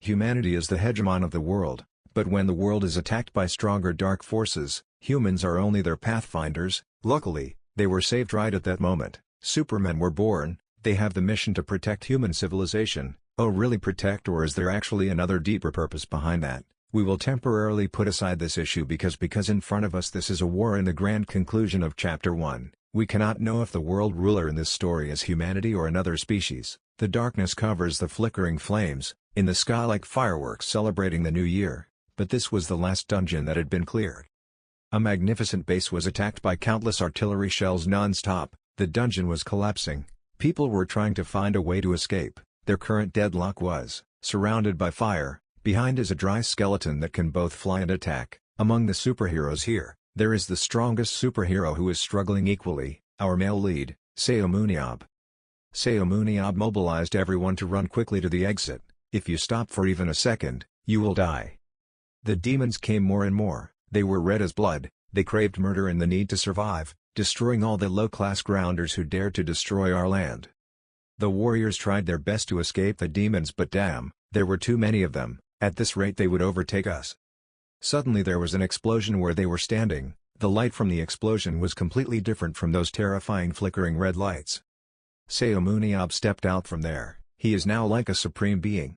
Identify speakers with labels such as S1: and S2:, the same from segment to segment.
S1: Humanity is the hegemon of the world, but when the world is attacked by stronger dark forces, humans are only their pathfinders. Luckily, they were saved right at that moment. Supermen were born. They have the mission to protect human civilization. Oh, really protect, or is there actually another deeper purpose behind that? We will temporarily put aside this issue because in front of us this is a war. In the grand conclusion of Chapter 1, we cannot know if the world ruler in this story is humanity or another species. The darkness covers the flickering flames, in the sky like fireworks celebrating the new year, but this was the last dungeon that had been cleared. A magnificent base was attacked by countless artillery shells non-stop. The dungeon was collapsing. People were trying to find a way to escape. Their current deadlock was, surrounded by fire. Behind is a dry skeleton that can both fly and attack. Among the superheroes here, there is the strongest superhero who is struggling equally, our male lead, Seun Ab. Seun Ab mobilized everyone to run quickly to the exit. If you stop for even a second, you will die. The demons came more and more. They were red as blood. They craved murder and the need to survive, destroying all the low-class grounders who dared to destroy our land. The warriors tried their best to escape the demons, but damn, there were too many of them. At this rate they would overtake us. Suddenly there was an explosion where they were standing. The light from the explosion was completely different from those terrifying flickering red lights. Seun Ab stepped out from there. He is now like a supreme being.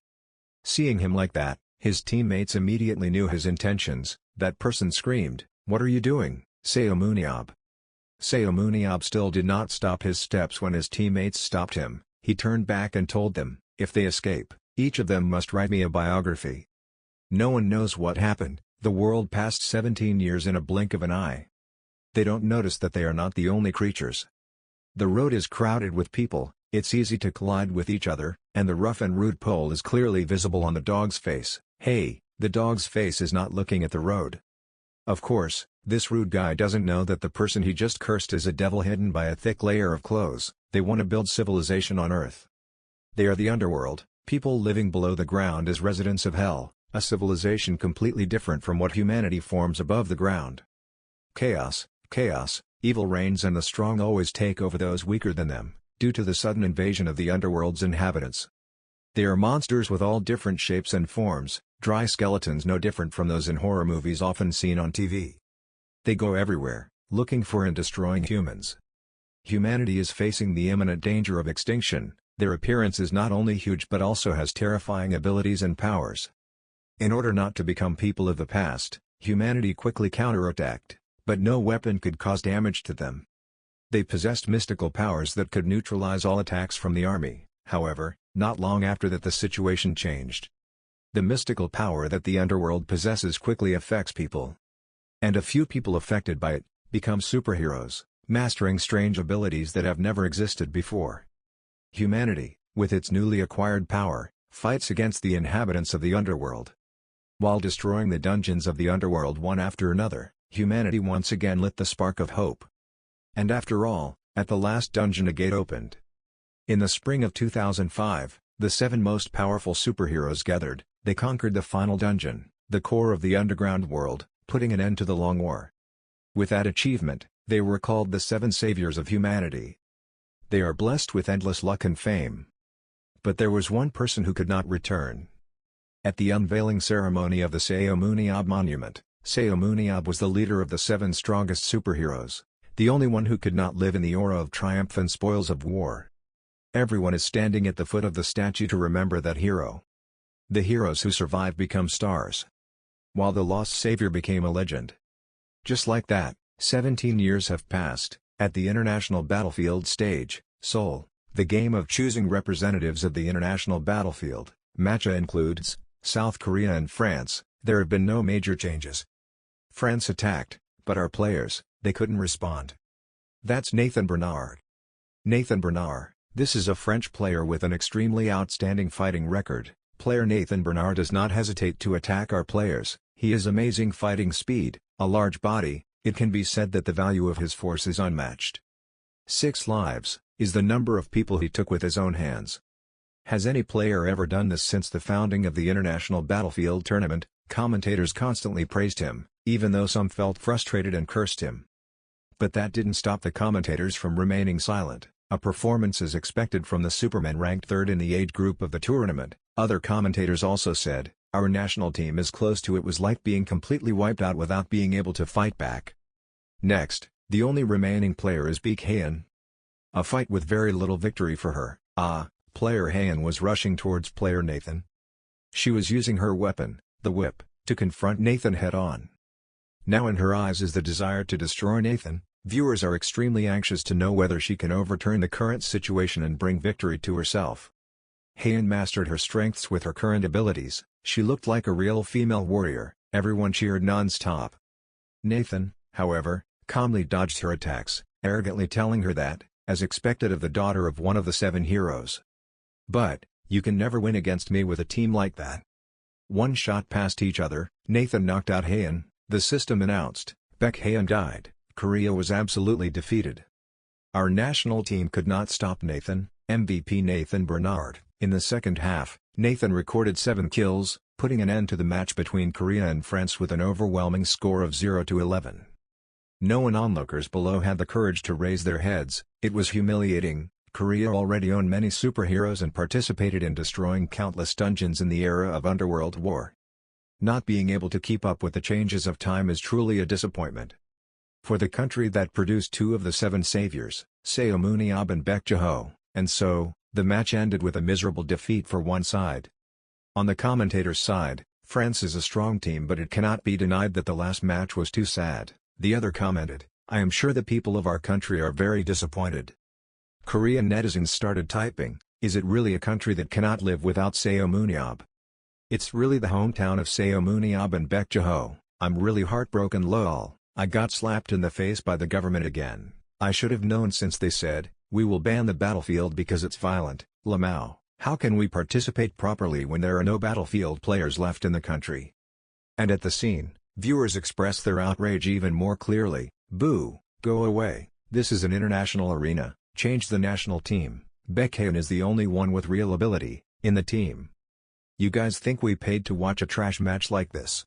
S1: Seeing him like that, his teammates immediately knew his intentions. That person screamed, "What are you doing, Seun Ab?" Seun Ab still did not stop his steps when his teammates stopped him. He turned back and told them, "If they escape, each of them must write me a biography." No one knows what happened. The world passed 17 years in a blink of an eye. They don't notice that they are not the only creatures. The road is crowded with people, it's easy to collide with each other, and the rough and rude pole is clearly visible on the dog's face. Hey, the dog's face is not looking at the road. Of course, this rude guy doesn't know that the person he just cursed is a devil hidden by a thick layer of clothes. They want to build civilization on Earth. They are the underworld, people living below the ground as residents of hell, a civilization completely different from what humanity forms above the ground. Chaos, evil reigns, and the strong always take over those weaker than them, due to the sudden invasion of the underworld's inhabitants. They are monsters with all different shapes and forms, dry skeletons no different from those in horror movies often seen on TV. They go everywhere, looking for and destroying humans. Humanity is facing the imminent danger of extinction. Their appearance is not only huge but also has terrifying abilities and powers. In order not to become people of the past, humanity quickly counterattacked, but no weapon could cause damage to them. They possessed mystical powers that could neutralize all attacks from the army. However, not long after that the situation changed. The mystical power that the underworld possesses quickly affects people. And a few people affected by it become superheroes, mastering strange abilities that have never existed before. Humanity, with its newly acquired power, fights against the inhabitants of the underworld. While destroying the dungeons of the underworld one after another, humanity once again lit the spark of hope. And after all, at the last dungeon a gate opened. In the spring of 2005, the 7 most powerful superheroes gathered. They conquered the final dungeon, the core of the underground world, putting an end to the long war. With that achievement, they were called the 7 saviors of humanity. They are blessed with endless luck and fame. But there was one person who could not return. At the unveiling ceremony of the Seun Ab monument, Seun Ab was the leader of the 7 strongest superheroes, the only one who could not live in the aura of triumph and spoils of war. Everyone is standing at the foot of the statue to remember that hero. The heroes who survive become stars, while the lost savior became a legend. Just like that, 17 years have passed. At the international battlefield stage, Seoul, the game of choosing representatives of the international battlefield, matcha includes South Korea and France. There have been no major changes. France attacked, but our players, they couldn't respond. That's Nathan Bernard. Nathan Bernard, this is a French player with an extremely outstanding fighting record. Player Nathan Bernard does not hesitate to attack our players. He has amazing fighting speed, a large body. It can be said that the value of his force is unmatched. 6 lives is the number of people he took with his own hands. Has any player ever done this since the founding of the International Battlefield Tournament? Commentators constantly praised him, even though some felt frustrated and cursed him. But that didn't stop the commentators from remaining silent. A performance is expected from the Superman ranked 3rd in the age group of the tournament. Other commentators also said, "Our national team is close to it was like being completely wiped out without being able to fight back." Next, the only remaining player is Hayen. A fight with very little victory for her. Player Hayen was rushing towards player Nathan. She was using her weapon, the whip, to confront Nathan head-on. Now in her eyes is the desire to destroy Nathan. Viewers are extremely anxious to know whether she can overturn the current situation and bring victory to herself. Hayen mastered her strengths with her current abilities. She looked like a real female warrior. Everyone cheered non-stop. Nathan, however, calmly dodged her attacks, arrogantly telling her that, as expected of the daughter of one of the 7 heroes. "But, you can never win against me with a team like that." One shot past each other, Nathan knocked out Hayen. The system announced, Hayen died. Korea was absolutely defeated. Our national team could not stop Nathan, MVP Nathan Bernard. In the second half, Nathan recorded 7 kills, putting an end to the match between Korea and France with an overwhelming score of 0-11. No one onlookers below had the courage to raise their heads. It was humiliating. Korea already owned many superheroes and participated in destroying countless dungeons in the era of Underworld War. Not being able to keep up with the changes of time is truly a disappointment. For the country that produced 2 of the 7 saviors, Seun Ab and Bejo, and so, the match ended with a miserable defeat for one side. On the commentator's side, France is a strong team, but it cannot be denied that the last match was too sad. The other commented, "I am sure the people of our country are very disappointed." Korean netizens started typing, "Is it really a country that cannot live without Seun Ab? It's really the hometown of Seun Ab and Bejo. I'm really heartbroken lol. I got slapped in the face by the government again. I should have known since they said, we will ban the battlefield because it's violent. Lamau, how can we participate properly when there are no battlefield players left in the country?" And at the scene, viewers expressed their outrage even more clearly. "Boo, go away, this is an international arena, change the national team. Hayen is the only one with real ability in the team. You guys think we paid to watch a trash match like this?"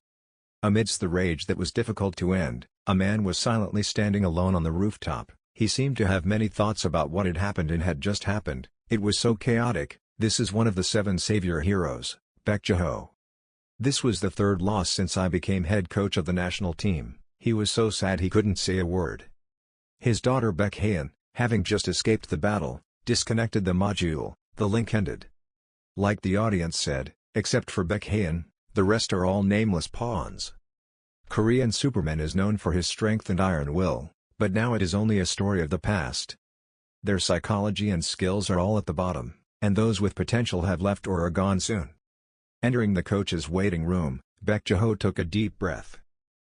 S1: Amidst the rage that was difficult to end, a man was silently standing alone on the rooftop. He seemed to have many thoughts about what had happened and had just happened. It was so chaotic. "This is one of the 7 savior heroes, Bejo. This was the 3rd loss since I became head coach of the national team." He was so sad he couldn't say a word. His daughter Hayen, having just escaped the battle, disconnected the module. The link ended. Like the audience said, except for Hayen, the rest are all nameless pawns. Korean Superman is known for his strength and iron will, but now it is only a story of the past. Their psychology and skills are all at the bottom, and those with potential have left or are gone soon. Entering the coach's waiting room, Bejo took a deep breath.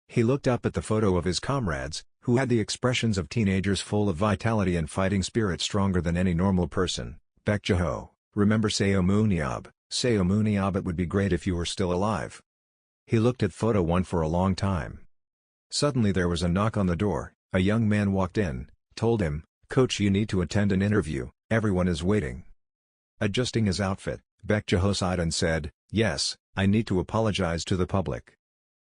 S1: He looked up at the photo of his comrades, who had the expressions of teenagers full of vitality and fighting spirit stronger than any normal person. "Bejo, remember Seun Ab? Seun Ab, it would be great if you were still alive." He looked at photo 1 for a long time. Suddenly there was a knock on the door. A young man walked in, told him, "Coach, you need to attend an interview, everyone is waiting." Adjusting his outfit, Bejo sighed and said, "Yes, I need to apologize to the public."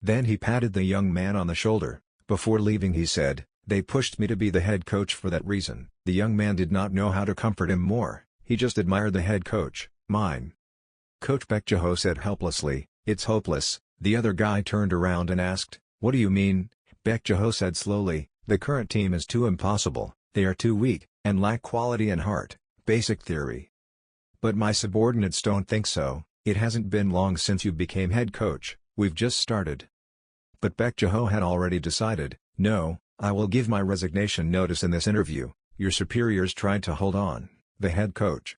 S1: Then he patted the young man on the shoulder. Before leaving he said, "They pushed me to be the head coach for that reason." The young man did not know how to comfort him more. He just admired the head coach. "Mine." Coach Bejo said helplessly, "It's hopeless." The other guy turned around and asked, "What do you mean?" Bejo said slowly, "The current team is too impossible, they are too weak, and lack quality and heart." Basic theory. "But my subordinates don't think so. It hasn't been long since you became head coach, we've just started." But Bejo had already decided, "No, I will give my resignation notice in this interview." Your superiors tried to hold on, the head coach.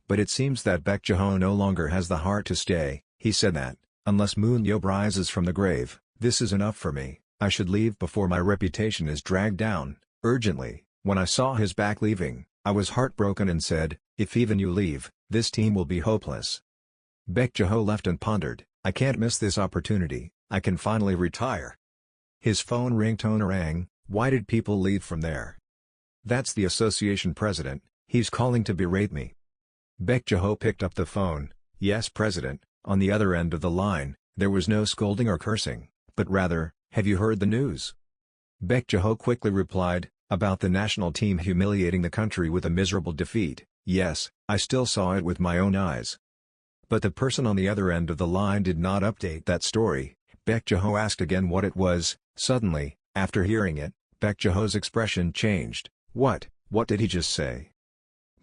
S1: But it seems that Bejo no longer has the heart to stay. He said that, "Unless Moon Yob rises from the grave, this is enough for me. I should leave before my reputation is dragged down." Urgently, when I saw his back leaving, I was heartbroken and said, "If even you leave, this team will be hopeless." Bejo left and pondered, "I can't miss this opportunity, I can finally retire." His phone ringtone rang. Why did people leave from there? "That's the association president, he's calling to berate me." Bejo picked up the phone. "Yes, president." On the other end of the line, there was no scolding or cursing, but rather, "Have you heard the news?" Bejo quickly replied, "About the national team humiliating the country with a miserable defeat. Yes, I still saw it with my own eyes." But the person on the other end of the line did not update that story. Bejo asked again what it was. Suddenly, after hearing it, Bejo's expression changed. What did he just say?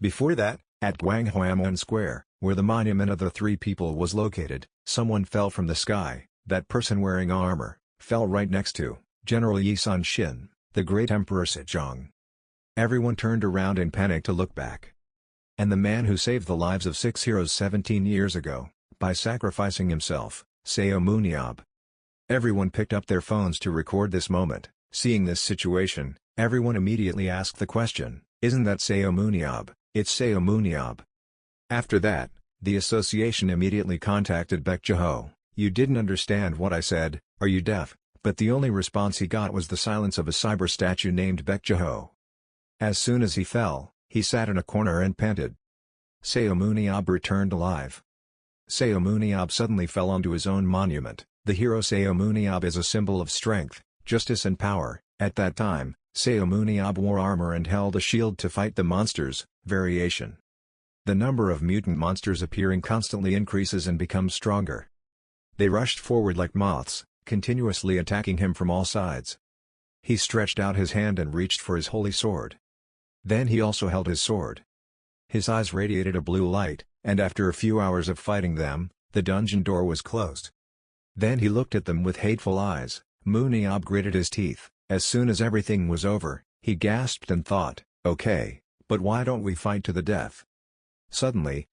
S1: Before that, at Gwanghwamun Square, where the monument of the three people was located, someone fell from the sky. That person wearing armor fell right next to General Yi Sun-shin, the great Emperor Sejong. Everyone turned around in panic to look back. And the man who saved the lives of 6 heroes 17 years ago, by sacrificing himself, Seun Ab. Everyone picked up their phones to record this moment. Seeing this situation, everyone immediately asked the question, "Isn't that Seun Ab? It's Seun Ab." After that, the association immediately contacted Bejo. "You didn't understand what I said, are you deaf?" But the only response he got was the silence of a cyber statue named Bejo. As soon as he fell, he sat in a corner and panted. Seun Ab returned alive. Seun Ab suddenly fell onto his own monument. The hero Seun Ab is a symbol of strength, justice and power. At that time, Seun Ab wore armor and held a shield to fight the monsters. Variation. The number of mutant monsters appearing constantly increases and becomes stronger. They rushed forward like moths, continuously attacking him from all sides. He stretched out his hand and reached for his holy sword. Then he also held his sword. His eyes radiated a blue light, and after a few hours of fighting them, the dungeon door was closed. Then he looked at them with hateful eyes. Ab gritted his teeth. As soon as everything was over, he gasped and thought, "Okay, but why don't we fight to the death?"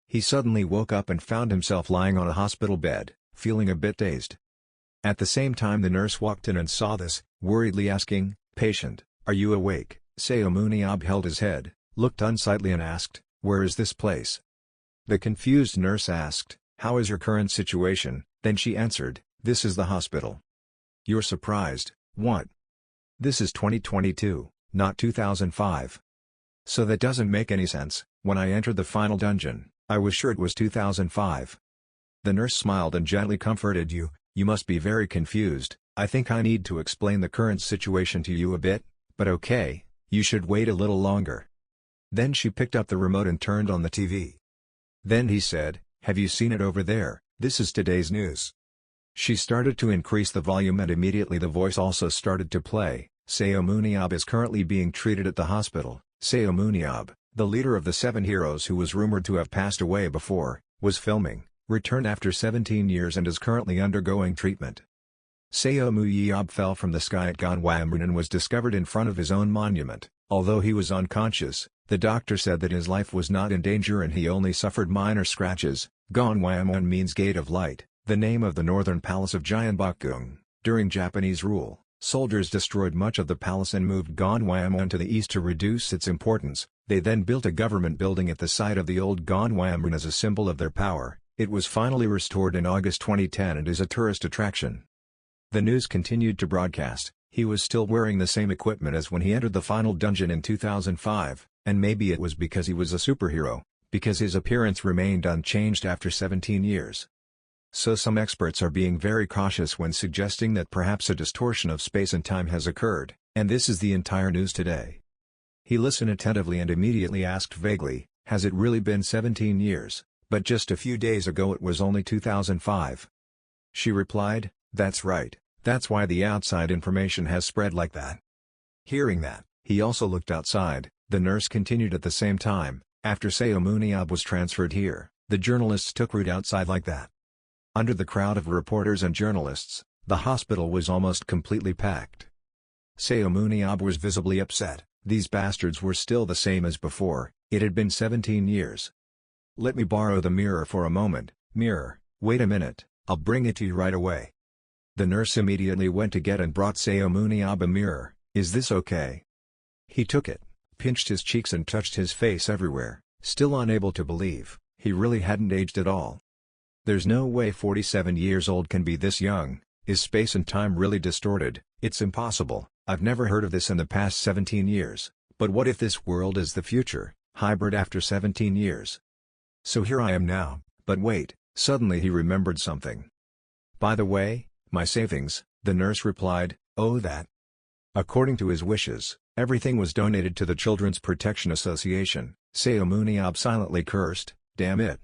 S1: He suddenly woke up and found himself lying on a hospital bed, feeling a bit dazed. At the same time the nurse walked in and saw this, worriedly asking, "Patient, are you awake?" Seun Ab held his head, looked unsightly and asked, "Where is this place?" The confused nurse asked, "How is your current situation?" Then she answered, "This is the hospital." "You're surprised, what? This is 2022, not 2005. So that doesn't make any sense. When I entered the final dungeon, I was sure it was 2005. The nurse smiled and gently comforted you. "You must be very confused. I think I need to explain the current situation to you a bit, but okay, you should wait a little longer." Then she picked up the remote and turned on the TV. Then he said, "Have you seen it over there? This is today's news." She started to increase the volume and immediately the voice also started to play. Seun Ab is currently being treated at the hospital. Seun Ab, the leader of the 7 heroes who was rumored to have passed away before, was filming, returned after 17 years and is currently undergoing treatment. Seun Ab fell from the sky at Gwanghwamun and was discovered in front of his own monument. Although he was unconscious, the doctor said that his life was not in danger and he only suffered minor scratches. Gwanghwamun means Gate of Light, the name of the northern palace of Gyeongbokgung. During Japanese rule, soldiers destroyed much of the palace and moved Gwanghwamun to the east to reduce its importance. They then built a government building at the site of the old Gwanghwamun as a symbol of their power. It was finally restored in August 2010 and is a tourist attraction. The news continued to broadcast. He was still wearing the same equipment as when he entered the final dungeon in 2005, and maybe it was because he was a superhero, because his appearance remained unchanged after 17 years. So some experts are being very cautious when suggesting that perhaps a distortion of space and time has occurred, and this is the entire news today. He listened attentively and immediately asked vaguely, "Has it really been 17 years? But just a few days ago it was only 2005. She replied, "That's right, that's why the outside information has spread like that." Hearing that, he also looked outside. The nurse continued at the same time, "After Seun Ab was transferred here, the journalists took root outside like that." Under the crowd of reporters and journalists, the hospital was almost completely packed. Seun Ab was visibly upset. These bastards were still the same as before. It had been 17 years. "Let me borrow the mirror for a moment." "Mirror, wait a minute, I'll bring it to you right away." The nurse immediately went to get and brought Seun Ab a mirror. "Is this okay?" He took it, pinched his cheeks and touched his face everywhere, still unable to believe, he really hadn't aged at all. There's no way 47 years old can be this young. Is space and time really distorted? It's impossible. I've never heard of this in the past 17 years, but what if this world is the future, hybrid after 17 years? So here I am now, but wait, suddenly he remembered something. "By the way, my savings," the nurse replied. "Oh, that." According to his wishes, everything was donated to the Children's Protection Association. Seun Ab silently cursed, "Damn it.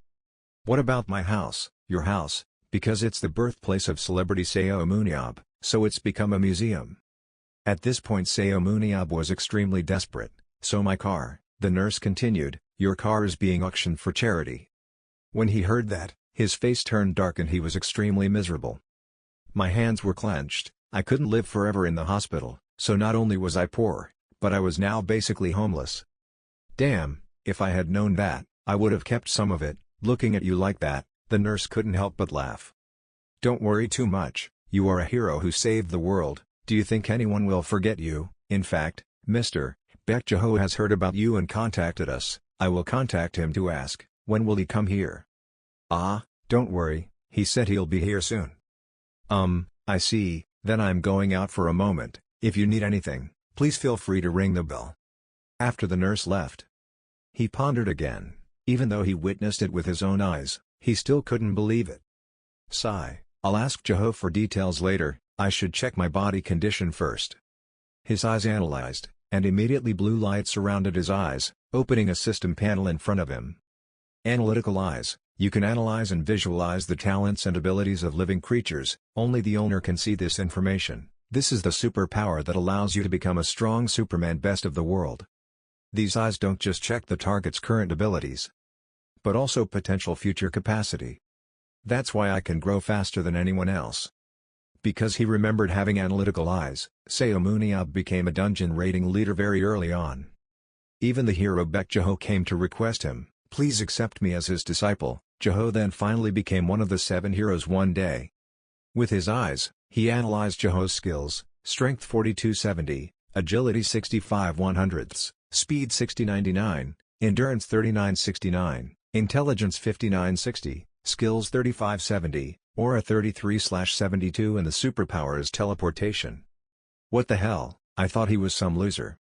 S1: What about my house, your house, because it's the birthplace of celebrity Seun Ab, so it's become a museum. At this point Seun Ab was extremely desperate. So my car, the nurse continued, your car is being auctioned for charity. When he heard that, his face turned dark and he was extremely miserable. My hands were clenched. I couldn't live forever in the hospital, so not only was I poor, but I was now basically homeless. Damn, if I had known that, I would have kept some of it. Looking at you like that, the nurse couldn't help but laugh. Don't worry too much, you are a hero who saved the world. Do you think anyone will forget you? In fact, Mr. Bejo has heard about you and contacted us. I will contact him to ask, when will he come here? Ah, don't worry, he said he'll be here soon. I see, then I'm going out for a moment. If you need anything, please feel free to ring the bell. After the nurse left, he pondered again. Even though he witnessed it with his own eyes, he still couldn't believe it. Sigh, I'll ask Jeho for details later, I should check my body condition first. His eyes analyzed, and immediately blue light surrounded his eyes, opening a system panel in front of him. Analytical eyes, you can analyze and visualize the talents and abilities of living creatures, only the owner can see this information. This is the superpower that allows you to become a strong Superman best of the world. These eyes don't just check the target's current abilities, but also potential future capacity. That's why I can grow faster than anyone else. Because he remembered having analytical eyes, Seun Ab became a dungeon raiding leader very early on. Even the hero Bejo came to request him, please accept me as his disciple. Jeho then finally became one of the 7 heroes one day. With his eyes, he analyzed Jeho's skills, strength 4270, agility 65/100ths, speed 60/99, endurance 39/69, intelligence 59/60, skills 35/70, aura 33/72 and the superpower is teleportation. What the hell, I thought he was some loser.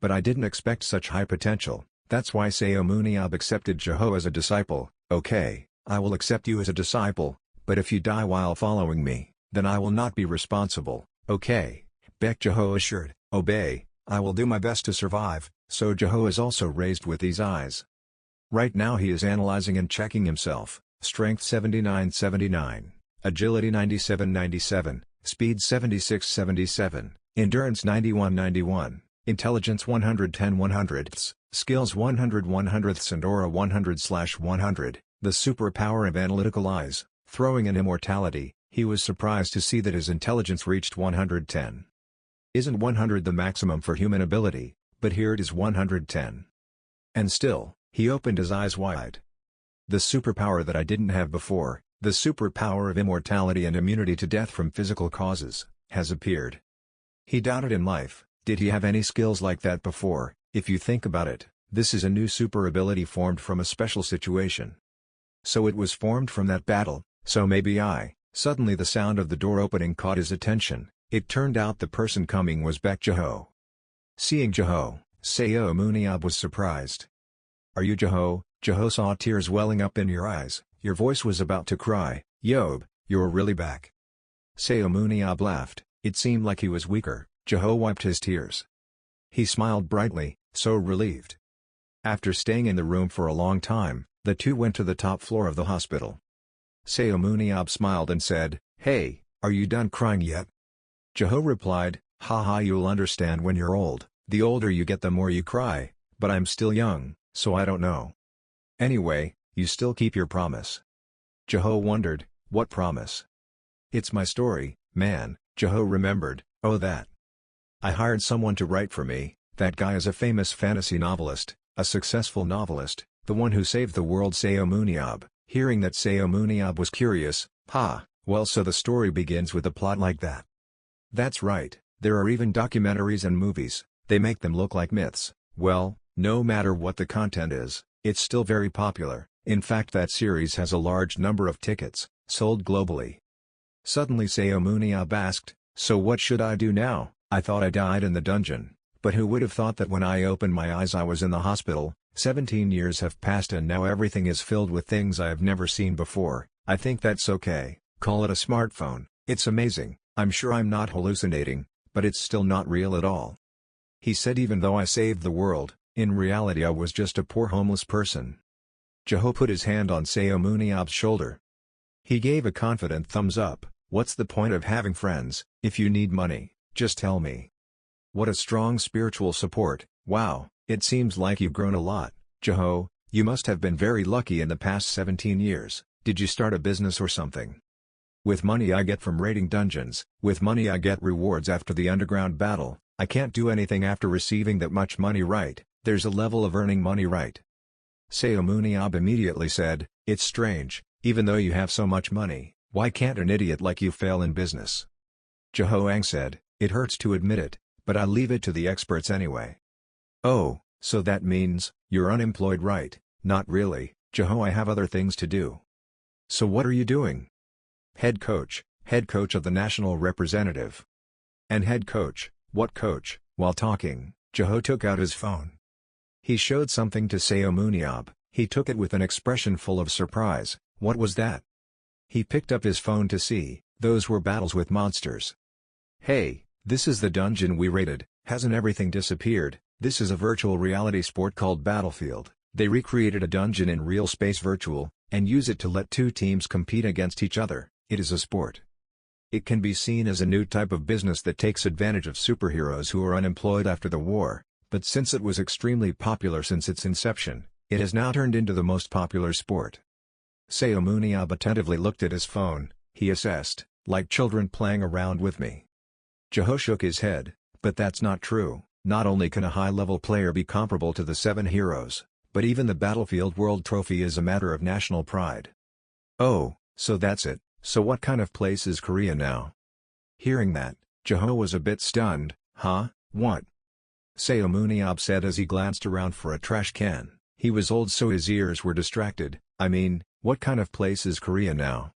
S1: But I didn't expect such high potential, that's why Seun Ab accepted Jeho as a disciple. Okay, I will accept you as a disciple, but if you die while following me, then I will not be responsible. Okay, Bejo assured, obey, I will do my best to survive. So Jeho is also raised with these eyes. Right now he is analyzing and checking himself, strength 79/79, agility 97/97, speed 76/77, endurance 91/91, intelligence 110/100ths, skills 100/100ths and aura 100/100, the superpower of analytical eyes, throwing in immortality. He was surprised to see that his intelligence reached 110. Isn't 100 the maximum for human ability? But here it is 110. And still, he opened his eyes wide. The superpower that I didn't have before, the superpower of immortality and immunity to death from physical causes, has appeared. He doubted in life, did he have any skills like that before? If you think about it, this is a new super ability formed from a special situation. So it was formed from that battle, so maybe Suddenly the sound of the door opening caught his attention. It turned out the person coming was Bejo. Seeing Jeho, Seun Ab was surprised. Are you Jeho? Jeho saw tears welling up in your eyes, your voice was about to cry, Yob, you're really back. Seun Ab laughed, it seemed like he was weaker. Jeho wiped his tears. He smiled brightly, so relieved. After staying in the room for a long time, the two went to the top floor of the hospital. Seun Ab smiled and said, hey, are you done crying yet? Jeho replied, haha, you'll understand when you're old, the older you get the more you cry, but I'm still young, so I don't know. Anyway, you still keep your promise. Jeho wondered, what promise? It's my story, man. Jeho remembered, oh that. I hired someone to write for me, that guy is a famous fantasy novelist, a successful novelist, the one who saved the world. Seun Ab. Hearing that Seun Ab was curious, well so the story begins with a plot like that. That's right, there are even documentaries and movies, they make them look like myths. Well, no matter what the content is, it's still very popular. In fact that series has a large number of tickets, sold globally. Suddenly Seun Ab asked, so what should I do now? I thought I died in the dungeon, but who would have thought that when I opened my eyes I was in the hospital. 17 years have passed and now everything is filled with things I have never seen before. I think that's okay, call it a smartphone, it's amazing, I'm sure I'm not hallucinating, but it's still not real at all. He said even though I saved the world, in reality I was just a poor homeless person. Jeho put his hand on Seun Ab's shoulder. He gave a confident thumbs up. What's the point of having friends, if you need money, just tell me. What a strong spiritual support. Wow, it seems like you've grown a lot, Jeho. You must have been very lucky in the past 17 years. Did you start a business or something? With money I get from raiding dungeons, with money I get rewards after the underground battle, I can't do anything after receiving that much money, right? There's a level of earning money, right? Seun Ab immediately said, it's strange, even though you have so much money, why can't an idiot like you fail in business? Jehoang said, it hurts to admit it, but I leave it to the experts anyway. Oh, so that means, you're unemployed, right? Not really, Jeho, I have other things to do. So what are you doing? Head coach of the national representative. And head coach, what coach? While talking, Jeho took out his phone. He showed something to Seun Ab. He took it with an expression full of surprise. What was that? He picked up his phone to see, those were battles with monsters. Hey, this is the dungeon we raided, hasn't everything disappeared? This is a virtual reality sport called Battlefield. They recreated a dungeon in real space virtual, and use it to let two teams compete against each other. It is a sport. It can be seen as a new type of business that takes advantage of superheroes who are unemployed after the war, but since it was extremely popular since its inception, it has now turned into the most popular sport. Seun Ab attentively looked at his phone. He assessed, like children playing around with me. Jeho shook his head, but that's not true. Not only can a high-level player be comparable to the 7 heroes, but even the Battlefield World Trophy is a matter of national pride. Oh, so that's it. So what kind of place is Korea now? Hearing that, Jeho was a bit stunned. Huh, what? Seun Ab said as he glanced around for a trash can. He was old so his ears were distracted. I mean, what kind of place is Korea now?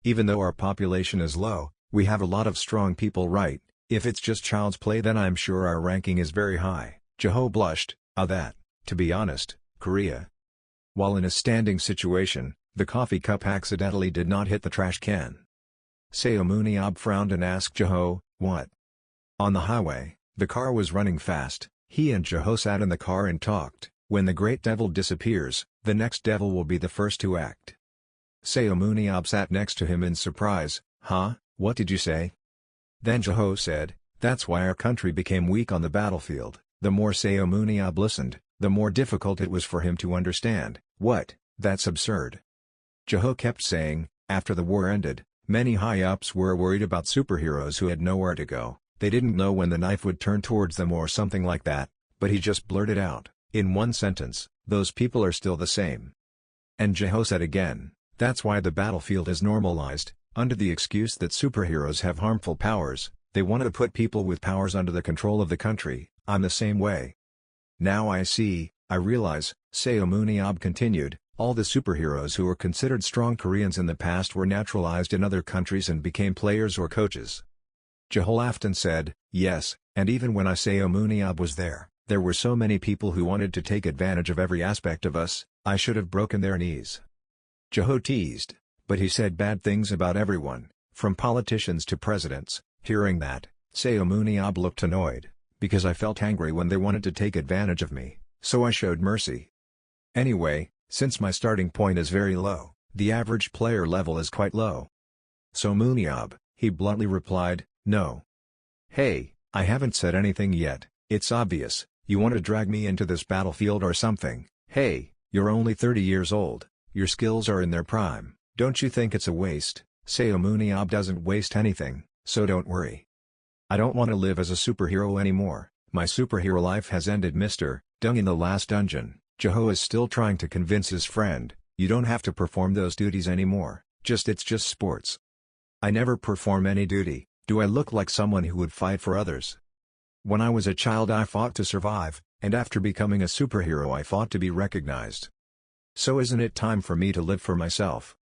S1: Even though our population is low, we have a lot of strong people, right? If it's just child's play then I'm sure our ranking is very high. Jeho blushed. To be honest, Korea. While in a standing situation, the coffee cup accidentally did not hit the trash can. Seun Ab frowned and asked Jeho, what? On the highway, the car was running fast. He and Jeho sat in the car and talked. When the great devil disappears, the next devil will be the first to act. Seun Ab sat next to him in surprise. Huh, what did you say? Then Jeho said, that's why our country became weak on the battlefield. The more Seun Ab listened, the more difficult it was for him to understand. What? That's absurd. Jeho kept saying, after the war ended, many high-ups were worried about superheroes who had nowhere to go. They didn't know when the knife would turn towards them or something like that, but he just blurted out, in one sentence, those people are still the same. And Jeho said again, that's why the battlefield is normalized, under the excuse that superheroes have harmful powers. They wanted to put people with powers under the control of the country. I'm the same way. Now I see, I realize, Seun Ab continued, all the superheroes who were considered strong Koreans in the past were naturalized in other countries and became players or coaches. Jeho laughed and said, yes, and even when Seun Ab was there were so many people who wanted to take advantage of every aspect of us, I should have broken their knees. Jeho teased, but he said bad things about everyone, from politicians to presidents. Hearing that, Seun Ab looked annoyed, because I felt angry when they wanted to take advantage of me, so I showed mercy. Anyway, since my starting point is very low, the average player level is quite low. Seun Ab, he bluntly replied, no. Hey, I haven't said anything yet, it's obvious, you want to drag me into this battlefield or something. Hey, you're only 30 years old, your skills are in their prime, don't you think it's a waste? Seun Ab doesn't waste anything, so don't worry. I don't want to live as a superhero anymore, my superhero life has ended. Mr. Dung in the last dungeon, Jeho is still trying to convince his friend, you don't have to perform those duties anymore, it's just sports. I never perform any duty, do I look like someone who would fight for others? When I was a child I fought to survive, and after becoming a superhero I fought to be recognized. So isn't it time for me to live for myself?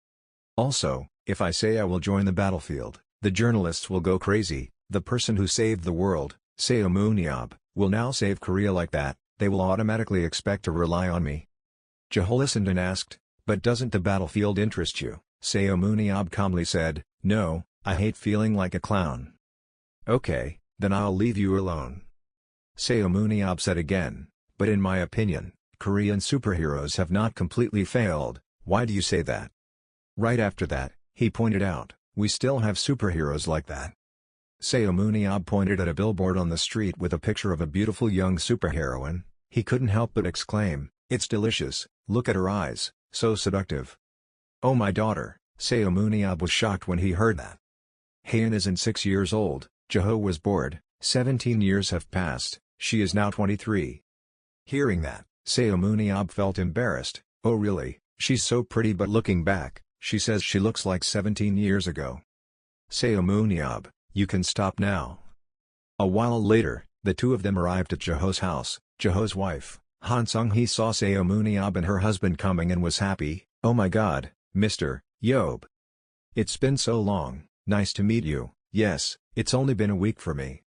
S1: Also, if I say I will join the battlefield, the journalists will go crazy, the person who saved the world, Seun Ab, will now save Korea like that, they will automatically expect to rely on me. Jeho listened and asked, but doesn't the battlefield interest you? Seun Ab calmly said, no, I hate feeling like a clown. Okay, then I'll leave you alone. Seun Ab said again, but in my opinion, Korean superheroes have not completely failed, why do you say that? Right after that, he pointed out, we still have superheroes like that. Seun Ab pointed at a billboard on the street with a picture of a beautiful young superheroine. He couldn't help but exclaim, it's delicious, look at her eyes, so seductive. Oh my daughter, Seun Ab was shocked when he heard that. Hayen isn't 6 years old, Jeho was bored, 17 years have passed, she is now 23. Hearing that, Seun Ab felt embarrassed, oh really, she's so pretty, but looking back, she says she looks like 17 years ago. Seun Ab, you can stop now. A while later, the two of them arrived at Jeho's house. Jeho's wife, Han Sung-hee, saw Seun Ab and her husband coming and was happy. Oh my god, Mr. Yob. It's been so long, nice to meet you. Yes, it's only been a week for me.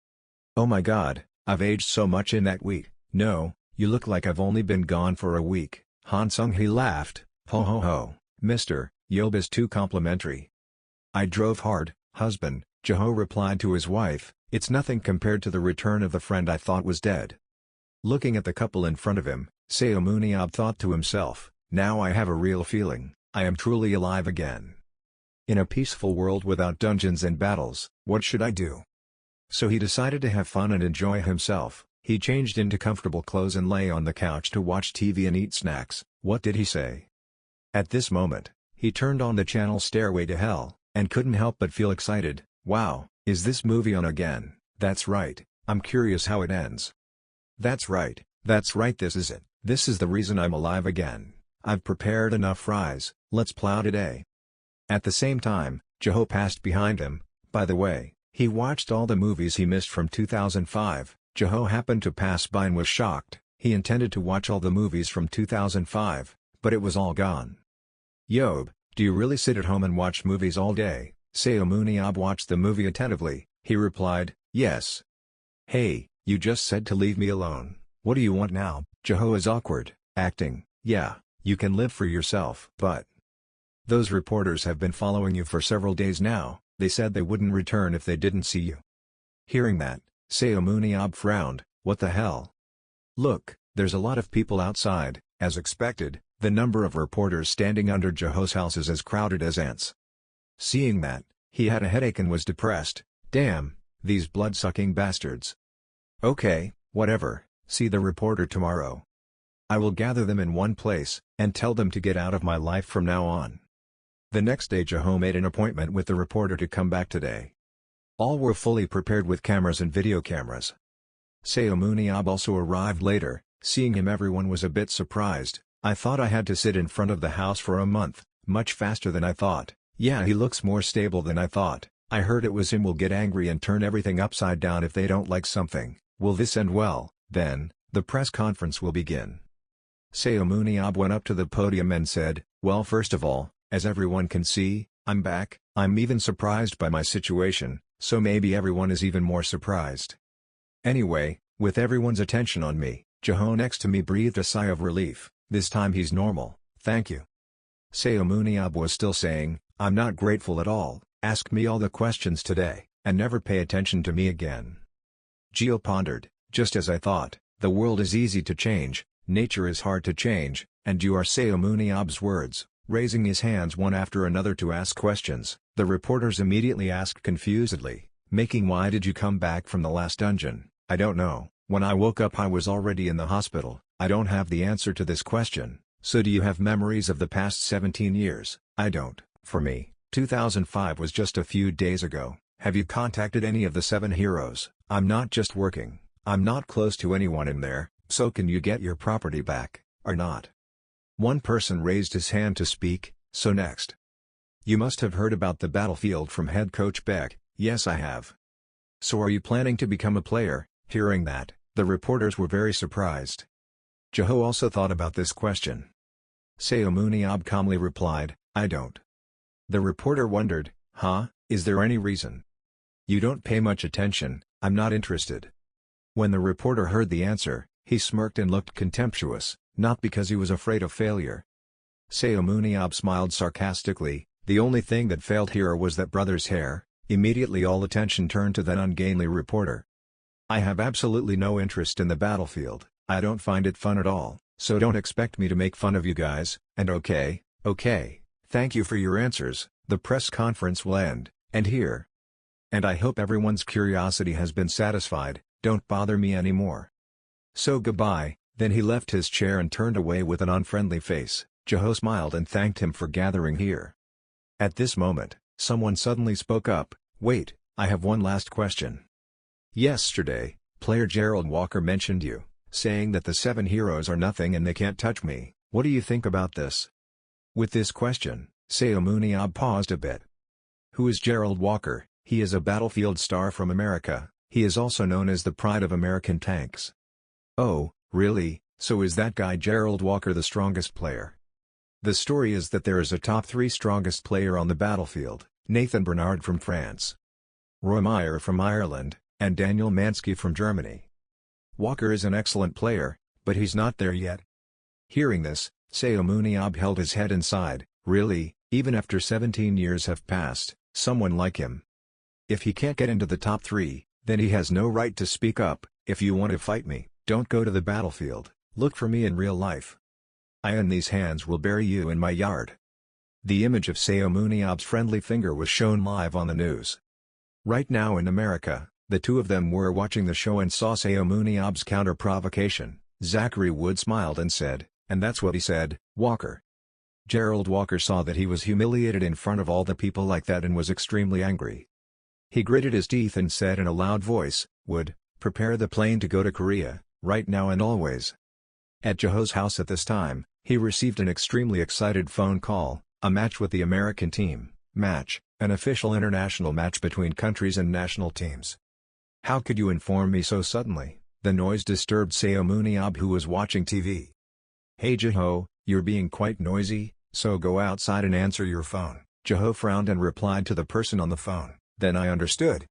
S1: Oh my god, I've aged so much in that week. No, you look like I've only been gone for a week. Han Sung-hee laughed. Ho ho ho, Mr. Yob is too complimentary. I drove hard, husband, Jeho replied to his wife, it's nothing compared to the return of the friend I thought was dead. Looking at the couple in front of him, Seun Ab thought to himself, now I have a real feeling, I am truly alive again. In a peaceful world without dungeons and battles, what should I do? So he decided to have fun and enjoy himself. He changed into comfortable clothes and lay on the couch to watch TV and eat snacks. What did he say? At this moment, he turned on the channel Stairway to Hell, and couldn't help but feel excited. Wow, is this movie on again? That's right, I'm curious how it ends. That's right, this is it. This is the reason I'm alive again. I've prepared enough fries, let's plow today. At the same time, Jeho passed behind him. By the way, he watched all the movies he missed from 2005. Jeho happened to pass by and was shocked. He intended to watch all the movies from 2005, but it was all gone. Yob, do you really sit at home and watch movies all day? Seun Ab watched the movie attentively. He replied, yes. Hey, you just said to leave me alone. What do you want now? Jeho is awkward, acting, yeah, you can live for yourself. But those reporters have been following you for several days now. They said they wouldn't return if they didn't see you. Hearing that, Seun Ab frowned, what the hell? Look, there's a lot of people outside. As expected, the number of reporters standing under Jeho's house is as crowded as ants. Seeing that, he had a headache and was depressed. Damn, these blood-sucking bastards. Okay, whatever, see the reporter tomorrow. I will gather them in one place, and tell them to get out of my life from now on. The next day Jeho made an appointment with the reporter to come back today. All were fully prepared with cameras and video cameras. Seun Ab also arrived later. Seeing him, everyone was a bit surprised. I thought I had to sit in front of the house for a month, much faster than I thought. Yeah, he looks more stable than I thought. I heard it was him will get angry and turn everything upside down if they don't like something. Will this end well? Then, the press conference will begin. Seun Ab went up to the podium and said, well, first of all, as everyone can see, I'm back. I'm even surprised by my situation, so maybe everyone is even more surprised. Anyway, with everyone's attention on me, Jeho next to me breathed a sigh of relief. This time he's normal, thank you. Seun Ab was still saying, I'm not grateful at all, ask me all the questions today, and never pay attention to me again. Jeho pondered, just as I thought, the world is easy to change, nature is hard to change, and you are Seun Ab's words. Raising his hands one after another to ask questions, the reporters immediately asked confusedly, making why did you come back from the last dungeon? I don't know, when I woke up I was already in the hospital. I don't have the answer to this question. So do you have memories of the past 17 years? I don't. For me, 2005 was just a few days ago. Have you contacted any of the 7 heroes? I'm not just working. I'm not close to anyone in there, so can you get your property back, or not? One person raised his hand to speak, so next. You must have heard about the battlefield from head coach Beck. Yes, I have. So are you planning to become a player? Hearing that, the reporters were very surprised. Jeho also thought about this question. Seun Ab calmly replied, I don't. The reporter wondered, huh, is there any reason? You don't pay much attention, I'm not interested. When the reporter heard the answer, he smirked and looked contemptuous, not because he was afraid of failure. Seun Ab smiled sarcastically, the only thing that failed here was that brother's hair. Immediately all attention turned to that ungainly reporter. I have absolutely no interest in the battlefield, I don't find it fun at all. so don't expect me to make fun of you guys, and okay, thank you for your answers, the press conference will end, and here. And I hope everyone's curiosity has been satisfied, don't bother me anymore. So goodbye." Then he left his chair and turned away with an unfriendly face. Jeho smiled and thanked him for gathering here. At this moment, someone suddenly spoke up, "Wait, I have one last question. Yesterday, player Gerald Walker mentioned you, saying that the 7 heroes are nothing and they can't touch me. What do you think about this?" With this question, Seun Ab paused a bit. Who is Gerald Walker? He is a battlefield star from America. He is also known as the pride of American tanks. Oh, really? So is that guy Gerald Walker the strongest player? The story is that there is a top 3 strongest player on the battlefield, Nathan Bernard from France, Roy Meyer from Ireland, and Daniel Mansky from Germany. Walker is an excellent player, but he's not there yet. Hearing this, Seun Ab held his head and sighed. Really, even after 17 years have passed, someone like him. If he can't get into the top 3, then he has no right to speak up. If you want to fight me, don't go to the battlefield, look for me in real life. And these hands will bury you in my yard. The image of Seun Ab's friendly finger was shown live on the news. Right now in America, the two of them were watching the show and saw Seun Ab's counter-provocation. Zachary Wood smiled and said, "And that's what he said, Walker." Gerald Walker saw that he was humiliated in front of all the people like that and was extremely angry. He gritted his teeth and said in a loud voice, "Wood, prepare the plane to go to Korea, right now and always." At Jeho's house at this time, he received an extremely excited phone call, a match with the American team, an official international match between countries and national teams. "How could you inform me so suddenly?" The noise disturbed Seun Ab, who was watching TV. "Hey Jeho, you're being quite noisy, so go outside and answer your phone." Jeho frowned and replied to the person on the phone, "Then I understood."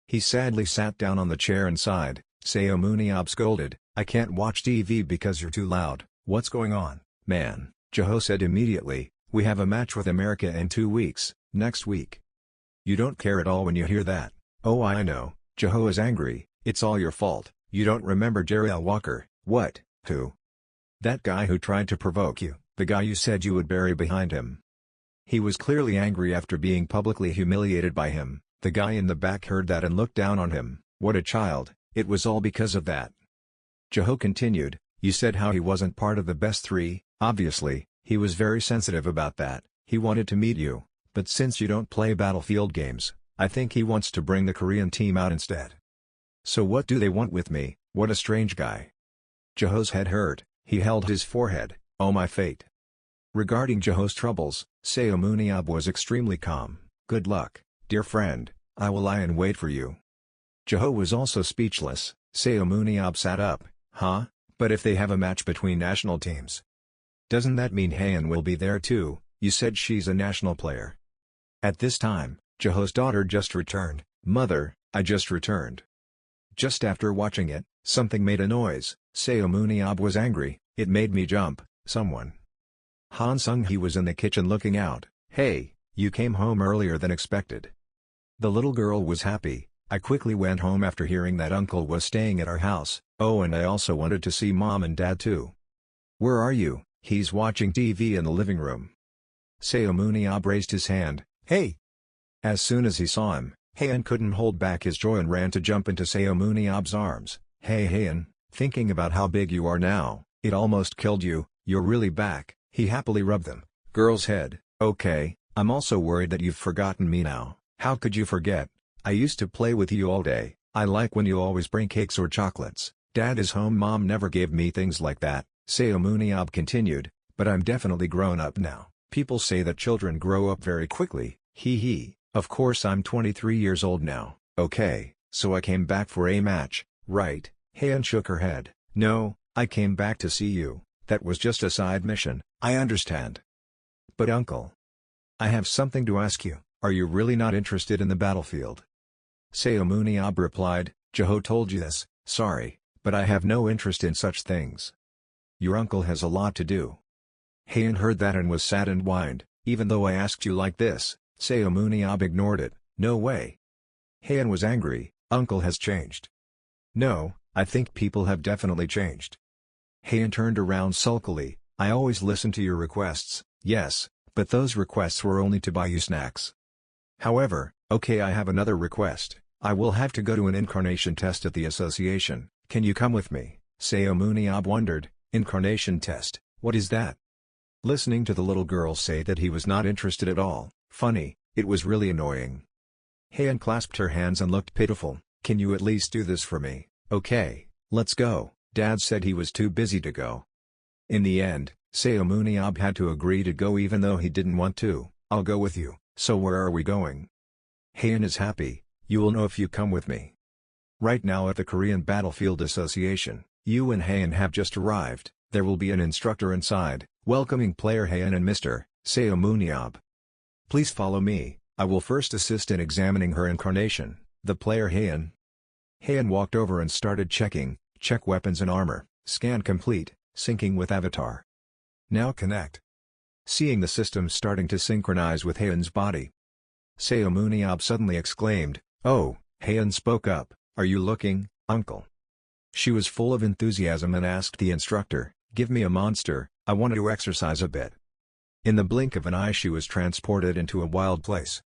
S1: He sadly sat down on the chair and sighed. Seun Ab scolded, "I can't watch TV because you're too loud. What's going on, man?" Jeho said immediately, "We have a match with America in 2 weeks, next week." "You don't care at all when you hear that." "Oh I know." Jeho is angry, "It's all your fault. You don't remember Gerald Walker." "What? Who?" "That guy who tried to provoke you, the guy you said you would bury behind him." He was clearly angry after being publicly humiliated by him. The guy in the back heard that and looked down on him. What a child, it was all because of that. Jeho continued, "You said how he wasn't part of the best 3, obviously, he was very sensitive about that. He wanted to meet you, but since you don't play battlefield games, I think he wants to bring the Korean team out instead." "So what do they want with me?" What a strange guy. Jeho's head hurt, he held his forehead. Oh my fate. Regarding Jeho's troubles, Seun Ab was extremely calm. "Good luck, dear friend, I will lie and wait for you." Jeho was also speechless. Seun Ab sat up. "Huh? But if they have a match between national teams, doesn't that mean Hayen will be there too? You said she's a national player." At this time, Jeho's daughter just returned. "Mother, I just returned." Just after watching it, something made a noise. Seun Ab was angry. "It made me jump." Someone. Han Sung-hee was in the kitchen looking out. "Hey, you came home earlier than expected." The little girl was happy. "I quickly went home after hearing that uncle was staying at our house. Oh, and I also wanted to see mom and dad too." "Where are you?" "He's watching TV in the living room." Seun Ab raised his hand. "Hey!" As soon as he saw him, Hayen couldn't hold back his joy and ran to jump into Seun Ab's arms. "Hey Hayen, thinking about how big you are now, it almost killed you, you're really back." He happily rubbed the girl's head. "Okay, I'm also worried that you've forgotten me now." "How could you forget? I used to play with you all day. I like when you always bring cakes or chocolates. Dad is home, mom never gave me things like that." Seun Ab continued, "But I'm definitely grown up now. People say that children grow up very quickly, hee hee. Of course I'm 23 years old now." "Okay, so I came back for a match, right?" Hayen shook her head. "No, I came back to see you. That was just a side mission." "I understand. But uncle, I have something to ask you. Are you really not interested in the battlefield?" Seun Ab replied, "Jeho told you this, sorry, but I have no interest in such things. Your uncle has a lot to do." Hayen heard that and was sad and whined, "Even though I asked you like this." Seun Ab ignored it. "No way." Hayen was angry. "Uncle has changed." "No, I think people have definitely changed." Hayen turned around sulkily. I always listen to your requests, yes, but those requests were only to buy you snacks. However, okay, I have another request. I will have to go to an incarnation test at the association. Can you come with me? Seun Ab wondered. Incarnation test, what is that? Listening to the little girl say that he was not interested at all, funny, it was really annoying. Hayen clasped her hands and looked pitiful. Can you at least do this for me? Okay, let's go. Dad said he was too busy to go. In the end, Seun Ab had to agree to go even though he didn't want to. I'll go with you. So where are we going? Hayen is happy. You will know if you come with me. Right now at the Korean Battlefield Association, you and Hayen have just arrived. There will be an instructor inside, welcoming player Hayen and Mr. Seun Ab. Please follow me. I will first assist in examining her incarnation, the player Hayen. Hayen walked over and started checking. Check weapons and armor. Scan complete. Syncing with avatar. Now connect. Seeing the system starting to synchronize with Hayen's body, Seun Ab suddenly exclaimed, "Oh!" Hayen spoke up, "Are you looking, uncle?" She was full of enthusiasm and asked the instructor, "Give me a monster, I want to exercise a bit." In the blink of an eye she was transported into a wild place.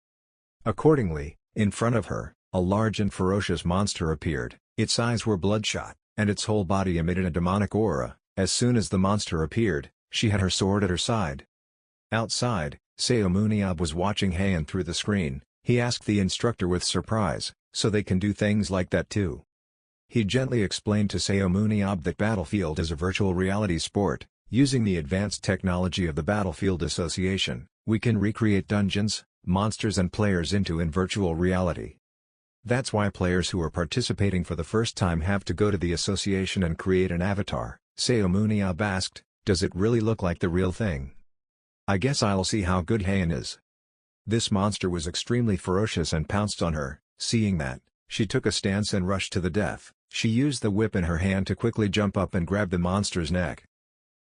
S1: Accordingly, in front of her, a large and ferocious monster appeared. Its eyes were bloodshot, and its whole body emitted a demonic aura. As soon as the monster appeared, she had her sword at her side. Outside, Seun Ab was watching Hayen through the screen. He asked the instructor with surprise, "So they can do things like that too?" He gently explained to Seun Ab that Battlefield is a virtual reality sport. Using the advanced technology of the Battlefield Association, we can recreate dungeons, monsters and players in virtual reality. That's why players who are participating for the first time have to go to the association and create an avatar. Seun Ab asked, "Does it really look like the real thing?" "I guess I'll see how good Hayen is." This monster was extremely ferocious and pounced on her. Seeing that, she took a stance and rushed to the death. She used the whip in her hand to quickly jump up and grab the monster's neck.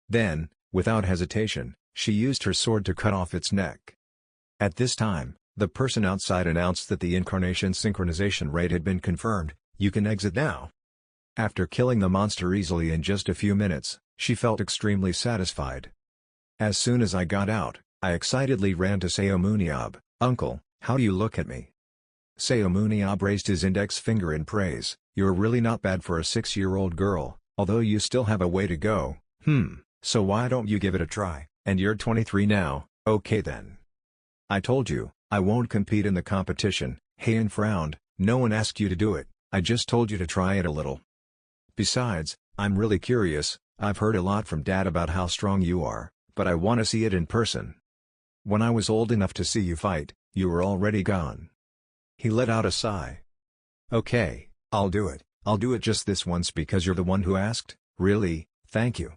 S1: Then, without hesitation, she used her sword to cut off its neck. At this time, the person outside announced that the incarnation synchronization rate had been confirmed. "You can exit now." After killing the monster easily in just a few minutes, she felt extremely satisfied. "As soon as I got out, I excitedly ran to Seun Ab. Uncle, how do you look at me?" Seun Ab raised his index finger in praise. "You're really not bad for a 6-year-old girl, although you still have a way to go." So why don't you give it a try? And you're 23 now." "Okay then. I told you, I won't compete in the competition." Hayen frowned. "No one asked you to do it, I just told you to try it a little. Besides, I'm really curious. I've heard a lot from Dad about how strong you are, but I want to see it in person. When I was old enough to see you fight, you were already gone." He let out a sigh. "Okay, I'll do it. I'll do it just this once because you're the one who asked." "Really, thank you."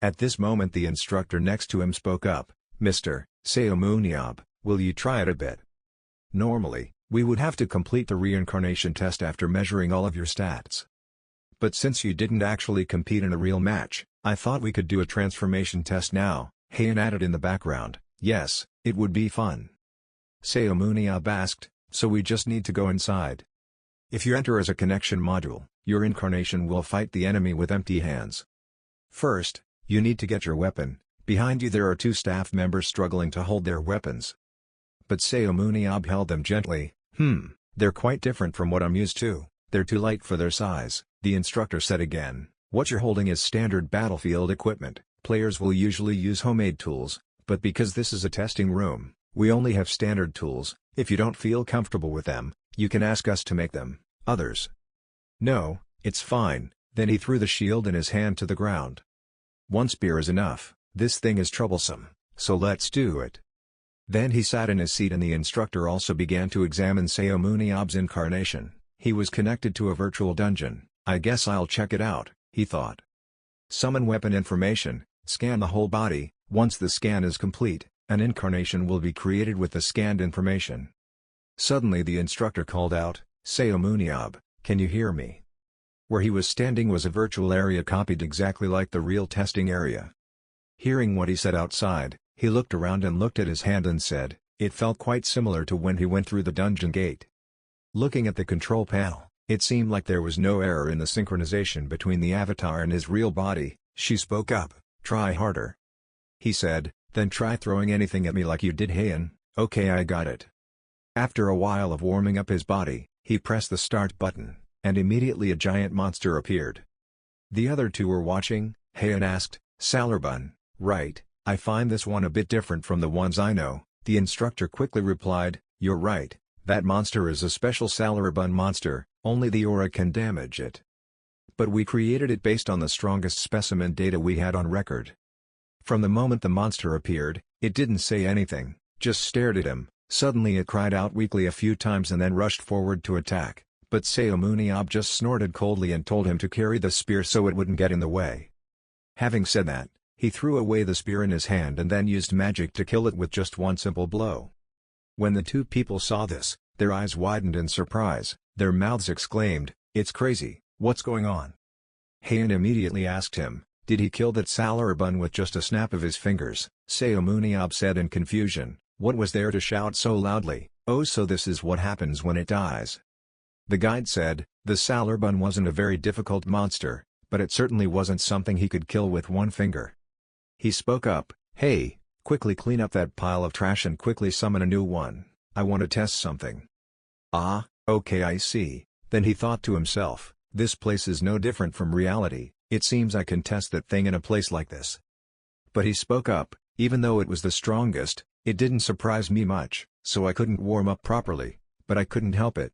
S1: At this moment the instructor next to him spoke up, "Mr. Seun Ab, will you try it a bit? Normally, we would have to complete the reincarnation test after measuring all of your stats. But since you didn't actually compete in a real match, I thought we could do a transformation test now." Hayen added in the background, "Yes, it would be fun." Seun Ab asked, "So we just need to go inside?" "If you enter as a connection module, your incarnation will fight the enemy with empty hands. First, you need to get your weapon. Behind you there are 2 staff members struggling to hold their weapons." But Seun Ab held them gently. They're quite different from what I'm used to. They're too light for their size," the instructor said again. "What you're holding is standard battlefield equipment. Players will usually use homemade tools, but because this is a testing room, we only have standard tools. If you don't feel comfortable with them, you can ask us to make them." "Others?" "No, it's fine." Then he threw the shield in his hand to the ground. "One spear is enough. This thing is troublesome, so let's do it." Then he sat in his seat and the instructor also began to examine Seun Ab's incarnation. He was connected to a virtual dungeon. "I guess I'll check it out," he thought. "Summon weapon information, scan the whole body. Once the scan is complete, an incarnation will be created with the scanned information." Suddenly the instructor called out, "Seun Ab, can you hear me?" Where he was standing was a virtual area copied exactly like the real testing area. Hearing what he said outside, he looked around and looked at his hand and said, it felt quite similar to when he went through the dungeon gate. Looking at the control panel, it seemed like there was no error in the synchronization between the avatar and his real body. She spoke up, "Try harder." He said, "Then try throwing anything at me like you did Hayen." "Okay, I got it." After a while of warming up his body, he pressed the start button, and immediately a giant monster appeared. The other two were watching. Hayen asked, "Salarbun, right? I find this one a bit different from the ones I know." The instructor quickly replied, "You're right, that monster is a special Salarbun monster, only the aura can damage it. But we created it based on the strongest specimen data we had on record." From the moment the monster appeared, it didn't say anything, just stared at him. Suddenly it cried out weakly a few times and then rushed forward to attack, but Seun Ab just snorted coldly and told him to carry the spear so it wouldn't get in the way. Having said that, he threw away the spear in his hand and then used magic to kill it with just one simple blow. When the two people saw this, their eyes widened in surprise, their mouths exclaimed, "It's crazy, what's going on?" Hayen immediately asked him, "Did he kill that Salarbun with just a snap of his fingers?" Seun Ab said in confusion, "What was there to shout so loudly? Oh, so this is what happens when it dies." The guide said, "The Salarbun wasn't a very difficult monster, but it certainly wasn't something he could kill with one finger." He spoke up, "Hey, quickly clean up that pile of trash and quickly summon a new one, I want to test something." "Ah, okay, I see." Then he thought to himself, "This place is no different from reality, it seems I can test that thing in a place like this." But he spoke up, "Even though it was the strongest, it didn't surprise me much, so I couldn't warm up properly, but I couldn't help it."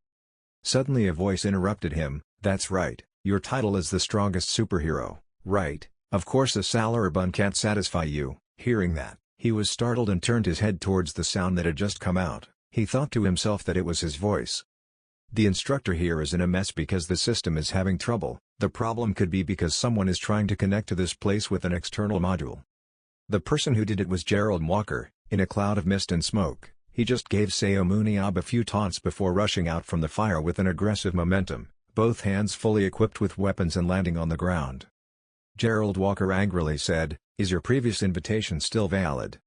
S1: Suddenly a voice interrupted him, "That's right, your title is the strongest superhero, right? Of course a Salarbun can't satisfy you." Hearing that, he was startled and turned his head towards the sound that had just come out. He thought to himself that it was his voice. The instructor here is in a mess because the system is having trouble. The problem could be because someone is trying to connect to this place with an external module. The person who did it was Gerald Walker. In a cloud of mist and smoke, he just gave Seun Ab a few taunts before rushing out from the fire with an aggressive momentum, both hands fully equipped with weapons and landing on the ground. Gerald Walker angrily said, "Is your previous invitation still valid?"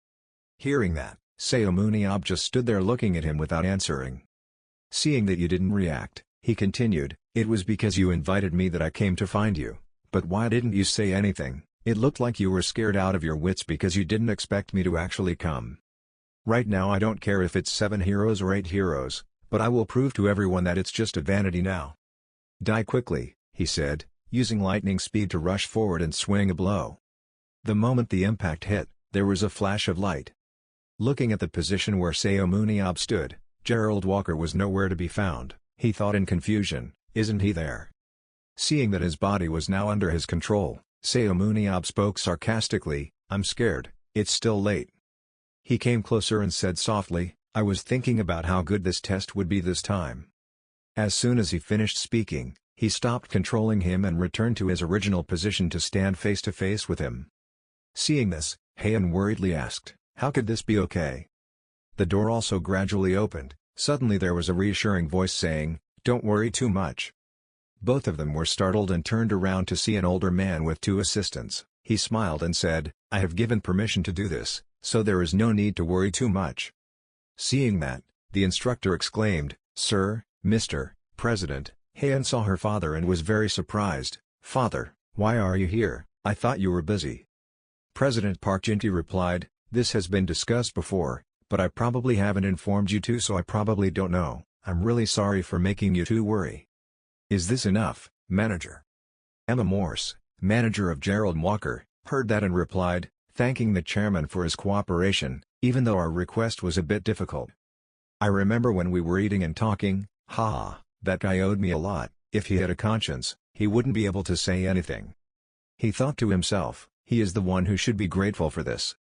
S1: Hearing that, Seun Ab just stood there looking at him without answering. Seeing that you didn't react, he continued, "It was because you invited me that I came to find you, but why didn't you say anything? It looked like you were scared out of your wits because you didn't expect me to actually come. Right now I don't care if it's 7 heroes or 8 heroes, but I will prove to everyone that it's just a vanity now. Die quickly," he said, using lightning speed to rush forward and swing a blow. The moment the impact hit, there was a flash of light. Looking at the position where Seun Ab stood, Gerald Walker was nowhere to be found. He thought in confusion, "Isn't he there?" Seeing that his body was now under his control, Seun Ab spoke sarcastically, "I'm scared, it's still late." He came closer and said softly, "I was thinking about how good this test would be this time." As soon as he finished speaking, he stopped controlling him and returned to his original position to stand face to face with him. Seeing this, Hayen worriedly asked, "How could this be okay?" The door also gradually opened. Suddenly there was a reassuring voice saying, "Don't worry too much." Both of them were startled and turned around to see an older man with 2 assistants. He smiled and said, "I have given permission to do this, so there is no need to worry too much." Seeing that, the instructor exclaimed, "Sir, Mr. President." Hayen saw her father and was very surprised. "Father, why are you here? I thought you were busy." President Park Jinti replied, "This has been discussed before, but I probably haven't informed you too, so I probably don't know. I'm really sorry for making you two worry." "Is this enough, manager?" Emma Morse, manager of Gerald Walker, heard that and replied, thanking the chairman for his cooperation, even though our request was a bit difficult. "I remember when we were eating and talking, that guy owed me a lot. If he had a conscience, he wouldn't be able to say anything." He thought to himself, he is the one who should be grateful for this.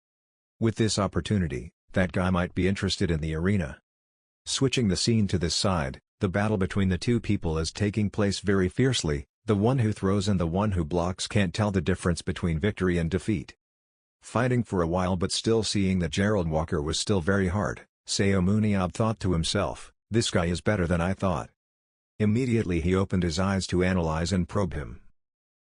S1: With this opportunity, that guy might be interested in the arena. Switching the scene to this side, the battle between the two people is taking place very fiercely. The one who throws and the one who blocks can't tell the difference between victory and defeat. Fighting for a while but still seeing that Gerald Walker was still very hard, Seun Ab thought to himself, "This guy is better than I thought." Immediately he opened his eyes to analyze and probe him.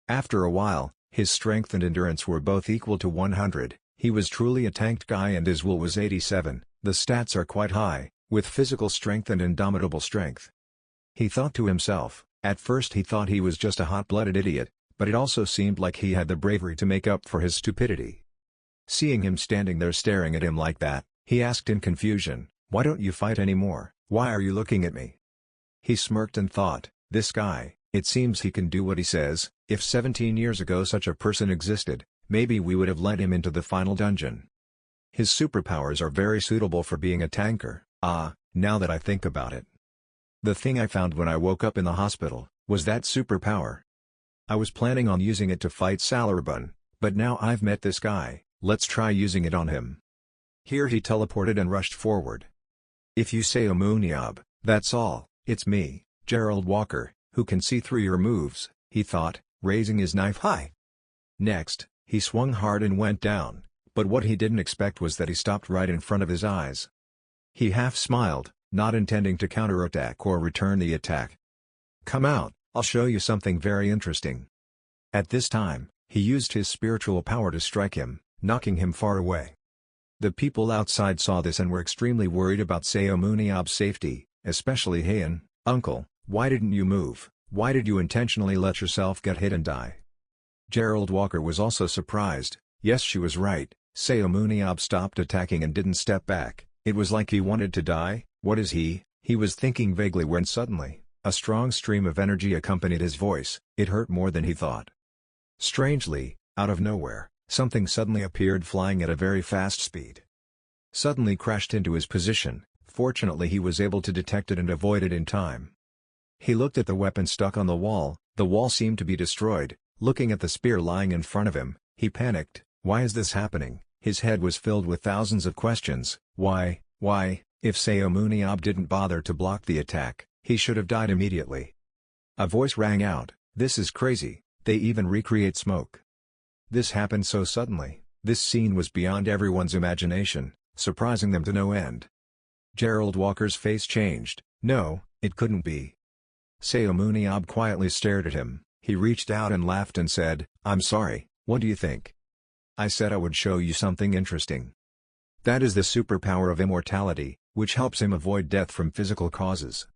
S1: After a while, his strength and endurance were both equal to 100, he was truly a tanked guy and his will was 87, the stats are quite high, with physical strength and indomitable strength. He thought to himself, at first he thought he was just a hot-blooded idiot, but it also seemed like he had the bravery to make up for his stupidity. Seeing him standing there staring at him like that, he asked in confusion, "Why don't you fight anymore? Why are you looking at me?" He smirked and thought, this guy, it seems he can do what he says. If 17 years ago such a person existed, maybe we would have let him into the final dungeon. His superpowers are very suitable for being a tanker. Now that I think about it. The thing I found when I woke up in the hospital was that superpower. I was planning on using it to fight Superhuman, but now I've met this guy, let's try using it on him. Here he teleported and rushed forward. "If you say Superhuman, that's all, it's me, Gerald Walker, who can see through your moves," he thought, raising his knife high. Next, he swung hard and went down, but what he didn't expect was that he stopped right in front of his eyes. He half smiled, not intending to counterattack or return the attack. "Come out, I'll show you something very interesting." At this time, he used his spiritual power to strike him, knocking him far away. The people outside saw this and were extremely worried about Superhuman's safety, especially Hayen. "Uncle, why didn't you move? Why did you intentionally let yourself get hit and die?" Gerald Walker was also surprised. Yes, she was right, Superhuman stopped attacking and didn't step back. It was like he wanted to die. What is he? He was thinking vaguely when suddenly, a strong stream of energy accompanied his voice. It hurt more than he thought. Strangely, out of nowhere, something suddenly appeared flying at a very fast speed. Suddenly crashed into his position. Fortunately he was able to detect it and avoid it in time. He looked at the weapon stuck on the wall seemed to be destroyed. Looking at the spear lying in front of him, he panicked. Why is this happening? His head was filled with thousands of questions. Why, if Superhuman didn't bother to block the attack, he should have died immediately. A voice rang out, "This is crazy, they even recreate smoke." This happened so suddenly, this scene was beyond everyone's imagination, surprising them to no end. Gerald Walker's face changed. No, it couldn't be. Superhuman quietly stared at him. He reached out and laughed and said, "I'm sorry, what do you think? I said I would show you something interesting." That is the superpower of immortality, which helps him avoid death from physical causes.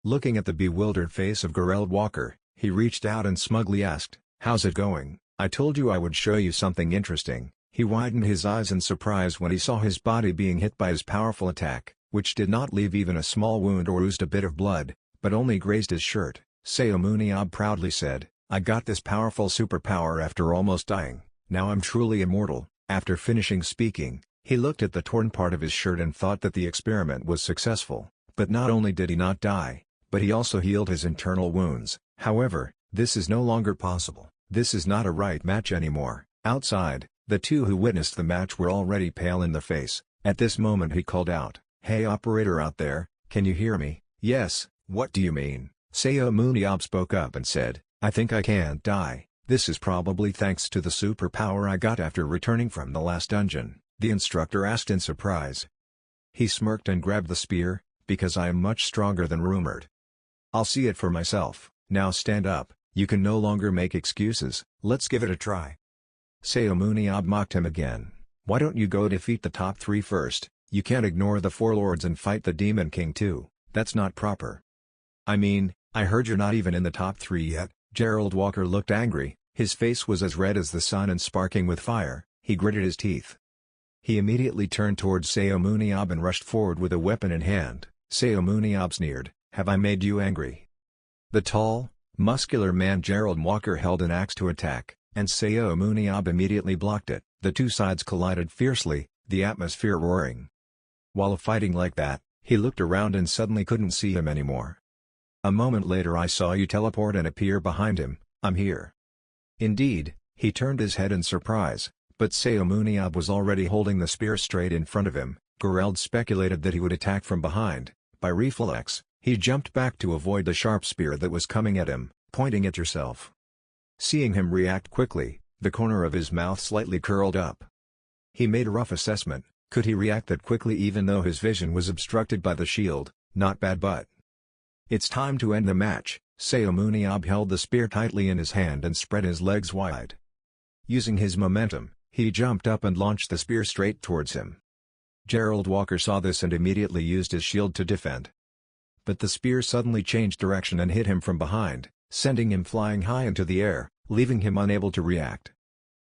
S1: Looking at the bewildered face of Gerald Walker, he reached out and smugly asked, "How's it going? I told you I would show you something interesting." He widened his eyes in surprise when he saw his body being hit by his powerful attack, which did not leave even a small wound or oozed a bit of blood, but only grazed his shirt. Superhuman proudly said, "I got this powerful superpower after almost dying, now I'm truly immortal." After finishing speaking, he looked at the torn part of his shirt and thought that the experiment was successful, but not only did he not die, but he also healed his internal wounds. However, this is no longer possible. This is not a right match anymore. Outside, the two who witnessed the match were already pale in the face. At this moment he called out, "Hey operator out there, can you hear me?" "Yes, what do you mean?" Superhuman spoke up and said, "I think I can't die. This is probably thanks to the superpower I got after returning from the last dungeon," the instructor asked in surprise. He smirked and grabbed the spear, "Because I am much stronger than rumored. I'll see it for myself. Now stand up, you can no longer make excuses, let's give it a try." Superhuman mocked him again. "Why don't you go defeat the top 3 first? You can't ignore the 4 lords and fight the Demon King too, that's not proper." "I mean, I heard you're not even in the top 3 yet." Gerald Walker looked angry, his face was as red as the sun and sparking with fire. He gritted his teeth. He immediately turned towards Superhuman and rushed forward with a weapon in hand. Superhuman sneered, "Have I made you angry?" The tall, muscular man Gerald Walker held an axe to attack, and Superhuman immediately blocked it. The two sides collided fiercely, the atmosphere roaring. While fighting like that, he looked around and suddenly couldn't see him anymore. "A moment later I saw you teleport and appear behind him. I'm here." Indeed, he turned his head in surprise, but Superhuman was already holding the spear straight in front of him. Gerald speculated that he would attack from behind. By reflex, he jumped back to avoid the sharp spear that was coming at him, pointing at yourself. Seeing him react quickly, the corner of his mouth slightly curled up. He made a rough assessment. Could he react that quickly even though his vision was obstructed by the shield? Not bad, but it's time to end the match. Superhuman held the spear tightly in his hand and spread his legs wide. Using his momentum, he jumped up and launched the spear straight towards him. Gerald Walker saw this and immediately used his shield to defend. But the spear suddenly changed direction and hit him from behind, sending him flying high into the air. leaving him unable to react.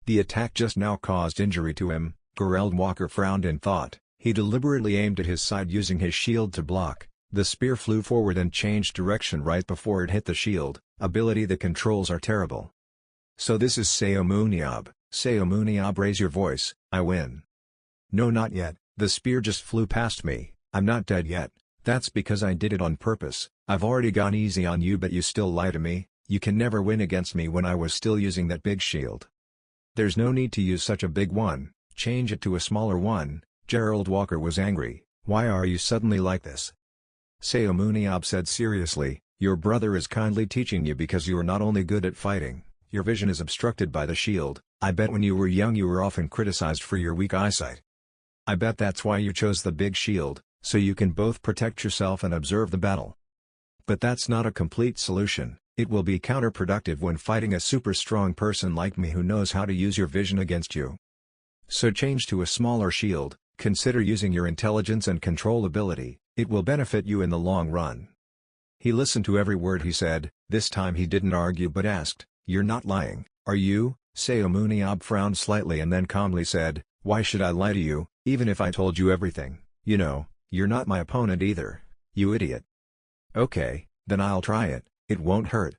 S1: The attack just now caused injury to him. Gerald Walker frowned in thought. He deliberately aimed at his side using his shield to block. The spear flew forward and changed direction right before it hit the shield. Ability: the controls are terrible. So this is Seun Ab. Seun Ab, raise your voice. I win. No, not yet. The spear just flew past me. I'm not dead yet. That's because I did it on purpose. I've already gone easy on you, but you still lie to me. You can never win against me when I was still using that big shield. There's no need to use such a big one. Change it to a smaller one. Gerald Walker was angry. Why are you suddenly like this? Seun Ab said seriously, your brother is kindly teaching you because you are not only good at fighting, your vision is obstructed by the shield. I bet when you were young you were often criticized for your weak eyesight. I bet that's why you chose the big shield, so you can both protect yourself and observe the battle. But that's not a complete solution. It will be counterproductive when fighting a super strong person like me who knows how to use your vision against you. So change to a smaller shield. Consider using your intelligence and control ability. It will benefit you in the long run. He listened to every word he said. This time he didn't argue but asked, you're not lying, are you? Seun Ab frowned slightly and then calmly said, why should I lie to you, even if I told you everything? You know, you're not my opponent either, you idiot. Okay, then I'll try it, it won't hurt.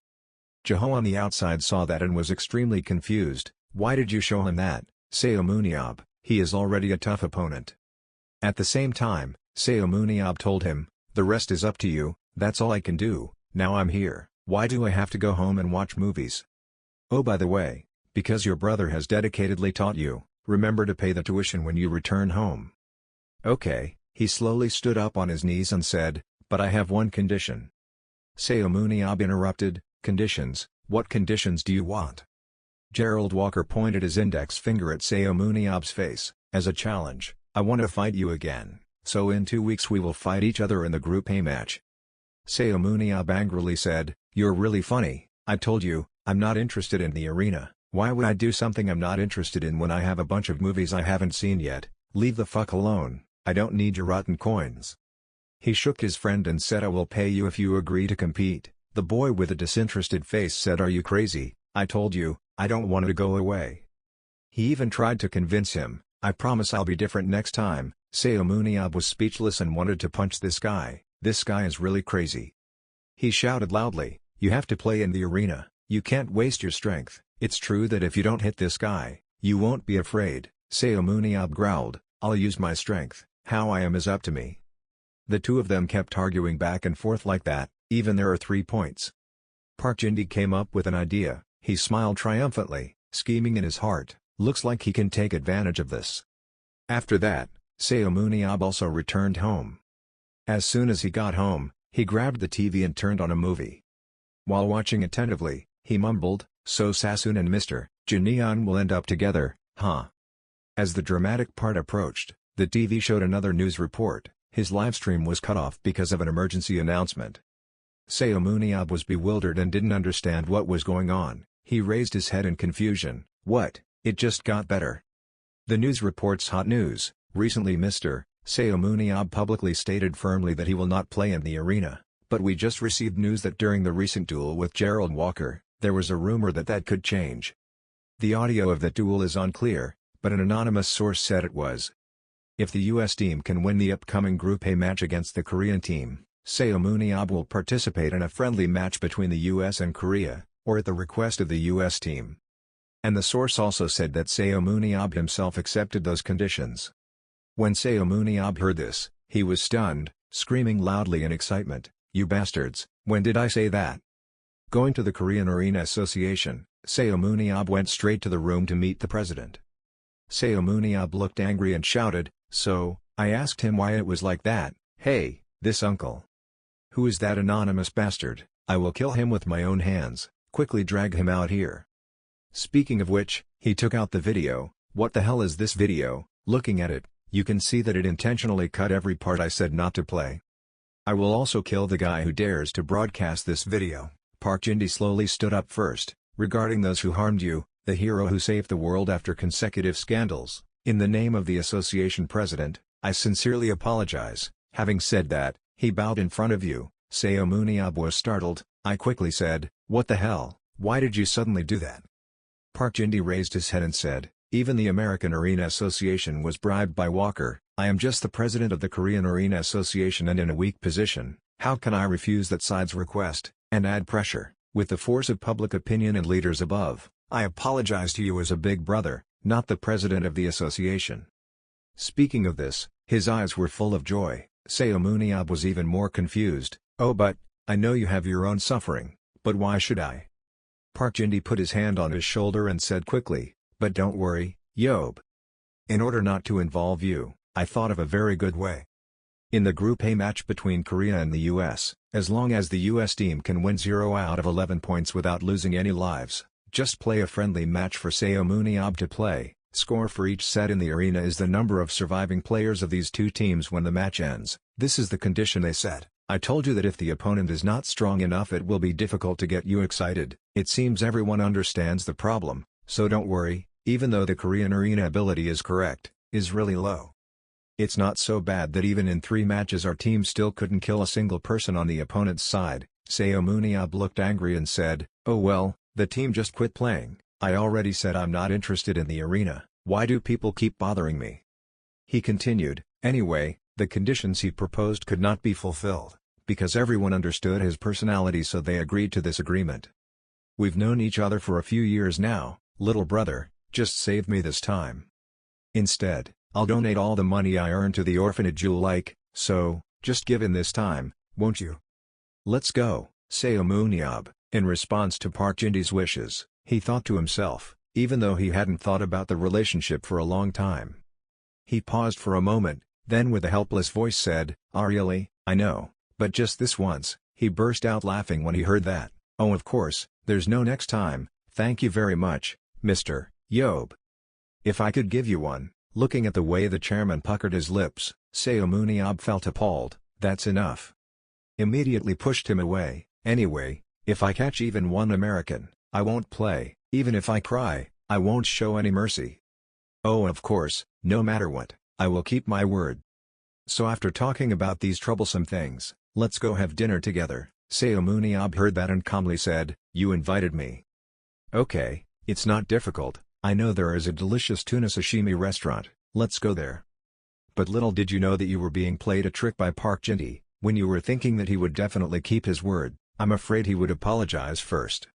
S1: Jeho on the outside saw that and was extremely confused. Why did you show him that, Seun Ab? He is already a tough opponent. At the same time, Seun Ab told him, the rest is up to you, that's all I can do. Now I'm here, why do I have to go home and watch movies? Oh, by the way, because your brother has dedicatedly taught you, remember to pay the tuition when you return home. Okay, he slowly stood up on his knees and said, but I have one condition. Seun Ab interrupted, conditions, what conditions do you want? Gerald Walker pointed his index finger at Seun Ab's face. As a challenge, I want to fight you again, so in 2 weeks we will fight each other in the Group A match. Seun Ab angrily said, you're really funny. I told you, I'm not interested in the arena. Why would I do something I'm not interested in when I have a bunch of movies I haven't seen yet? Leave the fuck alone, I don't need your rotten coins. He shook his friend and said, I will pay you if you agree to compete. The boy with a disinterested face said, are you crazy? I told you, I don't want to go away. He even tried to convince him, I promise I'll be different next time. Seun Ab was speechless and wanted to punch this guy. This guy is really crazy. He shouted loudly, you have to play in the arena, you can't waste your strength. It's true that if you don't hit this guy, you won't be afraid. Seun Ab growled, I'll use my strength, how I am is up to me. The two of them kept arguing back and forth like that, even there are 3 points. Park Jin-di came up with an idea. He smiled triumphantly, scheming in his heart, looks like he can take advantage of this. After that, Seun Ab also returned home. As soon as he got home, he grabbed the TV and turned on a movie. While watching attentively, he mumbled, so Sasun and Mr. Jin will end up together, huh? As the dramatic part approached, the TV showed another news report. His livestream was cut off because of an emergency announcement. Seun Ab was bewildered and didn't understand what was going on. He raised his head in confusion. What? It just got better. The news reports hot news. Recently Mr. Seun Ab publicly stated firmly that he will not play in the arena, but we just received news that during the recent duel with Gerald Walker, there was a rumor that could change. The audio of that duel is unclear, but an anonymous source said it was. If the US team can win the upcoming Group A match against the Korean team, Seun Ab will participate in a friendly match between the US and Korea, or at the request of the US team. And the source also said that Seun Ab himself accepted those conditions. When Seun Ab heard this, he was stunned, screaming loudly in excitement, you bastards, when did I say that? Going to the Korean Arena Association, Seun Ab went straight to the room to meet the president. Seun Ab looked angry and shouted, so, I asked him why it was like that. Hey, this uncle. Who is that anonymous bastard? I will kill him with my own hands, quickly drag him out here. Speaking of which, he took out the video. What the hell is this video? Looking at it, you can see that it intentionally cut every part I said not to play. I will also kill the guy who dares to broadcast this video. Park Jin-di slowly stood up first. Regarding those who harmed you, the hero who saved the world after consecutive scandals, in the name of the association president, I sincerely apologize. Having said that, he bowed in front of you. Seun Ab was startled. I quickly said, what the hell, Why did you suddenly do that? Park Jin-hee raised his head and said, even the American Arena Association was bribed by Walker. I am just the president of the Korean Arena Association and in a weak position. How can I refuse that side's request, and add pressure, with the force of public opinion and leaders above? I apologize to you as a big brother, not the president of the association. Speaking of this, his eyes were full of joy. Seun Ab was even more confused. Oh, but I know you have your own suffering, but why should I? Park Jin-hee put his hand on his shoulder and said quickly, but don't worry, Yob. In order not to involve you, I thought of a very good way. In the Group A match between Korea and the US, as long as the US team can win 0 out of 11 points without losing any lives, just play a friendly match for Seun Ab to play. Score for each set in the arena is the number of surviving players of these two teams when the match ends. This is the condition they set. I told you that if the opponent is not strong enough it will be difficult to get you excited. It seems everyone understands the problem, so don't worry, even though the Korean arena ability is correct, is really low. It's not so bad that even in 3 matches our team still couldn't kill a single person on the opponent's side. Seun Ab looked angry and said, oh well, the team just quit playing. I already said I'm not interested in the arena, why do people keep bothering me? He continued, anyway, the conditions he proposed could not be fulfilled, because everyone understood his personality so they agreed to this agreement. We've known each other for a few years now, little brother, just save me this time. Instead, I'll donate all the money I earn to the orphanage you'll like, so, just give in this time, won't you? Let's go, Seun Ab. In response to Park Jin-hee's wishes, he thought to himself, even though he hadn't thought about the relationship for a long time. He paused for a moment, then with a helpless voice said, really, I know, but just this once. He burst out laughing when he heard that. Oh, of course, there's no next time, thank you very much, Mr. Yob. If I could give you one. Looking at the way the chairman puckered his lips, Seun Ab felt appalled. That's enough. Immediately pushed him away. Anyway, if I catch even one American, I won't play. Even if I cry, I won't show any mercy. Oh, of course, no matter what, I will keep my word. So after talking about these troublesome things, let's go have dinner together. Seun Ab heard that and calmly said, you invited me. Okay, it's not difficult. I know there is a delicious tuna sashimi restaurant, let's go there. But little did you know that you were being played a trick by Park Jin-hee, when you were thinking that he would definitely keep his word. I'm afraid he would apologize first.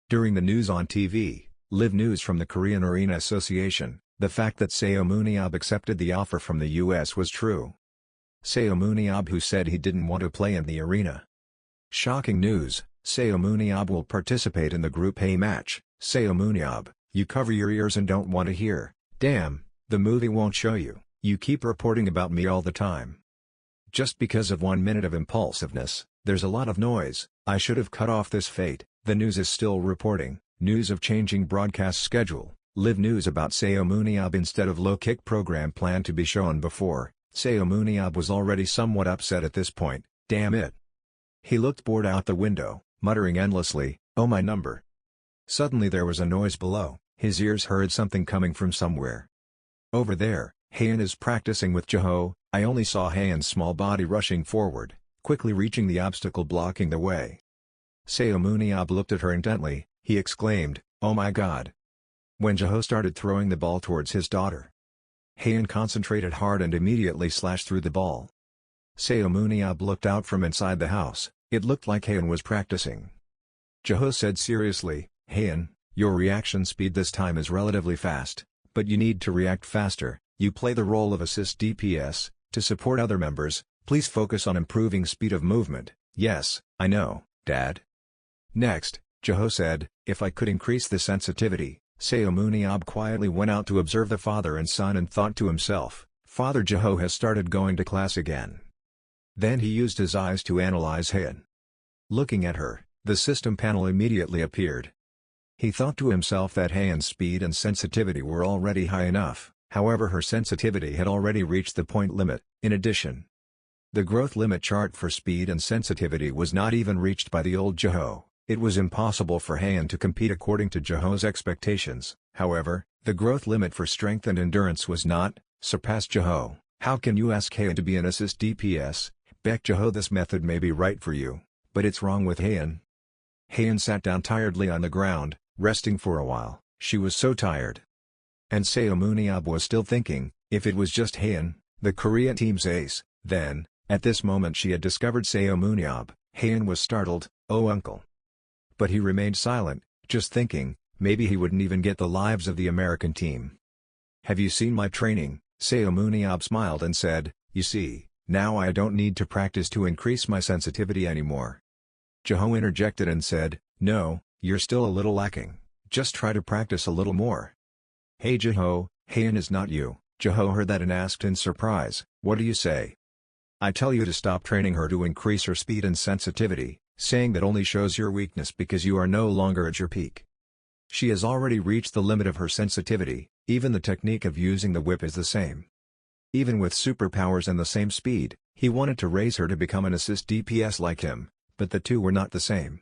S1: During the news on TV, live news from the Korean Arena Association, the fact that Seun Ab accepted the offer from the US was true. Seun Ab who said he didn't want to play in the arena. Shocking news, Seun Ab will participate in the Group A match. Seun Ab, you cover your ears and don't want to hear. Damn, the movie won't show you. You keep reporting about me all the time. Just because of 1 minute of impulsiveness, there's a lot of noise. I should have cut off this fate. The news is still reporting. News of changing broadcast schedule. Live news about Seun Ab instead of low kick program planned to be shown before. Seun Ab was already somewhat upset at this point. Damn it. He looked bored out the window, muttering endlessly, oh my number. Suddenly there was a noise below. His ears heard something coming from somewhere. Over there, Hayen is practicing with Jeho. I only saw Hayen's small body rushing forward, quickly reaching the obstacle blocking the way. Seun Ab looked at her intently, he exclaimed, oh my god. When Jeho started throwing the ball towards his daughter, Hayen concentrated hard and immediately slashed through the ball. Seun Ab looked out from inside the house. It looked like Hayen was practicing. Jeho said seriously, Hayen, your reaction speed this time is relatively fast, but you need to react faster. You play the role of assist DPS, to support other members, please focus on improving speed of movement. Yes, I know, Dad. Next, Jeho said, if I could increase the sensitivity. Seun Ab quietly went out to observe the father and son and thought to himself, Father Jeho has started going to class again. Then he used his eyes to analyze Hayen. Looking at her, the system panel immediately appeared. He thought to himself that Hayen's speed and sensitivity were already high enough, however her sensitivity had already reached the point limit. In addition, the growth limit chart for speed and sensitivity was not even reached by the old Jeho. It was impossible for Hayen to compete according to Jeho's expectations. However, the growth limit for strength and endurance was not surpassed Jeho. How can you ask Hayen to be an assist DPS? Beck Jeho, this method may be right for you, but it's wrong with Hayen. Hayen sat down tiredly on the ground, resting for a while. She was so tired. And Seun Ab was still thinking, if it was just Hayen, the Korea team's ace, then, at this moment she had discovered Seun Ab. Hayen was startled, "Oh uncle." But he remained silent, just thinking, maybe he wouldn't even get the lives of the American team. "Have you seen my training?" Seun Ab smiled and said, "You see, now I don't need to practice to increase my sensitivity anymore." Bejo interjected and said, "No, you're still a little lacking, just try to practice a little more." "Hey Bejo, Hayen is not you." Bejo heard that and asked in surprise, "What do you say?" "I tell you to stop training her to increase her speed and sensitivity, saying that only shows your weakness because you are no longer at your peak. She has already reached the limit of her sensitivity, even the technique of using the whip is the same." Even with superpowers and the same speed, he wanted to raise her to become an assist DPS like him, but the two were not the same.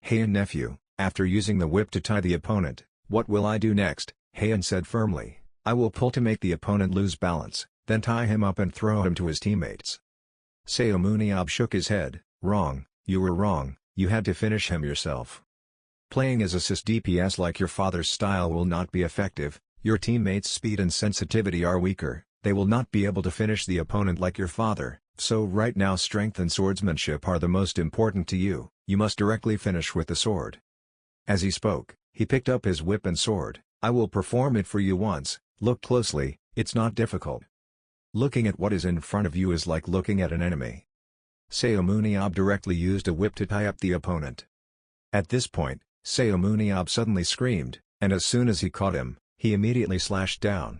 S1: "Hayen nephew, after using the whip to tie the opponent, what will I do next?" Hayen said firmly. "I will pull to make the opponent lose balance, then tie him up and throw him to his teammates." Seun Ab shook his head, "Wrong, you were wrong, you had to finish him yourself. Playing as assist DPS like your father's style will not be effective, your teammates' speed and sensitivity are weaker, they will not be able to finish the opponent like your father, so right now strength and swordsmanship are the most important to you, you must directly finish with the sword." As he spoke, he picked up his whip and sword. "I will perform it for you once, look closely, it's not difficult. Looking at what is in front of you is like looking at an enemy." Seun Ab directly used a whip to tie up the opponent. At this point, Seun Ab suddenly screamed, and as soon as he caught him, he immediately slashed down.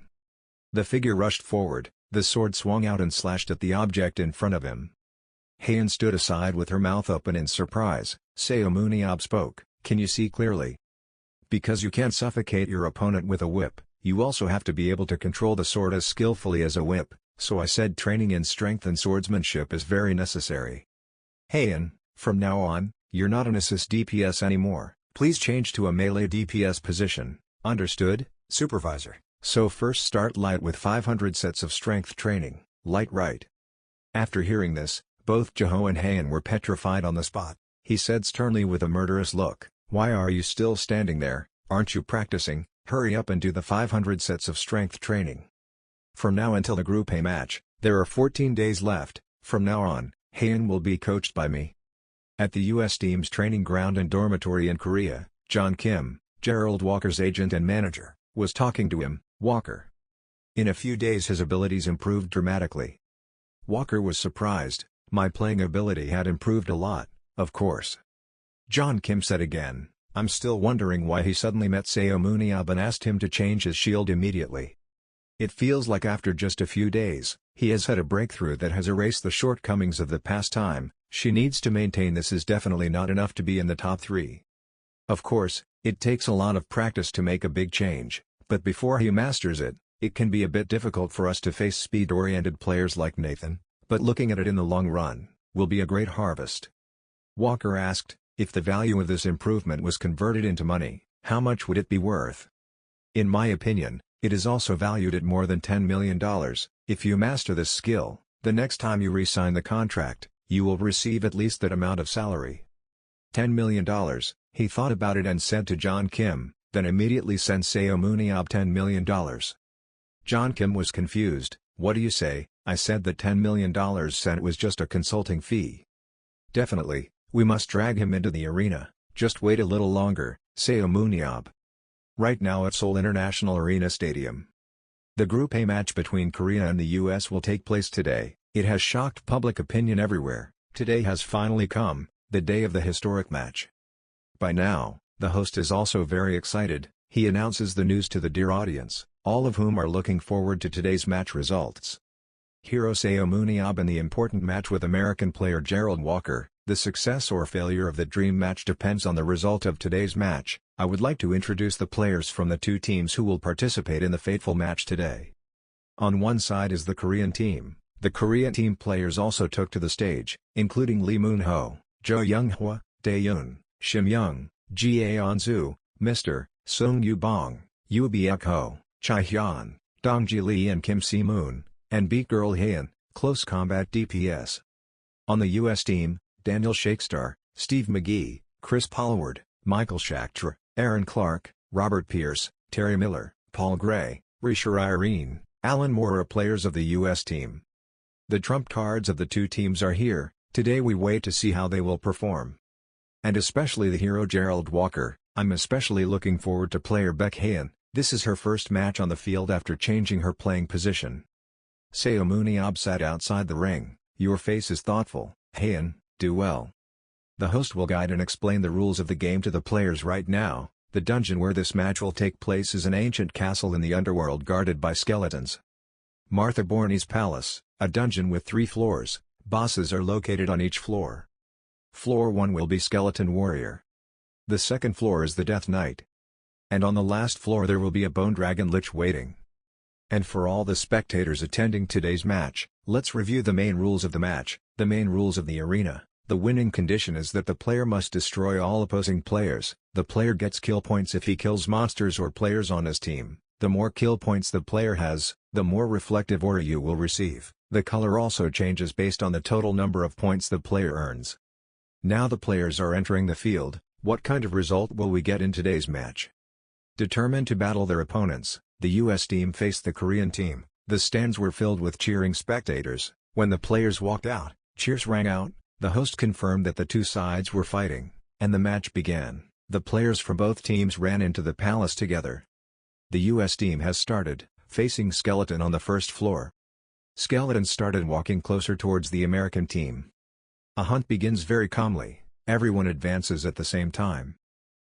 S1: The figure rushed forward, the sword swung out and slashed at the object in front of him. Hayen stood aside with her mouth open in surprise. Seun Ab spoke, "Can you see clearly? Because you can't suffocate your opponent with a whip, you also have to be able to control the sword as skillfully as a whip, so I said training in strength and swordsmanship is very necessary. Hayen, from now on, you're not an assist DPS anymore, please change to a melee DPS position, understood, supervisor? So first start light with 500 sets of strength training, light right." After hearing this, both Bejo and Hayen were petrified on the spot. He said sternly with a murderous look, "Why are you still standing there, aren't you practicing? Hurry up and do the 500 sets of strength training. From now until the Group A match, there are 14 days left, from now on, Hayen will be coached by me." At the U.S. team's training ground and dormitory in Korea, John Kim, Gerald Walker's agent and manager, was talking to him. Walker. In a few days his abilities improved dramatically. Walker was surprised, "My playing ability had improved a lot, of course." John Kim said again, "I'm still wondering why he suddenly met Seun Ab and asked him to change his shield immediately. It feels like after just a few days, he has had a breakthrough that has erased the shortcomings of the past time. She needs to maintain this is definitely not enough to be in the top 3. Of course, it takes a lot of practice to make a big change, but before he masters it, it can be a bit difficult for us to face speed-oriented players like Nathan, but looking at it in the long run, will be a great harvest." Walker asked, "If the value of this improvement was converted into money, how much would it be worth?" "In my opinion, it is also valued at more than $10 million. If you master this skill, the next time you re-sign the contract, you will receive at least that amount of salary." $10 million, he thought about it and said to John Kim, then immediately sent Seun Ab $10 million. John Kim was confused. "What do you say?" "I said that $10 million sent was just a consulting fee." "Definitely, we must drag him into the arena, just wait a little longer." Seun Ab. Right now at Seoul International Arena Stadium. The Group A match between Korea and the US will take place today. It has shocked public opinion everywhere. Today has finally come, the day of the historic match. By now, the host is also very excited. He announces the news to the dear audience, all of whom are looking forward to today's match results. Hero Seun Ab in the important match with American player Gerald Walker. The success or failure of the dream match depends on the result of today's match. I would like to introduce the players from the two teams who will participate in the fateful match today. On one side is the Korean team. The Korean team players also took to the stage, including Lee Moon-ho, Jo Young-hwa, Dae-yoon, Shim Young, Ji Aeon-soo, Mr. Sung Yu-bong, Yoo Byuk-ho, Chai Hyun, Dong Ji-lee and Kim Si-moon, and Beat Girl Hayen, close combat DPS. On the US team, Daniel Shakestar, Steve McGee, Chris Pollard, Michael Schachter, Aaron Clark, Robert Pierce, Terry Miller, Paul Gray, Risha Irene, Alan Moore are players of the U.S. team. The trump cards of the two teams are here. Today we wait to see how they will perform. And especially the hero Gerald Walker. I'm especially looking forward to player Hayen. This is her first match on the field after changing her playing position. Seun Ab sat outside the ring. Your face is thoughtful, Hayen, do well. The host will guide and explain the rules of the game to the players right now. The dungeon where this match will take place is an ancient castle in the underworld guarded by skeletons. Martha Borney's Palace, a dungeon with 3 floors. Bosses are located on each floor. Floor 1 will be Skeleton Warrior. The second floor is the Death Knight. And on the last floor there will be a Bone Dragon Lich waiting. And for all the spectators attending today's match, let's review the main rules of the match, the main rules of the arena. The winning condition is that the player must destroy all opposing players. The player gets kill points if he kills monsters or players on his team. The more kill points the player has, the more reflective aura you will receive. The color also changes based on the total number of points the player earns. Now the players are entering the field. What kind of result will we get in today's match? Determined to battle their opponents, the US team faced the Korean team. The stands were filled with cheering spectators. When the players walked out, cheers rang out. The host confirmed that the two sides were fighting, and the match began. The players from both teams ran into the palace together. The US team has started, facing Skeleton on the first floor. Skeleton started walking closer towards the American team. A hunt begins very calmly, everyone advances at the same time.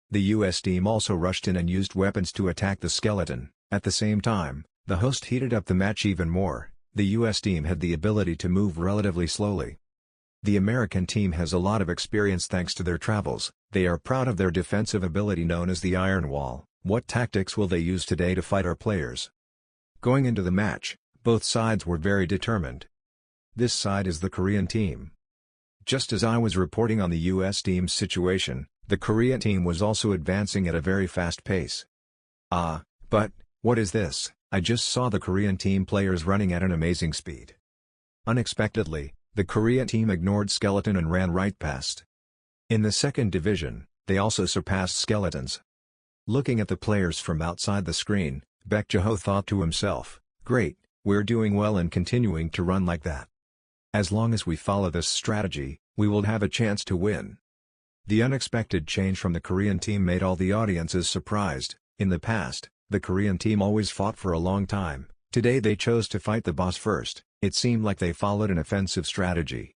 S1: The US team also rushed in and used weapons to attack the Skeleton. At the same time, the host heated up the match even more. The US team had the ability to move relatively slowly. The American team has a lot of experience thanks to their travels. They are proud of their defensive ability known as the Iron Wall. What tactics will they use today to fight our players? Going into the match, both sides were very determined. This side is the Korean team. Just as I was reporting on the US team's situation, the Korean team was also advancing at a very fast pace. But, what is this? I just saw the Korean team players running at an amazing speed. Unexpectedly, the Korean team ignored Skeleton and ran right past. In the second division, they also surpassed Skeletons. Looking at the players from outside the screen, Bejo thought to himself, "Great, we're doing well and continuing to run like that. As long as we follow this strategy, we will have a chance to win." The unexpected change from the Korean team made all the audiences surprised. In the past, the Korean team always fought for a long time. Today they chose to fight the boss first. It seemed like they followed an offensive strategy.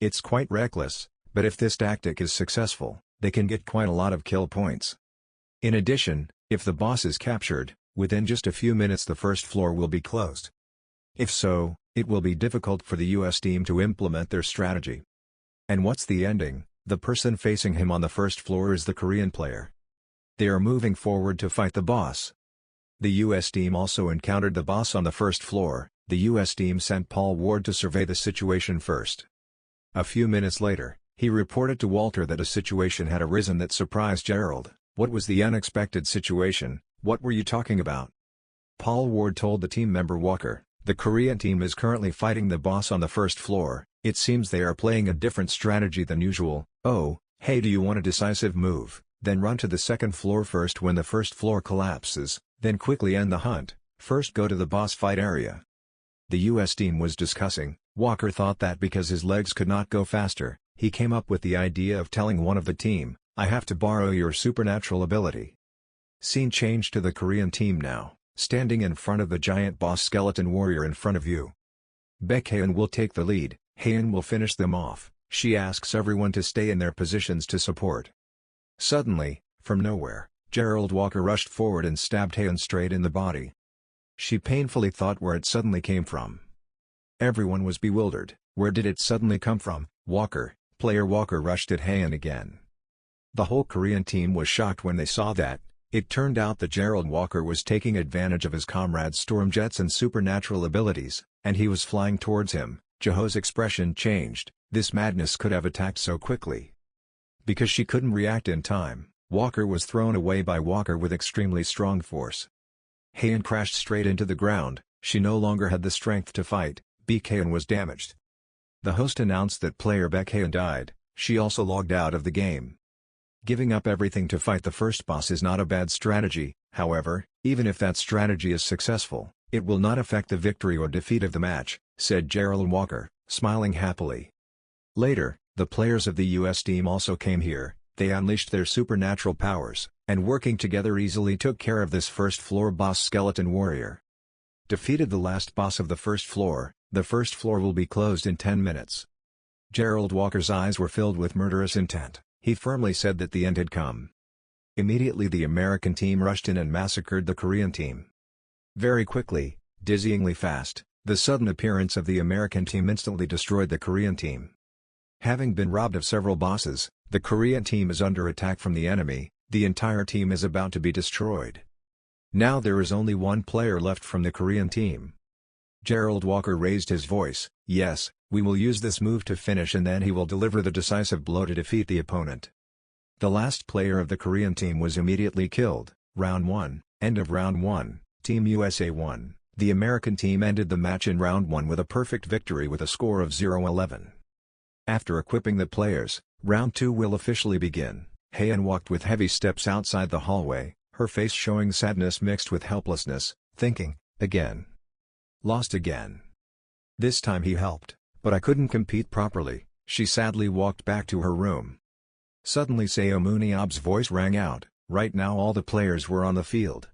S1: It's quite reckless, but if this tactic is successful, they can get quite a lot of kill points. In addition, if the boss is captured, within just a few minutes the first floor will be closed. If so, it will be difficult for the US team to implement their strategy. And what's the ending? The person facing him on the first floor is the Korean player. They are moving forward to fight the boss. The US team also encountered the boss on the first floor. The US team sent Paul Ward to survey the situation first. A few minutes later, he reported to Walter that a situation had arisen that surprised Gerald. What was the unexpected situation? What were you talking about? Paul Ward told the team member Walker, "The Korean team is currently fighting the boss on the first floor. It seems they are playing a different strategy than usual. Oh, hey, do you want a decisive move? Then run to the second floor first when the first floor collapses, then quickly end the hunt. First go to the boss fight area." The US team was discussing. Walker thought that because his legs could not go faster, he came up with the idea of telling one of the team, "I have to borrow your supernatural ability." Scene changed to the Korean team now, standing in front of the giant boss Skeleton Warrior in front of you. Hayen will take the lead. Hayen will finish them off. She asks everyone to stay in their positions to support. Suddenly, from nowhere, Gerald Walker rushed forward and stabbed Hayen straight in the body. She painfully thought where it suddenly came from. Everyone was bewildered. Where did it suddenly come from? Player Walker rushed at Hayen again. The whole Korean team was shocked when they saw that. It turned out that Gerald Walker was taking advantage of his comrade's storm jets and supernatural abilities, and he was flying towards him. Jeho's expression changed. This madness could have attacked so quickly. Because she couldn't react in time, Walker was thrown away by Walker with extremely strong force. Hayen crashed straight into the ground. She no longer had the strength to fight. Hayen was damaged. The host announced that player Hayen died. She also logged out of the game. Giving up everything to fight the first boss is not a bad strategy, however, even if that strategy is successful, it will not affect the victory or defeat of the match, said Gerald Walker, smiling happily. Later, the players of the US team also came here. They unleashed their supernatural powers, and working together easily took care of this first-floor boss skeleton warrior. Defeated the last boss of the first floor will be closed in 10 minutes. Gerald Walker's eyes were filled with murderous intent. He firmly said that the end had come. Immediately the American team rushed in and massacred the Korean team. Very quickly, dizzyingly fast, the sudden appearance of the American team instantly destroyed the Korean team. Having been robbed of several bosses, the Korean team is under attack from the enemy. The entire team is about to be destroyed. Now there is only one player left from the Korean team. Gerald Walker raised his voice. Yes, we will use this move to finish and then he will deliver the decisive blow to defeat the opponent. The last player of the Korean team was immediately killed. Round 1, end of round 1, Team USA won. The American team ended the match in round 1 with a perfect victory with a score of 0-11. After equipping the players, round 2 will officially begin. Hayen walked with heavy steps outside the hallway, her face showing sadness mixed with helplessness, thinking, again. Lost again. This time he helped, but I couldn't compete properly. She sadly walked back to her room. Suddenly Seun Ab's voice rang out. Right now all the players were on the field.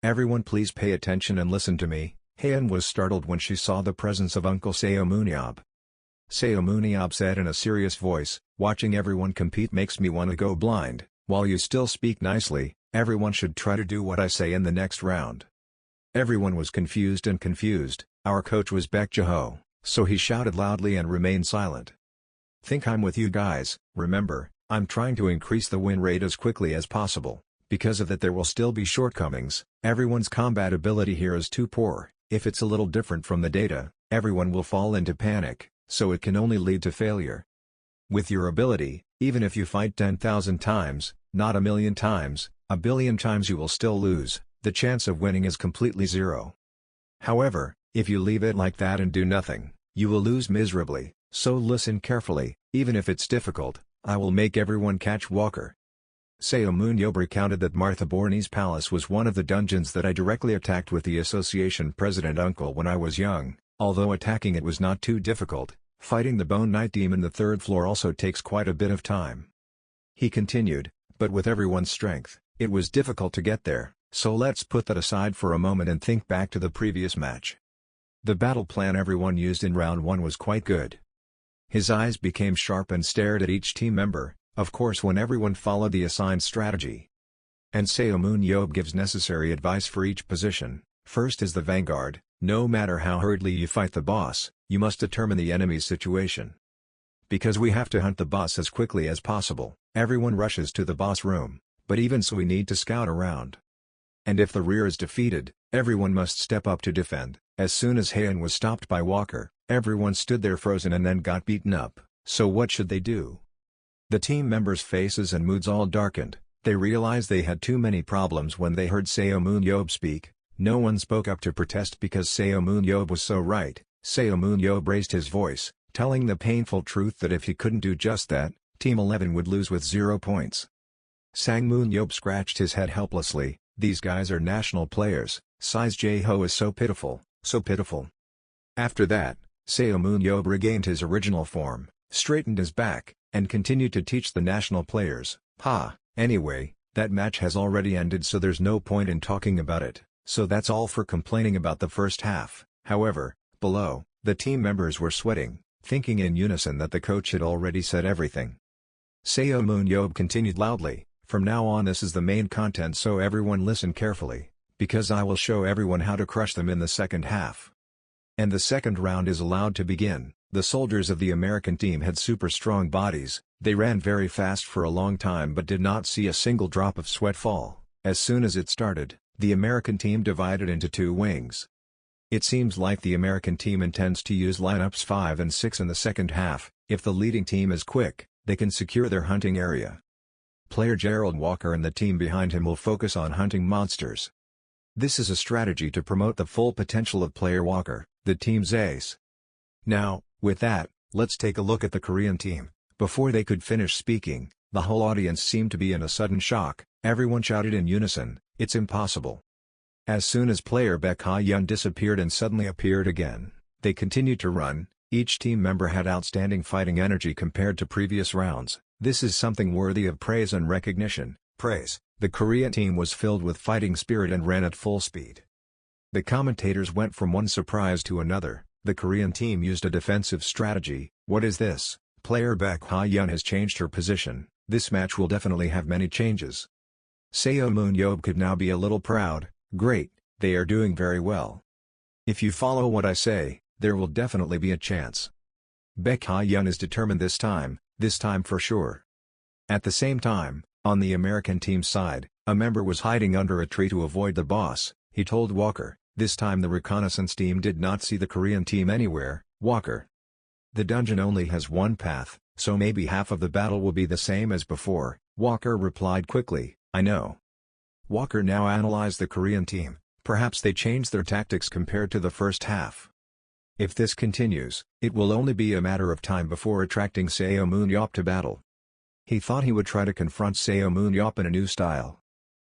S1: Everyone please pay attention and listen to me. Hayen was startled when she saw the presence of Uncle Seun Ab. Seun Ab said in a serious voice, watching everyone compete makes me want to go blind. While you still speak nicely, everyone should try to do what I say in the next round. Everyone was confused. Our coach was Bejo, so he shouted loudly and remained silent. Think I'm with you guys. Remember, I'm trying to increase the win rate as quickly as possible. Because of that there will still be shortcomings. Everyone's combat ability here is too poor. If it's a little different from the data, everyone will fall into panic, so it can only lead to failure. With your ability, even if you fight 10,000 times, not a million times, a billion times you will still lose. The chance of winning is completely zero. However, if you leave it like that and do nothing, you will lose miserably, so listen carefully. Even if it's difficult, I will make everyone catch Walker. Seun Ab recounted that Martha Borne's palace was one of the dungeons that I directly attacked with the association president uncle when I was young. Although attacking it was not too difficult, fighting the Bone Knight demon the third floor also takes quite a bit of time. He continued, but with everyone's strength, it was difficult to get there, so let's put that aside for a moment and think back to the previous match. The battle plan everyone used in round 1 was quite good. His eyes became sharp and stared at each team member, of course when everyone followed the assigned strategy. And Seun Ab gives necessary advice for each position. First is the vanguard. No matter how hurriedly you fight the boss, you must determine the enemy's situation. Because we have to hunt the boss as quickly as possible, everyone rushes to the boss room, but even so we need to scout around. And if the rear is defeated, everyone must step up to defend. As soon as Hayen was stopped by Walker, everyone stood there frozen and then got beaten up, so what should they do? The team members' faces and moods all darkened. They realized they had too many problems when they heard Seun Ab speak. No one spoke up to protest because Seun Ab was so right. Seun Ab raised his voice, telling the painful truth that if he couldn't do just that, Team 11 would lose with 0 points. Seun Ab scratched his head helplessly. These guys are national players. Size Jeho is so pitiful, so pitiful. After that, Seun Ab regained his original form, straightened his back, and continued to teach the national players. Anyway, that match has already ended so there's no point in talking about it. So that's all for complaining about the first half. However, below, the team members were sweating, thinking in unison that the coach had already said everything. Seun Ab continued loudly, from now on this is the main content so everyone listen carefully, because I will show everyone how to crush them in the second half. And the second round is allowed to begin. The soldiers of the American team had super strong bodies, they ran very fast for a long time but did not see a single drop of sweat fall. As soon as it started, the American team divided into 2 wings. It seems like the American team intends to use lineups 5 and 6 in the second half. If the leading team is quick, they can secure their hunting area. Player Gerald Walker and the team behind him will focus on hunting monsters. This is a strategy to promote the full potential of player Walker, the team's ace. Now, with that, let's take a look at the Korean team. Before they could finish speaking, The whole audience seemed to be in a sudden shock. Everyone shouted in unison, "It's impossible!" As soon as player Hayen disappeared and suddenly appeared again, they continued to run. Each team member had outstanding fighting energy compared to previous rounds. This is something worthy of praise and recognition. Praise. The Korean team was filled with fighting spirit and ran at full speed. The commentators went from one surprise to another. The Korean team used a defensive strategy. What is this? Player Hayen has changed her position. This match will definitely have many changes. Seun Ab could now be a little proud. Great, they are doing very well. If you follow what I say, there will definitely be a chance. Hayen is determined this time for sure. At the same time, on the American team's side, a member was hiding under a tree to avoid the boss. He told Walker, this time the reconnaissance team did not see the Korean team anywhere. Walker. The dungeon only has one path, so maybe half of the battle will be the same as before. Walker replied quickly, I know. Walker now analyzed the Korean team. Perhaps they changed their tactics compared to the first half. If this continues, it will only be a matter of time before attracting Seun Ab to battle. He thought he would try to confront Seun Ab in a new style.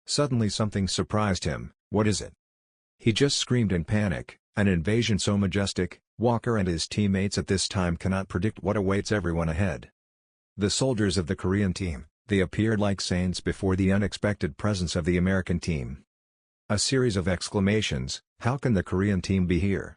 S1: Suddenly something surprised him. What is it? He just screamed in panic, an invasion so majestic. Walker and his teammates at this time cannot predict what awaits everyone ahead. The soldiers of the Korean team, they appeared like saints before the unexpected presence of the American team. A series of exclamations, how can the Korean team be here?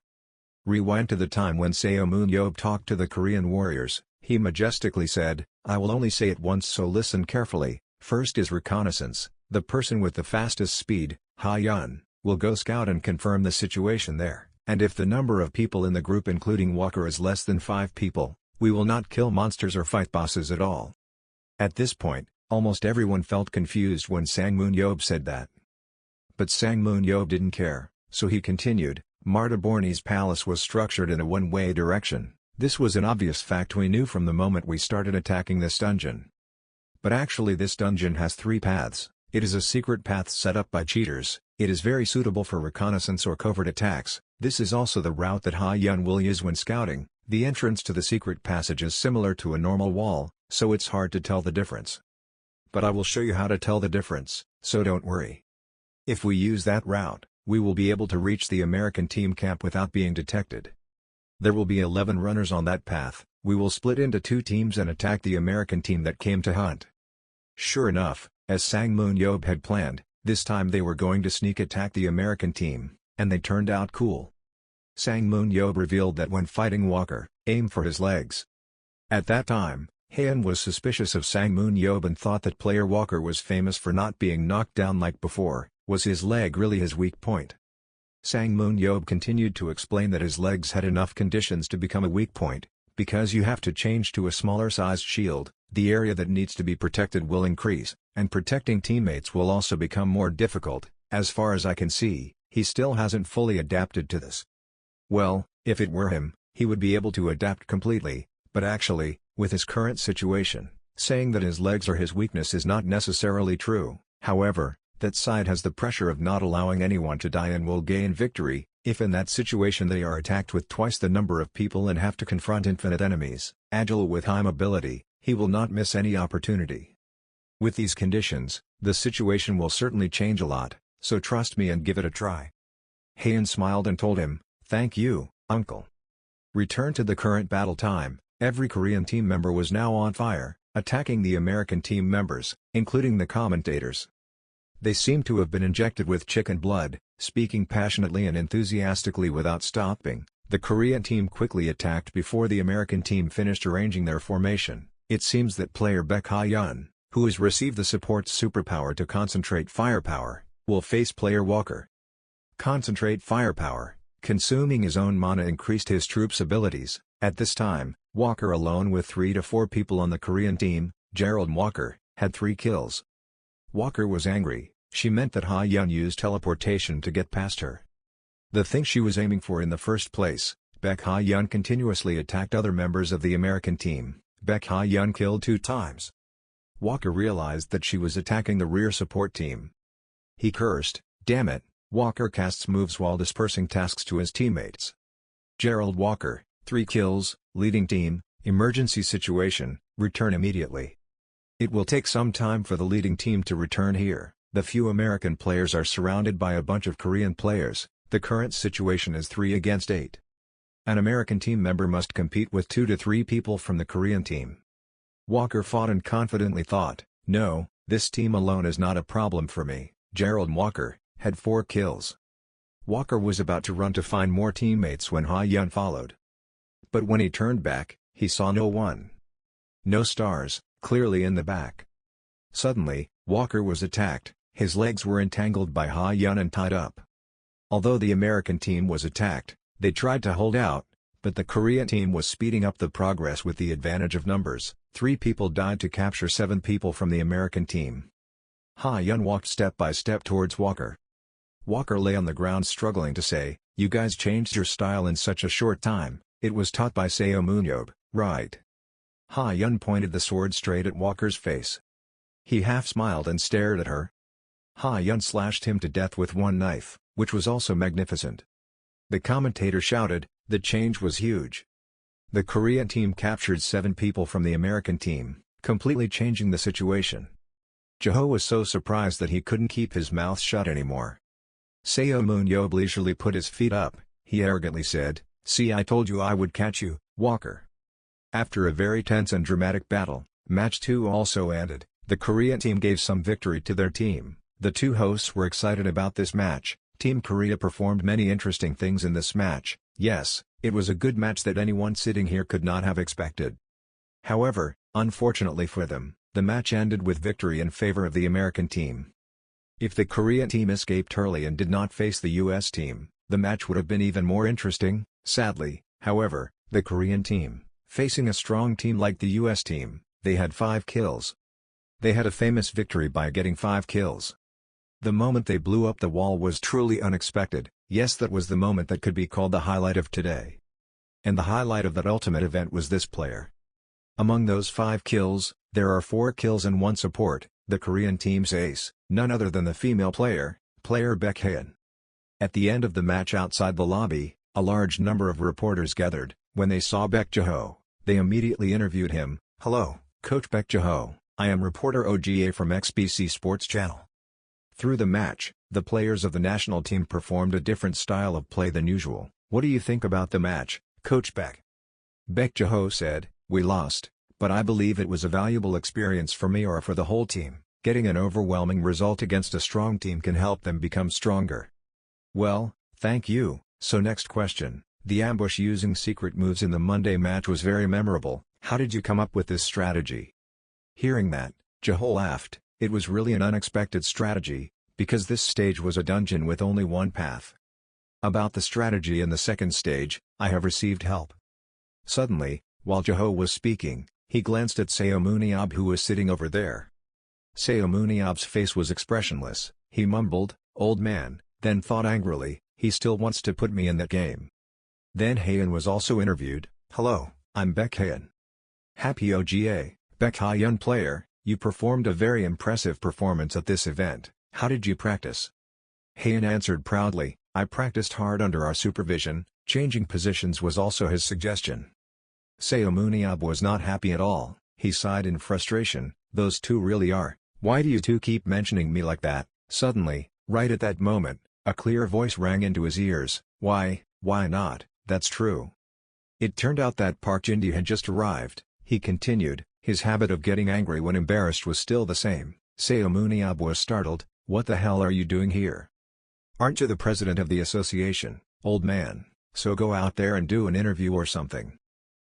S1: Rewind to the time when Seun Ab talked to the Korean warriors. He majestically said, I will only say it once, so listen carefully. First is reconnaissance. The person with the fastest speed, Hayen, will go scout and confirm the situation there, and if the number of people in the group including Walker is less than 5 people, we will not kill monsters or fight bosses at all. At this point, almost everyone felt confused when Seun Ab said that. But Seun Ab didn't care, so he continued, Martaborni's palace was structured in a one-way direction. This was an obvious fact we knew from the moment we started attacking this dungeon. But actually this dungeon has 3 paths. It is a secret path set up by cheaters. It is very suitable for reconnaissance or covert attacks. This is also the route that Hayen will use when scouting. The entrance to the secret passage is similar to a normal wall, so it's hard to tell the difference. But I will show you how to tell the difference, so don't worry. If we use that route, we will be able to reach the American team camp without being detected. There will be 11 runners on that path. We will split into 2 teams and attack the American team that came to hunt. Sure enough, as Seun Ab had planned, this time they were going to sneak attack the American team, and they turned out cool. Seun Ab revealed that when fighting Walker, aim for his legs. At that time, Hayen was suspicious of Seun Ab and thought that player Walker was famous for not being knocked down like before. Was his leg really his weak point? Seun Ab continued to explain that his legs had enough conditions to become a weak point, because you have to change to a smaller sized shield, the area that needs to be protected will increase, and protecting teammates will also become more difficult. As far as I can see, he still hasn't fully adapted to this. Well, if it were him, he would be able to adapt completely, but actually, with his current situation, saying that his legs are his weakness is not necessarily true. However, that side has the pressure of not allowing anyone to die and will gain victory. If in that situation they are attacked with twice the number of people and have to confront infinite enemies, agile with high mobility, he will not miss any opportunity. With these conditions, the situation will certainly change a lot, so trust me and give it a try. Hayen smiled and told him, thank you, uncle. Return to the current battle time. Every Korean team member was now on fire, attacking the American team members, including the commentators. They seemed to have been injected with chicken blood, speaking passionately and enthusiastically without stopping. The Korean team quickly attacked before the American team finished arranging their formation. It seems that player Hayen, who has received the support superpower to concentrate firepower, will face player Walker. Concentrate firepower, consuming his own mana increased his troops' abilities. At this time, Walker alone with 3 to 4 people on the Korean team, Gerald Walker, had 3 kills. Walker was angry. She meant that Hayen used teleportation to get past her. The thing she was aiming for in the first place. Hayen continuously attacked other members of the American team. Hayen killed 2 times. Walker realized that she was attacking the rear support team. He cursed, damn it. Walker casts moves while dispersing tasks to his teammates. Gerald Walker, 3 kills, leading team, emergency situation, return immediately. It will take some time for the leading team to return here. The few American players are surrounded by a bunch of Korean players. The current situation is 3 against 8. An American team member must compete with 2 to 3 people from the Korean team. Walker fought and confidently thought, no, this team alone is not a problem for me. Gerald Walker had 4 kills. Walker was about to run to find more teammates when Hayen followed. But when he turned back, he saw no one. No stars, clearly in the back. Suddenly, Walker was attacked, his legs were entangled by Hayen and tied up. Although the American team was attacked, they tried to hold out, but the Korean team was speeding up the progress with the advantage of numbers. 3 people died to capture 7 people from the American team. Hayen walked step by step towards Walker. Walker lay on the ground struggling to say, "You guys changed your style in such a short time, it was taught by Seun Ab, right?" Hayen pointed the sword straight at Walker's face. He half smiled and stared at her. Hayen slashed him to death with one knife, which was also magnificent. The commentator shouted, the change was huge. The Korean team captured 7 people from the American team, completely changing the situation. Jeho was so surprised that he couldn't keep his mouth shut anymore. Seun Ab leisurely put his feet up, he arrogantly said, "See, I told you I would catch you, Walker." After a very tense and dramatic battle, Match 2 also ended. The Korean team gave some victory to their team. The 2 hosts were excited about this match. Team Korea performed many interesting things in this match. Yes, it was a good match that anyone sitting here could not have expected. However, unfortunately for them, the match ended with victory in favor of the American team. If the Korean team escaped early and did not face the US team, the match would have been even more interesting. Sadly, however, the Korean team, facing a strong team like the US team, they had 5 kills. They had a famous victory by getting 5 kills. The moment they blew up the wall was truly unexpected. Yes, that was the moment that could be called the highlight of today. And the highlight of that ultimate event was this player. Among those 5 kills, there are 4 kills and 1 support, the Korean team's ace, none other than the female player Hayen. At the end of the match outside the lobby, a large number of reporters gathered. When they saw Bejo, they immediately interviewed him. "Hello, Coach Bejo, I am reporter OGA from XBC Sports Channel." Through the match, the players of the national team performed a different style of play than usual. "What do you think about the match, Coach Beck?" Bejo said, "We lost, but I believe it was a valuable experience for me or for the whole team. Getting an overwhelming result against a strong team can help them become stronger." "Well, thank you. So next question, the ambush using secret moves in the Monday match was very memorable. How did you come up with this strategy?" Hearing that, Jeho laughed. It was really an unexpected strategy, because this stage was a dungeon with only one path. About the strategy in the second stage, I have received help. Suddenly, while Jeho was speaking, he glanced at Seun Ab who was sitting over there. Seun Ab's face was expressionless. He mumbled, "Old man," then thought angrily, "He still wants to put me in that game." Then Hayen was also interviewed. "Hello, I'm Beck Hayen." "Happy OGA, Beck Hayen player, you performed a very impressive performance at this event. How did you practice?" Hayen answered proudly, "I practiced hard under our supervision, changing positions was also his suggestion." Seun Ab was not happy at all. He sighed in frustration, "Those 2 really are. Why do you 2 keep mentioning me like that?" Suddenly, right at that moment, a clear voice rang into his ears, Why not, that's true." It turned out that Park Jin-dee had just arrived. He continued, his habit of getting angry when embarrassed was still the same. Seun Ab was startled, "What the hell are you doing here? Aren't you the president of the association, old man, so go out there and do an interview or something."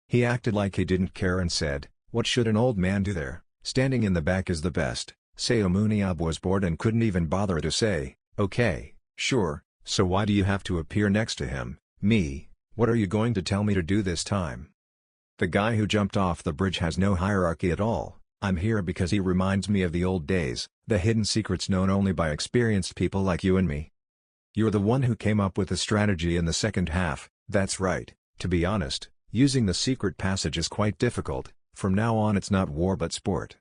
S1: He acted like he didn't care and said, "What should an old man do there? Standing in the back is the best." Seun Ab was bored and couldn't even bother to say, "Okay, sure, so why do you have to appear next to him, me? What are you going to tell me to do this time? The guy who jumped off the bridge has no hierarchy at all. I'm here because he reminds me of the old days, the hidden secrets known only by experienced people like you and me." "You're the one who came up with the strategy in the second half." "That's right. To be honest, using the secret passage is quite difficult. From now on it's not war but sport.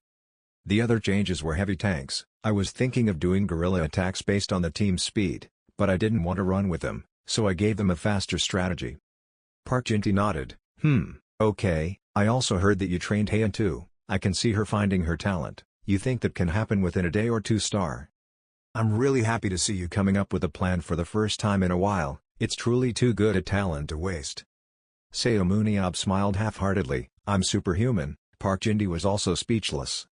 S1: The other changes were heavy tanks. I was thinking of doing guerrilla attacks based on the team's speed, but I didn't want to run with them, so I gave them a faster strategy." Park Jin-dee nodded. Okay, I also heard that you trained Hayen too. I can see her finding her talent. You think that can happen within a day or two star? I'm really happy to see you coming up with a plan for the first time in a while, it's truly too good a talent to waste. Seun Ab smiled half-heartedly. I'm superhuman. Park Jin-hee was also speechless.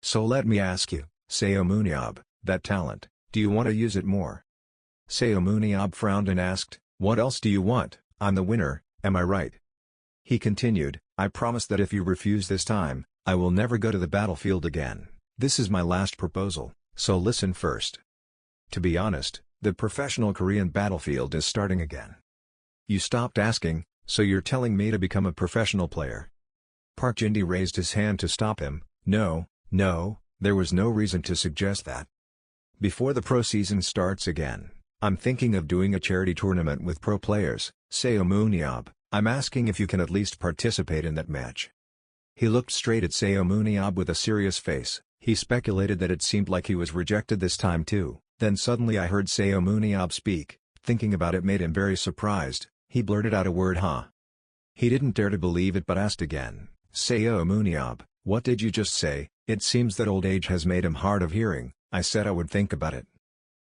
S1: So let me ask you, Seun Ab, that talent, do you want to use it more? Seun Ab frowned and asked, what else do you want? I'm the winner, am I right? He continued, I promise that if you refuse this time, I will never go to the battlefield again. This is my last proposal, so listen first. To be honest, the professional Korean battlefield is starting again. You stopped asking, so you're telling me to become a professional player? Park Jin-hee raised his hand to stop him. No, there was no reason to suggest that. Before the pro season starts again, I'm thinking of doing a charity tournament with pro players. Seun Ab, I'm asking if you can at least participate in that match. He looked straight at Seun Ab with a serious face. He speculated that it seemed like he was rejected this time too. Then suddenly I heard Seun Ab speak. Thinking about it made him very surprised. He blurted out a word, huh? He didn't dare to believe it but asked again. Seun Ab, what did you just say? It seems that old age has made him hard of hearing. I said I would think about it.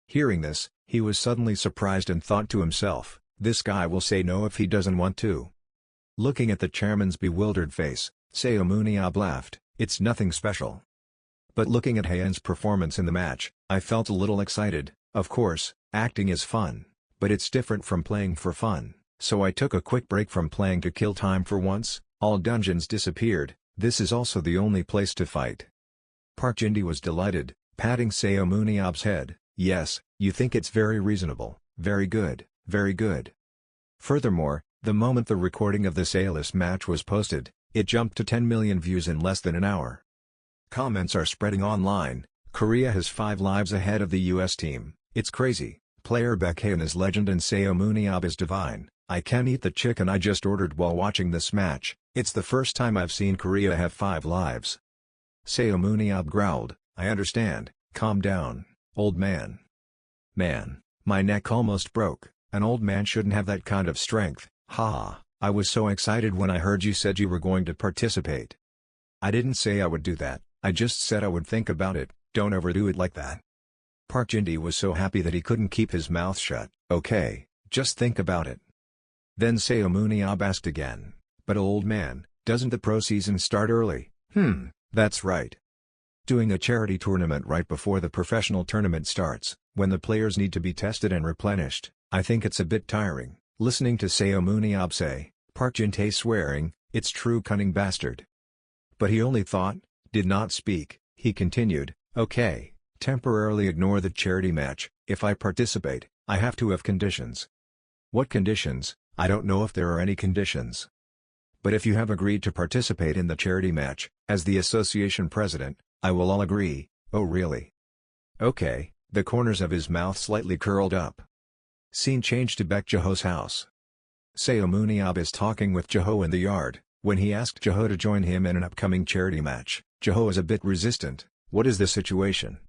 S1: Hearing this, he was suddenly surprised and thought to himself, this guy will say no if he doesn't want to. Looking at the chairman's bewildered face, Seun Ab laughed. It's nothing special. But looking at Hayen's performance in the match, I felt a little excited. Of course, acting is fun, but it's different from playing for fun, so I took a quick break from playing to kill time for once. All dungeons disappeared. This is also the only place to fight. Park Jin-hee was delighted, patting Seun Ab's head. Yes, you think it's very reasonable. Very good, very good. Furthermore, the moment the recording of this A-list match was posted, it jumped to 10 million views in less than an hour. Comments are spreading online. Korea has 5 lives ahead of the US team. It's crazy. Player Hayen is legend and Seun Ab is divine. I can't eat the chicken I just ordered while watching this match. It's the first time I've seen Korea have 5 lives. Seun Ab growled, I understand, calm down, old man. Man, my neck almost broke. An old man shouldn't have that kind of strength. Haha, I was so excited when I heard you said you were going to participate. I didn't say I would do that, I just said I would think about it. Don't overdo it like that. Park Jin-hee was so happy that he couldn't keep his mouth shut. Okay, just think about it. Then Seun Ab asked again. But old man, doesn't the pro season start early? That's right. Doing a charity tournament right before the professional tournament starts, when the players need to be tested and replenished, I think it's a bit tiring. Listening to Seun Ab say, Park Jin-hee swearing, it's true cunning bastard. But he only thought, did not speak. He continued, okay, temporarily ignore the charity match. If I participate, I have to have conditions. What conditions? I don't know if there are any conditions. But if you have agreed to participate in the charity match, as the association president, I will all agree. Oh really? Okay. The corners of his mouth slightly curled up. Scene changed to Bejo's house. Seun Ab is talking with Bejo in the yard, when he asked Bejo to join him in an upcoming charity match. Bejo is a bit resistant. What is the situation?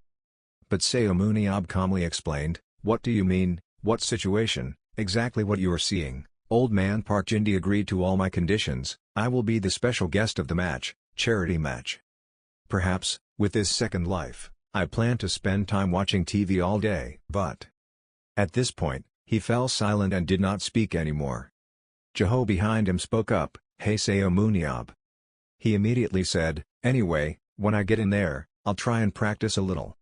S1: But Seun Ab calmly explained, what do you mean, what situation? Exactly what you are seeing. Old man Park Jin-hee agreed to all my conditions. I will be the special guest of the match, charity match. Perhaps, with this second life, I plan to spend time watching TV all day. But at this point, he fell silent and did not speak anymore. Bejo behind him spoke up, hey Seun Ab. He immediately said, anyway, when I get in there, I'll try and practice a little.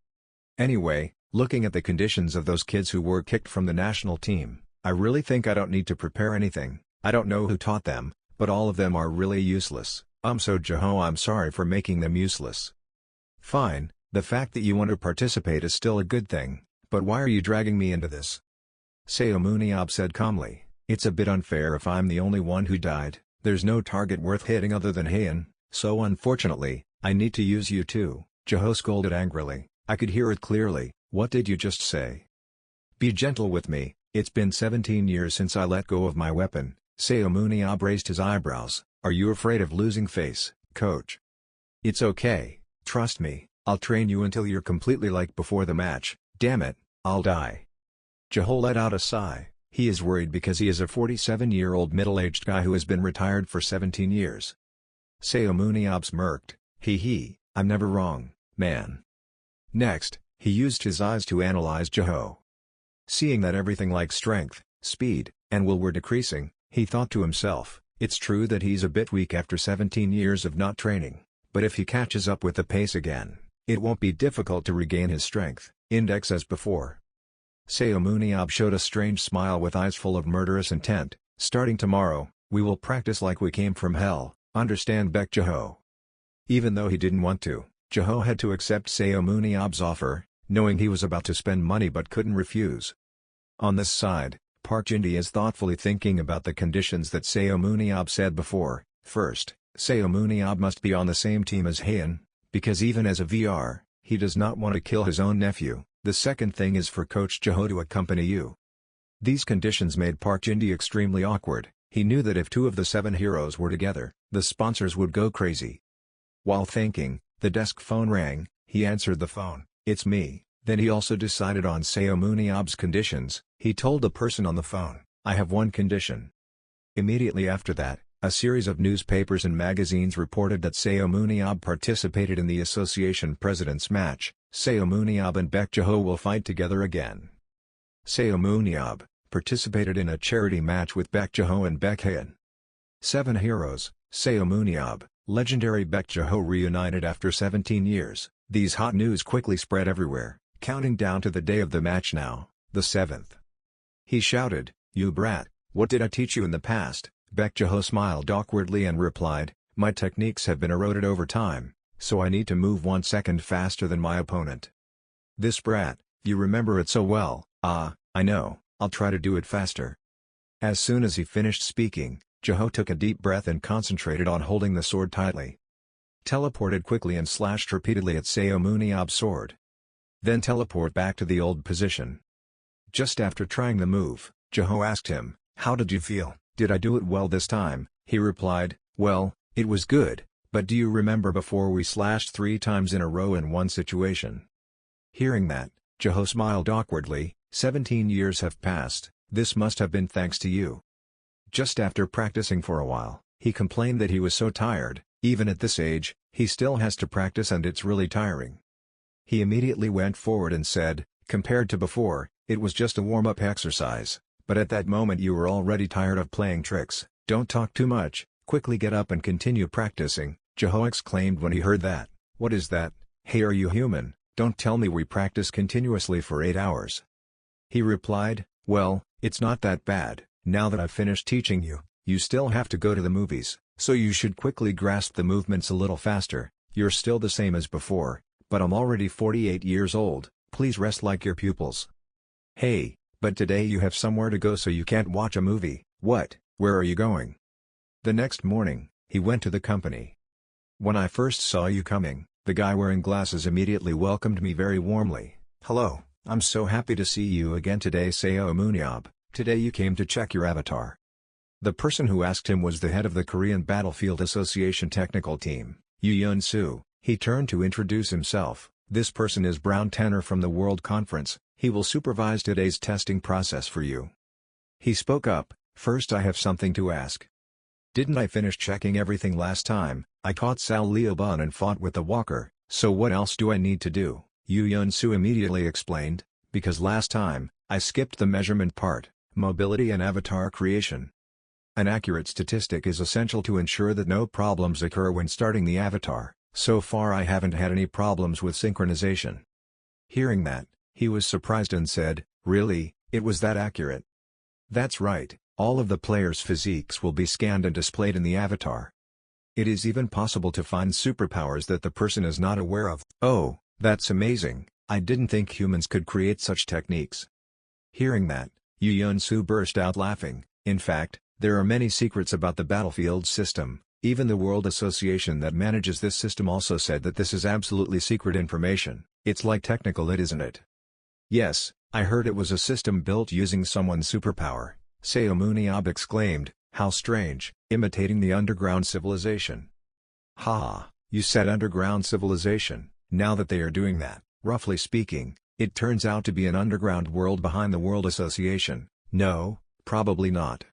S1: Anyway, looking at the conditions of those kids who were kicked from the national team, I really think I don't need to prepare anything. I don't know who taught them, but all of them are really useless. So Bejo, I'm sorry for making them useless. Fine, the fact that you want to participate is still a good thing, but why are you dragging me into this? Seun Ab said calmly, it's a bit unfair if I'm the only one who died. There's no target worth hitting other than Hayen, so unfortunately, I need to use you too. Bejo scolded angrily. I could hear it clearly. What did you just say? Be gentle with me. It's been 17 years since I let go of my weapon. Seun Ab raised his eyebrows. Are you afraid of losing face, coach? It's okay, trust me, I'll train you until you're completely like before the match. Damn it, I'll die. Bejo let out a sigh. He is worried because he is a 47-year-old middle-aged guy who has been retired for 17 years. Seun Ab smirked. Hee, I'm never wrong, man. Next, he used his eyes to analyze Bejo. Seeing that everything like strength, speed, and will were decreasing, he thought to himself, it's true that he's a bit weak after 17 years of not training, but if he catches up with the pace again, it won't be difficult to regain his strength index as before. Seun Ab showed a strange smile with eyes full of murderous intent. Starting tomorrow, we will practice like we came from hell, understand Bejo? Even though he didn't want to, Bejo had to accept Seun Ab's offer, knowing he was about to spend money but couldn't refuse. On this side, Park Jin-hee is thoughtfully thinking about the conditions that Seun Ab said before. First, Seun Ab must be on the same team as Hayen, because even as a VR, he does not want to kill his own nephew. The second thing is for Coach Bejo to accompany you. These conditions made Park Jin-hee extremely awkward. He knew that if 2 of the 7 heroes were together, the sponsors would go crazy. While thinking, the desk phone rang. He answered the phone. It's me. Then he also decided on Seun Ab's conditions. He told the person on the phone, I have one condition. Immediately after that, a series of newspapers and magazines reported that Seun Ab participated in the association president's match. Seun Ab and Bejo will fight together again. Seun Ab participated in a charity match with Bejo and Hayen. 7 heroes, Seun Ab, legendary Bejo reunited after 17 years. These hot news quickly spread everywhere, counting down to the day of the match now, the 7th. He shouted, you brat, what did I teach you in the past? Bejo smiled awkwardly and replied, my techniques have been eroded over time, so I need to move 1 second faster than my opponent. This brat, you remember it so well. I know, I'll try to do it faster. As soon as he finished speaking, Bejo took a deep breath and concentrated on holding the sword tightly. Teleported quickly and slashed repeatedly at Seun Ab's sword. Then teleport back to the old position. Just after trying the move, Bejo asked him, how did you feel? Did I do it well this time? He replied, well, it was good, but do you remember before we slashed 3 times in a row in one situation? Hearing that, Bejo smiled awkwardly. 17 years have passed, this must have been thanks to you. Just after practicing for a while, he complained that he was so tired. Even at this age, he still has to practice and it's really tiring. He immediately went forward and said, compared to before, it was just a warm-up exercise, but at that moment you were already tired of playing tricks. Don't talk too much, quickly get up and continue practicing, Bejo exclaimed when he heard that. What is that? Hey, are you human? Don't tell me we practice continuously for 8 hours. He replied, well, it's not that bad. Now that I've finished teaching you, you still have to go to the movies, so you should quickly grasp the movements a little faster. You're still the same as before, but I'm already 48 years old, please rest like your pupils. Hey, but today you have somewhere to go so you can't watch a movie. What? Where are you going? The next morning, he went to the company. When I first saw you coming, the guy wearing glasses immediately welcomed me very warmly. Hello, I'm so happy to see you again today, Seun Ab. Today you came to check your avatar. The person who asked him was the head of the Korean Battlefield Association technical team, Yoo. He turned to introduce himself. This person is Brown Tanner from the World Conference. He will supervise today's testing process for you. He spoke up, first I have something to ask. Didn't I finish checking everything last time? I caught Sal Leobun and fought with the walker, so what else do I need to do? Yoo immediately explained, because last time, I skipped the measurement part, mobility and avatar creation. An accurate statistic is essential to ensure that no problems occur when starting the avatar. So far I haven't had any problems with synchronization. Hearing that, he was surprised and said, really, it was that accurate? That's right, all of the players' physiques will be scanned and displayed in the avatar. It is even possible to find superpowers that the person is not aware of. Oh, that's amazing, I didn't think humans could create such techniques. Hearing that, Yoo burst out laughing. In fact, there are many secrets about the battlefield system. Even the World Association that manages this system also said that this is absolutely secret information. It's like technical, isn't it? Yes, I heard it was a system built using someone's superpower, Seun Ab exclaimed. How strange, imitating the underground civilization. Ha, you said underground civilization. Now that they are doing that, roughly speaking, it turns out to be an underground world behind the World Association. No, probably not.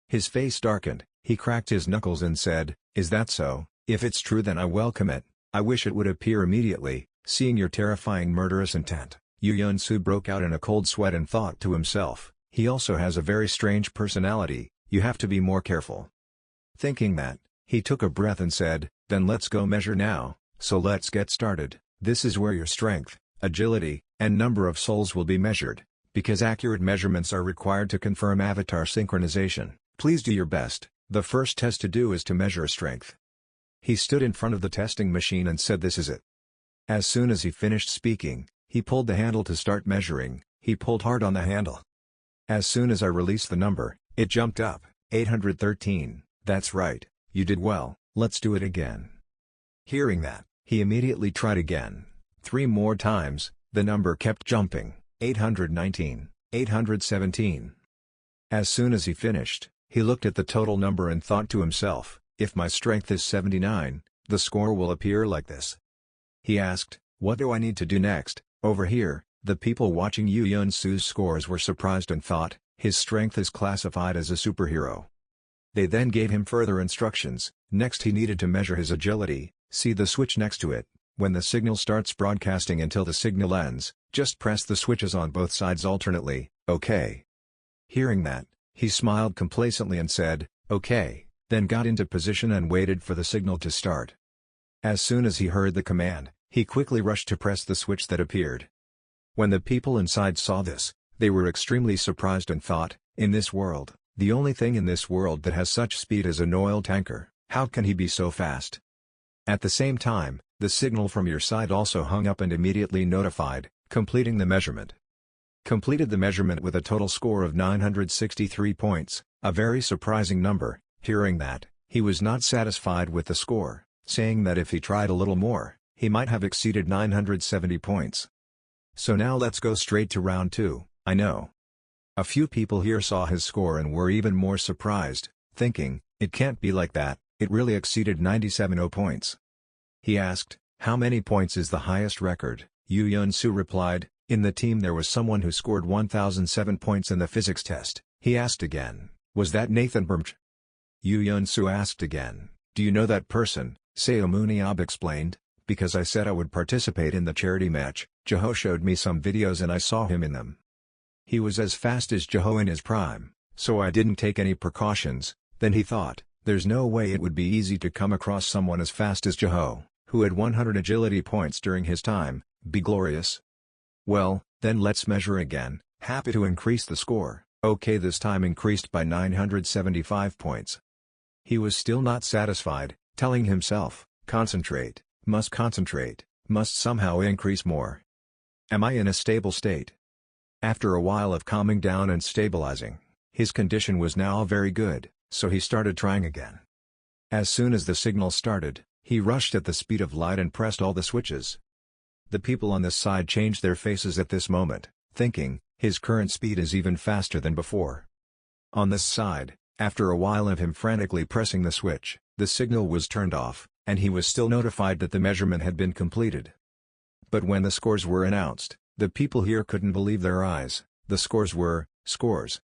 S1: His face darkened. He cracked his knuckles and said, is that so? If it's true then I welcome it. I wish it would appear immediately, seeing your terrifying murderous intent. Yoo-yeon-soo broke out in a cold sweat and thought to himself, he also has a very strange personality, you have to be more careful. Thinking that, he took a breath and said, then let's go measure now, so let's get started. This is where your strength, agility, and number of souls will be measured, because accurate measurements are required to confirm avatar synchronization. Please do your best. The first test to do is to measure strength. He stood in front of the testing machine and said this is it. As soon as he finished speaking, he pulled the handle to start measuring. He pulled hard on the handle. As soon as I released the number, it jumped up, 813, that's right, you did well, let's do it again. Hearing that, he immediately tried again. 3 more times, the number kept jumping, 819, 817. As soon as he finished, he looked at the total number and thought to himself, if my strength is 79, the score will appear like this. He asked, what do I need to do next? Over here, the people watching Yoo-yeon-soo's scores were surprised and thought, his strength is classified as a superhero. They then gave him further instructions. Next he needed to measure his agility. See the switch next to it. When the signal starts broadcasting until the signal ends, just press the switches on both sides alternately, okay. Hearing that, he smiled complacently and said, okay, then got into position and waited for the signal to start. As soon as he heard the command, he quickly rushed to press the switch that appeared. When the people inside saw this, they were extremely surprised and thought, in this world, the only thing in this world that has such speed is an oil tanker, how can he be so fast? At the same time, the signal from your side also hung up and immediately notified, completing the measurement. Completed the measurement with a total score of 963 points, a very surprising number. Hearing that, he was not satisfied with the score, saying that if he tried a little more, he might have exceeded 970 points. So now let's go straight to round 2, I know. A few people here saw his score and were even more surprised, thinking, it can't be like that, it really exceeded 97 points. He asked, how many points is the highest record? Yoo-yeon-soo replied, in the team there was someone who scored 1007 points in the physics test. He asked again, was that Nathan Burmch? Yoo-yeon-soo asked again, do you know that person? Seun Ab explained, because I said I would participate in the charity match, Jeho showed me some videos and I saw him in them. He was as fast as Jeho in his prime, so I didn't take any precautions. Then he thought, there's no way it would be easy to come across someone as fast as Jeho, who had 100 agility points during his time, be glorious. Well, then let's measure again, happy to increase the score. Okay, this time increased by 975 points. He was still not satisfied, telling himself, concentrate, must somehow increase more. Am I in a stable state? After a while of calming down and stabilizing, his condition was now very good, so he started trying again. As soon as the signal started, he rushed at the speed of light and pressed all the switches. The people on this side changed their faces at this moment, thinking, his current speed is even faster than before. On this side, after a while of him frantically pressing the switch, the signal was turned off, and he was still notified that the measurement had been completed. But when the scores were announced, the people here couldn't believe their eyes. The scores were, scores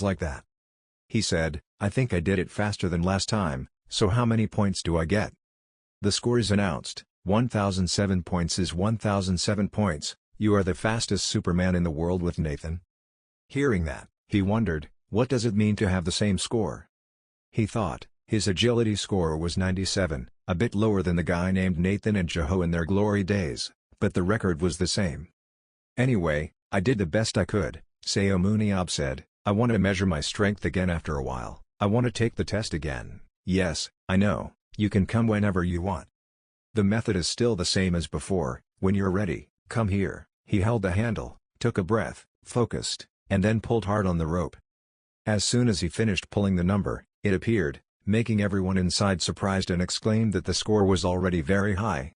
S1: like that. He said, I think I did it faster than last time, so how many points do I get? The score is announced, 1007 points is 1007 points, you are the fastest Superman in the world with Nathan. Hearing that, he wondered, what does it mean to have the same score? He thought, his agility score was 97, a bit lower than the guy named Nathan and Jeho in their glory days, but the record was the same. Anyway, I did the best I could, Seun Ab said, I want to measure my strength again after a while, I want to take the test again. Yes, I know, you can come whenever you want. The method is still the same as before, when you're ready, come here. He held the handle, took a breath, focused, and then pulled hard on the rope. As soon as he finished pulling the number, it appeared, making everyone inside surprised and exclaimed that the score was already very high.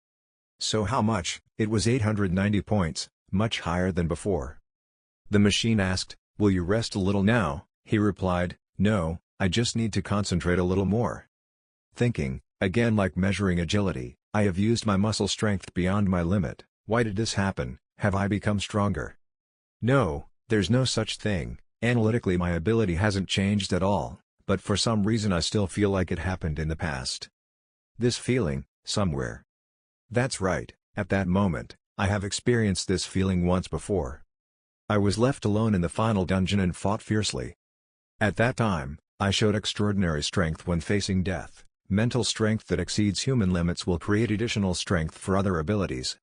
S1: So how much? It was 890 points, much higher than before. The machine asked, will you rest a little now? He replied, no, I just need to concentrate a little more. Thinking, again like measuring agility, I have used my muscle strength beyond my limit. Why did this happen? Have I become stronger? No, there's no such thing, analytically my ability hasn't changed at all, but for some reason I still feel like it happened in the past. This feeling, somewhere. That's right, at that moment, I have experienced this feeling once before. I was left alone in the final dungeon and fought fiercely. At that time, I showed extraordinary strength when facing death. Mental strength that exceeds human limits will create additional strength for other abilities.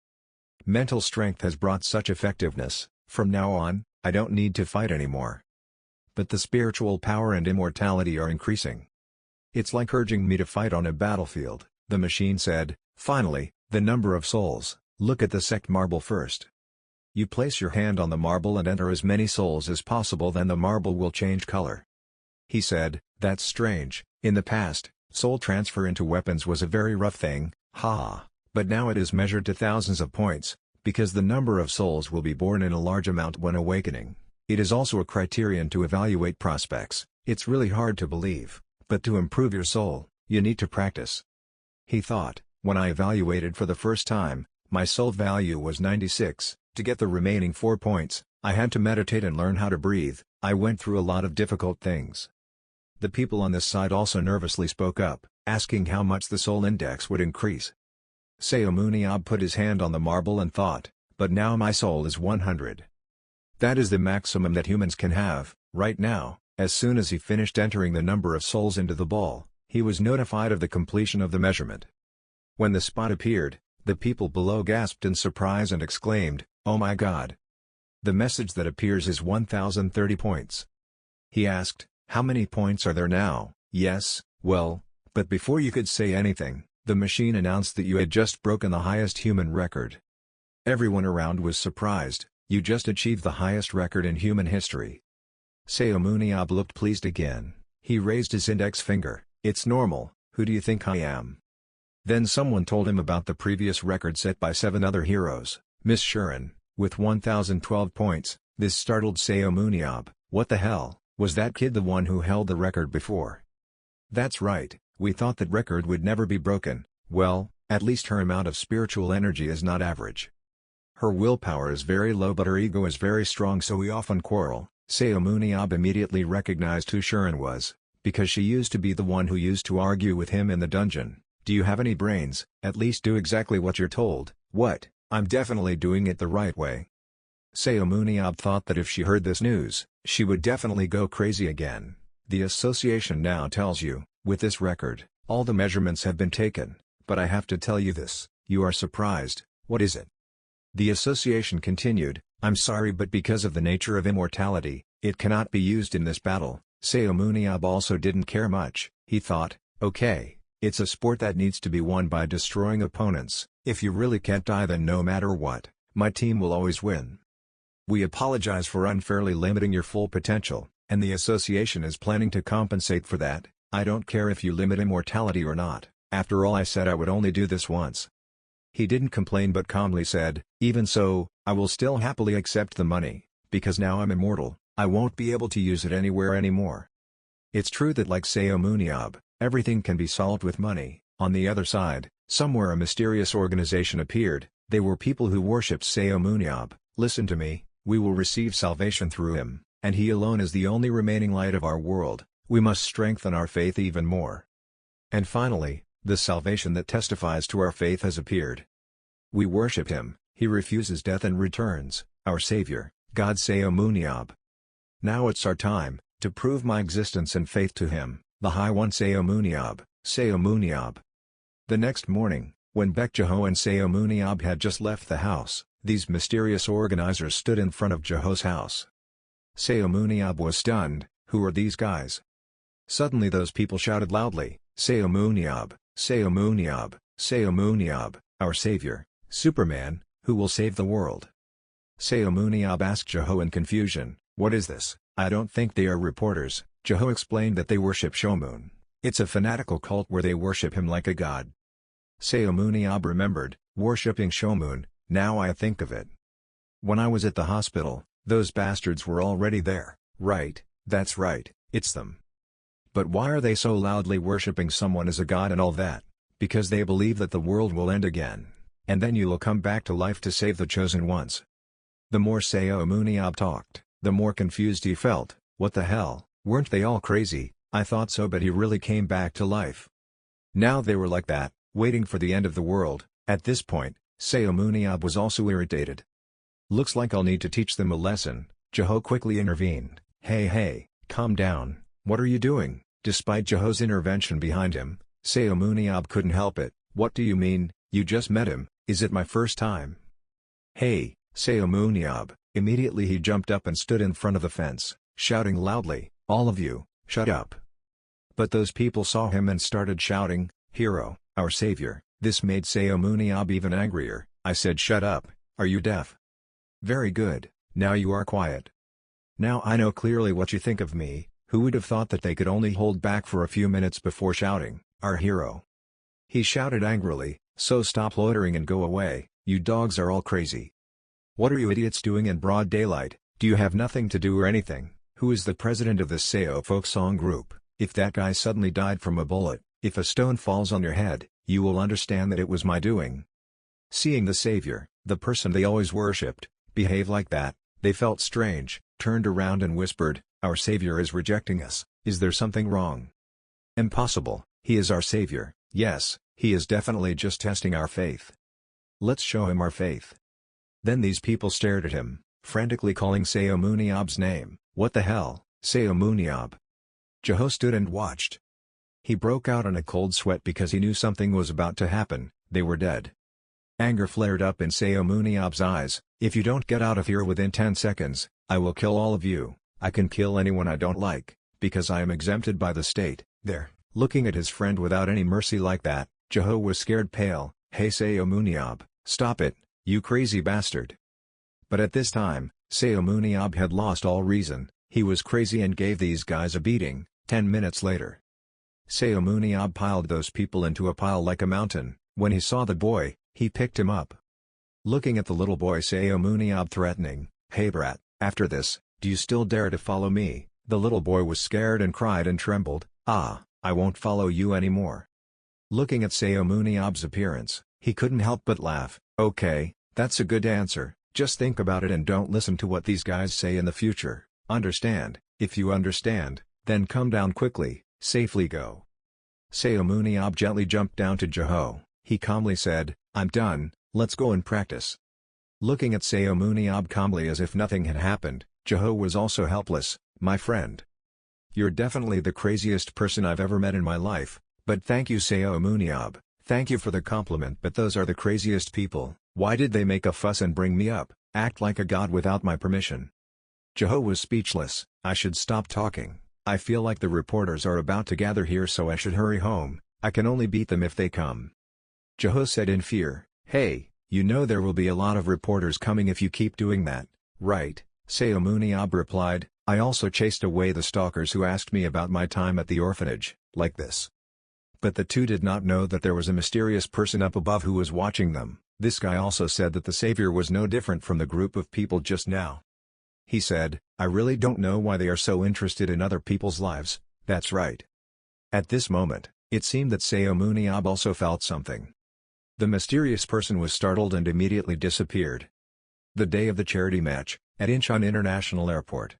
S1: Mental strength has brought such effectiveness, from now on, I don't need to fight anymore. But the spiritual power and immortality are increasing. It's like urging me to fight on a battlefield, the machine said. Finally, the number of souls. Look at the sect marble first. You place your hand on the marble and enter as many souls as possible, then the marble will change color. He said, that's strange. In the past, soul transfer into weapons was a very rough thing, but now it is measured to thousands of points, because the number of souls will be born in a large amount when awakening. It is also a criterion to evaluate prospects. It's really hard to believe, but to improve your soul, you need to practice. He thought, when I evaluated for the first time, my soul value was 96, to get the remaining 4 points, I had to meditate and learn how to breathe. I went through a lot of difficult things. The people on this side also nervously spoke up, asking how much the soul index would increase. Seun Ab put his hand on the marble and thought, but now my soul is 100. That is the maximum that humans can have, right now. As soon as he finished entering the number of souls into the ball, he was notified of the completion of the measurement. When the spot appeared, the people below gasped in surprise and exclaimed, "Oh my God! The message that appears is 1030 points." He asked, "How many points are there now?" "Yes, well," but before you could say anything, the machine announced that you had just broken the highest human record. Everyone around was surprised. You just achieved the highest record in human history. Seun Ab looked pleased again. He raised his index finger. "It's normal, who do you think I am?" Then someone told him about the previous record set by 7 other heroes, Miss Shuren, with 1012 points. This startled Seun Ab. "What the hell, was that kid the one who held the record before?" "That's right, we thought that record would never be broken." "Well, at least her amount of spiritual energy is not average. Her willpower is very low but her ego is very strong, so we often quarrel." Seun Ab immediately recognized who Shuren was, because she used to be the one who used to argue with him in the dungeon. "Do you have any brains? At least do exactly what you're told." "What? I'm definitely doing it the right way." Seun Ab thought that if she heard this news, she would definitely go crazy again. "The association now tells you, with this record, all the measurements have been taken, but I have to tell you this, you are surprised." "What is it?" The association continued, "I'm sorry, but because of the nature of immortality, it cannot be used in this battle." Seun Ab also didn't care much. He thought, okay, it's a sport that needs to be won by destroying opponents. If you really can't die, then no matter what, my team will always win. We apologize for unfairly limiting your full potential, and the association is planning to compensate for that. I don't care if you limit immortality or not. After all, I said I would only do this once. He didn't complain but calmly said, "Even so, I will still happily accept the money, because now I'm immortal, I won't be able to use it anywhere anymore." It's true that like Seun Ab, everything can be solved with money. On the other side, somewhere a mysterious organization appeared. They were people who worshipped Seun Ab. "Listen to me, we will receive salvation through him, and he alone is the only remaining light of our world. We must strengthen our faith even more. And finally, the salvation that testifies to our faith has appeared. We worship him, he refuses death and returns, our Savior, God Seun Ab. Now it's our time, to prove my existence and faith to him, the High One Seun Ab, Seun Ab." The next morning, when Bejo and Seun Ab had just left the house, these mysterious organizers stood in front of Bejo's house. Seun Ab was stunned. "Who are these guys?" Suddenly those people shouted loudly, "Seun Ab, Seun Ab, Seun Ab, our Savior, Superman, who will save the world." Seun Ab asked Bejo in confusion, "What is this?" "I don't think they are reporters." Bejo explained that they worship Showmoon. It's a fanatical cult where they worship him like a god. Seun Ab remembered, worshipping Showmoon, now I think of it. When I was at the hospital, those bastards were already there. Right, that's right, it's them. But why are they so loudly worshipping someone as a god and all that? Because they believe that the world will end again, and then you will come back to life to save the chosen ones. The more Seun Ab talked, the more confused he felt. What the hell, weren't they all crazy? I thought so, but he really came back to life. Now they were like that, waiting for the end of the world. At this point, Seun Ab was also irritated. "Looks like I'll need to teach them a lesson." Jeho quickly intervened. Hey, calm down, what are you doing?" Despite Jeho's intervention behind him, Seun Ab couldn't help it. "What do you mean, you just met him, is it my first time?" "Hey, Seun Ab." Immediately he jumped up and stood in front of the fence, shouting loudly, "All of you, shut up." But those people saw him and started shouting, "Hero, our savior." This made Seun Ab even angrier. "I said shut up, are you deaf?" "Very good, now you are quiet. Now I know clearly what you think of me." Who would have thought that they could only hold back for a few minutes before shouting, "Our hero." He shouted angrily, "So stop loitering and go away, you dogs are all crazy. What are you idiots doing in broad daylight? Do you have nothing to do or anything? Who is the president of this Seo folk song group? If that guy suddenly died from a bullet, if a stone falls on your head, you will understand that it was my doing." Seeing the savior, the person they always worshipped, behave like that, they felt strange, turned around and whispered, "Our savior is rejecting us, is there something wrong?" "Impossible, he is our savior, yes, he is definitely just testing our faith. Let's show him our faith." Then these people stared at him, frantically calling Seun Ab's name. "What the hell, Seun Ab?" Jeho stood and watched. He broke out in a cold sweat because he knew something was about to happen. They were dead. Anger flared up in Seun Ab's eyes. "If you don't get out of here within 10 seconds, I will kill all of you. I can kill anyone I don't like, because I am exempted by the state." There, looking at his friend without any mercy like that, Jeho was scared pale. "Hey Seun Ab, stop it, you crazy bastard." But at this time, Seun Ab had lost all reason. He was crazy and gave these guys a beating. 10 minutes later, Seun Ab piled those people into a pile like a mountain. When he saw the boy, he picked him up. Looking at the little boy, Seun Ab threatening, "Hey brat, after this, do you still dare to follow me?" The little boy was scared and cried and trembled, "Ah, I won't follow you anymore." Looking at Seun Ab's appearance, he couldn't help but laugh. "Okay, that's a good answer, just think about it and don't listen to what these guys say in the future, understand? If you understand, then come down quickly, safely go." Seun Ab gently jumped down to Jeho. He calmly said, "I'm done, let's go and practice." Looking at Seun Ab calmly as if nothing had happened, Jeho was also helpless. "My friend, you're definitely the craziest person I've ever met in my life, but thank you Seun Ab, thank you for the compliment, but those are the craziest people. Why did they make a fuss and bring me up, act like a god without my permission?" Jeho was speechless. "I should stop talking. I feel like the reporters are about to gather here, so I should hurry home. I can only beat them if they come." Jeho said in fear, "Hey, you know there will be a lot of reporters coming if you keep doing that, right?" Seun Ab replied, "I also chased away the stalkers who asked me about my time at the orphanage, like this." But the two did not know that there was a mysterious person up above who was watching them. This guy also said that the savior was no different from the group of people just now. He said, "I really don't know why they are so interested in other people's lives." That's right. At this moment, it seemed that Seun Ab also felt something. The mysterious person was startled and immediately disappeared. The day of the charity match, at Incheon International Airport.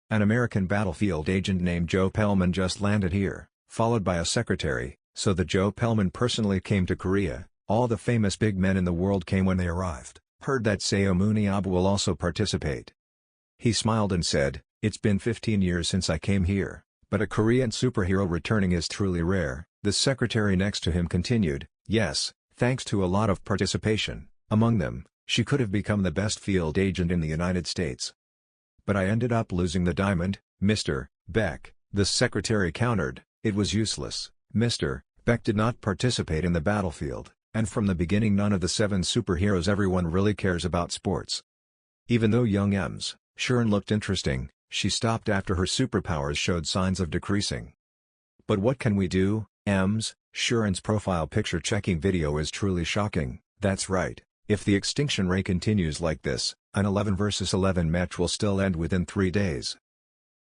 S1: An American battlefield agent named Joe Pellman just landed here, followed by a secretary, so that Joe Pellman personally came to Korea. All the famous big men in the world came when they arrived. Heard that Seun Ab will also participate. He smiled and said, "It's been 15 years since I came here, but a Korean superhero returning is truly rare." The secretary next to him continued, "Yes, thanks to a lot of participation, among them, she could have become the best field agent in the United States. But I ended up losing the diamond, Mr. Beck." The secretary countered, "It was useless. Mr. Beck did not participate in the battlefield, and from the beginning none of the 7 superheroes everyone really cares about sports." Even though young Ems Shurn looked interesting, she stopped after her superpowers showed signs of decreasing. But what can we do? Ems Shurn's profile picture checking video is truly shocking. That's right, if the extinction ray continues like this, an 11 vs 11 match will still end within 3 days.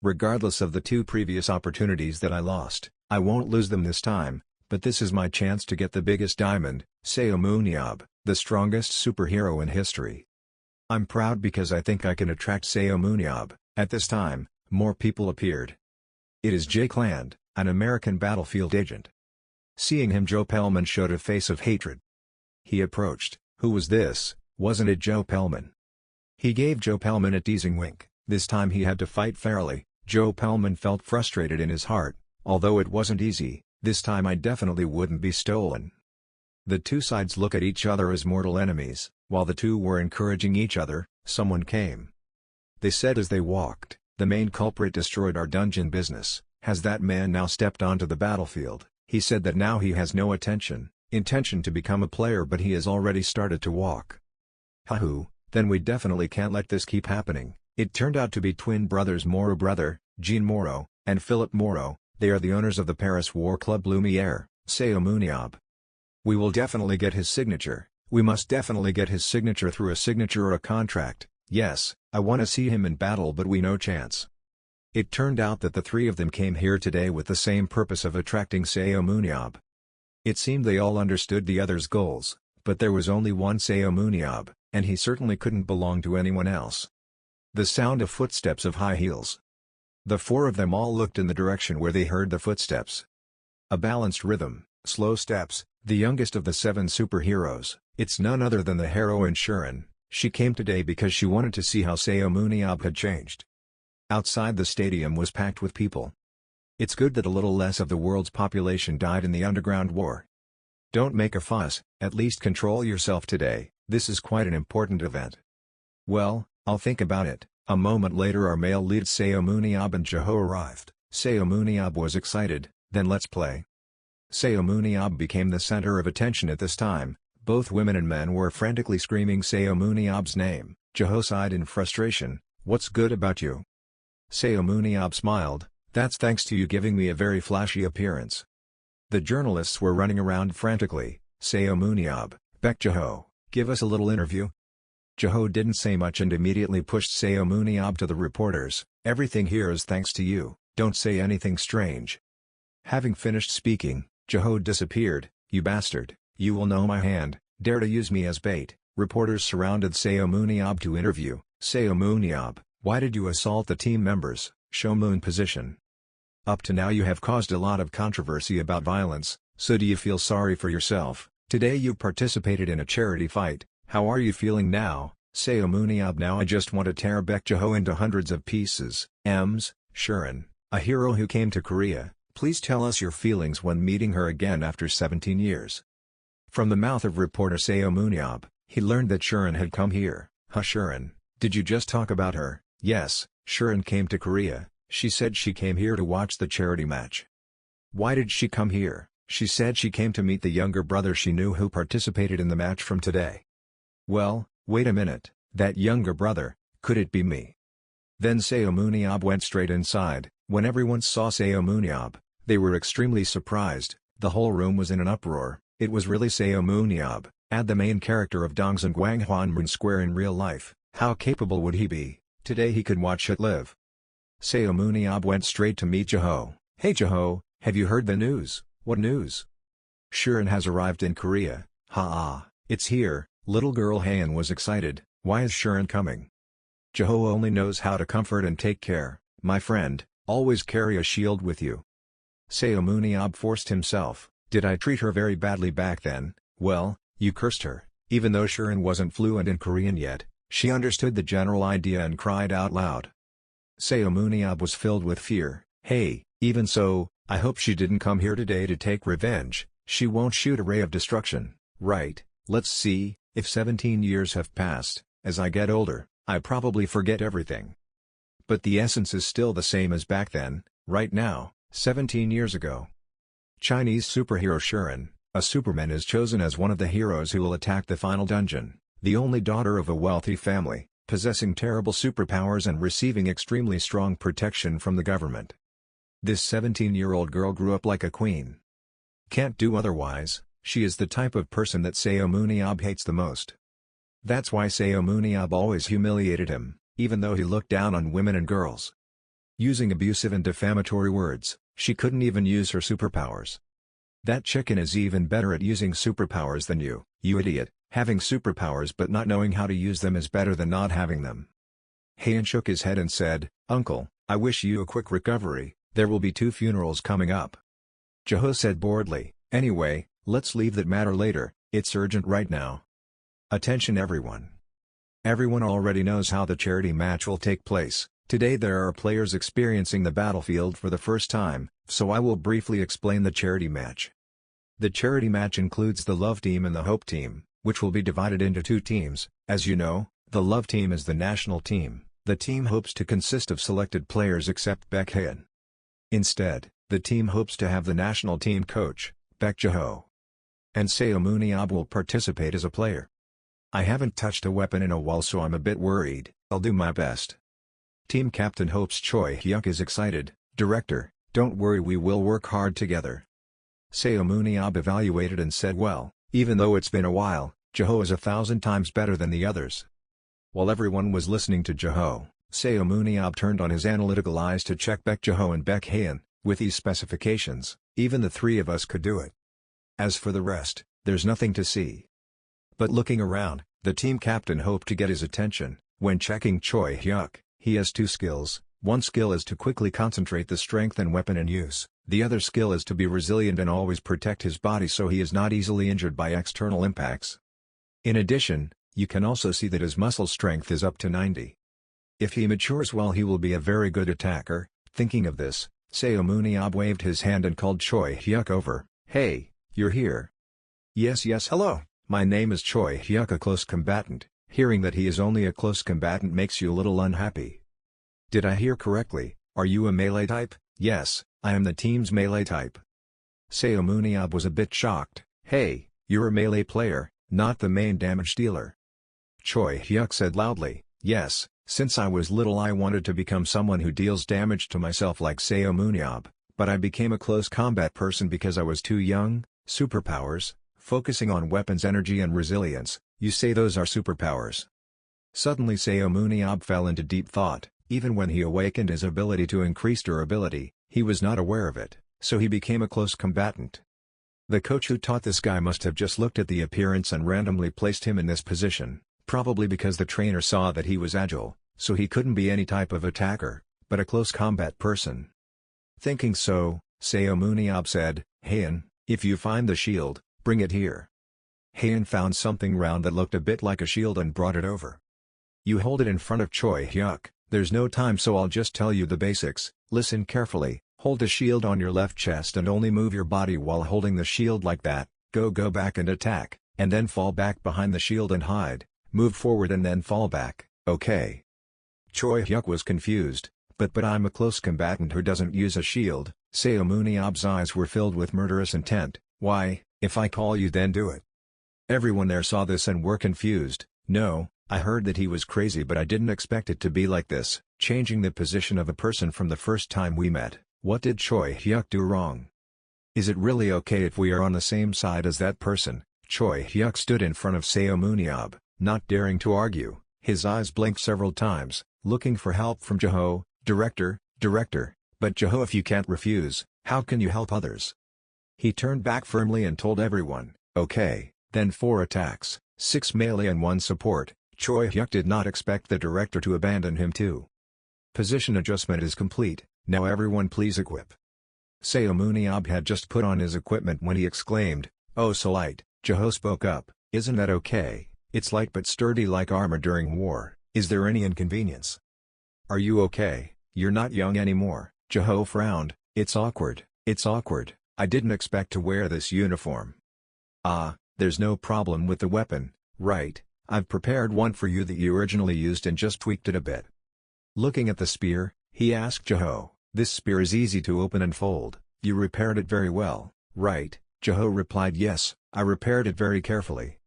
S1: Regardless of the 2 previous opportunities that I lost, I won't lose them this time, but this is my chance to get the biggest diamond, Seun Ab, the strongest superhero in history. I'm proud because I think I can attract Seun Ab. At this time, more people appeared. It is Jake Land, an American battlefield agent. Seeing him, Joe Pellman showed a face of hatred. He approached. Who was this? Wasn't it Joe Pellman? He gave Joe Pellman a teasing wink. This time he had to fight fairly. Joe Pellman felt frustrated in his heart. Although it wasn't easy, this time I definitely wouldn't be stolen. The two sides look at each other as mortal enemies. While the two were encouraging each other, someone came. They said as they walked, "The main culprit destroyed our dungeon business. Has that man now stepped onto the battlefield?" He said that now he has no intention to become a player, but he has already started to walk. Hahu, then we definitely can't let this keep happening. It turned out to be twin brothers Moro, Jean Moro, and Philip Moro. They are the owners of the Paris War Club Lumiere, Seun Ab. We will definitely get his signature. We must definitely get his signature through a signature or a contract. Yes, I want to see him in battle, but we no chance. It turned out that the three of them came here today with the same purpose of attracting Seun Ab. It seemed they all understood the other's goals, but there was only one Seun Ab, and he certainly couldn't belong to anyone else. The sound of footsteps of high heels. The four of them all looked in the direction where they heard the footsteps. A balanced rhythm, slow steps, the youngest of the 7 superheroes. It's none other than the heroine Shuren. She came today because she wanted to see how Seun Ab had changed. Outside the stadium was packed with people. It's good that a little less of the world's population died in the underground war. Don't make a fuss, at least control yourself today, this is quite an important event. Well, I'll think about it. A moment later our male leads Seun Ab and Jeho arrived. Seun Ab was excited. Then let's play. Seun Ab became the center of attention at this time. Both women and men were frantically screaming Seun Ab's name. Jeho sighed in frustration. What's good about you? Seun Ab smiled. That's thanks to you giving me a very flashy appearance. The journalists were running around frantically. Seun Ab, Beck Jeho, give us a little interview. Jeho didn't say much and immediately pushed Seun Ab to the reporters. Everything here is thanks to you, don't say anything strange. Having finished speaking, Jeho disappeared. You bastard, you will know my hand, dare to use me as bait. Reporters surrounded Seun Ab to interview. Seun Ab, why did you assault the team members? Show moon position. Up to now you have caused a lot of controversy about violence, so do you feel sorry for yourself? Today you participated in a charity fight, how are you feeling now? Seun Ab, now I just want to tear Beck Jeho into hundreds of pieces. Shuren, a hero who came to Korea, please tell us your feelings when meeting her again after 17 years. From the mouth of reporter Seun Ab, he learned that Shuren had come here. Shuren, did you just talk about her? Yes, Shuren came to Korea. She said she came here to watch the charity match. Why did she come here? She said she came to meet the younger brother she knew who participated in the match from today. Well, wait a minute, that younger brother, could it be me? Then Seun Ab went straight inside. When everyone saw Seun Ab, they were extremely surprised. The whole room was in an uproar. It was really Seun Ab, add the main character of Dongsan Gwanghwanmun Square in real life. How capable would he be? Today he could watch it live. Seun Ab went straight to meet Jeho. Hey Jeho, have you heard the news? What news? Shuren has arrived in Korea. It's here. Little girl Hayen was excited. Why is Shuren coming? Jeho only knows how to comfort and take care. My friend, always carry a shield with you. Seun Ab forced himself. Did I treat her very badly back then? Well, you cursed her. Even though Shuren wasn't fluent in Korean yet, she understood the general idea and cried out loud. Seun Ab was filled with fear. Hey, even so, I hope she didn't come here today to take revenge. She won't shoot a ray of destruction, right? Let's see, if 17 years have passed, as I get older, I probably forget everything. But the essence is still the same as back then, right now, 17 years ago. Chinese superhero Shuren, a Superman, is chosen as one of the heroes who will attack the final dungeon. The only daughter of a wealthy family, possessing terrible superpowers and receiving extremely strong protection from the government. This 17-year-old girl grew up like a queen. Can't do otherwise, she is the type of person that Seun Ab hates the most. That's why Seun Ab always humiliated him, even though he looked down on women and girls. Using abusive and defamatory words, she couldn't even use her superpowers. That chicken is even better at using superpowers than you idiot. Having superpowers but not knowing how to use them is better than not having them. Hayen shook his head and said, Uncle, I wish you a quick recovery, there will be 2 funerals coming up. Jeho said boredly, anyway, let's leave that matter later, It's urgent right now. Attention everyone. Everyone already knows how the charity match will take place. Today there are players experiencing the battlefield for the first time, so I will briefly explain the charity match. The charity match includes the love team and the hope team, which will be divided into two teams. As you know, the love team is the national team. The team hopes to consist of selected players except Hayen. Instead, the team hopes to have the national team coach, Bejo. And Seun Ab will participate as a player. I haven't touched a weapon in a while, so I'm a bit worried. I'll do my best. Team captain hopes Choi Hyuk is excited. Director, don't worry, we will work hard together. Seun Ab evaluated and said, well, even though it's been a while, Jeho is 1,000 times better than the others. While everyone was listening to Jeho, Seun Ab turned on his analytical eyes to check Bejo and Hayen. With these specifications, even the three of us could do it. As for the rest, there's nothing to see. But looking around, the team captain hoped to get his attention. When checking Choi Hyuk, he has two skills. One skill is to quickly concentrate the strength and weapon in use. The other skill is to be resilient and always protect his body so he is not easily injured by external impacts. In addition, you can also see that his muscle strength is up to 90. If he matures well, he will be a very good attacker. Thinking of this, Seun Ab waved his hand and called Choi Hyuk over. Hey, you're here. Yes, hello, my name is Choi Hyuk, a close combatant. Hearing that he is only a close combatant makes you a little unhappy. Did I hear correctly? Are you a melee type? Yes, I am the team's melee type. Seun Ab was a bit shocked. Hey, you're a melee player, not the main damage dealer. Choi Hyuk said loudly, yes, since I was little I wanted to become someone who deals damage to myself like Seun Ab, but I became a close combat person because I was too young. Superpowers, focusing on weapons energy and resilience, you say those are superpowers. Suddenly Seun Ab fell into deep thought. Even when he awakened his ability to increase durability, he was not aware of it, so he became a close combatant. The coach who taught this guy must have just looked at the appearance and randomly placed him in this position, probably because the trainer saw that he was agile, so he couldn't be any type of attacker, but a close combat person. Thinking so, Seun Ab said, Hayen, if you find the shield, bring it here. Hayen found something round that looked a bit like a shield and brought it over. You hold it in front of Choi Hyuk. There's no time, so I'll just tell you the basics. Listen carefully. Hold the shield on your left chest and only move your body while holding the shield like that. Go back and attack, and then fall back behind the shield and hide. Move forward and then fall back. Okay. Choi Hyuk was confused. But I'm a close combatant who doesn't use a shield. Seun Ab's eyes were filled with murderous intent. Why, if I call you then do it. Everyone there saw this and were confused. No, I heard that he was crazy, but I didn't expect it to be like this, changing the position of a person from the first time we met. What did Choi Hyuk do wrong? Is it really okay if we are on the same side as that person? Choi Hyuk stood in front of Seun Ab, not daring to argue. His eyes blinked several times, looking for help from Jeho. Director, but Jeho, if you can't refuse, how can you help others? He turned back firmly and told everyone, okay, then 4 attacks, 6 melee and 1 support. Choi Hyuk did not expect the director to abandon him too. Position adjustment is complete, now everyone please equip. Seun Ab had just put on his equipment when he exclaimed, oh so light. Jeho spoke up, isn't that okay? It's light but sturdy like armor during war. Is there any inconvenience? Are you okay? You're not young anymore. Jeho frowned, it's awkward, I didn't expect to wear this uniform. Ah, there's no problem with the weapon, right? I've prepared one for you that you originally used and just tweaked it a bit. Looking at the spear, he asked Jeho, this spear is easy to open and fold, you repaired it very well, right? Jeho replied, yes, I repaired it very carefully.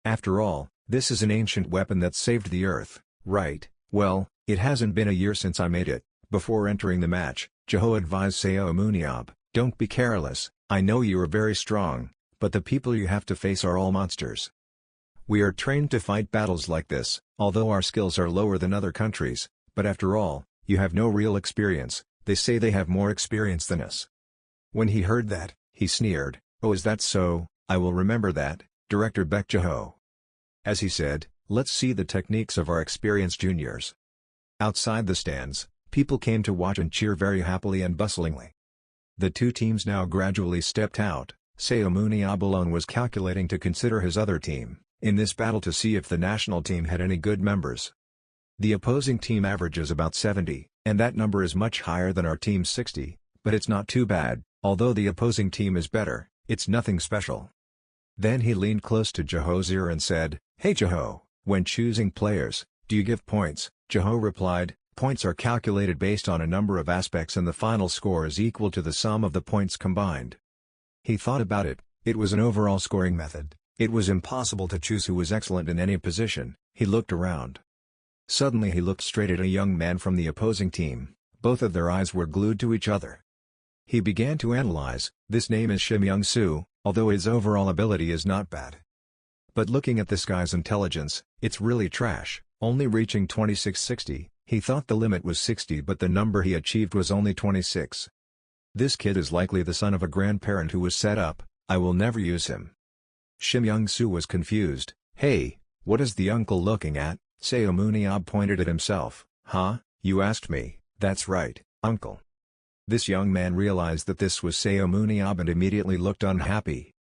S1: After all, this is an ancient weapon that saved the earth, right? Well, it hasn't been a year since I made it. Before entering the match, Jeho advised Seun Ab, don't be careless, I know you are very strong, but the people you have to face are all monsters. We are trained to fight battles like this, although our skills are lower than other countries, but after all, you have no real experience. They say they have more experience than us. When he heard that, he sneered, oh is that so? I will remember that, Director Bejo. As he said, let's see the techniques of our experienced juniors. Outside the stands, people came to watch and cheer very happily and bustlingly. The two teams now gradually stepped out, Seun Ab alone was calculating to consider his other team in this battle to see if the national team had any good members. The opposing team averages about 70, and that number is much higher than our team's 60, but it's not too bad. Although the opposing team is better, it's nothing special. Then he leaned close to Joho's ear and said, "Hey Joho, when choosing players, do you give points?" Joho replied, "Points are calculated based on a number of aspects and the final score is equal to the sum of the points combined." He thought about it. It was an overall scoring method. It was impossible to choose who was excellent in any position. He looked around. Suddenly he looked straight at a young man from the opposing team. Both of their eyes were glued to each other. He began to analyze. This name is Shim Young-soo, although his overall ability is not bad. But looking at this guy's intelligence, it's really trash, only reaching 2660. He thought the limit was 60 but the number he achieved was only 26. This kid is likely the son of a grandparent who was set up. I will never use him. Shim Young-soo was confused. "Hey, what is the uncle looking at?" Seun Ab pointed at himself. "Huh, you asked me." "That's right, uncle." This young man realized that this was Seun Ab and immediately looked unhappy.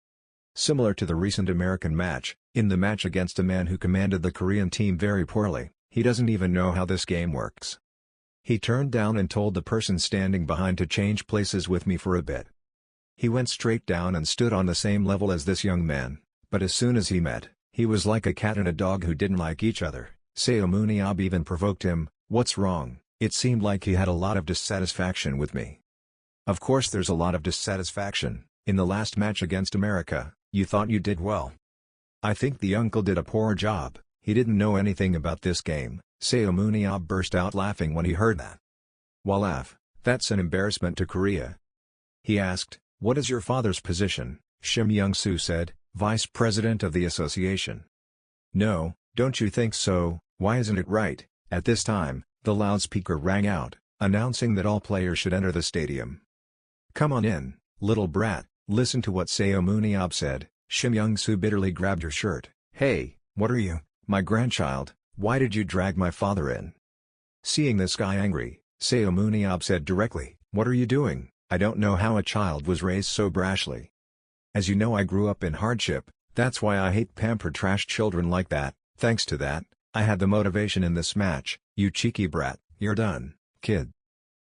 S1: Similar to the recent American match, in the match against a man who commanded the Korean team very poorly, he doesn't even know how this game works. He turned down and told the person standing behind to change places with me for a bit. He went straight down and stood on the same level as this young man, but as soon as he met, he was like a cat and a dog who didn't like each other. Seun Ab even provoked him. "What's wrong?" It seemed like he had a lot of dissatisfaction with me. "Of course there's a lot of dissatisfaction. In the last match against America, you thought you did well. I think the uncle did a poor job. He didn't know anything about this game." Seun Ab burst out laughing when he heard that. "Walaf, that's an embarrassment to Korea." He asked, "What is your father's position?" Shim Young-soo said, "Vice President of the association." "No, don't you think so? Why isn't it right?" At this time, the loudspeaker rang out, announcing that all players should enter the stadium. "Come on in, little brat, listen to what Seun Ab said." Shim Young-soo bitterly grabbed her shirt. "Hey, what are you, my grandchild? Why did you drag my father in?" Seeing this guy angry, Seun Ab said directly, "What are you doing? I don't know how a child was raised so brashly. As you know, I grew up in hardship, that's why I hate pampered trash children like that. Thanks to that, I had the motivation in this match. You cheeky brat, you're done, kid."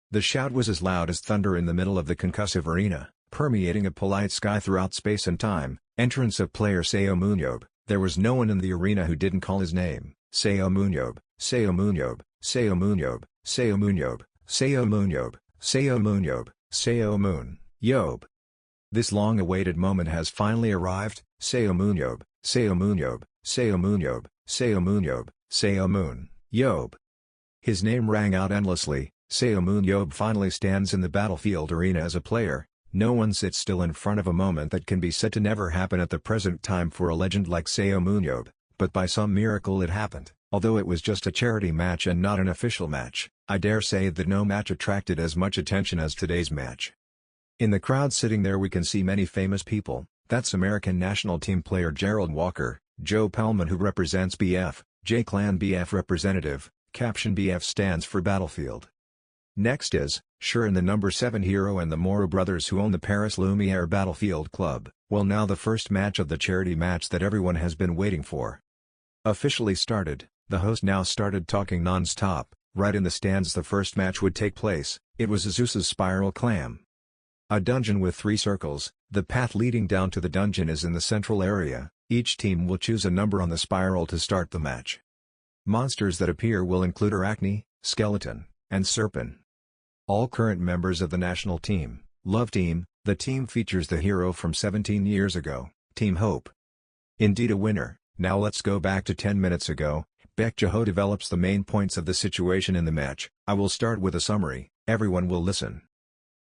S1: The shout was as loud as thunder in the middle of the concussive arena, permeating a polite sky throughout space and time. Entrance of player Seun Ab. There was no one in the arena who didn't call his name. Seun Ab, Seun Ab, Seun Ab, Seun Ab, Seun Ab, Seun Ab, Seun Ab. This long-awaited moment has finally arrived. Seun Ab, Seun Ab, Seun Ab, Seun Ab, Seun Ab. His name rang out endlessly. Seun Ab finally stands in the battlefield arena as a player. No one sits still in front of a moment that can be said to never happen at the present time for a legend like Seun Ab, but by some miracle it happened. Although it was just a charity match and not an official match, I dare say that no match attracted as much attention as today's match. In the crowd sitting there we can see many famous people. That's American national team player Gerald Walker, Joe Pellman who represents BF, J-Clan BF representative, caption BF stands for Battlefield. Next is, Sharon the number 7 hero and the Moro brothers who own the Paris Lumiere Battlefield Club. Well, now the first match of the charity match that everyone has been waiting for officially started. The host now started talking non-stop. Right in the stands the first match would take place. It was Azusa's Spiral Clam. A dungeon with 3 circles. The path leading down to the dungeon is in the central area. Each team will choose a number on the spiral to start the match. Monsters that appear will include Arachne, Skeleton, and Serpent. All current members of the national team. Love Team, the team features the hero from 17 years ago, Team Hope. Indeed a winner. Now let's go back to 10 minutes ago. Bejo develops the main points of the situation in the match. I will start with a summary, everyone will listen.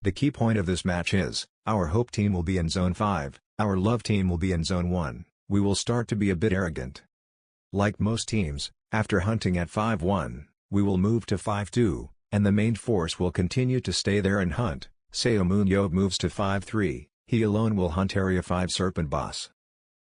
S1: The key point of this match is, our Hope team will be in Zone 5, our Love team will be in Zone 1. We will start to be a bit arrogant. Like most teams, after hunting at 5-1, we will move to 5-2. And the main force will continue to stay there and hunt. Seun Ab moves to 5-3, he alone will hunt Area 5 Serpent boss.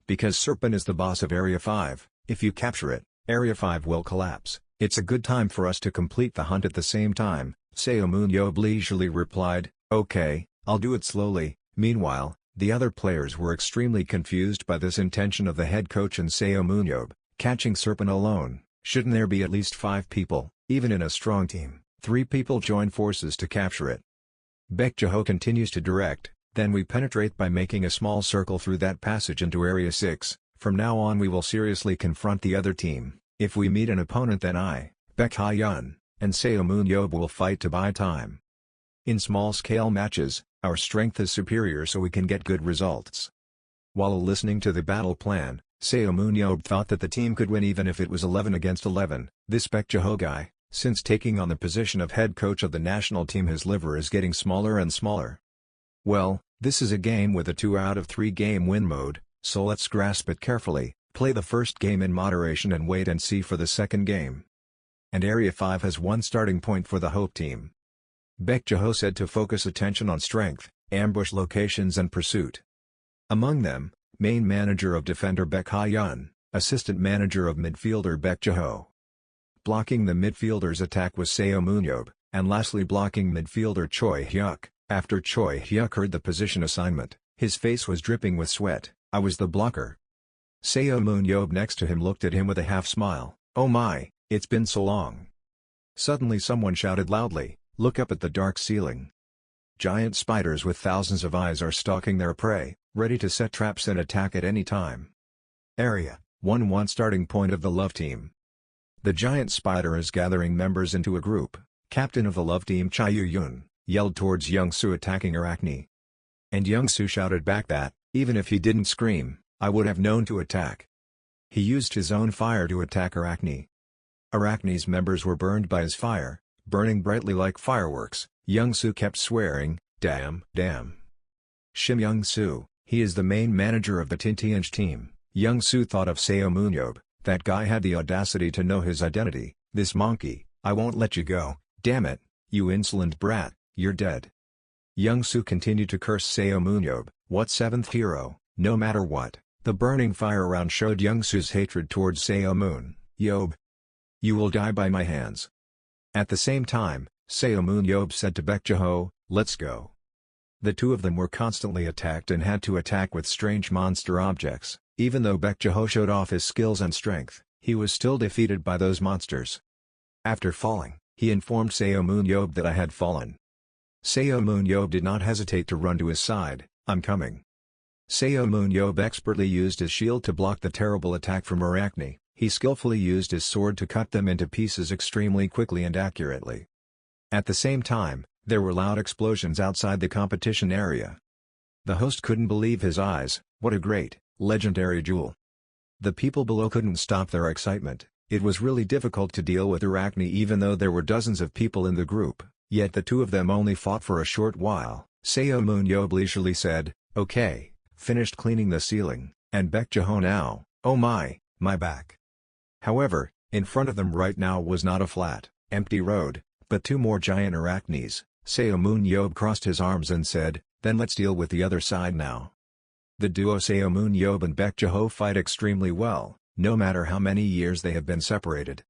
S1: Because Serpent is the boss of Area 5, if you capture it, Area 5 will collapse. It's a good time for us to complete the hunt at the same time. Seun Ab leisurely replied, "Okay, I'll do it slowly." Meanwhile, The other players were extremely confused by this intention of the head coach and Seomunyob, catching Serpent alone. Shouldn't there be at least 5 people, even in a strong team? 3 people join forces to capture it. Bejo continues to direct, then we penetrate by making a small circle through that passage into Area 6, from now on we will seriously confront the other team. If we meet an opponent then I, Hayen, and Seomunyob will fight to buy time. In small-scale matches, our strength is superior so we can get good results. While listening to the battle plan, Seomunyob thought that the team could win even if it was 11 against 11. This Bejo guy, since taking on the position of head coach of the national team, his liver is getting smaller and smaller. Well, this is a game with a 2 out of 3 game win mode, so let's grasp it carefully, play the first game in moderation and wait and see for the second game. And Area 5 has one starting point for the Hope team. Bejo said to focus attention on strength, ambush locations and pursuit. Among them, main manager of defender Hayen, assistant manager of midfielder Bejo. Blocking the midfielder's attack was Seomunyob, and lastly blocking midfielder Choi Hyuk. After Choi Hyuk heard the position assignment, his face was dripping with sweat. I was the blocker. Seomunyob next to him looked at him with a half smile. Oh my, it's been so long. Suddenly someone shouted loudly, look up at the dark ceiling. Giant spiders with thousands of eyes are stalking their prey, ready to set traps and attack at any time. Area 1 starting point of the Love team. The giant spider is gathering members into a group. Captain of the Love team Cha Yu-yun yelled towards Young-soo attacking Arachne. And Young-soo shouted back that, even if he didn't scream, I would have known to attack. He used his own fire to attack Arachne. Arachne's members were burned by his fire, burning brightly like fireworks. Young-soo kept swearing, damn, damn. Shim Young-soo, he is the main manager of the Tintianj team. Young-soo thought of Seomunyob, that guy had the audacity to know his identity, this monkey, I won't let you go, damn it, you insolent brat, you're dead. Young-soo continued to curse Seomunyob, what 7th hero, no matter what. The burning fire round showed Young-soo's hatred towards Seomunyob. You will die by my hands. At the same time, Seomunyob said to Bejo, let's go. The two of them were constantly attacked and had to attack with strange monster objects. Even though Bejo showed off his skills and strength, he was still defeated by those monsters. After falling, he informed Seomunyob that I had fallen. Seomunyob did not hesitate to run to his side, I'm coming. Seomunyob expertly used his shield to block the terrible attack from Arachne. He skillfully used his sword to cut them into pieces extremely quickly and accurately. At the same time, there were loud explosions outside the competition area. The host couldn't believe his eyes, what a great, legendary duel. The people below couldn't stop their excitement. It was really difficult to deal with Arachne even though there were dozens of people in the group, yet the two of them only fought for a short while. Seomunyob leisurely said, okay, finished cleaning the ceiling, and Bejo now, oh my back. However, in front of them right now was not a flat, empty road, but 2 more giant arachnes. Seomunyob crossed his arms and said, then let's deal with the other side now. The duo Seomunyob and Bejo fight extremely well, no matter how many years they have been separated.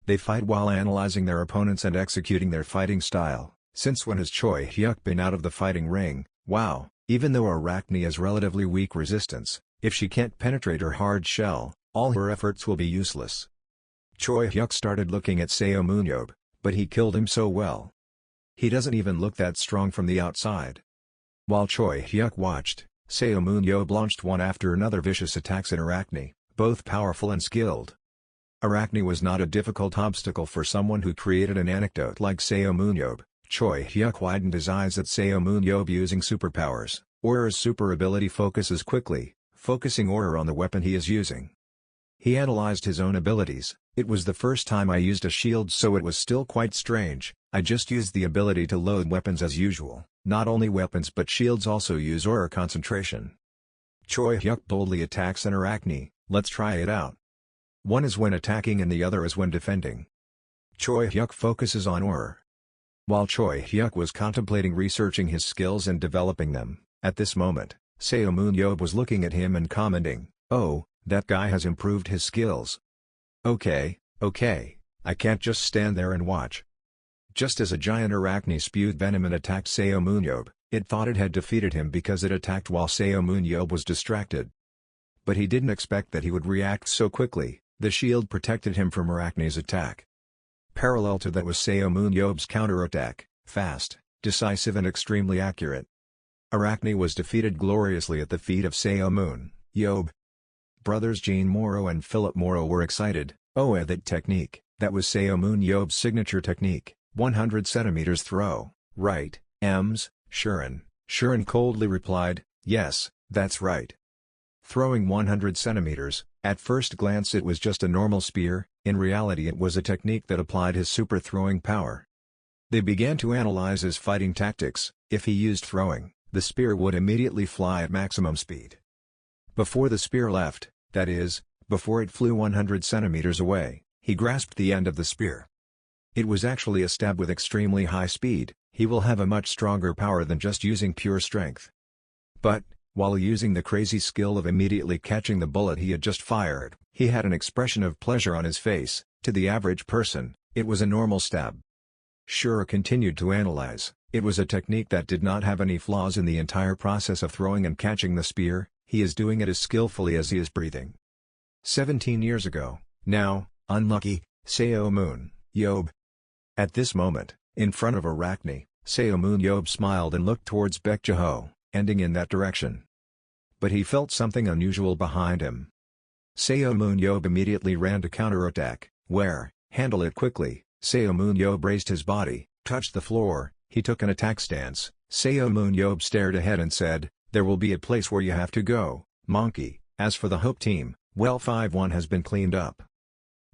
S1: They fight while analyzing their opponents and executing their fighting style. Since when has Choi Hyuk been out of the fighting ring? Wow, even though Arachne has relatively weak resistance, if she can't penetrate her hard shell, all her efforts will be useless. Choi Hyuk started looking at Seomunyob, but he killed him so well. He doesn't even look that strong from the outside. While Choi Hyuk watched, Seomunyob launched one after another vicious attacks at Arachne, both powerful and skilled. Arachne was not a difficult obstacle for someone who created an anecdote like Seomunyob. Choi Hyuk widened his eyes at Seomunyob using superpowers. Aura's super ability focuses quickly, focusing aura on the weapon he is using. He analyzed his own abilities. It was the first time I used a shield, so it was still quite strange. I just used the ability to load weapons as usual. Not only weapons but shields also use aura concentration. Choi Hyuk boldly attacks an Arachne. Let's try it out. One is when attacking and the other is when defending. Choi Hyuk focuses on aura. While Choi Hyuk was contemplating researching his skills and developing them, at this moment, Seomunyob was looking at him and commenting, oh, that guy has improved his skills. Okay, I can't just stand there and watch. Just as a giant Arachne spewed venom and attacked Seomunyob, It thought it had defeated him because it attacked while Seomun was distracted. But he didn't expect that he would react so quickly. The shield protected him from Arachne's attack. Parallel to that was Seomun counterattack, fast, decisive and extremely accurate. Arachne was defeated gloriously at the feet of Seomun. Brothers Jean Moreau and Philip Moreau were excited. "Oh, that technique, that was Seomun signature technique, 100 centimeters throw, right, Ems, Shuren?" Shuren coldly replied, "Yes, that's right." Throwing 100 centimeters, at first glance it was just a normal spear, in reality it was a technique that applied his super throwing power. They began to analyze his fighting tactics. If he used throwing, the spear would immediately fly at maximum speed. Before the spear left, that is, before it flew 100 centimeters away, he grasped the end of the spear. It was actually a stab with extremely high speed. He will have a much stronger power than just using pure strength. But, while using the crazy skill of immediately catching the bullet he had just fired, he had an expression of pleasure on his face. To the average person, it was a normal stab. Shura continued to analyze. It was a technique that did not have any flaws in the entire process of throwing and catching the spear. He is doing it as skillfully as he is breathing. 17 years ago, now, unlucky, Seomun, At this moment, in front of Arachne, Seomun smiled and looked towards Bejo, ending in that direction. But he felt something unusual behind him. Seomun immediately ran to counterattack, where, handle it quickly. Seomun braced his body, touched the floor, he took an attack stance. Seomun stared ahead and said, "There will be a place where you have to go, monkey." As for the Hope team, well, 5-1 has been cleaned up.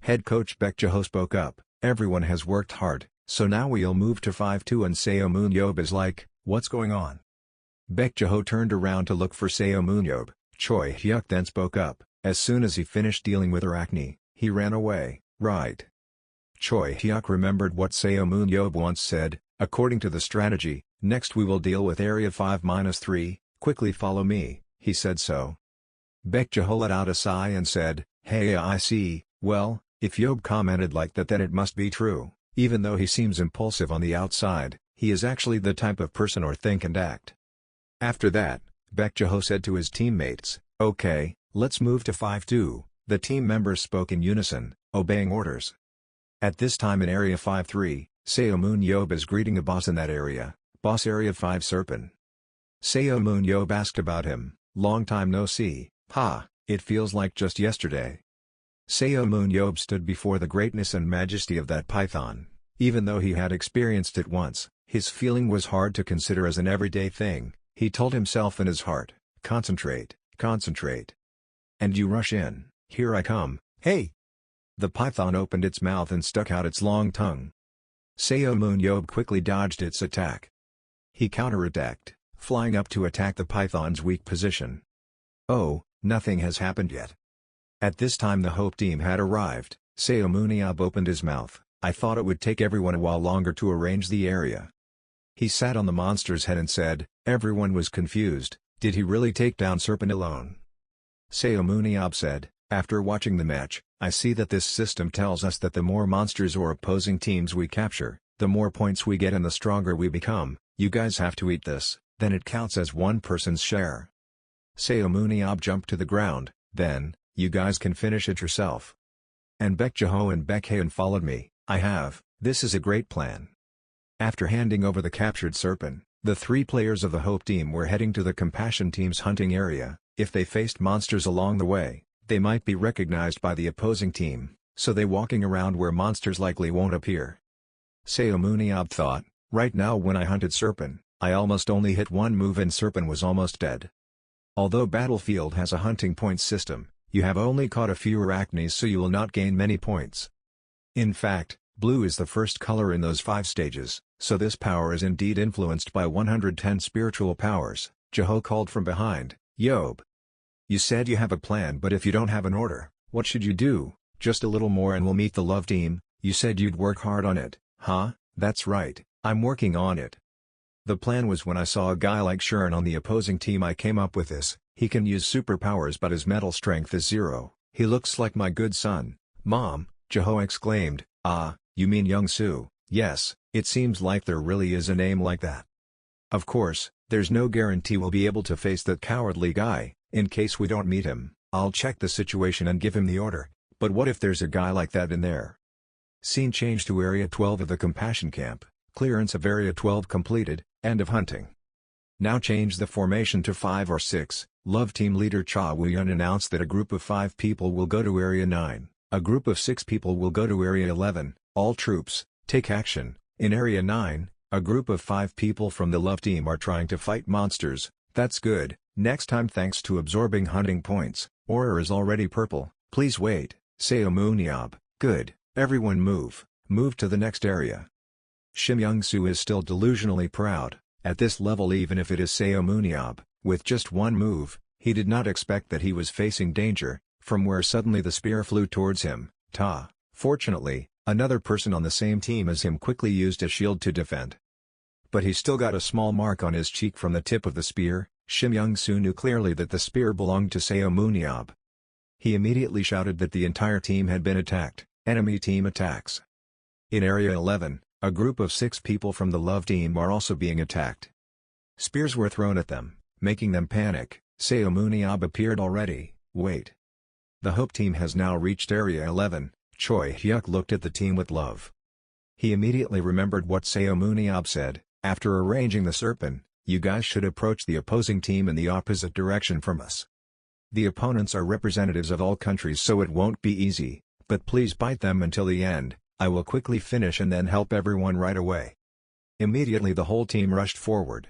S1: Head coach Bejo spoke up, "Everyone has worked hard, so now we'll move to 5-2 and Seomun is like, what's going on?" Bejo turned around to look for Seomun. Choi Hyuk then spoke up, "As soon as he finished dealing with Arachne, he ran away, right?" Choi Hyuk remembered what Seomun once said, "According to the strategy, next we will deal with Area 5-3, quickly follow me," he said so. Bejo let out a sigh and said, "Hey, I see. Well, if Yob commented like that then it must be true. Even though he seems impulsive on the outside, he is actually the type of person or think and act." After that, Bejo said to his teammates, "Okay, let's move to 5-2, the team members spoke in unison, obeying orders. At this time in Area 5-3, Seomun is greeting a boss in that area, Boss Area 5 Serpent. Seomun asked about him, "Long time no see, it feels like just yesterday." Seomun stood before the greatness and majesty of that python. Even though he had experienced it once, his feeling was hard to consider as an everyday thing. He told himself in his heart, "Concentrate, concentrate. And you rush in, here I come, hey!" The python opened its mouth and stuck out its long tongue. Seomun quickly dodged its attack. He counterattacked, flying up to attack the python's weak position. Oh, nothing has happened yet. At this time the Hope team had arrived. Seomun opened his mouth. "I thought it would take everyone a while longer to arrange the area." He sat on the monster's head and said, everyone was confused, did he really take down Serpent alone? Seomun said, "After watching the match, I see that this system tells us that the more monsters or opposing teams we capture, the more points we get and the stronger we become. You guys have to eat this, then it counts as one person's share." Seomun jumped to the ground, "Then, you guys can finish it yourself." And Bejo and Hayen followed me. This is a great plan." After handing over the captured serpent, the three players of the Hope team were heading to the Compassion team's hunting area. If they faced monsters along the way, they might be recognized by the opposing team, so they walking around where monsters likely won't appear. Seomun thought, "Right now when I hunted Serpent, I almost only hit one move and Serpent was almost dead." Although Battlefield has a hunting points system, you have only caught a few Arachnes so you will not gain many points. In fact, blue is the first color in those 5 stages, so this power is indeed influenced by 110 spiritual powers. Jeho called from behind, "Yob. You said you have a plan, but if you don't have an order, what should you do? Just a little more and we'll meet the love team. You said you'd work hard on it." That's right, I'm working on it. The plan was when I saw a guy like Shuren on the opposing team I came up with this. He can use superpowers but his mental strength is 0. He looks like my good son, Mom, Jeho exclaimed. You mean Young Soo? Yes, it seems like there really is a name like that. Of course, There's no guarantee we'll be able to face that cowardly guy. In case we don't meet him, I'll check the situation and give him the order, but what if there's a guy like that in there? Scene change to Area 12 of the Compassion Camp. Clearance of Area 12 completed, end of hunting. Now change the formation to 5 or 6. Love Team leader Cha Woo-yeon announced that a group of 5 people will go to Area 9, a group of 6 people will go to Area 11, all troops, take action. In Area 9, a group of 5 people from the Love Team are trying to fight monsters. That's good. Next time, thanks to absorbing hunting points, Aura is already purple. Please wait. Seun Ab. Good. Everyone move. Move to the next area. Shim Young-soo is still delusionally proud. At this level, even if it is Seun Ab, with just one move, he did not expect that he was facing danger, from where suddenly the spear flew towards him. Fortunately, another person on the same team as him quickly used a shield to defend. But he still got a small mark on his cheek from the tip of the spear. Shim Young-soo knew clearly that the spear belonged to Seun Ab. He immediately shouted that the entire team had been attacked. Enemy team attacks. In Area 11, a group of 6 people from the Love Team are also being attacked. Spears were thrown at them, making them panic. Seun Ab appeared already. Wait. The Hope Team has now reached Area 11. Choi Hyuk looked at the team with love. He immediately remembered what Seun Ab said. After arranging the Serpent, you guys should approach the opposing team in the opposite direction from us. The opponents are representatives of all countries, so it won't be easy, but please bite them until the end. I will quickly finish and then help everyone right away. Immediately the whole team rushed forward.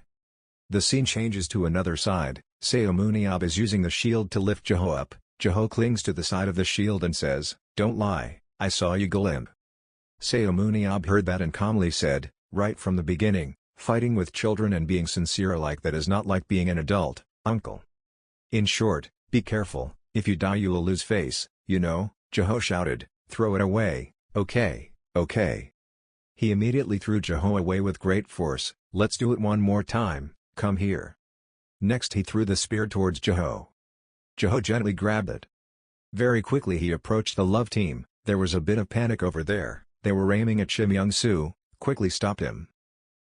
S1: The scene changes to another side. Seun Ab is using the shield to lift Jeho up. Jeho clings to the side of the shield and says, "Don't lie, I saw you glimp." Seun Ab heard that and calmly said, "Right from the beginning, fighting with children and being sincere like that is not like being an adult, uncle. In short, be careful, if you die you'll lose face, you know." Jeho shouted, "Throw it away." "Okay, okay." He immediately threw Jeho away with great force. "Let's do it one more time, come here." Next he threw the spear towards Jeho. Jeho gently grabbed it. Very quickly he approached the Love Team. There was a bit of panic over there. They were aiming at Shim Young-soo, quickly stopped him.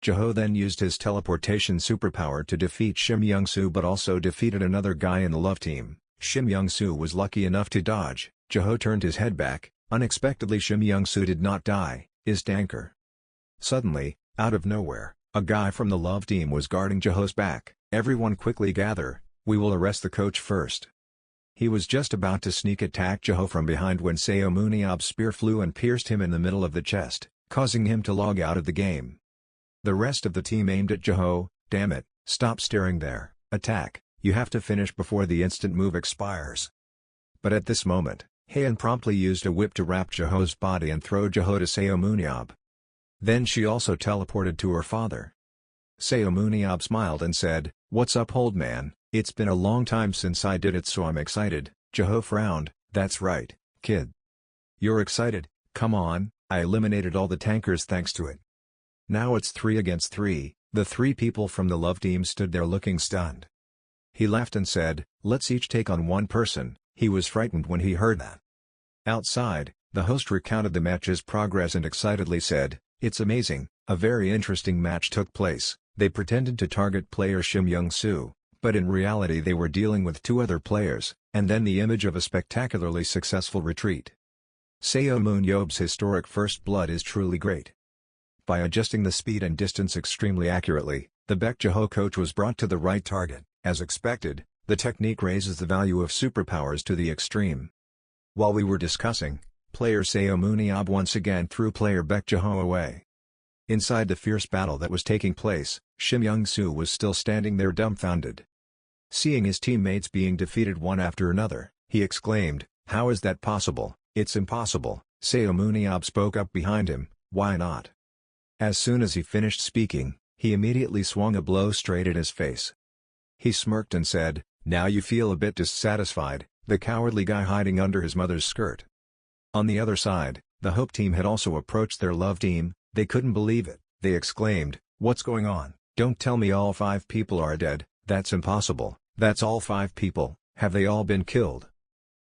S1: Jeho then used his teleportation superpower to defeat Shim Young-soo but also defeated another guy in the Love Team. Shim Young-soo was lucky enough to dodge. Jeho turned his head back. Unexpectedly Shim Young-soo did not die, is tanker. Suddenly, out of nowhere, a guy from the Love Team was guarding Jeho's back. "Everyone quickly gather, we will arrest the coach first." He was just about to sneak attack Jeho from behind when Seun Ab's spear flew and pierced him in the middle of the chest, causing him to log out of the game. The rest of the team aimed at Jeho. "Damn it, stop staring there, attack, you have to finish before the instant move expires." But at this moment, Hayen promptly used a whip to wrap Jeho's body and throw Jeho to Seun Ab. Then she also teleported to her father. Seun Ab smiled and said, "What's up old man, it's been a long time since I did it so I'm excited." Jeho frowned, "That's right, kid. You're excited, come on, I eliminated all the tankers thanks to it. Now it's 3 against 3, the 3 people from the Love Team stood there looking stunned. He laughed and said, "Let's each take on one person." He was frightened when he heard that. Outside, the host recounted the match's progress and excitedly said, "It's amazing, a very interesting match took place. They pretended to target player Shim Young-soo, but in reality they were dealing with 2 other players, and then the image of a spectacularly successful retreat. Seun Yob's historic first blood is truly great." By adjusting the speed and distance extremely accurately, the Baek Jeho coach was brought to the right target. As expected, the technique raises the value of superpowers to the extreme. While we were discussing, player Seun Ab once again threw player Baek Jeho away. Inside the fierce battle that was taking place, Shim Young-soo was still standing there dumbfounded. Seeing his teammates being defeated one after another, he exclaimed, "How is that possible? It's impossible." Seun Ab spoke up behind him, "Why not?" As soon as he finished speaking, he immediately swung a blow straight at his face. He smirked and said, "Now you feel a bit dissatisfied, the cowardly guy hiding under his mother's skirt." On the other side, the Hope Team had also approached their Love Team. They couldn't believe it. They exclaimed, "What's going on? Don't tell me all 5 people are dead, that's impossible, that's all 5 people, have they all been killed?"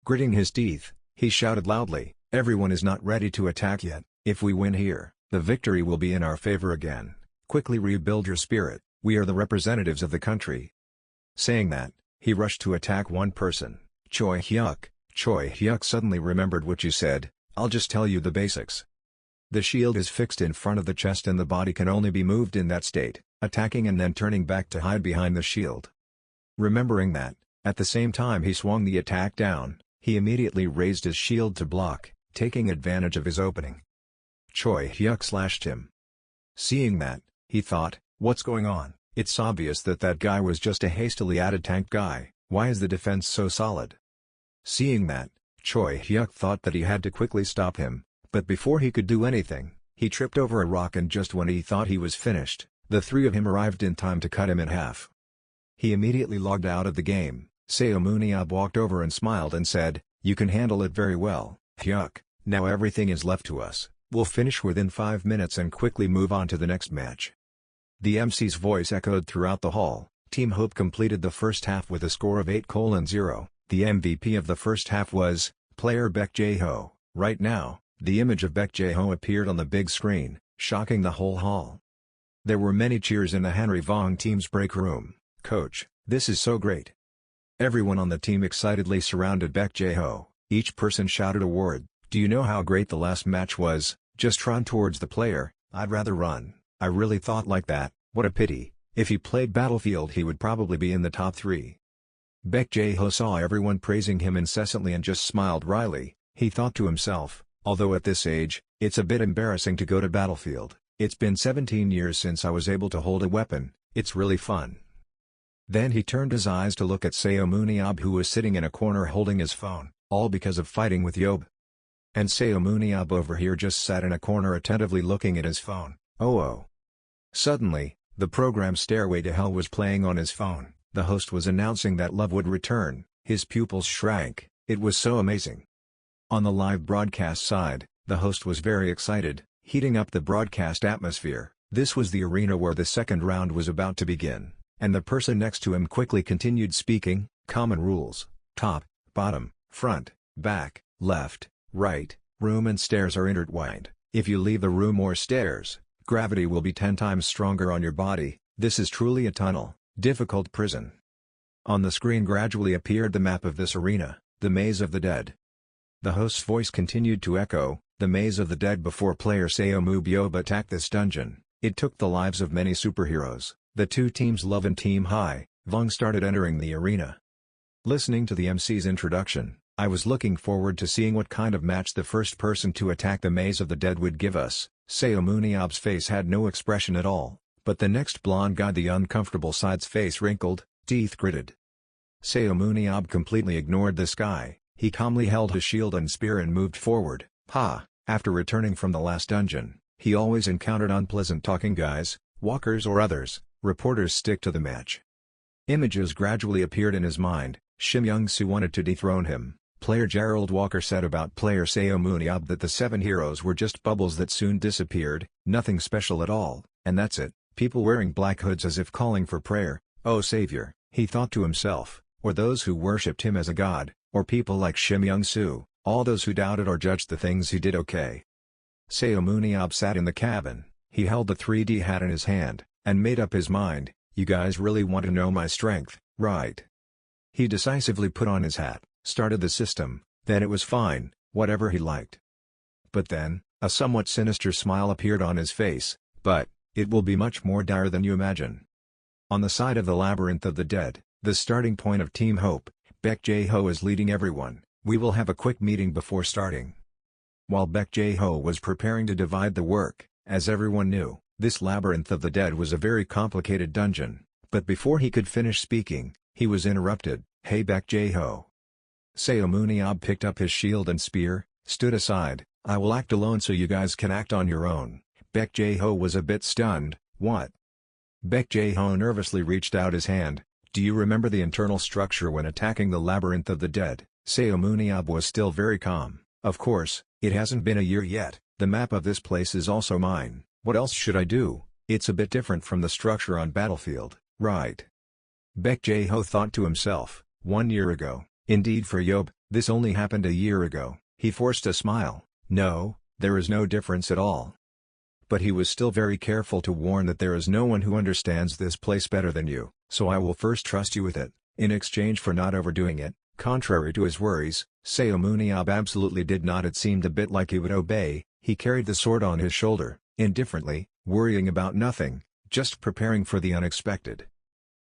S1: Gritting his teeth, he shouted loudly, "Everyone is not ready to attack yet, if we win here, the victory will be in our favor again. Quickly rebuild your spirit, We are the representatives of the country. Saying that, he rushed to attack one person, Choi Hyuk. Choi Hyuk suddenly remembered what you said. I'll just tell you the basics. The shield is fixed in front of the chest and the body can only be moved in that state, attacking and then turning back to hide behind the shield. Remembering that, at the same time he swung the attack down, he immediately raised his shield to block, taking advantage of his opening. Choi Hyuk slashed him. Seeing that, he thought, what's going on? It's obvious that that guy was just a hastily added tank guy. Why is the defense so solid? Seeing that, Choi Hyuk thought that he had to quickly stop him, but before he could do anything, he tripped over a rock and just when he thought he was finished, the three of him arrived in time to cut him in half. He immediately logged out of the game. Seun Ab walked over and smiled and said, "You can handle it very well, Hyuk, now everything is left to us, we'll finish within 5 minutes and quickly move on to the next match." The MC's voice echoed throughout the hall. Team Hope completed the first half with a score of 8:0. The MVP of the first half was, player Baek Jae-ho. Right now, the image of Baek Jae-ho appeared on the big screen, shocking the whole hall. There were many cheers in the Henry Vong team's break room. "Coach, this is so great." Everyone on the team excitedly surrounded Baek Jae-ho. Each person shouted a word. "Do you know how great the last match was? Just run towards the player." "I'd rather run. I really thought like that. What a pity. If he played Battlefield he would probably be in the top 3. Baek Jae-ho saw everyone praising him incessantly and just smiled wryly. He thought to himself, although at this age, it's a bit embarrassing to go to Battlefield. It's been 17 years since I was able to hold a weapon, it's really fun. Then he turned his eyes to look at Seun Ab who was sitting in a corner holding his phone, all because of fighting with Yob. And Seun Ab over here just sat in a corner attentively looking at his phone. Oh. Suddenly, the program Stairway to Hell was playing on his phone. The host was announcing that love would return. His pupils shrank, it was so amazing. On the live broadcast side, the host was very excited, heating up the broadcast atmosphere. This was the arena where the second round was about to begin, and the person next to him quickly continued speaking. Common rules: top, bottom, front, back, left, right, room and stairs are intertwined. If you leave the room or stairs, gravity will be 10 times stronger on your body. This is truly a tunnel, difficult prison. On the screen gradually appeared the map of this arena, the Maze of the Dead. The host's voice continued to echo, the Maze of the Dead. Before player Seomu Byob attacked this dungeon, it took the lives of many superheroes. The two teams Love and Team Hai, Vong started entering the arena. Listening to the MC's introduction, I was looking forward to seeing what kind of match the first person to attack the Maze of the Dead would give us. Seomu Ab's face had no expression at all, but the next blonde guy, the uncomfortable side's face wrinkled, teeth gritted. Seomu Ab completely ignored this guy. He calmly held his shield and spear and moved forward. After returning from the last dungeon, he always encountered unpleasant talking guys, walkers or others. Reporters stick to the match. Images gradually appeared in his mind. Shim Young-soo wanted to dethrone him. Player Gerald Walker said about player Seomu Ab that the 7 heroes were just bubbles that soon disappeared, nothing special at all, and that's it. People wearing black hoods as if calling for prayer. Oh savior, he thought to himself, or those who worshipped him as a god, or people like Shim Young-soo, all those who doubted or judged the things he did. Okay. Seomu Ab sat in the cabin. He held the 3D hat in his hand, and made up his mind. You guys really want to know my strength, right? He decisively put on his hat, started the system, then it was fine, whatever he liked. But then, a somewhat sinister smile appeared on his face. But it will be much more dire than you imagine. On the side of the Labyrinth of the Dead, the starting point of Team Hope, Baek Jae-ho is leading everyone. We will have a quick meeting before starting. While Baek Jae-ho was preparing to divide the work, as everyone knew, this Labyrinth of the Dead was a very complicated dungeon, but before he could finish speaking, he was interrupted. Hey Baek Jae-ho. Seomu Ab picked up his shield and spear, stood aside. I will act alone so you guys can act on your own. Baek Jae-ho was a bit stunned. What? Baek Jae-ho nervously reached out his hand. Do you remember the internal structure when attacking the Labyrinth of the Dead? Seomu Ab was still very calm. Of course, it hasn't been a year yet. The map of this place is also mine. What else should I do? It's a bit different from the structure on Battlefield, right? Baek Jae-ho thought to himself. 1 year ago. Indeed for Yob, this only happened a year ago. He forced a smile. No, there is no difference at all. but he was still very careful to warn that there is no one who understands this place better than you, so I will first trust you with it, in exchange for not overdoing it. Contrary to his worries, Seun Ab absolutely did not. It seemed a bit like he would obey. He carried the sword on his shoulder, indifferently, worrying about nothing, just preparing for the unexpected.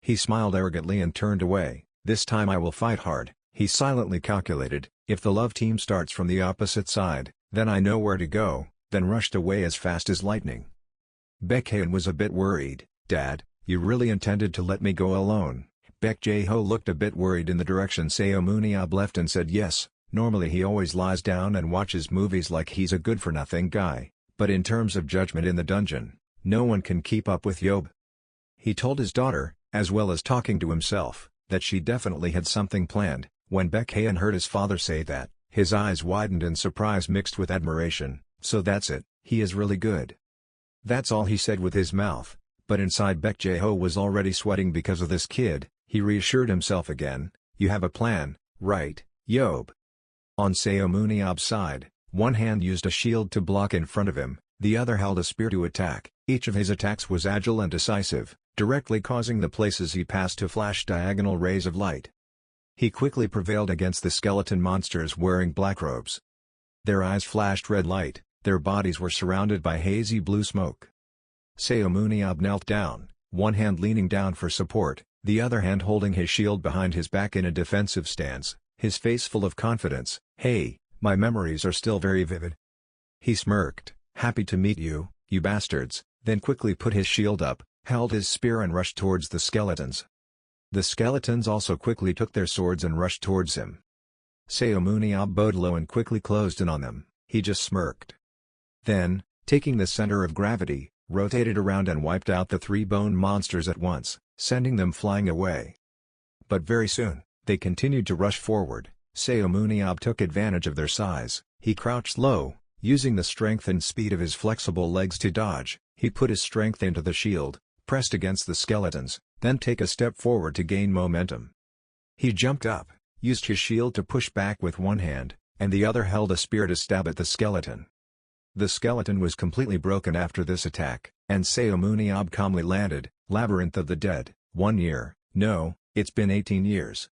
S1: He smiled arrogantly and turned away. This time I will fight hard, he silently calculated. If the love team starts from the opposite side, then I know where to go, then rushed away as fast as lightning. Hayen was a bit worried. Dad, you really intended to let me go alone? Bejo looked a bit worried in the direction Seun Ab left and said yes. Normally he always lies down and watches movies like he's a good-for-nothing guy, but in terms of judgment in the dungeon, no one can keep up with Yob. He told his daughter, as well as talking to himself, that she definitely had something planned. When Hayen heard his father say that, his eyes widened in surprise mixed with admiration. So that's it, he is really good. That's all he said with his mouth, but inside Bejo was already sweating because of this kid. He reassured himself again. You have a plan, right, Yob? On Seun Ab's side, one hand used a shield to block in front of him, the other held a spear to attack. Each of his attacks was agile and decisive, directly causing the places he passed to flash diagonal rays of light. He quickly prevailed against the skeleton monsters wearing black robes. Their eyes flashed red light, their bodies were surrounded by hazy blue smoke. Seun Ab knelt down, one hand leaning down for support, the other hand holding his shield behind his back in a defensive stance, his face full of confidence. Hey, my memories are still very vivid. He smirked, happy to meet you, you bastards, then quickly put his shield up, held his spear and rushed towards the skeletons. The skeletons also quickly took their swords and rushed towards him. Seun Ab bowed low and quickly closed in on them. He just smirked. Then, taking the center of gravity, rotated around and wiped out the three bone monsters at once, sending them flying away. But very soon, they continued to rush forward. Seun Ab took advantage of their size. He crouched low, using the strength and speed of his flexible legs to dodge. He put his strength into the shield, pressed against the skeletons, then take a step forward to gain momentum. He jumped up, used his shield to push back with one hand, and the other held a spear to stab at the skeleton. The skeleton was completely broken after this attack, and Seun Ab calmly landed. Labyrinth of the Dead. 1 year, no, it's been 18 years.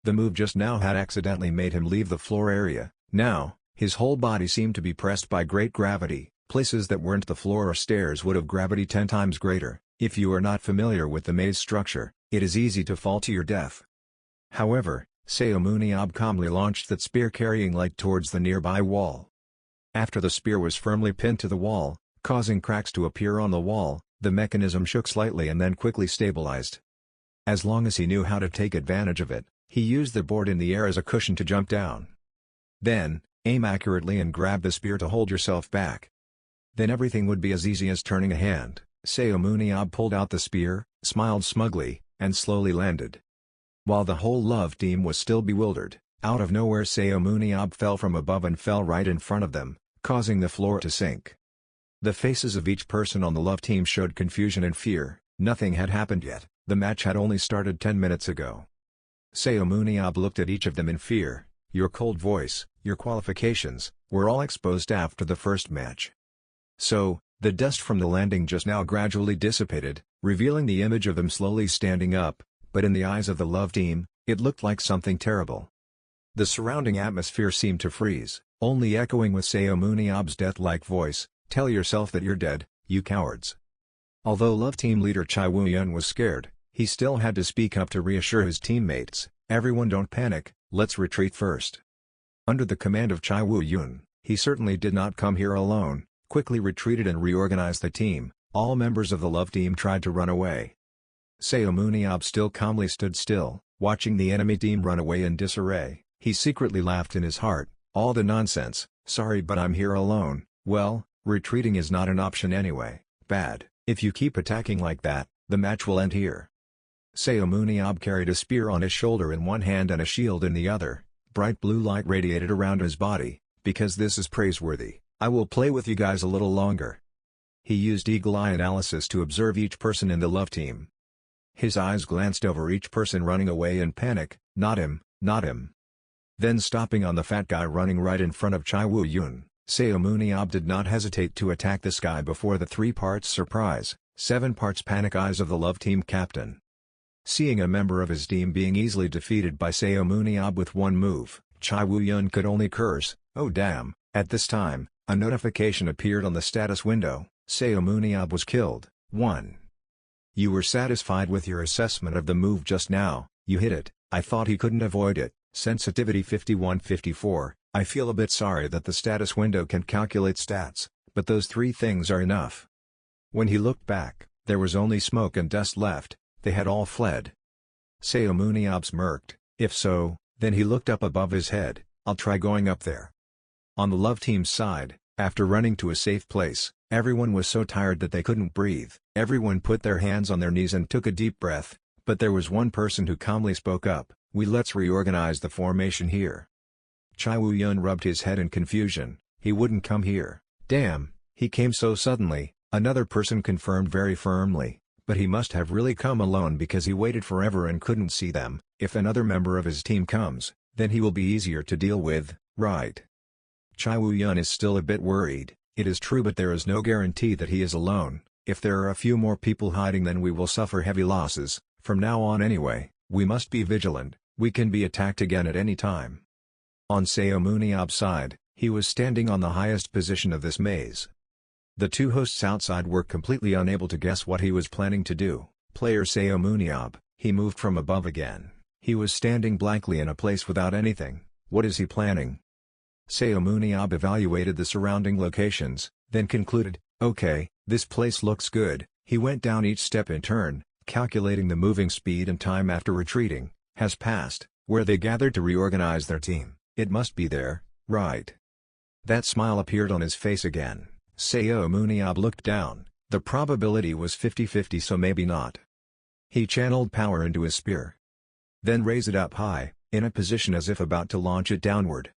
S1: The move just now had accidentally made him leave the floor area. Now, his whole body seemed to be pressed by great gravity. Places that weren't the floor or stairs would have gravity 10 times greater. If you are not familiar with the maze structure, it is easy to fall to your death. However, Seun Ab calmly launched that spear carrying light towards the nearby wall. After the spear was firmly pinned to the wall, causing cracks to appear on the wall, the mechanism shook slightly and then quickly stabilized. As long as he knew how to take advantage of it, he used the board in the air as a cushion to jump down. Then, aim accurately and grab the spear to hold yourself back. Then everything would be as easy as turning a hand. Seun Ab pulled out the spear, smiled smugly, and slowly landed. While the whole love team was still bewildered, out of nowhere Seun Ab fell from above and fell right in front of them, causing the floor to sink. The faces of each person on the love team showed confusion and fear. Nothing had happened yet, the match had only started 10 minutes ago. Seun Ab looked at each of them in fear. Your cold voice, your qualifications, were all exposed after the first match. So, the dust from the landing just now gradually dissipated, revealing the image of them slowly standing up, but in the eyes of the love team, it looked like something terrible. The surrounding atmosphere seemed to freeze, only echoing with Seun Ab's death-like voice, tell yourself that you're dead, you cowards. Although love team leader Chai Woo-yeon was scared, he still had to speak up to reassure his teammates, everyone don't panic, let's retreat first. Under the command of Chai Woo-yeon, he certainly did not come here alone, quickly retreated and reorganized the team. All members of the love team tried to run away. Seun Ab still calmly stood still, watching the enemy team run away in disarray. He secretly laughed in his heart, all the nonsense, sorry but I'm here alone. Well, retreating is not an option anyway. Bad, if you keep attacking like that, the match will end here. Seun Ab carried a spear on his shoulder in one hand and a shield in the other. Bright blue light radiated around his body. Because this is praiseworthy, I will play with you guys a little longer. He used eagle eye analysis to observe each person in the love team. His eyes glanced over each person running away in panic. Not him, not him. Then stopping on the fat guy running right in front of Chai Woo-yeon, Seun Ab did not hesitate to attack this guy before the 3 parts surprise, 7 parts panic eyes of the love team captain. Seeing a member of his team being easily defeated by Seun Ab with one move, Chai Woo-yeon could only curse, "Oh damn." At this time, a notification appeared on the status window, Seun Ab was killed. 1. You were satisfied with your assessment of the move just now, you hit it, I thought he couldn't avoid it. Sensitivity 5154, I feel a bit sorry that the status window can calculate stats, but those 3 things are enough. When he looked back, there was only smoke and dust left, they had all fled. Seun Ab smirked, if so, then he looked up above his head, I'll try going up there. On the love team's side, after running to a safe place, everyone was so tired that they couldn't breathe. Everyone put their hands on their knees and took a deep breath, but there was one person who calmly spoke up, let's reorganize the formation here. Chai Woo-yeon rubbed his head in confusion, he wouldn't come here. Damn, he came so suddenly, another person confirmed very firmly, but he must have really come alone because he waited forever and couldn't see them. If another member of his team comes, then he will be easier to deal with, right? Chai Woo-yeon is still a bit worried, it is true, but there is no guarantee that he is alone. If there are a few more people hiding, then we will suffer heavy losses. From now on anyway, we must be vigilant, we can be attacked again at any time. On Seun Ab's side, he was standing on the highest position of this maze. The 2 hosts outside were completely unable to guess what he was planning to do. Player Seun Ab, he moved from above again. He was standing blankly in a place without anything. What is he planning? Seun Ab evaluated the surrounding locations, then concluded, okay, this place looks good. He went down each step in turn, calculating the moving speed and time after retreating, has passed, where they gathered to reorganize their team. It must be there, right? That smile appeared on his face again. Seun Ab looked down, the probability was 50-50, so maybe not. He channeled power into his spear. Then raised it up high, in a position as if about to launch it downward.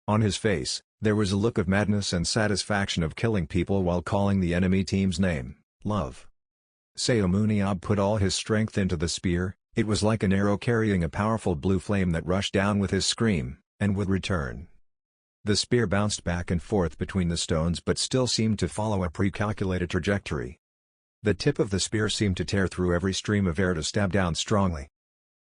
S1: On his face, there was a look of madness and satisfaction of killing people while calling the enemy team's name, love. Seun Ab put all his strength into the spear, it was like an arrow carrying a powerful blue flame that rushed down with his scream, and would return. The spear bounced back and forth between the stones but still seemed to follow a pre-calculated trajectory. The tip of the spear seemed to tear through every stream of air to stab down strongly.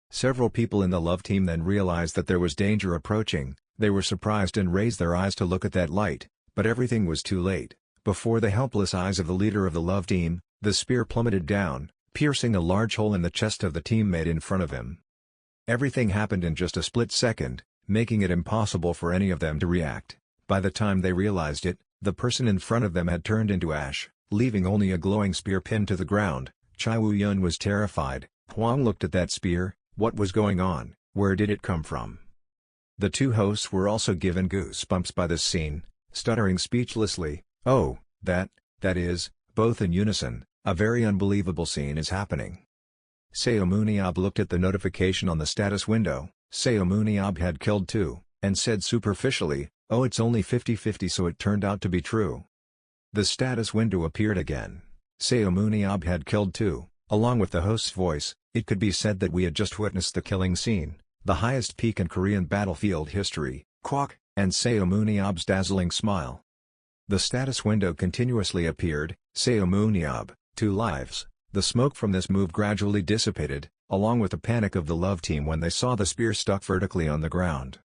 S1: Several people in the love team then realized that there was danger approaching. They were surprised and raised their eyes to look at that light, but everything was too late. Before the helpless eyes of the leader of the love team, the spear plummeted down, piercing a large hole in the chest of the teammate in front of him. Everything happened in just a split second, making it impossible for any of them to react. By the time they realized it, the person in front of them had turned into ash, leaving only a glowing spear pinned to the ground. Chai Woo-yeon was terrified. Hwang looked at that spear, what was going on, where did it come from? The 2 hosts were also given goosebumps by this scene, stuttering speechlessly, oh, that is, both in unison, a very unbelievable scene is happening. Seun Ab looked at the notification on the status window, Seun Ab had killed 2, and said superficially, oh, it's only 50-50, so it turned out to be true. The status window appeared again. Seun Ab had killed 2, along with the host's voice, it could be said that we had just witnessed the killing scene. The highest peak in Korean battlefield history, quack, and Seun Ab's dazzling smile. The status window continuously appeared, Seun Ab, 2 lives. The smoke from this move gradually dissipated, along with the panic of the love team when they saw the spear stuck vertically on the ground.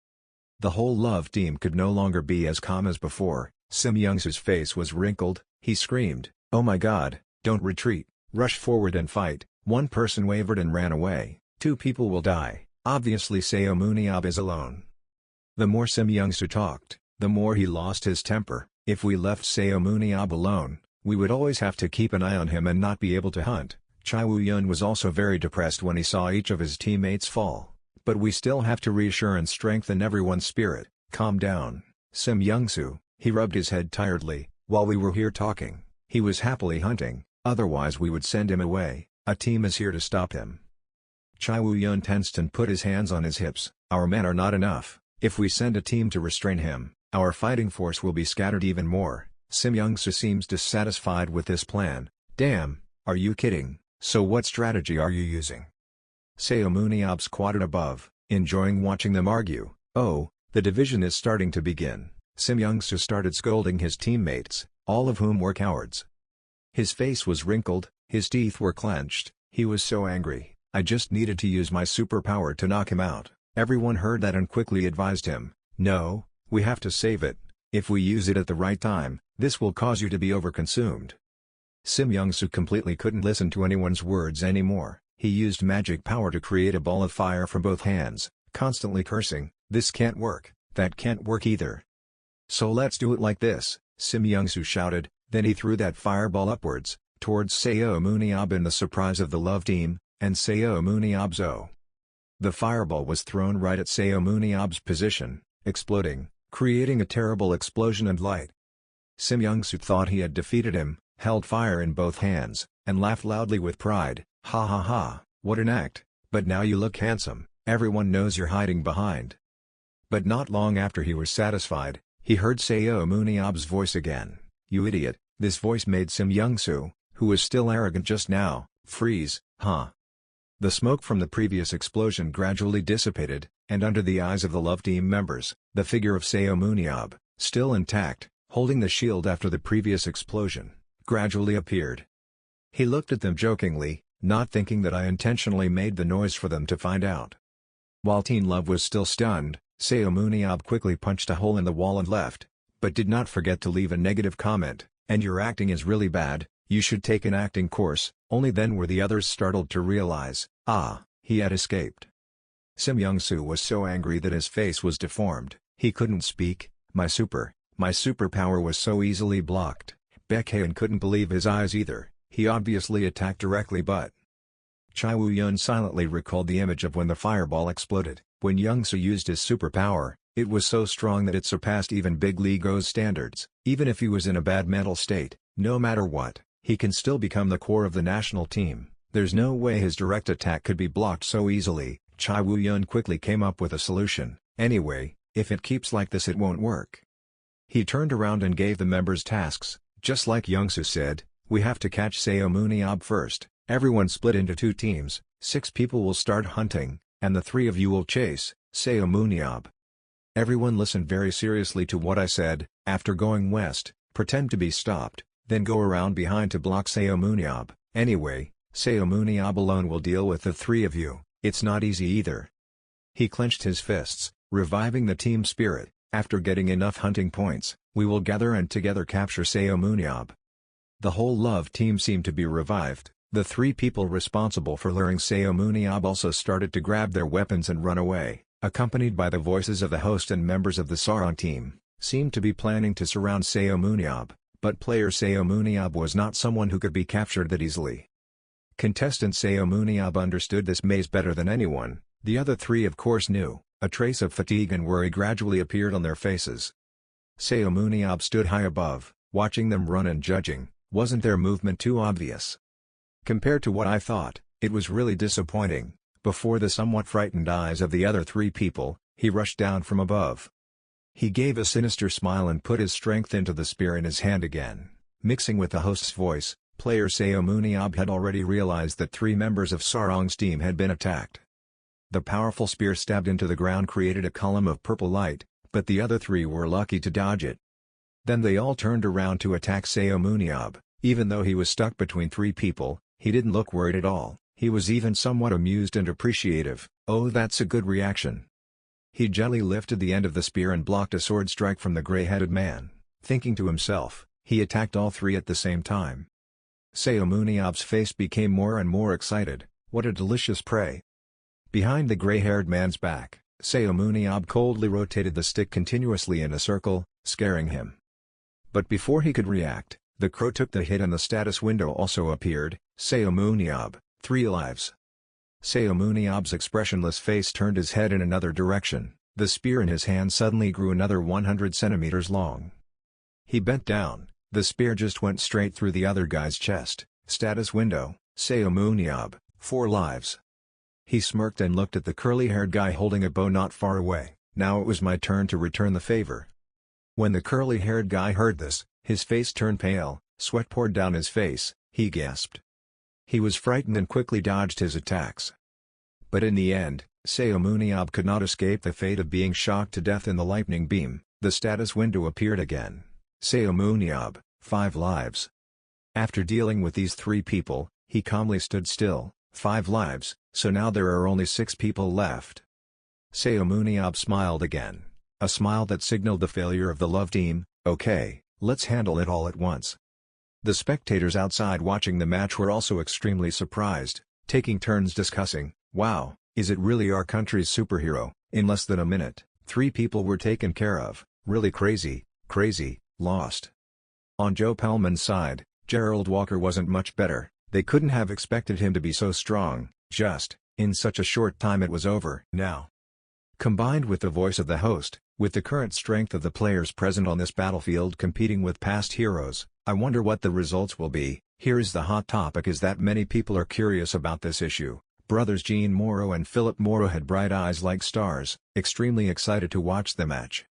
S1: The whole love team could no longer be as calm as before. Sim Young-soo's face was wrinkled, he screamed, oh my god, don't retreat, rush forward and fight. One person wavered and ran away, 2 people will die. Obviously Seun Ab is alone. The more Sim Young-soo talked, the more he lost his temper. If we left Seun Ab alone, we would always have to keep an eye on him and not be able to hunt. Chai Woo-yeon was also very depressed when he saw each of his teammates fall. But we still have to reassure and strengthen everyone's spirit. Calm down, Sim Young-soo, he rubbed his head tiredly, while we were here talking, he was happily hunting, otherwise we would send him away, a team is here to stop him. Chai Woo-yeon tensed and put his hands on his hips, our men are not enough, if we send a team to restrain him, our fighting force will be scattered even more. Sim Young-soo seems dissatisfied with this plan, damn, are you kidding, so what strategy are you using? Seun Ab squatted above, enjoying watching them argue, oh, the division is starting to begin, Sim Young-soo started scolding his teammates, all of whom were cowards. His face was wrinkled, his teeth were clenched, he was so angry. I just needed to use my superpower to knock him out. Everyone heard that and quickly advised him, "No, we have to save it. If we use it at the right time, this will cause you to be overconsumed." Sim Young-soo completely couldn't listen to anyone's words anymore. He used magic power to create a ball of fire from both hands, constantly cursing, "This can't work, that can't work either. So let's do it like this," Sim Young-soo shouted, then he threw that fireball upwards, towards Seun Ab in the surprise of the love team, and Seun Ab's O. The fireball was thrown right at Seun Ab's position, exploding, creating a terrible explosion and light. Sim Young-soo thought he had defeated him, held fire in both hands, and laughed loudly with pride, "Ha ha ha, what an act, but now you look handsome, everyone knows you're hiding behind." But not long after he was satisfied, he heard Seun Ab's voice again, "You idiot." This voice made Sim Young-soo, who was still arrogant just now, freeze, huh? The smoke from the previous explosion gradually dissipated, and under the eyes of the love team members, the figure of Seun Ab, still intact, holding the shield after the previous explosion, gradually appeared. He looked at them jokingly, not thinking that I intentionally made the noise for them to find out. While Teen Love was still stunned, Seun Ab quickly punched a hole in the wall and left, but did not forget to leave a negative comment, "And your acting is really bad, you should take an acting course." Only then were the others startled to realize, he had escaped. Sim Young-soo was so angry that his face was deformed, he couldn't speak. My superpower was so easily blocked." Hayen couldn't believe his eyes either. He obviously attacked directly, but Chai Woo-yeon silently recalled the image of when the fireball exploded. When Young-soo used his superpower, it was so strong that it surpassed even Big Lego's standards. Even if he was in a bad mental state, no matter what, he can still become the core of the national team. There's no way his direct attack could be blocked so easily. Chai Woo-yeon quickly came up with a solution. "Anyway, if it keeps like this it won't work." He turned around and gave the members tasks, just like Young-soo said, "We have to catch Seun Ab first. Everyone split into 2 teams, 6 people will start hunting, and the 3 of you will chase Seun Ab." Everyone listened very seriously to what I said. "After going west, pretend to be stopped, then go around behind to block Seun Ab. Anyway, Seun Ab alone will deal with the 3 of you, it's not easy either." He clenched his fists, reviving the team spirit. "After getting enough hunting points, we will gather and together capture Seun Ab." The whole love team seemed to be revived. The 3 people responsible for luring Seun Ab also started to grab their weapons and run away, accompanied by the voices of the host and members of the Sarong team, seemed to be planning to surround Seun Ab, but player Seun Ab was not someone who could be captured that easily. Contestant Seun Ab understood this maze better than anyone. The other 3 of course knew. A trace of fatigue and worry gradually appeared on their faces. Seun Ab stood high above, watching them run and judging, wasn't their movement too obvious? Compared to what I thought, it was really disappointing. Before the somewhat frightened eyes of the other 3 people, he rushed down from above. He gave a sinister smile and put his strength into the spear in his hand again. Mixing with the host's voice, player Seun Ab had already realized that 3 members of Sarong's team had been attacked. The powerful spear stabbed into the ground created a column of purple light, but the other 3 were lucky to dodge it. Then they all turned around to attack Seun Ab. Even though he was stuck between 3 people, he didn't look worried at all. He was even somewhat amused and appreciative. "Oh, that's a good reaction." He gently lifted the end of the spear and blocked a sword strike from the gray-headed man. Thinking to himself, he attacked all 3 at the same time. Seun Ab's face became more and more excited. What a delicious prey. Behind the gray-haired man's back, Seun Ab coldly rotated the stick continuously in a circle, scaring him. But before he could react, the crow took the hit and the status window also appeared. Seun Ab, 3 lives. Seun Ab's expressionless face turned his head in another direction. The spear in his hand suddenly grew another 100 centimeters long. He bent down, the spear just went straight through the other guy's chest. Status window, Seun Ab, 4 lives. He smirked and looked at the curly-haired guy holding a bow not far away. Now it was my turn to return the favor. When the curly-haired guy heard this, his face turned pale, sweat poured down his face, he gasped. He was frightened and quickly dodged his attacks. But in the end, Seun Ab could not escape the fate of being shocked to death in the lightning beam. The status window appeared again. Seun Ab, 5 lives. After dealing with these 3 people, he calmly stood still. 5 lives, so now there are only 6 people left. Seun Ab smiled again. A smile that signaled the failure of the love team. Okay, let's handle it all at once. The spectators outside watching the match were also extremely surprised, taking turns discussing, "Wow, is it really our country's superhero?" In less than a minute, 3 people were taken care of. Really crazy, lost. On Joe Pellman's side, Gerald Walker wasn't much better. They couldn't have expected him to be so strong, just, in such a short time it was over. Now, combined with the voice of the host, with the current strength of the players present on this battlefield competing with past heroes, I wonder what the results will be. Here is the hot topic is that many people are curious about this issue. Brothers Jean Morrow and Philip Morrow had bright eyes like stars, extremely excited to watch the match.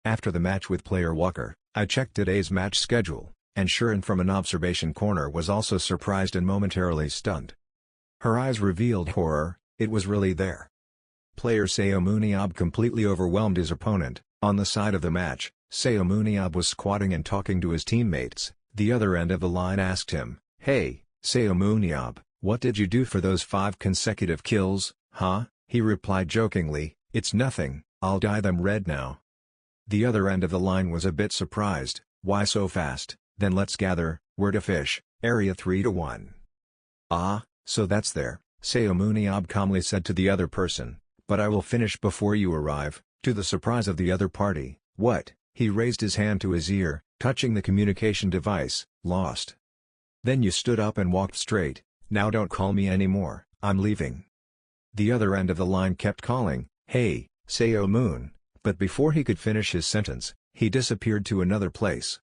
S1: After the match with player Walker, I checked today's match schedule, and Sharon from an observation corner was also surprised and momentarily stunned. Her eyes revealed horror, it was really there. Player Seun Ab completely overwhelmed his opponent. On the side of the match, Seun Ab was squatting and talking to his teammates. The other end of the line asked him, "Hey, Seun Ab, what did you do for those 5 consecutive kills, huh?" He replied jokingly, "It's nothing, I'll dye them red now." The other end of the line was a bit surprised. "Why so fast? Then let's gather, where to fish, area 3-1. "Ah, so that's there," Seun Ab calmly said to the other person. "But I will finish before you arrive," to the surprise of the other party. "What?" He raised his hand to his ear, touching the communication device. "Lost. Then you stood up and walked straight. Now don't call me anymore, I'm leaving." The other end of the line kept calling, "Hey, Seun," but before he could finish his sentence, he disappeared to another place.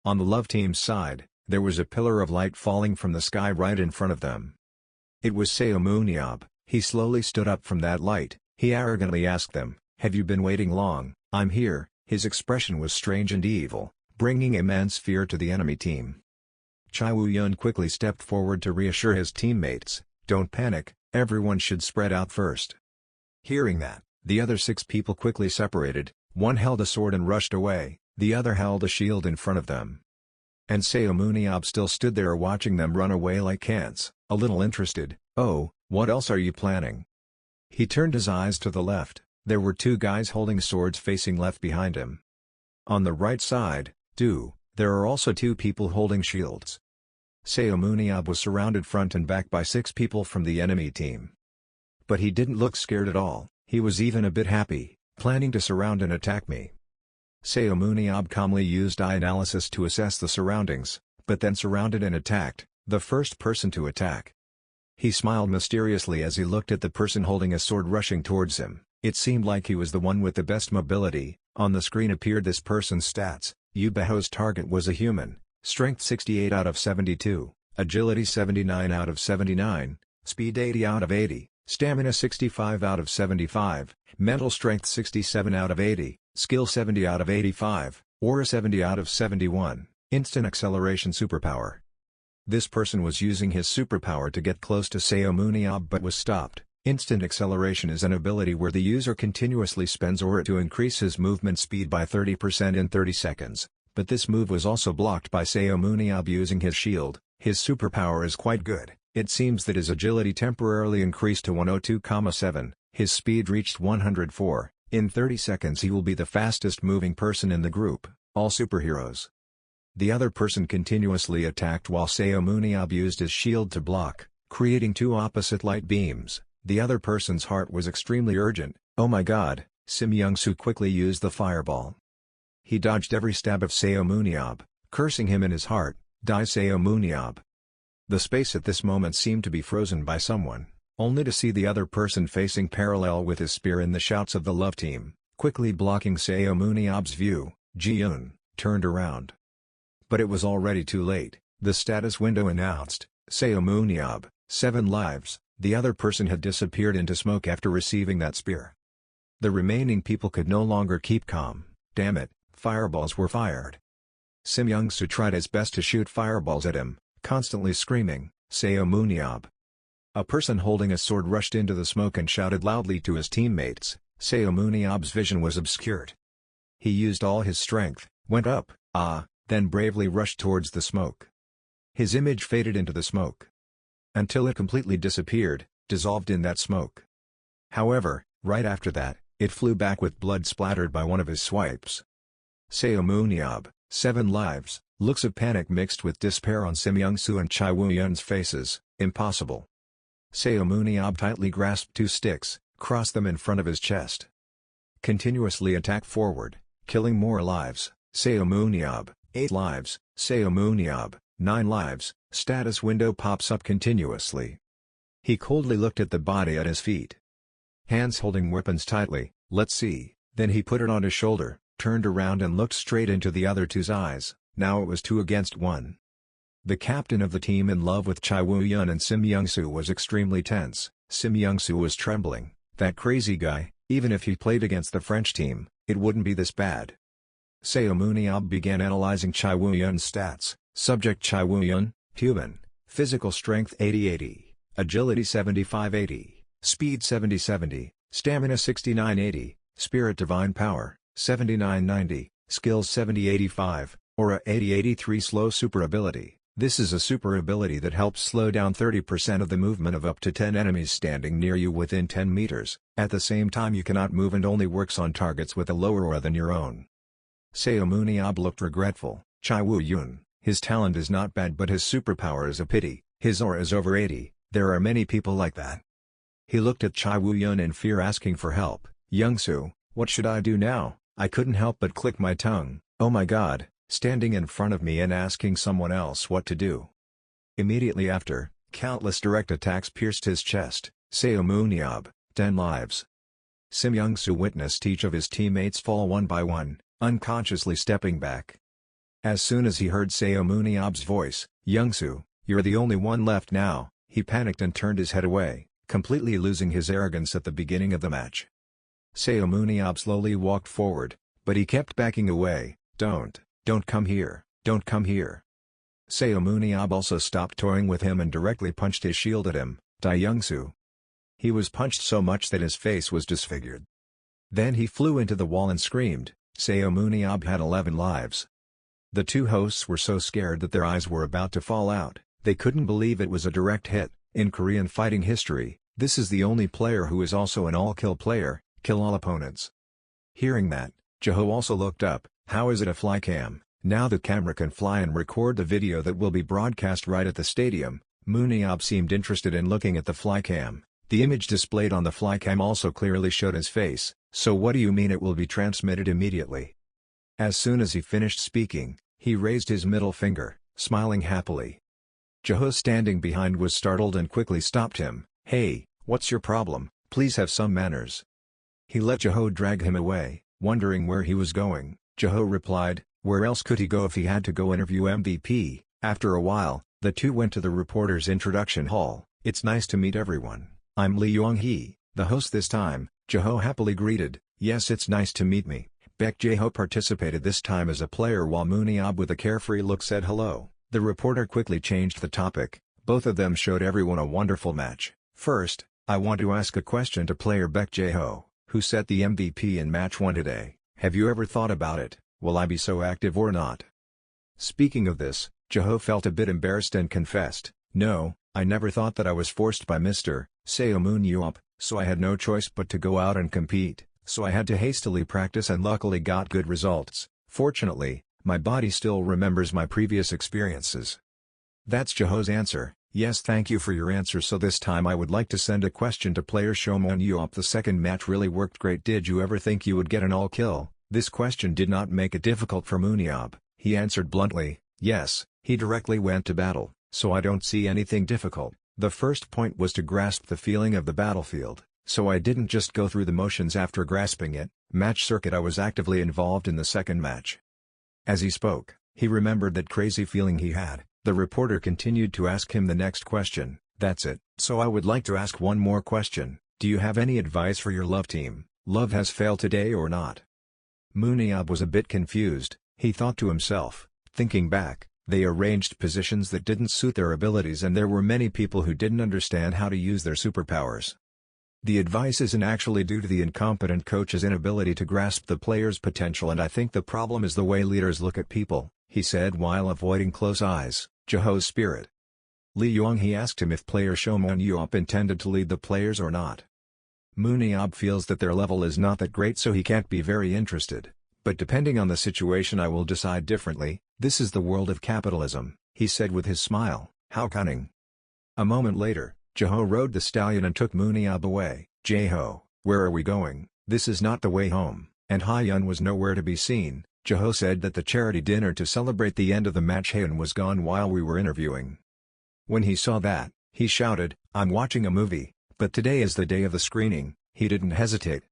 S1: On the love team's side, there was a pillar of light falling from the sky right in front of them. It was Seun Ab. He slowly stood up from that light. He arrogantly asked them, "Have you been waiting long?" "I'm here." His expression was strange and evil, bringing immense fear to the enemy team. Chai Woo-yun quickly stepped forward to reassure his teammates, "Don't panic, everyone should spread out first." Hearing that, the other 6 people quickly separated. One held a sword and rushed away, the other held a shield in front of them. And Seun Ab still stood there watching them run away like ants, a little interested. "Oh, what else are you planning?" He turned his eyes to the left. There were 2 guys holding swords facing left behind him. On the right side, there are also 2 people holding shields. Seun Ab was surrounded front and back by 6 people from the enemy team. But he didn't look scared at all, he was even a bit happy, planning to surround and attack me. Seun Ab calmly used eye analysis to assess the surroundings, but then surrounded and attacked, the first person to attack. He smiled mysteriously as he looked at the person holding a sword rushing towards him. It seemed like he was the one with the best mobility. On the screen appeared this person's stats. Bejo's target was a human, strength 68 out of 72, agility 79 out of 79, speed 80 out of 80, stamina 65 out of 75, mental strength 67 out of 80, skill 70 out of 85, aura 70 out of 71, instant acceleration superpower. This person was using his superpower to get close to Seun Ab but was stopped. Instant acceleration is an ability where the user continuously spends aura to increase his movement speed by 30% in 30 seconds, but this move was also blocked by Seun Ab using his shield. His superpower is quite good. It seems that his agility temporarily increased to 102,7, his speed reached 104, in 30 seconds he will be the fastest moving person in the group, all superheroes. The other person continuously attacked while Seun Ab used his shield to block, creating 2 opposite light beams. The other person's heart was extremely urgent. "Oh my god," Sim Young-soo quickly used the fireball. He dodged every stab of Seun Ab, cursing him in his heart, "Die Seun Ab." The space at this moment seemed to be frozen by someone, only to see the other person facing parallel with his spear in the shouts of the love team, quickly blocking Seun Ab's view. Ji-eun turned around. But it was already too late. The status window announced, Seun Ab, 7 lives. The other person had disappeared into smoke after receiving that spear. The remaining people could no longer keep calm. Damn it, fireballs were fired. Sim Young-soo tried his best to shoot fireballs at him, constantly screaming, "Seun Ab." A person holding a sword rushed into the smoke and shouted loudly to his teammates. Seun Ab's vision was obscured. He used all his strength, went up, then bravely rushed towards the smoke. His image faded into the smoke, until it completely disappeared, dissolved in that smoke. However, right after that, it flew back with blood splattered by one of his swipes. Seun Ab, 7 lives, looks of panic mixed with despair on Sim Young-soo and Chai Woo-yeon's faces. Impossible. Seun Ab tightly grasped 2 sticks, crossed them in front of his chest. Continuously attack forward, killing more lives. Seun Ab, 8 lives, Seun Ab, 9 lives, status window pops up continuously. He coldly looked at the body at his feet. Hands holding weapons tightly, let's see, then he put it on his shoulder, turned around and looked straight into the other 2's eyes, now it was 2 against 1. The captain of the team in love with Chai Woo-yeon and Sim Young-soo was extremely tense. Sim Young-soo was trembling. That crazy guy, even if he played against the French team, it wouldn't be this bad. Seun Ab began analyzing Chai Woo-yeon's stats. Subject: Chai Woo-yeon, human, physical strength 80-80, agility 75-80, speed 70-70, stamina 69-80, spirit divine power 79-90, skills 70-85, aura 80-83, slow super ability. This is a super ability that helps slow down 30% of the movement of up to 10 enemies standing near you within 10 meters. At the same time, you cannot move and only works on targets with a lower aura than your own. Seun Ab looked regretful. Chai Woo-yeon, his talent is not bad but his superpower is a pity. His aura is over 80, there are many people like that. He looked at Chai Woo-yeon in fear, asking for help. Young-soo, what should I do now? I couldn't help but click my tongue. Oh my god. Standing in front of me and asking someone else what to do. Immediately after, countless direct attacks pierced his chest. Seun Ab, 10 lives. Sim Young-soo witnessed each of his teammates fall one by one, unconsciously stepping back. As soon as he heard Seun Ab's voice, Young-soo, you're the only one left now, he panicked and turned his head away, completely losing his arrogance at the beginning of the match. Seun Ab slowly walked forward, but he kept backing away. Don't come here, don't come here. Seun Ab also stopped toying with him and directly punched his shield at him. Die Young-soo. He was punched so much that his face was disfigured. Then he flew into the wall and screamed. Seun Ab had 11 lives. The 2 hosts were so scared that their eyes were about to fall out. They couldn't believe it was a direct hit. In Korean fighting history, this is the only player who is also an all-kill player, kill all opponents. Hearing that, Jeho also looked up. How is it a flycam? Now the camera can fly and record the video that will be broadcast right at the stadium. Moon Ab seemed interested in looking at the flycam. The image displayed on the flycam also clearly showed his face. So what do you mean it will be transmitted immediately? As soon as he finished speaking, he raised his middle finger, smiling happily. Jeho standing behind was startled and quickly stopped him. Hey, what's your problem? Please have some manners. He let Jeho drag him away, wondering where he was going. Jeho replied, where else could he go if he had to go interview MVP? After a while, the 2 went to the reporter's introduction hall. It's nice to meet everyone. I'm Lee Yong-hee, the host this time, Jeho happily greeted. Yes, it's nice to meet me. Baek Jae-ho participated this time as a player while Moon Ab with a carefree look said hello. The reporter quickly changed the topic. Both of them showed everyone a wonderful match. First, I want to ask a question to player Baek Jae-ho, who set the MVP in match 1 today. Have you ever thought about it? Will I be so active or not? Speaking of this, Jeho felt a bit embarrassed and confessed, no, I never thought that. I was forced by Mr. Seun Ab, so I had no choice but to go out and compete, so I had to hastily practice and luckily got good results. Fortunately, my body still remembers my previous experiences. That's Jeho's answer. Yes, thank you for your answer. So this time I would like to send a question to player Seun Ab. The second match really worked great. Did you ever think you would get an all-kill? This question did not make it difficult for Moon Ab. He answered bluntly, yes, he directly went to battle, so I don't see anything difficult. The first point was to grasp the feeling of the battlefield, so I didn't just go through the motions after grasping it. Match circuit. I was actively involved in the second match. As he spoke, he remembered that crazy feeling he had. The reporter continued to ask him the next question. That's it. So I would like to ask one more question. Do you have any advice for your love team? Love has failed today or not? Moon Ab was a bit confused. He thought to himself, thinking back, they arranged positions that didn't suit their abilities and there were many people who didn't understand how to use their superpowers. The advice isn't actually due to the incompetent coach's inability to grasp the player's potential, and I think the problem is the way leaders look at people," he said while avoiding close eyes. Jaho's spirit. Lee Yong-hee asked him if player Seun Ab intended to lead the players or not. Ab feels that their level is not that great, so he can't be very interested. "But depending on the situation I will decide differently. This is the world of capitalism," he said with his smile. "How cunning." A moment later, Jaho rode the stallion and took Ab away. "Jaho, where are we going? This is not the way home." And Hayen was nowhere to be seen. Jaho said that the charity dinner to celebrate the end of the match Hayen was gone while we were interviewing. When he saw that, he shouted, "I'm watching a movie, but today is the day of the screening." He didn't hesitate.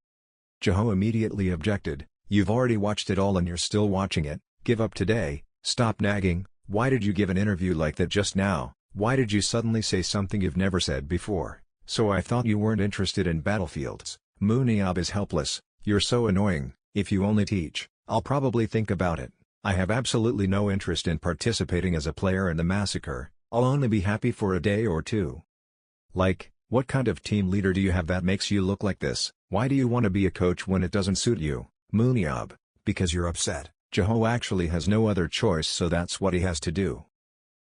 S1: Jaho immediately objected, "You've already watched it all and you're still watching it. Give up today, stop nagging. Why did you give an interview like that just now? Why did you suddenly say something you've never said before? So I thought you weren't interested in battlefields." Ab is helpless. "You're so annoying. If you only teach, I'll probably think about it. I have absolutely no interest in participating as a player in the massacre. I'll only be happy for a day or two." Like, what kind of team leader do you have that makes you look like this? Why do you want to be a coach when it doesn't suit you? Ab, because you're upset. Jaho actually has no other choice, so that's what he has to do.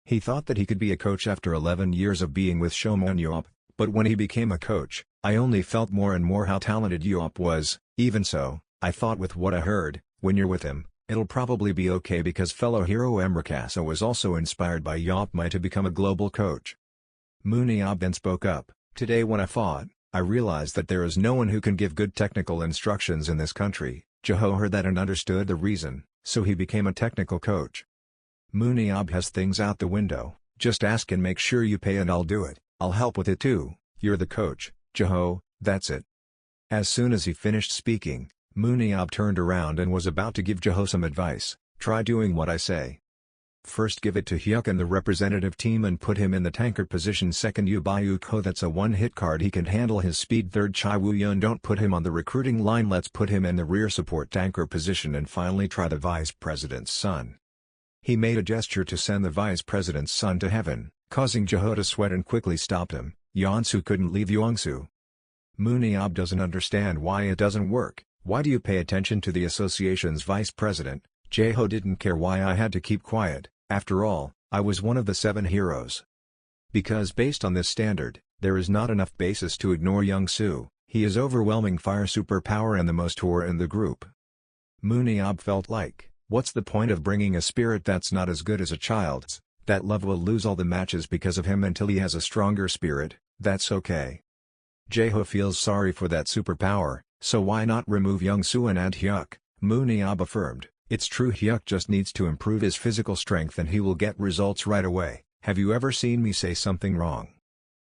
S1: He thought that he could be a coach after 11 years of being with Seun Ab, but when he became a coach, I only felt more and more how talented Ab was. Even so, I thought with what I heard, when you're with him, it'll probably be okay because fellow hero Emrakasa was also inspired by Ab to become a global coach. Ab then spoke up, "Today when I fought, I realized that there is no one who can give good technical instructions in this country." Jaho heard that and understood the reason, so he became a technical coach. Ab has things out the window. "Just ask and make sure you pay and I'll do it. I'll help with it too. You're the coach, Jaho, that's it." As soon as he finished speaking, Ab turned around and was about to give Jaho some advice. "Try doing what I say. First give it to Hyuk and the representative team and put him in the tanker position. Second Yu Byu Ko, that's a one-hit card, he can handle his speed. Third Chai Woo Yun, don't put him on the recruiting line, let's put him in the rear support tanker position. And finally try the vice president's son." He made a gesture to send the vice president's son to heaven, causing Jaho to sweat and quickly stopped him. Yeonsu couldn't leave Yeongsu. Ab doesn't understand why it doesn't work. "Why do you pay attention to the association's vice president?" Jaho didn't care why I had to keep quiet. "After all, I was one of the 7 heroes." Because based on this standard, there is not enough basis to ignore Yeongsu. He is overwhelming fire superpower and the most core in the group. Ab felt like, what's the point of bringing a spirit that's not as good as a child's? That love will lose all the matches because of him until he has a stronger spirit. That's okay. Jaho feels sorry for that superpower, so why not remove Yeongsu and add Hyuk? Ab affirmed, "It's true, Hyuk just needs to improve his physical strength and he will get results right away. Have you ever seen me say something wrong?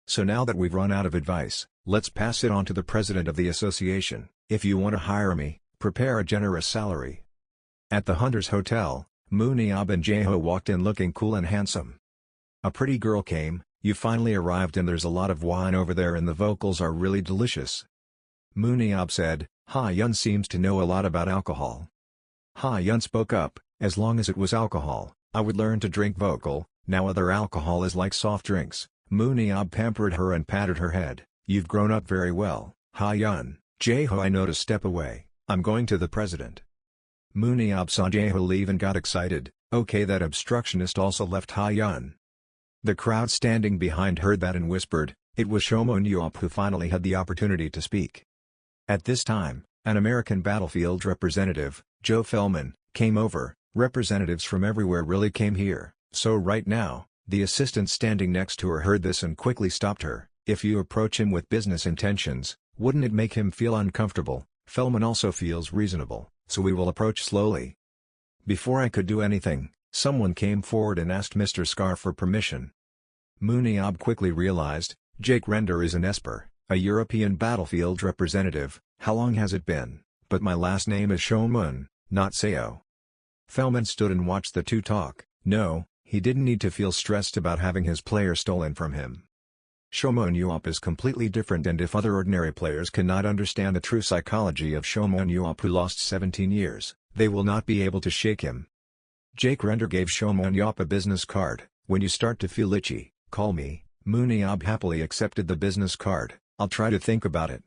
S1: So now that we've run out of advice, let's pass it on to the president of the association. If you want to hire me, prepare a generous salary." At the Hunters Hotel, Ab and Jaho walked in looking cool and handsome. A pretty girl came, "You finally arrived and there's a lot of wine over there and the vocals are really delicious." Ab said, "Ha-yun seems to know a lot about alcohol." Ha-yun spoke up, "As long as it was alcohol, I would learn to drink vocal. Now other alcohol is like soft drinks." Ab pampered her and patted her head. "You've grown up very well, Ha-yun." Jaho, "I know to step away, I'm going to the president." Ab saw Jaho leave and got excited. Okay, that obstructionist also left Ha-yun. The crowd standing behind heard that and whispered. It was Seun Ab who finally had the opportunity to speak. At this time, an American battlefield representative, Joe Fellman, came over. Representatives from everywhere really came here. So right now, the assistant standing next to her heard this and quickly stopped her. "If you approach him with business intentions, wouldn't it make him feel uncomfortable? Fellman also feels reasonable, so we will approach slowly." Before I could do anything, someone came forward and asked Mr. Scar for permission. Ab quickly realized, Jake Render is an Esper, a European battlefield representative. How long has it been? But my last name is Shomun, not Seo. Fellman stood and watched the two talk. No, he didn't need to feel stressed about having his player stolen from him. Seun Ab is completely different, and if other ordinary players cannot understand the true psychology of Seun Ab, who lost 17 years, they will not be able to shake him. Jake Render gave Seun Ab a business card. "When you start to feel itchy, call me." Ab happily accepted the business card. I'll try to think about it.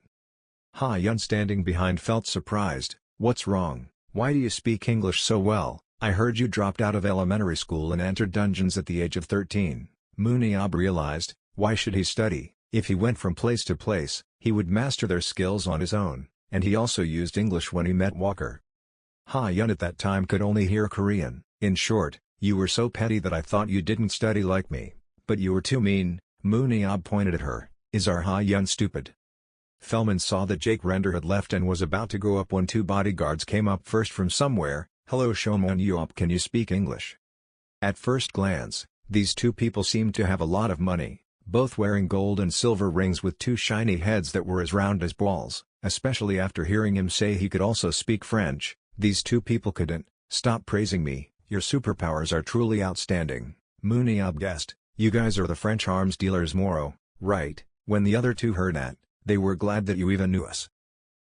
S1: Hayen standing behind felt surprised. What's wrong? Why do you speak English so well? I heard you dropped out of elementary school and entered dungeons at the age of 13. Ab realized, why should he study? If he went from place to place, he would master their skills on his own, and he also used English when he met Walker. Hayen at that time could only hear Korean. In short, you were so petty that I thought you didn't study like me. But you were too mean. Ab pointed at her. Is our Hayen stupid? Fellman saw that Jake Render had left and was about to go up when two bodyguards came up first from somewhere. Hello Seun, can you speak English? At first glance, these two people seemed to have a lot of money, both wearing gold and silver rings with two shiny heads that were as round as balls. Especially after hearing him say he could also speak French, these two people couldn't stop praising me. Your superpowers are truly outstanding. Ab guessed, you guys are the French arms dealers Moro, right? When the other two heard that, they were glad that you even knew us.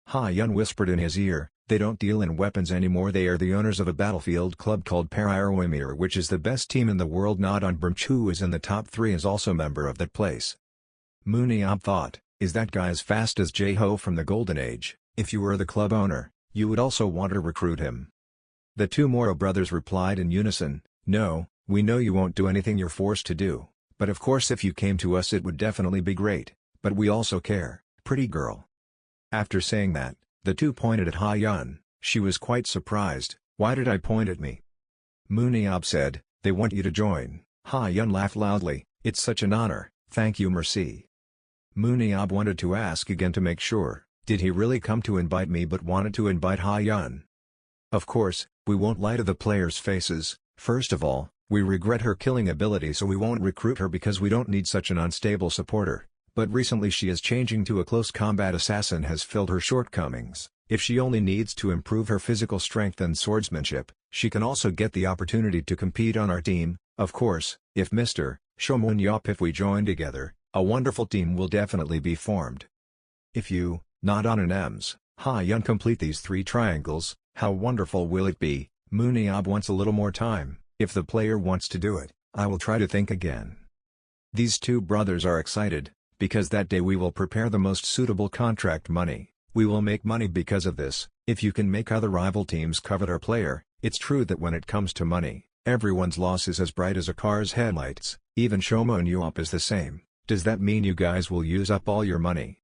S1: Hayen whispered in his ear, they don't deal in weapons anymore. They are the owners of a battlefield club called Parairomir, which is the best team in the world. Not on Brumch, who is in the top 3, is also a member of that place. Ab thought, is that guy as fast as J-Ho from the Golden Age? If you were the club owner, you would also want to recruit him. The two Moro brothers replied in unison, no, we know you won't do anything you're forced to do, but of course if you came to us it would definitely be great, but we also care, pretty girl. After saying that, the two pointed at Hayen. She was quite surprised. Why did I point at me? Ab said, they want you to join. Hayen laughed loudly, it's such an honor, thank you merci. Ab wanted to ask again to make sure, did he really come to invite me but wanted to invite Hayen? Of course, we won't lie to the players' faces. First of all, we regret her killing ability, so we won't recruit her because we don't need such an unstable supporter. But recently she is changing to a close combat assassin has filled her shortcomings. If she only needs to improve her physical strength and swordsmanship, she can also get the opportunity to compete on our team. Of course, if Mr. Shomunyop, if we join together, a wonderful team will definitely be formed. If you, not on an M's, Hayen complete these 3 triangles, how wonderful will it be? Ab wants a little more time. If the player wants to do it, I will try to think again. These two brothers are excited, because that day we will prepare the most suitable contract money. We will make money because of this. If you can make other rival teams covet our player, it's true that when it comes to money, everyone's loss is as bright as a car's headlights. Even Shomunyop is the same. Does that mean you guys will use up all your money?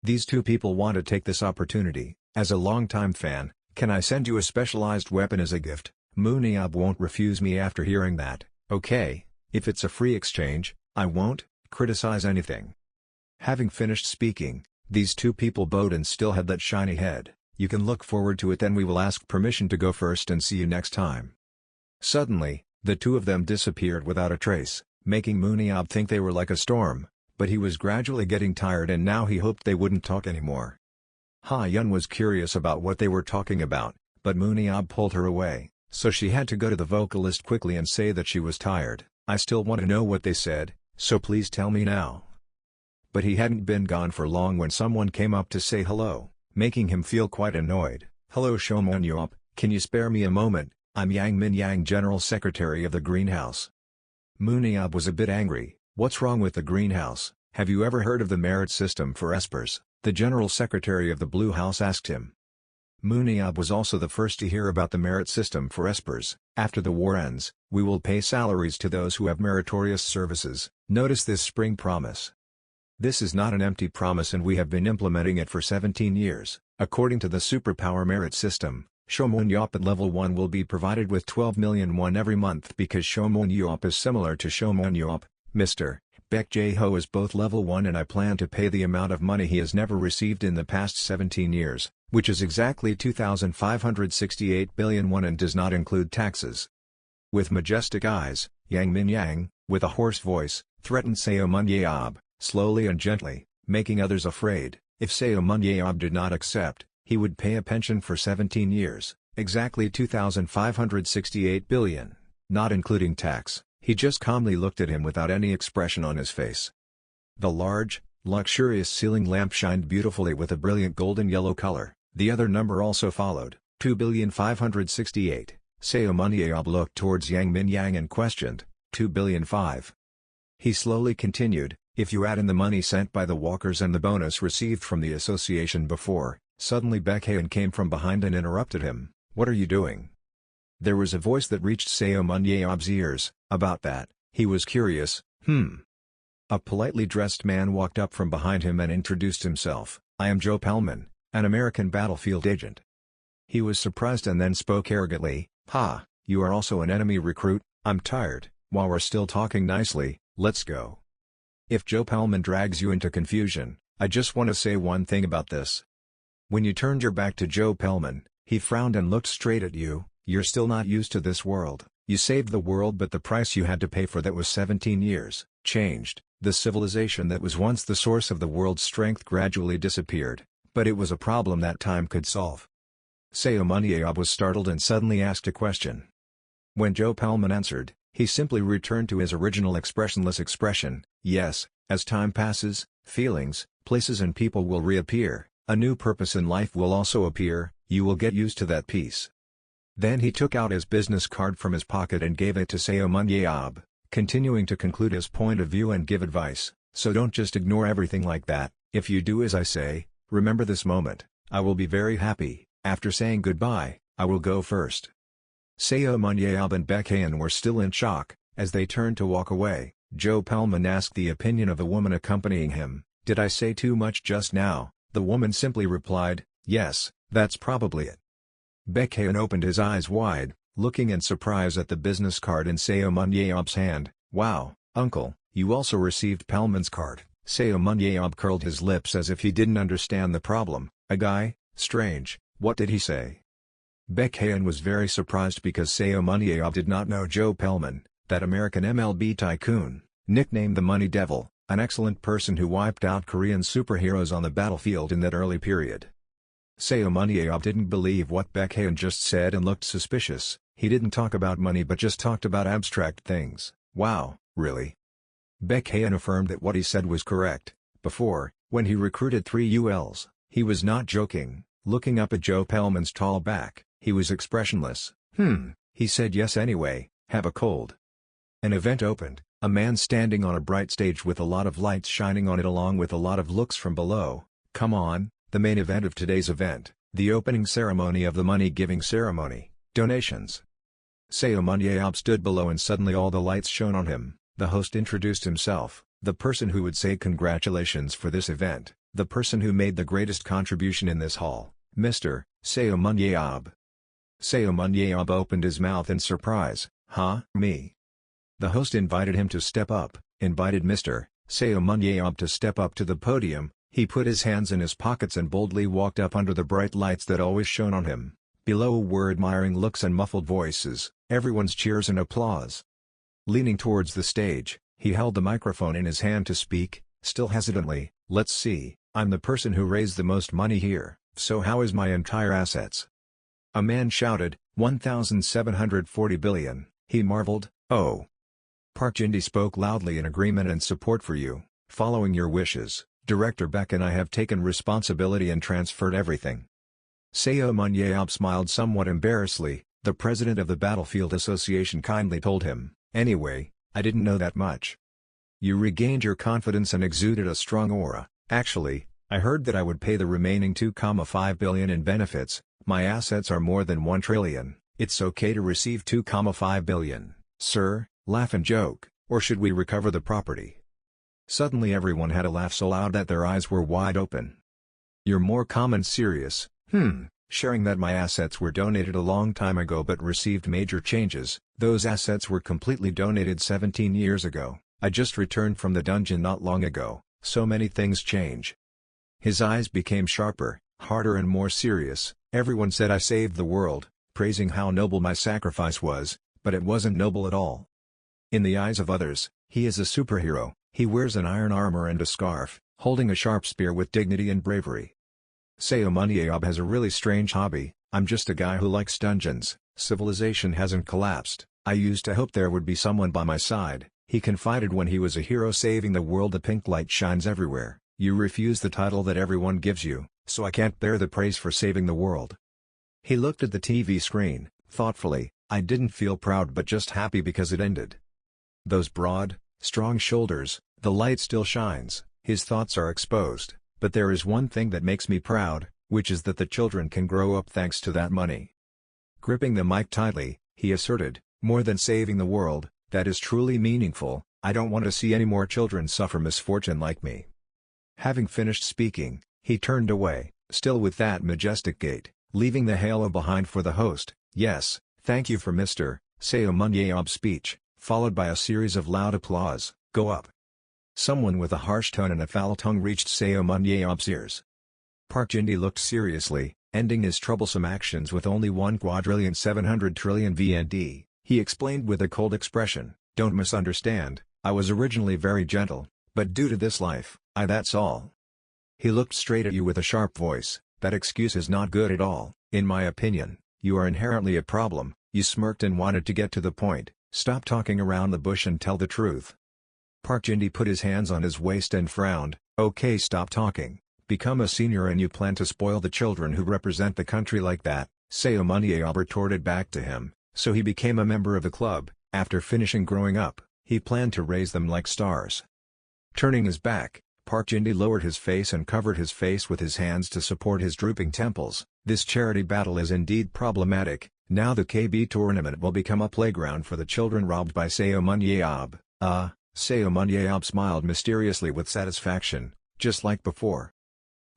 S1: These two people want to take this opportunity. As a longtime fan, can I send you a specialized weapon as a gift? Ab won't refuse me after hearing that. Okay, if it's a free exchange, I won't criticize anything. Having finished speaking, these two people bowed and still had that shiny head. You can look forward to it, then we will ask permission to go first and see you next time. Suddenly, the two of them disappeared without a trace, making Ab think they were like a storm, but he was gradually getting tired and now he hoped they wouldn't talk anymore. Hayen was curious about what they were talking about, but Ab pulled her away, so she had to go to the vocalist quickly and say that she was tired. I still want to know what they said, so please tell me now. But he hadn't been gone for long when someone came up to say hello, making him feel quite annoyed. Hello Shomunyop, can you spare me a moment? I'm Yang Min Yang, General Secretary of the Greenhouse. Ab was a bit angry. What's wrong with the Greenhouse? Have you ever heard of the merit system for espers? The General Secretary of the Blue House asked him. Ab was also the first to hear about the merit system for espers. After the war ends, we will pay salaries to those who have meritorious services. Notice this spring promise. This is not an empty promise and we have been implementing it for 17 years. According to the superpower merit system, Shomunyop at level 1 will be provided with 12 million won every month because Shomunyop is similar to Shomunyop. Mr. Baek Jae-ho is both level 1 and I plan to pay the amount of money he has never received in the past 17 years, which is exactly 2,568 billion won and does not include taxes. With majestic eyes, Yang Min Yang, with a hoarse voice, threatened Seomunyeob, slowly and gently, making others afraid. If Seomunyeob did not accept, he would pay a pension for 17 years, exactly 2,568 billion, not including tax. He just calmly looked at him without any expression on his face. The large, luxurious ceiling lamp shined beautifully with a brilliant golden yellow color. The other number also followed, 2,568. Seomunyeob looked towards Yang Min Yang and questioned, 2,000,000,005. He slowly continued, If you add in the money sent by the walkers and the bonus received from the association before, suddenly Hayen came from behind and interrupted him. "What are you doing?" There was a voice that reached Seun Ab's ears. About that, he was curious. A politely dressed man walked up from behind him and introduced himself. "I am Joe Pelman, an American battlefield agent." He was surprised and then spoke arrogantly. "Ha, you are also an enemy recruit? I'm tired. While we're still talking nicely, let's go." If Joe Pelman drags you into confusion, I just want to say one thing about this. When you turned your back to Joe Pelman, he frowned and looked straight at you. "You're still not used to this world. You saved the world, but the price you had to pay for that was 17 years, changed. The civilization that was once the source of the world's strength gradually disappeared, but it was a problem that time could solve." Seun Ab was startled and suddenly asked a question. When Joe Pelman answered, he simply returned to his original expressionless expression. "Yes, as time passes, feelings, places and people will reappear, a new purpose in life will also appear, you will get used to that peace." Then he took out his business card from his pocket and gave it to Seun Ab, continuing to conclude his point of view and give advice. "So don't just ignore everything like that. If you do as I say, remember this moment, I will be very happy. After saying goodbye, I will go first." Seun Ab and Hayen were still in shock. As they turned to walk away, Joe Pelman asked the opinion of the woman accompanying him. "Did I say too much just now?" The woman simply replied, "Yes, that's probably it." Hayen opened his eyes wide, looking in surprise at the business card in Seun Ab's hand. "Wow, uncle, you also received Pelman's card." Seun Ab curled his lips as if he didn't understand the problem. "A guy? Strange, what did he say?" Hayen was very surprised because Seun Ab did not know Joe Pelman, that American MLB tycoon, nicknamed the Money Devil, an excellent person who wiped out Korean superheroes on the battlefield in that early period. Seun Ab didn't believe what Hayen just said and looked suspicious. He didn't talk about money but just talked about abstract things. "Wow, really?" Hayen affirmed that what he said was correct. Before, when he recruited 3 ULs, he was not joking. Looking up at Joe Pelman's tall back, he was expressionless. He said yes anyway. "Have a cold." An event opened, a man standing on a bright stage with a lot of lights shining on it along with a lot of looks from below. Come on, the main event of today's event, the opening ceremony of the money-giving ceremony, donations. Seun Ab stood below and suddenly all the lights shone on him. The host introduced himself, the person who would say congratulations for this event, the person who made the greatest contribution in this hall, Mr. Seun Ab. Seun Ab opened his mouth in surprise. "Huh? Me?" The host invited him to step up, invited Mr. Seun Ab to step up to the podium. He put his hands in his pockets and boldly walked up under the bright lights that always shone on him. Below were admiring looks and muffled voices, everyone's cheers and applause. Leaning towards the stage, he held the microphone in his hand to speak, still hesitantly. "Let's see, I'm the person who raised the most money here, so how is my entire assets?" A man shouted, 1,740 billion, he marveled. "Oh." Park Jin-dee spoke loudly in agreement and support for you. "Following your wishes, Director Beck and I have taken responsibility and transferred everything." Seun Ab smiled somewhat embarrassedly. The president of the Battlefield Association kindly told him, "Anyway, I didn't know that much." "You regained your confidence and exuded a strong aura. Actually, I heard that I would pay the remaining 2,5 billion in benefits. My assets are more than 1 trillion. It's okay to receive 2,5 billion, sir, laugh and joke, or should we recover the property?" Suddenly everyone had a laugh so loud that their eyes were wide open. "You're more calm and serious." Sharing that my assets were donated a long time ago but received major changes. Those assets were completely donated 17 years ago. I just returned from the dungeon not long ago, so many things change." His eyes became sharper, harder and more serious. "Everyone said I saved the world, praising how noble my sacrifice was, but it wasn't noble at all. In the eyes of others, he is a superhero. He wears an iron armor and a scarf, holding a sharp spear with dignity and bravery. Seun Ab has a really strange hobby. I'm just a guy who likes dungeons. Civilization hasn't collapsed. I used to hope there would be someone by my side," he confided when he was a hero saving the world. "The pink light shines everywhere. You refuse the title that everyone gives you, so I can't bear the praise for saving the world." He looked at the TV screen, thoughtfully. "I didn't feel proud but just happy because it ended. Those broad, strong shoulders, The light still shines, his thoughts are exposed, but there is one thing that makes me proud, which is that the children can grow up thanks to that money. Gripping the mic tightly, he asserted, more than saving the world, that is truly meaningful. I don't want to see any more children suffer misfortune like me. Having finished speaking, he turned away, still with that majestic gait, leaving the halo behind for the host. Yes, thank you for Mr. Seomunyeob's speech, followed by a series of loud applause. Go up. Someone with a harsh tone and a foul tongue reached Seomunyeob's ears. Park Jin-hee looked seriously, ending his troublesome actions with only 1,700,000,000,000,000 VND. He explained with a cold expression, don't misunderstand, I was originally very gentle, but due to this life, that's all. He looked straight at you with a sharp voice. That excuse is not good at all, in my opinion. You are inherently a problem. You smirked and wanted to get to the point. Stop talking around the bush and tell the truth. Park Jin-hee put his hands on his waist and frowned. Okay, stop talking. Become a senior and you plan to spoil the children who represent the country like that, Seomunyeob retorted back to him. So he became a member of the club. After finishing growing up, he planned to raise them like stars. Turning his back, Park Jin-hee lowered his face and covered his face with his hands to support his drooping temples. This charity battle is indeed problematic. Now the KB tournament will become a playground for the children robbed by Seomunyeob. Seomunyeob smiled mysteriously with satisfaction, just like before.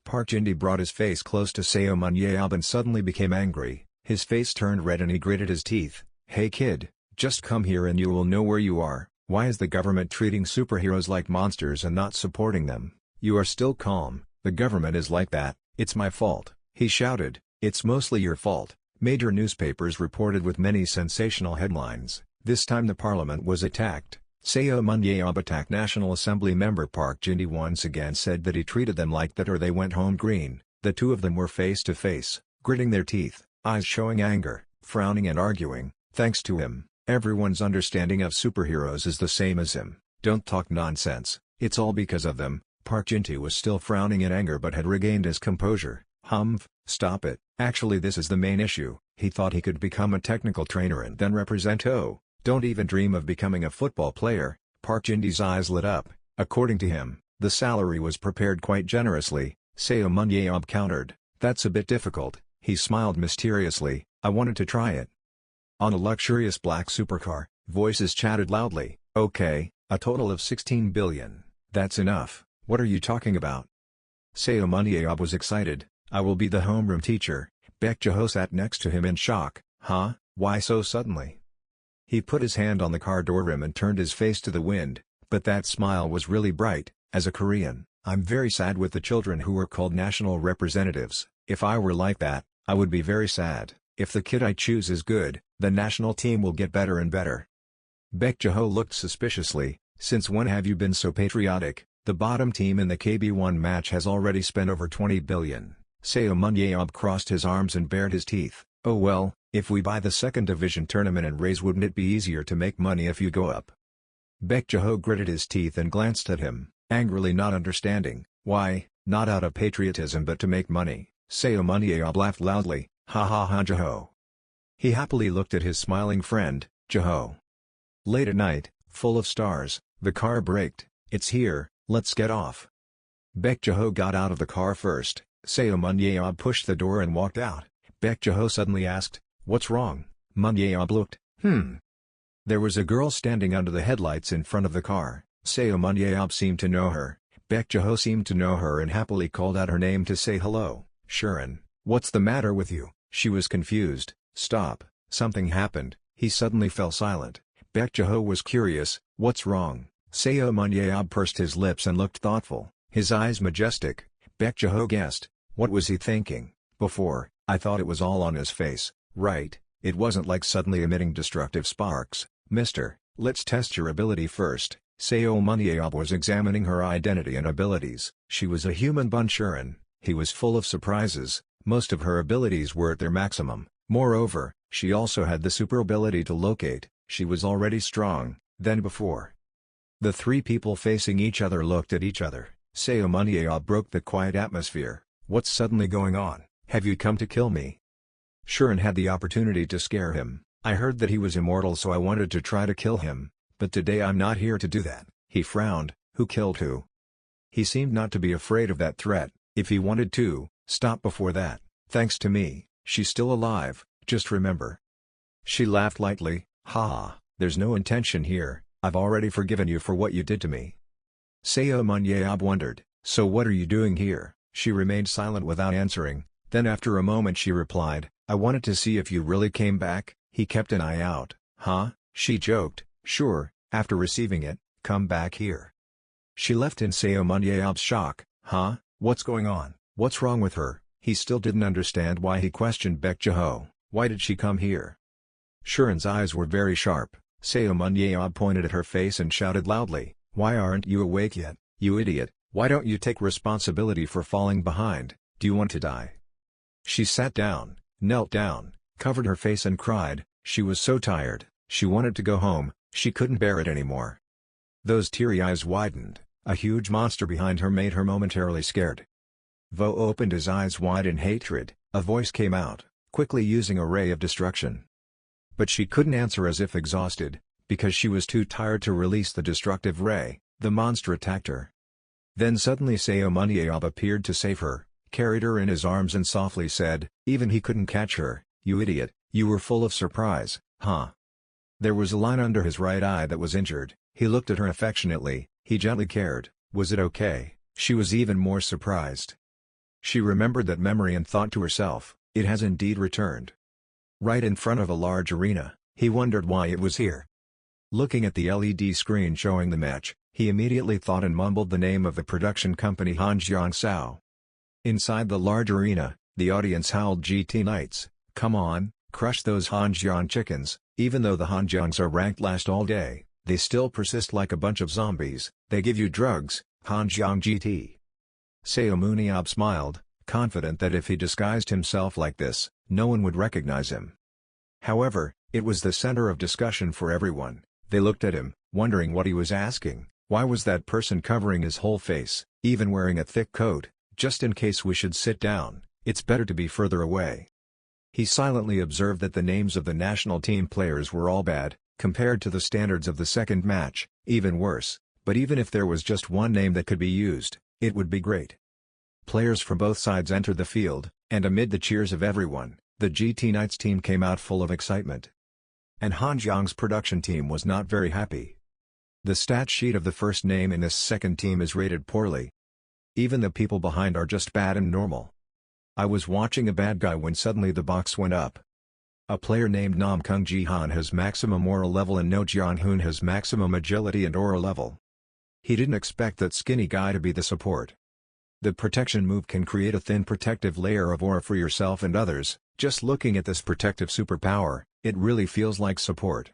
S1: Park Jin-hee brought his face close to Seomunyeob and suddenly became angry. His face turned red and he gritted his teeth. Hey kid, just come here and you will know where you are. Why is the government treating superheroes like monsters and not supporting them? You are still calm. The government is like that. It's my fault, he shouted. It's mostly your fault. Major newspapers reported with many sensational headlines. This time the parliament was attacked. Seomunyeob attacked National Assembly member Park Jin-hee once again said that he treated them like that or they went home green. The two of them were face to face, gritting their teeth, eyes showing anger, frowning and arguing. Thanks to him, everyone's understanding of superheroes is the same as him. Don't talk nonsense, it's all because of them. Park Jin-hee was still frowning in anger but had regained his composure. Stop it. Actually this is the main issue. He thought he could become a technical trainer and then represent don't even dream of becoming a football player. Park Jin-hee's eyes lit up. According to him, the salary was prepared quite generously. Seomunyeob countered, that's a bit difficult. He smiled mysteriously, I wanted to try it. On a luxurious black supercar, voices chatted loudly. Okay, a total of 16 billion. That's enough. What are you talking about? Seomunyeob was excited. I will be the homeroom teacher. Bejo sat next to him in shock. Huh? Why so suddenly? He put his hand on the car door rim and turned his face to the wind, but that smile was really bright. As a Korean, I'm very sad with the children who are called national representatives. If I were like that, I would be very sad. If the kid I choose is good, the national team will get better and better. Bejo looked suspiciously. Since when have you been so patriotic? The bottom team in the KB1 match has already spent over 20 billion. Seomunyeob crossed his arms and bared his teeth. Oh well, if we buy the second division tournament and raise, wouldn't it be easier to make money if you go up? Bejo gritted his teeth and glanced at him, angrily not understanding. Why, not out of patriotism but to make money. Seomunyeob laughed loudly. Ha ha ha Jeho. He happily looked at his smiling friend, Jeho. Late at night, full of stars, the car braked. It's here, let's get off. Bejo got out of the car first. Seomunyeob pushed the door and walked out. Bejo suddenly asked, what's wrong? Munyeob looked. There was a girl standing under the headlights in front of the car. Seomunyeob seemed to know her. Bejo seemed to know her and happily called out her name to say hello. Sharon, what's the matter with you? She was confused. Stop, something happened. He suddenly fell silent. Bejo was curious. What's wrong? Seomunyeob pursed his lips and looked thoughtful, his eyes majestic. Bejo guessed. What was he thinking? Before, I thought it was all on his face, right? It wasn't like suddenly emitting destructive sparks. Mister, let's test your ability first. Seomunyeob was examining her identity and abilities. She was a human bunchurin. He was full of surprises. Most of her abilities were at their maximum. Moreover, she also had the super ability to locate. She was already strong, than before. The three people facing each other looked at each other. Seomunyeob broke the quiet atmosphere. What's suddenly going on? Have you come to kill me? Sharon had the opportunity to scare him. I heard that he was immortal so I wanted to try to kill him, but today I'm not here to do that. He frowned. Who killed who? He seemed not to be afraid of that threat. If he wanted to stop before that, thanks to me, she's still alive, just remember. She laughed lightly. Ha, there's no intention here, I've already forgiven you for what you did to me. Seun Ab wondered, so what are you doing here? She remained silent without answering, then after a moment she replied, I wanted to see if you really came back. He kept an eye out. Huh? She joked, sure, after receiving it, come back here. She left in Seun Ab's shock. Huh? What's going on? What's wrong with her? He still didn't understand why he questioned Bejo. Why did she come here? Sharon's eyes were very sharp. Seun Ab pointed at her face and shouted loudly, why aren't you awake yet, you idiot? Why don't you take responsibility for falling behind? Do you want to die? She sat down, knelt down, covered her face and cried. She was so tired, she wanted to go home, she couldn't bear it anymore. Those teary eyes widened, a huge monster behind her made her momentarily scared. Vo opened his eyes wide in hatred, a voice came out, quickly using a ray of destruction. But she couldn't answer as if exhausted, because she was too tired to release the destructive ray. The monster attacked her. Then suddenly Seun Ab appeared to save her, carried her in his arms and softly said, even he couldn't catch her, you idiot, you were full of surprise, huh? There was a line under his right eye that was injured. He looked at her affectionately, he gently cared, was it okay? She was even more surprised. She remembered that memory and thought to herself, it has indeed returned. Right in front of a large arena, he wondered why it was here. Looking at the LED screen showing the match, he immediately thought and mumbled the name of the production company Hanjiang Sao. Inside the large arena, the audience howled GT Knights, come on, crush those Hanjiang chickens. Even though the Hanjiangs are ranked last all day, they still persist like a bunch of zombies. They give you drugs, Hanjiang GT. Seun Ab smiled, confident that if he disguised himself like this, no one would recognize him. However, it was the center of discussion for everyone. They looked at him, wondering what he was asking. Why was that person covering his whole face, even wearing a thick coat? Just in case we should sit down, it's better to be further away. He silently observed that the names of the national team players were all bad, compared to the standards of the second match, even worse, but even if there was just one name that could be used, it would be great. Players from both sides entered the field, and amid the cheers of everyone, the GT Knights team came out full of excitement. And Hanjiang's production team was not very happy. The stat sheet of the first name in this second team is rated poorly. Even the people behind are just bad and normal. I was watching a bad guy when suddenly the box went up. A player named Nam Kung Jihan has maximum aura level and No Jianhoon has maximum agility and aura level. He didn't expect that skinny guy to be the support. The protection move can create a thin protective layer of aura for yourself and others. Just looking at this protective superpower, it really feels like support.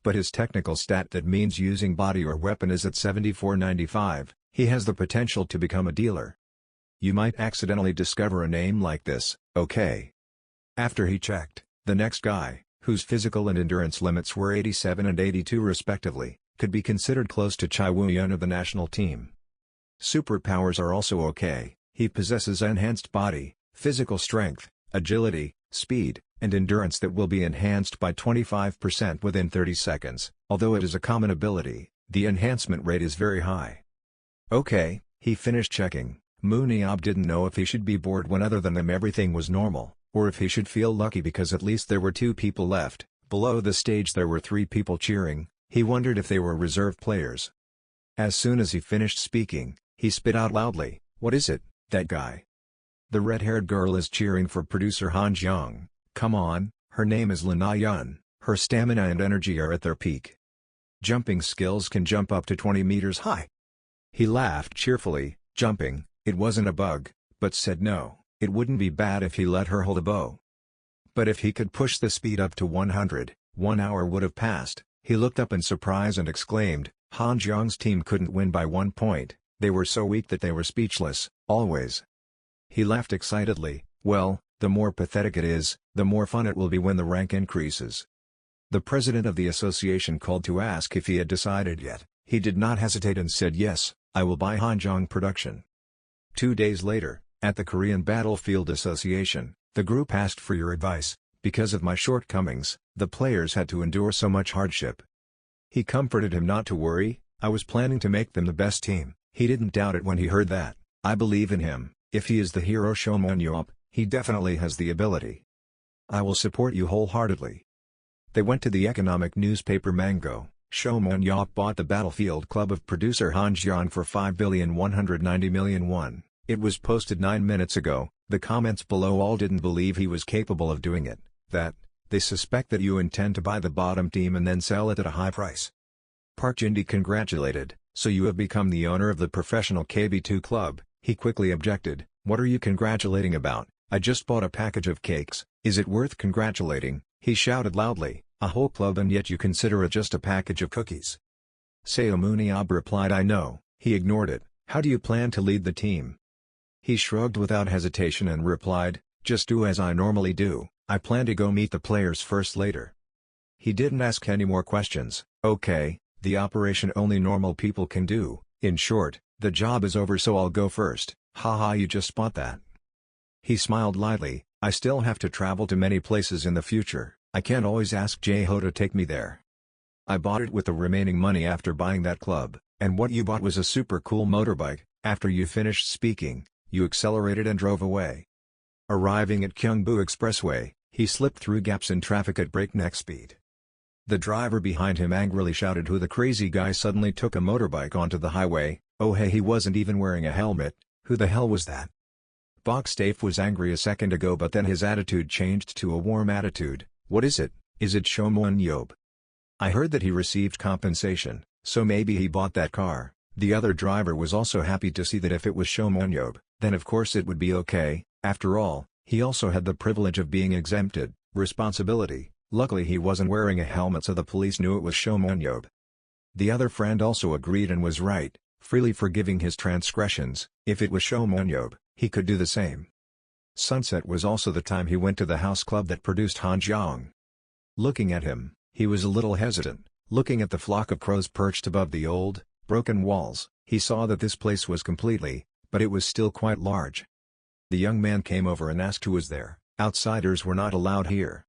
S1: But his technical stat that means using body or weapon is at 7495, he has the potential to become a dealer. You might accidentally discover a name like this, okay. After he checked, the next guy, whose physical and endurance limits were 87 and 82 respectively, could be considered close to Chai Woo-yun of the national team. Superpowers are also okay. He possesses enhanced body, physical strength, agility, speed, and endurance that will be enhanced by 25% within 30 seconds. Although it is a common ability, the enhancement rate is very high. Okay, he finished checking. Ab didn't know if he should be bored when other than them everything was normal, or if he should feel lucky because at least there were 2 people left. Below the stage there were 3 people cheering. He wondered if they were reserve players. As soon as he finished speaking, he spit out loudly, "What is it, that guy?" "The red-haired girl is cheering for producer Han Jiang. Come on, her name is Lina Yun, her stamina and energy are at their peak. Jumping skills can jump up to 20 meters high." He laughed cheerfully, jumping, it wasn't a bug, but said no, it wouldn't be bad if he let her hold a bow. But if he could push the speed up to 100, 1 hour would have passed. He looked up in surprise and exclaimed, Han Jiang's team couldn't win by 1 point, they were so weak that they were speechless, always. He laughed excitedly, well, the more pathetic it is, the more fun it will be when the rank increases. The president of the association called to ask if he had decided yet. He did not hesitate and said yes, I will buy Hanjiang production. 2 days later, at the Korean Battlefield Association, the group asked for your advice. Because of my shortcomings, the players had to endure so much hardship. He comforted him not to worry, I was planning to make them the best team. He didn't doubt it when he heard that. I believe in him. If he is the hero Shomun, he definitely has the ability. I will support you wholeheartedly. They went to the economic newspaper Mango. Shomun bought the Battlefield Club of producer Han Jian for 5,190,000,000 won. It was posted 9 minutes ago. The comments below all didn't believe he was capable of doing it. That, they suspect that you intend to buy the bottom team and then sell it at a high price. Park Jin-di congratulated, so you have become the owner of the professional KB2 club. He quickly objected, what are you congratulating about? I just bought a package of cakes. Is it worth congratulating? He shouted loudly, a whole club and yet you consider it just a package of cookies. Seun Ab replied I know. He ignored it. How do you plan to lead the team? He shrugged without hesitation and replied, just do as I normally do. I plan to go meet the players first later. He didn't ask any more questions. Okay, the operation only normal people can do. In short, the job is over so I'll go first. Haha, you just spot that. He smiled lightly. I still have to travel to many places in the future. I can't always ask Jae-ho to take me there. I bought it with the remaining money after buying that club, and what you bought was a super cool motorbike. After you finished speaking, you accelerated and drove away. Arriving at Gyeongbu Expressway, he slipped through gaps in traffic at breakneck speed. The driver behind him angrily shouted who the crazy guy suddenly took a motorbike onto the highway. Oh hey, he wasn't even wearing a helmet. Who the hell was that? Bokstafe was angry a second ago but then his attitude changed to a warm attitude. What is it? Is it Shomun? I heard that he received compensation, so maybe he bought that car. The other driver was also happy to see that if it was Shomun, then of course it would be okay. After all, he also had the privilege of being exempted. Responsibility. Luckily he wasn't wearing a helmet so the police knew it was Shomun. The other friend also agreed and was right, freely forgiving his transgressions. If it was Shomun, he could do the same. Sunset was also the time he went to the house club that produced Han Jiang. Looking at him, he was a little hesitant. Looking at the flock of crows perched above the old, broken walls, he saw that this place was completely, but it was still quite large. The young man came over and asked who was there. Outsiders were not allowed here.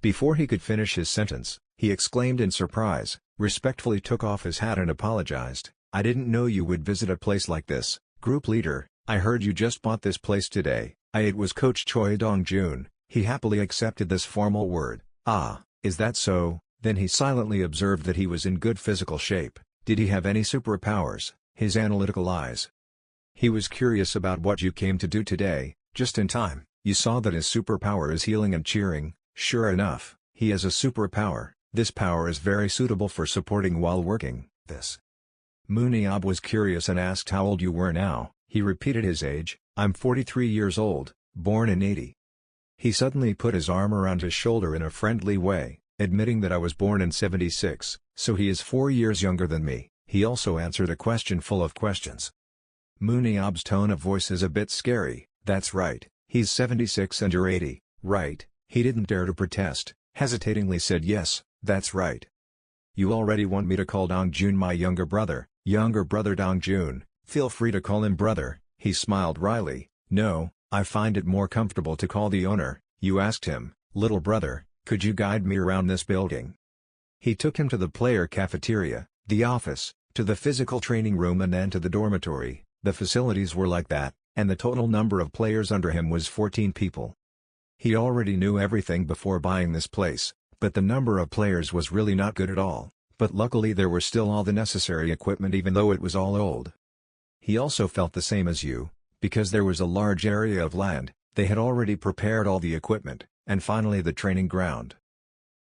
S1: Before he could finish his sentence, he exclaimed in surprise, respectfully took off his hat and apologized. I didn't know you would visit a place like this. Group leader, I heard you just bought this place today. It was Coach Choi Dong-jun. He happily accepted this formal word. Ah, is that so? Then he silently observed that he was in good physical shape. Did he have any superpowers? His analytical eyes. He was curious about what you came to do today. Just in time, you saw that his superpower is healing and cheering. Sure enough, he has a superpower. This power is very suitable for supporting while working. This. Muniab was curious and asked how old you were now. He repeated his age. I'm 43 years old, born in 80. He suddenly put his arm around his shoulder in a friendly way, admitting that I was born in 76, so he is 4 years younger than me. He also answered a question full of questions. Muniab's tone of voice is a bit scary. That's right, he's 76 and you're 80, right? He didn't dare to protest, hesitatingly said yes, that's right. You already want me to call Dong-jun my younger brother Dong-jun, feel free to call him brother. He smiled wryly. No, I find it more comfortable to call the owner. You asked him, little brother, could you guide me around this building? He took him to the player cafeteria, the office, to the physical training room and then to the dormitory. The facilities were like that, and the total number of players under him was 14 people. He already knew everything before buying this place, but the number of players was really not good at all. But luckily there was still all the necessary equipment even though it was all old. He also felt the same as you, because there was a large area of land, they had already prepared all the equipment, and finally the training ground.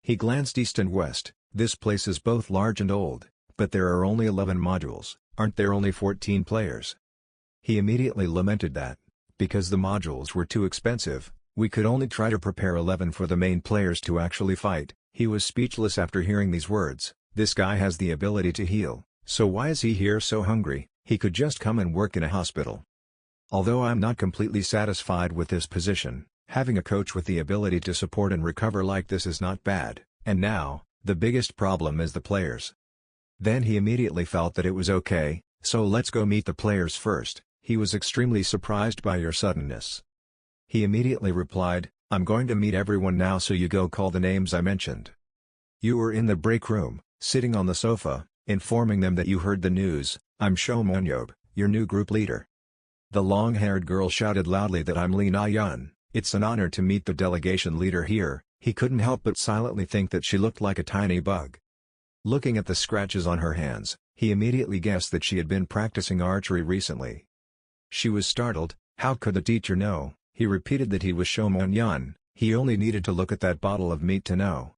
S1: He glanced east and west. This place is both large and old, but there are only 11 modules, aren't there only 14 players? He immediately lamented that, because the modules were too expensive, we could only try to prepare 11 for the main players to actually fight. He was speechless after hearing these words. This guy has the ability to heal, so why is he here so hungry? He could just come and work in a hospital. Although I'm not completely satisfied with this position, having a coach with the ability to support and recover like this is not bad, and now, the biggest problem is the players. Then he immediately felt that it was okay, so let's go meet the players first. He was extremely surprised by your suddenness. He immediately replied, I'm going to meet everyone now so you go call the names I mentioned. You were in the break room, sitting on the sofa, informing them that you heard the news. I'm Seun Ab, your new group leader. The long-haired girl shouted loudly that I'm Lee Na-yeon. It's an honor to meet the delegation leader here. He couldn't help but silently think that she looked like a tiny bug. Looking at the scratches on her hands, he immediately guessed that she had been practicing archery recently. She was startled. How could the teacher know? He repeated that he was Seun. He only needed to look at that bottle of meat to know.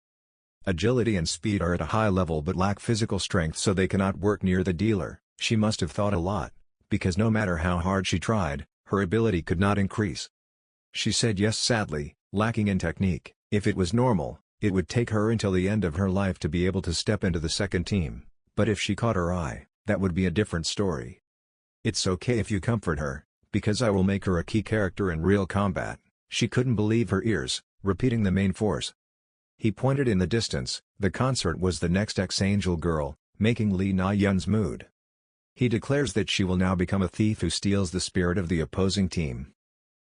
S1: Agility and speed are at a high level but lack physical strength, so they cannot work near the dealer. She must have thought a lot, because no matter how hard she tried, her ability could not increase. She said yes sadly, lacking in technique. If it was normal, it would take her until the end of her life to be able to step into the second team, but if she caught her eye, that would be a different story. It's okay if you comfort her, because I will make her a key character in real combat. She couldn't believe her ears, repeating the main force. He pointed in the distance. The concert was the next ex-angel girl, making Lee Na-yeon's mood. He declares that she will now become a thief who steals the spirit of the opposing team.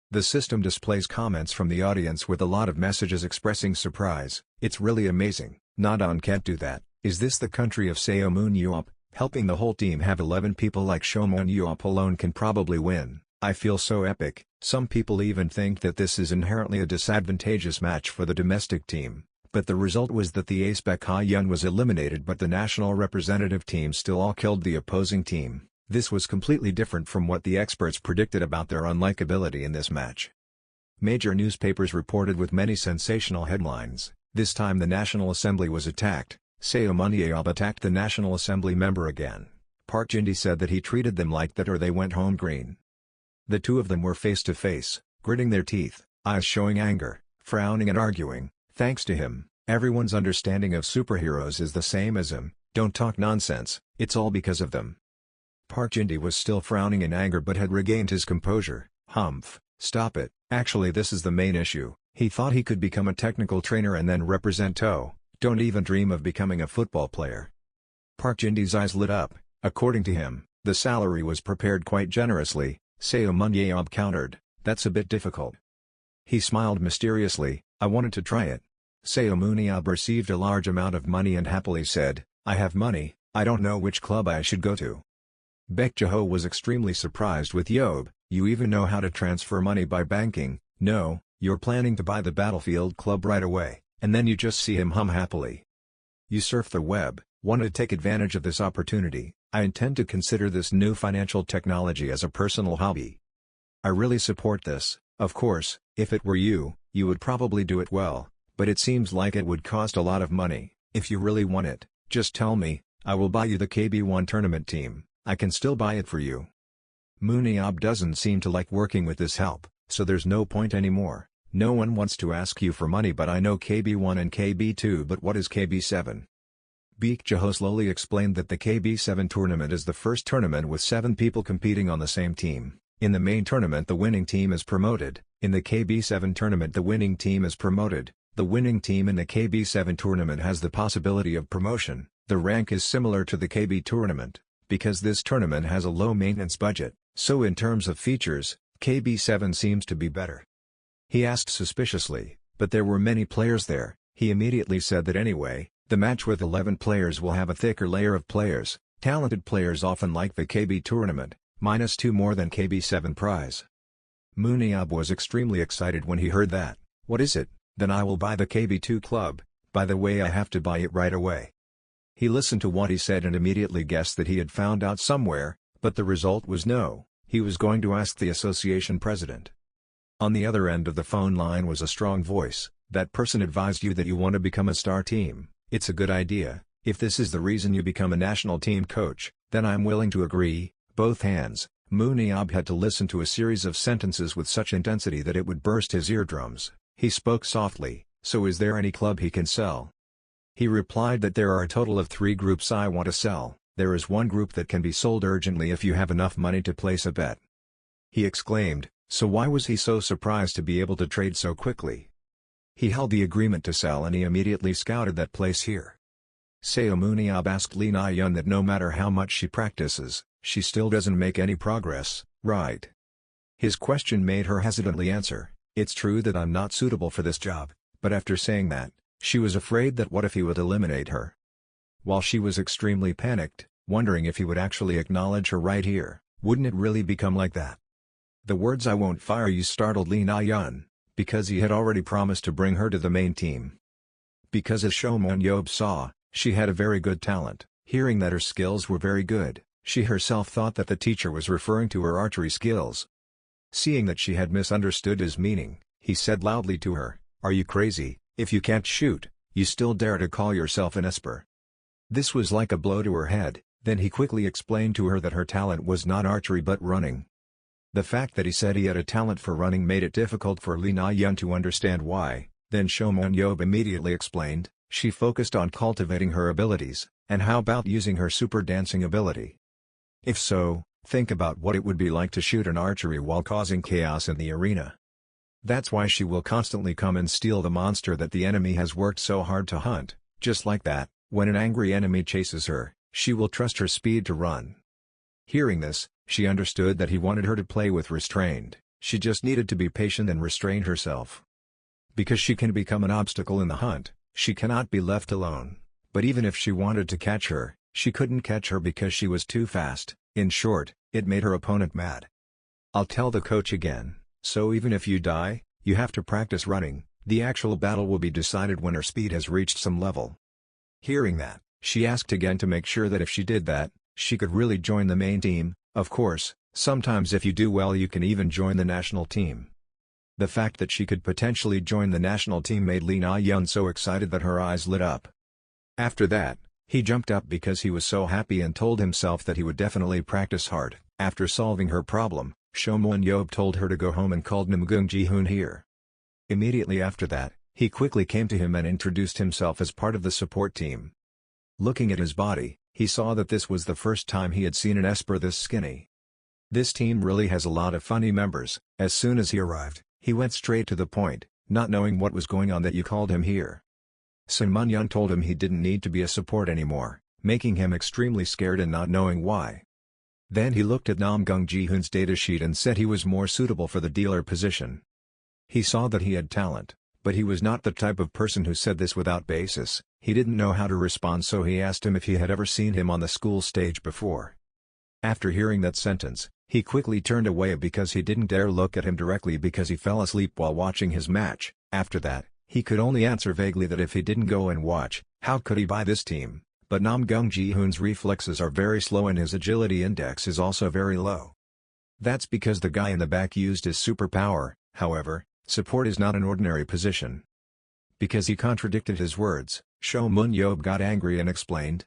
S1: The system displays comments from the audience with a lot of messages expressing surprise. It's really amazing. Na-yeon can't do that. Is this the country of Seun Ab? Helping the whole team have 11 people like Seun Ab alone can probably win. I feel so epic. Some people even think that this is inherently a disadvantageous match for the domestic team. But the result was that the ace Baek Ha-yeon was eliminated, but the national representative team still all killed the opposing team. This was completely different from what the experts predicted about their unlikability in this match. Major newspapers reported with many sensational headlines. This time the National Assembly was attacked. Seun Ab attacked the National Assembly member again. Park Jin-hee said that he treated them like that or they went home green. The two of them were face to face, gritting their teeth, eyes showing anger, frowning and arguing. Thanks to him, everyone's understanding of superheroes is the same as him. Don't talk nonsense, it's all because of them. Park Jin-hee was still frowning in anger but had regained his composure. Humph, stop it. Actually this is the main issue. He thought he could become a technical trainer and then represent To. Don't even dream of becoming a football player. Park Jin-hee's eyes lit up. According to him, the salary was prepared quite generously. Seun Ab countered, that's a bit difficult. He smiled mysteriously, I wanted to try it. Seun Ab received a large amount of money and happily said, I have money, I don't know which club I should go to. Bejo was extremely surprised with Yob. You even know how to transfer money by banking. No, you're planning to buy the Battlefield club right away, and then you just see him hum happily. You surf the web, want to take advantage of this opportunity. I intend to consider this new financial technology as a personal hobby. I really support this. Of course, if it were you, you would probably do it well, but it seems like it would cost a lot of money. If you really want it, just tell me, I will buy you the KB1 tournament team. I can still buy it for you. Seun Ab doesn't seem to like working with this help, so there's no point anymore. No one wants to ask you for money, but I know KB1 and KB2, but what is KB7? Bejo slowly explained that the KB7 tournament is the first tournament with 7 people competing on the same team. In the main tournament the winning team is promoted. In the KB7 tournament the winning team is promoted. The winning team in the KB7 tournament has the possibility of promotion. The rank is similar to the KB tournament, because this tournament has a low maintenance budget, so in terms of features, KB7 seems to be better. He asked suspiciously, but there were many players there. He immediately said that anyway, the match with 11 players will have a thicker layer of players. Talented players often like the KB tournament, -2 more than KB7 prize. Seun Ab was extremely excited when he heard that. What is it? Then I will buy the KB2 club. By the way, I have to buy it right away. He listened to what he said and immediately guessed that he had found out somewhere, but the result was no. He was going to ask the association president. On the other end of the phone line was a strong voice. That person advised you that you want to become a star team. It's a good idea. If this is the reason you become a national team coach, then I'm willing to agree. Both hands. Seun Ab had to listen to a series of sentences with such intensity that it would burst his eardrums. He spoke softly, so is there any club he can sell? He replied that there are a total of 3 groups I want to sell. There is one group that can be sold urgently if you have enough money to place a bet. He exclaimed, so why was he so surprised to be able to trade so quickly? He held the agreement to sell and he immediately scouted that place here. Seun Ab asked Lee Na-yeon that no matter how much she practices, she still doesn't make any progress, right? His question made her hesitantly answer, it's true that I'm not suitable for this job, but after saying that, she was afraid that what if he would eliminate her? while she was extremely panicked, wondering if he would actually acknowledge her right here. Wouldn't it really become like that? The words "I won't fire you" startled Lee Na-yeon, because he had already promised to bring her to the main team. Because as Seo Mon-yeob saw, she had a very good talent. Hearing that her skills were very good, she herself thought that the teacher was referring to her archery skills. Seeing that she had misunderstood his meaning, he said loudly to her, "Are you crazy? If you can't shoot, you still dare to call yourself an esper?" This was like a blow to her head. Then he quickly explained to her that her talent was not archery but running. The fact that he said he had a talent for running made it difficult for Lee Na-yeon to understand why. Then Seo Mon-yeob immediately explained, she focused on cultivating her abilities, and how about using her super dancing ability? If so, think about what it would be like to shoot an archery while causing chaos in the arena. That's why she will constantly come and steal the monster that the enemy has worked so hard to hunt. Just like that, when an angry enemy chases her, she will trust her speed to run. Hearing this, she understood that he wanted her to play with restraint. She just needed to be patient and restrain herself. Because she can become an obstacle in the hunt, she cannot be left alone. But even if she wanted to catch her, she couldn't catch her because she was too fast. In short, it made her opponent mad. "I'll tell the coach again, so even if you die, you have to practice running. The actual battle will be decided when her speed has reached some level." Hearing that, she asked again to make sure that if she did that, she could really join the main team. Of course, sometimes if you do well you can even join the national team. The fact that she could potentially join the national team made Lee Na-yeon so excited that her eyes lit up. After that, he jumped up because he was so happy and told himself that he would definitely practice hard. After solving her problem, Seo Mon-yeob told her to go home and called Nam Ji-hoon here. Immediately after that, he quickly came to him and introduced himself as part of the support team. Looking at his body, he saw that this was the first time he had seen an esper this skinny. This team really has a lot of funny members. As soon as he arrived, he went straight to the point, not knowing what was going on that you called him here. Sun Mun-yeon told him he didn't need to be a support anymore, making him extremely scared and not knowing why. Then he looked at Nam Ji-hoon's datasheet and said he was more suitable for the dealer position. He saw that he had talent, but he was not the type of person who said this without basis. He didn't know how to respond, so he asked him if he had ever seen him on the school stage before. After hearing that sentence, he quickly turned away because he didn't dare look at him directly because he fell asleep while watching his match. After that, he could only answer vaguely that if he didn't go and watch, how could he buy this team? But Nam Ji-hoon's reflexes are very slow and his agility index is also very low. That's because the guy in the back used his superpower. However, support is not an ordinary position. Because he contradicted his words, Seo Mon-yeob got angry and explained.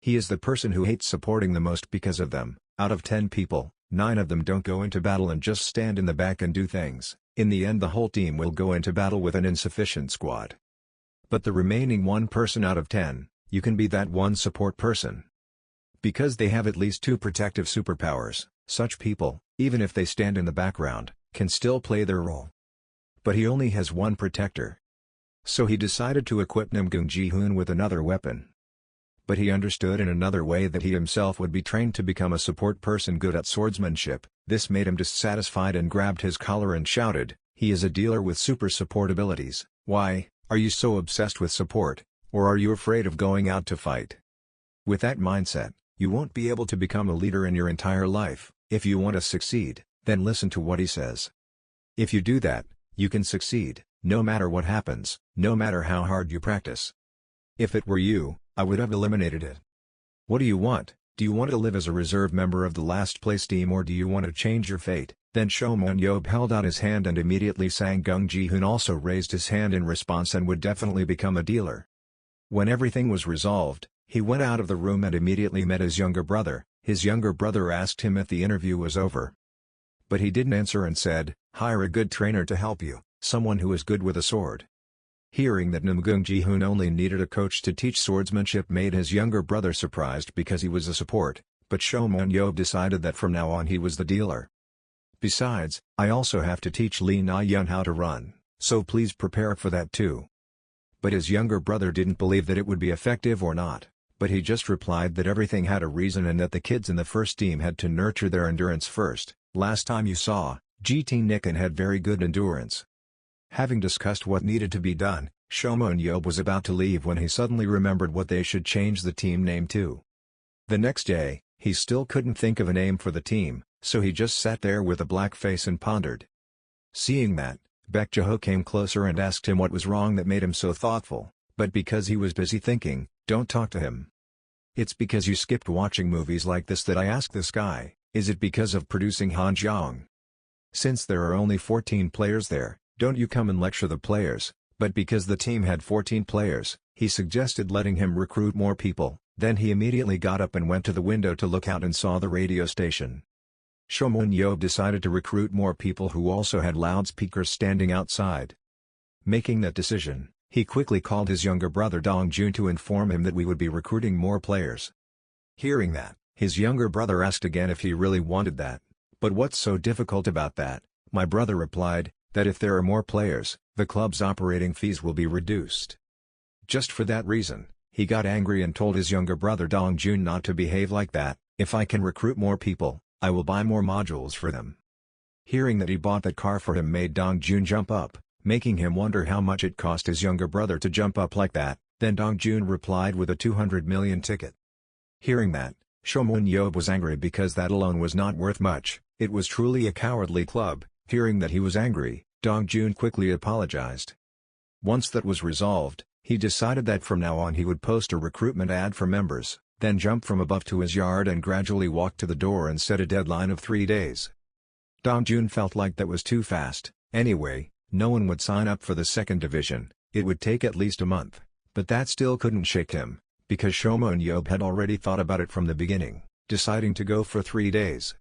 S1: He is the person who hates supporting the most because of them. Out of 10 people, 9 of them don't go into battle and just stand in the back and do things. In the end the whole team will go into battle with an insufficient squad. But the remaining 1 person out of 10, you can be that one support person. Because they have at least 2 protective superpowers, such people, even if they stand in the background, can still play their role. But he only has 1 protector. So he decided to equip Nam Ji-hoon with another weapon. But he understood in another way that he himself would be trained to become a support person good at swordsmanship. This made him dissatisfied and grabbed his collar and shouted, "He is a dealer with super support abilities. Why, are you so obsessed with support, or are you afraid of going out to fight?" With that mindset, you won't be able to become a leader in your entire life. If you want to succeed, then listen to what he says. If you do that, you can succeed, no matter what happens, no matter how hard you practice. If it were you, I would have eliminated it. What do you want? Do you want to live as a reserve member of the last place team or do you want to change your fate? Then Seo Mon-yeob held out his hand and immediately Sang Ji-hoon also raised his hand in response and would definitely become a dealer. When everything was resolved, he went out of the room and immediately met his younger brother. His younger brother asked him if the interview was over. But he didn't answer and said, "Hire a good trainer to help you, someone who is good with a sword." Hearing that Nam Ji-hoon only needed a coach to teach swordsmanship made his younger brother surprised because he was a support, but Seo Mon-yeob decided that from now on he was the dealer. "Besides, I also have to teach Lee Na-yeon how to run, so please prepare for that too." But his younger brother didn't believe that it would be effective or not, but he just replied that everything had a reason and that the kids in the first team had to nurture their endurance first. Last time you saw, GT Nikan had very good endurance. Having discussed what needed to be done, Seun Ab was about to leave when he suddenly remembered what they should change the team name to. The next day, he still couldn't think of a name for the team, so he just sat there with a black face and pondered. Seeing that, Bejo came closer and asked him what was wrong that made him so thoughtful, but because he was busy thinking, "Don't talk to him. It's because you skipped watching movies like this that I asked this guy, is it because of producing Hanjiang? Since there are only 14 players there, don't you come and lecture the players," but because the team had 14 players, he suggested letting him recruit more people, then he immediately got up and went to the window to look out and saw the radio station. Seun Ab decided to recruit more people who also had loudspeakers standing outside. Making that decision, he quickly called his younger brother Dongjun to inform him that we would be recruiting more players. Hearing that, his younger brother asked again if he really wanted that. "But what's so difficult about that?" My brother replied, "that if there are more players, the club's operating fees will be reduced." Just for that reason, he got angry and told his younger brother Dongjun not to behave like that. "If I can recruit more people, I will buy more modules for them." Hearing that he bought that car for him made Dongjun jump up, making him wonder how much it cost his younger brother to jump up like that. Then Dongjun replied with a 200 million ticket. Hearing that, Seun Ab was angry because that alone was not worth much. It was truly a cowardly club. Hearing that he was angry, Dongjun quickly apologized. Once that was resolved, he decided that from now on he would post a recruitment ad for members, then jump from above to his yard and gradually walk to the door and set a deadline of 3 days. Dongjun felt like that was too fast. Anyway, no one would sign up for the second division, it would take at least a month, but that still couldn't shake him, because Seun Ab had already thought about it from the beginning, deciding to go for 3 days.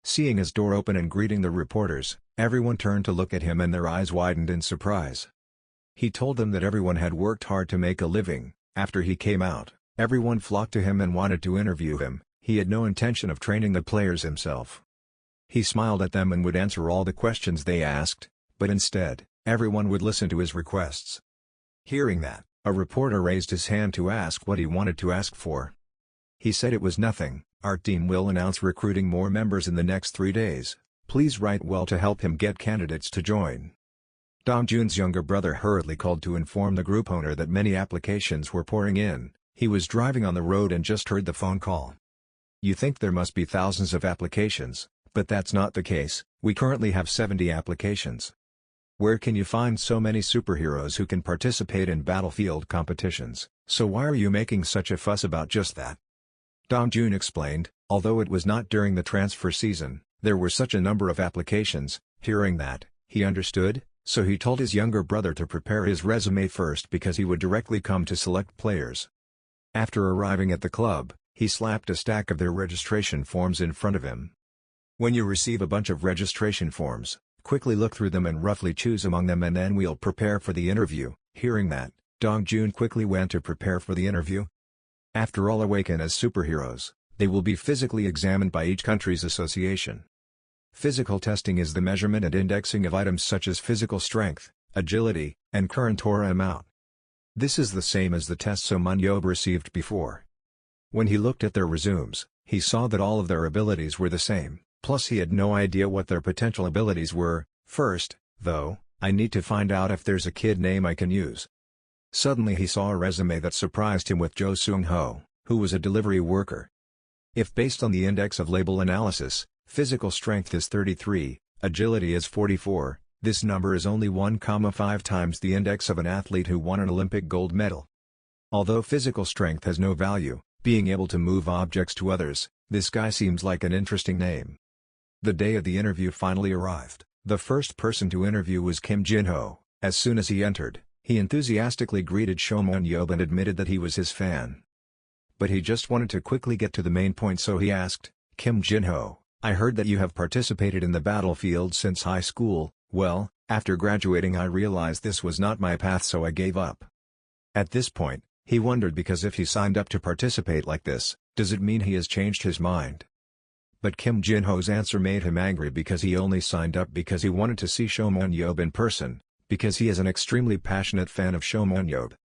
S1: Seeing his door open and greeting the reporters, everyone turned to look at him and their eyes widened in surprise. He told them that everyone had worked hard to make a living. After he came out, everyone flocked to him and wanted to interview him. He had no intention of training the players himself. He smiled at them and would answer all the questions they asked, but instead, everyone would listen to his requests. Hearing that, a reporter raised his hand to ask what he wanted to ask for. He said it was nothing. "Our team will announce recruiting more members in the next 3 days. Please write well to help him get candidates to join." Dongjun's younger brother hurriedly called to inform the group owner that many applications were pouring in. He was driving on the road and just heard the phone call. "You think there must be thousands of applications, but that's not the case. We currently have 70 applications. Where can you find so many superheroes who can participate in battlefield competitions? So why are you making such a fuss about just that?" Dongjun explained, although it was not during the transfer season, there were such a number of applications. Hearing that, he understood, so he told his younger brother to prepare his resume first because he would directly come to select players. After arriving at the club, he slapped a stack of their registration forms in front of him. "When you receive a bunch of registration forms, quickly look through them and roughly choose among them and then we'll prepare for the interview." Hearing that, Dongjun quickly went to prepare for the interview. After all awaken as superheroes, they will be physically examined by each country's association. Physical testing is the measurement and indexing of items such as physical strength, agility, and current aura amount. This is the same as the test Seun Ab received before. When he looked at their resumes, he saw that all of their abilities were the same, plus he had no idea what their potential abilities were. "First, though, I need to find out if there's a kid name I can use." Suddenly he saw a resume that surprised him with Jo Seung-ho, who was a delivery worker. If based on the index of label analysis, physical strength is 33, agility is 44, this number is only 1,5 times the index of an athlete who won an Olympic gold medal. Although physical strength has no value, being able to move objects to others, this guy seems like an interesting name. The day of the interview finally arrived. The first person to interview was Kim Jin-ho. As soon as he entered, he enthusiastically greeted Seun Ab and admitted that he was his fan. But he just wanted to quickly get to the main point, so he asked, "Kim Jin-ho, I heard that you have participated in the battlefield since high school. Well, after graduating I realized this was not my path, so I gave up." At this point, he wondered, because if he signed up to participate like this, does it mean he has changed his mind? But Kim Jin-ho's answer made him angry, because he only signed up because he wanted to see Seun Ab in person, because he is an extremely passionate fan of Seun Ab.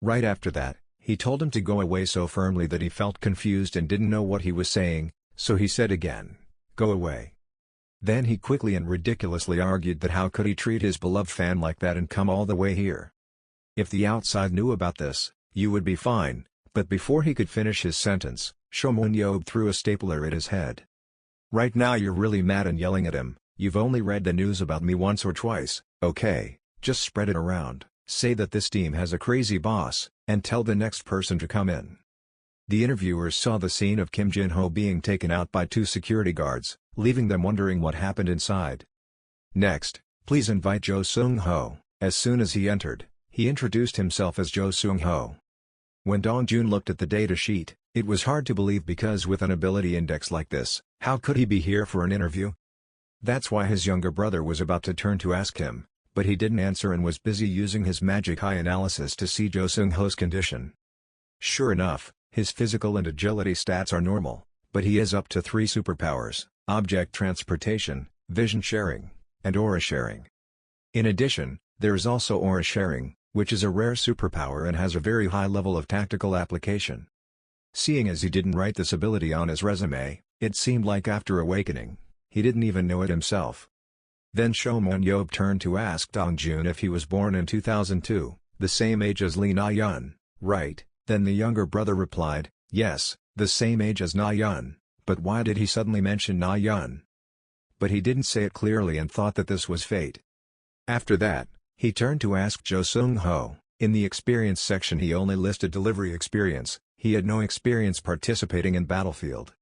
S1: Right after that, he told him to go away so firmly that he felt confused and didn't know what he was saying, so he said again, "Go away." Then he quickly and ridiculously argued that how could he treat his beloved fan like that and come all the way here. If the outside knew about this, you would be fine, but before he could finish his sentence, Seun threw a stapler at his head. Right now you're really mad and yelling at him. You've only read the news about me once or twice, okay, just spread it around, say that this team has a crazy boss, and tell the next person to come in. The interviewers saw the scene of Kim Jin-ho being taken out by 2 security guards, leaving them wondering what happened inside. Next, please invite Jo Seung-ho. As soon as he entered, he introduced himself as Jo Seung-ho. When Dong-jun looked at the data sheet, it was hard to believe because with an ability index like this, how could he be here for an interview? That's why his younger brother was about to turn to ask him, but he didn't answer and was busy using his magic eye analysis to see Jo Seung-ho's condition. Sure enough, his physical and agility stats are normal, but he is up to 3 superpowers: object transportation, vision sharing, and aura sharing. In addition, there is also aura sharing, which is a rare superpower and has a very high level of tactical application. Seeing as he didn't write this ability on his resume, it seemed like after awakening, he didn't even know it himself. Then Seun turned to ask Dong-jun if he was born in 2002, the same age as Lee Na-yeon, right? Then the younger brother replied, yes, the same age as Na-yeon, but why did he suddenly mention Na-yeon? But he didn't say it clearly and thought that this was fate. After that, he turned to ask Jo Seung-ho. In the experience section he only listed delivery experience, he had no experience participating in battlefield.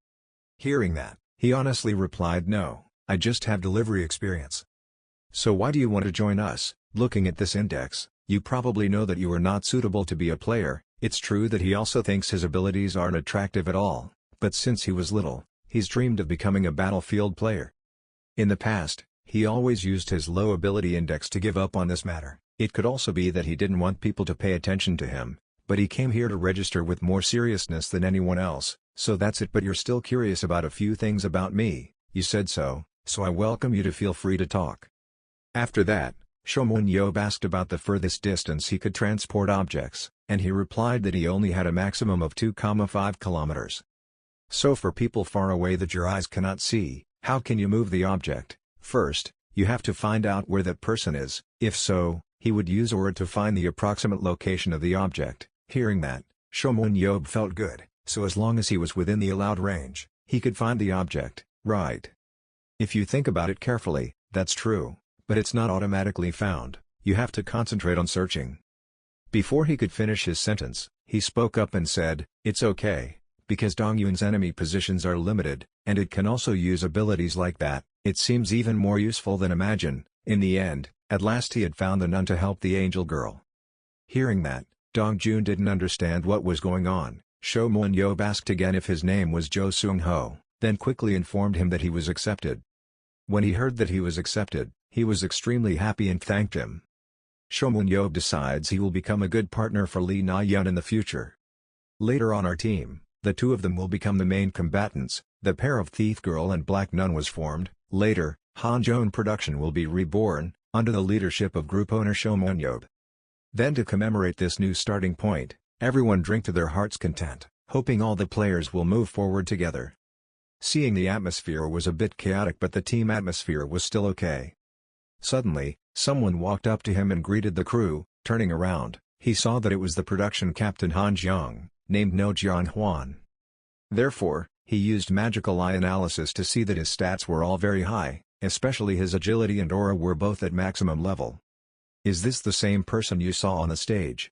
S1: Hearing that, he honestly replied, no, I just have delivery experience. So why do you want to join us? Looking at this index, you probably know that you are not suitable to be a player. It's true that he also thinks his abilities aren't attractive at all, but since he was little, he's dreamed of becoming a battlefield player. In the past, he always used his low ability index to give up on this matter. It could also be that he didn't want people to pay attention to him, but he came here to register with more seriousness than anyone else, so that's it. But you're still curious about a few things about me, you said so I welcome you to feel free to talk. After that, Seun asked about the furthest distance he could transport objects, and he replied that he only had a maximum of 2,5 kilometers. So for people far away that your eyes cannot see, how can you move the object? First, you have to find out where that person is. If so, he would use aura to find the approximate location of the object. Hearing that, Seun felt good, so as long as he was within the allowed range, he could find the object, right? If you think about it carefully, that's true, but it's not automatically found, you have to concentrate on searching. Before he could finish his sentence, he spoke up and said, it's okay, because Dong-jun's enemy positions are limited, and it can also use abilities like that. It seems even more useful than imagine. In the end, at last he had found the nun to help the angel girl. Hearing that, Dong-jun didn't understand what was going on. Seun asked again if his name was Jo Seung-ho, then quickly informed him that he was accepted. When he heard that he was accepted, he was extremely happy and thanked him. Seun decides he will become a good partner for Lee Na-yeon in the future. Later on our team, the two of them will become the main combatants. The pair of Thief Girl and Black Nun was formed. Later, Hanjoon production will be reborn, under the leadership of group owner Seun. Then to commemorate this new starting point, everyone drink to their heart's content, hoping all the players will move forward together. Seeing the atmosphere was a bit chaotic but the team atmosphere was still okay. Suddenly, someone walked up to him and greeted the crew. Turning around, he saw that it was the production captain Han Jeong, named No Jeong Hwan. Therefore, he used magical eye analysis to see that his stats were all very high, especially his agility and aura were both at maximum level. Is this the same person you saw on the stage?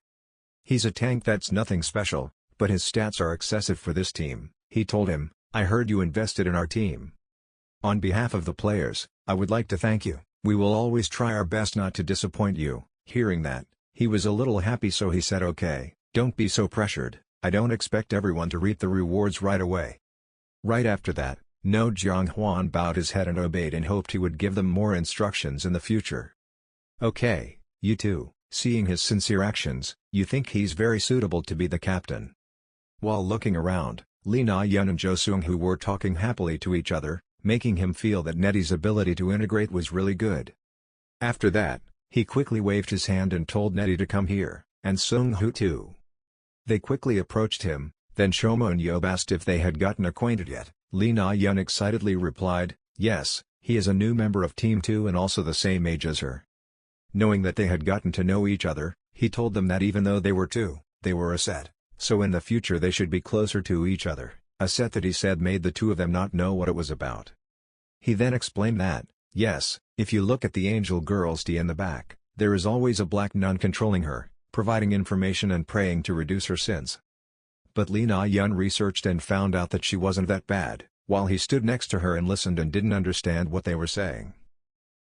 S1: He's a tank, that's nothing special, but his stats are excessive for this team, he told him. I heard you invested in our team. On behalf of the players, I would like to thank you. We will always try our best not to disappoint you. Hearing that, he was a little happy, so he said, okay, don't be so pressured. I don't expect everyone to reap the rewards right away. Right after that, No Jeong Hwan bowed his head and obeyed and hoped he would give them more instructions in the future. Okay, you two, seeing his sincere actions, you think he's very suitable to be the captain. While looking around, Lee Na-yeon and Jo Seung-ho were talking happily to each other, making him feel that Netty's ability to integrate was really good. After that, he quickly waved his hand and told Netty to come here, and Seung-ho too. They quickly approached him, then Seun asked if they had gotten acquainted yet. Lee Na-yeon excitedly replied, yes, he is a new member of Team 2 and also the same age as her. Knowing that they had gotten to know each other, He told them that even though they were two, they were a set, so in the future they should be closer to each other, a set that he said made the two of them not know what it was about. He then explained that, yes, if you look at the angel girl's D in the back, there is always a black nun controlling her, providing information and praying to reduce her sins. But Lee Na-yeon researched and found out that she wasn't that bad, while he stood next to her and listened and didn't understand what they were saying.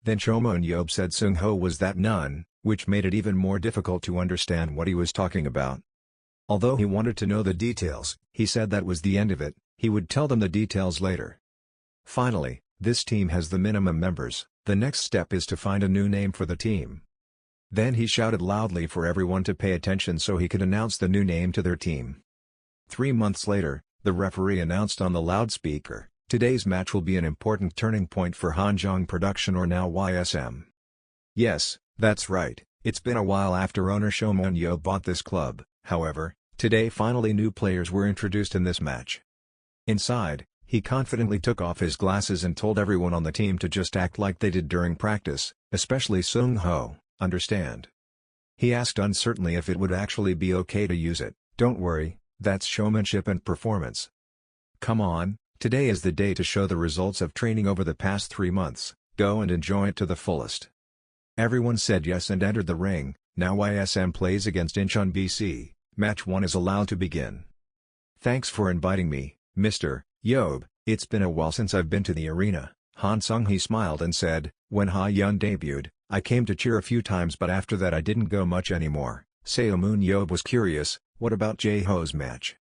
S1: Then Cho Moon-yeob said Seung-ho was that nun, which made it even more difficult to understand what he was talking about. Although he wanted to know the details, he said that was the end of it, he would tell them the details later. Finally, this team has the minimum members, the next step is to find a new name for the team. Then he shouted loudly for everyone to pay attention so he could announce the new name to their team. 3 months later, the referee announced on the loudspeaker, "Today's match will be an important turning point for Hanjong Production or now YSM." Yes, that's right, it's been a while after owner Cho Moon-yeob bought this club, however, today finally new players were introduced in this match. Inside, he confidently took off his glasses and told everyone on the team to just act like they did during practice, especially Seung-ho, understand? He asked uncertainly if it would actually be okay to use it. "Don't worry, that's showmanship and performance. Come on, today is the day to show the results of training over the past 3 months, go and enjoy it to the fullest." Everyone said yes and entered the ring. Now YSM plays against Incheon BC, match 1 is allowed to begin. "Thanks for inviting me, Mr. Yob, it's been a while since I've been to the arena." Han Sung-hee smiled and said, "When Ha-yeon debuted, I came to cheer a few times but after that I didn't go much anymore." Seo Moon-yeob was curious, "What about Jae-ho's match?"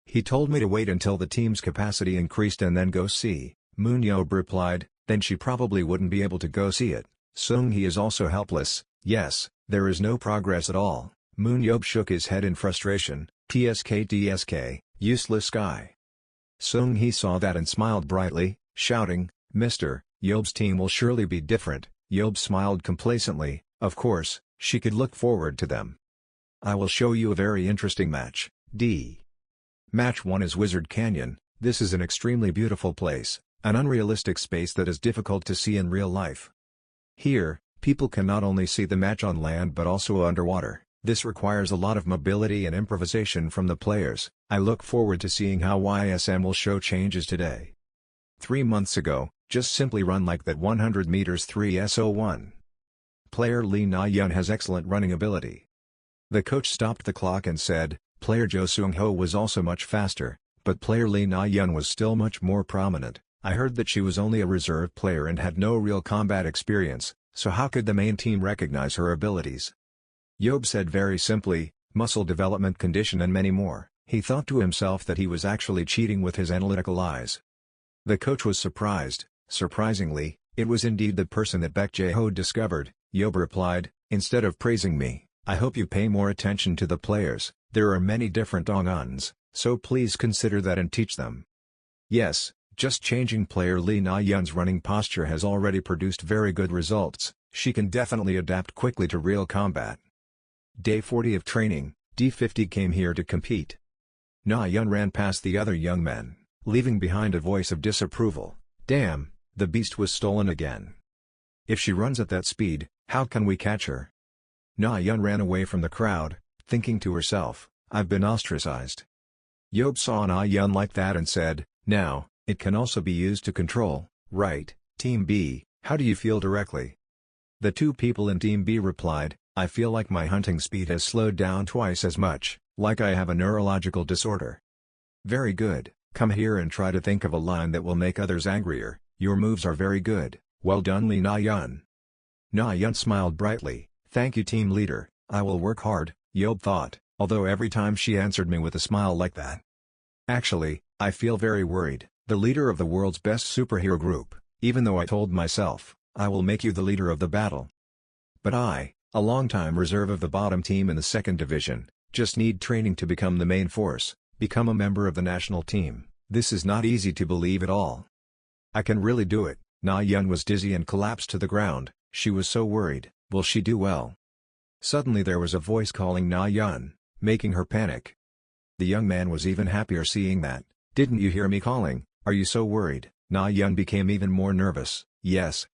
S1: "He told me to wait until the team's capacity increased and then go see." Moon-yeob replied, "Then she probably wouldn't be able to go see it." Sung-hee is also helpless, "Yes, there is no progress at all." Moon-yeob shook his head in frustration, "TSK, useless guy." Sung-hee saw that and smiled brightly, shouting, "Mr. Yob's team will surely be different." Yob smiled complacently, "Of course, she could look forward to them. I will show you a very interesting match." Match 1 is Wizard Canyon. This is an extremely beautiful place, an unrealistic space that is difficult to see in real life. Here, people can not only see the match on land but also underwater. This requires a lot of mobility and improvisation from the players. I look forward to seeing how YSM will show changes today. 3 months ago, just simply run like that 100 meters 3:01. Player Lee Na-yeon has excellent running ability. The coach stopped the clock and said, player Jo Seung-ho was also much faster, but player Lee Na-yeon was still much more prominent. I heard that she was only a reserve player and had no real combat experience, so how could the main team recognize her abilities? Yob said very simply, muscle development condition and many more. He thought to himself that he was actually cheating with his analytical eyes. The coach was surprised. Surprisingly, it was indeed the person that Baek Jae-ho discovered. Yob replied, "Instead of praising me, I hope you pay more attention to the players. There are many different Dong-uns, so please consider that and teach them." Yes, just changing player Lee Na-yeon's running posture has already produced very good results. She can definitely adapt quickly to real combat. Day 40 of training, D50 came here to compete. Na-yeon ran past the other young men, leaving behind a voice of disapproval. "Damn, the beast was stolen again. If she runs at that speed, how can we catch her?" Na-yeon ran away from the crowd, thinking to herself, "I've been ostracized." Yob saw Na-yeon like that and said, "Now, it can also be used to control, right, Team B, how do you feel directly?" The two people in Team B replied, "I feel like my hunting speed has slowed down twice as much, like I have a neurological disorder." "Very good, come here and try to think of a line that will make others angrier. Your moves are very good, well done Lee Na-yeon." Na-yeon smiled brightly, "Thank you team leader, I will work hard," Yob thought, although every time she answered me with a smile like that. "Actually, I feel very worried, the leader of the world's best superhero group, even though I told myself, I will make you the leader of the battle. But I, a long-time reserve of the bottom team in the second division, just need training to become the main force, become a member of the national team. This is not easy to believe at all. I can really do it." Na-yeon was dizzy and collapsed to the ground. She was so worried. Will she do well? Suddenly there was a voice calling Na-yeon, making her panic. The young man was even happier seeing that. "Didn't you hear me calling? Are you so worried?" Na-yeon became even more nervous. Yes,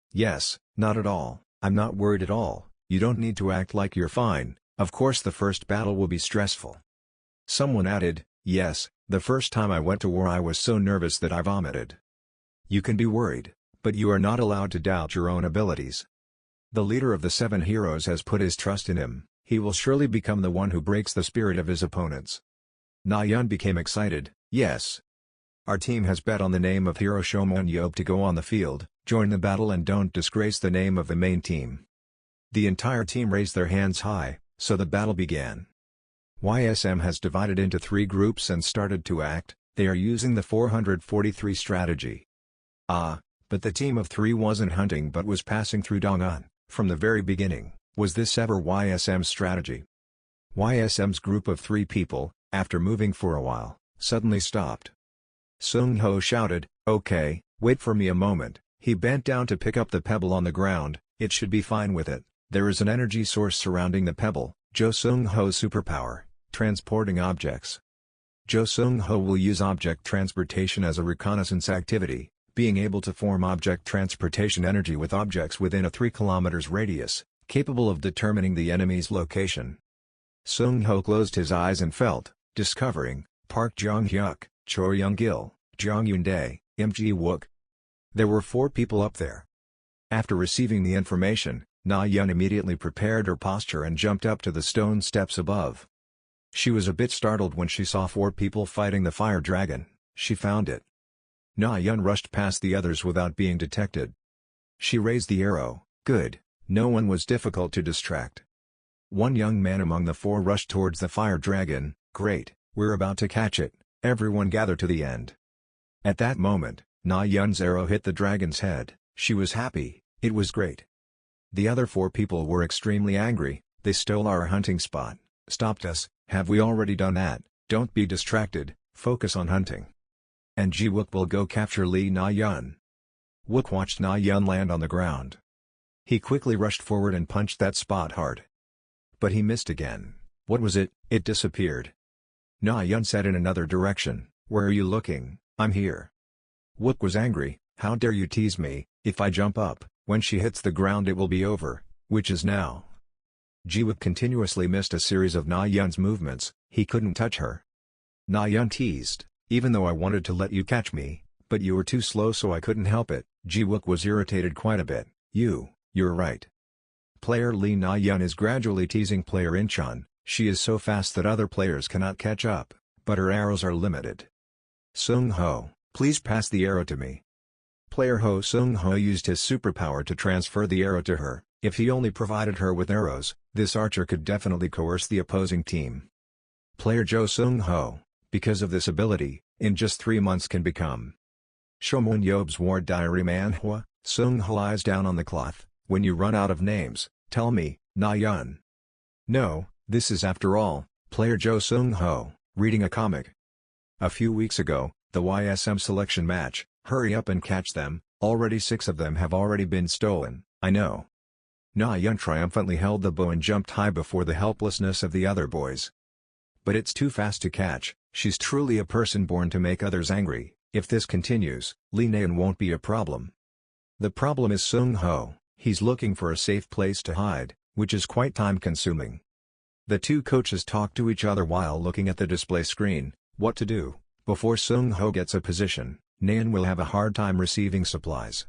S1: not at all. I'm not worried at all. You don't need to act like you're fine. Of course the first battle will be stressful. Someone added, yes, the first time I went to war I was so nervous that I vomited. You can be worried, but you are not allowed to doubt your own abilities. The leader of the 7 heroes has put his trust in him, he will surely become the one who breaks the spirit of his opponents. Na-yeon became excited, yes. Our team has bet on the name of hero Seon to go on the field, join the battle and don't disgrace the name of the main team. The entire team raised their hands high, so the battle began. YSM has divided into 3 groups and started to act, they are using the 443 strategy. But the team of 3 wasn't hunting but was passing through Dongwon, from the very beginning. Was this ever YSM's strategy? YSM's group of 3 people, after moving for a while, suddenly stopped. Seung-ho shouted, "Okay, wait for me a moment." He bent down to pick up the pebble on the ground, it should be fine with it. There is an energy source surrounding the pebble, Jo Seung-ho's superpower, transporting objects. Jo Seung-ho will use object transportation as a reconnaissance activity, being able to form object transportation energy with objects within a 3 km radius, capable of determining the enemy's location. Seung-ho closed his eyes and felt, discovering, Park Jong-hyuk, Cho Young-gil, Jong Yoon-dae, Im Ji-wook. There were 4 people up there. After receiving the information, Na-yeon immediately prepared her posture and jumped up to the stone steps above. She was a bit startled when she saw 4 people fighting the fire dragon, she found it. Na-yeon rushed past the others without being detected. She raised the arrow, good, no one was difficult to distract. One young man among the 4 rushed towards the fire dragon, great, we're about to catch it, everyone gather to the end. At that moment, Na-yeon's arrow hit the dragon's head, she was happy, it was great. The other 4 people were extremely angry, they stole our hunting spot, stopped us, have we already done that, don't be distracted, focus on hunting. And Ji-wook will go capture Lee Na-yeon. Wook watched Na-yeon land on the ground. He quickly rushed forward and punched that spot hard. But he missed again, what was it? It disappeared. Na-yeon said in another direction, where are you looking? I'm here. Wook was angry, how dare you tease me, if I jump up, when she hits the ground it will be over, which is now. Ji-wook continuously missed a series of Na-yeon's movements, he couldn't touch her. Na-yeon teased, even though I wanted to let you catch me, but you were too slow so I couldn't help it. Ji-wook was irritated quite a bit, you're right. Player Lee Na-yeon is gradually teasing player Incheon, she is so fast that other players cannot catch up, but her arrows are limited. Seung-ho, please pass the arrow to me. Player Ho Seung-ho used his superpower to transfer the arrow to her, if he only provided her with arrows, this archer could definitely coerce the opposing team. Player Jo Seung-ho, because of this ability, in just 3 months can become Shomon Yob's War Diary Manhwa. Seung-ho lies down on the cloth, when you run out of names, tell me, Na-yeon. No, this is after all, player Jo Seung-ho, reading a comic. A few weeks ago, the YSM selection match, hurry up and catch them, already 6 of them have already been stolen, I know. Na-yeon triumphantly held the bow and jumped high before the helplessness of the other boys. But it's too fast to catch, she's truly a person born to make others angry, if this continues, Lee Na-yeon won't be a problem. The problem is Seung-ho, he's looking for a safe place to hide, which is quite time-consuming. The 2 coaches talk to each other while looking at the display screen, what to do. Before Seung-ho gets a position, Na-yeon will have a hard time receiving supplies.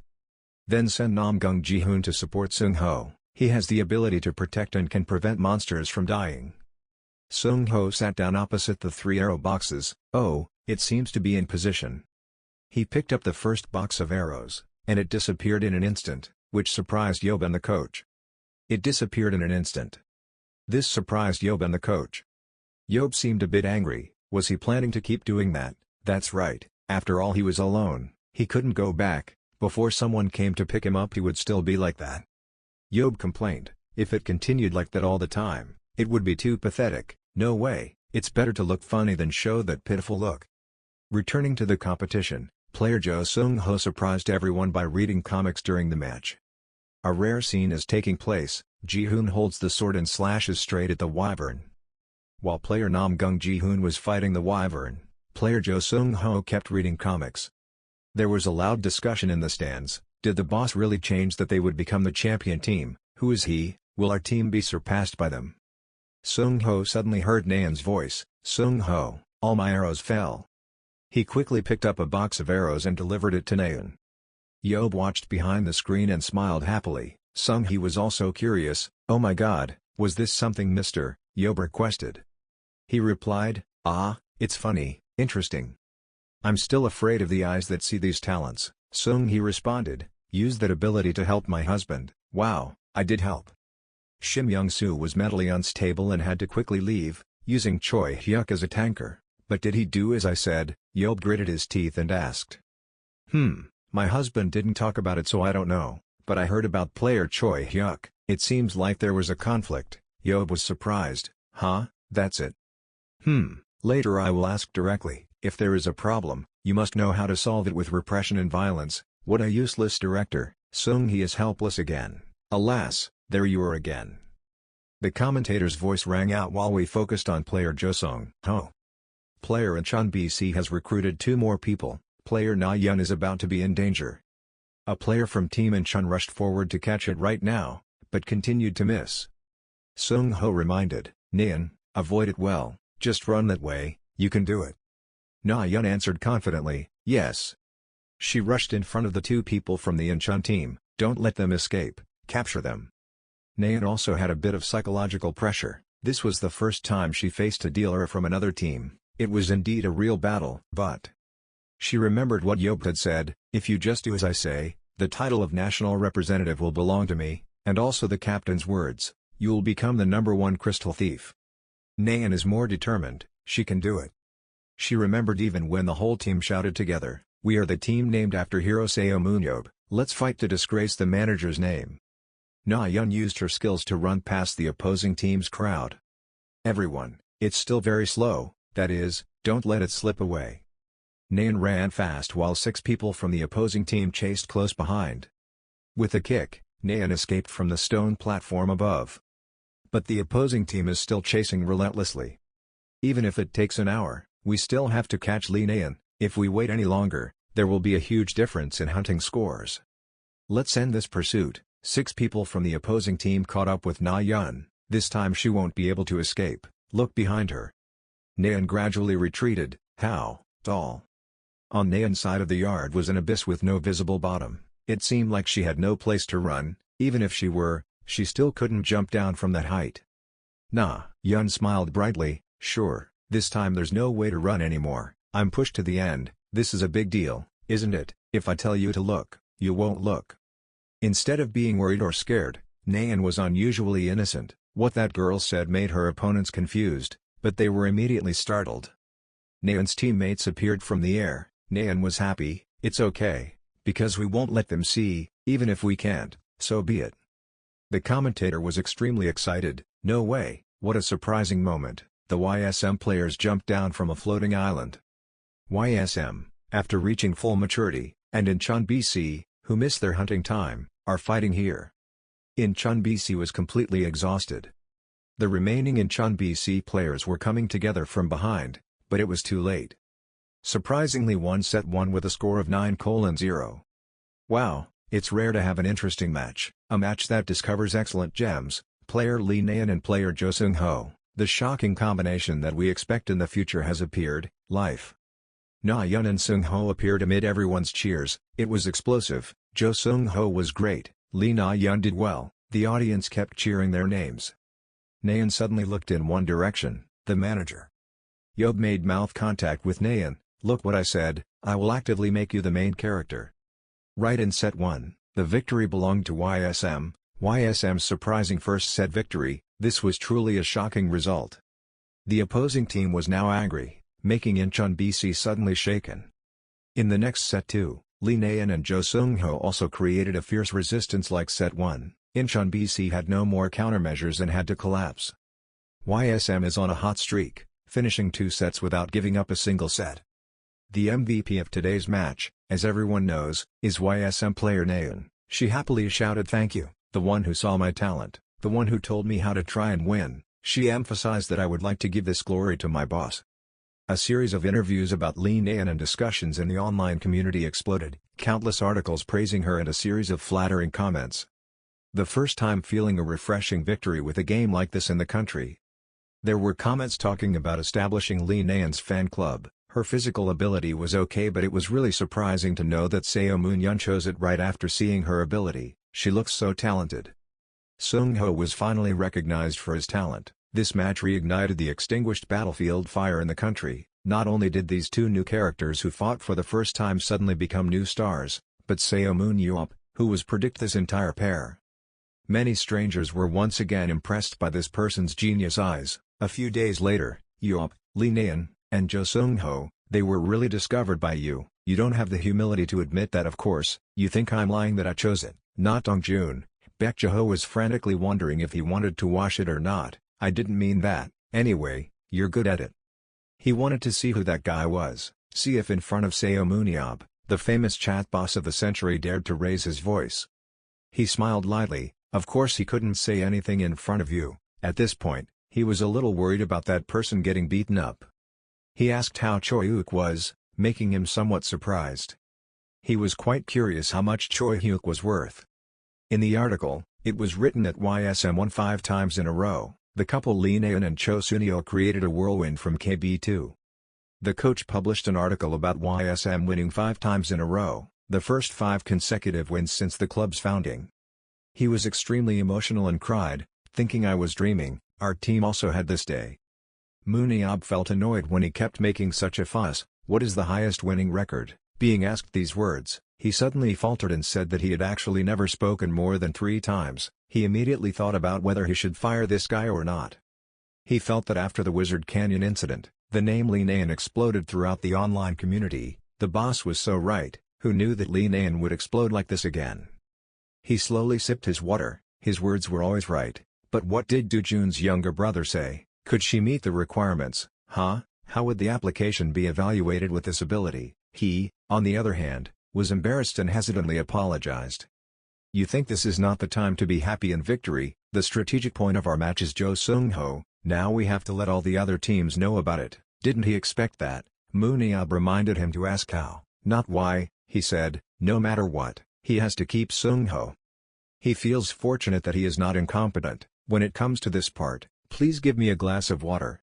S1: Then send Nam-gung Ji-hoon to support Seung-ho, he has the ability to protect and can prevent monsters from dying. Seung-ho sat down opposite the 3 arrow boxes, oh, it seems to be in position. He picked up the first box of arrows, and it disappeared in an instant, which surprised Yob and the coach. It disappeared in an instant. This surprised Yob and the coach. Yob seemed a bit angry, was he planning to keep doing that? That's right, after all he was alone, he couldn't go back, before someone came to pick him up he would still be like that. Yob complained, if it continued like that all the time, it would be too pathetic, no way, it's better to look funny than show that pitiful look. Returning to the competition, player Jo Seung-ho surprised everyone by reading comics during the match. A rare scene is taking place, Ji-hoon holds the sword and slashes straight at the wyvern. While player Nam-gung Ji-hoon was fighting the wyvern, player Jo Seung-ho kept reading comics. There was a loud discussion in the stands, did the boss really change that they would become the champion team, who is he, will our team be surpassed by them? Seung-ho suddenly heard Nayeon's voice. "Seung-ho, all my arrows fell." He quickly picked up a box of arrows and delivered it to Nayeon. Yob watched behind the screen and smiled happily. Seung-he was also curious. "Oh my god, was this something Mr. Yob requested?" He replied, "Ah, it's funny, interesting. I'm still afraid of the eyes that see these talents." Seung-he responded, "Use that ability to help my husband." "Wow, I did help." Shim Young-soo was mentally unstable and had to quickly leave, using Choi Hyuk as a tanker. "But did he do as I said?" Yob gritted his teeth and asked. My husband didn't talk about it so I don't know, but I heard about player Choi Hyuk. It seems like there was a conflict." Yob was surprised. "Huh, that's it. Later I will ask directly. If there is a problem, you must know how to solve it with repression and violence." What a useless director. Seung-he is helpless again. Alas, there you are again. The commentator's voice rang out while we focused on player Jo Seung-ho. Player Incheon BC has recruited 2 more people. Player Na-yeon is about to be in danger. A player from Team Incheon rushed forward to catch it right now, but continued to miss. Seung-ho reminded, "Nayeon, avoid it well, just run that way, you can do it." Na-yeon answered confidently, "Yes." She rushed in front of the 2 people from the Incheon team. "Don't let them escape, capture them." Nayeon also had a bit of psychological pressure. This was the first time she faced a dealer from another team. It was indeed a real battle, but she remembered what Yob had said, "If you just do as I say, the title of national representative will belong to me," and also the captain's words, "You'll become the #1 crystal thief." Nayeon is more determined, she can do it. She remembered even when the whole team shouted together, "We are the team named after hero Seo Moon-yob, let's fight to disgrace the manager's name." Na-yeon used her skills to run past the opposing team's crowd. "Everyone, it's still very slow, that is, don't let it slip away." Nayeon ran fast while 6 people from the opposing team chased close behind. With a kick, Nayeon escaped from the stone platform above. But the opposing team is still chasing relentlessly. "Even if it takes an hour, we still have to catch Lee Nayeon. If we wait any longer, there will be a huge difference in hunting scores. Let's end this pursuit." 6 people from the opposing team caught up with Na-yeon. This time she won't be able to escape. Look behind her. Nayeon gradually retreated. How tall? On Nayeon's side of the yard was an abyss with no visible bottom. It seemed like she had no place to run. Even if she still couldn't jump down from that height. Na-yeon smiled brightly. "Sure, this time there's no way to run anymore. I'm pushed to the end. This is a big deal, isn't it? If I tell you to look, you won't look." Instead of being worried or scared, Nayeon was unusually innocent. What that girl said made her opponents confused, but they were immediately startled. Nayeon's teammates appeared from the air. Nayeon was happy. "It's okay, because we won't let them see, even if we can't, so be it." The commentator was extremely excited. "No way, what a surprising moment." The YSM players jumped down from a floating island. YSM, after reaching full maturity, and Incheon BC, who missed their hunting time, are fighting here. Incheon BC was completely exhausted. The remaining Incheon BC players were coming together from behind, but it was too late. Surprisingly, one set won with a score of 9-0. Wow, it's rare to have an interesting match, a match that discovers excellent gems, player Lee Nayeon and player Jo Seung-ho. The shocking combination that we expect in the future has appeared. Life. Na-yeon and Seung-ho appeared amid everyone's cheers. It was explosive. Jo Seung-ho was great. Lee Na-yeon did well. The audience kept cheering their names. Nayeon suddenly looked in one direction, the manager. Yob made mouth contact with Nayeon. "Look what I said, I will actively make you the main character." Right in set 1, the victory belonged to YSM. YSM's surprising first set victory. This was truly a shocking result. The opposing team was now angry, making Incheon BC suddenly shaken. In the next set too, Lee Nayeon and Jo Seung-ho also created a fierce resistance like set 1. Incheon BC had no more countermeasures and had to collapse. YSM is on a hot streak, finishing 2 sets without giving up a single set. The MVP of today's match, as everyone knows, is YSM player Nayeon. She happily shouted "Thank you, the one who saw my talent, the one who told me how to try and win." She emphasized that "I would like to give this glory to my boss." A series of interviews about Lee Nayeon and discussions in the online community exploded, countless articles praising her and a series of flattering comments. The first time feeling a refreshing victory with a game like this in the country. There were comments talking about establishing Lee Naeun's fan club. Her physical ability was okay, but it was really surprising to know that Seo Moon-yeon chose it right after seeing her ability. She looks so talented. Seung-ho was finally recognized for his talent. This match reignited the extinguished battlefield fire in the country. Not only did these two new characters who fought for the first time suddenly become new stars, but Seo Moon-yeon, who was predicted this entire pair. Many strangers were once again impressed by this person's genius eyes. A few days later, Yeop, Lee Naeun, and Jo Seung-ho, they were really discovered by you. You don't have the humility to admit that, of course. You think I'm lying that I chose it, not Dongjun. Bejo was frantically wondering if he wanted to wash it or not. I didn't mean that. Anyway, you're good at it. He wanted to see who that guy was, see if in front of Seo Moon-yeon, the famous chat boss of the century, dared to raise his voice. He smiled lightly. Of course he couldn't say anything in front of you. At this point, he was a little worried about that person getting beaten up. He asked how Choi-hyuk was, making him somewhat surprised. He was quite curious how much Choi-hyuk was worth. In the article, it was written that YSM won 5 times in a row. The couple Lee Naeun and Cho Suneo created a whirlwind from KB2. The coach published an article about YSM winning 5 times in a row, the first 5 consecutive wins since the club's founding. He was extremely emotional and cried, thinking I was dreaming. Our team also had this day. Moon-yeon felt annoyed when he kept making such a fuss. What is the highest winning record? Being asked these words, he suddenly faltered and said that he had actually never spoken more than 3 times. He immediately thought about whether he should fire this guy or not. He felt that after the Wizard Canyon incident, the name Lee Naeun exploded throughout the online community. The boss was so right. Who knew that Lee Naeun would explode like this again? He slowly sipped his water. His words were always right. But what did Do-jun's younger brother say? Could she meet the requirements? How would the application be evaluated with this ability? He, on the other hand, was embarrassed and hesitantly apologized. You think this is not the time to be happy in victory? The strategic point of our match is Jo Seung-ho. Now we have to let all the other teams know about it. Didn't he expect that? Moon-yeon reminded him to ask how, not why. He said, no matter what, he has to keep Seung-ho. He feels fortunate that he is not incompetent. When it comes to this part, please give me a glass of water.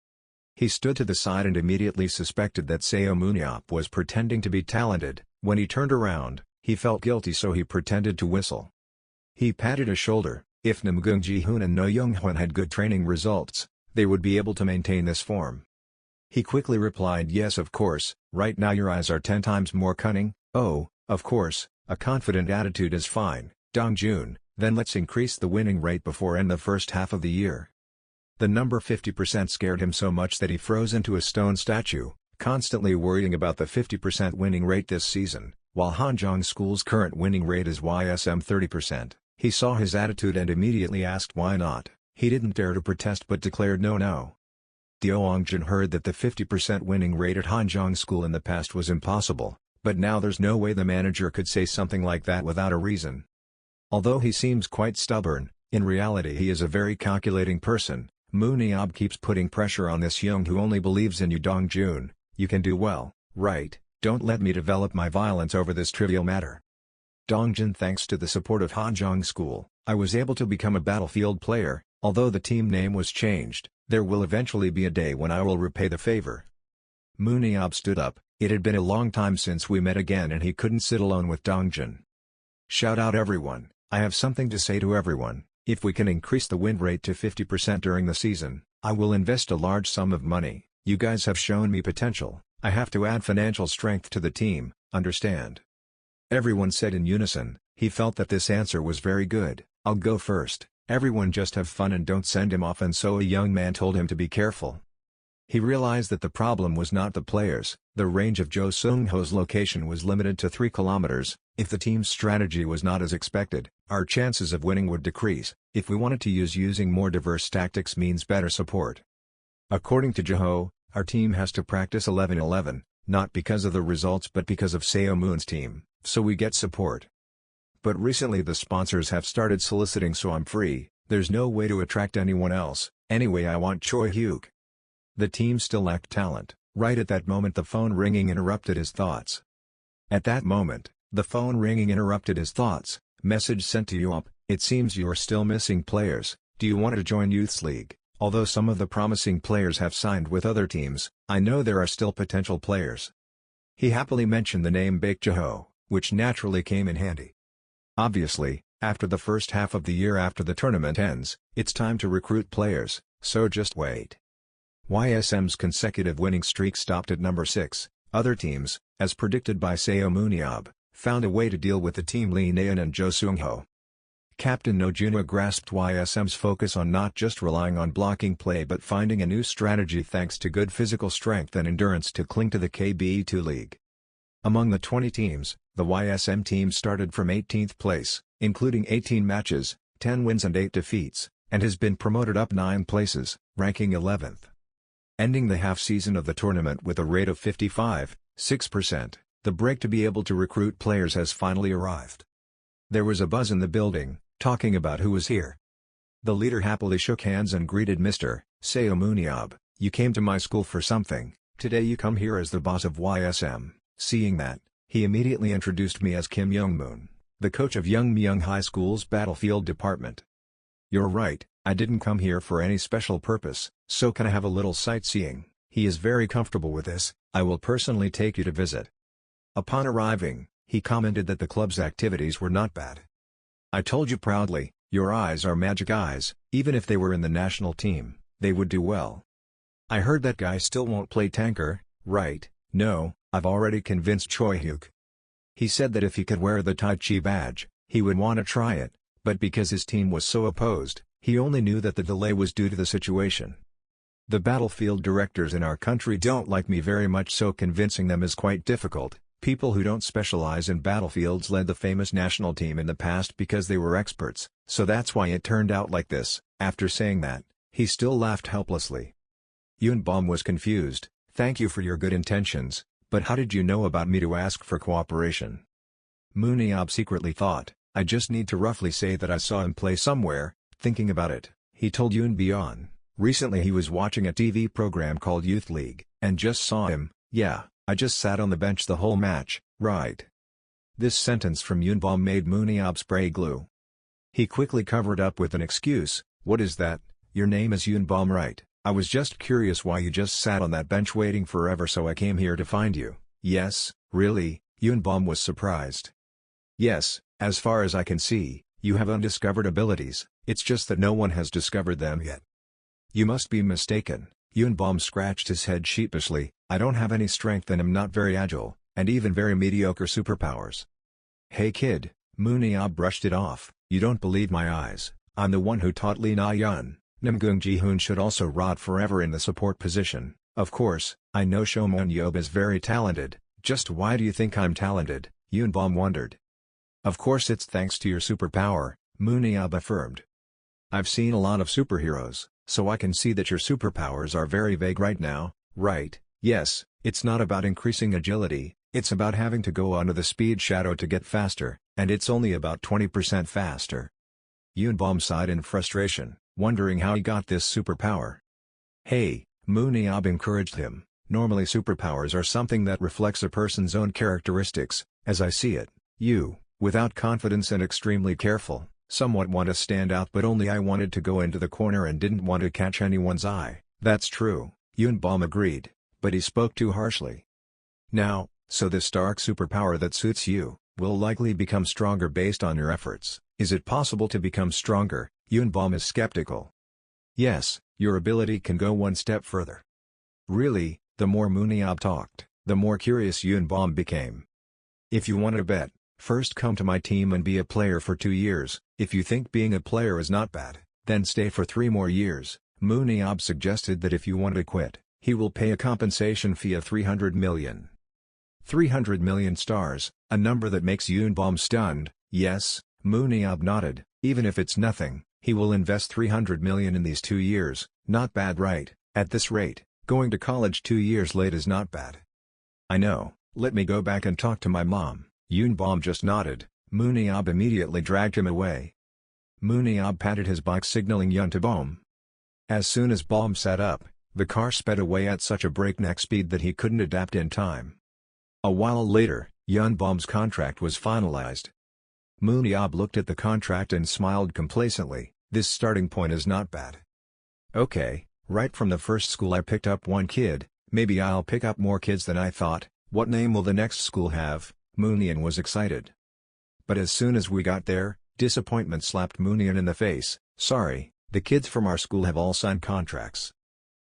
S1: He stood to the side and immediately suspected that Seo Moon-yeon was pretending to be talented. When he turned around, he felt guilty, so he pretended to whistle. He patted his shoulder. If Namgung Ji-hoon and No Young-hwan had good training results, they would be able to maintain this form. He quickly replied, yes, of course. Right now your eyes are 10 times more cunning. Oh, of course, a confident attitude is fine. Dongjun, then let's increase the winning rate before end the first half of the year. The number 50% scared him so much that he froze into a stone statue, constantly worrying about the 50% winning rate this season. While Hanjong School's current winning rate is YSM 30%, he saw his attitude and immediately asked why not. He didn't dare to protest but declared no. Deongjin heard that the 50% winning rate at Hanjong School in the past was impossible, but now there's no way the manager could say something like that without a reason. Although he seems quite stubborn, in reality he is a very calculating person. Moon-yeon keeps putting pressure on this young who only believes in you. Dongjun, you can do well, right? Don't let me develop my violence over this trivial matter. Dongjun, thanks to the support of Hanjong School, I was able to become a battlefield player. Although the team name was changed, there will eventually be a day when I will repay the favor. Moon-yeon stood up. It had been a long time since we met again and he couldn't sit alone with Dongjun. Shout out everyone, I have something to say to everyone. If we can increase the win rate to 50% during the season, I will invest a large sum of money. You guys have shown me potential. I have to add financial strength to the team, understand? Everyone said in unison. He felt that this answer was very good. I'll go first. Everyone just have fun and don't send him off, and so a young man told him to be careful. He realized that the problem was not the players. The range of Jo Seung-ho's location was limited to 3 kilometers. If the team's strategy was not as expected, our chances of winning would decrease. If we wanted to using more diverse tactics means better support. According to Jeho, our team has to practice 11-11, not because of the results but because of Seo Moon's team, so we get support. But recently the sponsors have started soliciting, so I'm free. There's no way to attract anyone else. Anyway, I want Choi-hyuk. The team still lacked talent. Right at that moment the phone ringing interrupted his thoughts. Message sent to Yeop, it seems you're still missing players. Do you want to join Youth's League? Although some of the promising players have signed with other teams, I know there are still potential players. He happily mentioned the name Bejo, which naturally came in handy. Obviously, after the first half of the year after the tournament ends, it's time to recruit players, so just wait. YSM's consecutive winning streak stopped at number 6. Other teams, as predicted by Seun Ab, found a way to deal with the team Lee Naeun and Jo Seung-ho. Captain No Junhwa grasped YSM's focus on not just relying on blocking play but finding a new strategy thanks to good physical strength and endurance to cling to the KBE2 league. Among the 20 teams, the YSM team started from 18th place, including 18 matches, 10 wins and 8 defeats, and has been promoted up 9 places, ranking 11th. Ending the half-season of the tournament with a rate of 55.6%, the break to be able to recruit players has finally arrived. There was a buzz in the building, talking about who was here. The leader happily shook hands and greeted Mr. Seun Ab. "You came to my school for something, today you come here as the boss of YSM. Seeing that, he immediately introduced me as Kim Young-moon, the coach of Youngmyung High School's Battlefield Department. You're right, I didn't come here for any special purpose, so can I have a little sightseeing? He is very comfortable with this, I will personally take you to visit." Upon arriving, he commented that the club's activities were not bad. "I told you proudly, your eyes are magic eyes, even if they were in the national team, they would do well. I heard that guy still won't play tanker, right? No, I've already convinced Choi Hyuk. He said that if he could wear the Tai Chi badge, he would want to try it, but because his team was so opposed, he only knew that the delay was due to the situation. The battlefield directors in our country don't like me very much, so convincing them is quite difficult. People who don't specialize in battlefields led the famous national team in the past because they were experts, so that's why it turned out like this." After saying that, he still laughed helplessly. Yoonbom was confused. "Thank you for your good intentions, but how did you know about me to ask for cooperation?" Moon-ab secretly thought, "I just need to roughly say that I saw him play somewhere." Thinking about it, he told Yoon-byeon, recently he was watching a TV program called Youth League, and just saw him. "Yeah, I just sat on the bench the whole match, right?" This sentence from Yoonbom made Moon-ab spray glue. He quickly covered up with an excuse. "What is that? Your name is Yoonbom, right? I was just curious why you just sat on that bench waiting forever, so I came here to find you." "Yes, really?" Yoonbom was surprised. "Yes, as far as I can see, you have undiscovered abilities, it's just that no one has discovered them yet." "You must be mistaken." Yoonbom scratched his head sheepishly. "I don't have any strength and am not very agile, and even very mediocre superpowers." "Hey kid," Moon-ab brushed it off, "you don't believe my eyes, I'm the one who taught Lee Na-yeon. Namgung Ji-hoon should also rot forever in the support position. Of course, I know Shomon-yob is very talented, just why do you think I'm talented?" Yoonbom wondered. "Of course it's thanks to your superpower," Moon-ab affirmed. "I've seen a lot of superheroes, so I can see that your superpowers are very vague right now, right? Yes, it's not about increasing agility, it's about having to go onto the speed shadow to get faster, and it's only about 20% faster." Yoonbom sighed in frustration, wondering how he got this superpower. "Hey," Moon-ab encouraged him, "normally superpowers are something that reflects a person's own characteristics. As I see it, you, without confidence and extremely careful, somewhat want to stand out, but only I wanted to go into the corner and didn't want to catch anyone's eye." "That's true," Yoonbom agreed, but he spoke too harshly. "Now, so this dark superpower that suits you, will likely become stronger based on your efforts. Is it possible to become stronger?" Yoonbom is skeptical. "Yes, your ability can go one step further." "Really?" The more Moon-ab talked, the more curious Yoonbom became. "If you want to bet, first come to my team and be a player for 2 years, if you think being a player is not bad, then stay for 3 more years. Moon-ab suggested that if you want to quit, he will pay a compensation fee of 300 million. 300 million stars, a number that makes Yoonbom stunned. "Yes," Moon-ab nodded, "even if it's nothing, he will invest 300 million in these 2 years, not bad, right? At this rate, going to college 2 years late is not bad." "I know, let me go back and talk to my mom." Yoonbom just nodded. Moon-ab immediately dragged him away. Moon-ab patted his bike signaling Yun to Bom. As soon as Bom sat up, the car sped away at such a breakneck speed that he couldn't adapt in time. A while later, Yoon-bom's contract was finalized. Moon-ab looked at the contract and smiled complacently. "This starting point is not bad." Okay, right from the first school I picked up one kid, maybe I'll pick up more kids than I thought. What name will the next school have? Moonian was excited. But as soon as we got there, disappointment slapped Moonian in the face. Sorry, the kids from our school have all signed contracts.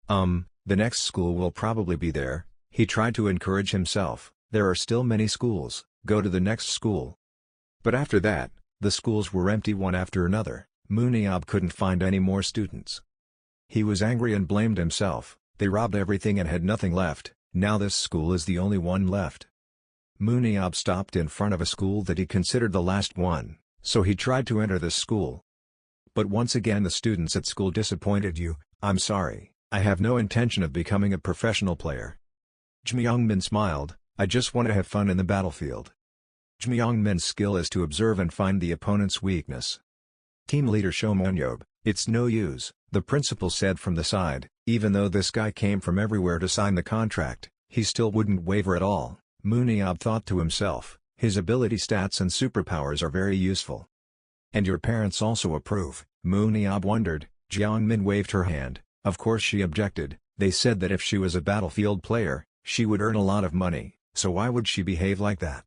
S1: The next school will probably be there. He tried to encourage himself. There are still many schools, go to the next school. But after that, the schools were empty one after another. Mooniab couldn't find any more students. He was angry and blamed himself. They robbed everything and had nothing left. Now this school is the only one left. Mooniab stopped in front of a school that he considered the last one, so he tried to enter this school. But once again the students at school disappointed you. I'm sorry, I have no intention of becoming a professional player. Jmyongmin smiled, I just want to have fun in the battlefield. Jmyongmin's skill is to observe and find the opponent's weakness. Team leader Shomonyob, it's no use, the principal said from the side. Even though this guy came from everywhere to sign the contract, he still wouldn't waver at all. Mooniab thought to himself, his ability stats and superpowers are very useful. And your parents also approve, Mooniab wondered. Jiangmin waved her hand. Of course she objected. They said that if she was a battlefield player, she would earn a lot of money, so why would she behave like that?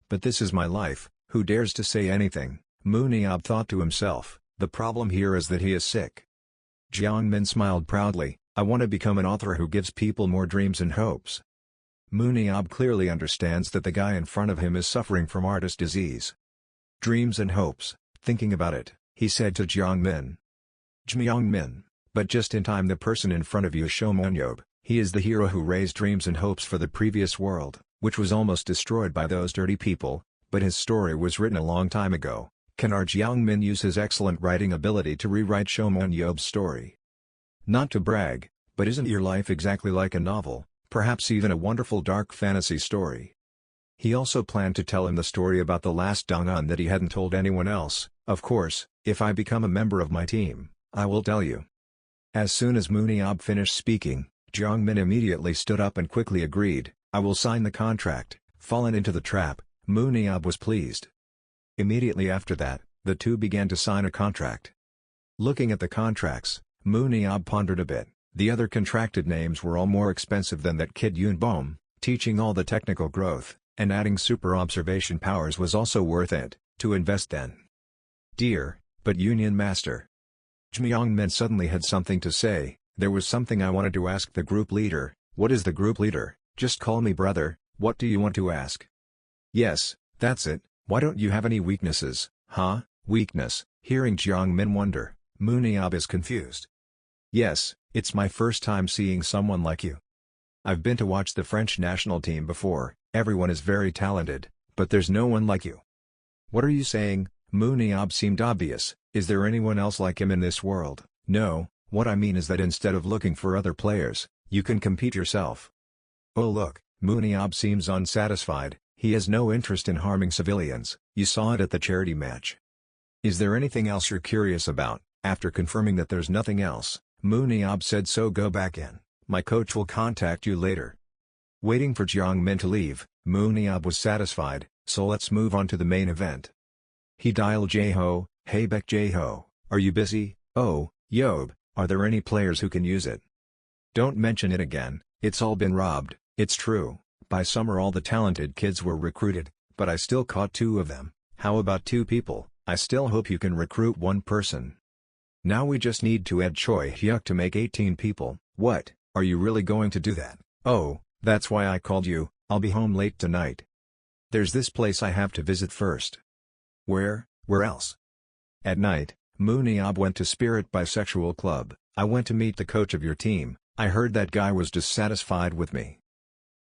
S1: But this is my life, who dares to say anything? Mooniab thought to himself, the problem here is that he is sick. Jiangmin smiled proudly, I want to become an author who gives people more dreams and hopes. Mooniab clearly understands that the guy in front of him is suffering from artist disease. Dreams and hopes, thinking about it, he said to Jiangmin. Jmyongmin, but just in time the person in front of you is Shomonyob. He is the hero who raised dreams and hopes for the previous world, which was almost destroyed by those dirty people, but his story was written a long time ago. Can our Jiangmin use his excellent writing ability to rewrite Shomonyob's story? Not to brag, but isn't your life exactly like a novel, perhaps even a wonderful dark fantasy story? He also planned to tell him the story about the last Dongan that he hadn't told anyone else. Of course, if I become a member of my team, I will tell you. As soon as Mooniab finished speaking, Jiangmin immediately stood up and quickly agreed, I will sign the contract. Fallen into the trap, Mooniab was pleased. Immediately after that, the two began to sign a contract. Looking at the contracts, Mooniab pondered a bit. The other contracted names were all more expensive than that kid Yunbom. Teaching all the technical growth, and adding super observation powers was also worth it, to invest then. Dear, but Union Master. Jmyongmin suddenly had something to say. There was something I wanted to ask the group leader. What is the group leader? Just call me brother. What do you want to ask? Yes, that's it. Why don't you have any weaknesses? Huh? Weakness? Hearing Jiangmin wonder, Mooniab is confused. Yes, it's my first time seeing someone like you. I've been to watch the French national team before, everyone is very talented, but there's no one like you. What are you saying? Mooniab seemed obvious. Is there anyone else like him in this world? No, what I mean is that instead of looking for other players, you can compete yourself. Oh look, Mooniab seems unsatisfied, he has no interest in harming civilians, you saw it at the charity match. Is there anything else you're curious about? After confirming that there's nothing else, Mooniab said so go back in, my coach will contact you later. Waiting for Jiangmin to leave, Mooniab was satisfied, so let's move on to the main event. He dialed Jeho, hey Beck Jeho, are you busy? Oh, Yob, are there any players who can use it? Don't mention it again, it's all been robbed. It's true, by summer all the talented kids were recruited, but I still caught 2 of them. How about 2 people? I still hope you can recruit 1 person. Now we just need to add Choi Hyuk to make 18 people. What, are you really going to do that? Oh, that's why I called you, I'll be home late tonight. There's this place I have to visit first. Where else? At night, Mooniab went to Spirit Bisexual Club. I went to meet the coach of your team. I heard that guy was dissatisfied with me.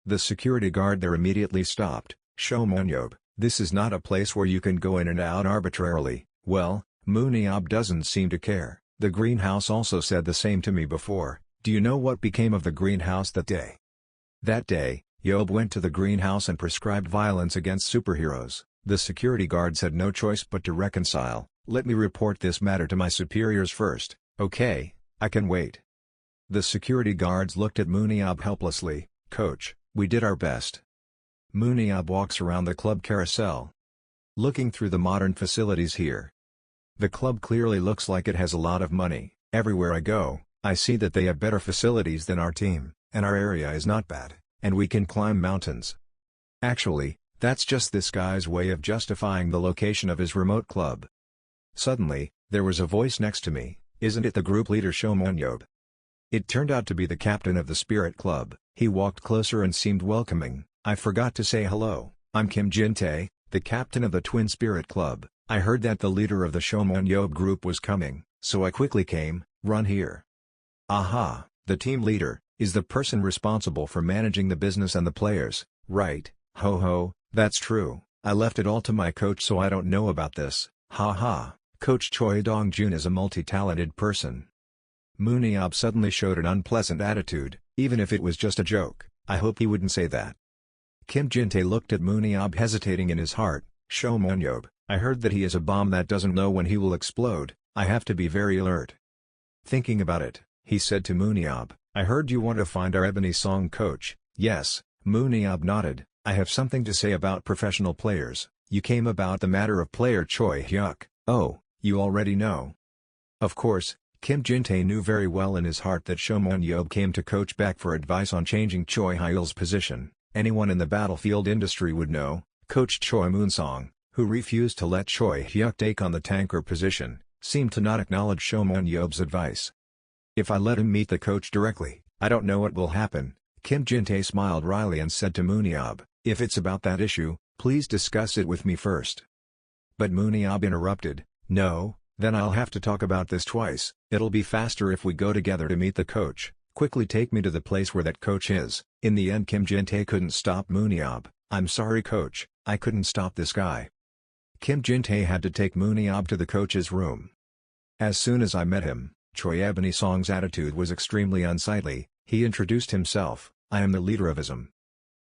S1: The security guard there immediately stopped. Shomonyob, this is not a place where you can go in and out arbitrarily. Well, Mooniab doesn't seem to care. The greenhouse also said the same to me before. Do you know what became of the greenhouse that day? That day, Yob went to the greenhouse and prescribed violence against superheroes. The security guards had no choice but to reconcile. Let me report this matter to my superiors first. Okay, I can wait. The security guards looked at Mooniab helplessly. Coach, we did our best. Mooniab walks around the club carousel, looking through the modern facilities here. The club clearly looks like it has a lot of money. Everywhere I go, I see that they have better facilities than our team, and our area is not bad, and we can climb mountains. Actually, that's just this guy's way of justifying the location of his remote club. Suddenly, there was a voice next to me. Isn't it the group leader Seun Ab? It turned out to be the captain of the Spirit Club. He walked closer and seemed welcoming. I forgot to say hello. I'm Kim Jin-tae, the captain of the Twin Spirit Club. I heard that the leader of the Seun Ab group was coming, so I quickly came. Run here. Aha, the team leader is the person responsible for managing the business and the players, right? Ho ho, that's true. I left it all to my coach, so I don't know about this. Ha ha. Coach Choi Dong-jun is a multi-talented person. Moon Ab suddenly showed an unpleasant attitude. Even if it was just a joke, I hope he wouldn't say that. Kim Jin-tae looked at Moon Ab, hesitating in his heart. Seun Ab, I heard that he is a bomb that doesn't know when he will explode. I have to be very alert. Thinking about it, he said to Moon Ab, I heard you want to find our Ebony Song coach. Yes, Moon Ab nodded. I have something to say about professional players. You came about the matter of player Choi Hyuk. Oh, you already know. Of course, Kim Jin-tae knew very well in his heart that Seun Ab came to coach back for advice on changing Choi Hyul's position. Anyone in the battlefield industry would know. Coach Choi Moon-song, who refused to let Choi Hyuk take on the tanker position, seemed to not acknowledge Seun Ab's advice. If I let him meet the coach directly, I don't know what will happen. Kim Jin-tae smiled wryly and said to Moon Ab, if it's about that issue, please discuss it with me first. But Moon Ab interrupted, no, then I'll have to talk about this twice. It'll be faster if we go together to meet the coach. Quickly take me to the place where that coach is. In the end, Kim Jin-tae couldn't stop Moon Ab. I'm sorry coach, I couldn't stop this guy. Kim Jin-tae had to take Moon Ab to the coach's room. As soon as I met him, Choi Ebony Song's attitude was extremely unsightly. He introduced himself, I am the leader of ISM.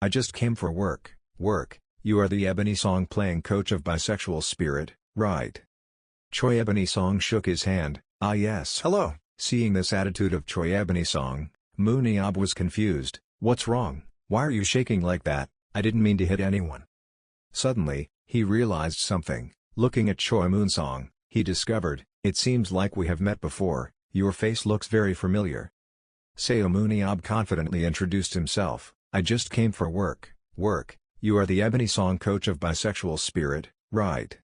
S1: I just came for work. Work? You are the Ebony Song playing coach of Bisexual Spirit, right? Choi Ebony Song shook his hand. Ah yes. Hello. Seeing this attitude of Choi Ebony Song, Moon Ab was confused. What's wrong? Why are you shaking like that? I didn't mean to hit anyone. Suddenly, he realized something. Looking at Choi Moon-song, he discovered, it seems like we have met before. Your face looks very familiar. Moon Ab confidently introduced himself. I just came for work. Work? You are the Ebony Song coach of Bisexual Spirit, right?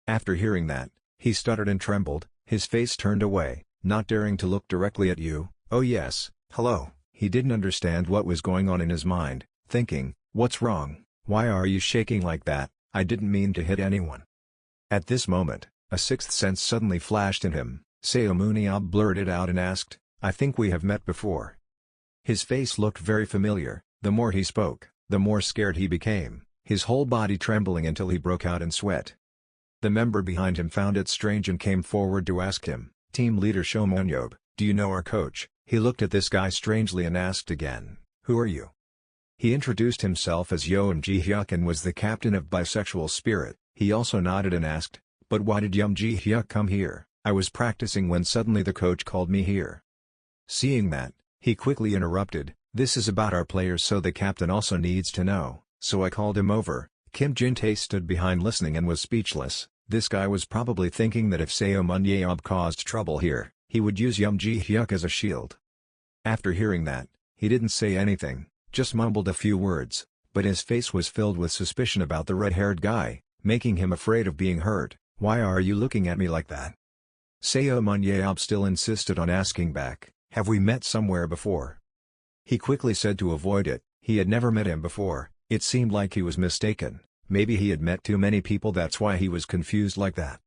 S1: After hearing that, he stuttered and trembled. His face turned away, not daring to look directly at you. Oh yes, hello. He didn't understand what was going on in his mind, thinking, what's wrong? Why are you shaking like that? I didn't mean to hit anyone. At this moment, a sixth sense suddenly flashed in him. Moon Ab blurted out and asked, I think we have met before. His face looked very familiar. The more he spoke, the more scared he became, his whole body trembling until he broke out in sweat. The member behind him found it strange and came forward to ask him, Team Leader Seun Ab, do you know our coach? He looked at this guy strangely and asked again, who are you? He introduced himself as Yeom Ji-hyuk and was the captain of Bisexual Spirit. He also nodded and asked, but why did Yeom Ji-hyuk come here? I was practicing when suddenly the coach called me here. Seeing that, he quickly interrupted, this is about our players, so the captain also needs to know, so I called him over. Kim Jin-tae stood behind listening and was speechless. This guy was probably thinking that if Seun Ab caused trouble here, he would use Yeom Ji-hyuk as a shield. After hearing that, he didn't say anything, just mumbled a few words, but his face was filled with suspicion about the red-haired guy, making him afraid of being hurt. Why are you looking at me like that? Seun Ab still insisted on asking back, have we met somewhere before? He quickly said to avoid it, he had never met him before. It seemed like he was mistaken. Maybe he had met too many people, that's why he was confused like that.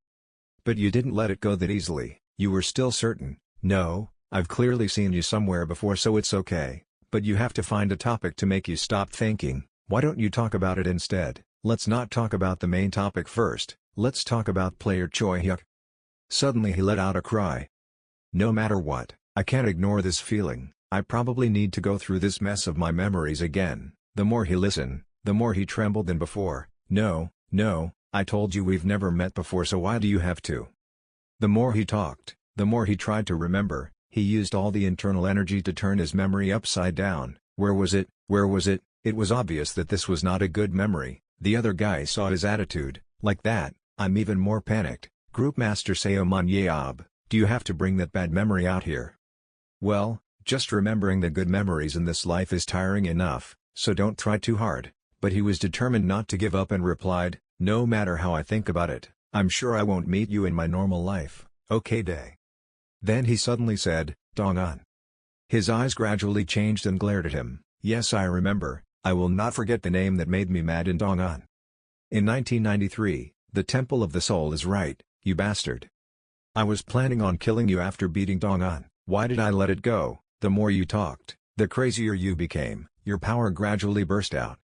S1: But you didn't let it go that easily. You were still certain. No, I've clearly seen you somewhere before, so it's okay. But you have to find a topic to make you stop thinking. Why don't you talk about it instead? Let's not talk about the main topic first. Let's talk about player Choi Hyuk. Suddenly he let out a cry. No matter what, I can't ignore this feeling. I probably need to go through this mess of my memories again. The more he listened, the more he trembled than before. No, I told you we've never met before, so why do you have to? The more he talked, the more he tried to remember. He used all the internal energy to turn his memory upside down. Where was it? Where was it? It was obvious that this was not a good memory. The other guy saw his attitude. Like that, I'm even more panicked. Group Master Seun Ab, do you have to bring that bad memory out here? Well, just remembering the good memories in this life is tiring enough, so don't try too hard. But he was determined not to give up and replied, no matter how I think about it, I'm sure I won't meet you in my normal life, okay day. Then he suddenly said, Dong-an. His eyes gradually changed and glared at him. Yes, I remember, I will not forget the name that made me mad in Dong-an. In 1993, the Temple of the Soul is right, you bastard. I was planning on killing you after beating Dong-an. Why did I let it go? The more you talked, the crazier you became, your power gradually burst out.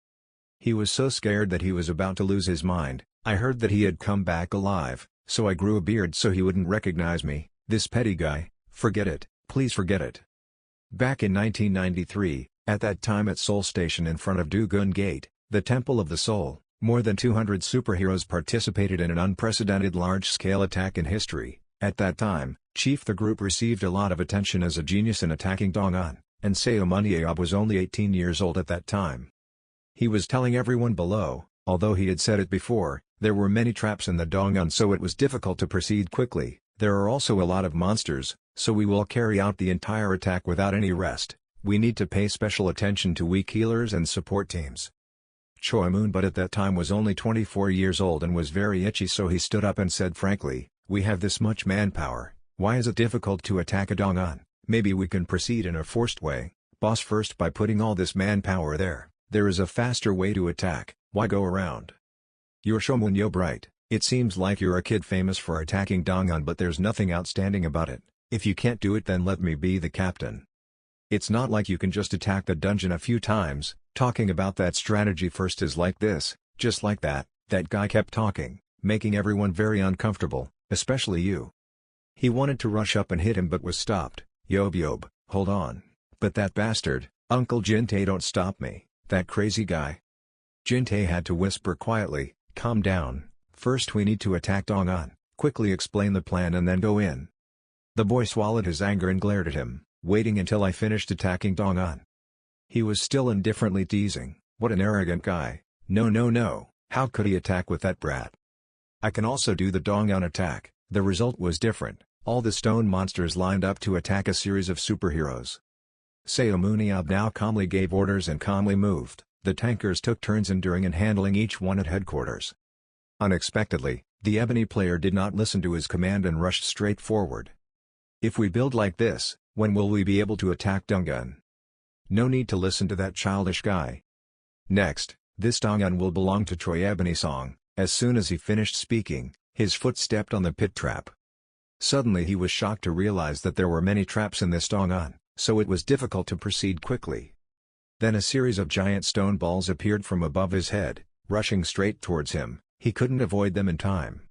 S1: He was so scared that he was about to lose his mind. I heard that he had come back alive, so I grew a beard so he wouldn't recognize me, this petty guy. Forget it, please forget it. Back in 1993, at that time at Seoul Station in front of Dugun Gate, the Temple of the Soul, more than 200 superheroes participated in an unprecedented large-scale attack in history. At that time, Chief the group received a lot of attention as a genius in attacking Dong-an, and Seun Ab was only 18 years old at that time. He was telling everyone below, although he had said it before, there were many traps in the Dong-an so it was difficult to proceed quickly. There are also a lot of monsters, so we will carry out the entire attack without any rest. We need to pay special attention to weak healers and support teams. Choi-moon but at that time was only 24 years old and was very itchy so he stood up and said frankly, we have this much manpower, why is it difficult to attack a Dong-an? Maybe we can proceed in a forced way, boss first by putting all this manpower there. There is a faster way to attack, why go around? You're Shomun bright, it seems like you're a kid famous for attacking Dong-an but there's nothing outstanding about it. If you can't do it then let me be the captain. It's not like you can just attack the dungeon a few times. Talking about that strategy first is like this, just like that guy kept talking, making everyone very uncomfortable, especially you. He wanted to rush up and hit him but was stopped. Yob, hold on. But that bastard, Uncle Jin-tae don't stop me, that crazy guy. Jin-tae had to whisper quietly, calm down, first we need to attack Dong-an, quickly explain the plan and then go in. The boy swallowed his anger and glared at him, waiting until I finished attacking Dong-an. He was still indifferently teasing, what an arrogant guy, no, how could he attack with that brat? I can also do the Dong-an attack. The result was different, all the stone monsters lined up to attack a series of superheroes. Seun Ab now calmly gave orders and calmly moved, the tankers took turns enduring and handling each one at headquarters. Unexpectedly, the ebony player did not listen to his command and rushed straight forward. If we build like this, when will we be able to attack Dong-an? No need to listen to that childish guy. Next, this Dong-an will belong to Choi Ebony-song. As soon as he finished speaking, his foot stepped on the pit trap. Suddenly he was shocked to realize that there were many traps in this Dong-an, so it was difficult to proceed quickly. Then a series of giant stone balls appeared from above his head, rushing straight towards him. He couldn't avoid them in time.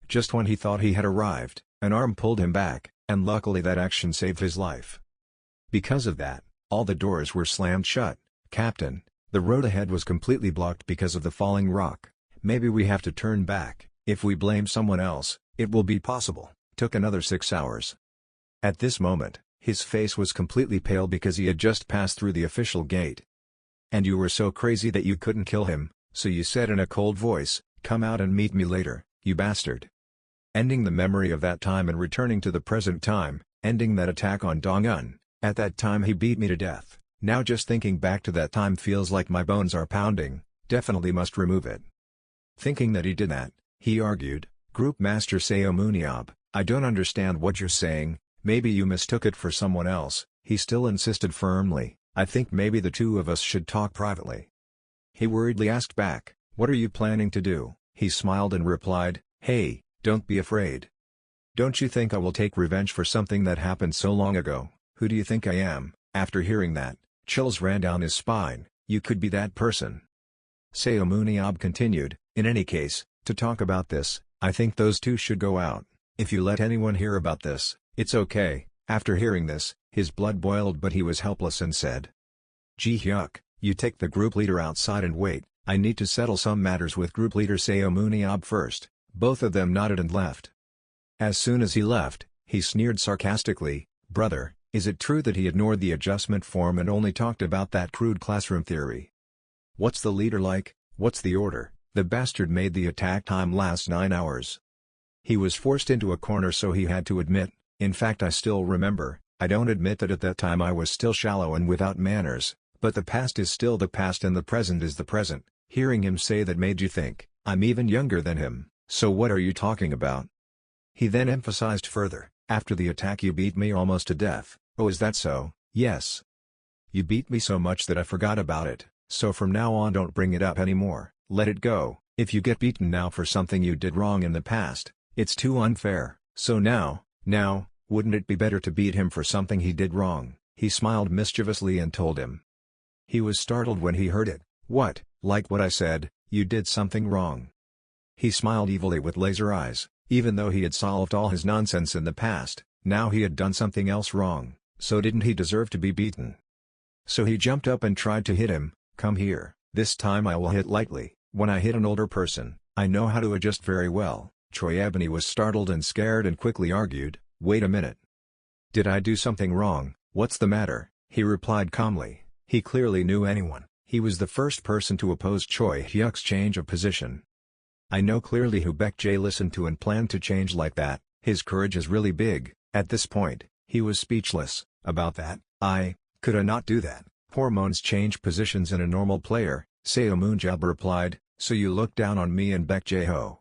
S1: Just when he thought he had arrived, an arm pulled him back, and luckily that action saved his life. Because of that, all the doors were slammed shut. Captain, the road ahead was completely blocked because of the falling rock. Maybe we have to turn back. If we blame someone else, it will be possible. Took another 6 hours. At this moment, his face was completely pale because he had just passed through the official gate. And you were so crazy that you couldn't kill him, so you said in a cold voice, come out and meet me later, you bastard. Ending the memory of that time and returning to the present time, ending that attack on Dong-an. At that time he beat me to death. Now just thinking back to that time feels like my bones are pounding, definitely must remove it. Thinking that he did that, he argued, Group Master Seun Ab, I don't understand what you're saying, maybe you mistook it for someone else. He still insisted firmly, I think maybe the two of us should talk privately. He worriedly asked back, what are you planning to do? He smiled and replied, hey, don't be afraid. Don't you think I will take revenge for something that happened so long ago? Who do you think I am? After hearing that, chills ran down his spine. You could be that person. Seun Ab continued, in any case, to talk about this, I think those two should go out. If you let anyone hear about this, it's okay. After hearing this, his blood boiled but he was helpless and said, Ji-hyuk, you take the group leader outside and wait, I need to settle some matters with group leader Seun Ab first. Both of them nodded and left. As soon as he left, he sneered sarcastically, brother, is it true that he ignored the adjustment form and only talked about that crude classroom theory? What's the leader like? What's the order? The bastard made the attack time last 9 hours. He was forced into a corner so he had to admit, in fact I still remember, I don't admit that at that time I was still shallow and without manners, but the past is still the past and the present is the present. Hearing him say that made you think, I'm even younger than him, so what are you talking about? He then emphasized further, after the attack you beat me almost to death. Oh, is that so? Yes. You beat me so much that I forgot about it, so from now on don't bring it up anymore, let it go. If you get beaten now for something you did wrong in the past, it's too unfair. So now, wouldn't it be better to beat him for something he did wrong? He smiled mischievously and told him. He was startled when he heard it. What, like what I said, you did something wrong? He smiled evilly with laser eyes, even though he had solved all his nonsense in the past, now he had done something else wrong, so didn't he deserve to be beaten? So he jumped up and tried to hit him. Come here, this time I will hit lightly. When I hit an older person, I know how to adjust very well. Choi Ebony was startled and scared and quickly argued, wait a minute. Did I do something wrong? What's the matter? He replied calmly. He clearly knew anyone. He was the first person to oppose Choi Hyuk's change of position. I know clearly who Baek Jae listened to and planned to change like that. His courage is really big. At this point, he was speechless. About that, could I not do that? Hormones change positions in a normal player, Seo Moonjab replied, so you look down on me and Baek Jae Ho.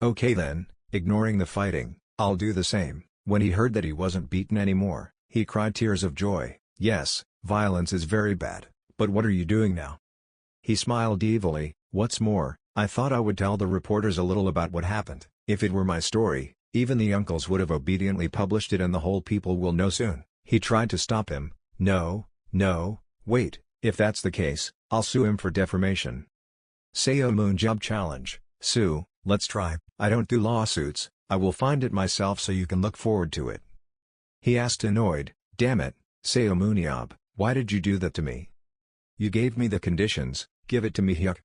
S1: Okay then, ignoring the fighting, I'll do the same. When he heard that he wasn't beaten anymore, he cried tears of joy. Yes, violence is very bad, but what are you doing now? He smiled evilly. What's more, I thought I would tell the reporters a little about what happened. If it were my story, even the uncles would have obediently published it and the whole people will know soon. He tried to stop him. No, wait, if that's the case, I'll sue him for defamation. Seo Moonjab challenge. Sue, let's try. I don't do lawsuits, I will find it myself so you can look forward to it. He asked annoyed, damn it, Seo Moonjab, why did you do that to me? You gave me the conditions, give it to me Hyuk.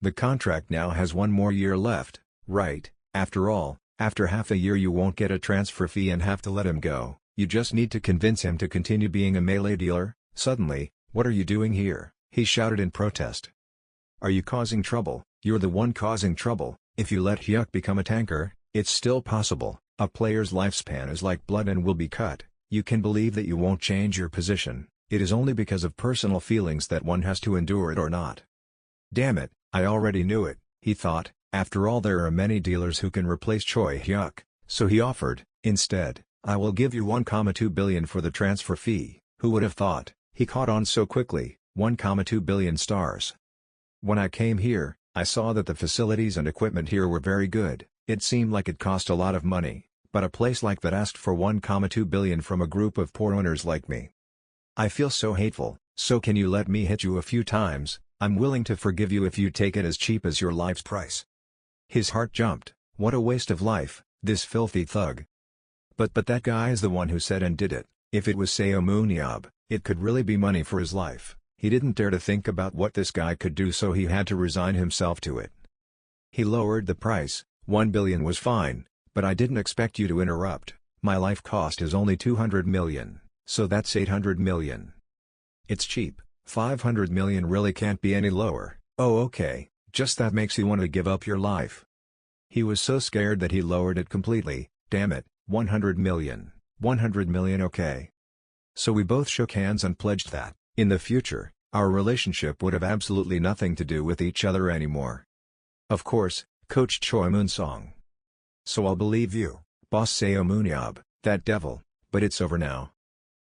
S1: The contract now has one more year left, right? After all, after half a year you won't get a transfer fee and have to let him go. You just need to convince him to continue being a melee dealer. Suddenly, what are you doing here? He shouted in protest. Are you causing trouble? You're the one causing trouble. If you let Hyuk become a tanker, it's still possible. A player's lifespan is like blood and will be cut. You can believe that you won't change your position. It is only because of personal feelings that one has to endure it or not. Damn it, I already knew it, he thought. After all, there are many dealers who can replace Choi Hyuk, so he offered, instead, I will give you 1.2 billion for the transfer fee. Who would have thought? He caught on so quickly. 1.2 billion stars. When I came here, I saw that the facilities and equipment here were very good. It seemed like it cost a lot of money, but a place like that asked for 1.2 billion from a group of poor owners like me. I feel so hateful. So can you let me hit you a few times? I'm willing to forgive you if you take it as cheap as your life's price. His heart jumped. What a waste of life, this filthy thug. But that guy is the one who said and did it. If it was Seo Moonjab, it could really be money for his life. He didn't dare to think about what this guy could do, so he had to resign himself to it. He lowered the price. 1 billion was fine, but I didn't expect you to interrupt. My life cost is only 200 million, so that's 800 million. It's cheap. 500 million really can't be any lower. Oh okay, just that makes you want to give up your life. He was so scared that he lowered it completely. Damn it, 100 million. 100 million okay. So we both shook hands and pledged that, in the future, our relationship would have absolutely nothing to do with each other anymore. Of course, Coach Choi Moon-song. So I'll believe you, Boss Seo Moonjab, that devil, but it's over now.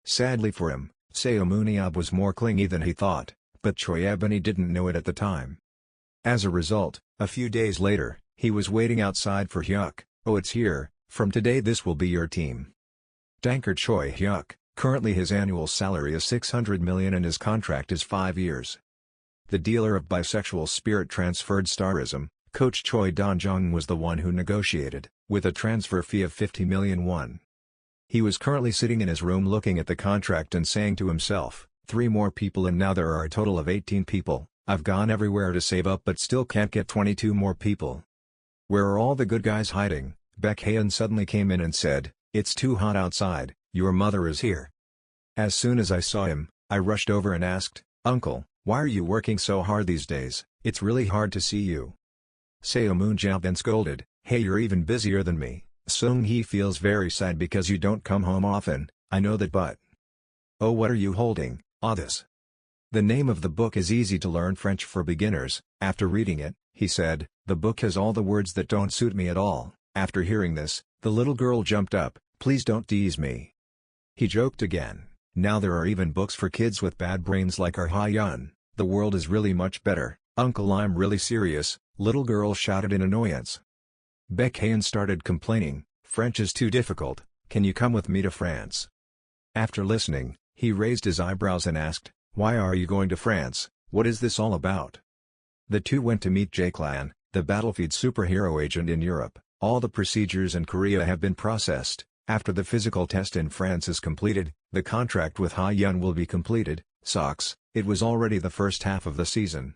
S1: Sadly for him, Seo Moonjab was more clingy than he thought, but Choi Ebony didn't know it at the time. As a result, a few days later, he was waiting outside for Hyuk. Oh, it's here, from today this will be your team. Tanker Choi Hyuk, currently his annual salary is 600 million and his contract is 5 years. The dealer of bisexual spirit transferred starism, Coach Choi Donjong was the one who negotiated, with a transfer fee of 50 million won. He was currently sitting in his room looking at the contract and saying to himself, 3 more people and now there are a total of 18 people, I've gone everywhere to save up but still can't get 22 more people. Where are all the good guys hiding? Hayen suddenly came in and said, it's too hot outside, your mother is here. As soon as I saw him, I rushed over and asked, Uncle, why are you working so hard these days? It's really hard to see you. Seo Moonjab then scolded, hey, you're even busier than me. Seung Hee feels very sad because you don't come home often. I know that, but... Oh, what are you holding, this? The name of the book is Easy to Learn French for Beginners. After reading it, he said, the book has all the words that don't suit me at all. After hearing this, the little girl jumped up. Please don't tease me. He joked again. Now there are even books for kids with bad brains like our Hayen. The world is really much better. Uncle, I'm really serious, little girl shouted in annoyance. Hayen started complaining, French is too difficult, can you come with me to France? After listening, he raised his eyebrows and asked, why are you going to France, what is this all about? The two went to meet Jae-clan, the battlefield superhero agent in Europe. All the procedures in Korea have been processed. After the physical test in France is completed, the contract with Hayen will be completed. Socks, it was already the first half of the season.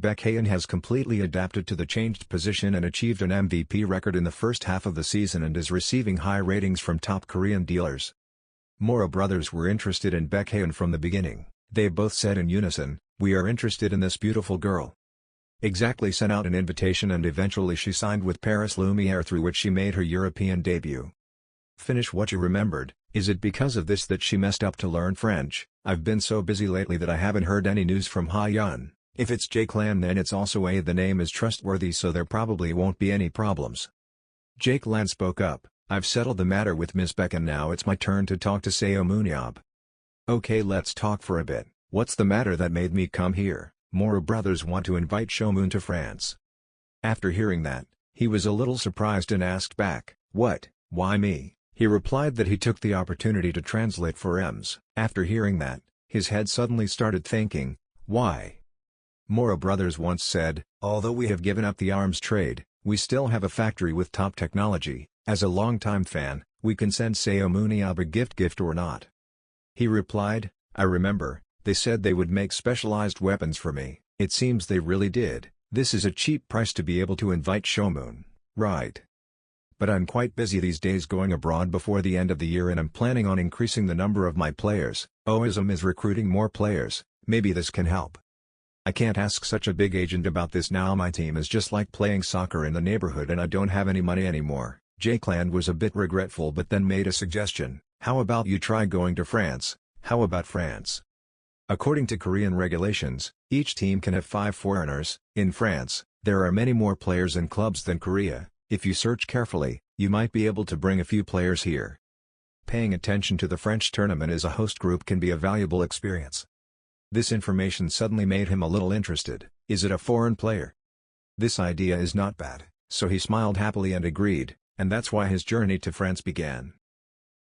S1: Hayen has completely adapted to the changed position and achieved an MVP record in the first half of the season and is receiving high ratings from top Korean dealers. Mora brothers were interested in Hayen from the beginning. They both said in unison, we are interested in this beautiful girl. Exactly sent out an invitation and eventually she signed with Paris Lumiere, through which she made her European debut. Finish what you remembered. Is it because of this that she messed up to learn French? I've been so busy lately that I haven't heard any news from Hayen. If it's Jae-clan then it's also the name is trustworthy, so there probably won't be any problems. Jae-clan spoke up, I've settled the matter with Miss Beck and now it's my turn to talk to Seun Ab. Okay, let's talk for a bit. What's the matter that made me come here? Mora brothers want to invite Shomun to France. After hearing that, he was a little surprised and asked back, what, why me? He replied that he took the opportunity to translate for Ems. After hearing that, his head suddenly started thinking, why? Mora brothers once said, although we have given up the arms trade, we still have a factory with top technology. As a longtime fan, we can send Seun Ab a gift or not. He replied, I remember, they said they would make specialized weapons for me. It seems they really did. This is a cheap price to be able to invite Shomun, right? But I'm quite busy these days going abroad before the end of the year and I'm planning on increasing the number of my players. OISM is recruiting more players, maybe this can help. I can't ask such a big agent about this now, my team is just like playing soccer in the neighborhood and I don't have any money anymore. Jae-clan was a bit regretful but then made a suggestion, how about you try going to France? How about France? According to Korean regulations, each team can have 5 foreigners. In France, there are many more players and clubs than Korea. If you search carefully, you might be able to bring a few players here. Paying attention to the French tournament as a host group can be a valuable experience. This information suddenly made him a little interested. Is it a foreign player? This idea is not bad, so he smiled happily and agreed, and that's why his journey to France began.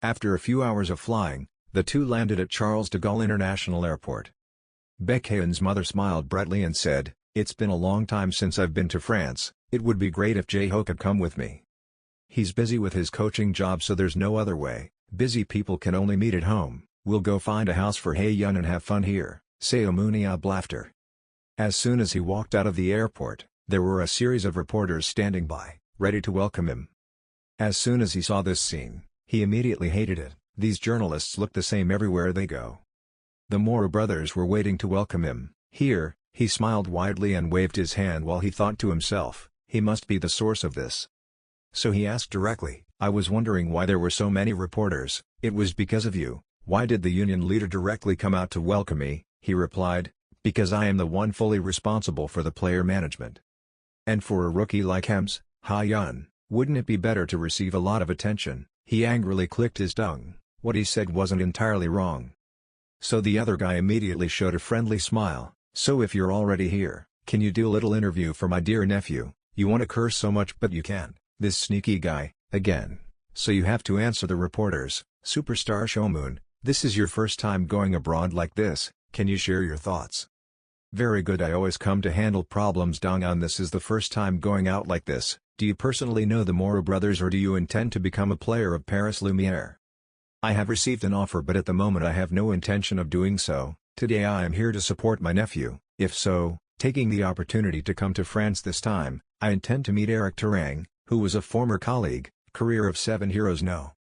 S1: After a few hours of flying, the two landed at Charles de Gaulle International Airport. Hayen's mother smiled brightly and said, it's been a long time since I've been to France, it would be great if Jae-ho could come with me. He's busy with his coaching job so there's no other way, busy people can only meet at home, we'll go find a house for Hayen and have fun here, Seun Ab laughter. As soon as he walked out of the airport, there were a series of reporters standing by, ready to welcome him. As soon as he saw this scene, he immediately hated it. These journalists look the same everywhere they go. The Mora brothers were waiting to welcome him. Here, he smiled widely and waved his hand while he thought to himself, he must be the source of this. So he asked directly, I was wondering why there were so many reporters. It was because of you. Why did the union leader directly come out to welcome me? He replied, because I am the one fully responsible for the player management. And for a rookie like Hayen, wouldn't it be better to receive a lot of attention? He angrily clicked his tongue. What he said wasn't entirely wrong. So the other guy immediately showed a friendly smile. So if you're already here, can you do a little interview for my dear nephew? You want to curse so much but you can't. This sneaky guy, again. So you have to answer the reporters. Superstar Shomun, this is your first time going abroad like this, can you share your thoughts? Very good, I always come to handle problems Dong'an, this is the first time going out like this. Do you personally know the Mora brothers or do you intend to become a player of Paris Lumiere? I have received an offer but at the moment I have no intention of doing so. Today I am here to support my nephew. If so, taking the opportunity to come to France this time, I intend to meet Eric Terang, who was a former colleague, career of 7 heroes no.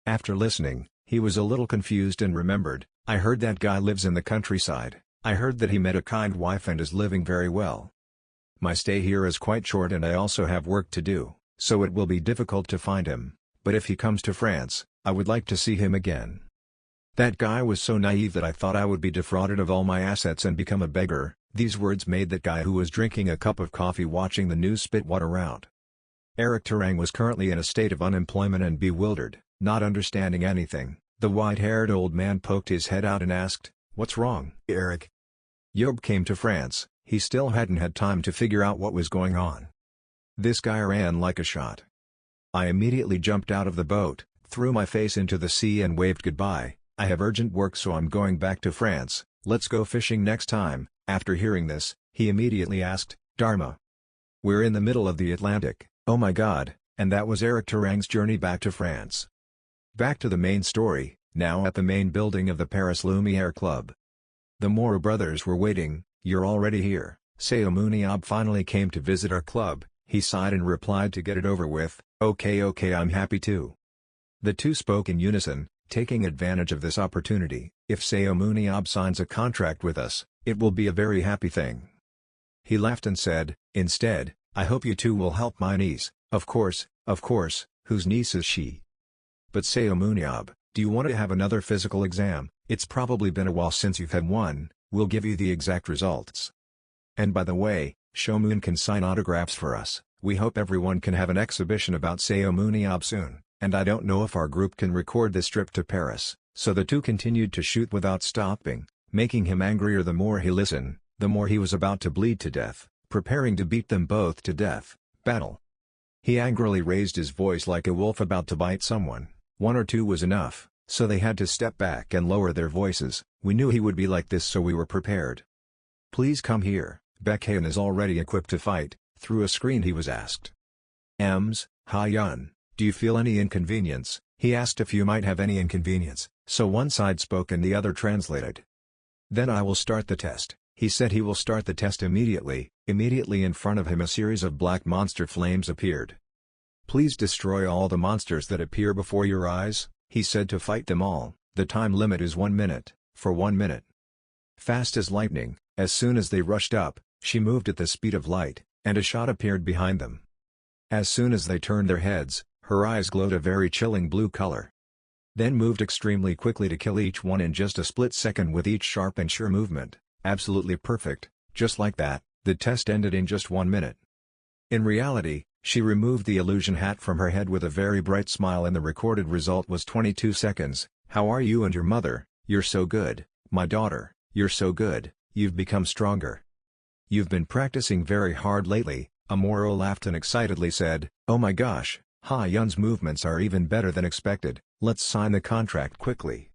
S1: After listening, he was a little confused and remembered, I heard that guy lives in the countryside. I heard that he met a kind wife and is living very well. My stay here is quite short and I also have work to do, so it will be difficult to find him, but if he comes to France, I would like to see him again. That guy was so naive that I thought I would be defrauded of all my assets and become a beggar." These words made that guy who was drinking a cup of coffee watching the news spit water out. Eric Tarang was currently in a state of unemployment and bewildered, not understanding anything. The white-haired old man poked his head out and asked, "What's wrong, Eric?" Job came to France. He still hadn't had time to figure out what was going on. This guy ran like a shot. I immediately jumped out of the boat, threw my face into the sea and waved goodbye. "I have urgent work, so I'm going back to France. Let's go fishing next time." After hearing this, he immediately asked, "Dharma, we're in the middle of the Atlantic." Oh my god, and that was Eric Tarang's journey back to France. Back to the main story, now at the main building of the Paris Lumiere Club. The Moro brothers were waiting. "You're already here." Seun Ab finally came to visit our club. He sighed and replied to get it over with, okay, I'm happy to." The two spoke in unison, taking advantage of this opportunity. "If Seun Ab signs a contract with us, it will be a very happy thing." He laughed and said, "Instead, I hope you two will help my niece." Of course, whose niece is she?" "But Seun Ab, do you want to have another physical exam? It's probably been a while since you've had one. We'll give you the exact results. And by the way, Shomun can sign autographs for us. We hope everyone can have an exhibition about Seun Ab soon, and I don't know if our group can record this trip to Paris." So the two continued to shoot without stopping, making him angrier the more he listened. The more he was about to bleed to death, preparing to beat them both to death. Battle. He angrily raised his voice like a wolf about to bite someone. One or two was enough, so they had to step back and lower their voices. "We knew he would be like this, so we were prepared. Please come here." Hayen is already equipped to fight. Through a screen he was asked. Hayen, do you feel any inconvenience?" He asked if you might have any inconvenience, so one side spoke and the other translated. "Then I will start the test." He said he will start the test immediately. Immediately in front of him a series of black monster flames appeared. "Please destroy all the monsters that appear before your eyes," he said. "To fight them all, the time limit is 1 minute, for 1 minute." Fast as lightning, as soon as they rushed up, she moved at the speed of light, and a shot appeared behind them. As soon as they turned their heads, her eyes glowed a very chilling blue color. Then moved extremely quickly to kill each one in just a split second with each sharp and sure movement. Absolutely perfect. Just like that, the test ended in just 1 minute. In reality, she removed the illusion hat from her head with a very bright smile and the recorded result was 22 seconds. "How are you and your mother?" "You're so good, my daughter, you're so good, you've become stronger. You've been practicing very hard lately." Amuro laughed and excitedly said, "Oh my gosh, Hayen's movements are even better than expected, let's sign the contract quickly."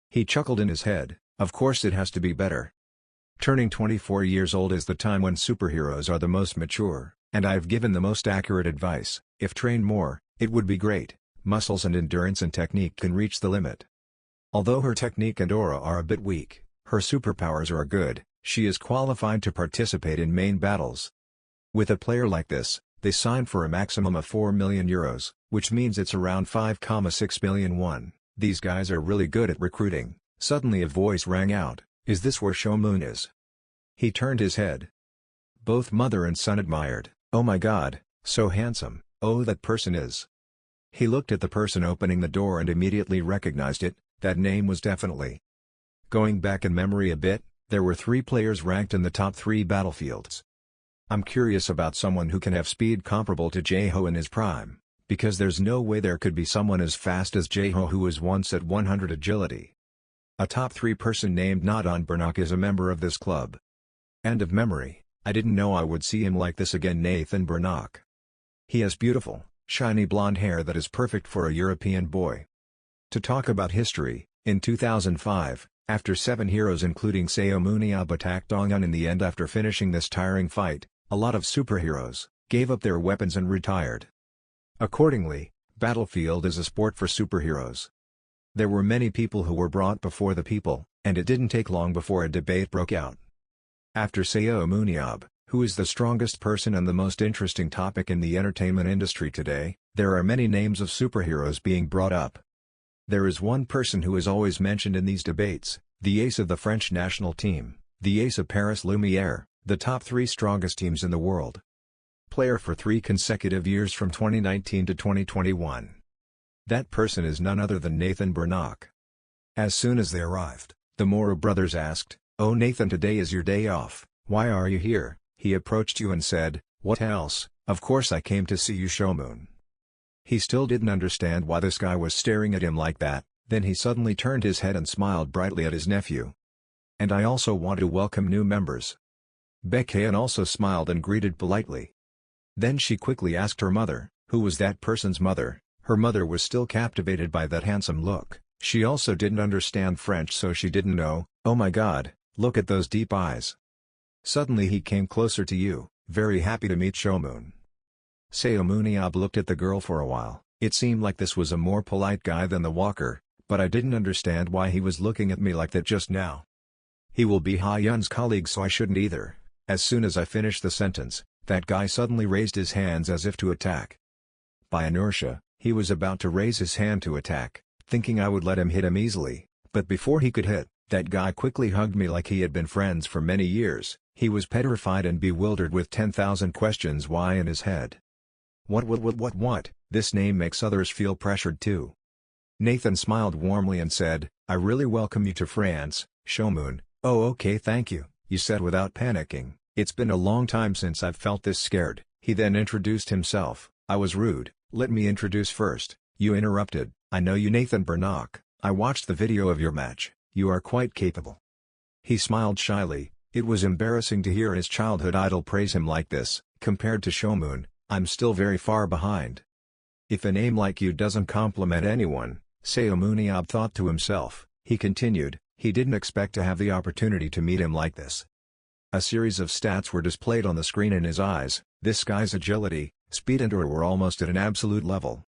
S1: He chuckled in his head, "Of course it has to be better. Turning 24 years old is the time when superheroes are the most mature, and I've given the most accurate advice. If trained more, it would be great. Muscles and endurance and technique can reach the limit." Although her technique and aura are a bit weak, her superpowers are good. She is qualified to participate in main battles. With a player like this, they signed for a maximum of 4 million euros, which means it's around 5,6 million won. These guys are really good at recruiting. Suddenly a voice rang out, "Is this where Shomun is?" He turned his head. Both mother and son admired. "Oh my god, so handsome." "Oh, that person is." He looked at the person opening the door and immediately recognized it. That name was definitely. Going back in memory a bit, there were 3 players ranked in the top 3 battlefields. I'm curious about someone who can have speed comparable to Jeho in his prime, because there's no way there could be someone as fast as Jeho who was once at 100 agility. A top 3 person named Nadon Bernak is a member of this club. End of memory. I didn't know I would see him like this again. Nathan Bernak. He has beautiful, shiny blonde hair that is perfect for a European boy. To talk about history, in 2005, after 7 heroes including Seun Ab attacked Dongun in the end after finishing this tiring fight, a lot of superheroes gave up their weapons and retired. Accordingly, Battlefield is a sport for superheroes. There were many people who were brought before the people, and it didn't take long before a debate broke out. After Seun Ab, who is the strongest person and the most interesting topic in the entertainment industry today, there are many names of superheroes being brought up. There is one person who is always mentioned in these debates, the ace of the French national team, the ace of Paris Lumiere, the top 3 strongest teams in the world. Player for 3 consecutive years from 2019 to 2021. That person is none other than Nathan Bernak. As soon as they arrived, the Moro brothers asked, "Oh Nathan, today is your day off, why are you here?" He approached you and said, "What else? Of course I came to see you, Showmoon." He still didn't understand why this guy was staring at him like that, then he suddenly turned his head and smiled brightly at his nephew. "And I also want to welcome new members." Hayen also smiled and greeted politely. Then she quickly asked her mother, who was that person's mother. Her mother was still captivated by that handsome look. She also didn't understand French, so she didn't know. "Oh my god, look at those deep eyes." Suddenly he came closer to you, very happy to meet Showmoon. Seun Ab looked at the girl for a while. It seemed like this was a more polite guy than the walker, but I didn't understand why he was looking at me like that just now. He will be Hayen's colleague, so I shouldn't either. As soon as I finished the sentence, that guy suddenly raised his hands as if to attack. By inertia, he was about to raise his hand to attack, thinking I would let him hit him easily, but before he could hit, that guy quickly hugged me like he had been friends for many years. He was petrified and bewildered with 10,000 questions why in his head. What? This name makes others feel pressured too. Nathan smiled warmly and said, "I really welcome you to France, Showmoon." "Oh okay, thank you," you said without panicking. "It's been a long time since I've felt this scared." He then introduced himself. "I was rude, let me introduce first." You interrupted. "I know you, Nathan Bernock. I watched the video of your match. You are quite capable." He smiled shyly. It was embarrassing to hear his childhood idol praise him like this. Compared to Showmoon, I'm still very far behind. If a name like you doesn't compliment anyone, Seun Ab thought to himself. He continued, he didn't expect to have the opportunity to meet him like this. A series of stats were displayed on the screen in his eyes. This guy's agility, speed and aura were almost at an absolute level.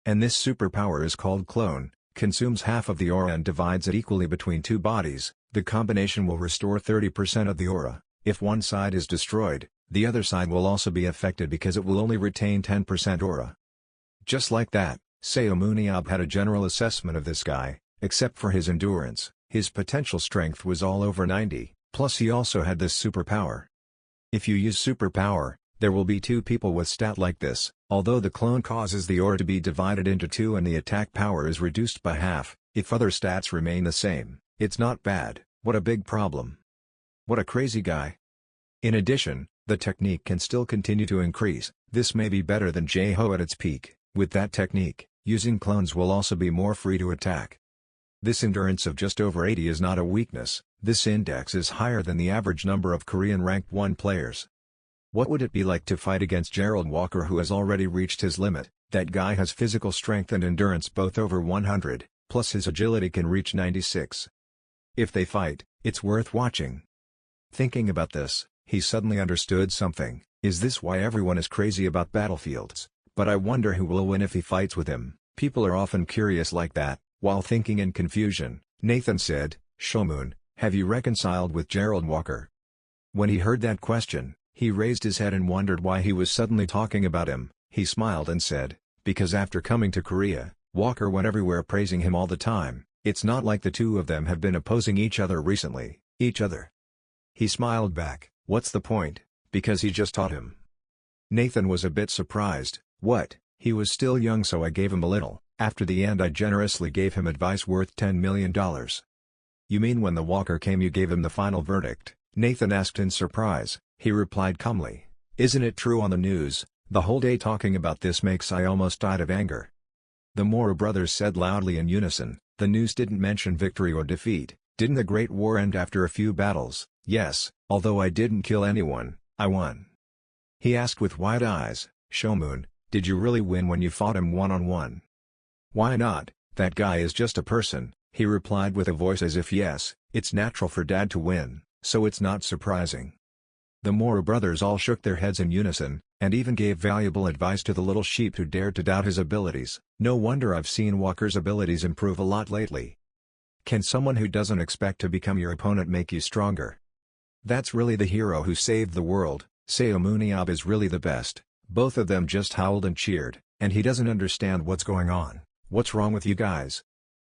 S1: And this superpower is called clone, consumes half of the aura and divides it equally between two bodies. The combination will restore 30% of the aura. If one side is destroyed, the other side will also be affected because it will only retain 10% aura. Just like that, Seun Ab had a general assessment of this guy, except for his endurance. His potential strength was all over 90, plus he also had this superpower. If you use superpower, there will be two people with stat like this. Although the clone causes the aura to be divided into two and the attack power is reduced by half, if other stats remain the same, it's not bad. What a big problem. What a crazy guy. In addition, the technique can still continue to increase. This may be better than Jeho at its peak. With that technique, using clones will also be more free to attack. This endurance of just over 80 is not a weakness. This index is higher than the average number of Korean Ranked 1 players. What would it be like to fight against Gerald Walker, who has already reached his limit? That guy has physical strength and endurance both over 100, plus his agility can reach 96. If they fight, it's worth watching. Thinking about this, he suddenly understood something. Is this why everyone is crazy about battlefields? But I wonder who will win if he fights with him. People are often curious like that. While thinking in confusion, Nathan said, "Showmoon, have you reconciled with Gerald Walker?" When he heard that question, he raised his head and wondered why he was suddenly talking about him. He smiled and said, "Because after coming to Korea, Walker went everywhere praising him all the time. It's not like the two of them have been opposing each other recently." Each other? He smiled back. "What's the point? Because he just taught him." Nathan was a bit surprised. "What?" He was still young, so I gave him a little. After the end I generously gave him advice worth $10 million. "You mean when the Walker came you gave him the final verdict?" Nathan asked in surprise. He replied calmly, "Isn't it true on the news? The whole day talking about this makes I almost died of anger." The Moro brothers said loudly in unison, "The news didn't mention victory or defeat. Didn't the Great War end after a few battles?" "Yes, although I didn't kill anyone, I won." He asked with wide eyes, "Showmoon, did you really win when you fought him one-on-one?" "Why not? That guy is just a person," he replied with a voice as if yes, it's natural for dad to win, so it's not surprising. The Moro brothers all shook their heads in unison, and even gave valuable advice to the little sheep who dared to doubt his abilities. No wonder I've seen Walker's abilities improve a lot lately. Can someone who doesn't expect to become your opponent make you stronger? That's really the hero who saved the world. Seun Ab is really the best. Both of them just howled and cheered, and he doesn't understand what's going on. What's wrong with you guys?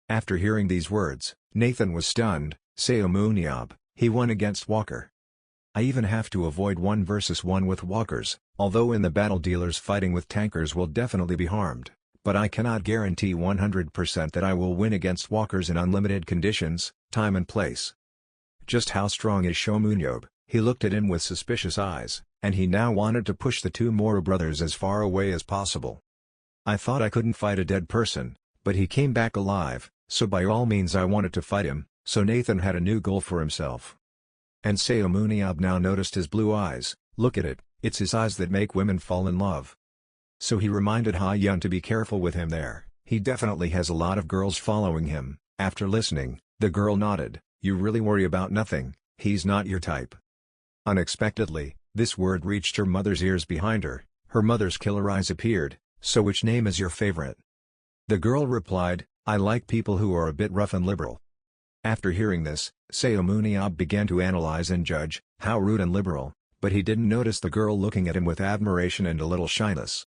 S1: After hearing these words, Nathan was stunned. Seun Ab, he won against Walker. I even have to avoid 1 versus 1 with walkers, although in the battle dealers fighting with tankers will definitely be harmed. but I cannot guarantee 100% that I will win against walkers in unlimited conditions, time and place. Just how strong is Shomunyob? He looked at him with suspicious eyes, and he now wanted to push the two Moro brothers as far away as possible. I thought I couldn't fight a dead person, but he came back alive, so by all means I wanted to fight him, so Nathan had a new goal for himself. And Seomunyob now noticed his blue eyes. Look at it, it's his eyes that make women fall in love. So he reminded Hayen to be careful with him there, he definitely has a lot of girls following him. After listening, the girl nodded. You really worry about nothing, he's not your type. Unexpectedly, this word reached her mother's ears behind her. Her mother's killer eyes appeared. So which name is your favorite? The girl replied, I like people who are a bit rough and liberal. After hearing this, Seomunyob began to analyze and judge, how rude and liberal, but he didn't notice the girl looking at him with admiration and a little shyness.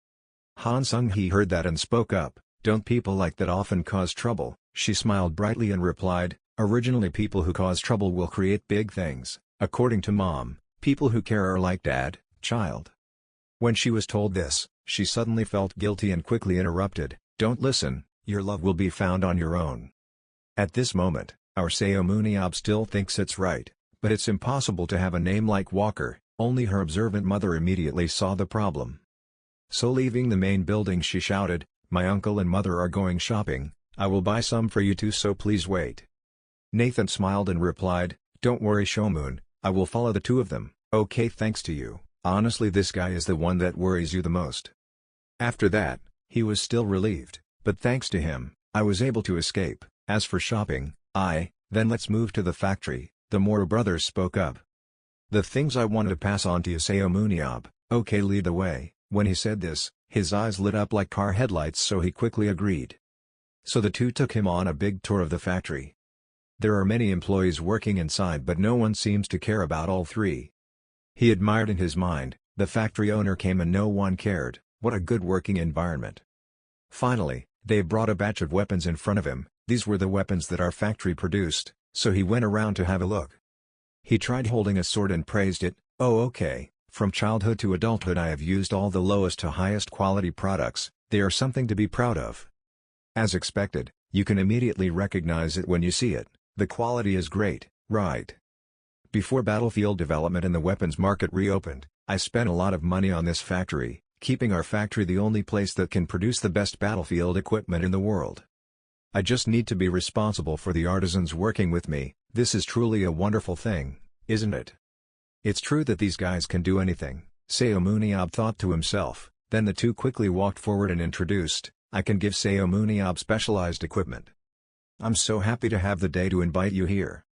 S1: Han Sung-hee heard that and spoke up, don't people like that often cause trouble? She smiled brightly and replied, originally people who cause trouble will create big things, according to mom, people who care are like dad, child. When she was told this, she suddenly felt guilty and quickly interrupted, don't listen, your love will be found on your own. At this moment, our Seomunyob still thinks it's right, but it's impossible to have a name like Walker, only her observant mother immediately saw the problem. So leaving the main building she shouted, my uncle and mother are going shopping, I will buy some for you too so please wait. Nathan smiled and replied, don't worry Shomun, I will follow the two of them, okay thanks to you, honestly this guy is the one that worries you the most. After that, he was still relieved, but thanks to him, I was able to escape. As for shopping, then let's move to the factory, the Moro brothers spoke up. The things I wanted to pass on to you Seomunyob, okay lead the way. When he said this, his eyes lit up like car headlights so he quickly agreed. So the two took him on a big tour of the factory. There are many employees working inside but no one seems to care about all three. He admired in his mind, the factory owner came and no one cared, what a good working environment. Finally, they brought a batch of weapons in front of him, these were the weapons that our factory produced, so he went around to have a look. He tried holding a sword and praised it, oh okay, from childhood to adulthood I have used all the lowest to highest quality products, they are something to be proud of. As expected, you can immediately recognize it when you see it, the quality is great, right? Before battlefield development and the weapons market reopened, I spent a lot of money on this factory, keeping our factory the only place that can produce the best battlefield equipment in the world. I just need to be responsible for the artisans working with me, this is truly a wonderful thing, isn't it? It's true that these guys can do anything, Seomunyob thought to himself, then the two quickly walked forward and introduced, I can give Seomunyob specialized equipment. I'm so happy to have the day to invite you here.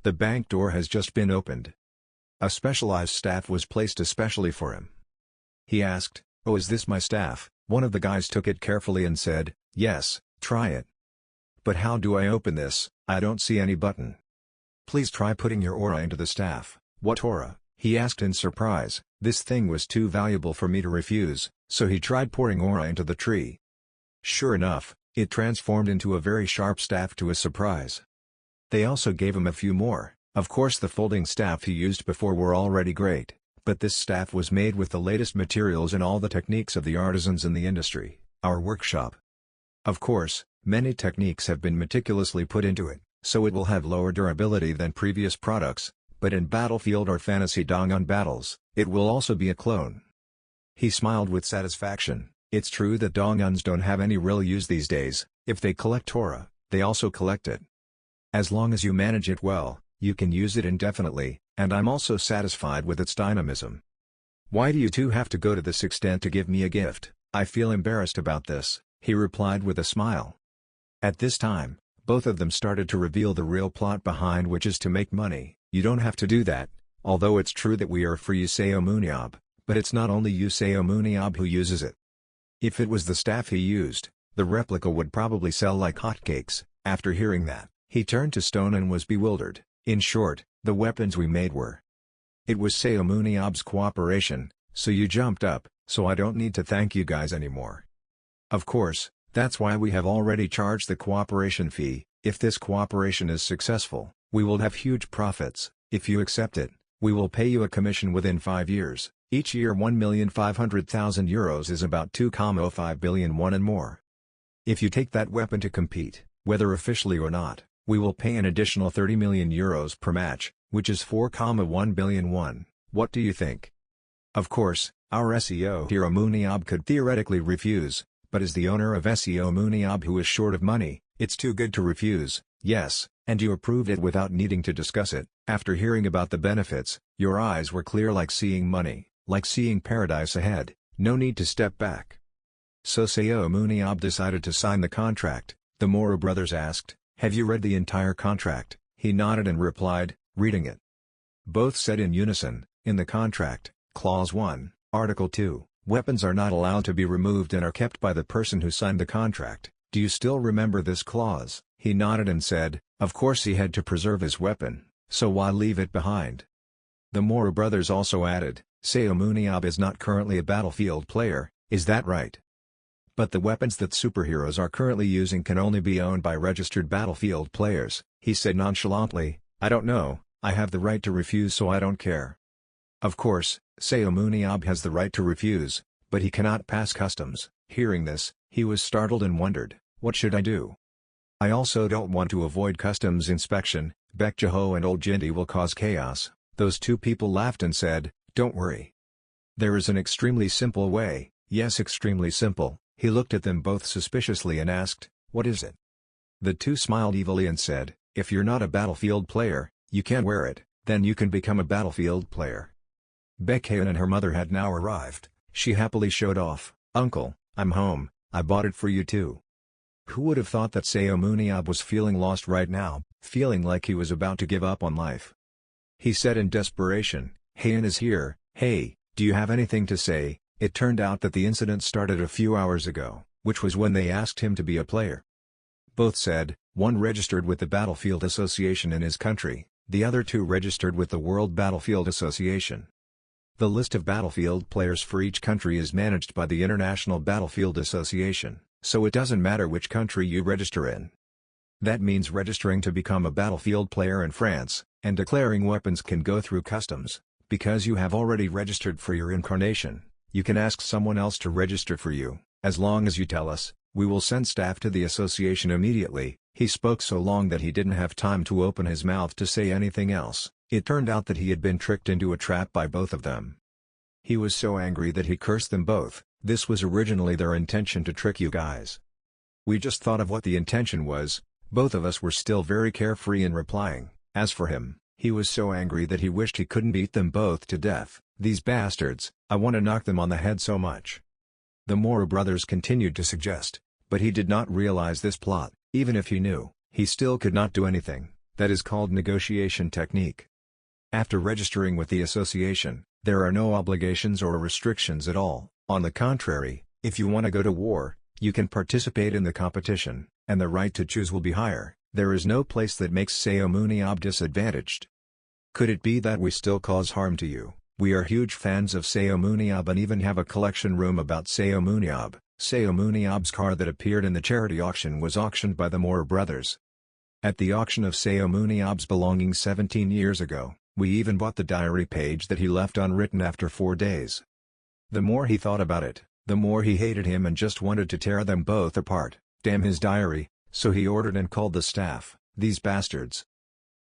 S1: The bank door has just been opened. A specialized staff was placed especially for him. He asked, oh is this my staff? One of the guys took it carefully and said, yes, try it. But how do I open this? I don't see any button. Please try putting your aura into the staff. What aura? He asked in surprise, this thing was too valuable for me to refuse, so he tried pouring aura into the tree. Sure enough, it transformed into a very sharp staff to his surprise. They also gave him a few more, of course the folding staff he used before were already great, but this staff was made with the latest materials and all the techniques of the artisans in the industry, our workshop. Of course, many techniques have been meticulously put into it, so it will have lower durability than previous products, but in battlefield or fantasy dongun battles, it will also be a clone. He smiled with satisfaction, it's true that donguns don't have any real use these days, if they collect aura, they also collect it. As long as you manage it well, you can use it indefinitely, and I'm also satisfied with its dynamism. Why do you two have to go to this extent to give me a gift? I feel embarrassed about this, he replied with a smile. At this time, both of them started to reveal the real plot behind which is to make money. You don't have to do that, although it's true that we are for you Seomunyob, but it's not only you Seomunyob who uses it. If it was the staff he used, the replica would probably sell like hotcakes. After hearing that, he turned to stone and was bewildered. In short, the weapons we made were. It was Seomunyob's cooperation, so you jumped up, so I don't need to thank you guys anymore. Of course, that's why we have already charged the cooperation fee. If this cooperation is successful, we will have huge profits. If you accept it, we will pay you a commission within 5 years. Each year 1,500,000 euros is about 2.05 billion won and more. If you take that weapon to compete, whether officially or not, we will pay an additional 30 million euros per match, which is 4.1 billion won. What do you think? Of course, our SEO hero Moon Ab could theoretically refuse, but as the owner of SEO Moon Ab who is short of money, it's too good to refuse. Yes, and you approved it without needing to discuss it. After hearing about the benefits, your eyes were clear like seeing money, like seeing paradise ahead, no need to step back. So Seo Moon Ab decided to sign the contract. The Moro brothers asked, "Have you read the entire contract?" He nodded and replied, "Reading it." Both said in unison, "In the contract, Clause 1, Article 2, weapons are not allowed to be removed and are kept by the person who signed the contract. Do you still remember this clause?" He nodded and said, "Of course he had to preserve his weapon, so why leave it behind?" The Moro brothers also added, "Seo Moon Ab is not currently a battlefield player, is that right? But the weapons that superheroes are currently using can only be owned by registered battlefield players." He said nonchalantly, "I don't know, I have the right to refuse so I don't care." Of course, Seo Moon Ab has the right to refuse, but he cannot pass customs. Hearing this, he was startled and wondered, "What should I do? I also don't want to avoid customs inspection, Bejo and old Jindy will cause chaos." Those two people laughed and said, "Don't worry. There is an extremely simple way." Yes, extremely simple. He looked at them both suspiciously and asked, "What is it?" The two smiled evilly and said, "If you're not a battlefield player, you can't wear it, then you can become a battlefield player." Hayen and her mother had now arrived. She happily showed off, "Uncle, I'm home, I bought it for you too." Who would have thought that Seo Moon Ab was feeling lost right now, feeling like he was about to give up on life? He said in desperation, "Hayen is here, hey, do you have anything to say?" It turned out that the incident started a few hours ago, which was when they asked him to be a player. Both said, one registered with the Battlefield Association in his country, the other two registered with the World Battlefield Association. The list of battlefield players for each country is managed by the International Battlefield Association, so it doesn't matter which country you register in. That means registering to become a battlefield player in France, and declaring weapons can go through customs, because you have already registered for your incarnation. You can ask someone else to register for you, as long as you tell us, we will send staff to the association immediately. He spoke so long that he didn't have time to open his mouth to say anything else. It turned out that he had been tricked into a trap by both of them. He was so angry that he cursed them both. "This was originally their intention to trick you guys. We just thought of what the intention was." Both of us were still very carefree in replying. As for him, he was so angry that he wished he couldn't beat them both to death. "These bastards, I want to knock them on the head so much." The Moro brothers continued to suggest, but he did not realize this plot. Even if he knew, he still could not do anything. That is called negotiation technique. After registering with the association, there are no obligations or restrictions at all. On the contrary, if you want to go to war, you can participate in the competition, and the right to choose will be higher. There is no place that makes Seo Moon Ab disadvantaged. Could it be that we still cause harm to you? We are huge fans of Seo Moon Ab and even have a collection room about Seo Moon Ab. Seo Moon Ab's car that appeared in the charity auction was auctioned by the Moro brothers. At the auction of Seo Moon Ab's belongings 17 years ago, we even bought the diary page that he left unwritten after 4 days. The more he thought about it, the more he hated him and just wanted to tear them both apart. Damn his diary, so he ordered and called the staff, "These bastards."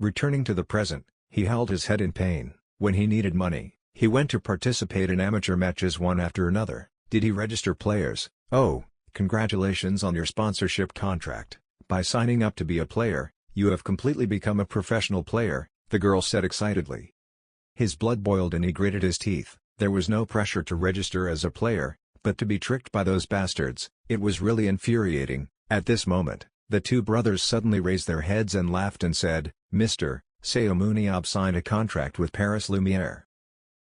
S1: Returning to the present, he held his head in pain. When he needed money, he went to participate in amateur matches one after another. Did he register players? Oh, congratulations on your sponsorship contract. By signing up to be a player, you have completely become a professional player, the girl said excitedly. His blood boiled and he gritted his teeth. There was no pressure to register as a player, but to be tricked by those bastards, it was really infuriating. At this moment, the two brothers suddenly raised their heads and laughed and said, "Mr. Seo Moon Ab signed a contract with Paris Lumiere.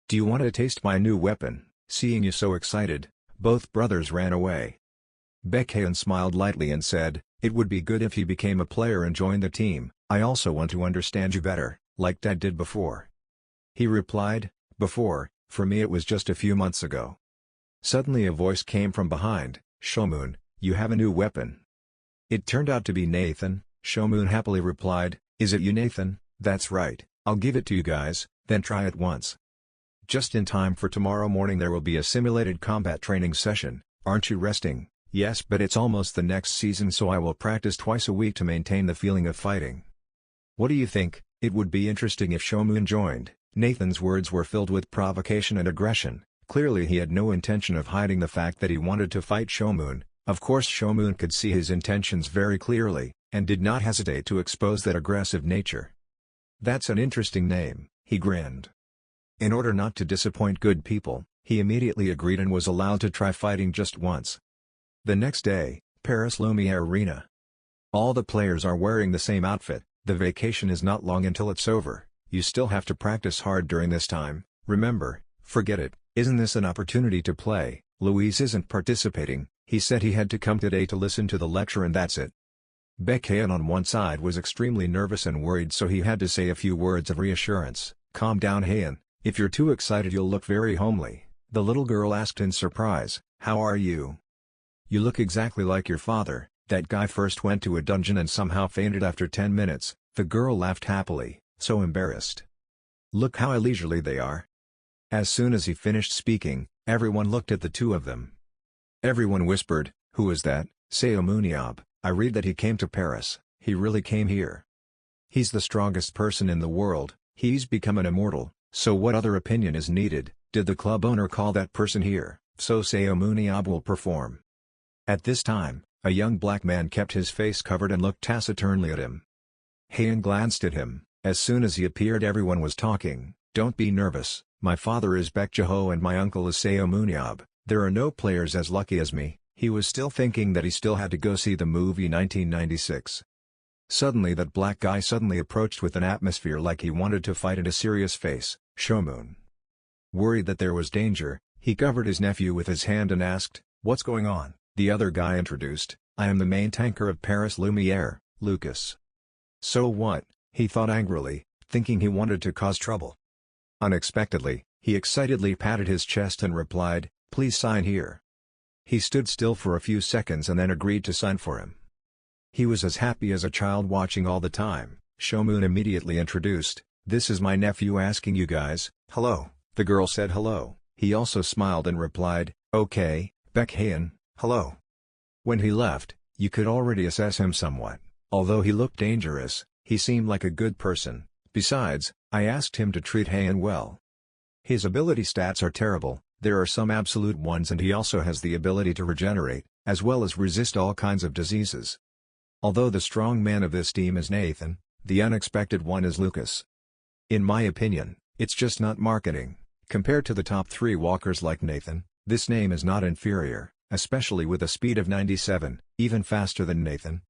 S1: Do you want to taste my new weapon?" Seeing you so excited, both brothers ran away. Hayen smiled lightly and said, "It would be good if you became a player and joined the team. I also want to understand you better, like Dad did before." He replied, "Before, for me it was just a few months ago." Suddenly a voice came from behind, "Shomun, you have a new weapon." It turned out to be Nathan. Shomun happily replied, "Is it you, Nathan?" "That's right, I'll give it to you guys, then try it once." Just in time for tomorrow morning there will be a simulated combat training session. Aren't you resting? Yes, but it's almost the next season, so I will practice twice a week to maintain the feeling of fighting. What do you think? It would be interesting if Shomun joined. Nathan's words were filled with provocation and aggression. Clearly he had no intention of hiding the fact that he wanted to fight Shomun. Of course Shomun could see his intentions very clearly, and did not hesitate to expose that aggressive nature. That's an interesting name, he grinned. In order not to disappoint good people, he immediately agreed and was allowed to try fighting just once. The next day, Paris Lumiere Arena. All the players are wearing the same outfit. The vacation is not long until it's over. You still have to practice hard during this time. Remember, forget it. Isn't this an opportunity to play? Louise isn't participating. He said he had to come today to listen to the lecture and that's it. Hayen on one side was extremely nervous and worried, so he had to say a few words of reassurance. Calm down, Hayen. If you're too excited you'll look very homely. The little girl asked in surprise. How are you? You look exactly like your father. That guy first went to a dungeon and somehow fainted after 10 minutes. The girl laughed happily, so embarrassed. Look how leisurely they are. As soon as he finished speaking, everyone looked at the two of them. Everyone whispered, who is that? Seun Ab. I read that he came to Paris. He really came here. He's the strongest person in the world. He's become an immortal, so what other opinion is needed? Did the club owner call that person here, so Seun Ab will perform? At this time, a young black man kept his face covered and looked taciturnly at him. Hayen glanced at him. As soon as he appeared everyone was talking. Don't be nervous, my father is Bejo and my uncle is Seun Ab. There are no players as lucky as me. He was still thinking that he still had to go see the movie 1996. Suddenly that black guy suddenly approached with an atmosphere like he wanted to fight and a serious face. Shomun. Worried that there was danger, he covered his nephew with his hand and asked, what's going on? The other guy introduced, I am the main tanker of Paris Lumiere, Lucas. So what? He thought angrily, thinking he wanted to cause trouble. Unexpectedly, he excitedly patted his chest and replied, please sign here. He stood still for a few seconds and then agreed to sign for him. He was as happy as a child watching all the time. Shomun immediately introduced, this is my nephew asking you guys, hello. The girl said hello. He also smiled and replied, okay, Hayen, hello. When he left, you could already assess him somewhat. Although he looked dangerous, he seemed like a good person. Besides, I asked him to treat Hayen well. His ability stats are terrible, there are some absolute ones, and he also has the ability to regenerate, as well as resist all kinds of diseases. Although the strong man of this team is Nathan, the unexpected one is Lucas. In my opinion, it's just not marketing. Compared to the top 3 walkers like Nathan, this name is not inferior, especially with a speed of 97, even faster than Nathan.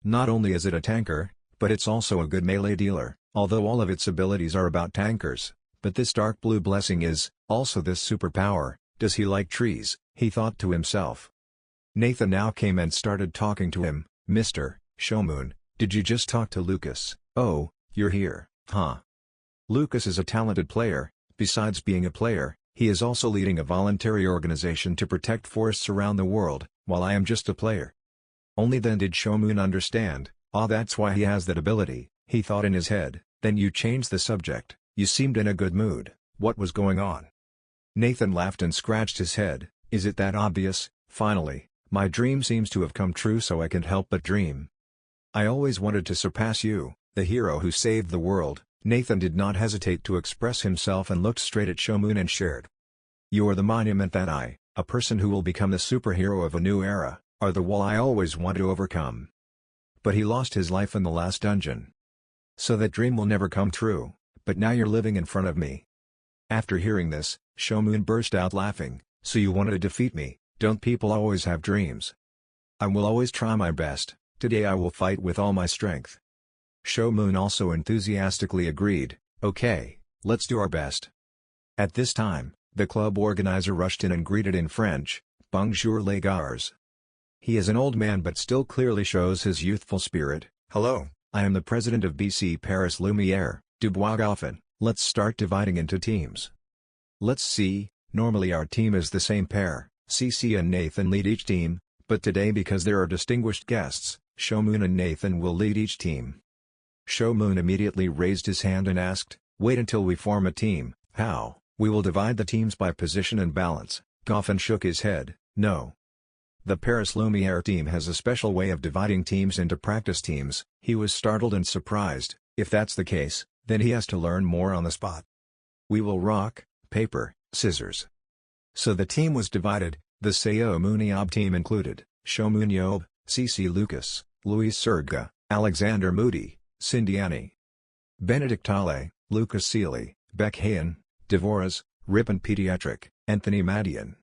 S1: Not only is it a tanker, but it's also a good melee dealer, although all of its abilities are about tankers. But this dark blue blessing is, also this superpower. Does he like trees? He thought to himself. Nathan now came and started talking to him. Mr. Shomun, did you just talk to Lucas? Oh, you're here, huh? Lucas is a talented player. Besides being a player, he is also leading a voluntary organization to protect forests around the world, while I am just a player. Only then did Shomun understand. Ah, that's why he has that ability, he thought in his head. Then you changed the subject. You seemed in a good mood. What was going on? Nathan laughed and scratched his head. Is it that obvious? Finally, my dream seems to have come true, so I can't help but dream. I always wanted to surpass you, the hero who saved the world. Nathan did not hesitate to express himself and looked straight at Shomun and shared. You are the monument that I, a person who will become the superhero of a new era, are the wall I always wanted to overcome. But he lost his life in the last dungeon. So that dream will never come true, but now you're living in front of me. After hearing this, Shomun burst out laughing. So you wanted to defeat me? Don't people always have dreams? I will always try my best. Today I will fight with all my strength. Shomun also enthusiastically agreed. Okay, let's do our best. At this time, the club organizer rushed in and greeted in French, Bonjour les gars. He is an old man but still clearly shows his youthful spirit. Hello, I am the president of BC Paris Lumiere, Dubois Goffin. Let's start dividing into teams. Let's see, normally our team is the same pair, Siia and Nathan lead each team, but today because there are distinguished guests, Shomun and Nathan will lead each team. Shomun immediately raised his hand and asked, wait until we form a team. How? We will divide the teams by position and balance. Goffin shook his head. No. The Paris Lumiere team has a special way of dividing teams into practice teams. He was startled and surprised. If that's the case, then he has to learn more on the spot. We will rock, paper, scissors. So the team was divided. The Seun Ab team included Seun Ab, Cici Lucas, Louise Serga, Alexander Moody, Cindy Annie, Benedict Tale, Lucas Sealy, Beck Hayen, Devoras, Ripon Pediatric, Anthony Madian.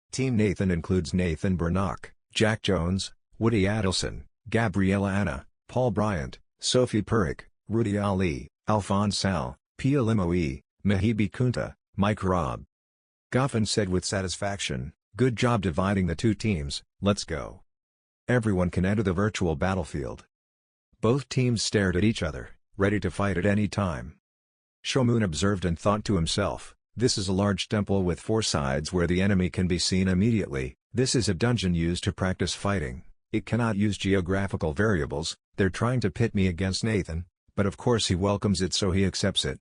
S1: Team Nathan includes Nathan Burnock, Jack Jones, Woody Adelson, Gabriella Anna, Paul Bryant, Sophie Purik, Rudy Ali, Alphonse Sal, Pia Limoe, Mahibi Kunta, Mike Robb. Goffin said with satisfaction, "Good job dividing the two teams, let's go." Everyone can enter the virtual battlefield. Both teams stared at each other, ready to fight at any time. Seun observed and thought to himself, "This is a large temple with 4 sides where the enemy can be seen immediately. This is a dungeon used to practice fighting. It cannot use geographical variables. They're trying to pit me against Nathan, but of course he welcomes it, so he accepts it."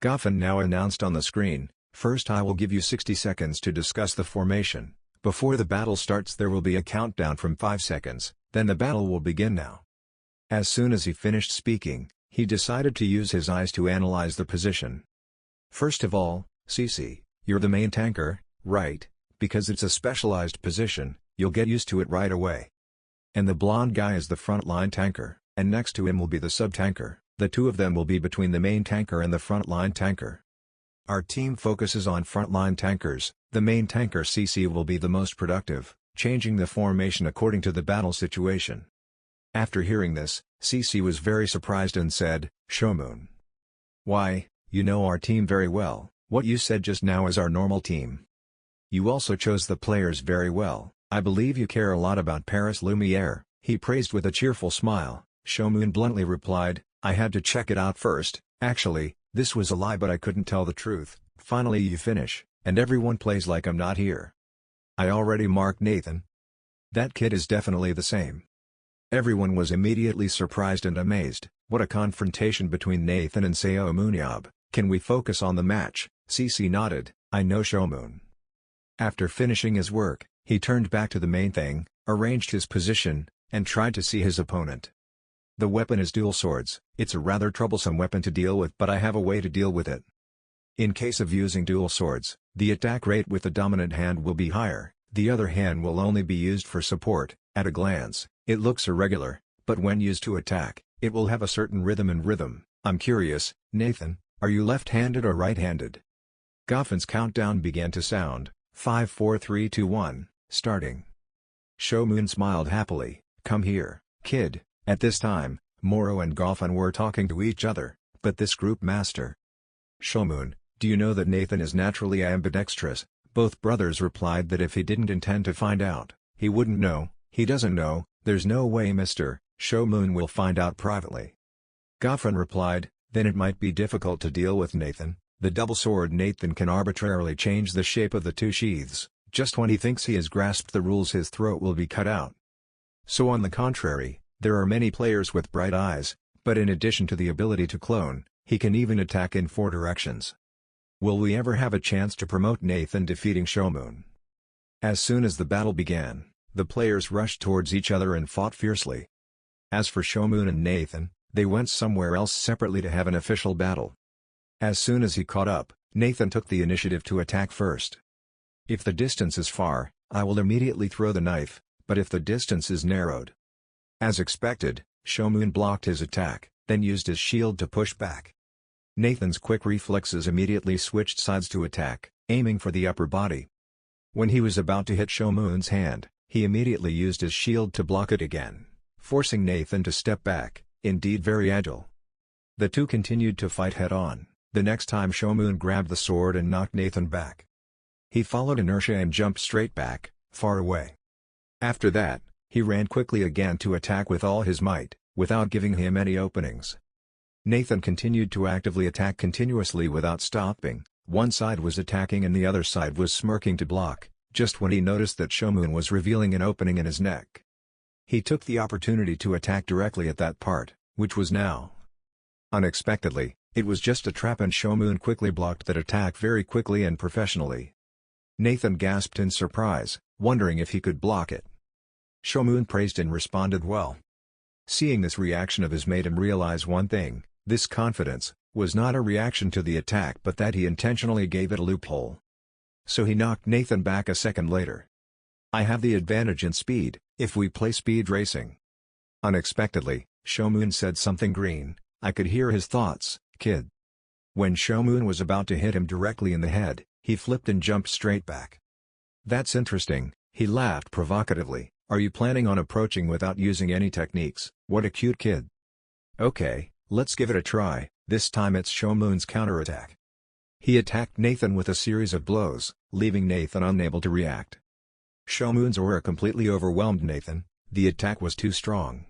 S1: Goffin now announced on the screen, "First I will give you 60 seconds to discuss the formation. Before the battle starts there will be a countdown from 5 seconds, then the battle will begin now." As soon as he finished speaking, he decided to use his eyes to analyze the position. "First of all, Cici, you're the main tanker, right? Because it's a specialized position, you'll get used to it right away. And the blonde guy is the front-line tanker, and next to him will be the sub-tanker. The two of them will be between the main tanker and the front-line tanker. Our team focuses on front-line tankers. The main tanker Cici will be the most productive, changing the formation according to the battle situation." After hearing this, Cici was very surprised and said, "Seun, why, you know our team very well. What you said just now is our normal team. You also chose the players very well. I believe you care a lot about Paris Lumiere," he praised with a cheerful smile. Seun bluntly replied, "I had to check it out first. Actually, this was a lie, but I couldn't tell the truth. Finally you finish, and everyone plays like I'm not here. I already marked Nathan. That kid is definitely the same." Everyone was immediately surprised and amazed. What a confrontation between Nathan and Seun Ab. "Can we focus on the match?" Cici nodded, "I know Seun." After finishing his work, he turned back to the main thing, arranged his position, and tried to see his opponent. "The weapon is dual swords. It's a rather troublesome weapon to deal with, but I have a way to deal with it. In case of using dual swords, the attack rate with the dominant hand will be higher, the other hand will only be used for support. At a glance, it looks irregular, but when used to attack, it will have a certain rhythm. I'm curious, Nathan, are you left-handed or right-handed?" Goffin's countdown began to sound, 5 4 3 2 1, starting. Seun smiled happily, "Come here, kid." At this time, Moro and Goffin were talking to each other, but this group master. "Seun, do you know that Nathan is naturally ambidextrous?" Both brothers replied that if he didn't intend to find out, he wouldn't know. "He doesn't know, there's no way Mr. Seun will find out privately." Goffin replied, "Then it might be difficult to deal with Nathan. The double sword Nathan can arbitrarily change the shape of the two sheaths. Just when he thinks he has grasped the rules his throat will be cut out. So on the contrary, there are many players with bright eyes, but in addition to the ability to clone, he can even attack in 4 directions. Will we ever have a chance to promote Nathan defeating Seun?" As soon as the battle began, the players rushed towards each other and fought fiercely. As for Seun and Nathan, they went somewhere else separately to have an official battle. As soon as he caught up, Nathan took the initiative to attack first. "If the distance is far, I will immediately throw the knife, but if the distance is narrowed." As expected, Seun blocked his attack, then used his shield to push back. Nathan's quick reflexes immediately switched sides to attack, aiming for the upper body. When he was about to hit Seun's hand, he immediately used his shield to block it again, forcing Nathan to step back, indeed very agile. The two continued to fight head-on. The next time Seun grabbed the sword and knocked Nathan back. He followed inertia and jumped straight back, far away. After that, he ran quickly again to attack with all his might, without giving him any openings. Nathan continued to actively attack continuously without stopping. One side was attacking and the other side was smirking to block, just when he noticed that Seun was revealing an opening in his neck. He took the opportunity to attack directly at that part, which was now. Unexpectedly, it was just a trap and Seun quickly blocked that attack very quickly and professionally. Nathan gasped in surprise, wondering if he could block it, Shomun praised and responded well. Seeing this reaction of his made him realize one thing: this confidence was not a reaction to the attack but that he intentionally gave it a loophole. So he knocked Nathan back a second later. "I have the advantage in speed, if we play speed racing." Unexpectedly, Shomun said something green. I could hear his thoughts, "Kid." When Shomun was about to hit him directly in the head, he flipped and jumped straight back. "That's interesting," he laughed provocatively. "Are you planning on approaching without using any techniques? What a cute kid." "Okay, let's give it a try." This time it's Shomun's counterattack. He attacked Nathan with a series of blows, leaving Nathan unable to react. Shomun's aura completely overwhelmed Nathan. The attack was too strong.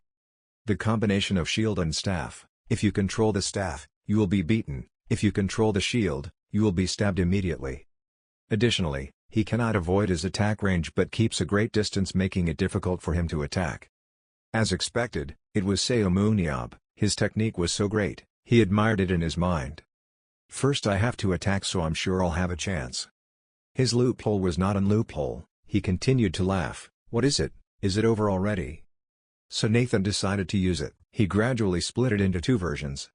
S1: The combination of shield and staff: if you control the staff, you will be beaten; if you control the shield, you will be stabbed immediately. Additionally, he cannot avoid his attack range but keeps a great distance, making it difficult for him to attack. As expected, it was Seun Ab. His technique was so great, he admired it in his mind. "First I have to attack, so I'm sure I'll have a chance." His loophole was not a loophole. He continued to laugh. "What is it? Is it over already?" So Nathan decided to use it. He gradually split it into two versions.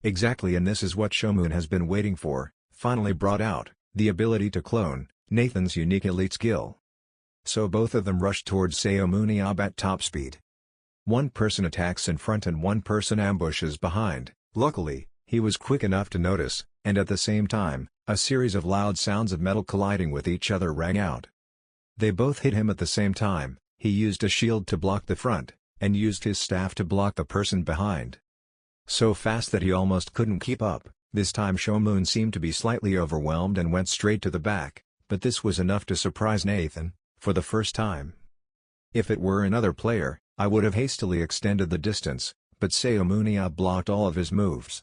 S1: Exactly, and this is what Shomun has been waiting for, finally brought out, the ability to clone, Nathan's unique elite skill. So both of them rushed towards Seun Ab at top speed. One person attacks in front and one person ambushes behind. Luckily, he was quick enough to notice, and at the same time, a series of loud sounds of metal colliding with each other rang out. They both hit him at the same time. He used a shield to block the front, and used his staff to block the person behind. So fast that he almost couldn't keep up. This time Shomun seemed to be slightly overwhelmed and went straight to the back, but this was enough to surprise Nathan, for the first time. If it were another player, I would have hastily extended the distance, but Seun Ab blocked all of his moves.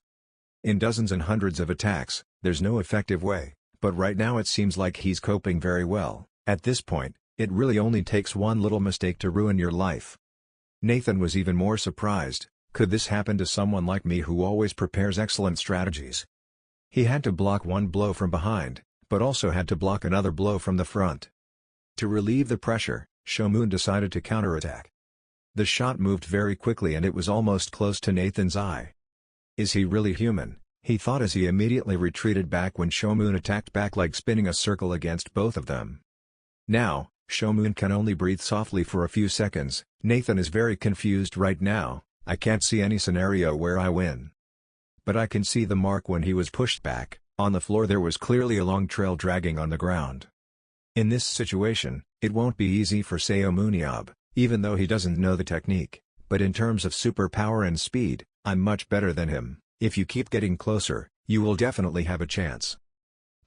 S1: In dozens and hundreds of attacks, there's no effective way, but right now it seems like he's coping very well. At this point, it really only takes one little mistake to ruin your life. Nathan was even more surprised. Could this happen to someone like me who always prepares excellent strategies? He had to block one blow from behind, but also had to block another blow from the front. To relieve the pressure, Shomun decided to counterattack. The shot moved very quickly and it was almost close to Nathan's eye. Is he really human? He thought as he immediately retreated back when Shomun attacked back, like spinning a circle against both of them. Now, Shomun can only breathe softly for a few seconds. Nathan is very confused right now. "I can't see any scenario where I win. But I can see the mark when he was pushed back. On the floor there was clearly a long trail dragging on the ground." In this situation, it won't be easy for Seun Ab, even though he doesn't know the technique, but in terms of superpower and speed, I'm much better than him. If you keep getting closer, you will definitely have a chance.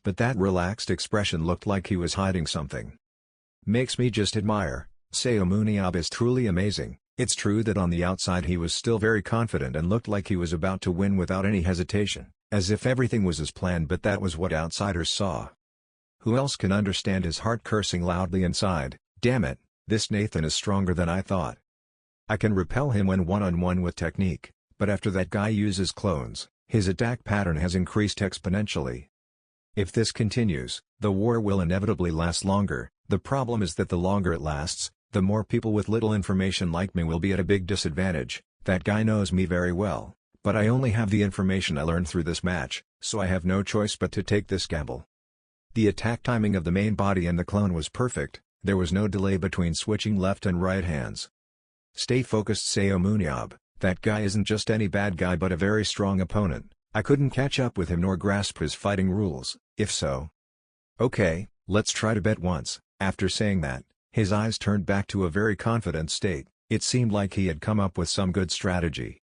S1: But that relaxed expression looked like he was hiding something. Makes me just admire. Seun Ab is truly amazing. It's true that on the outside he was still very confident and looked like he was about to win without any hesitation, as if everything was as planned, but that was what outsiders saw. Who else can understand his heart cursing loudly inside? Damn it, this Nathan is stronger than I thought. I can repel him when one-on-one with technique, but after that guy uses clones, his attack pattern has increased exponentially. If this continues, the war will inevitably last longer. The problem is that the longer it lasts, the more people with little information like me will be at a big disadvantage. That guy knows me very well, but I only have the information I learned through this match, so I have no choice but to take this gamble. The attack timing of the main body and the clone was perfect. There was no delay between switching left and right hands. Stay focused, Seun Ab. That guy isn't just any bad guy but a very strong opponent. I couldn't catch up with him nor grasp his fighting rules, if so. Okay, let's try to bet once. After saying that, his eyes turned back to a very confident state. It seemed like he had come up with some good strategy.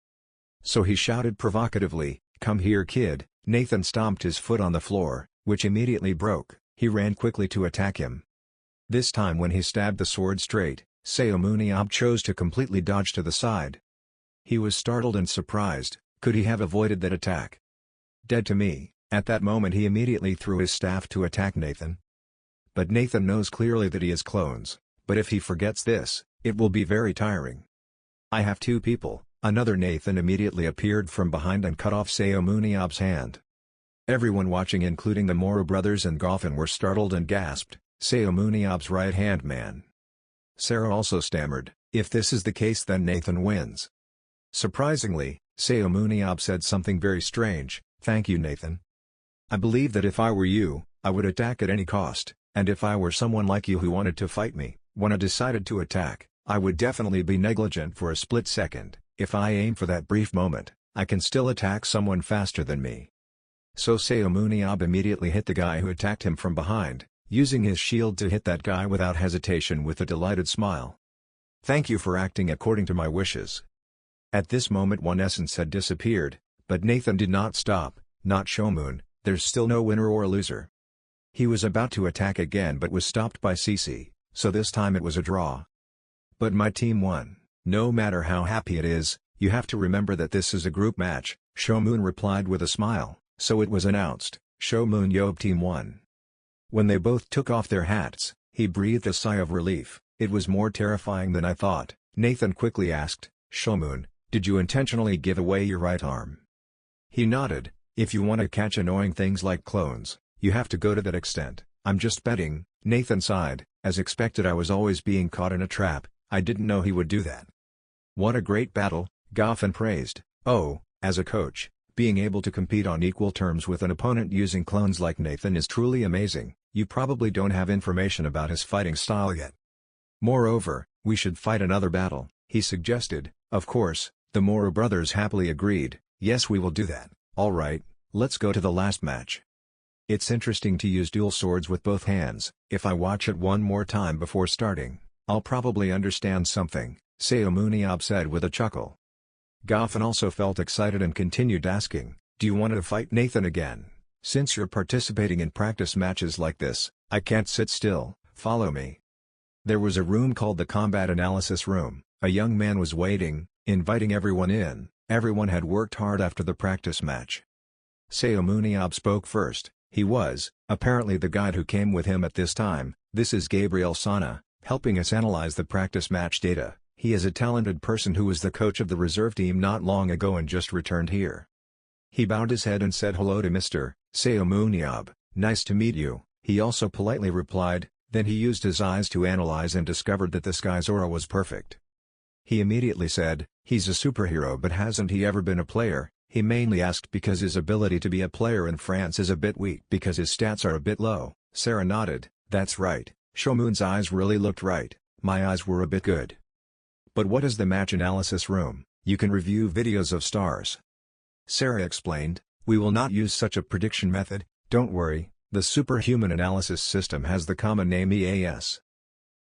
S1: So he shouted provocatively, "Come here, kid." Nathan stomped his foot on the floor, which immediately broke. He ran quickly to attack him. This time when he stabbed the sword straight, Seun Ab chose to completely dodge to the side. He was startled and surprised. Could he have avoided that attack? Dead to me. At that moment he immediately threw his staff to attack Nathan. But Nathan knows clearly that he has clones, but if he forgets this, it will be very tiring. I have two people. Another Nathan immediately appeared from behind and cut off Seun Ab's hand. Everyone watching, including the Moro brothers and Goffin, were startled and gasped. Seun Ab's right-hand man. Sarah also stammered, "If this is the case then Nathan wins." Surprisingly, Seun Ab said something very strange, "Thank you Nathan. I believe that if I were you, I would attack at any cost, and if I were someone like you who wanted to fight me, when I decided to attack, I would definitely be negligent for a split second. If I aim for that brief moment, I can still attack someone faster than me." So Seun Ab immediately hit the guy who attacked him from behind, using his shield to hit that guy without hesitation with a delighted smile. "Thank you for acting according to my wishes." At this moment one essence had disappeared, but Nathan did not stop, "Not Shomun, there's still no winner or loser." He was about to attack again but was stopped by Cici, so this time it was a draw. "But my team won." "No matter how happy it is, you have to remember that this is a group match," Shomun replied with a smile, so it was announced, "Shomun Yob team won." When they both took off their hats, he breathed a sigh of relief. "It was more terrifying than I thought." Nathan quickly asked, "Shomun, did you intentionally give away your right arm?" He nodded. "If you want to catch annoying things like clones, you have to go to that extent." "I'm just betting." Nathan sighed. "As expected I was always being caught in a trap, I didn't know he would do that." "What a great battle," Goffin praised. "Oh, as a coach, being able to compete on equal terms with an opponent using clones like Nathan is truly amazing. You probably don't have information about his fighting style yet. Moreover, we should fight another battle," he suggested. Of course, the Moro brothers happily agreed. "Yes, we will do that." "Alright, let's go to the last match." "It's interesting to use dual swords with both hands. If I watch it one more time before starting, I'll probably understand something," Seun Ab said with a chuckle. Goffin also felt excited and continued asking, "Do you want to fight Nathan again? Since you're participating in practice matches like this, I can't sit still, follow me." There was a room called the Combat Analysis Room. A young man was waiting, inviting everyone in. Everyone had worked hard after the practice match. Seun Ab spoke first. He was, apparently, the guide who came with him at this time. "This is Gabriel Sana, helping us analyze the practice match data. He is a talented person who was the coach of the reserve team not long ago and just returned here." He bowed his head and said hello to Mr. Seun Ab. "Nice to meet you," he also politely replied. Then he used his eyes to analyze and discovered that this guy's aura was perfect. He immediately said, "He's a superhero, but hasn't he ever been a player?" He mainly asked because his ability to be a player in France is a bit weak because his stats are a bit low. Sarah nodded. "That's right, Shomun's eyes really looked right, my eyes were a bit good." "But what is the match analysis room?" "You can review videos of stars." Sarah explained, "We will not use such a prediction method, don't worry, the Superhuman analysis system has the common name EAS.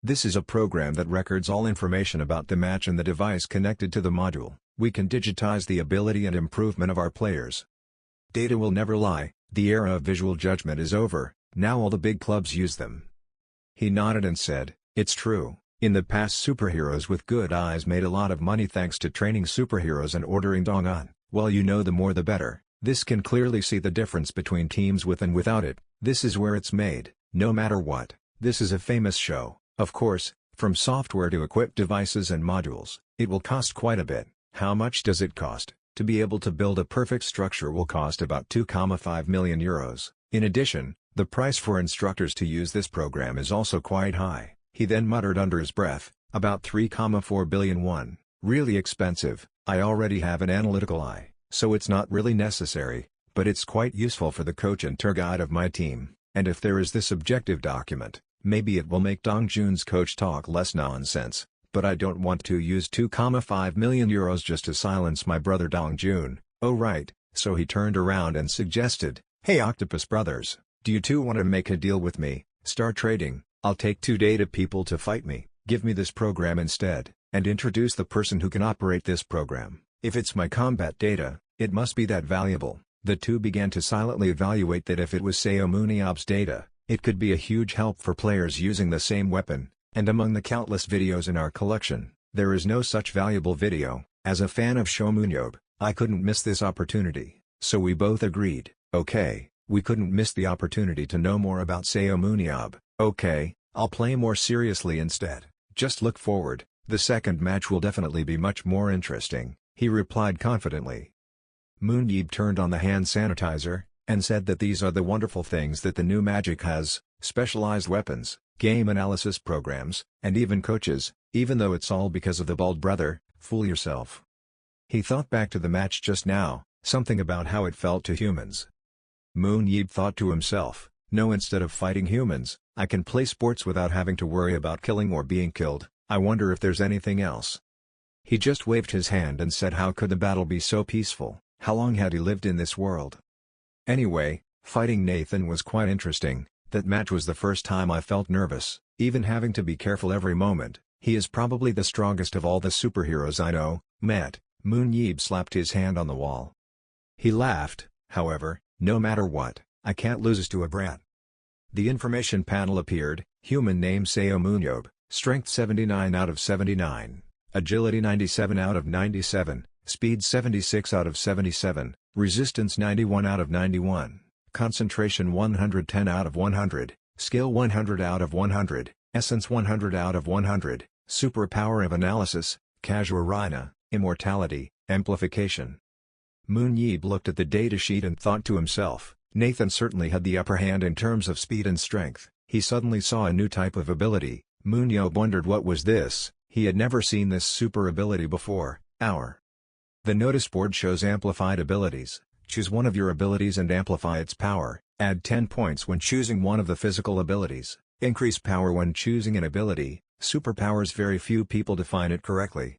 S1: This is a program that records all information about the match and the device connected to the module. We can digitize the ability and improvement of our players. Data will never lie, the era of visual judgment is over, now all the big clubs use them." He nodded and said, "It's true, in the past superheroes with good eyes made a lot of money thanks to training superheroes and ordering dongua. Well, you know, the more the better. This can clearly see the difference between teams with and without it. This is where it's made, no matter what. This is a famous show. Of course, from software to equip devices and modules, it will cost quite a bit." "How much does it cost?" "To be able to build a perfect structure will cost about 2.5 million euros. In addition, the price for instructors to use this program is also quite high." He then muttered under his breath, "About 3.4 billion won. Really expensive. I already have an analytical eye, so it's not really necessary, but it's quite useful for the coach and tour guide of my team, and if there is this objective document, maybe it will make Dongjun's coach talk less nonsense, but I don't want to use 2.5 million euros just to silence my brother Dongjun." "Oh right," so he turned around and suggested, "Hey Octopus Brothers, do you two want to make a deal with me? Start trading, I'll take 2 data people to fight me, give me this program instead, and introduce the person who can operate this program. If it's my combat data, it must be that valuable." The two began to silently evaluate that if it was Seun Ab's data, it could be a huge help for players using the same weapon, and among the countless videos in our collection, there is no such valuable video. As a fan of Shomun Yob, I couldn't miss this opportunity, so we both agreed, "Okay, we couldn't miss the opportunity to know more about Seun Ab. Okay, I'll play more seriously instead. Just look forward, the second match will definitely be much more interesting," he replied confidently. Moon Yib turned on the hand sanitizer, and said that these are the wonderful things that the new magic has: specialized weapons, game analysis programs, and even coaches, even though it's all because of the bald brother. Fool yourself. He thought back to the match just now, something about how it felt to humans. Moon Yeeb thought to himself, no, instead of fighting humans, I can play sports without having to worry about killing or being killed. I wonder if there's anything else. He just waved his hand and said how could the battle be so peaceful, how long had he lived in this world? Anyway, fighting Nathan was quite interesting. That match was the first time I felt nervous, even having to be careful every moment. He is probably the strongest of all the superheroes I know, met. Moon Yeeb slapped his hand on the wall. He laughed, however, no matter what, I can't lose to a brat. The information panel appeared. Human name Seun Ab, strength 79 out of 79, agility 97 out of 97, speed 76 out of 77, resistance 91 out of 91, concentration 110 out of 100, skill 100 out of 100, essence 100 out of 100, superpower of analysis, Kazakhstan, immortality, amplification. Moon Yeeb looked at the datasheet and thought to himself, Nathan certainly had the upper hand in terms of speed and strength. He suddenly saw a new type of ability. Moon Yeeb wondered what was this. He had never seen this super ability before. The notice board shows amplified abilities. Choose one of your abilities and amplify its power. Add 10 points when choosing one of the physical abilities. Increase power when choosing an ability. Superpowers. Very few people define it correctly.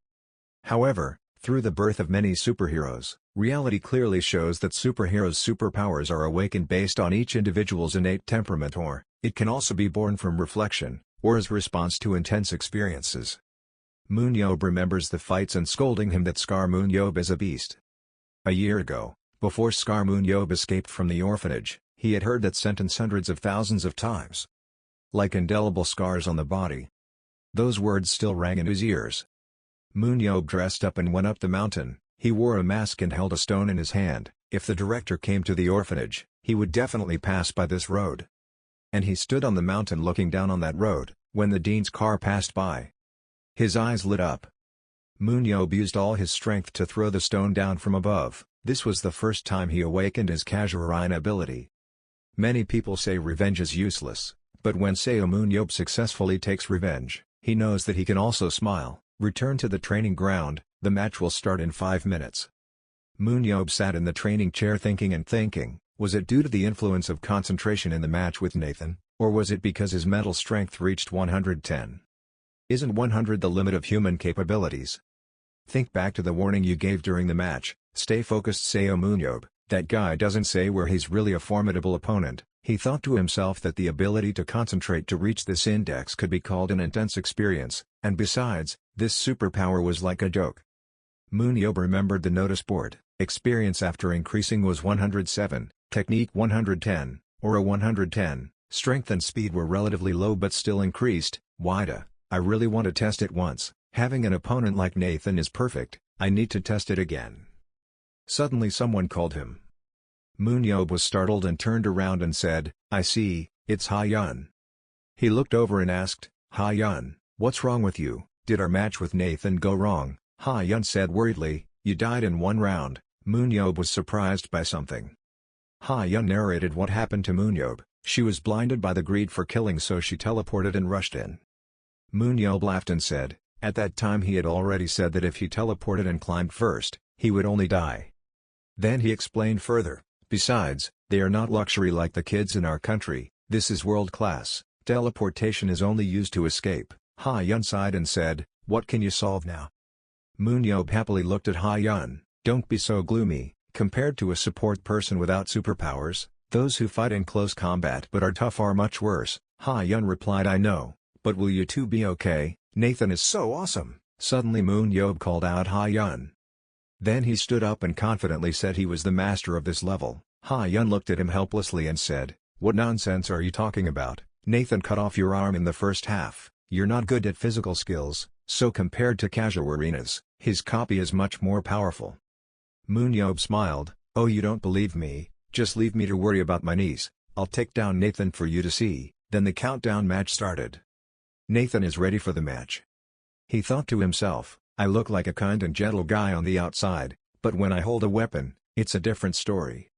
S1: However, through the birth of many superheroes, reality clearly shows that superheroes' superpowers are awakened based on each individual's innate temperament, or it can also be born from reflection, or as response to intense experiences. Moon Yeeb remembers the fights and scolding him that scar Moon Yeeb is a beast. A year ago, before Scar Moon Yeeb escaped from the orphanage, he had heard that sentence hundreds of thousands of times. Like indelible scars on the body. Those words still rang in his ears. Moon Yeeb dressed up and went up the mountain. He wore a mask and held a stone in his hand. If the director came to the orphanage, he would definitely pass by this road. And he stood on the mountain looking down on that road, when the dean's car passed by. His eyes lit up. Moon Yeeb used all his strength to throw the stone down from above. This was the first time he awakened his Kazakhstan ability. Many people say revenge is useless, but when Seun Ab successfully takes revenge, he knows that he can also smile. Return to the training ground. The match will start in 5 minutes. Moon Yeeb sat in the training chair thinking and thinking. Was it due to the influence of concentration in the match with Nathan, or was it because his mental strength reached 110? Isn't 100 the limit of human capabilities? Think back to the warning you gave during the match. Stay focused, Seun Ab. That guy doesn't say where he's really a formidable opponent. He thought to himself that the ability to concentrate to reach this index could be called an intense experience, and besides, this superpower was like a joke. Moon Yeeb remembered the notice board. Experience after increasing was 107, technique 110, aura 110, strength and speed were relatively low but still increased. Wida, I really want to test it once. Having an opponent like Nathan is perfect. I need to test it again. Suddenly someone called him. Moon Yeeb was startled and turned around and said, I see, it's Hayen. He looked over and asked, Hayen, what's wrong with you? Did our match with Nathan go wrong? Hayen said worriedly, you died in 1 round. Moon Yeeb was surprised by something. Hayen narrated what happened to Moon Yeeb. She was blinded by the greed for killing, so she teleported and rushed in. Moon Yeeb laughed and said, at that time he had already said that if he teleported and climbed first, he would only die. Then he explained further, besides, they are not luxury like the kids in our country, this is world class. Teleportation is only used to escape. Hayen sighed and said, what can you solve now? Moon Yeeb happily looked at Hayen. Don't be so gloomy. Compared to a support person without superpowers, those who fight in close combat but are tough are much worse. Hayen replied, I know, but will you two be okay? Nathan is so awesome. Suddenly Moon Yeeb called out Hayen. Then he stood up and confidently said he was the master of this level. Hayen looked at him helplessly and said, what nonsense are you talking about? Nathan cut off your arm in the first half. You're not good at physical skills, so compared to Kazakhstan's, his copy is much more powerful. Moon Yeeb smiled, oh, you don't believe me? Just leave me to worry about my knees. I'll take down Nathan for you to see. Then the countdown match started. Nathan is ready for the match. He thought to himself, I look like a kind and gentle guy on the outside, but when I hold a weapon, it's a different story.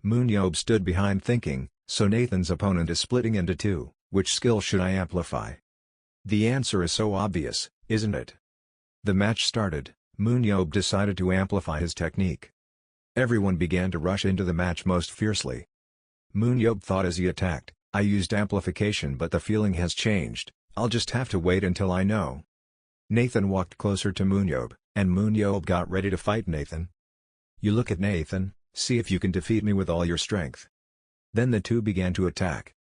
S1: Moonyob stood behind thinking, so Nathan's opponent is splitting into two, which skill should I amplify? The answer is so obvious, isn't it? The match started. Moonyob decided to amplify his technique. Everyone began to rush into the match most fiercely. Moonyob thought as he attacked, I used amplification but the feeling has changed, I'll just have to wait until I know. Nathan walked closer to Moonyob, and Moonyob got ready to fight Nathan. You look at Nathan, see if you can defeat me with all your strength. Then the two began to attack.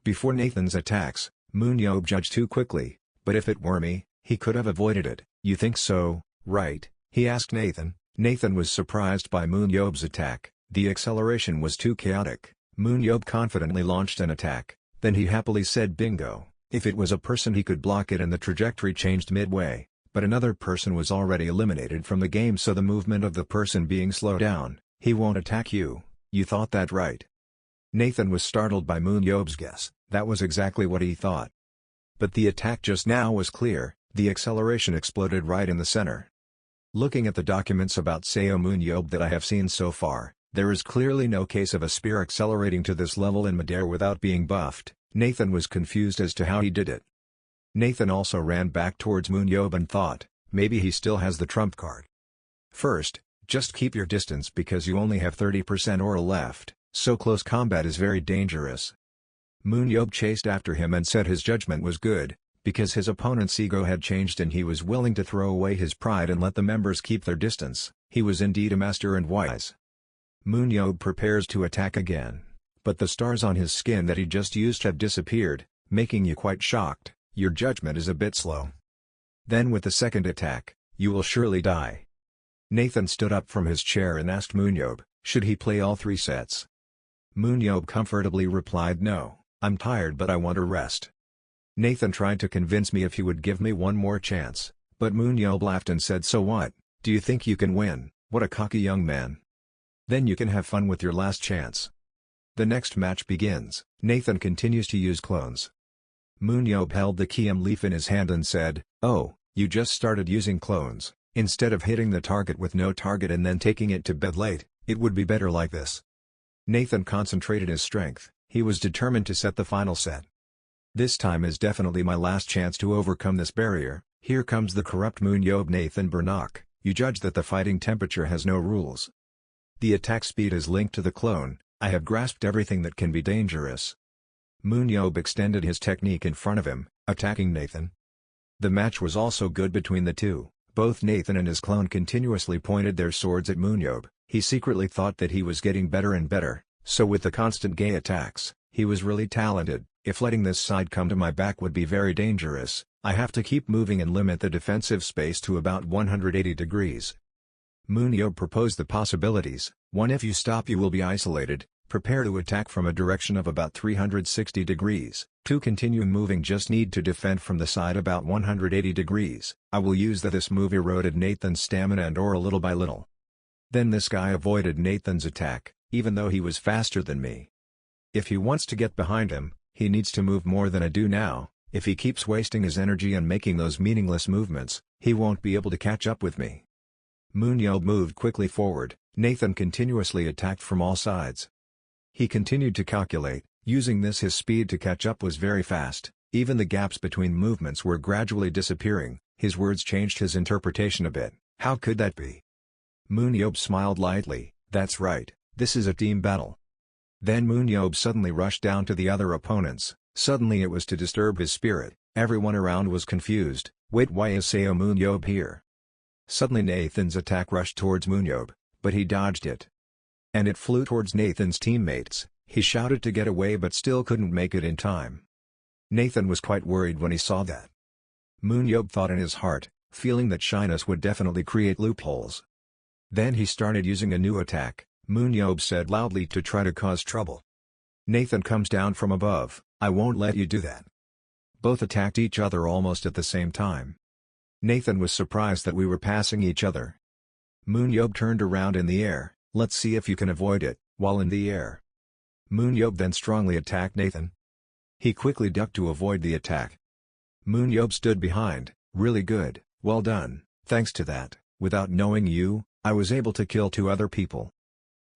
S1: Before Nathan's attacks, Moonyob judged too quickly, but if it were me, he could have avoided it. You think so, right? He asked Nathan. Nathan was surprised by Moonyob's attack. The acceleration was too chaotic. Moonyob confidently launched an attack, then he happily said bingo. If it was a person he could block it and the trajectory changed midway, but another person was already eliminated from the game, so the movement of the person being slowed down. He won't attack you. You thought that right? Nathan was startled by Moonyob's guess. That was exactly what he thought. But the attack just now was clear. The acceleration exploded right in the center. Looking at the documents about Seo Moonyob that I have seen so far, there is clearly no case of a spear accelerating to this level in midair without being buffed. Nathan was confused as to how he did it. Nathan also ran back towards Moonyob and thought, maybe he still has the trump card. First, just keep your distance because you only have 30% aura left, so close combat is very dangerous. Moonyob chased after him and said his judgment was good, because his opponent's ego had changed and he was willing to throw away his pride and let the members keep their distance. He was indeed a master and wise. Moonyob prepares to attack again, but the stars on his skin that he just used have disappeared, making you quite shocked. Your judgment is a bit slow. Then with the second attack, you will surely die. Nathan stood up from his chair and asked Moonyob, should he play all 3 sets? Moonyob comfortably replied, no, I'm tired but I want to rest. Nathan tried to convince me if he would give me one more chance, but Moonyob laughed and said, so what, do you think you can win? What a cocky young man. Then you can have fun with your last chance. The next match begins. Nathan continues to use clones. Moonyob held the Kiam leaf in his hand and said, oh, you just started using clones. Instead of hitting the target with no target and then taking it to bed late, it would be better like this. Nathan concentrated his strength. He was determined to set the final set. This time is definitely my last chance to overcome this barrier. Here comes the corrupt Moonyob. Nathan Bernock, you judge that the fighting temperature has no rules. The attack speed is linked to the clone. I have grasped everything that can be dangerous. Moonyob extended his technique in front of him, attacking Nathan. The match was also good between the two. Both Nathan and his clone continuously pointed their swords at Moonyob. He secretly thought that he was getting better and better, so with the constant gay attacks, he was really talented. If letting this side come to my back would be very dangerous, I have to keep moving and limit the defensive space to about 180 degrees. Moonyob proposed the possibilities. 1. If you stop you will be isolated, prepare to attack from a direction of about 360 degrees. 2. Continue moving, just need to defend from the side about 180 degrees. I will use that. This move eroded Nathan's stamina and aura little by little. Then this guy avoided Nathan's attack, even though he was faster than me. If he wants to get behind him, he needs to move more than I do now. If he keeps wasting his energy and making those meaningless movements, he won't be able to catch up with me. Moonyob moved quickly forward. Nathan continuously attacked from all sides. He continued to calculate. Using this, his speed to catch up was very fast. Even the gaps between movements were gradually disappearing. His words changed his interpretation a bit. How could that be? Moonyob smiled lightly. That's right, this is a team battle. Then Moonyob suddenly rushed down to the other opponents. Suddenly it was to disturb his spirit. Everyone around was confused. Wait, why is Seo Moonyob here? Suddenly Nathan's attack rushed towards Moonyob, but he dodged it. And it flew towards Nathan's teammates. He shouted to get away but still couldn't make it in time. Nathan was quite worried when he saw that. Moonyob thought in his heart, feeling that shyness would definitely create loopholes. Then he started using a new attack. Moonyob said loudly to try to cause trouble. Nathan comes down from above. I won't let you do that. Both attacked each other almost at the same time. Nathan was surprised that we were passing each other. Moonyob turned around in the air. Let's see if you can avoid it, while in the air. Moonyob then strongly attacked Nathan. He quickly ducked to avoid the attack. Moonyob stood behind. Really good, well done. Thanks to that, without knowing you, I was able to kill 2 other people.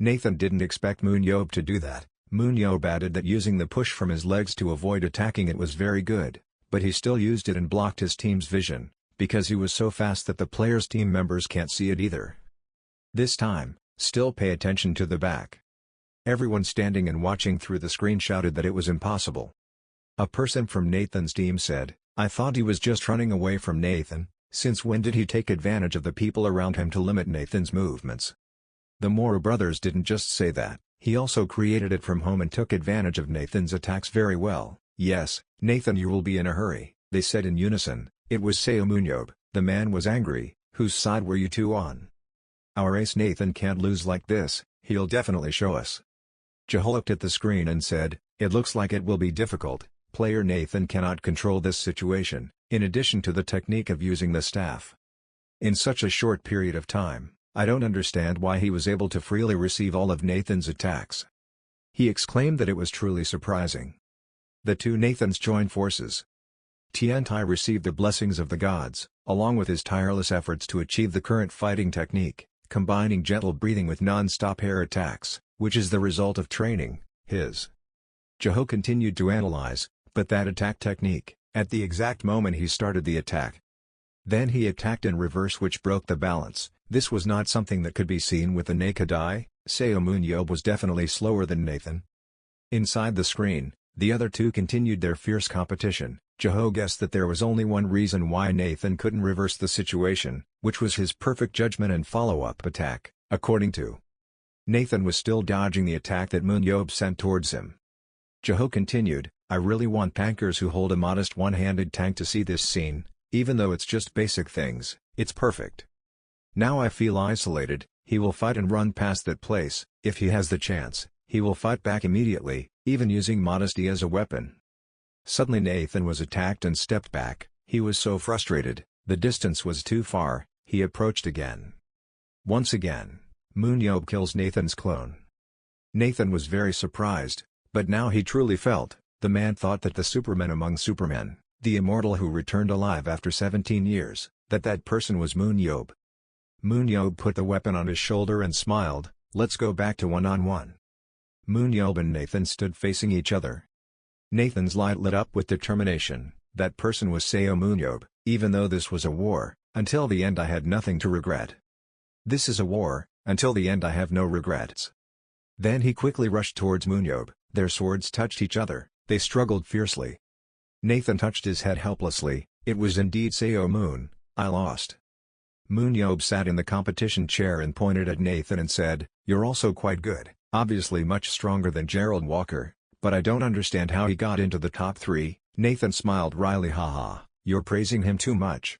S1: Nathan didn't expect Moon Yob to do that. Moon Yob added that using the push from his legs to avoid attacking it was very good, but he still used it and blocked his team's vision, because he was so fast that the player's team members can't see it either. This time, still pay attention to the back. Everyone standing and watching through the screen shouted that it was impossible. A person from Nathan's team said, "I thought he was just running away from Nathan. Since when did he take advantage of the people around him to limit Nathan's movements?" The Moro brothers didn't just say that, he also created it from home and took advantage of Nathan's attacks very well. "Yes, Nathan, you will be in a hurry," they said in unison. It was Seun Ab. The man was angry. "Whose side were you two on? Our ace Nathan can't lose like this, he'll definitely show us." Jeho looked at the screen and said, "It looks like it will be difficult. Player Nathan cannot control this situation, in addition to the technique of using the staff. In such a short period of time, I don't understand why he was able to freely receive all of Nathan's attacks." He exclaimed that it was truly surprising. The two Nathans joined forces. Tiantai received the blessings of the gods, along with his tireless efforts to achieve the current fighting technique, combining gentle breathing with non-stop air attacks, which is the result of training. Jeho continued to analyze, but that attack technique, at the exact moment he started the attack. Then he attacked in reverse, which broke the balance. This was not something that could be seen with the naked eye. Seun Ab was definitely slower than Nathan. Inside the screen, the other two continued their fierce competition. Jeho guessed that there was only one reason why Nathan couldn't reverse the situation, which was his perfect judgment and follow-up attack. According to Nathan was still dodging the attack that Moon Yob sent towards him. Jeho continued, "I really want tankers who hold a modest one-handed tank to see this scene, even though it's just basic things, it's perfect. Now I feel isolated." He will fight and run past that place. If he has the chance, he will fight back immediately, even using modesty as a weapon. Suddenly Nathan was attacked and stepped back. He was so frustrated, the distance was too far. He approached again. Once again, Moon Yob kills Nathan's clone. Nathan was very surprised, but now he truly felt, the man thought that the Superman among Supermen, the immortal who returned alive after 17 years, that person was Moon Yob. Moon Yob put the weapon on his shoulder and smiled, "Let's go back to one-on-one." Moon Yob and Nathan stood facing each other. Nathan's light lit up with determination. That person was Seun Ab. "Even though this was a war, until the end I had nothing to regret. This is a war, until the end I have no regrets." Then he quickly rushed towards Moon Yob. Their swords touched each other, they struggled fiercely. Nathan touched his head helplessly. It was indeed Seun. "I lost." Moon Yob sat in the competition chair and pointed at Nathan and said, "You're also quite good, obviously much stronger than Gerald Walker, but I don't understand how he got into the top 3. Nathan smiled wryly, "Haha, you're praising him too much."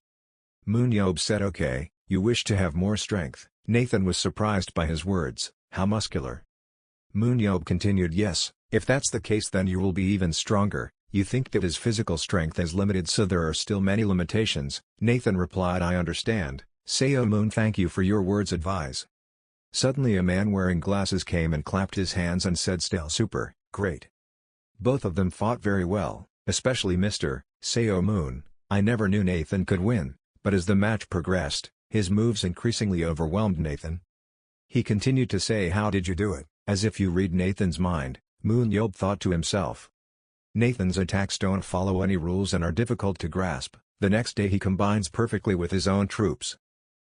S1: Moon Yob said, "Okay, you wish to have more strength." Nathan was surprised by his words, "How muscular." Moon Yob continued, "Yes, if that's the case then you will be even stronger. You think that his physical strength is limited, so there are still many limitations." Nathan replied, "I understand. Seun, thank you for your words advice." Suddenly a man wearing glasses came and clapped his hands and said, "Still super, great." Both of them fought very well, especially Mr. Seun. I never knew Nathan could win, but as the match progressed, his moves increasingly overwhelmed Nathan. He continued to say, "How did you do it?" As if you read Nathan's mind, Moon Yob thought to himself. Nathan's attacks don't follow any rules and are difficult to grasp. The next day he combines perfectly with his own troops.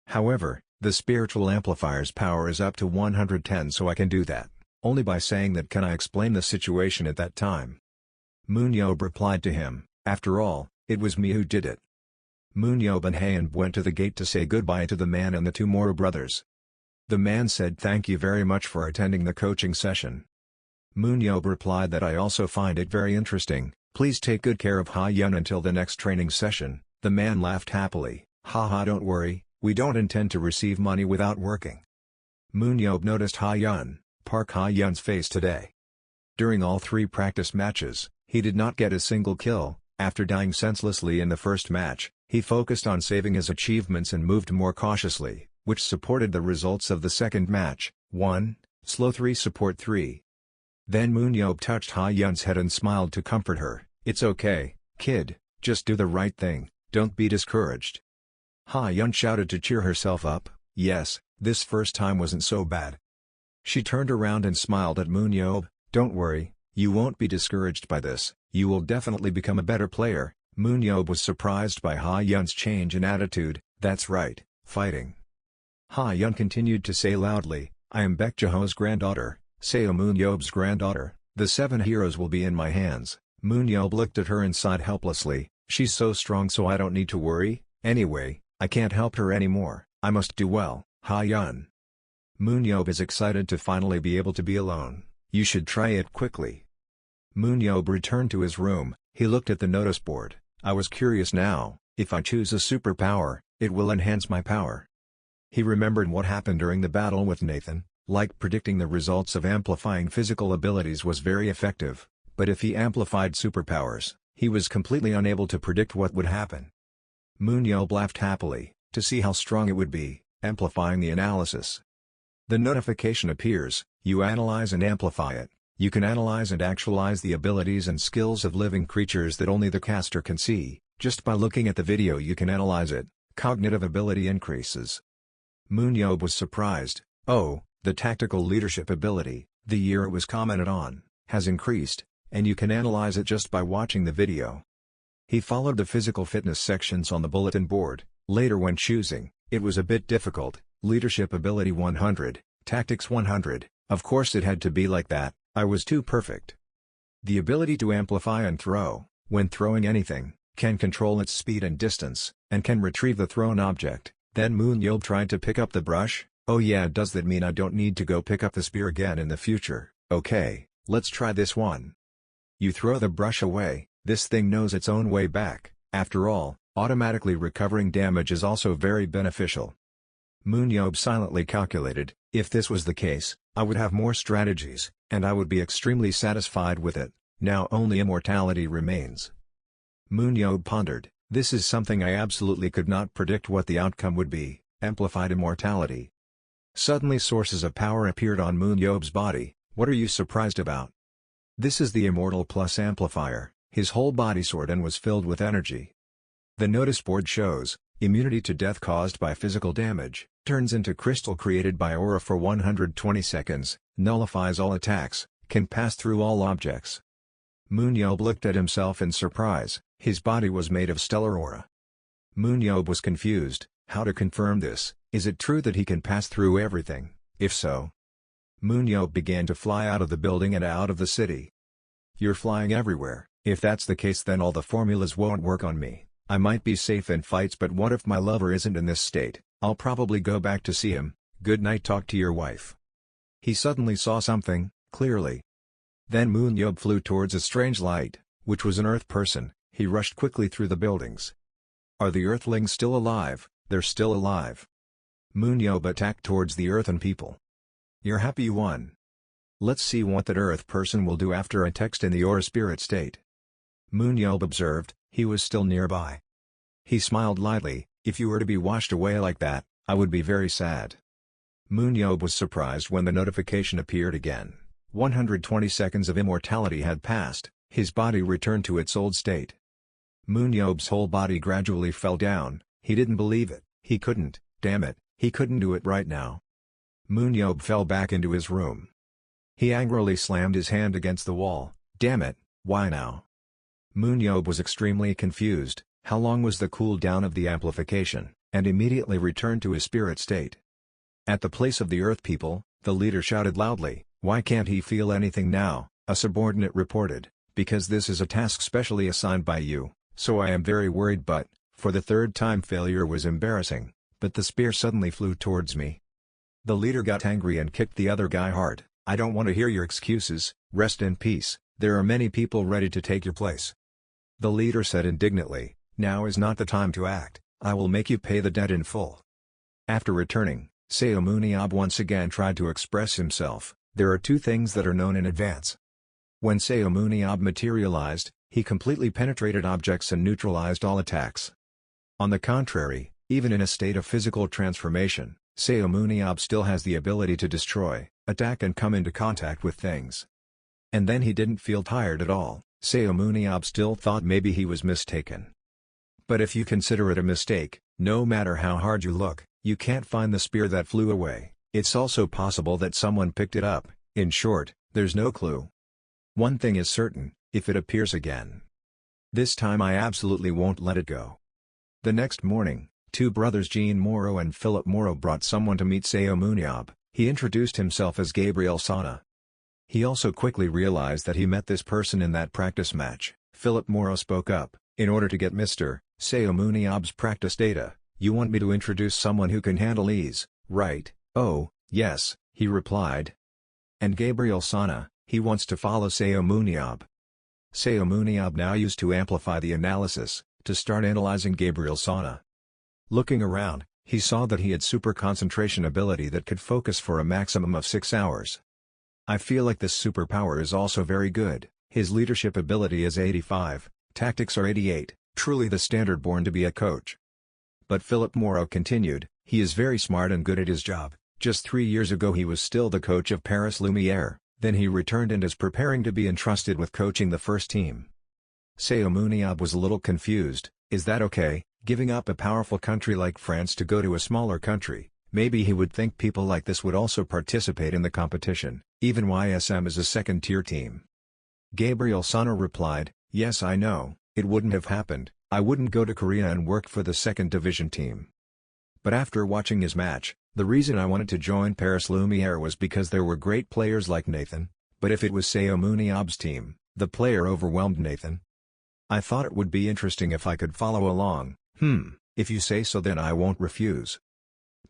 S1: However, the spiritual amplifier's power is up to 110, so I can do that. Only by saying that can I explain the situation at that time. Moon Yob replied to him, "After all, it was me who did it." Moon Yob and Hayen went to the gate to say goodbye to the man and the two Moro brothers. The man said, "Thank you very much for attending the coaching session." Moon Yob replied that I also find it very interesting. Please take good care of Hayen until the next training session. The man laughed happily, "Haha, don't worry, we don't intend to receive money without working." Moon Yob noticed Park Hayen's face today. During all 3 practice matches, he did not get a single kill. After dying senselessly in the first match, he focused on saving his achievements and moved more cautiously, which supported the results of the second match. 1, slow 3, support 3. Then Moon Yob touched Hayen's head and smiled to comfort her. "It's okay, kid, just do the right thing, don't be discouraged." Hayen shouted to cheer herself up, "Yes, this first time wasn't so bad. She turned around and smiled at Moon. "Don't worry, you won't be discouraged by this, you will definitely become a better player." Moon was surprised by Hayen's change in attitude. "That's right, fighting." Hayen continued to say loudly, "I am Bejo's granddaughter, Seo Moon granddaughter, the 7 heroes will be in my hands." Moon looked at her and sighed helplessly. "She's so strong, so I don't need to worry. Anyway, I can't help her anymore, I must do well." Hayen. Moon is excited to finally be able to be alone. "You should try it quickly." Moon returned to his room. He looked at the notice board. "I was curious now, if I choose a superpower, it will enhance my power." He remembered what happened during the battle with Nathan, like predicting the results of amplifying physical abilities was very effective, but if he amplified superpowers, he was completely unable to predict what would happen. Moon laughed happily, to see how strong it would be, amplifying the analysis. The notification appears, "You analyze and amplify it." You can analyze and actualize the abilities and skills of living creatures that only the caster can see. Just by looking at the video you can analyze it. Cognitive ability increases. Moon was surprised. "Oh, the tactical leadership ability, the year it was commented on, has increased, and you can analyze it just by watching the video." He followed the physical fitness sections on the bulletin board. Later when choosing, it was a bit difficult. Leadership ability 100, tactics 100, of course it had to be like that. I was too perfect. The ability to amplify and throw, when throwing anything, can control its speed and distance, and can retrieve the thrown object. Then Moon tried to pick up the brush. "Oh yeah, does that mean I don't need to go pick up the spear again in the future? Okay, let's try this one." You throw the brush away, this thing knows its own way back. After all, automatically recovering damage is also very beneficial. Moon silently calculated, if this was the case, I would have more strategies, and I would be extremely satisfied with it. Now only immortality remains. Moon pondered, this is something I absolutely could not predict what the outcome would be, amplified immortality. Suddenly sources of power appeared on Moon body. "What are you surprised about?" "This is the Immortal Plus amplifier." His whole body soared and was filled with energy. The notice board shows, immunity to death caused by physical damage, turns into crystal created by aura for 120 seconds, nullifies all attacks, can pass through all objects. Moon looked at himself in surprise, his body was made of stellar aura. Moon was confused, how to confirm this, is it true that he can pass through everything, if so? Moon began to fly out of the building and out of the city. "You're flying everywhere, if that's the case then all the formulas won't work on me. I might be safe in fights but what if my lover isn't in this state? I'll probably go back to see him. Good night, talk to your wife." He suddenly saw something, clearly. Then Moon flew towards a strange light, which was an Earth person. He rushed quickly through the buildings. "Are the Earthlings still alive?" "They're still alive." Moon attacked towards the Earthen people. "You're happy you won. Let's see what that Earth person will do after a text in the aura spirit state." Moon observed, he was still nearby. He smiled lightly, "If you were to be washed away like that, I would be very sad." Moon was surprised when the notification appeared again. 120 seconds of immortality had passed, his body returned to its old state. Moon whole body gradually fell down, he didn't believe it, he couldn't, damn it, he couldn't do it right now. Moon fell back into his room. He angrily slammed his hand against the wall, "Damn it, why now?" Moon was extremely confused, how long was the cooldown of the amplification, and immediately returned to his spirit state. At the place of the Earth people, the leader shouted loudly, "Why can't he feel anything now?" A subordinate reported, "Because this is a task specially assigned by you, so I am very worried but, for the third time failure was embarrassing, but the spear suddenly flew towards me." The leader got angry and kicked the other guy hard. "I don't want to hear your excuses, rest in peace, there are many people ready to take your place." The leader said indignantly, "Now is not the time to act, I will make you pay the debt in full." After returning, Seun once again tried to express himself. There are two things that are known in advance. When Seun materialized, he completely penetrated objects and neutralized all attacks. On the contrary, even in a state of physical transformation, Seun still has the ability to destroy, attack and come into contact with things. And then he didn't feel tired at all. Seun still thought maybe he was mistaken. But if you consider it a mistake, no matter how hard you look, you can't find the spear that flew away. It's also possible that someone picked it up. In short, there's no clue. One thing is certain, if it appears again, this time I absolutely won't let it go. The next morning, two brothers Jean Morrow and Philip Morrow brought someone to meet Seun Ab. He introduced himself as Gabriel Sana. He also quickly realized that he met this person in that practice match. Philip Morrow spoke up, "In order to get Mr. Seun Ab's practice data, you want me to introduce someone who can handle ease, right?" "Oh, yes," he replied. "And Gabriel Sana, he wants to follow Seun Ab." Seun Ab now used to amplify the analysis, to start analyzing Gabriel Sana. Looking around, he saw that he had super concentration ability that could focus for a maximum of 6 hours. I feel like this superpower is also very good. His leadership ability is 85, tactics are 88, truly the standard born to be a coach. But Philip Morrow continued, "He is very smart and good at his job. Just 3 years ago he was still the coach of Paris Lumiere, then he returned and is preparing to be entrusted with coaching the first team." Seun Ab was a little confused. Is that okay, giving up a powerful country like France to go to a smaller country? Maybe he would think people like this would also participate in the competition, even YSM is a second-tier team. Gabriel Sana replied, "Yes, I know, it wouldn't have happened, I wouldn't go to Korea and work for the second division team. But after watching his match, the reason I wanted to join Paris Lumiere was because there were great players like Nathan, but if it was Seun Ab's team, the player overwhelmed Nathan. I thought it would be interesting if I could follow along." If you say so then I won't refuse.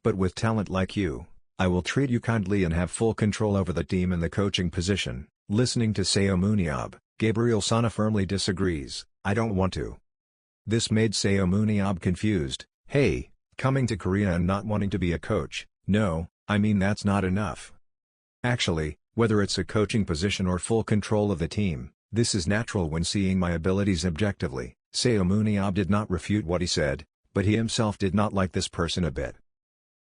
S1: But with talent like you, I will treat you kindly and have full control over the team and the coaching position." Listening to Seun Ab, Gabriel Sana firmly disagrees, "I don't want to." This made Seun Ab confused. "Hey, coming to Korea and not wanting to be a coach, no, I mean that's not enough. Actually, whether it's a coaching position or full control of the team, this is natural when seeing my abilities objectively." Seun Ab did not refute what he said, but he himself did not like this person a bit.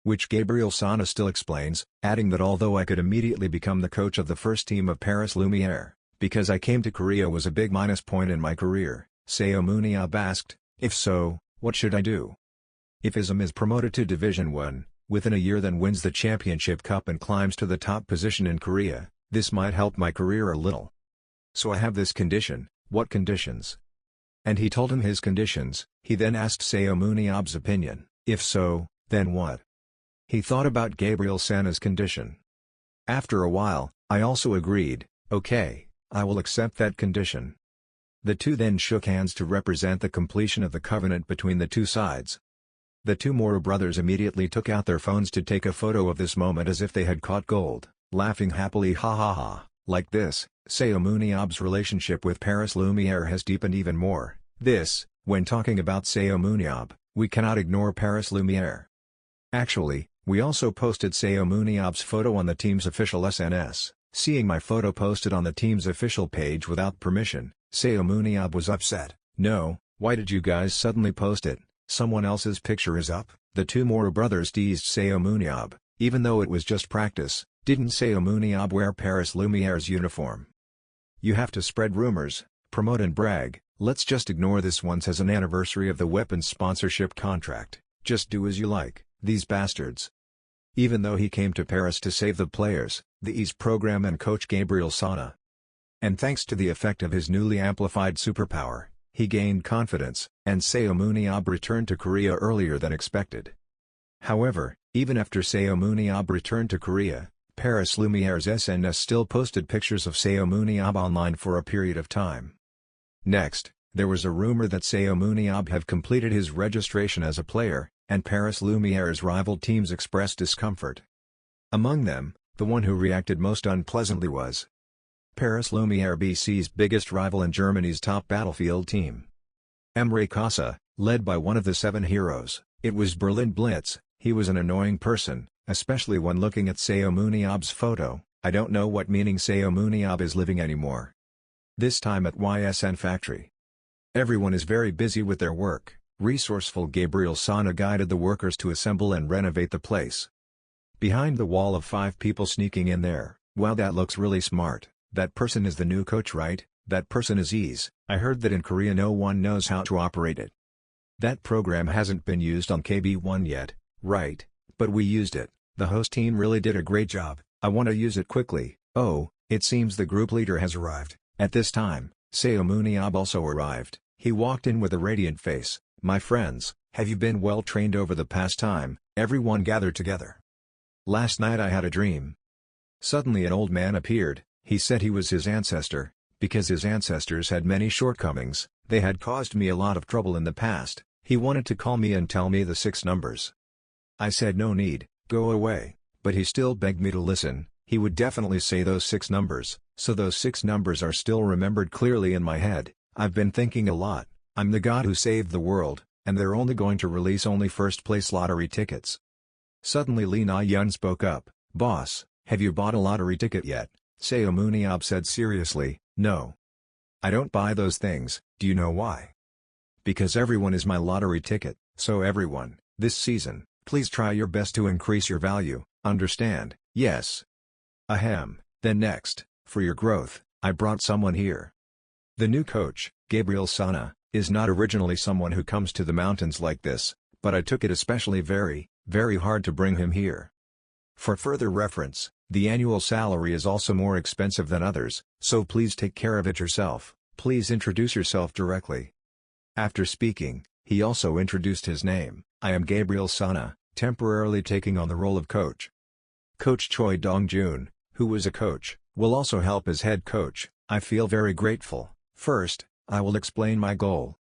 S1: Which Gabriel Sana still explains, adding that although I could immediately become the coach of the first team of Paris Lumiere, because I came to Korea was a big minus point in my career. Seun Ab asked, "If so, what should I do? If ISM is promoted to Division 1, within a year then wins the championship cup and climbs to the top position in Korea, this might help my career a little. So I have this condition." "What conditions?" And he told him his conditions. He then asked Seun Ab's opinion. "If so, then what?" He thought about Gabriel Sana's condition. After a while, I also agreed, "Okay, I will accept that condition." The two then shook hands to represent the completion of the covenant between the two sides. The two Morrow brothers immediately took out their phones to take a photo of this moment as if they had caught gold, laughing happily ha ha ha. Like this, Seun Ab's relationship with Paris Lumiere has deepened even more. When talking about Seun Ab, we cannot ignore Paris Lumiere. Actually, we also posted Seun Ab's photo on the team's official SNS. Seeing my photo posted on the team's official page without permission, Seun Ab was upset. "No, why did you guys suddenly post it? Someone else's picture is up." The two Morrow brothers teased Seun Ab, even though it was just practice. "Didn't Seun Ab wear Paris Lumiere's uniform? You have to spread rumors, promote and brag. Let's just ignore this once as an anniversary of the weapons sponsorship contract. Just do as you like, these bastards." Even though he came to Paris to save the players, the EASE program and coach Gabriel Sana. And thanks to the effect of his newly amplified superpower, he gained confidence, and Seun Ab returned to Korea earlier than expected. However, even after Seun Ab returned to Korea, Paris Lumiere's SNS still posted pictures of Seun Ab online for a period of time. Next, there was a rumor that Seun Ab have completed his registration as a player, and Paris Lumiere's rival teams expressed discomfort. Among them, the one who reacted most unpleasantly was Paris Lumiere BC's biggest rival and Germany's top battlefield team. Emre Casa, led by one of the 7 heroes. It was Berlin Blitz. He was an annoying person, especially when looking at Seun Ab's photo. I don't know what meaning Seun Ab is living anymore. This time at YSN Factory. Everyone is very busy with their work. Resourceful Gabriel Sana guided the workers to assemble and renovate the place. Behind the wall of 5 people sneaking in there. "Wow, that looks really smart. That person is the new coach, right? That person is EASE. I heard that in Korea no one knows how to operate it. That program hasn't been used on KB1 yet, right? But we used it. The host team really did a great job, I want to use it quickly. Oh, it seems the group leader has arrived. At this time, Seun Ab also arrived. He walked in with a radiant face. My friends, have you been well trained over the past time? Everyone gathered together. Last night I had a dream. Suddenly an old man appeared. He said he was his ancestor. Because his ancestors had many shortcomings, they had caused me a lot of trouble in the past. He wanted to call me and tell me the 6 numbers. I said no need, go away, but he still begged me to listen. He would definitely say those 6 numbers, so those 6 numbers are still remembered clearly in my head. I've been thinking a lot. I'm the god who saved the world, and they're only going to release only first-place lottery tickets. Suddenly Lee Na-yeon spoke up, Boss, have you bought a lottery ticket yet? Seun Ab said seriously, no. I don't buy those things. Do you know why? Because everyone is my lottery ticket, so everyone, this season, please try your best to increase your value, understand? Yes. Ahem, then next, for your growth, I brought someone here. The new coach, Gabriel Sana, is not originally someone who comes to the mountains like this, but I took it especially very hard to bring him here. For further reference, the annual salary is also more expensive than others, so please take care of it yourself. Please introduce yourself directly. After speaking, he also introduced his name. I am Gabriel Sana, temporarily taking on the role of coach. Coach Choi Dong-jun, who was a coach, will also help as head coach. I feel very grateful. First, I will explain my goal.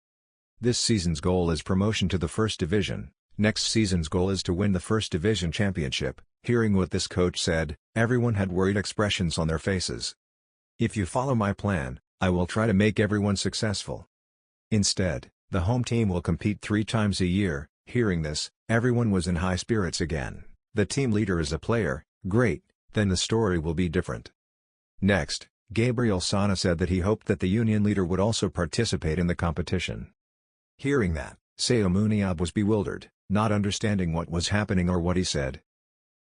S1: This season's goal is promotion to the first division. Next season's goal is to win the first division championship. Hearing what this coach said, everyone had worried expressions on their faces. If you follow my plan, I will try to make everyone successful. Instead, the home team will compete 3 times a year. Hearing this, everyone was in high spirits again. The team leader is a player, great, then the story will be different. Next, Gabriel Sana said that he hoped that the union leader would also participate in the competition. Hearing that, Seun Ab was bewildered, not understanding what was happening or what he said.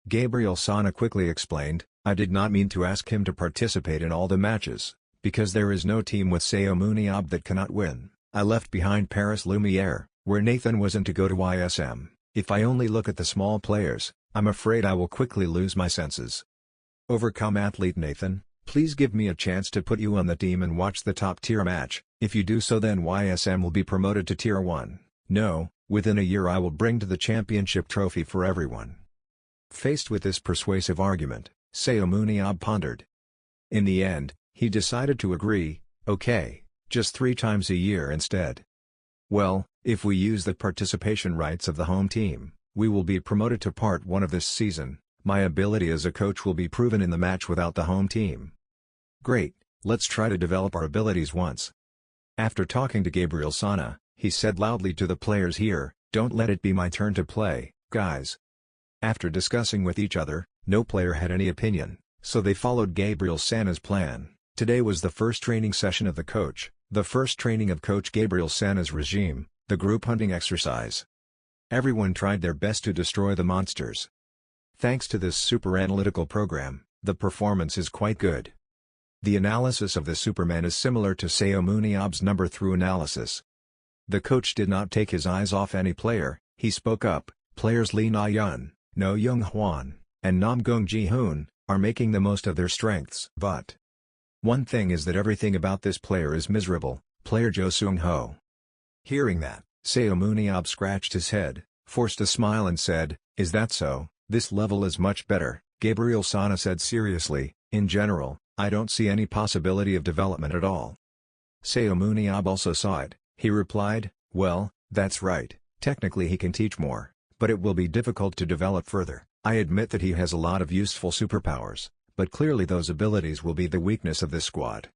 S1: Gabriel Sana quickly explained, I did not mean to ask him to participate in all the matches, because there is no team with Seun Ab that cannot win. I left behind Paris Lumiere, where Nathan wasn't to go to YSM. If I only look at the small players, I'm afraid I will quickly lose my senses. Overcome athlete Nathan, please give me a chance to put you on the team and watch the top tier match. If you do so, then YSM will be promoted to tier 1. No, within a year I will bring to the championship trophy for everyone. Faced with this persuasive argument, Seun Ab pondered. In the end, he decided to agree, okay, just 3 times a year instead. Well, if we use the participation rights of the home team, we will be promoted to part 1 of this season. My ability as a coach will be proven in the match without the home team. Great, let's try to develop our abilities once. After talking to Gabriel Sana, he said loudly to the players here, don't let it be my turn to play, guys. After discussing with each other, no player had any opinion, so they followed Gabriel Sana's plan. Today was the first training session of the coach, the first training of Coach Gabriel Sana's regime, the group hunting exercise. Everyone tried their best to destroy the monsters. Thanks to this super analytical program, the performance is quite good. The analysis of the Superman is similar to Seun Ab's number through analysis. The coach did not take his eyes off any player. He spoke up, players Lee Na-yeon, No Young-hwan, and Nam Gong-ji-hoon, are making the most of their strengths. But one thing is that everything about this player is miserable, player Jo Seung-ho. Hearing that, Seun Ab scratched his head, forced a smile and said, is that so? This level is much better. Gabriel Sana said seriously, in general, I don't see any possibility of development at all. Seun Ab also saw it. He replied, well, that's right, technically he can teach more, but it will be difficult to develop further. I admit that he has a lot of useful superpowers, but clearly those abilities will be the weakness of this squad.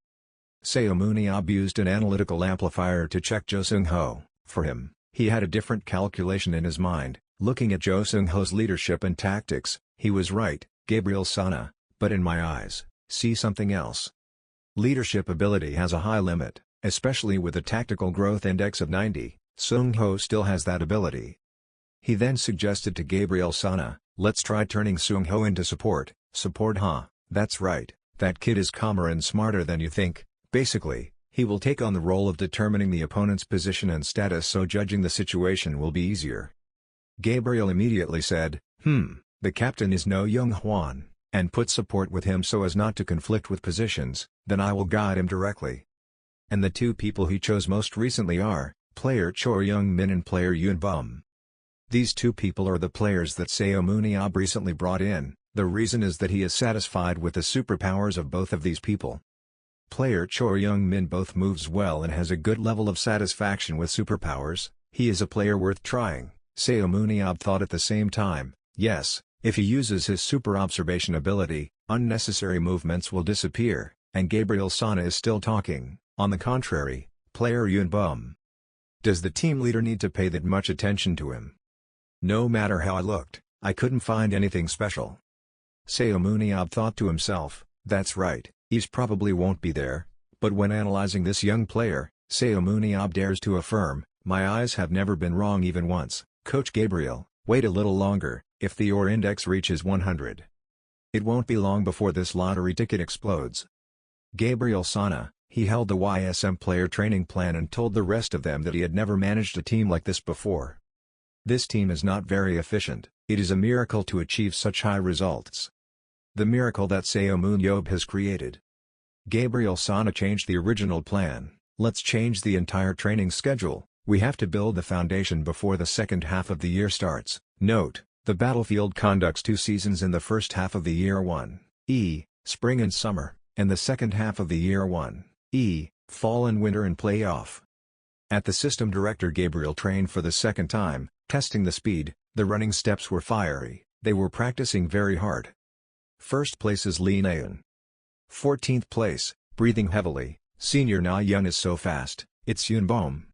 S1: Seun Ab used an analytical amplifier to check Jo Seung-ho. For him, he had a different calculation in his mind. Looking at Jo Seung-ho's leadership and tactics, he was right, Gabriel Sana, but in my eyes, see something else. Leadership ability has a high limit, especially with a tactical growth index of 90, Seung-ho still has that ability. He then suggested to Gabriel Sana, let's try turning Seung-ho into support. Support, huh? That's right, that kid is calmer and smarter than you think. Basically, he will take on the role of determining the opponent's position and status, so judging the situation will be easier. Gabriel immediately said, The captain is No Young Hwan, and put support with him so as not to conflict with positions, then I will guide him directly. And the two people he chose most recently are, player Choi Young Min and player Yoon Bum. These two people are the players that Seun Ab recently brought in. The reason is that he is satisfied with the superpowers of both of these people. Player Choi Young Min both moves well and has a good level of satisfaction with superpowers. He is a player worth trying. Seun Ab thought at the same time, yes, if he uses his super observation ability, unnecessary movements will disappear, and Gabriel Sana is still talking. On the contrary, player Yoon Bum. Does the team leader need to pay that much attention to him? No matter how I looked, I couldn't find anything special. Seun Ab thought to himself, that's right, he's probably won't be there, but when analyzing this young player, Seun Ab dares to affirm, my eyes have never been wrong even once. Coach Gabriel, wait a little longer, if the OR index reaches 100. It won't be long before this lottery ticket explodes. Gabriel Sana, he held the YSM player training plan and told the rest of them that he had never managed a team like this before. This team is not very efficient, it is a miracle to achieve such high results. The miracle that Seun Ab has created. Gabriel Sana changed the original plan, let's change the entire training schedule, we have to build the foundation before the second half of the year starts. Note, the battlefield conducts 2 seasons in the first half of the year 1E, spring and summer, and the second half of the year 1E, fall and winter and playoff. At the system director Gabriel trained for the second time, testing the speed, the running steps were fiery, they were practicing very hard. First place is Lee Naeun. 14th place, breathing heavily, senior Na Yun is so fast, it's Yoon Bum.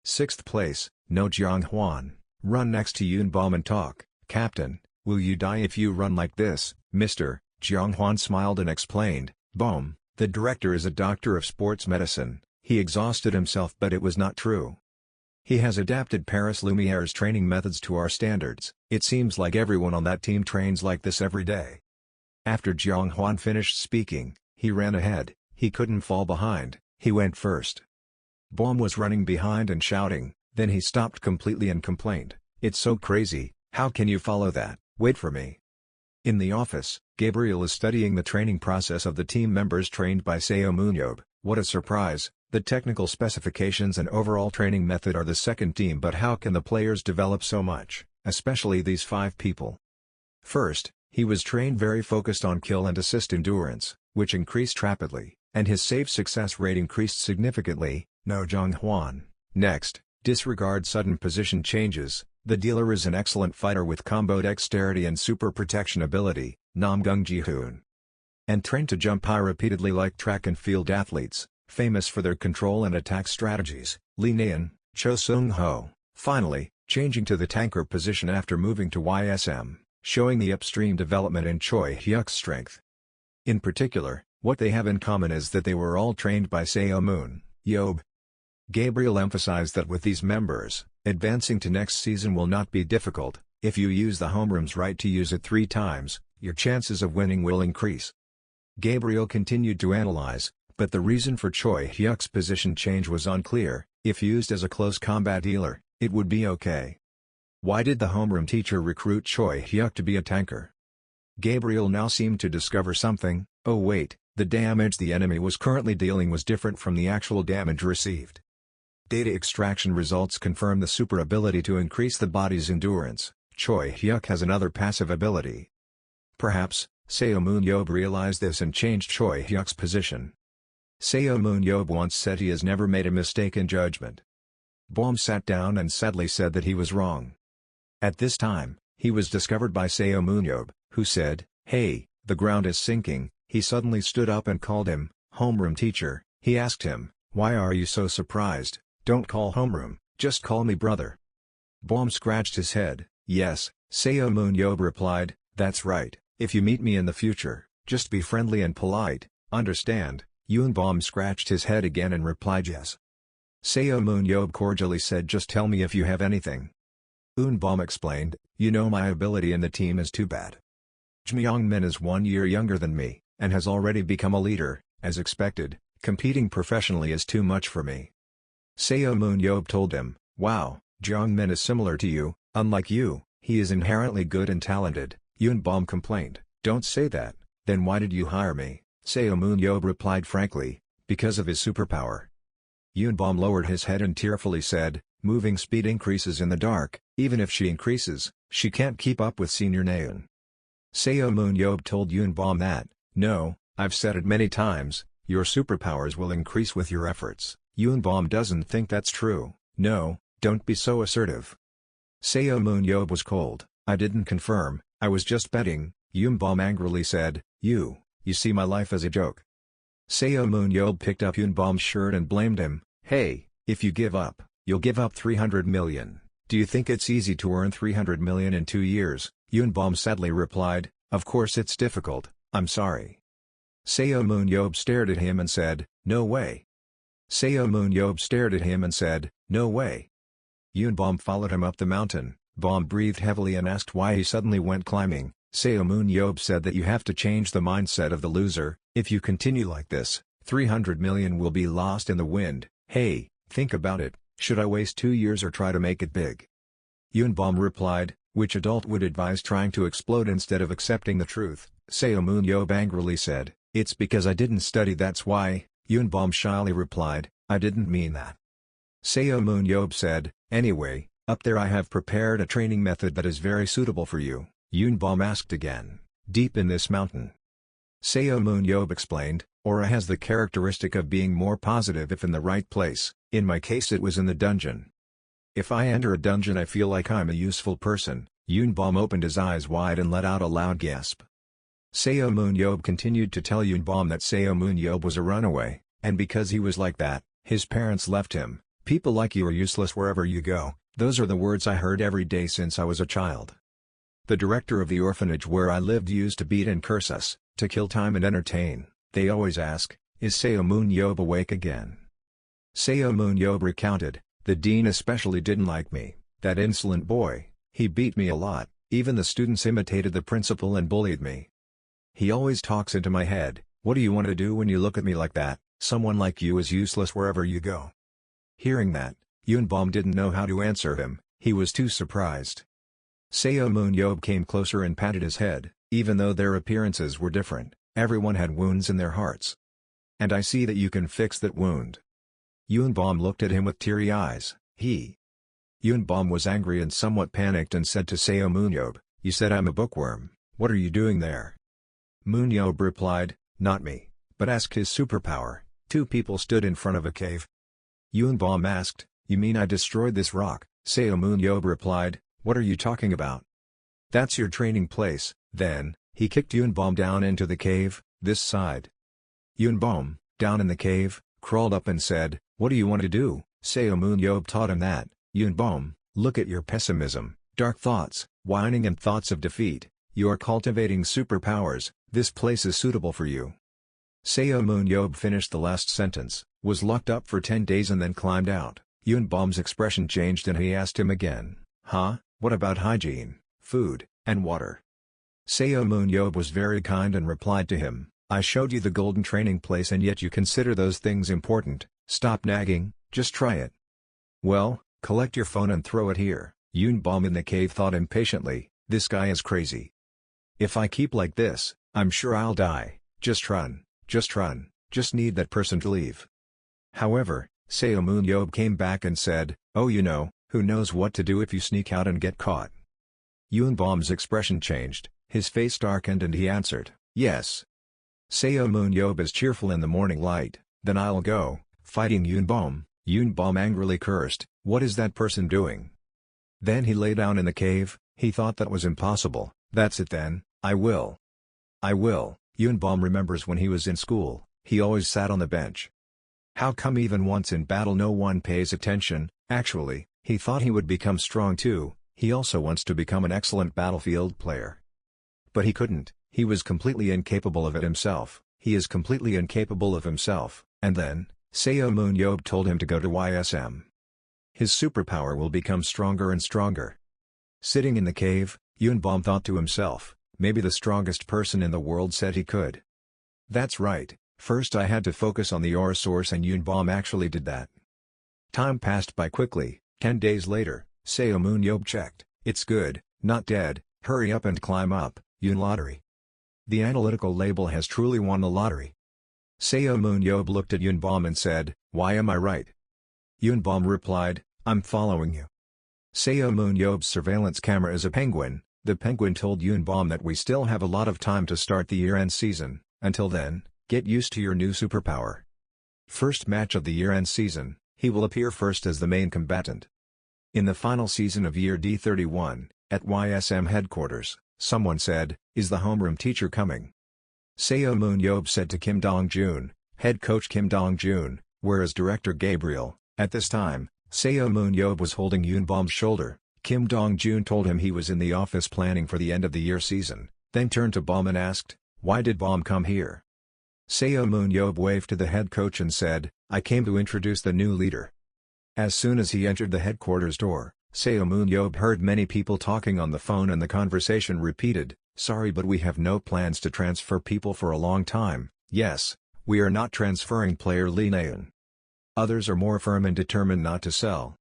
S1: 6th place, No Jong Hwan, run next to Yoon Bum and talk, Captain, will you die if you run like this, Mr. Jong Hwan smiled and explained, Bum, the director is a doctor of sports medicine, he exhausted himself but it was not true. He has adapted Paris Lumiere's training methods to our standards, it seems like everyone on that team trains like this every day. After Jong Hwan finished speaking, he ran ahead, he couldn't fall behind, he went first. Bum was running behind and shouting, then he stopped completely and complained, it's so crazy, how can you follow that, wait for me. In the office, Gabriel is studying the training process of the team members trained by Seun Ab, what a surprise, the technical specifications and overall training method are the second team but how can the players develop so much, especially these 5 people. First, he was trained very focused on kill and assist endurance, which increased rapidly, and his save success rate increased significantly. No Jong Hwan. Next, disregard sudden position changes, the dealer is an excellent fighter with combo dexterity and super protection ability, Nam Gung Ji-hoon. And trained to jump high repeatedly like track and field athletes, famous for their control and attack strategies, Lee Naeun, Cho Sung-ho. Finally, changing to the tanker position after moving to YSM, showing the upstream development in Choi Hyuk's strength. In particular, what they have in common is that they were all trained by Seun Ab. Gabriel emphasized that with these members, advancing to next season will not be difficult, if you use the homerooms right to use it 3 times, your chances of winning will increase. Gabriel continued to analyze, but the reason for Choi Hyuk's position change was unclear, if used as a close combat dealer, it would be okay. Why did the homeroom teacher recruit Choi Hyuk to be a tanker? Gabriel now seemed to discover something, oh wait, the damage the enemy was currently dealing was different from the actual damage received. Data extraction results confirm the super ability to increase the body's endurance. Choi Hyuk has another passive ability. Perhaps, Seun Ab realized this and changed Choi Hyuk's position. Seun Ab once said he has never made a mistake in judgment. Bum sat down and sadly said that he was wrong. At this time, he was discovered by Seun Ab, who said, hey, the ground is sinking. He suddenly stood up and called him, homeroom teacher. He asked him, why are you so surprised? Don't call homeroom, just call me brother. Bum scratched his head, yes, Seun Ab replied, that's right, if you meet me in the future, just be friendly and polite, understand? Yoon Bum scratched his head again and replied yes. Seun Ab cordially said just tell me if you have anything. Yoon Bum explained, you know my ability in the team is too bad. Jmyong Min is 1 year younger than me, and has already become a leader, as expected, competing professionally is too much for me. Seun Ab told him, wow, Jong Min is similar to you, unlike you, he is inherently good and talented, Yunbom complained. "Don't say that, then why did you hire me?" Seomun replied frankly, "Because of his superpower." Yunbom lowered his head and tearfully said, "Moving speed increases in the dark, even if she increases, she can't keep up with Senior Naeun." Seomun told Yunbom that, "No, I've said it many times, your superpowers will increase with your efforts." Yunbom doesn't think that's true. "No, don't be so assertive." Seomun was cold. "I didn't confirm, I was just betting," Yunbom angrily said. You see my life as a joke." Seomun picked up Yunbom's shirt and blamed him. "Hey, if you give up, you'll give up 300 million. Do you think it's easy to earn 300 million in 2 years? Yunbom sadly replied, "Of course it's difficult, I'm sorry." Seomun stared at him and said, "No way." Seomun stared at him and said, "No way." Yunbom followed him up the mountain. Bom breathed heavily and asked why he suddenly went climbing. Seomun said that you have to change the mindset of the loser. If you continue like this, 300 million will be lost in the wind. Hey, think about it, should I waste 2 years or try to make it big? Yunbom replied, which adult would advise trying to explode instead of accepting the truth? Seomun angrily said, "It's because I didn't study, that's why." Yunbom shyly replied, "I didn't mean that." Seomun said, "Anyway, up there I have prepared a training method that is very suitable for you." Yunbom asked again, "Deep in this mountain?" Seomun explained, "Aura has the characteristic of being more positive if in the right place. In my case it was in the dungeon. If I enter a dungeon I feel like I'm a useful person." Yunbom opened his eyes wide and let out a loud gasp. Seomun continued to tell Yunbom that Seomun was a runaway, and because he was like that, his parents left him. "People like you are useless wherever you go." Those are the words I heard every day since I was a child. The director of the orphanage where I lived used to beat and curse us, to kill time and entertain. They always ask, "Is Seomun awake again?" Seomun recounted, "The dean especially didn't like me, that insolent boy, he beat me a lot, even the students imitated the principal and bullied me. He always talks into my head, 'What do you want to do when you look at me like that? Someone like you is useless wherever you go.'" Hearing that, Yunbom didn't know how to answer him, he was too surprised. Seomun came closer and patted his head. Even though their appearances were different, everyone had wounds in their hearts. "And I see that you can fix that wound." Yunbom looked at him with teary eyes. Yunbom was angry and somewhat panicked and said to Seomun, "You said I'm a bookworm, what are you doing there?" Munyob replied, "Not me, but ask his superpower." 2 people stood in front of a cave. Yunbom asked, "You mean I destroyed this rock?" Seomun replied, "What are you talking about? That's your training place." Then, he kicked Yunbom down into the cave, this side. Yunbom, down in the cave, crawled up and said, "What do you want to do?" Seomun taught him that, "Yunbom, look at your pessimism, dark thoughts, whining and thoughts of defeat. You're cultivating superpowers, this place is suitable for you." Seomun finished the last sentence, was locked up for 10 days and then climbed out. Yunbom's expression changed and he asked him again, "Huh, what about hygiene, food, and water?" Seomun was very kind and replied to him, "I showed you the golden training place and yet you consider those things important. Stop nagging, just try it." "Well, collect your phone and throw it here." Yunbom in the cave thought impatiently, "This guy is crazy. If I keep like this, I'm sure I'll die. Just run, just need that person to leave." However, Seomun came back and said, "Oh, who knows what to do if you sneak out and get caught?" Yunbom's expression changed, his face darkened and he answered, "Yes." Seomun is cheerful in the morning light, "Then I'll go." Fighting Yunbom, Yunbom angrily cursed, "What is that person doing?" Then he lay down in the cave, he thought that was impossible. "That's it then, I will. I will." Yunbom remembers when he was in school, he always sat on the bench. How come even once in battle no one pays attention? Actually, he thought he would become strong too, he also wants to become an excellent battlefield player. But he couldn't, he was completely incapable of it himself, he is completely incapable of himself, and then, Seomun told him to go to YSM. His superpower will become stronger and stronger. Sitting in the cave, Yunbom thought to himself, maybe the strongest person in the world said he could. That's right, first I had to focus on the aura source and Yunbom actually did that. Time passed by quickly. 10 days later, Seomun checked, "It's good, not dead, hurry up and climb up." Yoon lottery. The analytical label has truly won the lottery. Seo Moon-yob looked at Yoonbom and said, "Why am I right?" Yoonbom replied, "I'm following you." Seo Moon-yob's surveillance camera is a penguin. The penguin told Yoonbom that we still have a lot of time to start the year-end season. Until then, get used to your new superpower. First match of the year-end season, he will appear first as the main combatant. In the final season of Year D31, at YSM headquarters, someone said, "Is the homeroom teacher coming?" Seo Moon-yob said to Kim Dong-joon, head coach Kim Dong-joon, whereas director Gabriel, at this time, Seo Moon-yob was holding Yoonbom's shoulder. Kim Dong-joon told him he was in the office planning for the end of the year season, then turned to Bom and asked, "Why did Bom come here?" Seo Moon-yob waved to the head coach and said, "I came to introduce the new leader." As soon as he entered the headquarters door, Seo Moon-yob heard many people talking on the phone and the conversation repeated, "Sorry, but we have no plans to transfer people for a long time. Yes, we are not transferring player Lee Na-eun. Others are more firm and determined not to sell."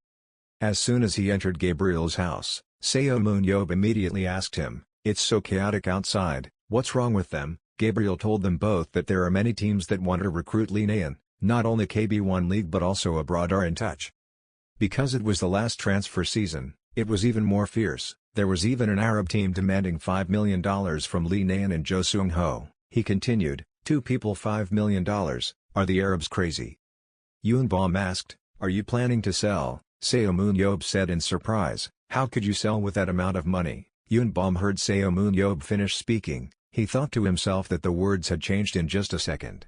S1: As soon as he entered Gabriel's house, Seo Moon-yob immediately asked him, "It's so chaotic outside, what's wrong with them?" Gabriel told them both that there are many teams that want to recruit Lee Na-eun, not only KB1 League but also abroad are in touch. Because it was the last transfer season, it was even more fierce. There was even an Arab team demanding $5 million from Lee Na-eun and Jo Seung-ho. He continued, "Two people $5 million, are the Arabs crazy?" Yoonbom asked, "Are you planning to sell?" Seo Moon-yob said in surprise, "How could you sell with that amount of money?" Yoonbom heard Seo Moon-yob finish speaking. He thought to himself that the words had changed in just a second.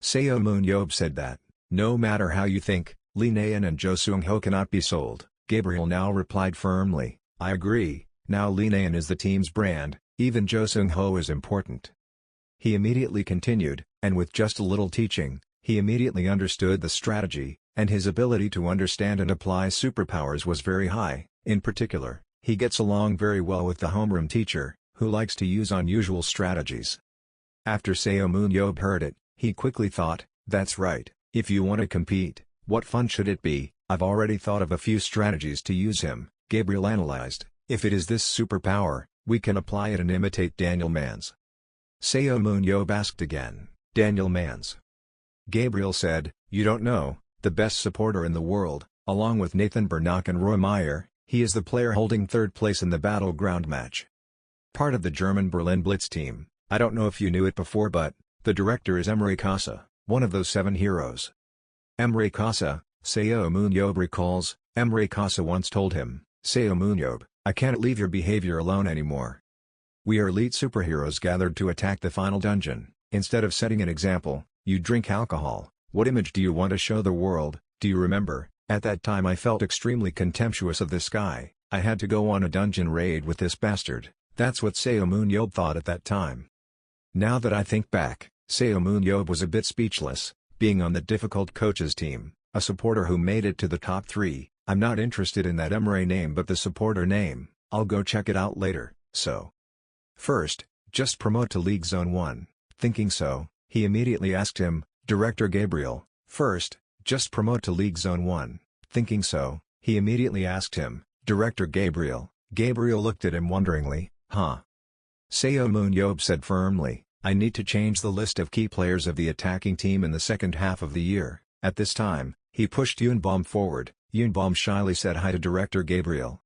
S1: Seo Moon-yob said that, "No matter how you think, Lee Na-eun and Jo Seung-ho cannot be sold." Gabriel now replied firmly, "I agree, now Lee Na-eun is the team's brand, even Jo Seung-ho is important." He immediately continued, and with just a little teaching, he immediately understood the strategy, and his ability to understand and apply superpowers was very high. In particular, he gets along very well with the homeroom teacher, who likes to use unusual strategies. After Seo Moon-yob heard it, he quickly thought, "That's right, if you want to compete, what fun should it be? I've already thought of a few strategies to use him." Gabriel analyzed, "If it is this superpower, we can apply it and imitate Daniel Man's." Seo Moon-yob asked again, "Daniel Man's?" Gabriel said, "You don't know, the best supporter in the world, along with Nathan Bernach and Roy Meyer, he is the player holding third place in the battleground match. Part of the German Berlin Blitz team. I don't know if you knew it before, but the director is Emre Kasa, one of those 7 heroes." Emre Kasa, Seo Moon-yob recalls, Emre Kasa once told him, "Seo Moon-yob, I can't leave your behavior alone anymore. We are elite superheroes gathered to attack the final dungeon. Instead of setting an example, you drink alcohol. What image do you want to show the world?" Do you remember, at that time I felt extremely contemptuous of this guy. I had to go on a dungeon raid with this bastard. That's what Seo Moon-yob thought at that time. Now that I think back, Seo Moon-yob was a bit speechless, being on the difficult coaches team, a supporter who made it to the top 3. I'm not interested in that Emre name but the supporter name. I'll go check it out later. So, first, just promote to League Zone 1. Thinking so, he immediately asked him, Director Gabriel, first, just promote to League Zone 1. Thinking so, he immediately asked him, Director Gabriel. Gabriel looked at him wonderingly, huh? Seo Moon-yob said firmly, I need to change the list of key players of the attacking team in the second half of the year. At this time, he pushed Yoonbom forward. Yoonbom shyly said hi to Director Gabriel.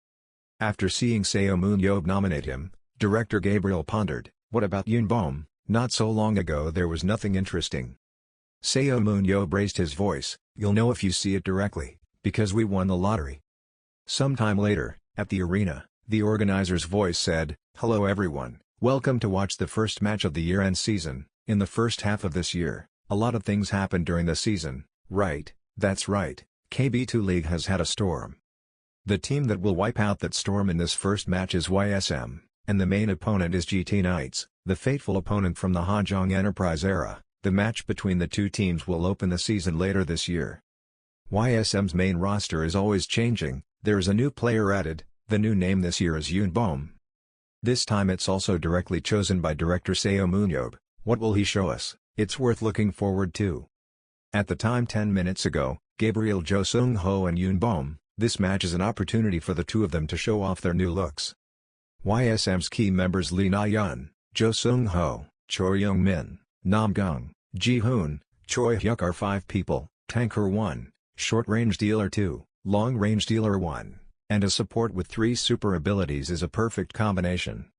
S1: After seeing Seo Moon-yob nominate him, Director Gabriel pondered, what about Yoonbom? Not so long ago there was nothing interesting. Seo Moon-yob raised his voice, you'll know if you see it directly, because we won the lottery. Sometime later, at the arena, the organizer's voice said, hello everyone, welcome to watch the first match of the year-end season. In the first half of this year, a lot of things happened during the season. Right, that's right, KB2 League has had a storm. The team that will wipe out that storm in this first match is YSM, and the main opponent is GT Knights, the fateful opponent from the Hajong Enterprise era. The match between the two teams will open the season later this year. YSM's main roster is always changing. There is a new player added. The new name this year is Yoonbom. This time it's also directly chosen by director Seo Moon-yob. What will he show us? It's worth looking forward to. At the time 10 minutes ago, Gabriel Jo Seung-ho and Yoonbom, this match is an opportunity for the two of them to show off their new looks. YSM's key members Lee Na-yeon, Jo Seung-ho, Choi Young-min, Nam-gung, Ji-hoon, Choi Hyuk are 5 people, Tanker 1, Short Range Dealer 2, Long Range Dealer 1, and a support with 3 super abilities is a perfect combination.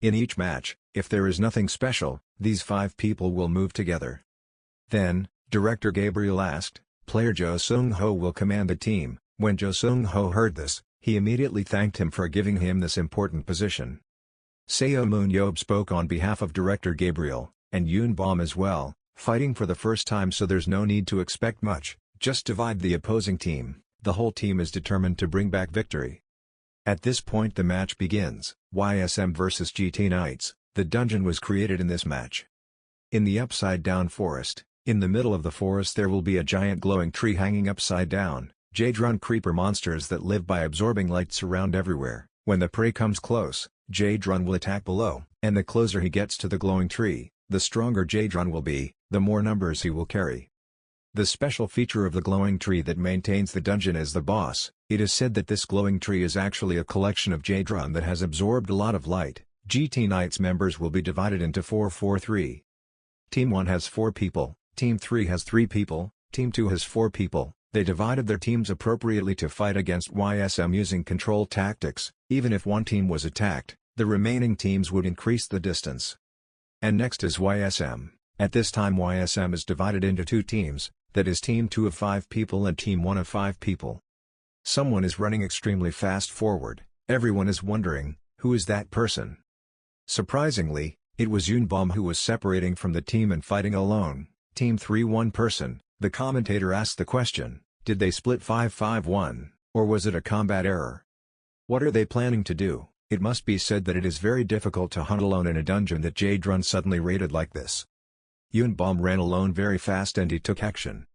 S1: In each match, if there is nothing special, these 5 people will move together. Then, Director Gabriel asked, player Jo Seung-ho will command the team. When Jo Seung-ho heard this, he immediately thanked him for giving him this important position. Seo Moon-yob spoke on behalf of Director Gabriel, and Yoon Bom as well, fighting for the first time, so there's no need to expect much, just divide the opposing team. The whole team is determined to bring back victory. At this point the match begins, YSM vs GT Knights. The dungeon was created in this match. In the upside-down forest, in the middle of the forest there will be a giant glowing tree hanging upside down. Jade-run creeper monsters that live by absorbing light surround everywhere. When the prey comes close, Jade-run will attack below, and the closer he gets to the glowing tree, the stronger Jade-run will be, the more numbers he will carry. The special feature of the glowing tree that maintains the dungeon is the boss. It is said that this glowing tree is actually a collection of Jade-run that has absorbed a lot of light. GT Knights members will be divided into 4-4-3. Team 1 has 4 people, Team 3 has 3 people, Team 2 has 4 people. They divided their teams appropriately to fight against YSM using control tactics. Even if one team was attacked, the remaining teams would increase the distance. And next is YSM. At this time YSM is divided into 2 teams, that is Team 2 of 5 people and Team 1 of 5 people. Someone is running extremely fast forward. Everyone is wondering, who is that person? Surprisingly, it was Yoon Bom who was separating from the team and fighting alone. Team 3 one person. The commentator asked the question, did they split 5-5-1, or was it a combat error? What are they planning to do? It must be said that it is very difficult to hunt alone in a dungeon that Jade-run suddenly raided like this. Yoon Bom ran alone very fast and he took action.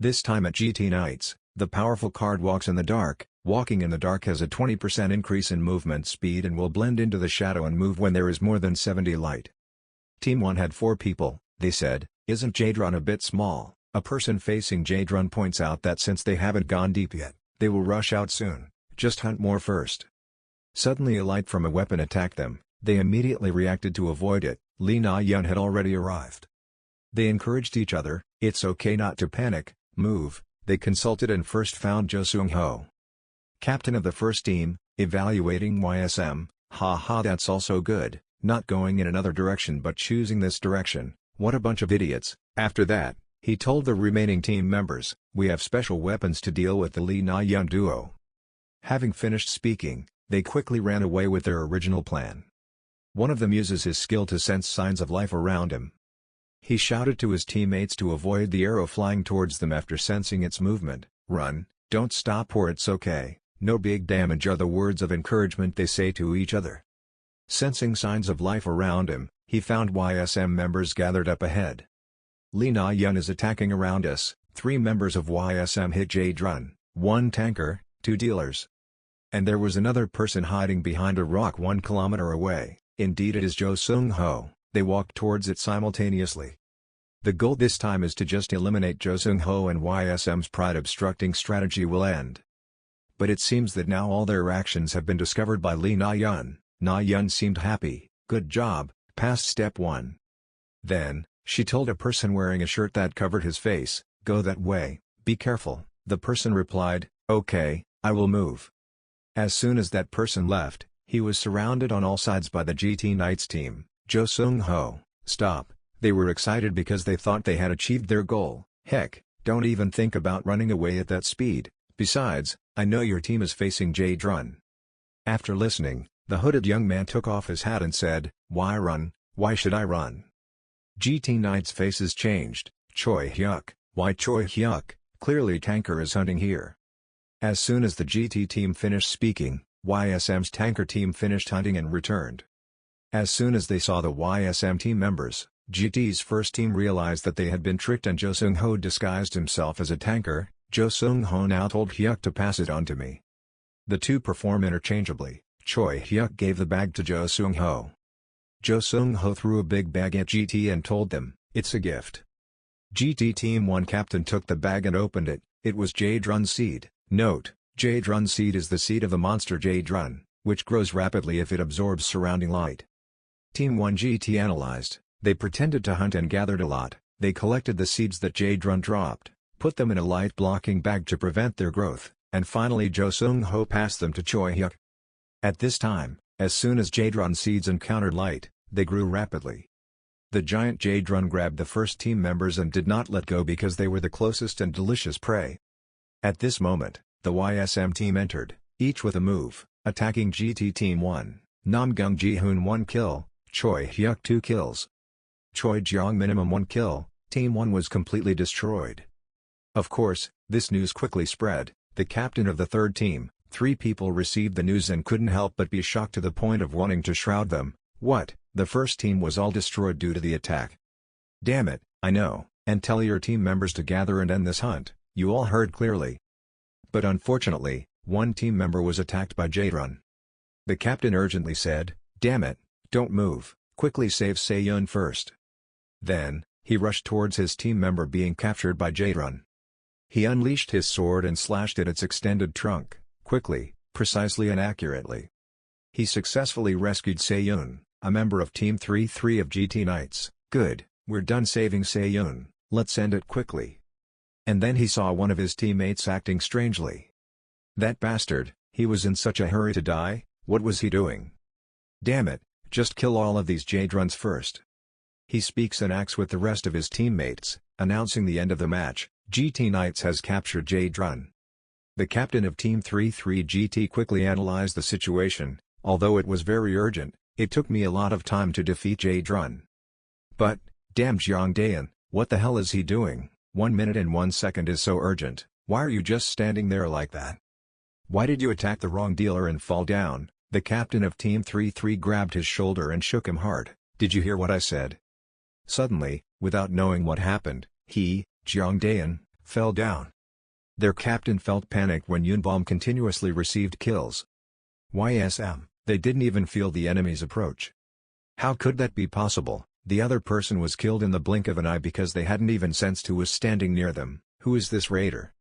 S1: This time at GT Knights, the powerful card walks in the dark. Walking in the dark has a 20% increase in movement speed and will blend into the shadow and move when there is more than 70 light. Team 1 had 4 people. They said, isn't Jade-run a bit small? A person facing Jade-run points out that since they haven't gone deep yet, they will rush out soon. Just hunt more first. Suddenly a light from a weapon attacked them. They immediately reacted to avoid it. Lee Na-yeon had already arrived. They encouraged each other, it's okay not to panic, move. They consulted and first found Jo Seung-ho, captain of the first team, evaluating YSM. Haha, that's also good, not going in another direction but choosing this direction. What a bunch of idiots. After that, he told the remaining team members, we have special weapons to deal with the Lee Na-yeon duo. Having finished speaking, they quickly ran away with their original plan. One of them uses his skill to sense signs of life around him. He shouted to his teammates to avoid the arrow flying towards them after sensing its movement. Run, don't stop or it's okay, no big damage are the words of encouragement they say to each other. Sensing signs of life around him, he found YSM members gathered up ahead. Lee Na-yeon is attacking around us. 3 members of YSM hit Jade-run, 1 tanker, 2 dealers. And there was another person hiding behind a rock 1 kilometer away. Indeed it is Jo Seung-ho. They walked towards it simultaneously. The goal this time is to just eliminate Jo Seung-ho and YSM's pride obstructing strategy will end. But it seems that now all their actions have been discovered by Lee Na-yeon. Na-yeon seemed happy. Good job, passed step 1. Then, she told a person wearing a shirt that covered his face, go that way, be careful. The person replied, okay, I will move. As soon as that person left, he was surrounded on all sides by the GT Knights team. Jo Seung-ho, stop. They were excited because they thought they had achieved their goal. Heck, don't even think about running away at that speed. Besides, I know your team is facing Jade-run. After listening, the hooded young man took off his hat and said, why run? Why should I run? GT Knights' faces changed. Choi Hyuk, why Choi Hyuk? Clearly tanker is hunting here. As soon as the GT team finished speaking, YSM's tanker team finished hunting and returned. As soon as they saw the YSM team members, GT's first team realized that they had been tricked and Jo Seung-ho disguised himself as a tanker. Jo Seung-ho now told Hyuk to pass it on to me. The two perform interchangeably. Choi Hyuk gave the bag to Jo Seung-ho. Jo Seung-ho threw a big bag at GT and told them, it's a gift. GT Team 1 captain took the bag and opened it. It was Jade-run seed. Note, Jade-run seed is the seed of the monster Jade-run. which grows rapidly if it absorbs surrounding light. Team 1 GT analyzed. They pretended to hunt and gathered a lot. They collected the seeds that Jae-drun dropped, put them in a light-blocking bag to prevent their growth, and finally Jo Sung-ho passed them to Choi-hyuk. At this time, as soon as Jae-drun seeds encountered light, they grew rapidly. The giant Jae-drun grabbed the first team members and did not let go because they were the closest and delicious prey. At this moment, the YSM team entered, each with a move, attacking GT Team 1, Namgung Ji-hoon 1 kill, Choi-hyuk 2 kills. Choi Jeong minimum 1 kill, Team 1 was completely destroyed. Of course, this news quickly spread. The captain of the third team, 3 people received the news and couldn't help but be shocked to the point of wanting to shroud them. What, the first team was all destroyed due to the attack? Damn it, I know, and tell your team members to gather and end this hunt, you all heard clearly. But unfortunately, one team member was attacked by Jae-drun. The captain urgently said, damn it, don't move, quickly save Seun first. Then, he rushed towards his team member being captured by Jae-drun. He unleashed his sword and slashed at its extended trunk, quickly, precisely and accurately. He successfully rescued Seun, a member of Team 3-3 of GT Knights. Good, we're done saving Seun, let's end it quickly. And then he saw one of his teammates acting strangely. That bastard, he was in such a hurry to die, what was he doing? Damn it, just kill all of these Jae-druns first. He speaks and acts with the rest of his teammates, announcing the end of the match. GT Knights has captured Jae-drun. The captain of Team 3-3 GT quickly analyzed the situation. Although it was very urgent, it took me a lot of time to defeat Jae-drun. But, damn Jeong Daeun, what the hell is he doing? 1 minute and 1 second is so urgent, why are you just standing there like that? Why did you attack the wrong dealer and fall down? The captain of Team 3-3 grabbed his shoulder and shook him hard. Did you hear what I said? Suddenly, without knowing what happened, he, Jeong Daeun, fell down. Their captain felt panicked when Yunbom continuously received kills. YSM, they didn't even feel the enemy's approach. How could that be possible? The other person was killed in the blink of an eye because they hadn't even sensed who was standing near them. Who is this raider?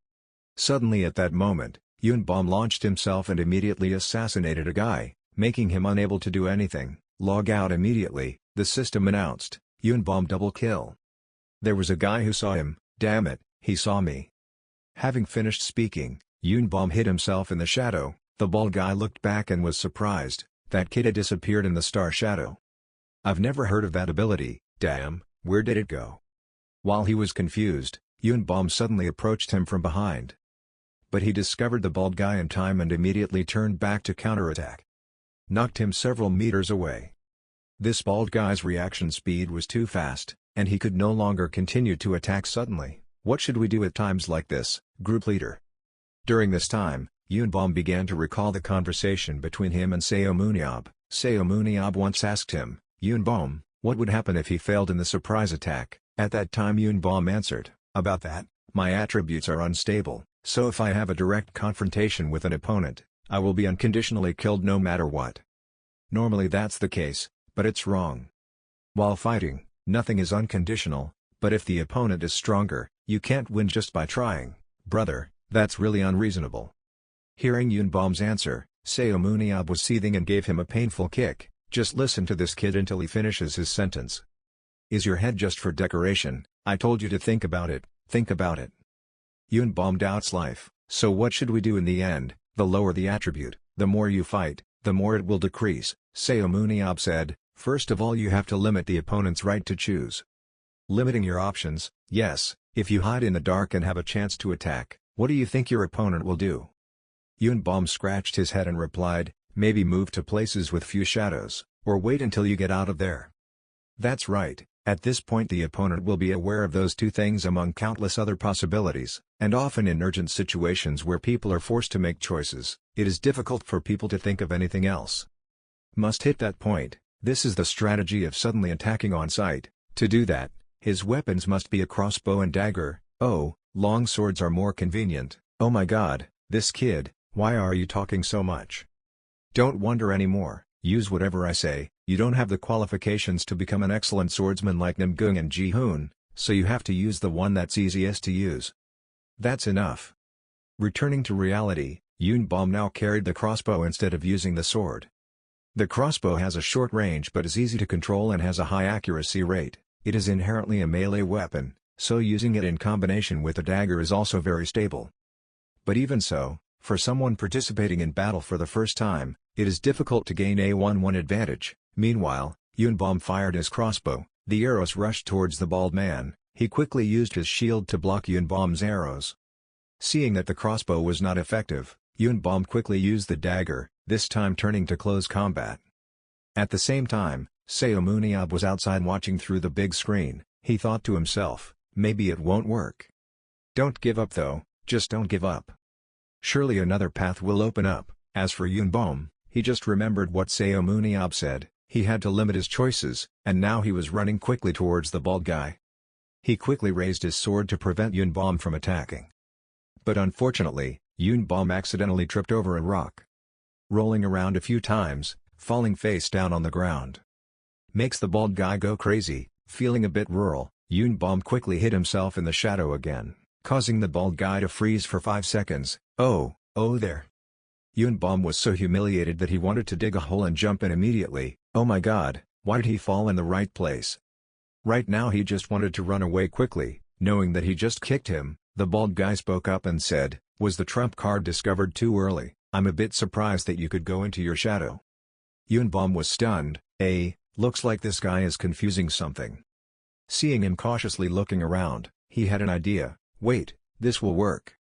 S1: Suddenly at that moment, Yunbom launched himself and immediately assassinated a guy, making him unable to do anything. Log out immediately, the system announced. Yunbom double kill. There was a guy who saw him. Damn it, he saw me. Having finished speaking, Yunbom hid himself in the shadow. The bald guy looked back and was surprised. That kid had disappeared in the star shadow. I've never heard of that ability, damn, where did it go? While he was confused, Yunbom suddenly approached him from behind. But he discovered the bald guy in time and immediately turned back to counterattack. Knocked him several meters away. This bald guy's reaction speed was too fast, and he could no longer continue to attack suddenly. What should we do at times like this, group leader? During this time, Yunbom began to recall the conversation between him and Seun Ab. Seun Ab once asked him, Yunbom, what would happen if he failed in the surprise attack? At that time Yunbom answered, about that, my attributes are unstable, so if I have a direct confrontation with an opponent, I will be unconditionally killed no matter what. Normally that's the case, but it's wrong. While fighting, nothing is unconditional, but if the opponent is stronger, you can't win just by trying, brother, that's really unreasonable. Hearing Yunbom's answer, Seun Ab was seething and gave him a painful kick. Just listen to this kid until he finishes his sentence. Is your head just for decoration? I told you to think about it, think about it. Yunbom doubts life, so what should we do in the end? The lower the attribute, the more you fight, the more it will decrease, Seun Ab said. First of all you have to limit the opponent's right to choose. Limiting your options, yes, if you hide in the dark and have a chance to attack, what do you think your opponent will do? Yunbom scratched his head and replied, maybe move to places with few shadows, or wait until you get out of there. That's right, at this point the opponent will be aware of those two things among countless other possibilities, and often in urgent situations where people are forced to make choices, it is difficult for people to think of anything else. Must hit that point. This is the strategy of suddenly attacking on sight. To do that, his weapons must be a crossbow and dagger. Oh, long swords are more convenient. Oh my god, this kid, why are you talking so much? Don't wonder anymore, use whatever I say. You don't have the qualifications to become an excellent swordsman like Namgung and Ji-hoon, so you have to use the one that's easiest to use. That's enough. Returning to reality, Bom now carried the crossbow instead of using the sword. The crossbow has a short range but is easy to control and has a high accuracy rate. It is inherently a melee weapon, so using it in combination with a dagger is also very stable. But even so, for someone participating in battle for the first time, it is difficult to gain a 1-1 advantage. Meanwhile, Bom fired his crossbow. The arrows rushed towards the bald man. He quickly used his shield to block Bom's arrows. Seeing that the crossbow was not effective, Bom quickly used the dagger, this time turning to close combat. At the same time, Seun Ab was outside watching through the big screen. He thought to himself, maybe it won't work. Don't give up though, just don't give up. Surely another path will open up. As for Bom, he just remembered what Seun Ab said, he had to limit his choices, and now he was running quickly towards the bald guy. He quickly raised his sword to prevent Bom from attacking. But unfortunately, Bom accidentally tripped over a rock. Rolling around a few times, falling face down on the ground. Makes the bald guy go crazy. Feeling a bit rural, Bom quickly hid himself in the shadow again, causing the bald guy to freeze for 5 seconds. Oh there. Bom was so humiliated that he wanted to dig a hole and jump in immediately. Oh my god, why did he fall in the right place? Right now he just wanted to run away quickly, knowing that he just kicked him. The bald guy spoke up and said, "Was the trump card discovered too early? I'm a bit surprised that you could go into your shadow." Bom was stunned. Looks like this guy is confusing something. Seeing him cautiously looking around, he had an idea. Wait, this will work.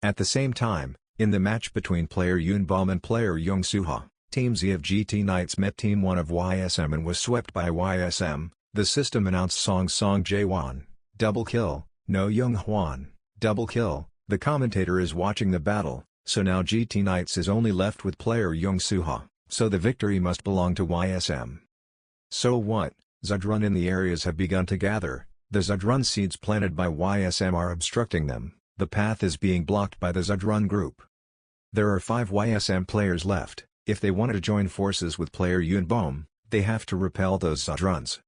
S1: At the same time, in the match between player Bom and player Suha, Team Z of GT Knights met Team 1 of YSM and was swept by YSM. The system announced Song Jae-won, double kill, No Young-hwan, double kill. The commentator is watching the battle, so now GT Knights is only left with player Suha, so the victory must belong to YSM. So what? Zudrun in the areas have begun to gather. The Zudrun seeds planted by YSM are obstructing them. The path is being blocked by the Zudrun group. There are 5 YSM players left. If they want to join forces with player Bom, they have to repel those Zudruns.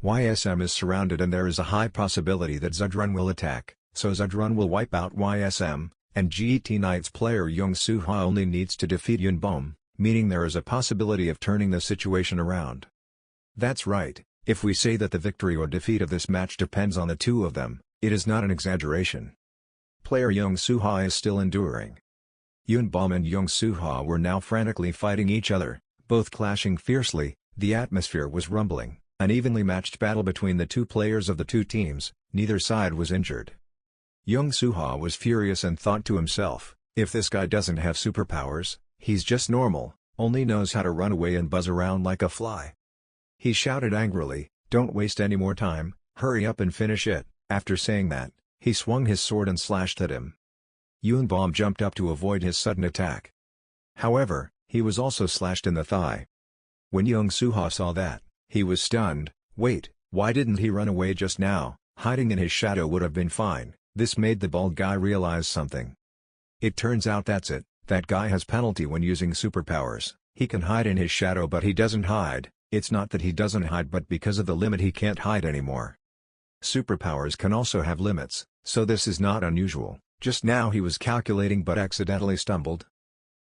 S1: YSM is surrounded and there is a high possibility that Zudrun will attack, so Zudrun will wipe out YSM, and GT Knights player Suha only needs to defeat Bom, meaning there is a possibility of turning the situation around. That's right, if we say that the victory or defeat of this match depends on the two of them, it is not an exaggeration. Player Suha is still enduring. Bom and Suha were now frantically fighting each other, both clashing fiercely. The atmosphere was rumbling, an evenly matched battle between the two players of the two teams, neither side was injured. Suha was furious and thought to himself, if this guy doesn't have superpowers, he's just normal, only knows how to run away and buzz around like a fly. He shouted angrily, "Don't waste any more time, hurry up and finish it." After saying that, he swung his sword and slashed at him. Bom jumped up to avoid his sudden attack. However, he was also slashed in the thigh. When Suha saw that, he was stunned. Wait, why didn't he run away just now? Hiding in his shadow would have been fine. This made the bald guy realize something. It turns out that's it, that guy has penalty when using superpowers. He can hide in his shadow but he doesn't hide. It's not that he doesn't hide but because of the limit he can't hide anymore. Superpowers can also have limits, so this is not unusual. Just now he was calculating but accidentally stumbled.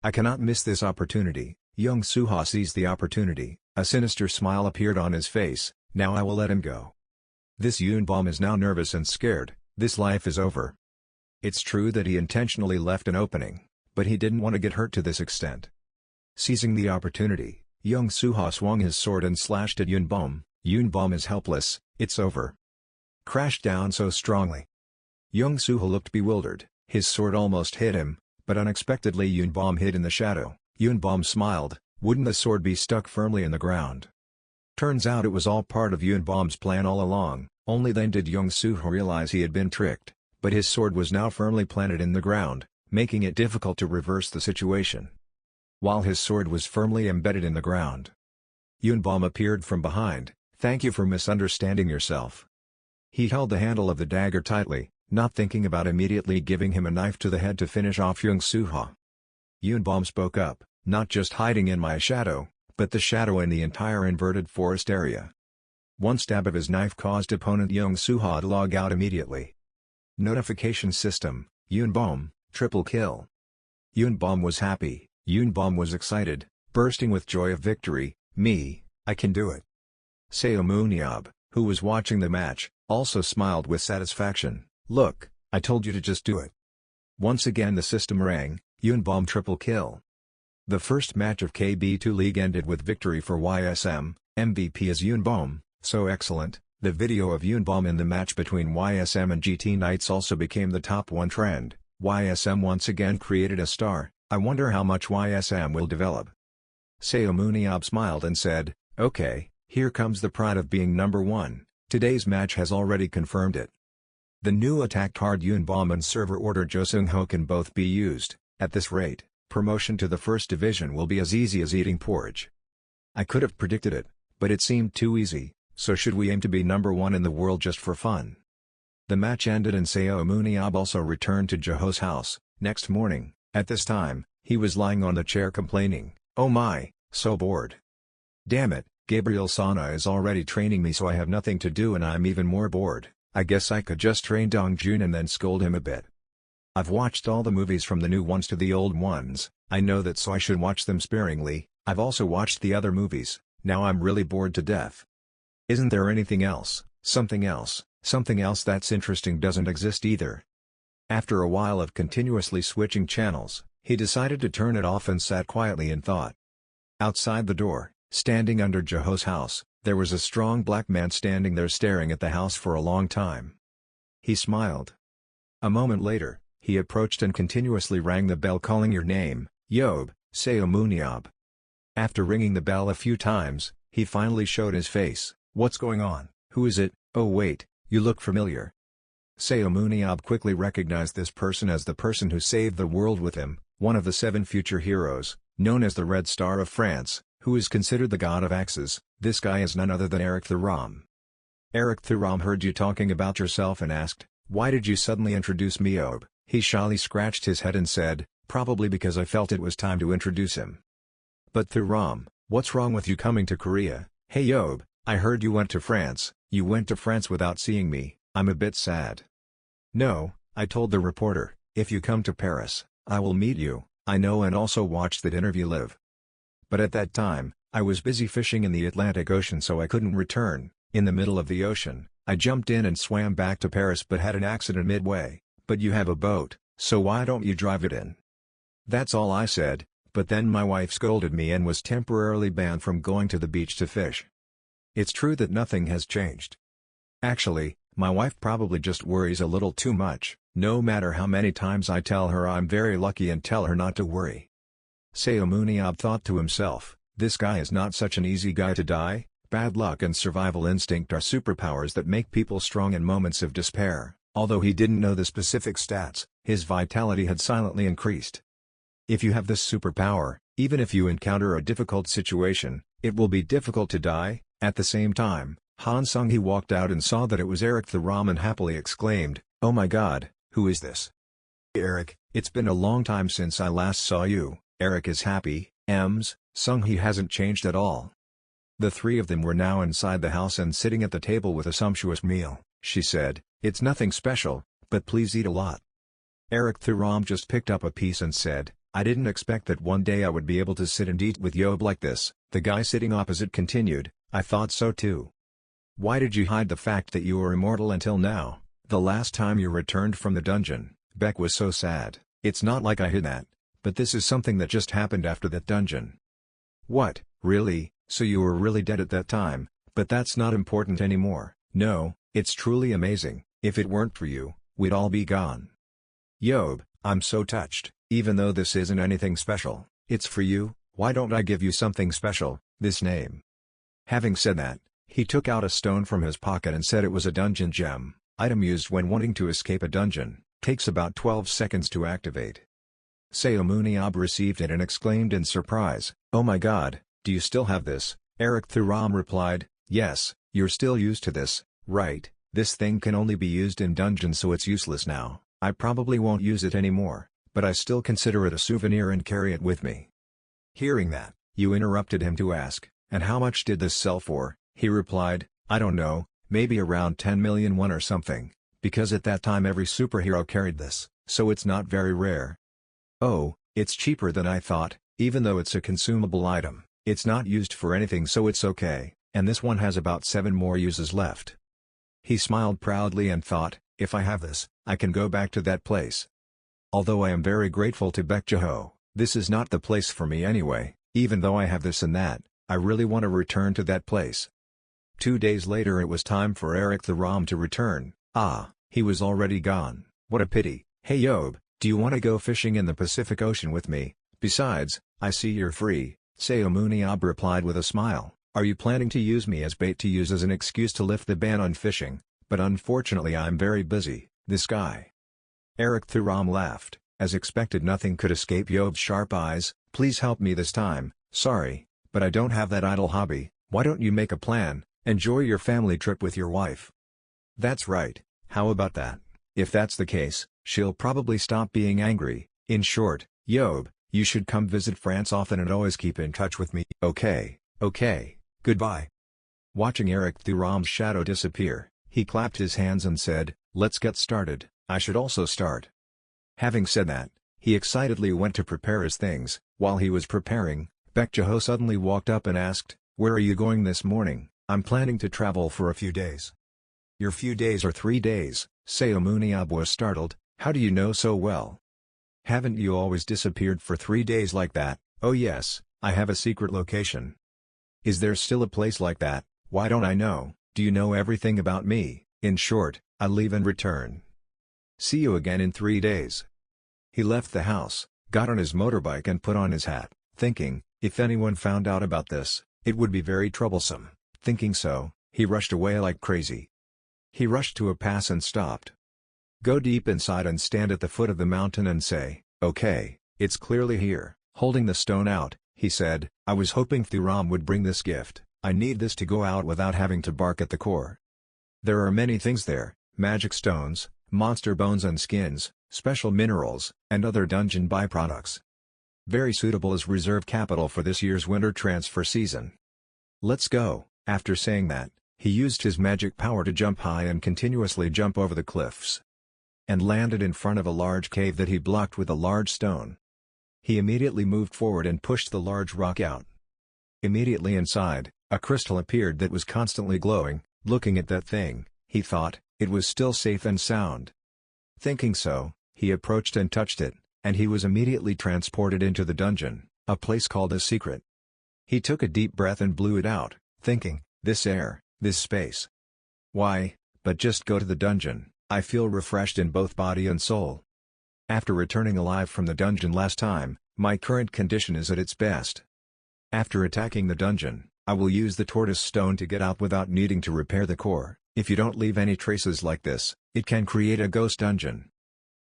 S1: I cannot miss this opportunity. Suha seized the opportunity. A sinister smile appeared on his face. Now I will let him go. This Bom is now nervous and scared. This life is over. It's true that he intentionally left an opening, but he didn't want to get hurt to this extent. Seizing the opportunity, Suha swung his sword and slashed at Bom. Bom is helpless. It's over. Crashed down so strongly. Suha looked bewildered. His sword almost hit him, but unexpectedly Bom hid in the shadow. Bom smiled. Wouldn't the sword be stuck firmly in the ground? Turns out it was all part of Bom's plan all along. Only then did Suha realize he had been tricked, but his sword was now firmly planted in the ground, making it difficult to reverse the situation. While his sword was firmly embedded in the ground, Bom appeared from behind. "Thank you for misunderstanding yourself." He held the handle of the dagger tightly, not thinking about immediately giving him a knife to the head to finish off Suha. Bom spoke up, "Not just hiding in my shadow, but the shadow in the entire inverted forest area." One stab of his knife caused opponent Suha to log out immediately. Notification system, Bom, triple kill. Yunbom was happy, Yunbom was excited, bursting with joy of victory. Me, I can do it. Seun Ab, who was watching the match, also smiled with satisfaction. Look, I told you to just do it. Once again the system rang, Yunbom triple kill. The first match of KB2 League ended with victory for YSM, MVP is Yunbom, so excellent. The video of Yunbom in the match between YSM and GT Knights also became the top 1 trend. YSM once again created a star. I wonder how much YSM will develop. Seun Ab smiled and said, okay, here comes the pride of being number 1, today's match has already confirmed it. The new attacked hard Yunbom and server order Jo Seung-ho can both be used. At this rate, promotion to the first division will be as easy as eating porridge. I could have predicted it, but it seemed too easy, so should we aim to be number 1 in the world just for fun? The match ended and Seun Ab also returned to Joho's house. Next morning, at this time, he was lying on the chair complaining, oh my, so bored. Damn it, Gabriel Sana is already training me so I have nothing to do and I'm even more bored. I guess I could just train Dongjun and then scold him a bit. I've watched all the movies from the new ones to the old ones, I know that so I should watch them sparingly. I've also watched the other movies, now I'm really bored to death. Isn't there anything else, something else that's interesting? Doesn't exist either. After a while of continuously switching channels, he decided to turn it off and sat quietly in thought. Outside the door, standing under Joho's house, there was a strong black man standing there staring at the house for a long time. He smiled. A moment later, he approached and continuously rang the bell calling your name, Yob, Seun Ab. After ringing the bell a few times, he finally showed his face. What's going on? Who is it? Oh wait, you look familiar. Seun Ab quickly recognized this person as the person who saved the world with him, one of the 7 future heroes, known as the Red Star of France, who is considered the god of axes. This guy is none other than Eric Thuram. Eric Thuram heard you talking about yourself and asked, why did you suddenly introduce me Yob? He shyly scratched his head and said, probably because I felt it was time to introduce him. But Thuram, what's wrong with you coming to Korea? Hey Yob, I heard you went to France. You went to France without seeing me, I'm a bit sad. No, I told the reporter, if you come to Paris, I will meet you. I know and also watch that interview live. But at that time, I was busy fishing in the Atlantic Ocean so I couldn't return. In the middle of the ocean, I jumped in and swam back to Paris but had an accident midway. But you have a boat, so why don't you drive it in? That's all I said, but then my wife scolded me and was temporarily banned from going to the beach to fish. It's true that nothing has changed. Actually, my wife probably just worries a little too much, no matter how many times I tell her I'm very lucky and tell her not to worry. Seun Ab thought to himself, this guy is not such an easy guy to die. Bad luck and survival instinct are superpowers that make people strong in moments of despair. Although he didn't know the specific stats, his vitality had silently increased. If you have this superpower, even if you encounter a difficult situation, it will be difficult to die. At the same time, Han Sung-hee walked out and saw that it was Eric Thuram and happily exclaimed, oh my god, who is this? Eric, it's been a long time since I last saw you. Eric is happy. Sung-hee hasn't changed at all. The three of them were now inside the house and sitting at the table with a sumptuous meal. She said, it's nothing special, but please eat a lot. Eric Thuram just picked up a piece and said, I didn't expect that one day I would be able to sit and eat with Yob like this. The guy sitting opposite continued, I thought so too. Why did you hide the fact that you were immortal until now? The last time you returned from the dungeon, Beck was so sad. It's not like I hid that, but this is something that just happened after that dungeon. What, really? So you were really dead at that time, but that's not important anymore. No, it's truly amazing. If it weren't for you, we'd all be gone. Yob, I'm so touched. Even though this isn't anything special, it's for you. Why don't I give you something special, this name? Having said that, he took out a stone from his pocket and said it was a dungeon gem, item used when wanting to escape a dungeon, takes about 12 seconds to activate. Seun Ab received it and exclaimed in surprise, oh my god, do you still have this? Eric Thuram replied, yes, you're still used to this, right? This thing can only be used in dungeons so it's useless now. I probably won't use it anymore, but I still consider it a souvenir and carry it with me. Hearing that, you interrupted him to ask, and how much did this sell for? He replied, I don't know, maybe around 10 million won or something, because at that time every superhero carried this, so it's not very rare. Oh, It's cheaper than I thought, even though it's a consumable item. It's not used for anything, so it's okay, and this one has about 7 more uses left. He smiled proudly and thought, if I have this, I can go back to that place. Although I am very grateful to Bejo, this is not the place for me anyway. Even though I have this and that, I really want to return to that place. 2 days later it was time for Eric the Rom to return. He was already gone. What a pity. Hey Yob, do you want to go fishing in the Pacific Ocean with me? Besides, I see you're free. Seun Ab replied with a smile. Are you planning to use me as bait to use as an excuse to lift the ban on fishing? But unfortunately I'm very busy. This guy. Eric the Rom laughed. As expected, nothing could escape Yob's sharp eyes. Please help me this time. Sorry, but I don't have that idle hobby. Why don't you make a plan? Enjoy your family trip with your wife. That's right. How about that? If that's the case, she'll probably stop being angry. In short, Yob, you should come visit France often and always keep in touch with me. Okay, goodbye. Watching Eric the Rom's shadow disappear, he clapped his hands and said, let's get started. I should also start. Having said that, he excitedly went to prepare his things. While he was preparing, Bejo suddenly walked up and asked, where are you going this morning? I'm planning to travel for a few days. Your few days are 3 days. Seun Ab was startled. How do you know so well? Haven't you always disappeared for 3 days like that? Oh yes, I have a secret location. Is there still a place like that? Why don't I know? Do you know everything about me? In short, I leave and return. See you again in 3 days. He left the house, got on his motorbike and put on his hat, thinking, if anyone found out about this, it would be very troublesome. Thinking so, he rushed away like crazy. He rushed to a pass and stopped. Go deep inside and stand at the foot of the mountain and say, okay, it's clearly here. Holding the stone out, he said, I was hoping Thuram would bring this gift. I need this to go out without having to bark at the core. There are many things there, magic stones, monster bones and skins, special minerals, and other dungeon byproducts. Very suitable as reserve capital for this year's winter transfer season. Let's go. After saying that, he used his magic power to jump high and continuously jump over the cliffs. And landed in front of a large cave that he blocked with a large stone. He immediately moved forward and pushed the large rock out. Immediately inside, a crystal appeared that was constantly glowing. Looking at that thing, he thought, it was still safe and sound. Thinking so, he approached and touched it, and he was immediately transported into the dungeon, a place called a secret. He took a deep breath and blew it out, thinking, this air, this space. Why, but just go to the dungeon, I feel refreshed in both body and soul. After returning alive from the dungeon last time, my current condition is at its best. After attacking the dungeon, I will use the tortoise stone to get out without needing to repair the core. If you don't leave any traces like this, it can create a ghost dungeon.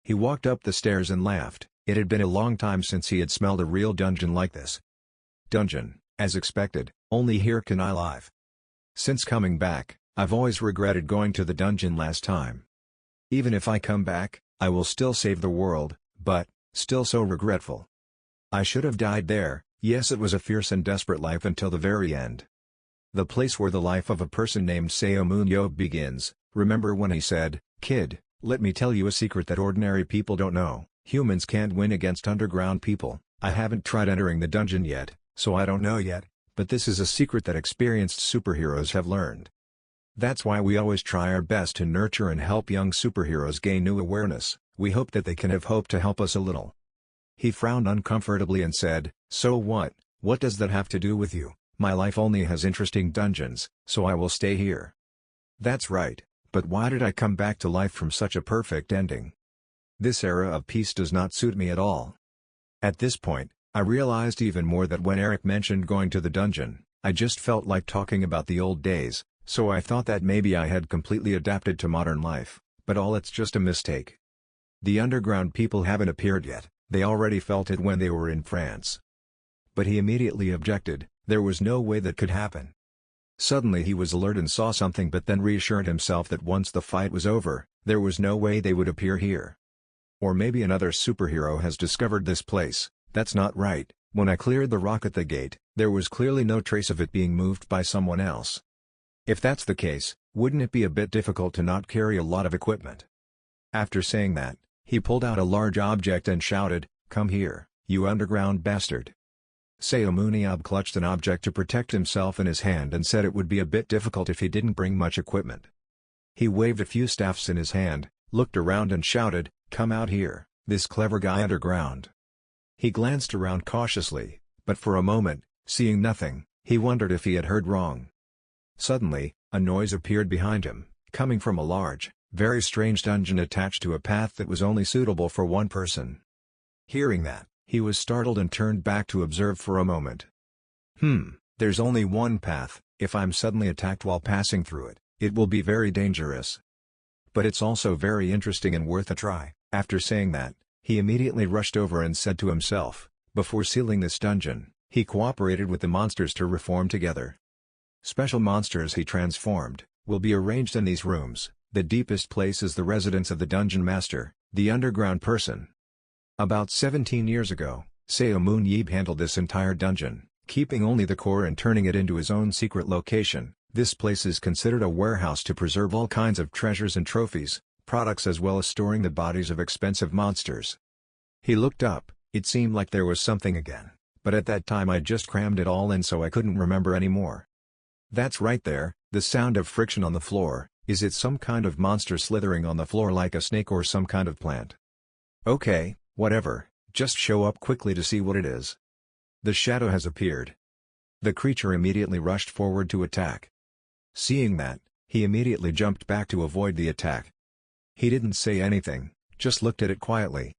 S1: He walked up the stairs and laughed. It had been a long time since he had smelled a real dungeon like this. Dungeon, as expected, only here can I live. Since coming back, I've always regretted going to the dungeon last time. Even if I come back, I will still save the world, but, still so regretful. I should have died there. Yes, it was a fierce and desperate life until the very end. The place where the life of a person named Seun Ab begins. Remember when he said, kid, let me tell you a secret that ordinary people don't know. Humans can't win against underground people. I haven't tried entering the dungeon yet, so I don't know yet, but this is a secret that experienced superheroes have learned. That's why we always try our best to nurture and help young superheroes gain new awareness. We hope that they can have hope to help us a little. He frowned uncomfortably and said, so what? What does that have to do with you? My life only has interesting dungeons, so I will stay here. That's right, but why did I come back to life from such a perfect ending? This era of peace does not suit me at all. At this point, I realized even more that when Eric mentioned going to the dungeon, I just felt like talking about the old days, so I thought that maybe I had completely adapted to modern life, but all it's just a mistake. The underground people haven't appeared yet, they already felt it when they were in France. But he immediately objected, there was no way that could happen. Suddenly he was alert and saw something, but then reassured himself that once the fight was over, there was no way they would appear here. Or maybe another superhero has discovered this place. That's not right. When I cleared the rock at the gate, there was clearly no trace of it being moved by someone else. If that's the case, wouldn't it be a bit difficult to not carry a lot of equipment? After saying that, he pulled out a large object and shouted, come here. "You underground bastard." Seun Ab clutched an object to protect himself in his hand and said it would be a bit difficult if he didn't bring much equipment. He waved a few staffs in his hand, looked around and shouted, "Come out here, this clever guy underground." He glanced around cautiously, but for a moment, seeing nothing, he wondered if he had heard wrong. Suddenly, a noise appeared behind him, coming from a large, very strange dungeon attached to a path that was only suitable for one person. Hearing that, he was startled and turned back to observe for a moment. There's only one path. If I'm suddenly attacked while passing through it, it will be very dangerous. But it's also very interesting and worth a try." After saying that, he immediately rushed over and said to himself, before sealing this dungeon, he cooperated with the monsters to reform together. Special monsters he transformed will be arranged in these rooms. The deepest place is the residence of the dungeon master, the underground person. About 17 years ago, Seun Ab handled this entire dungeon, keeping only the core and turning it into his own secret location. This place is considered a warehouse to preserve all kinds of treasures and trophies, products as well as storing the bodies of expensive monsters. He looked up, it seemed like there was something again, but at that time I just crammed it all in so I couldn't remember anymore. That's right there, the sound of friction on the floor. Is it some kind of monster slithering on the floor like a snake or some kind of plant? Okay, whatever, just show up quickly to see what it is. The shadow has appeared. The creature immediately rushed forward to attack. Seeing that, he immediately jumped back to avoid the attack. He didn't say anything, just looked at it quietly.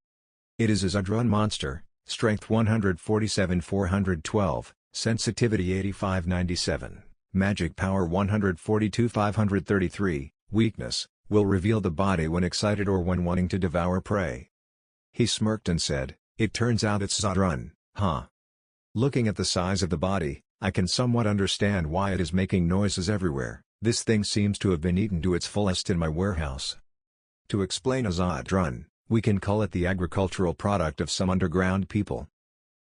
S1: It is a Zudrun monster, strength 147 412, sensitivity 8597. Magic power 142 533, weakness, will reveal the body when excited or when wanting to devour prey. He smirked and said, "It turns out it's Zudrun, huh? Looking at the size of the body, I can somewhat understand why it is making noises everywhere. This thing seems to have been eaten to its fullest in my warehouse." To explain a Zudrun, we can call it the agricultural product of some underground people.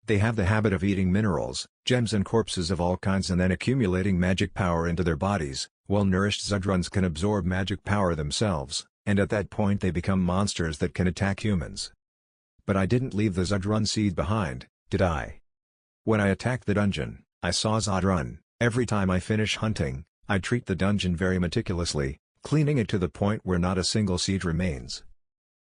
S1: They have the habit of eating minerals, gems and corpses of all kinds and then accumulating magic power into their bodies. Well-nourished Zudruns can absorb magic power themselves, and at that point they become monsters that can attack humans. But I didn't leave the Zudrun seed behind, did I? When I attacked the dungeon, I saw Zudrun. Every time I finish hunting, I treat the dungeon very meticulously, cleaning it to the point where not a single seed remains.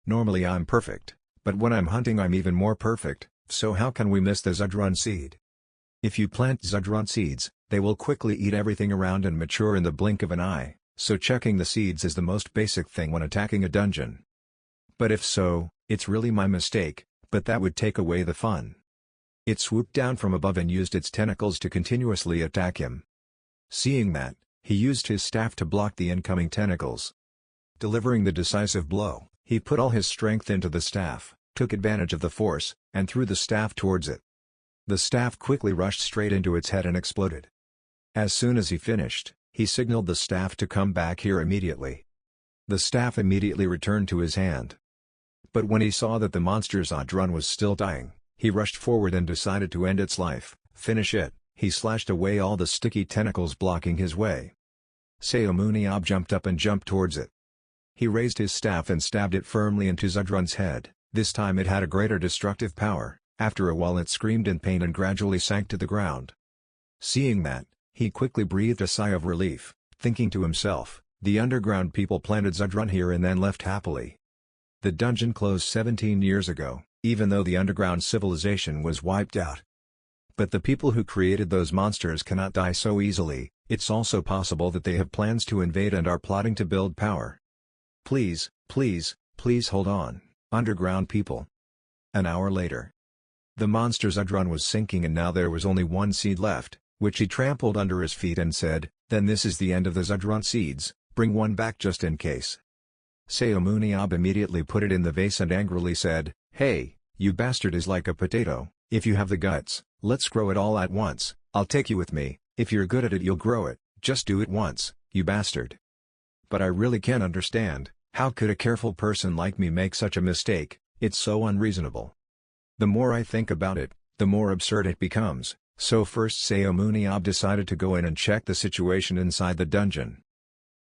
S1: Normally I'm perfect, but when I'm hunting I'm even more perfect. So how can we miss the Zudrun seed? If you plant Zudrun seeds, they will quickly eat everything around and mature in the blink of an eye, so checking the seeds is the most basic thing when attacking a dungeon. But if so, it's really my mistake, but that would take away the fun. It swooped down from above and used its tentacles to continuously attack him. Seeing that, he used his staff to block the incoming tentacles. Delivering the decisive blow, he put all his strength into the staff, took advantage of the force, and threw the staff towards it. The staff quickly rushed straight into its head and exploded. As soon as he finished, he signaled the staff to come back here immediately. The staff immediately returned to his hand. But when he saw that the monster Zudrun was still dying, he rushed forward and decided to end its life, finish it. He slashed away all the sticky tentacles blocking his way. Seun Ab jumped up and jumped towards it. He raised his staff and stabbed it firmly into Zudrun's head. This time it had a greater destructive power. After a while it screamed in pain and gradually sank to the ground. Seeing that, he quickly breathed a sigh of relief, thinking to himself, the underground people planted Zudrun here and then left happily. The dungeon closed 17 years ago, even though the underground civilization was wiped out. But the people who created those monsters cannot die so easily. It's also possible that they have plans to invade and are plotting to build power. Please, please, please hold on. Underground people. An hour later. The monster Zudrun was sinking and now there was only one seed left, which he trampled under his feet and said, "Then this is the end of the Zudrun seeds, bring one back just in case." Seun Ab immediately put it in the vase and angrily said, "Hey, you bastard is like a potato, if you have the guts, let's grow it all at once, I'll take you with me, if you're good at it you'll grow it, just do it once, you bastard." But I really can't understand. How could a careful person like me make such a mistake? It's so unreasonable. The more I think about it, the more absurd it becomes, so first Seun Ab decided to go in and check the situation inside the dungeon.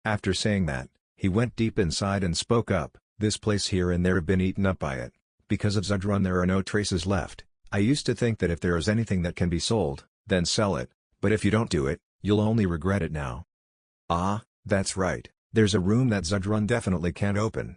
S1: After saying that, he went deep inside and spoke up, "This place here and there have been eaten up by it. Because of Zudrun there are no traces left, I used to think that if there is anything that can be sold, then sell it, but if you don't do it, you'll only regret it now. Ah, that's right, there's a room that Zudrun definitely can't open.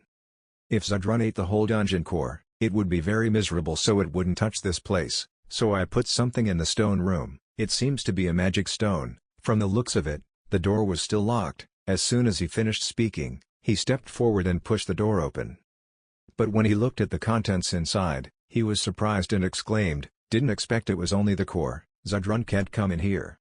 S1: If Zudrun ate the whole dungeon core, it would be very miserable, so it wouldn't touch this place, so I put something in the stone room. It seems to be a magic stone. From the looks of it, the door was still locked. As soon as he finished speaking, he stepped forward and pushed the door open. But when he looked at the contents inside, he was surprised and exclaimed, "Didn't expect it was only the core, Zudrun can't come in here."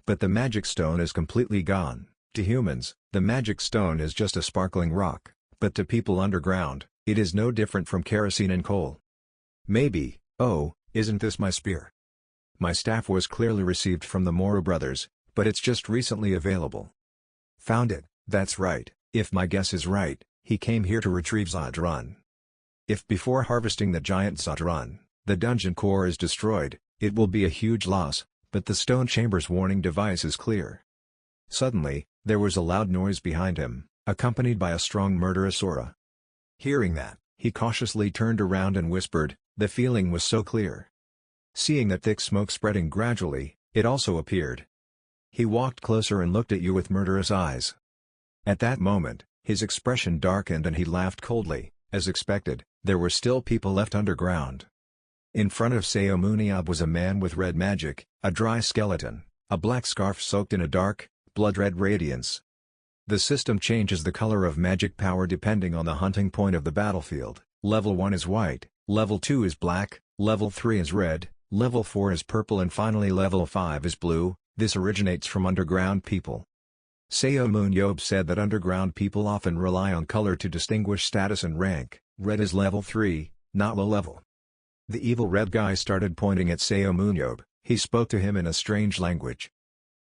S1: But the magic stone is completely gone. To humans, the magic stone is just a sparkling rock, but to people underground, it is no different from kerosene and coal. Maybe, oh, isn't this my spear? My staff was clearly received from the Moro brothers, but it's just recently available. Found it, that's right, if my guess is right, he came here to retrieve Zudrun. If before harvesting the giant Zudrun, the dungeon core is destroyed, it will be a huge loss, but the stone chamber's warning device is clear. Suddenly, there was a loud noise behind him, accompanied by a strong murderous aura. Hearing that, he cautiously turned around and whispered, the feeling was so clear. Seeing that thick smoke spreading gradually, it also appeared. He walked closer and looked at you with murderous eyes. At that moment, his expression darkened and he laughed coldly. As expected, there were still people left underground. In front of Seun Ab was a man with red magic, a dry skeleton, a black scarf soaked in a dark, blood-red radiance. The system changes the color of magic power depending on the hunting point of the battlefield. Level 1 is white, Level 2 is black, Level 3 is red, Level 4 is purple and finally Level 5 is blue. This originates from underground people. Seun said that underground people often rely on color to distinguish status and rank. Red is level 3, not low level. The evil red guy started pointing at Seun. He spoke to him in a strange language.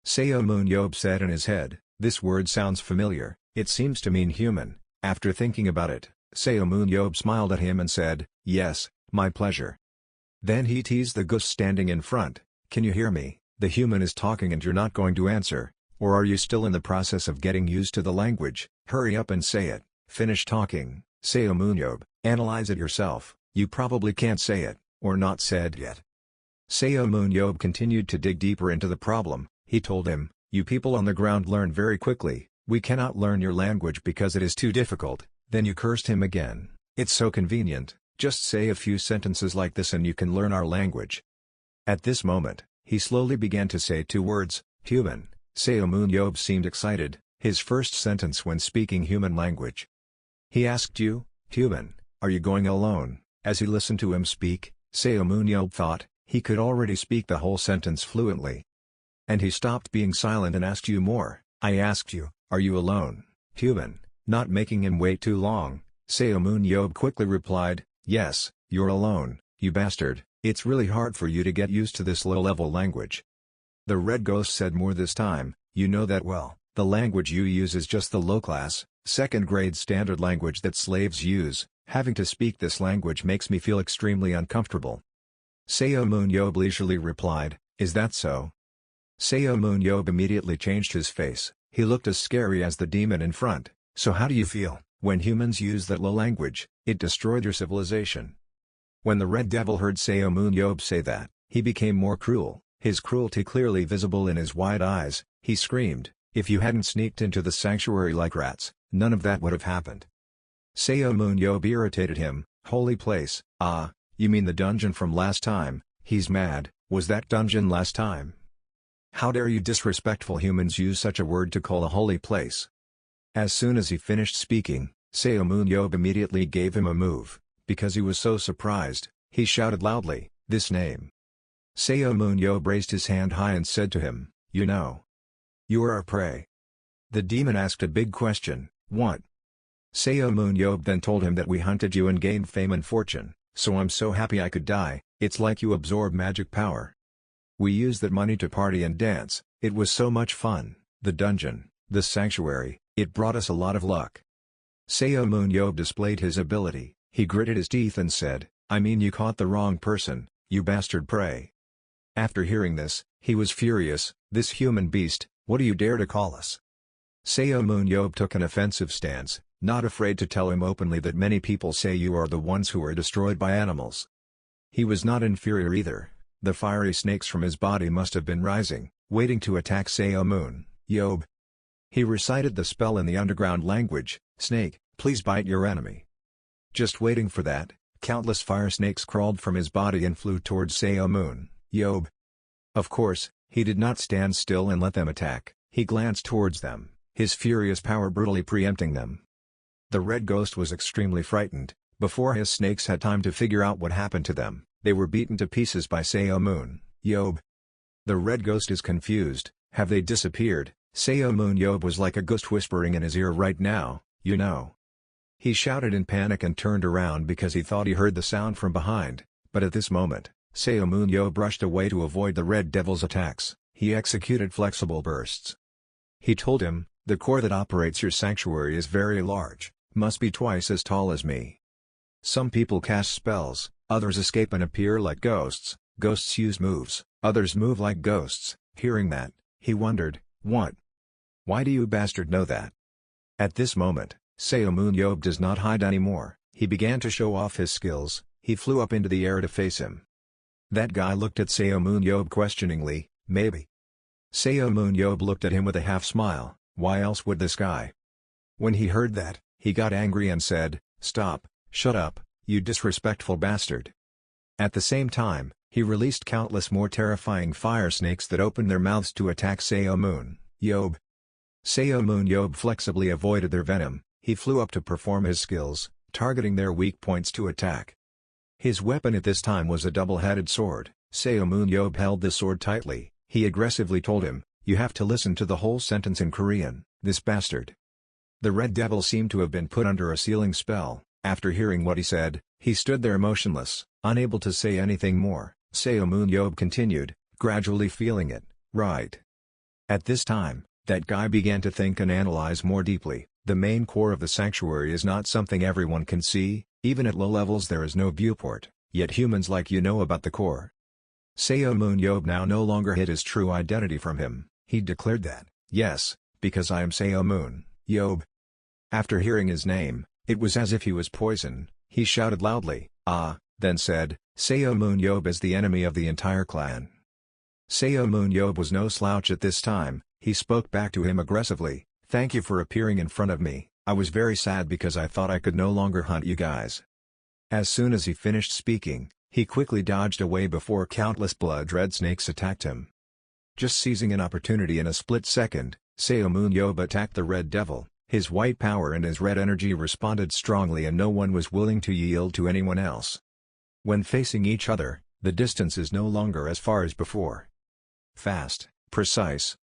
S1: Seun said in his head, this word sounds familiar, it seems to mean human. After thinking about it, Seun smiled at him and said, yes, my pleasure. Then he teased the goose standing in front, can you hear me? The human is talking and you're not going to answer, or are you still in the process of getting used to the language? Hurry up and say it. Finish talking, Seun. Analyze it yourself, you probably can't say it, or not said yet. Seun continued to dig deeper into the problem. He told him, you people on the ground learn very quickly, we cannot learn your language because it is too difficult. Then you cursed him again, it's so convenient, just say a few sentences like this and you can learn our language. At this moment, he slowly began to say 2 words, human. Seun seemed excited, his first sentence when speaking human language. He asked you, human, are you going alone? As he listened to him speak, Seun thought, he could already speak the whole sentence fluently. And he stopped being silent and asked you more, I asked you, are you alone, human? Not making him wait too long, Seun quickly replied, yes, you're alone, you bastard. It's really hard for you to get used to this low-level language. The red ghost said more this time, you know that well, the language you use is just the low-class, second-grade standard language that slaves use, having to speak this language makes me feel extremely uncomfortable. Seun leisurely replied, is that so? Seun immediately changed his face, he looked as scary as the demon in front, so how do you feel? When humans use that low language, it destroyed your civilization. When the Red Devil heard Seun say that, he became more cruel, his cruelty clearly visible in his wide eyes. He screamed, if you hadn't sneaked into the sanctuary like rats, none of that would have happened. Seun irritated him, holy place, ah, you mean the dungeon from last time? He's mad, was that dungeon last time? How dare you disrespectful humans use such a word to call a holy place? As soon as he finished speaking, Seun immediately gave him a move. Because he was so surprised, he shouted loudly, this name. Seun raised his hand high and said to him, you know. You are our prey. The demon asked a big question, what? Seun then told him that we hunted you and gained fame and fortune, so I'm so happy I could die, it's like you absorb magic power. We used that money to party and dance, it was so much fun, the dungeon, the sanctuary, it brought us a lot of luck. Seun displayed his ability. He gritted his teeth and said, I mean you caught the wrong person, you bastard prey. After hearing this, he was furious, this human beast, what do you dare to call us? Seun took an offensive stance, not afraid to tell him openly that many people say you are the ones who are destroyed by animals. He was not inferior either. The fiery snakes from his body must have been rising, waiting to attack Seun Ab. He recited the spell in the underground language, "Snake, please bite your enemy." Just waiting for that, countless fire snakes crawled from his body and flew towards Seun Ab. Of course, he did not stand still and let them attack. He glanced towards them, his furious power brutally preempting them. The red ghost was extremely frightened. Before his snakes had time to figure out what happened to them, they were beaten to pieces by Seun Ab. The red ghost is confused. Have they disappeared? Seun Ab was like a ghost whispering in his ear right now, you know. He shouted in panic and turned around because he thought he heard the sound from behind, but at this moment, Seun Ab rushed away to avoid the red devil's attacks. He executed flexible bursts. He told him, "The core that operates your sanctuary is very large, must be twice as tall as me. Some people cast spells, others escape and appear like ghosts, ghosts use moves, others move like ghosts." Hearing that, he wondered, "What? Why do you bastard know that?" At this moment, Seun Ab does not hide anymore. He began to show off his skills. He flew up into the air to face him. That guy looked at Seun Ab questioningly. "Maybe." Seun Ab looked at him with a half-smile. Why else would this guy? When he heard that, he got angry and said, "Stop, shut up, you disrespectful bastard." At the same time, he released countless more terrifying fire snakes that opened their mouths to attack Seun Ab. Seun Ab flexibly avoided their venom. He flew up to perform his skills, targeting their weak points to attack. His weapon at this time was a double-headed sword. Seun Ab held the sword tightly. He aggressively told him, "You have to listen to the whole sentence in Korean, this bastard." The red devil seemed to have been put under a sealing spell. After hearing what he said, he stood there motionless, unable to say anything more. Seun Ab continued, gradually feeling it, right. At this time, that guy began to think and analyze more deeply. The main core of the sanctuary is not something everyone can see, even at low levels there is no viewport, yet humans like you know about the core. Seun Ab now no longer hid his true identity from him. He declared that, "Yes, because I am Seun Ab." After hearing his name, it was as if he was poison. He shouted loudly, "Ah," then said, "Seun Ab is the enemy of the entire clan." Seun Ab was no slouch at this time. He spoke back to him aggressively, "Thank you for appearing in front of me. I was very sad because I thought I could no longer hunt you guys." As soon as he finished speaking, he quickly dodged away before countless blood-red snakes attacked him. Just seizing an opportunity in a split second, Seun Ab attacked the red devil. His white power and his red energy responded strongly and no one was willing to yield to anyone else. When facing each other, the distance is no longer as far as before. Fast, precise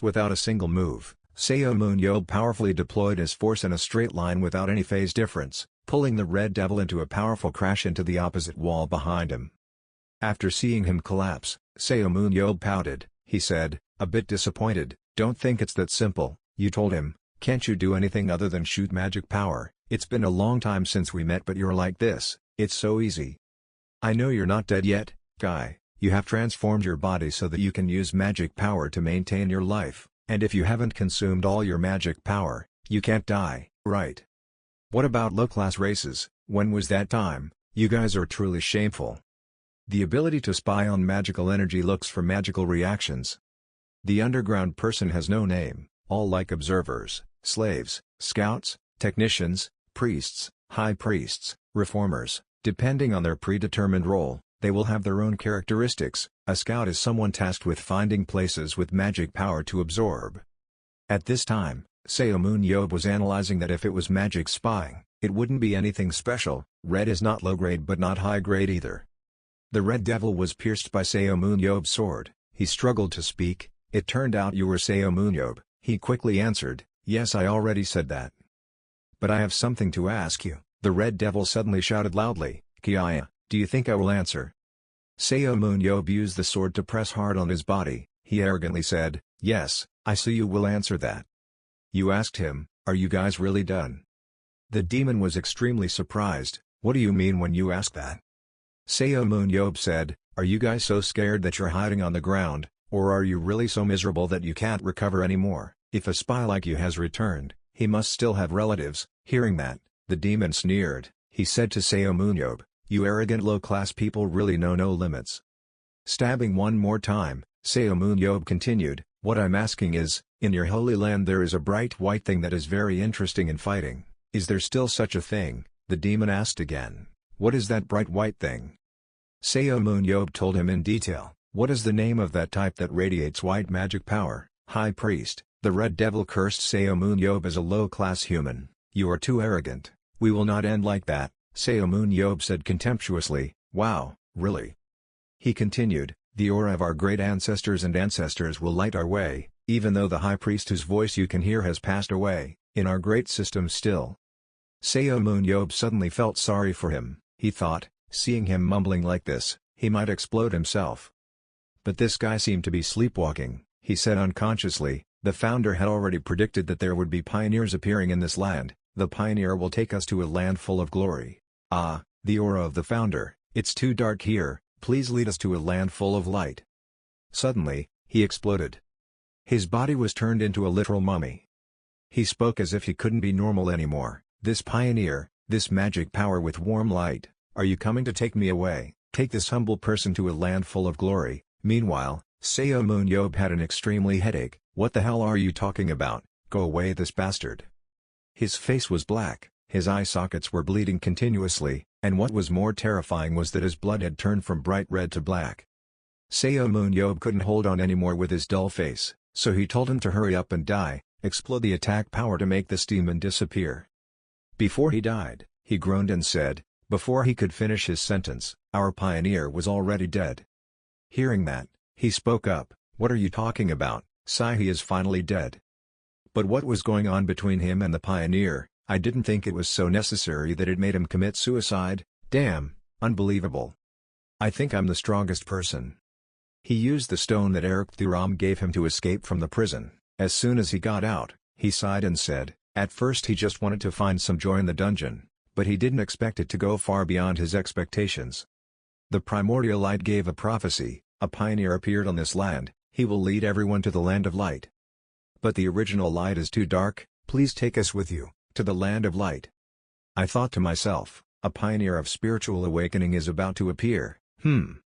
S1: without a single move, Seun Ab powerfully deployed his force in a straight line without any phase difference, pulling the red devil into a powerful crash into the opposite wall behind him. After seeing him collapse, Seun Ab pouted. He said, a bit disappointed, "Don't think it's that simple." You told him, "Can't you do anything other than shoot magic power? It's been a long time since we met but you're like this, it's so easy." "I know you're not dead yet, guy. You have transformed your body so that you can use magic power to maintain your life, and if you haven't consumed all your magic power, you can't die, right? What about low-class races? When was that time? You guys are truly shameful." The ability to spy on magical energy looks for magical reactions. The underground person has no name, all like observers, slaves, scouts, technicians, priests, high priests, reformers. Depending on their predetermined role, they will have their own characteristics. A scout is someone tasked with finding places with magic power to absorb. At this time, Seun Ab was analyzing that if it was magic spying, it wouldn't be anything special. Red is not low grade but not high grade either. The red devil was pierced by Seun Ab's sword. He struggled to speak. "It turned out you were Seun Ab," he quickly answered. "Yes, I already said that. But I have something to ask you." The red devil suddenly shouted loudly, "Kiaya, do you think I will answer?" Seun Ab used the sword to press hard on his body. He arrogantly said, "Yes, I see you will answer that." You asked him, "Are you guys really done?" The demon was extremely surprised. "What do you mean when you ask that?" Seun Ab said, "Are you guys so scared that you're hiding on the ground, or are you really so miserable that you can't recover anymore? If a spy like you has returned, he must still have relatives." Hearing that, the demon sneered. He said to Seun Ab, You arrogant low-class people really know no limits. Stabbing one more time, Seomun continued, what I'm asking is, in your holy land there is a bright white thing that is very interesting in fighting. Is there still such a thing? The demon asked again. What is that bright white thing? Seomun told him in detail. What is the name of that type that radiates white magic power? High Priest. The Red Devil cursed Seomun as a low-class human. You are too arrogant. We will not end like that, Seomun said contemptuously. Wow, really? He continued, the aura of our great ancestors and ancestors will light our way, even though the High Priest whose voice you can hear has passed away, in our great system still. Seomun suddenly felt sorry for him. He thought, seeing him mumbling like this, he might explode himself. But this guy seemed to be sleepwalking, he said unconsciously. The founder had already predicted that there would be pioneers appearing in this land. The pioneer will take us to a land full of glory. Ah, the aura of the founder, it's too dark here, please lead us to a land full of light. Suddenly, he exploded. His body was turned into a literal mummy. He spoke as if he couldn't be normal anymore. This pioneer, this magic power with warm light, are you coming to take me away, take this humble person to a land full of glory? Meanwhile, Seomun had an extremely headache. What the hell are you talking about? Go away this bastard. His face was black, his eye sockets were bleeding continuously, and what was more terrifying was that his blood had turned from bright red to black. Seomun couldn't hold on anymore with his dull face, so he told him to hurry up and die, explode the attack power to make this demon disappear. Before he died, he groaned and said, before he could finish his sentence, our pioneer was already dead. Hearing that, he spoke up, what are you talking about? Sigh, he is finally dead. But what was going on between him and the pioneer? I didn't think it was so necessary that it made him commit suicide. Damn, unbelievable. I think I'm the strongest person. He used the stone that Eric Thuram gave him to escape from the prison. As soon as he got out, he sighed and said, at first he just wanted to find some joy in the dungeon, but he didn't expect it to go far beyond his expectations. The primordial light gave a prophecy, a pioneer appeared on this land. He will lead everyone to the land of light. But the original light is too dark, please take us with you, to the land of light. I thought to myself, a pioneer of spiritual awakening is about to appear.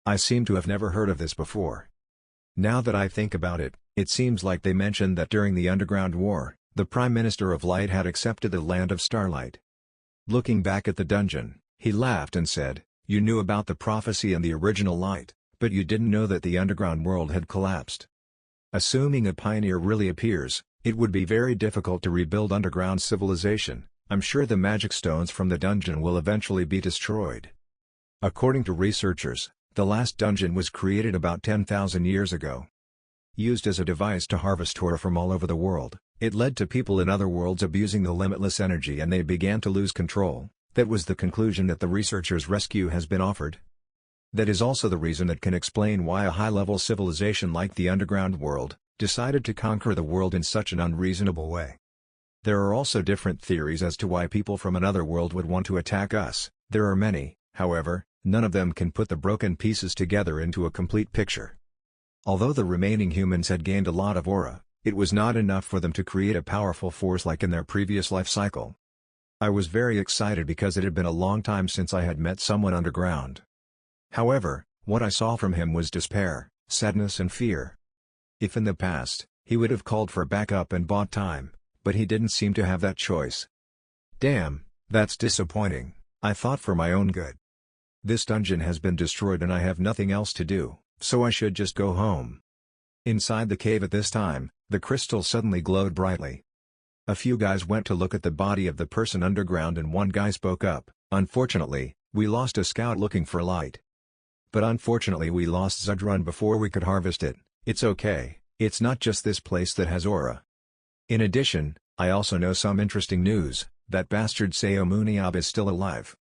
S1: I seem to have never heard of this before. Now that I think about it, it seems like they mentioned that during the Underground War, the Prime Minister of Light had accepted the land of starlight. Looking back at the dungeon, he laughed and said, you knew about the prophecy and the original light, but you didn't know that the underground world had collapsed. Assuming a pioneer really appears, it would be very difficult to rebuild underground civilization. I'm sure the magic stones from the dungeon will eventually be destroyed. According to researchers, the last dungeon was created about 10,000 years ago. Used as a device to harvest ore from all over the world, it led to people in other worlds abusing the limitless energy and they began to lose control. That was the conclusion that the researchers' rescue has been offered. That is also the reason that can explain why a high-level civilization like the underground world decided to conquer the world in such an unreasonable way. There are also different theories as to why people from another world would want to attack us. There are many, however, none of them can put the broken pieces together into a complete picture. Although the remaining humans had gained a lot of aura, it was not enough for them to create a powerful force like in their previous life cycle. I was very excited because it had been a long time since I had met someone underground. However, what I saw from him was despair, sadness and fear. If in the past, he would have called for backup and bought time, but he didn't seem to have that choice. Damn, that's disappointing, I thought for my own good. This dungeon has been destroyed and I have nothing else to do, so I should just go home. Inside the cave at this time, the crystal suddenly glowed brightly. A few guys went to look at the body of the person underground and one guy spoke up, unfortunately, we lost a scout looking for light. But unfortunately we lost Zudrun before we could harvest it. It's okay, it's not just this place that has aura. In addition, I also know some interesting news, that bastard Seomun Ab is still alive.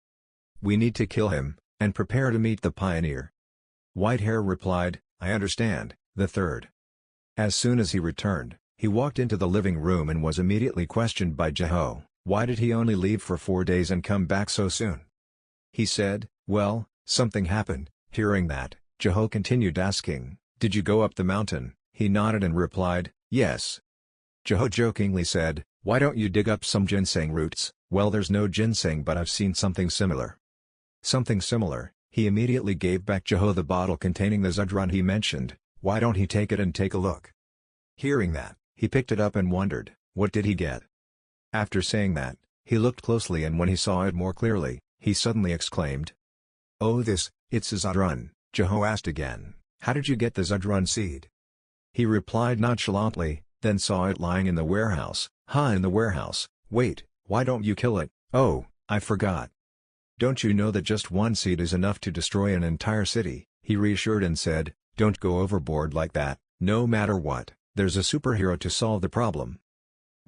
S1: We need to kill him, and prepare to meet the pioneer. Whitehair replied, I understand, the third. As soon as he returned, he walked into the living room and was immediately questioned by Jeho. Why did he only leave for 4 days and come back so soon? He said, well, something happened. Hearing that, Jeho continued asking, did you go up the mountain? He nodded and replied, yes. Jeho jokingly said, why don't you dig up some ginseng roots? Well, there's no ginseng but I've seen something similar. Something similar, he immediately gave back Bejo the bottle containing the showdown he mentioned. Why don't he take it and take a look? Hearing that, he picked it up and wondered, what did he get? After saying that, he looked closely, and when he saw it more clearly, he suddenly exclaimed, "Oh, it's a showdown." Bejo asked again, "How did you get the showdown seed?" He replied nonchalantly, then saw it lying in the warehouse. In the warehouse. Wait, why don't you kill it? Oh, I forgot. Don't you know that just one seed is enough to destroy an entire city? He reassured and said, don't go overboard like that. No matter what, there's a superhero to solve the problem.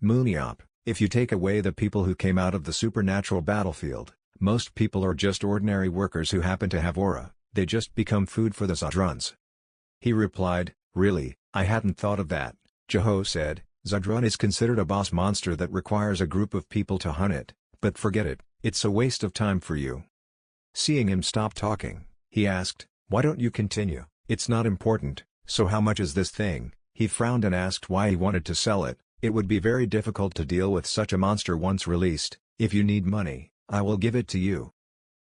S1: MANHWA. If you take away the people who came out of the supernatural battlefield, most people are just ordinary workers who happen to have aura. They just become food for the showdowns. He replied, really, I hadn't thought of that. Bejo said, showdown is considered a boss monster that requires a group of people to hunt it, but forget it, it's a waste of time for you. Seeing him stop talking, he asked, why don't you continue? It's not important. So how much is this thing? He frowned and asked why he wanted to sell it. It would be very difficult to deal with such a monster once released. If you need money, I will give it to you.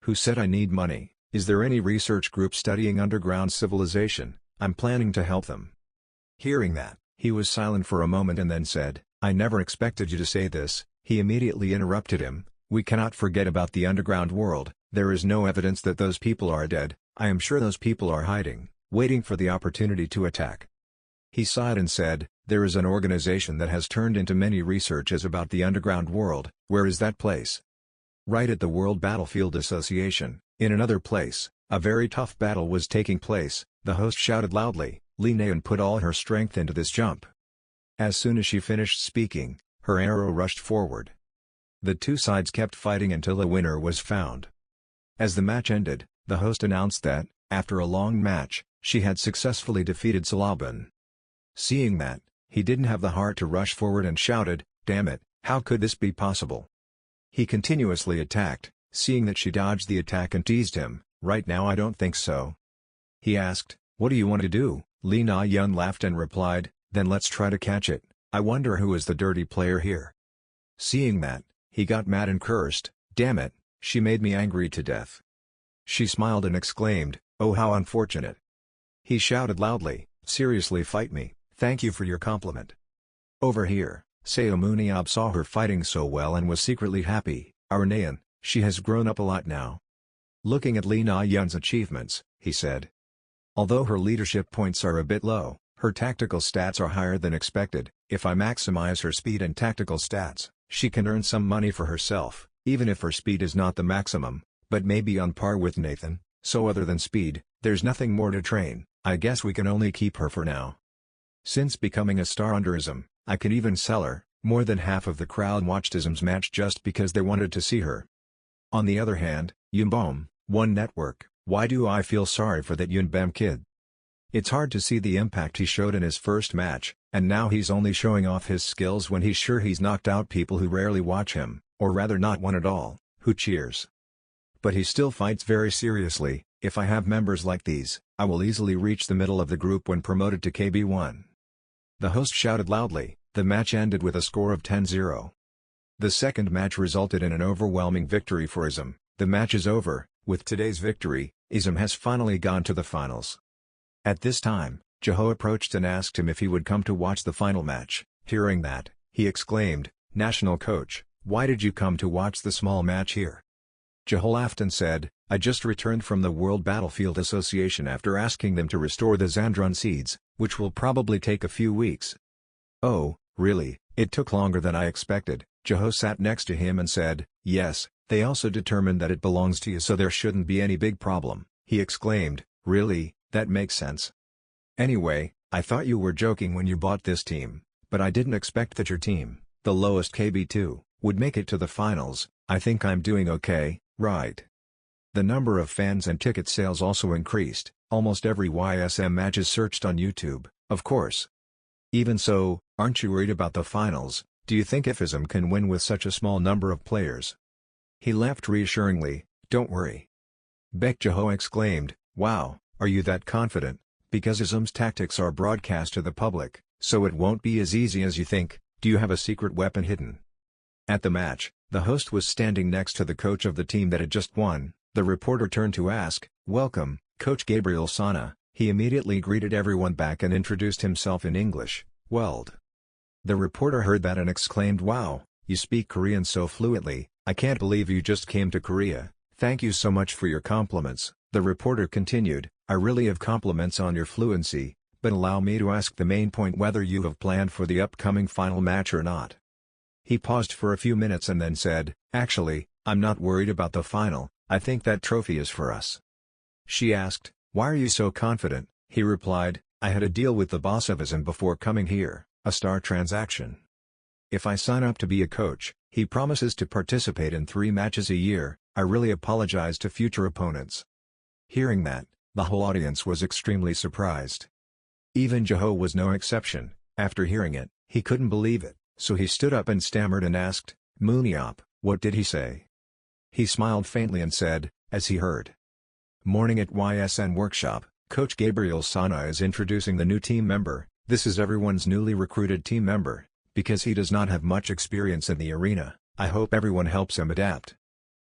S1: Who said I need money? Is there any research group studying underground civilization? I'm planning to help them. Hearing that, he was silent for a moment and then said, I never expected you to say this. He immediately interrupted him, we cannot forget about the underground world. There is no evidence that those people are dead. I am sure those people are hiding, waiting for the opportunity to attack. He sighed and said, there is an organization that has turned into many researches about the underground world. Where is that place? Right at the World Battlefield Association. In another place, a very tough battle was taking place. The host shouted loudly, Lee Naeun put all her strength into this jump. As soon as she finished speaking, her arrow rushed forward. The two sides kept fighting until a winner was found. As the match ended, the host announced that, after a long match, she had successfully defeated Superhuman. Seeing that, he didn't have the heart to rush forward and shouted, damn it, how could this be possible? He continuously attacked, seeing that she dodged the attack and teased him, right now I don't think so. He asked, what do you want to do? Lee Na-yeon laughed and replied, then let's try to catch it. I wonder who is the dirty player here. Seeing that, he got mad and cursed, damn it, she made me angry to death. She smiled and exclaimed, oh how unfortunate. He shouted loudly, seriously fight me, thank you for your compliment. Over here, Seun Ab saw her fighting so well and was secretly happy, our Naeun, she has grown up a lot now. Looking at Lee Na-yeon's achievements, he said. Although her leadership points are a bit low, her tactical stats are higher than expected. If I maximize her speed and tactical stats, she can earn some money for herself, even if her speed is not the maximum, but may be on par with Nathan. So other than speed, there's nothing more to train. I guess we can only keep her for now. Since becoming a star under ISM, I can even sell her. More than half of the crowd watched ISM's match just because they wanted to see her. On the other hand, Yunbom, One Network, why do I feel sorry for that Yunbom kid? It's hard to see the impact he showed in his first match, and now he's only showing off his skills when he's sure he's knocked out people who rarely watch him, or rather not one at all, who cheers. But he still fights very seriously. If I have members like these, I will easily reach the middle of the group when promoted to KB1. The host shouted loudly. The match ended with a score of 10-0. The second match resulted in an overwhelming victory for ISM. The match is over. With today's victory, ISM has finally gone to the finals. At this time, Bejo approached and asked him if he would come to watch the final match. Hearing that, he exclaimed, National Coach, why did you come to watch the small match here? Bejo laughed and said, I just returned from the World Battlefield Association after asking them to restore the showdown seeds, which will probably take a few weeks. Oh, really? It took longer than I expected. Bejo sat next to him and said, yes, they also determined that it belongs to you so there shouldn't be any big problem. He exclaimed, really, that makes sense. Anyway, I thought you were joking when you bought this team, but I didn't expect that your team, the lowest KB2, would make it to the finals. I think I'm doing okay, right? The number of fans and ticket sales also increased. Almost every YSM match is searched on YouTube, of course. Even so, aren't you worried about the finals? Do you think if ISM can win with such a small number of players? He laughed reassuringly, don't worry. Bejo exclaimed, wow, are you that confident? Because ISM's tactics are broadcast to the public, so it won't be as easy as you think. Do you have a secret weapon hidden? At the match, the host was standing next to the coach of the team that had just won. The reporter turned to ask, "Welcome, Coach Gabriel Sana." He immediately greeted everyone back and introduced himself in English, "Weld." The reporter heard that and exclaimed, "Wow, you speak Korean so fluently, I can't believe you just came to Korea. Thank you so much for your compliments." The reporter continued, "I really have compliments on your fluency, but allow me to ask the main point, whether you have planned for the upcoming final match or not." He paused for a few minutes and then said, "Actually, I'm not worried about the final, I think that trophy is for us." She asked, "Why are you so confident?" He replied, "I had a deal with the boss of SM before coming here, a star transaction. If I sign up to be a coach, he promises to participate in 3 matches a year. I really apologize to future opponents." Hearing that, the whole audience was extremely surprised. Even Jeho was no exception. After hearing it, he couldn't believe it, so he stood up and stammered and asked, "Mooniop, what did he say?" He smiled faintly and said, "As he heard. Morning at YSN workshop, Coach Gabriel Sana is introducing the new team member. This is everyone's newly recruited team member. Because he does not have much experience in the arena, I hope everyone helps him adapt.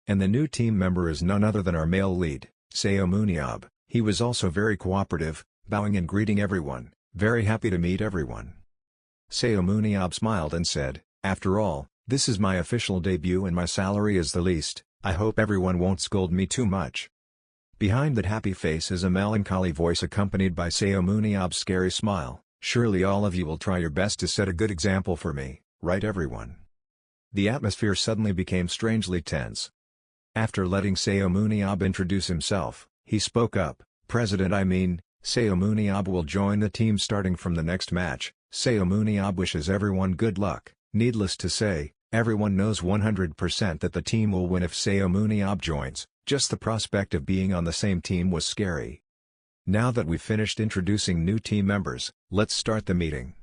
S1: And the new team member is none other than our male lead, Seun Ab. He was also very cooperative, bowing and greeting everyone, very happy to meet everyone." Seun Ab smiled and said, "After all, this is my official debut and my salary is the least. I hope everyone won't scold me too much." Behind that happy face is a melancholy voice accompanied by Seun Ab's scary smile. "Surely all of you will try your best to set a good example for me, right everyone?" The atmosphere suddenly became strangely tense. After letting Seun Ab introduce himself, he spoke up, "President, Seun Ab will join the team starting from the next match. Seun Ab wishes everyone good luck." Needless to say, everyone knows 100% that the team will win if Seun Ab joins. Just the prospect of being on the same team was scary. Now that we've finished introducing new team members, let's start the meeting.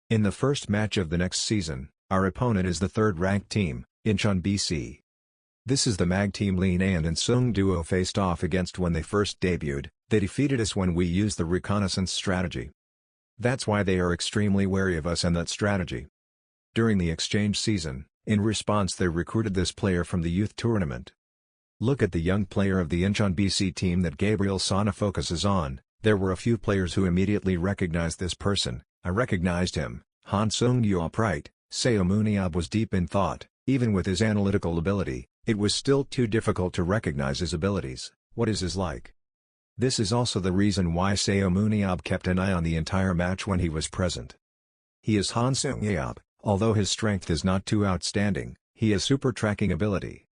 S1: In the first match of the next season, our opponent is the third-ranked team, Incheon BC. This is the MAG team Lee Nayeon and Sung duo faced off against when they first debuted. They defeated us when we used the reconnaissance strategy. That's why they are extremely wary of us and that strategy. During the exchange season, in response they recruited this player from the youth tournament. Look at the young player of the Incheon BC team that Gabriel Sana focuses on. There were a few players who immediately recognized this person. I recognized him, Han Sung-yeop, right? Seun Ab was deep in thought. Even with his analytical ability, it was still too difficult to recognize his abilities. What is his like? This is also the reason why Seun Ab kept an eye on the entire match when he was present. He is Han Sung-yeop. Although his strength is not too outstanding, he has super tracking ability.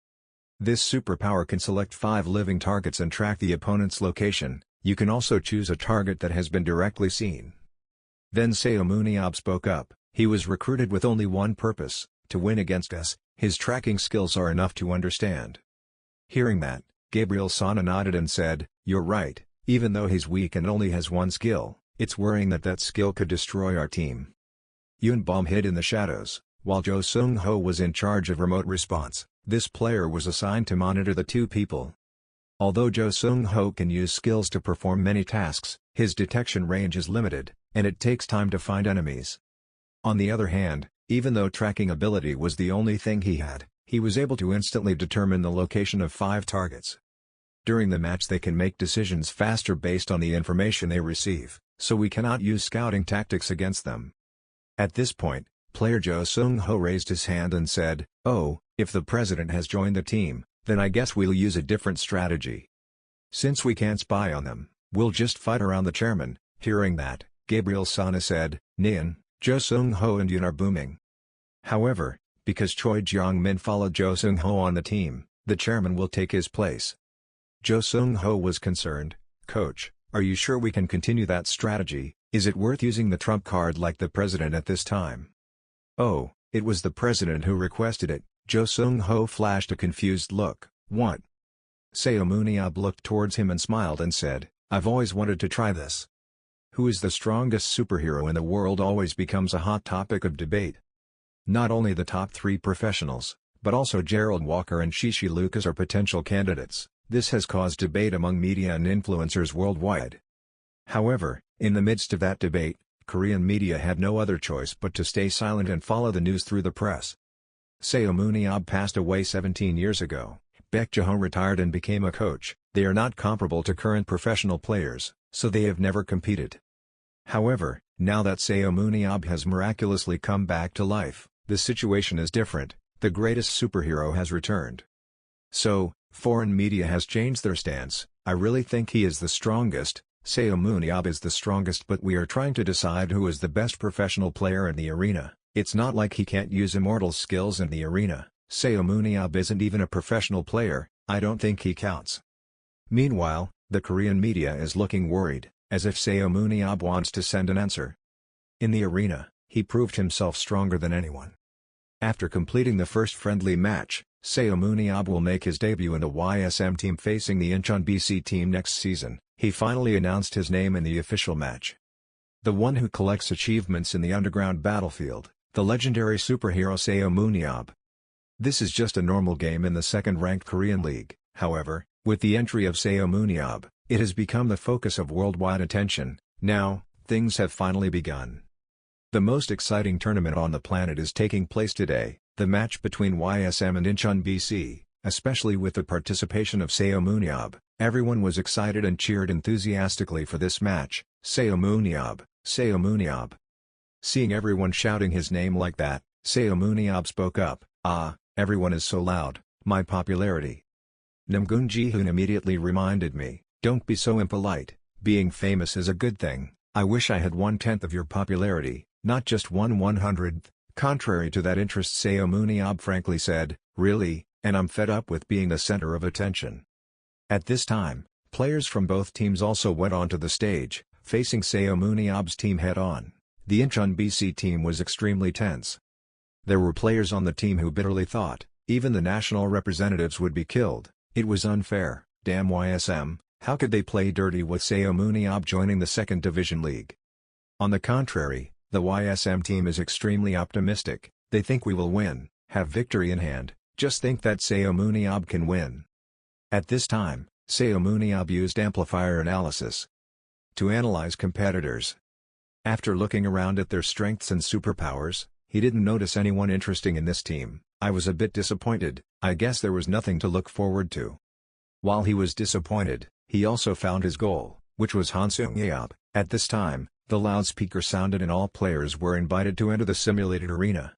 S1: This superpower can select 5 living targets and track the opponent's location. You can also choose a target that has been directly seen. Then Seun Ab spoke up. He was recruited with only one purpose, to win against us. His tracking skills are enough to understand. Hearing that, Gabriel Sana nodded and said, "You're right, even though he's weak and only has one skill, it's worrying that that skill could destroy our team." Yoon Bom hid in the shadows, while Jo Sung-ho was in charge of remote response. This player was assigned to monitor the two people. Although Jo Sung-ho can use skills to perform many tasks, his detection range is limited, and it takes time to find enemies. On the other hand, even though tracking ability was the only thing he had, he was able to instantly determine the location of 5 targets. During the match they can make decisions faster based on the information they receive, so we cannot use scouting tactics against them. At this point, player Jo Sung-ho raised his hand and said, "Oh, if the president has joined the team, then I guess we'll use a different strategy. Since we can't spy on them, we'll just fight around the chairman." Hearing that, Gabriel Sana said, "Nayeon, Jo Sung-ho and Yoon are booming." However, because Choi Jong-min followed Jo Sung-ho on the team, the chairman will take his place. Jo Sung-ho was concerned, "Coach, are you sure we can continue that strategy? Is it worth using the trump card like the president at this time?" "Oh, it was the president who requested it." Jo Sung-ho flashed a confused look. "What?" Seun Ab looked towards him and smiled and said, "I've always wanted to try this." Who is the strongest superhero in the world always becomes a hot topic of debate. Not only the top 3 professionals, but also Gerald Walker and Shishi Lucas are potential candidates. This has caused debate among media and influencers worldwide. However, in the midst of that debate, Korean media had no other choice but to stay silent and follow the news through the press. Seun Ab passed away 17 years ago, Bejo retired and became a coach. They are not comparable to current professional players, so they have never competed. However, now that Seun Ab has miraculously come back to life, the situation is different. The greatest superhero has returned. So, foreign media has changed their stance. I really think he is the strongest. Seun Ab is the strongest, but we are trying to decide who is the best professional player in the arena. It's not like he can't use immortal skills in the arena. Seun Ab isn't even a professional player. I don't think he counts. Meanwhile, the Korean media is looking worried, as if Seun Ab wants to send an answer. In the arena, he proved himself stronger than anyone. After completing the first friendly match, Seun Ab will make his debut in the YSM team facing the Incheon BC team next season. He finally announced his name in the official match. The one who collects achievements in the underground battlefield, the legendary superhero Seun Ab. This is just a normal game in the second-ranked Korean league. However, with the entry of Seun Ab, it has become the focus of worldwide attention. Now, things have finally begun. The most exciting tournament on the planet is taking place today, the match between YSM and Incheon BC, especially with the participation of Seun Ab. Everyone was excited and cheered enthusiastically for this match. Seun Ab, Seun Ab. Seeing everyone shouting his name like that, Seun Ab spoke up, everyone is so loud, my popularity. Namgoon Ji-hoon immediately reminded me, don't be so impolite, being famous is a good thing. I wish I had 1/10 of your popularity, not just 1/100th. Contrary to that interest, Seun Ab frankly said, really, and I'm fed up with being the center of attention. At this time, players from both teams also went onto the stage, facing Seun Ab's team head-on. The Incheon BC team was extremely tense. There were players on the team who bitterly thought, even the national representatives would be killed. It was unfair. Damn YSM, how could they play dirty with Seun Ab joining the second division league? On the contrary, the YSM team is extremely optimistic. They think we will win, have victory in hand. Just think that Seun Ab can win. At this time, Seun Ab used amplifier analysis to analyze competitors. After looking around at their strengths and superpowers, he didn't notice anyone interesting in this team. I was a bit disappointed. I guess there was nothing to look forward to. While he was disappointed, he also found his goal, which was Seun Ab. At this time, the loudspeaker sounded and all players were invited to enter the simulated arena.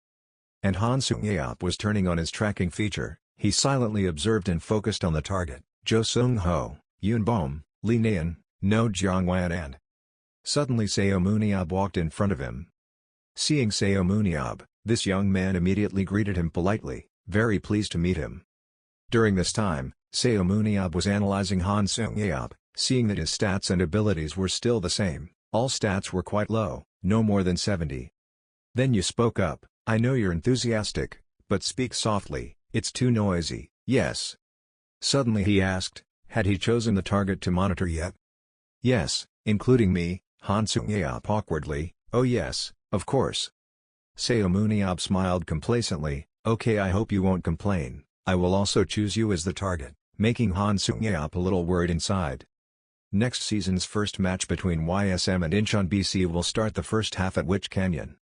S1: And Seun Ab was turning on his tracking feature. He silently observed and focused on the target, Jo Seung-ho, Yoon Bom, Lee Naeun, No Jong-wan, and suddenly Seun Ab walked in front of him. Seeing Seun Ab, this young man immediately greeted him politely, very pleased to meet him. During this time, Seun Ab was analyzing Seun Ab, seeing that his stats and abilities were still the same. All stats were quite low, no more than 70. Then you spoke up. I know you're enthusiastic, but speak softly, it's too noisy. Yes. Suddenly he asked, had he chosen the target to monitor yet? Yes, including me. Seun Ab awkwardly, oh yes, of course. Seun Ab smiled complacently, okay, I hope you won't complain. I will also choose you as the target, making Seun Ab a little worried inside. Next season's first match between YSM and Incheon BC will start the first half at Wich Canyon.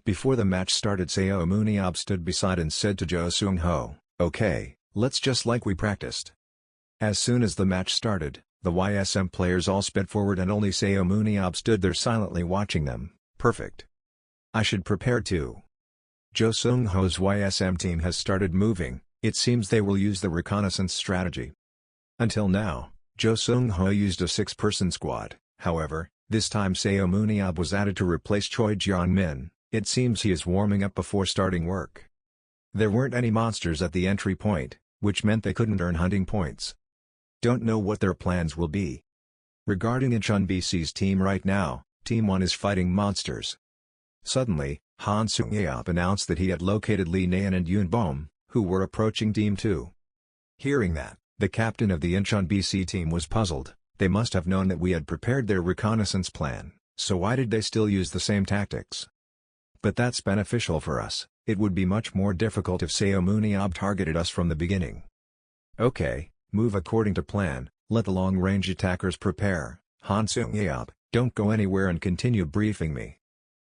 S1: Before the match started, Seun Ab stood beside and said to Jo Seung-ho, okay, let's just like we practiced. As soon as the match started, the YSM players all sped forward and only Seun Ab stood there silently watching them. Perfect. I should prepare too. Jo Seung-ho's YSM team has started moving. It seems they will use the reconnaissance strategy. Until now, Jo Seung-ho used a 6-person squad. However, this time Seun Ab was added to replace Choi Jeon-min. It seems he is warming up before starting work. There weren't any monsters at the entry point, which meant they couldn't earn hunting points. Don't know what their plans will be. Regarding Incheon BC's team right now, Team 1 is fighting monsters. Suddenly, Seun Ab announced that he had located Lee Naeun and Yoon Bom, who were approaching Team 2. Hearing that, the captain of the Incheon BC team was puzzled. They must have known that we had prepared their reconnaissance plan, so why did they still use the same tactics? But that's beneficial for us. It would be much more difficult if Seun Ab targeted us from the beginning. Okay, move according to plan, let the long-range attackers prepare. Seun Ab, don't go anywhere and continue briefing me.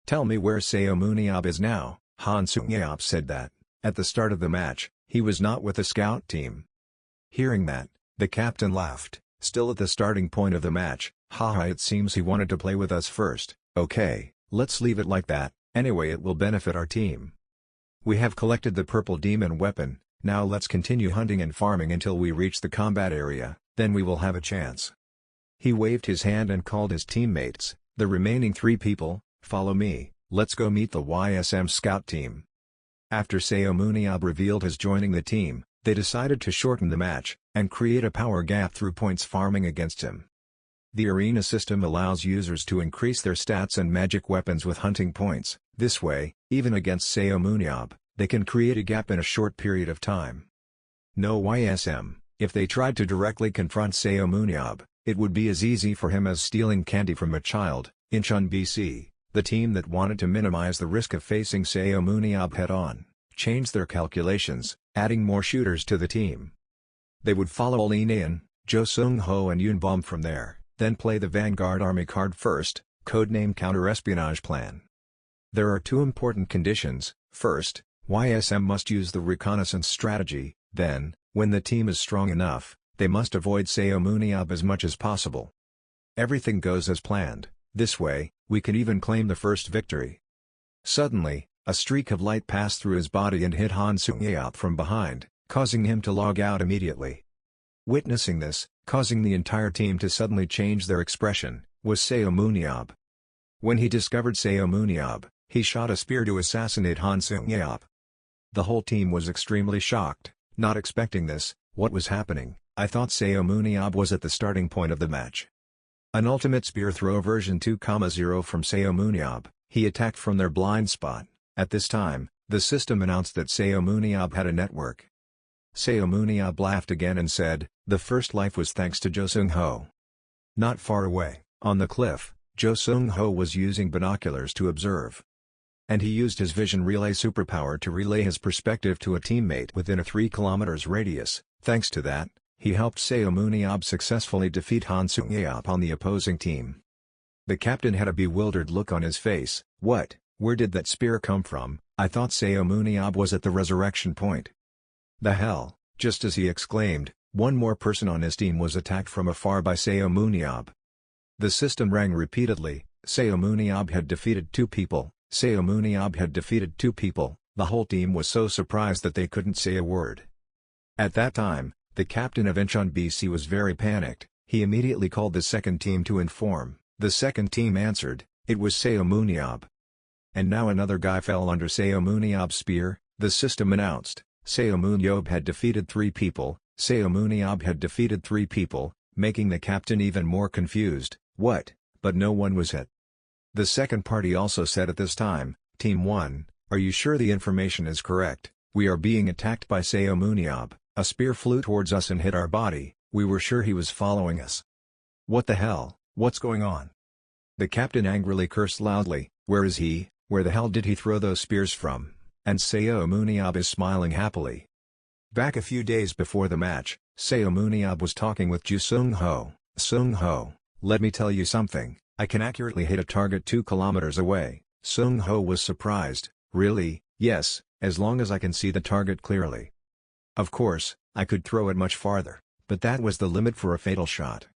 S1: Tell me where Seun Ab is now. Seun Ab said that, at the start of the match, he was not with the scout team. Hearing that, the captain laughed, still at the starting point of the match. Haha, it seems he wanted to play with us first. Okay, let's leave it like that, anyway it will benefit our team. We have collected the purple demon weapon, now let's continue hunting and farming until we reach the combat area, then we will have a chance. He waved his hand and called his teammates, the remaining 3 people, follow me, let's go meet the YSM scout team. After Seun Ab revealed his joining the team, they decided to shorten the match, and create a power gap through points farming against him. The arena system allows users to increase their stats and magic weapons with hunting points. This way, even against Seun Ab, they can create a gap in a short period of time. No YSM, if they tried to directly confront Seun Ab, it would be as easy for him as stealing candy from a child. In Chun BC, the team that wanted to minimize the risk of facing Seun Ab head-on, changed their calculations, adding more shooters to the team. They would follow Lee Naeun, Jo Seung-ho and Yoon Bom from there, then play the Vanguard Army card first, codenamed Counter-Espionage Plan. There are 2 important conditions. First, YSM must use the reconnaissance strategy, then, when the team is strong enough, they must avoid Seun Ab as much as possible. Everything goes as planned, this way, we can even claim the first victory. Suddenly, a streak of light passed through his body and hit Han Seung-ab from behind, causing him to log out immediately. Witnessing this, causing the entire team to suddenly change their expression, was Seun Ab. When he discovered Seun Ab, he shot a spear to assassinate Han Seung-ab. The whole team was extremely shocked, not expecting this. What was happening? I thought Seun Ab was at the starting point of the match. An ultimate spear throw version 2.0 from Seun Ab, he attacked from their blind spot. At this time, the system announced that Seun Ab had a network. Seun Ab laughed again and said, the first life was thanks to Jo Seung-ho. Not far away, on the cliff, Jo Seung-ho was using binoculars to observe. And he used his vision relay superpower to relay his perspective to a teammate within a 3 km radius. Thanks to that, he helped Seun Ab successfully defeat Han Seung-ab on the opposing team. The captain had a bewildered look on his face. What? Where did that spear come from? I thought Seun Ab was at the resurrection point. The hell, just as he exclaimed, one more person on his team was attacked from afar by Seun Ab. The system rang repeatedly. Seun Ab had defeated 2 people, Seun Ab had defeated 2 people, the whole team was so surprised that they couldn't say a word. At that time, the captain of Incheon BC was very panicked. He immediately called the second team to inform. The second team answered, it was Seun Ab. And now another guy fell under Seun Ab's spear. The system announced, Seun Ab had defeated 3 people, Seun Ab had defeated 3 people, making the captain even more confused. What? But no one was hit. The second party also said at this time, Team 1, are you sure the information is correct? We are being attacked by Seun Ab. A spear flew towards us and hit our body. We were sure he was following us. What the hell? What's going on? The captain angrily cursed loudly. Where is he? Where the hell did he throw those spears from? And Seun Ab is smiling happily. Back a few days before the match, Seun Ab was talking with Jo Seung-ho. Seung-ho, let me tell you something, I can accurately hit a target 2 kilometers away. Seung-ho was surprised. Really? Yes, as long as I can see the target clearly. Of course, I could throw it much farther, but that was the limit for a fatal shot.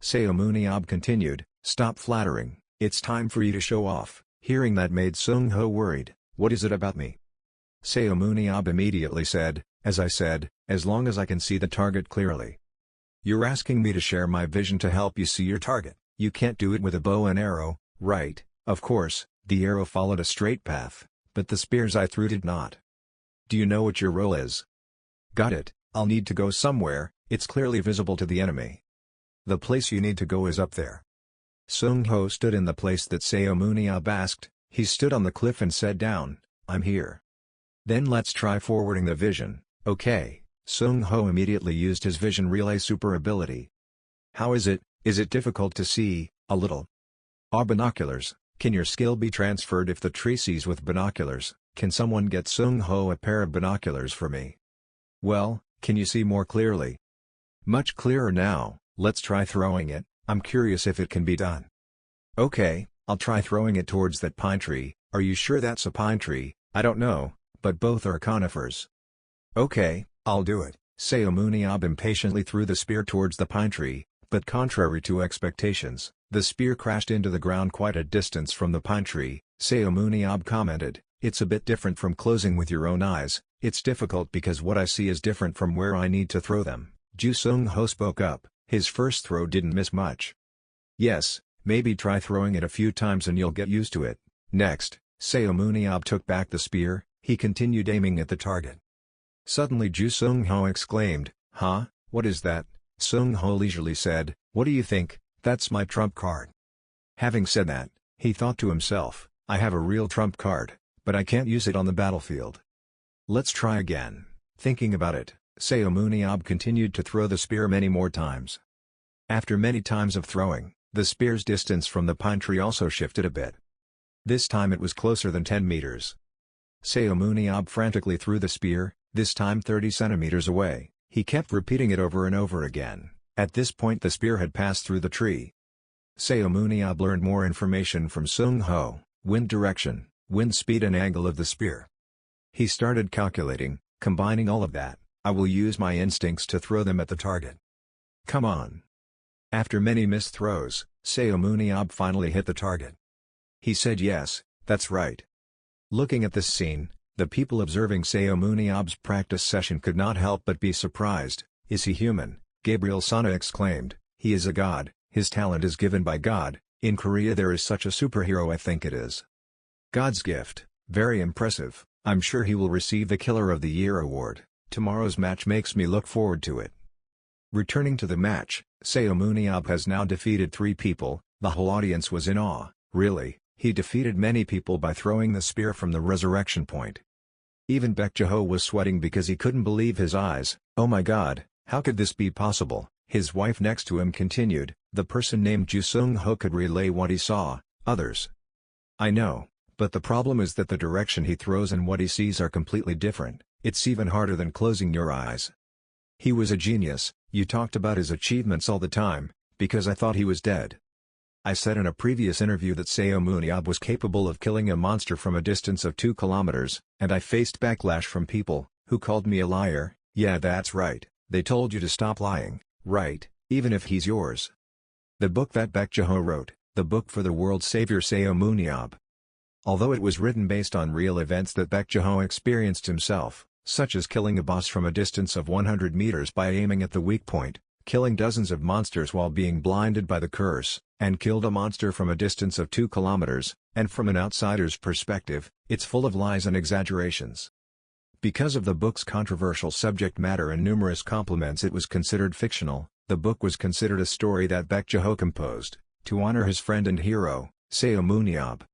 S1: Seun Ab continued, stop flattering, it's time for you to show off. Hearing that made Seung-ho worried. What is it about me? Seun Ab immediately said, as I said, as long as I can see the target clearly. You're asking me to share my vision to help you see your target. You can't do it with a bow and arrow, right? Of course, the arrow followed a straight path, but the spears I threw did not. Do you know what your role is? Got it, I'll need to go somewhere, it's clearly visible to the enemy. The place you need to go is up there. Seung-ho stood in the place that Seun Ab asked. He stood on the cliff and said down, I'm here. Then let's try forwarding the vision. Okay, Seung-ho immediately used his vision relay super ability. How is it difficult to see? A little. Are binoculars, can your skill be transferred if the tree sees with binoculars? Can someone get Seung-ho a pair of binoculars for me? Well, can you see more clearly? Much clearer now, let's try throwing it, I'm curious if it can be done. Okay, I'll try throwing it towards that pine tree. Are you sure that's a pine tree? I don't know, but both are conifers. Okay, I'll do it. Seun Ab impatiently threw the spear towards the pine tree, but contrary to expectations, the spear crashed into the ground quite a distance from the pine tree. Seun Ab commented, "It's a bit different from closing with your own eyes, it's difficult because what I see is different from where I need to throw them." Ju Sung-ho spoke up, his first throw didn't miss much. "Yes, maybe try throwing it a few times and you'll get used to it." Next, Seun Ab took back the spear, he continued aiming at the target. Suddenly Ju Sung-ho exclaimed, "Huh, what is that?" Sung-ho leisurely said, "What do you think? That's my trump card." Having said that, he thought to himself, "I have a real trump card, but I can't use it on the battlefield. Let's try again." Thinking about it, Seun Ab continued to throw the spear many more times. After many times of throwing, the spear's distance from the pine tree also shifted a bit. This time it was closer than 10 meters. Seun Ab frantically threw the spear, this time 30 centimeters away. He kept repeating it over and over again. At this point the spear had passed through the tree. Seun Ab learned more information from Sung-ho: wind direction, wind speed and angle of the spear. He started calculating, combining all of that. "I will use my instincts to throw them at the target. Come on." After many missed throws, Seun Ab finally hit the target. He said, "Yes, that's right." Looking at this scene, the people observing Seun Ab's practice session could not help but be surprised. "Is he human?" Gabriel Sana exclaimed. "He is a god, his talent is given by God. In Korea there is such a superhero, I think it is God's gift. Very impressive. I'm sure he will receive the Killer of the Year award. Tomorrow's match makes me look forward to it." Returning to the match, Seun Ab has now defeated 3 people. The whole audience was in awe. Really, he defeated many people by throwing the spear from the resurrection point. Even Bejo was sweating because he couldn't believe his eyes. "Oh my god, how could this be possible?" His wife next to him continued, "The person named Ju Sung-ho could relay what he saw, others." "I know, but the problem is that the direction he throws and what he sees are completely different. It's even harder than closing your eyes. He was a genius. You talked about his achievements all the time, because I thought he was dead. I said in a previous interview that Seun Ab was capable of killing a monster from a distance of 2 kilometers, and I faced backlash from people, who called me a liar." "Yeah, that's right, they told you to stop lying, right, even if he's yours." The book that Bejo wrote, the book for the world savior Seun Ab. Although it was written based on real events that Bejo experienced himself, such as killing a boss from a distance of 100 meters by aiming at the weak point, killing dozens of monsters while being blinded by the curse, and killed a monster from a distance of 2 kilometers, and from an outsider's perspective, it's full of lies and exaggerations. Because of the book's controversial subject matter and numerous compliments, it was considered fictional. The book was considered a story that Bejo composed, to honor his friend and hero, Seun Ab.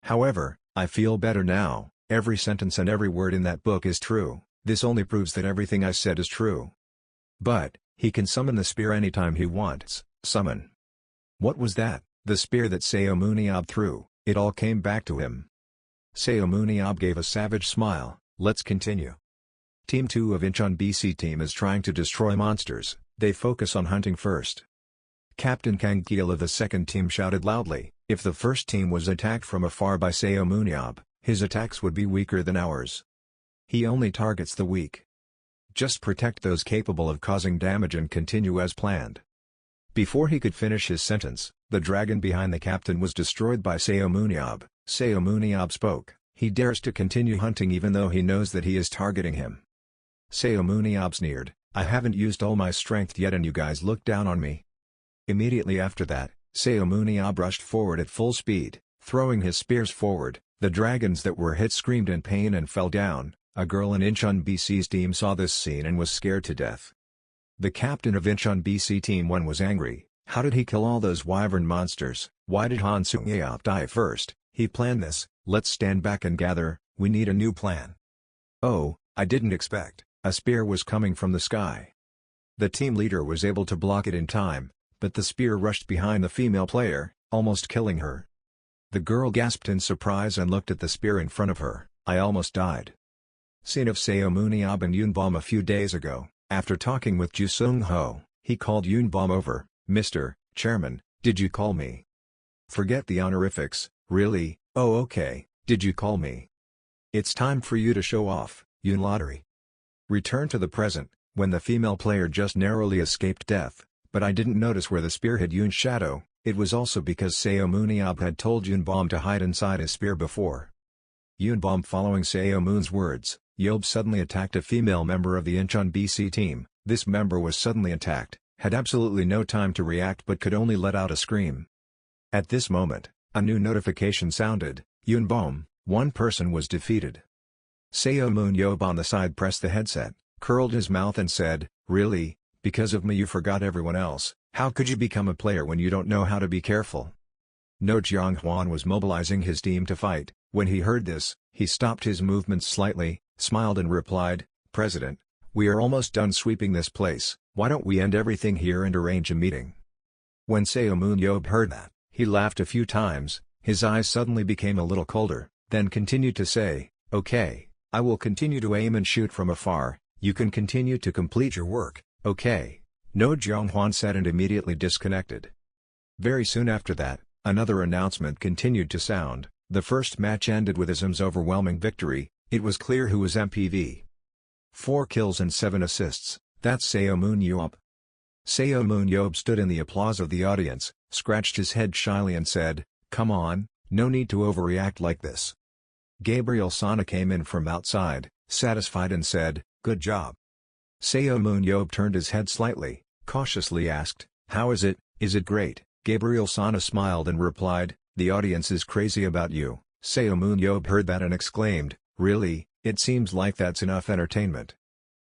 S1: However, I feel better now. Every sentence and every word in that book is true. This only proves that everything I said is true. But, he can summon the spear anytime he wants. Summon. What was that? The spear that Seun Ab threw, it all came back to him. Seun Ab gave a savage smile. Let's continue. Team 2 of Incheon BC team is trying to destroy monsters. They focus on hunting first. Captain Kang Gil of the second team shouted loudly, "If the first team was attacked from afar by Seun Ab, his attacks would be weaker than ours. He only targets the weak. Just protect those capable of causing damage and continue as planned." Before he could finish his sentence, the dragon behind the captain was destroyed by Seun Ab. Seun Ab spoke, "He dares to continue hunting even though he knows that he is targeting him." Seun Ab sneered, "I haven't used all my strength yet and you guys look down on me." Immediately after that, Seun Ab rushed forward at full speed, throwing his spears forward. The dragons that were hit screamed in pain and fell down. A girl in Incheon BC's team saw this scene and was scared to death. The captain of Incheon BC Team 1 was angry. How did he kill all those wyvern monsters? Why did Han Sung-yeop die first? He planned this. Let's stand back and gather, we need a new plan. Oh, I didn't expect. A spear was coming from the sky. The team leader was able to block it in time, but the spear rushed behind the female player, almost killing her. The girl gasped in surprise and looked at the spear in front of her. "I almost died." Scene of Seun Ab and Yoonbom a few days ago. After talking with Ju Sung-ho, he called Yoonbom over. "Mr. Chairman, did you call me?" "Forget the honorifics, really? Oh okay, did you call me? It's time for you to show off, Yoon Lottery." Return to the present. when the female player just narrowly escaped death, but I didn't notice where the spear hit Yoon's shadow. It was also because Seun Ab had told Yoon to hide inside his spear before. Yoon following Seomun's words, Yob suddenly attacked a female member of the Incheon BC team. This member was suddenly attacked, had absolutely no time to react but could only let out a scream. At this moment, a new notification sounded. Yoon, one person was defeated. Seomun Yob on the side pressed the headset, curled his mouth and said, "Really? Because of me you forgot everyone else? How could you become a player when you don't know how to be careful?" No Jeonghwan was mobilizing his team to fight. When he heard this, he stopped his movements slightly, smiled and replied, "President, we are almost done sweeping this place, why don't we end everything here and arrange a meeting?" When Seomun Yob heard that, he laughed a few times, his eyes suddenly became a little colder, then continued to say, "Okay, I will continue to aim and shoot from afar, you can continue to complete your work, okay?" No Jeonghwan said and immediately disconnected. Very soon after that, another announcement continued to sound. The first match ended with ISM's overwhelming victory. It was clear who was MPV. 4 kills and 7 assists, that's Seomun Yob. Seomun Yob stood in the applause of the audience, scratched his head shyly and said, "Come on, no need to overreact like this." Gabriel Sana came in from outside, satisfied and said, "Good job." Seomun Yob turned his head slightly, cautiously asked, "How is it? Is it great?" Gabriel Sana smiled and replied, "The audience is crazy about you." Seomun Yob heard that and exclaimed, "Really? It seems like that's enough entertainment."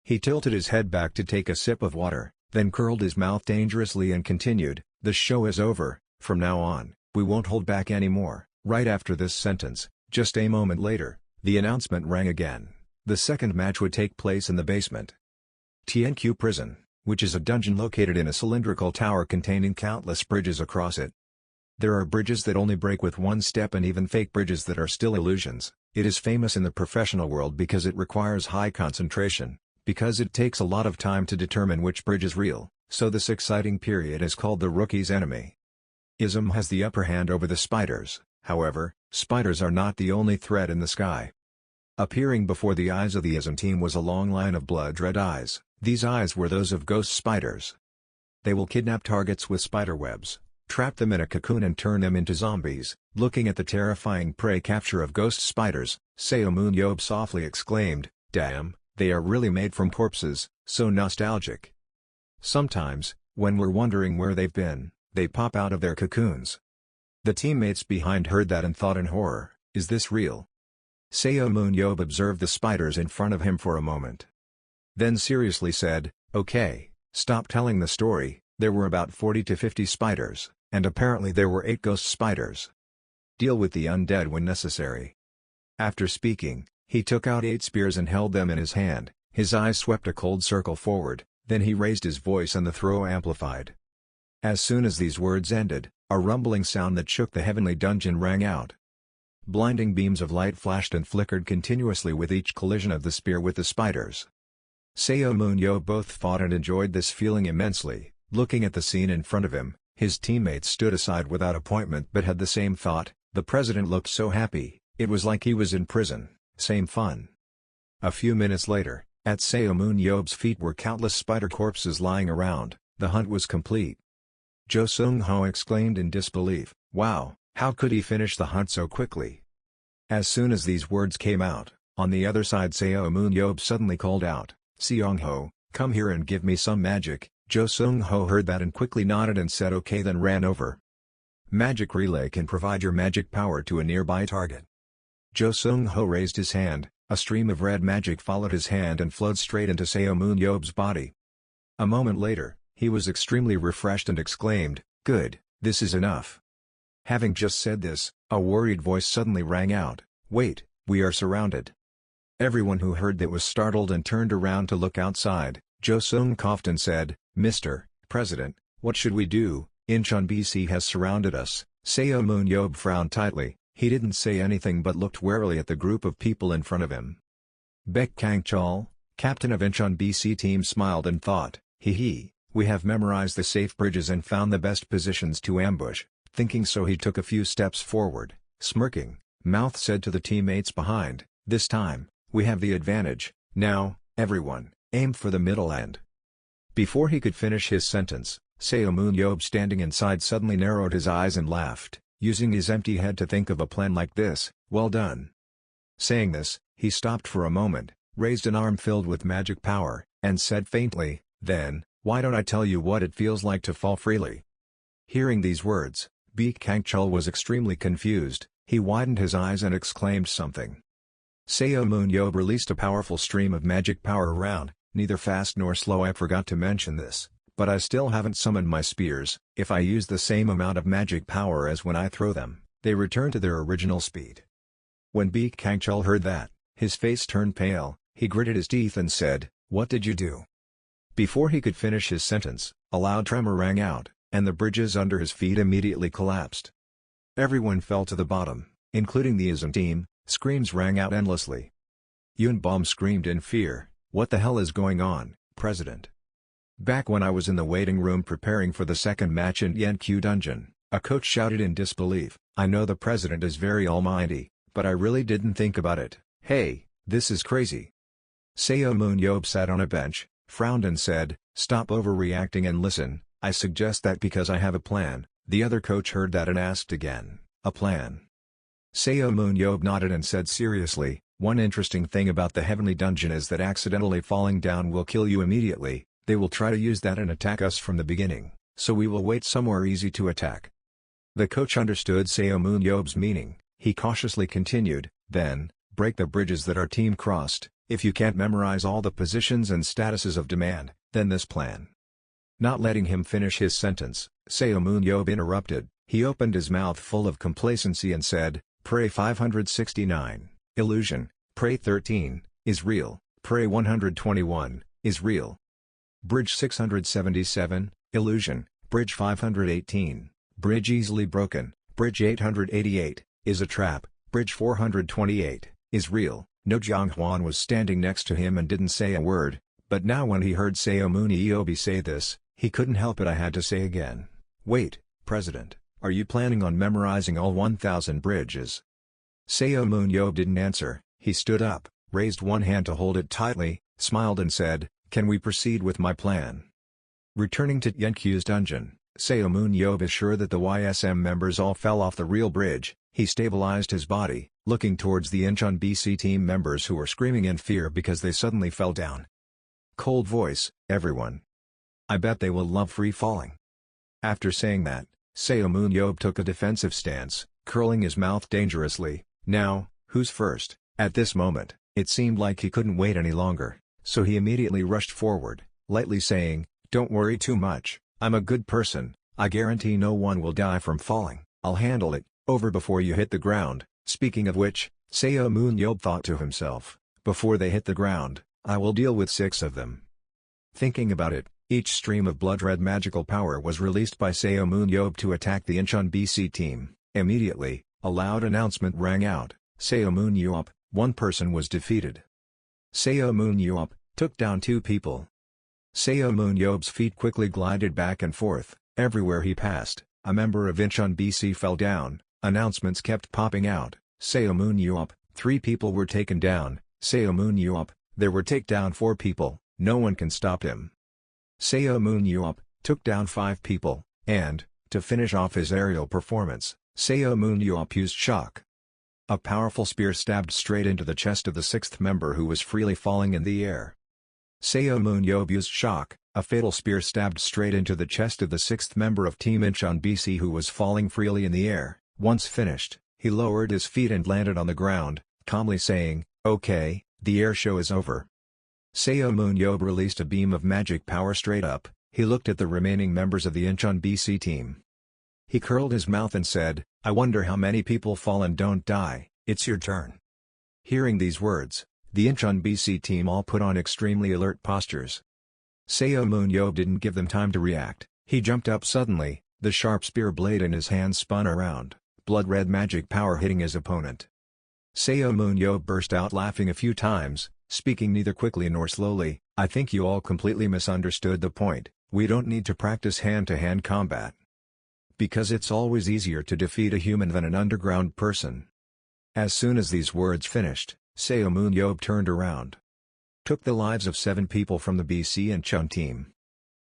S1: He tilted his head back to take a sip of water, then curled his mouth dangerously and continued, "The show is over, from now on, we won't hold back anymore." Right after this sentence, just a moment later, the announcement rang again. The second match would take place in the basement TNQ prison, which is a dungeon located in a cylindrical tower containing countless bridges across it. There are bridges that only break with one step and even fake bridges that are still illusions. It is famous in the professional world because it requires high concentration, because it takes a lot of time to determine which bridge is real, so this exciting period is called the rookie's enemy. ISM has the upper hand over the spiders, however, spiders are not the only threat in the sky. Appearing before the eyes of the ISM team was a long line of blood-red eyes. These eyes were those of ghost spiders. They will kidnap targets with spider webs, trap them in a cocoon and turn them into zombies. Looking at the terrifying prey capture of ghost spiders, Seomun Yob softly exclaimed, "Damn, they are really made from corpses, so nostalgic." Sometimes, when we're wondering where they've been, they pop out of their cocoons. The teammates behind heard that and thought in horror, "Is this real?" Seomun Yob observed the spiders in front of him for a moment. Then seriously said, "Okay, stop telling the story, there were about 40 to 50 spiders, and apparently there were 8 ghost spiders. Deal with the undead when necessary." After speaking, he took out 8 spears and held them in his hand, his eyes swept a cold circle forward, then he raised his voice and the throw amplified. As soon as these words ended, a rumbling sound that shook the heavenly dungeon rang out. Blinding beams of light flashed and flickered continuously with each collision of the spear with the spiders. Seomun Yob both fought and enjoyed this feeling immensely. Looking at the scene in front of him, his teammates stood aside without appointment but had the same thought. The president looked so happy, it was like he was in prison. Same fun. A few minutes later, at Seomun Yob's feet were countless spider corpses lying around. The hunt was complete. Jo Seung-ho exclaimed in disbelief, "Wow, how could he finish the hunt so quickly?" As soon as these words came out, on the other side Seomun Yob suddenly called out, "Seong-ho, come here and give me some magic." Jo Seung-ho heard that and quickly nodded and said okay, then ran over. Magic relay can provide your magic power to a nearby target. Jo Seung-ho raised his hand, a stream of red magic followed his hand and flowed straight into Seomun Yob's body. A moment later, he was extremely refreshed and exclaimed, "Good, this is enough." Having just said this, a worried voice suddenly rang out, "Wait, we are surrounded." Everyone who heard that was startled and turned around to look outside. Jo Seung coughed and said, "Mr. President, what should we do? Incheon BC has surrounded us." Seomun Yob frowned tightly. He didn't say anything but looked warily at the group of people in front of him. Baek Kang-chol, captain of Incheon BC team, smiled and thought, "Hee, we have memorized the safe bridges and found the best positions to ambush." Thinking so, he took a few steps forward, smirking. Mouth said to the teammates behind, "This time, we have the advantage. Now, everyone, Aim for the middle end. Before he could finish his sentence, Seomun standing inside suddenly narrowed his eyes and laughed, using his empty head to think of a plan like this. Well done. Saying this, he stopped for a moment, raised an arm filled with magic power, and said faintly, then, why don't I tell you what it feels like to fall freely? Hearing these words, Baek Kangchul was extremely confused. He widened his eyes and exclaimed something. Seomun released a powerful stream of magic power around, neither fast nor slow. I forgot to mention this, but I still haven't summoned my spears. If I use the same amount of magic power as when I throw them, they return to their original speed. When Baek Kangchul heard that, his face turned pale, he gritted his teeth and said, what did you do? Before he could finish his sentence, a loud tremor rang out, and the bridges under his feet immediately collapsed. Everyone fell to the bottom, including the Izan team. Screams rang out endlessly. Yunbom screamed in fear, what the hell is going on, President? Back when I was in the waiting room preparing for the second match in Yenkyu Dungeon, a coach shouted in disbelief, I know the President is very almighty, but I really didn't think about it. Hey, this is crazy. Seomun sat on a bench, frowned and said, stop overreacting and listen. I suggest that because I have a plan. The other coach heard that and asked again, a plan? Seomun nodded and said seriously, one interesting thing about the Heavenly Dungeon is that accidentally falling down will kill you immediately. They will try to use that and attack us from the beginning, so we will wait somewhere easy to attack. The coach understood Seomun meaning. He cautiously continued, then, break the bridges that our team crossed. If you can't memorize all the positions and statuses of demand, then this plan. Not letting him finish his sentence, Seomun interrupted. He opened his mouth full of complacency and said, Prey 569, illusion, Prey 13, is real, Prey 121, is real. Bridge 677, illusion, Bridge 518, bridge easily broken, Bridge 888, is a trap, Bridge 428, is real. No Jianghwan was standing next to him and didn't say a word, but now when he heard Seomun say this, he couldn't help it. I had to say again, wait, President. Are you planning on memorizing all 1,000 bridges? Seomun didn't answer. He stood up, raised one hand to hold it tightly, smiled and said, can we proceed with my plan? Returning to Yenkyu's dungeon, Seomun is sure that the YSM members all fell off the real bridge. He stabilized his body, looking towards the Incheon BC team members who were screaming in fear because they suddenly fell down. Cold voice, everyone. I bet they will love free falling. After saying that, Seomun took a defensive stance, curling his mouth dangerously. Now, who's first? At this moment, it seemed like he couldn't wait any longer, so he immediately rushed forward, lightly saying, don't worry too much, I'm a good person, I guarantee no one will die from falling, I'll handle it, over before you hit the ground. Speaking of which, Seomun thought to himself, before they hit the ground, I will deal with 6 of them. Thinking about it, each stream of blood-red magical power was released by Seomun to attack the Incheon BC team. Immediately, a loud announcement rang out, Seomun one person was defeated. Seomun took down 2 people. Seomun feet quickly glided back and forth. Everywhere he passed, a member of Incheon BC fell down. Announcements kept popping out, Seomun 3 people were taken down. Seomun there were take down 4 people, no one can stop him. Seomun took down 5 people, and, to finish off his aerial performance, Seomun used shock. A powerful spear stabbed straight into the chest of the 6th member who was freely falling in the air. Seomun used shock, a fatal spear stabbed straight into the chest of the 6th member of Team Incheon BC who was falling freely in the air. Once finished, he lowered his feet and landed on the ground, calmly saying, okay, the air show is over. Seomun released a beam of magic power straight up. He looked at the remaining members of the Incheon BC team. He curled his mouth and said, I wonder how many people fall and don't die. It's your turn. Hearing these words, the Incheon BC team all put on extremely alert postures. Seomun didn't give them time to react. He jumped up suddenly, the sharp spear blade in his hand spun around, blood-red magic power hitting his opponent. Seomun burst out laughing a few times, speaking neither quickly nor slowly, I think you all completely misunderstood the point. We don't need to practice hand-to-hand combat. Because it's always easier to defeat a human than an underground person. As soon as these words finished, Seomun turned around. took the lives of 7 people from the BC and Chun team.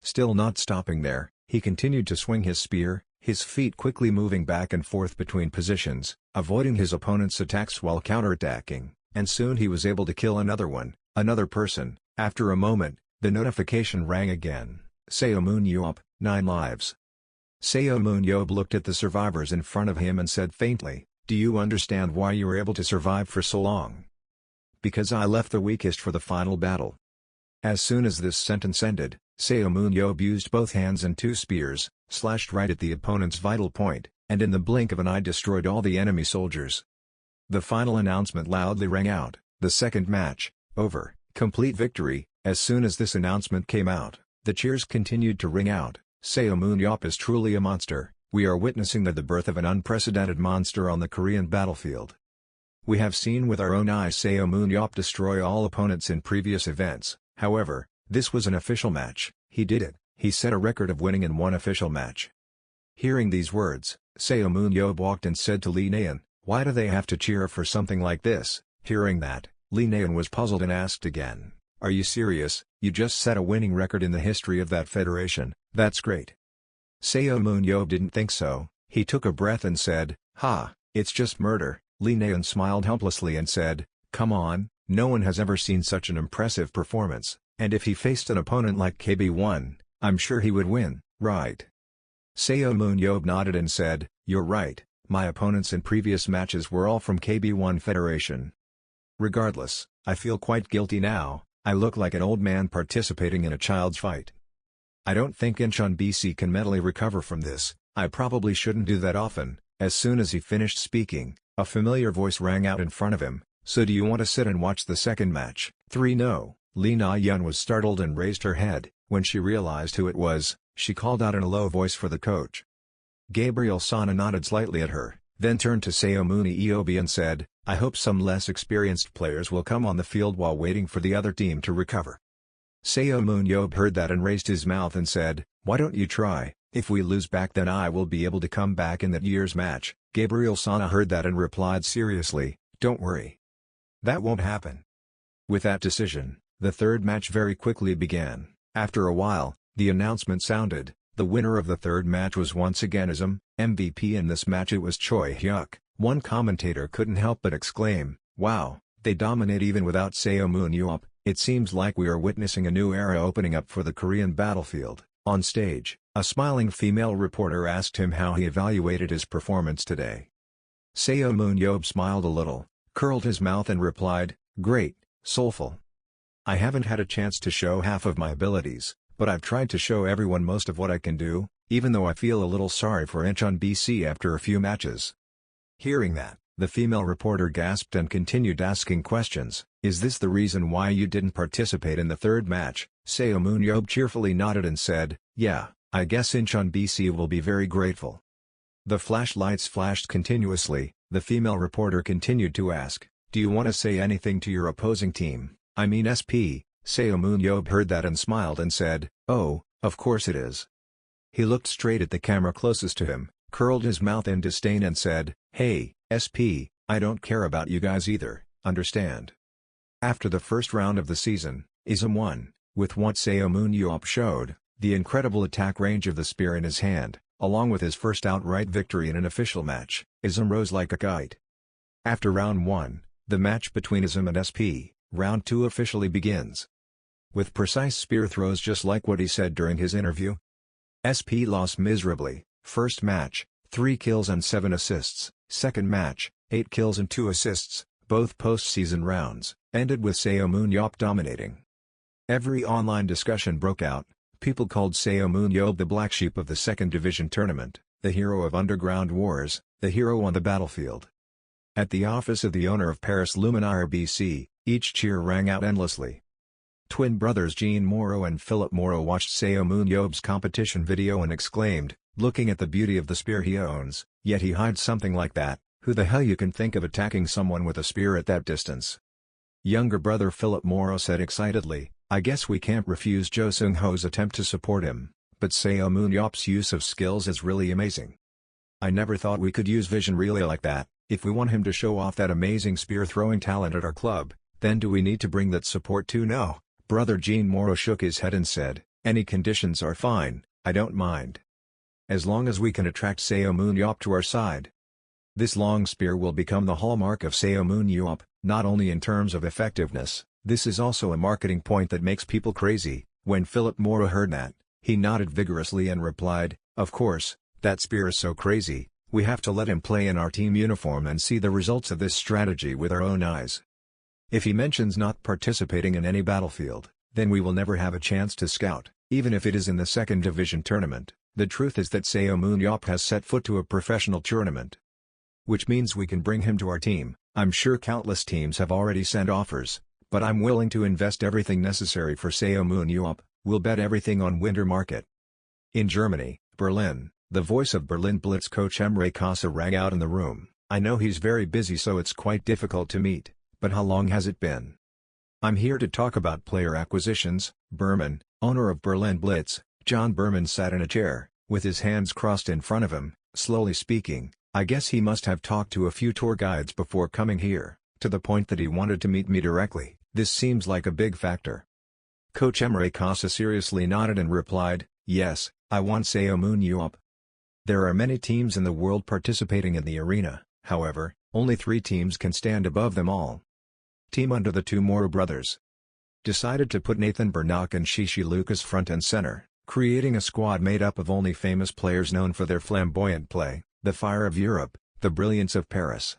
S1: Still not stopping there, he continued to swing his spear, his feet quickly moving back and forth between positions, avoiding his opponent's attacks while counterattacking, and soon he was able to kill another person. After a moment, the notification rang again. Seomun 9 lives. Seomun looked at the survivors in front of him and said faintly, "Do you understand why you were able to survive for so long?" "Because I left the weakest for the final battle." As soon as this sentence ended, Seomun used both hands and 2 spears, slashed right at the opponent's vital point, and in the blink of an eye destroyed all the enemy soldiers. The final announcement loudly rang out, "The second match, over, complete victory." As soon as this announcement came out, the cheers continued to ring out. "Seomun is truly a monster. We are witnessing the birth of an unprecedented monster on the Korean battlefield. We have seen with our own eyes Seomun destroy all opponents in previous events, however, this was an official match. He did it, he set a record of winning in one official match." Hearing these words, Seomun walked and said to Lee Naeun, "Why do they have to cheer for something like this?" Hearing that, Lee Naeun was puzzled and asked again, "Are you serious? You just set a winning record in the history of that federation, that's great." Seomun didn't think so. He took a breath and said, "Ha, it's just murder." Lee Naeun smiled helplessly and said, "Come on, no one has ever seen such an impressive performance, and if he faced an opponent like KB1, I'm sure he would win, right?" Seomun nodded and said, "You're right, my opponents in previous matches were all from KB1 Federation. Regardless, I feel quite guilty now. I look like an old man participating in a child's fight. I don't think Incheon BC can mentally recover from this. I probably shouldn't do that often." As soon as he finished speaking, a familiar voice rang out in front of him, "So do you want to sit and watch the second match?" 3 No. Lee Na-yeon was startled and raised her head. When she realized who it was, she called out in a low voice for the coach. Gabriel Sana nodded slightly at her, then turned to Seomun and said, "I hope some less experienced players will come on the field while waiting for the other team to recover." Seomun heard that and raised his mouth and said, "Why don't you try? If we lose back then I will be able to come back in that year's match." Gabriel Sana heard that and replied seriously, "Don't worry. That won't happen." With that decision, the third match very quickly began. After a while, the announcement sounded. The winner of the third match was once again Ism, MVP. In this match it was Choi Hyuk. One commentator couldn't help but exclaim, "Wow, they dominate even without Seomun. It seems like we are witnessing a new era opening up for the Korean battlefield." On stage, a smiling female reporter asked him how he evaluated his performance today. Seomun smiled a little, curled his mouth and replied, "Great, soulful. I haven't had a chance to show half of my abilities, but I've tried to show everyone most of what I can do, even though I feel a little sorry for Incheon BC after a few matches." Hearing that, the female reporter gasped and continued asking questions. "Is this the reason why you didn't participate in the third match?" Seomun cheerfully nodded and said, "Yeah, I guess Incheon BC will be very grateful." The flashlights flashed continuously. The female reporter continued to ask, "Do you want to say anything to your opposing team, I mean SP?" Seomun heard that and smiled and said, "Oh, of course it is." He looked straight at the camera closest to him, curled his mouth in disdain and said, "Hey, SP, I don't care about you guys either, understand?" After the first round of the season, Ism won, with what Seomun showed, the incredible attack range of the spear in his hand, along with his first outright victory in an official match. Ism rose like a kite. After round 1, the match between Ism and SP, round 2 officially begins. With precise spear throws just like what he said during his interview, SP lost miserably. First match, 3 kills and 7 assists. Second match, 8 kills and 2 assists, both postseason rounds, ended with Seomun dominating. Every online discussion broke out. People called Seomun the black sheep of the second division tournament, the hero of underground wars, the hero on the battlefield. At the office of the owner of Paris Luminaire BC, each cheer rang out endlessly. Twin brothers Jean Moreau and Philip Moreau watched Seomun competition video and exclaimed, looking at the beauty of the spear he owns, yet he hides something like that, who the hell you can think of attacking someone with a spear at that distance? Younger brother Philip Moreau said excitedly, "I guess we can't refuse Jo Seung-ho's attempt to support him, but Seomun use of skills is really amazing. I never thought we could use vision relay like that. If we want him to show off that amazing spear throwing talent at our club, Then do we need to bring that support too? No. Brother Jean Moro shook his head and said, any conditions are fine, I don't mind. As long as we can attract Seo Moon Yop to our side. This long spear will become the hallmark of Seo Moon Yop, not only in terms of effectiveness, this is also a marketing point that makes people crazy. When Philip Moro heard that, he nodded vigorously and replied, of course, that spear is so crazy, we have to let him play in our team uniform and see the results of this strategy with our own eyes. If he mentions not participating in any battlefield, then we will never have a chance to scout, even if it is in the second division tournament. The truth is that Seo Moon Yop has set foot to a professional tournament. Which means we can bring him to our team. I'm sure countless teams have already sent offers, but I'm willing to invest everything necessary for Seo Moon Yop. We'll bet everything on winter market. In Germany, Berlin, the voice of Berlin Blitz coach Emre Kasa rang out in the room. I know he's very busy, so it's quite difficult to meet, but how long has it been? I'm here to talk about player acquisitions. Berman, owner of Berlin Blitz, John Berman sat in a chair, with his hands crossed in front of him, slowly speaking. I guess he must have talked to a few tour guides before coming here, to the point that he wanted to meet me directly. This seems like a big factor. Coach Emre Kasa seriously nodded and replied, yes, I want Seo Moon Yop. There are many teams in the world participating in the arena, however, only 3 teams can stand above them all. Team under the two Moro brothers decided to put Nathan Bernac and Shishi Lucas front and center, creating a squad made up of only famous players known for their flamboyant play, the fire of Europe, the brilliance of Paris.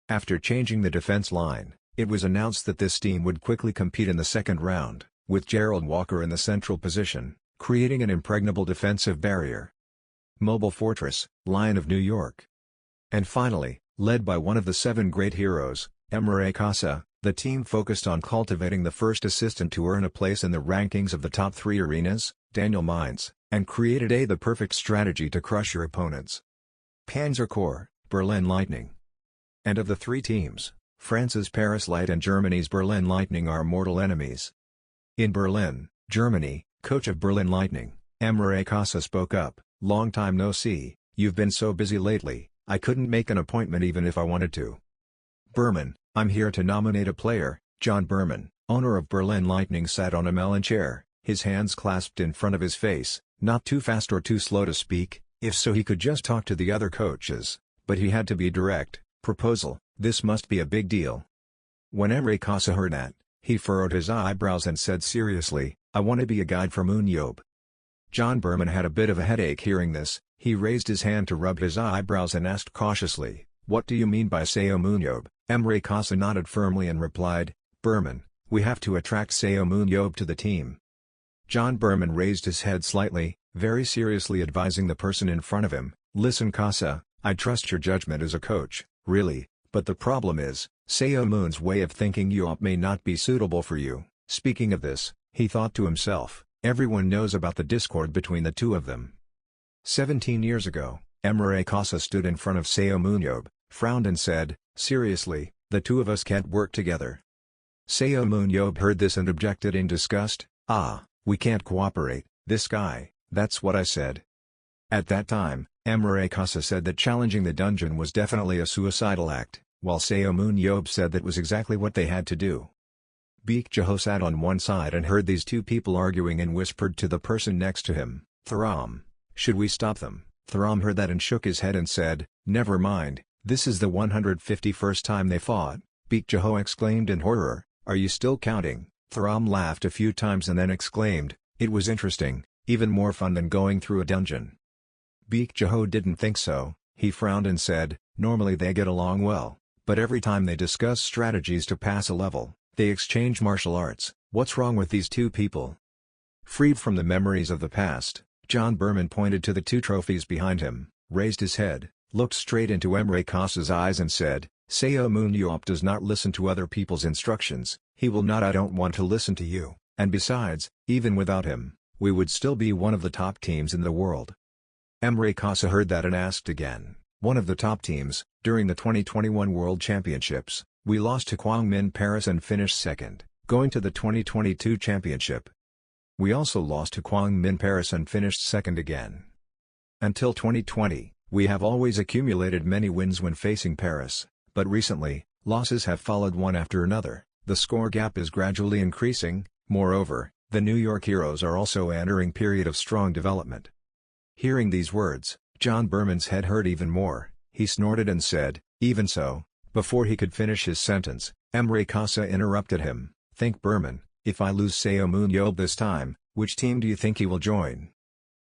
S1: After changing the defense line, it was announced that this team would quickly compete in the second round, with Gerald Walker in the central position, creating an impregnable defensive barrier. Mobile Fortress, Lion of New York. And finally, led by one of the 7 great heroes, Emre Kasa, the team focused on cultivating the first assistant to earn a place in the rankings of the top 3 arenas, Daniel Mines, and created the perfect strategy to crush your opponents. Panzer Corps, Berlin Lightning. And of the 3 teams, France's Paris Light and Germany's Berlin Lightning are mortal enemies. In Berlin, Germany, coach of Berlin Lightning, Emre Kasa spoke up, long time no see, you've been so busy lately, I couldn't make an appointment even if I wanted to. Berman, I'm here to nominate a player. John Berman, owner of Berlin Lightning, sat on a melon chair, his hands clasped in front of his face, not too fast or too slow to speak, if so he could just talk to the other coaches, but he had to be direct. Proposal, this must be a big deal. When Emre Kasa heard that, he furrowed his eyebrows and said seriously, I want to be a guide for Moon Yop. John Berman had a bit of a headache hearing this. He raised his hand to rub his eyebrows and asked cautiously, what do you mean by Seo Moon Yop? Emre Kasa nodded firmly and replied, Berman, we have to attract Seo Moon Yop to the team. John Berman raised his head slightly, very seriously advising the person in front of him, listen Kasa, I trust your judgment as a coach, really, but the problem is, Seo Moon's way of thinking Yop may not be suitable for you. Speaking of this, he thought to himself, everyone knows about the discord between the two of them. 17 years ago, Emre Kasa stood in front of Seo Moon Yop, frowned and said, seriously, the two of us can't work together. Seo Moon Yop heard this and objected in disgust, we can't cooperate, this guy, that's what I said. At that time, Emre Kasa said that challenging the dungeon was definitely a suicidal act, while Seo Moon Yop said that was exactly what they had to do. Bejo sat on one side and heard these two people arguing and whispered to the person next to him, Tham, should we stop them? Tham heard that and shook his head and said, never mind, this is the 151st time they fought. Bejo exclaimed in horror, are you still counting? Tham laughed a few times and then exclaimed, it was interesting, even more fun than going through a dungeon. Bejo didn't think so, he frowned and said, normally they get along well, but every time they discuss strategies to pass a level, they exchange martial arts. What's wrong with these two people? Freed from the memories of the past, John Berman pointed to the 2 trophies behind him, raised his head, looked straight into Emre Kasa's eyes and said, Seo Moon Yop does not listen to other people's instructions, he will not. I don't want to listen to you, and besides, even without him, we would still be one of the top teams in the world. Emre Kasa heard that and asked again, one of the top teams. During the 2021 World Championships, we lost to Kwangmin Paris and finished second, going to the 2022 Championship. We also lost to Kwangmin Paris and finished second again. Until 2020, we have always accumulated many wins when facing Paris, but recently, losses have followed one after another. The score gap is gradually increasing. Moreover, the New York heroes are also entering period of strong development. Hearing these words, John Berman's head hurt even more. He snorted and said, "Even so." Before he could finish his sentence, Emre Kasa interrupted him. "Think Berman, if I lose Seun Ab this time, which team do you think he will join?"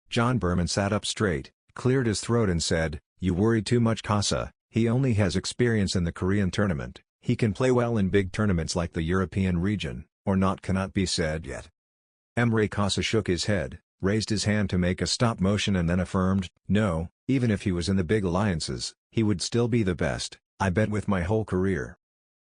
S1: John Berman sat up straight, cleared his throat and said, "You worry too much, Kasa. He only has experience in the Korean tournament. He can play well in big tournaments like the European region, or not cannot be said yet." Emre Kasa shook his head, raised his hand to make a stop motion and then affirmed, "No, even if he was in the big alliances, he would still be the best, I bet with my whole career."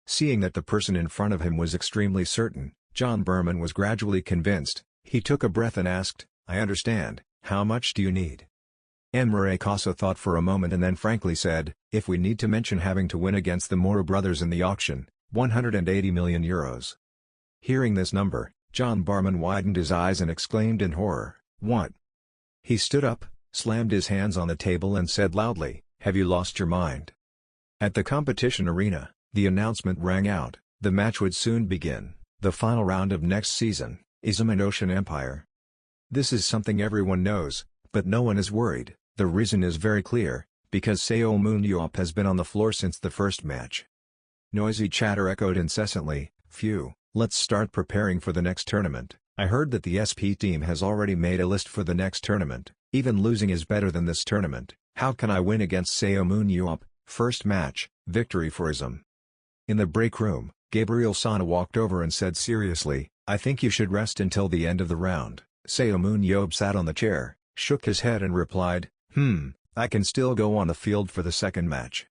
S1: Seeing that the person in front of him was extremely certain, John Berman was gradually convinced. He took a breath and asked, "I understand, how much do you need?" Emre Kasa thought for a moment and then frankly said, "If we need to mention having to win against the Moro brothers in the auction, 180 million euros. Hearing this number, John Berman widened his eyes and exclaimed in horror, "What?" He stood up, slammed his hands on the table and said loudly, "Have you lost your mind?" At the competition arena, the announcement rang out, the match would soon begin, the final round of next season, Ism and Ocean Empire. This is something everyone knows, but no one is worried. The reason is very clear, because Seun Ab has been on the floor since the first match. Noisy chatter echoed incessantly. "Phew, let's start preparing for the next tournament. I heard that the SP team has already made a list for the next tournament. Even losing is better than this tournament. How can I win against Seun Ab? First match, victory for Ism." In the break room, Gabriel Sana walked over and said seriously, "I think you should rest until the end of the round." Seun Ab sat on the chair, shook his head and replied, I can still go on the field for the second match."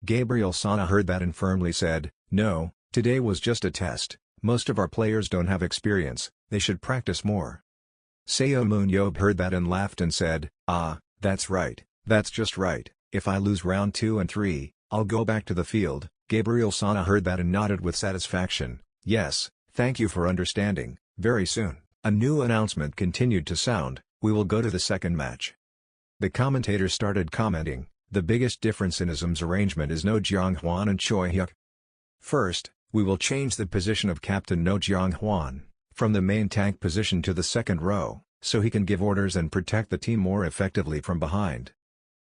S1: Gabriel Sana heard that and firmly said, "No, today was just a test. Most of our players don't have experience, they should practice more." Seun Ab heard that and laughed and said, "Ah, that's right, that's just right. If I lose round 2 and 3, I'll go back to the field." Gabriel Sana heard that and nodded with satisfaction. "Yes, thank you for understanding. Very soon, a new announcement continued to sound, we will go to the second match." The commentators started commenting, "The biggest difference in Ism's arrangement is No Jong-hwan and Choi Hyuk. First, we will change the position of Captain No Jong-hwan, from the main tank position to the second row, so he can give orders and protect the team more effectively from behind.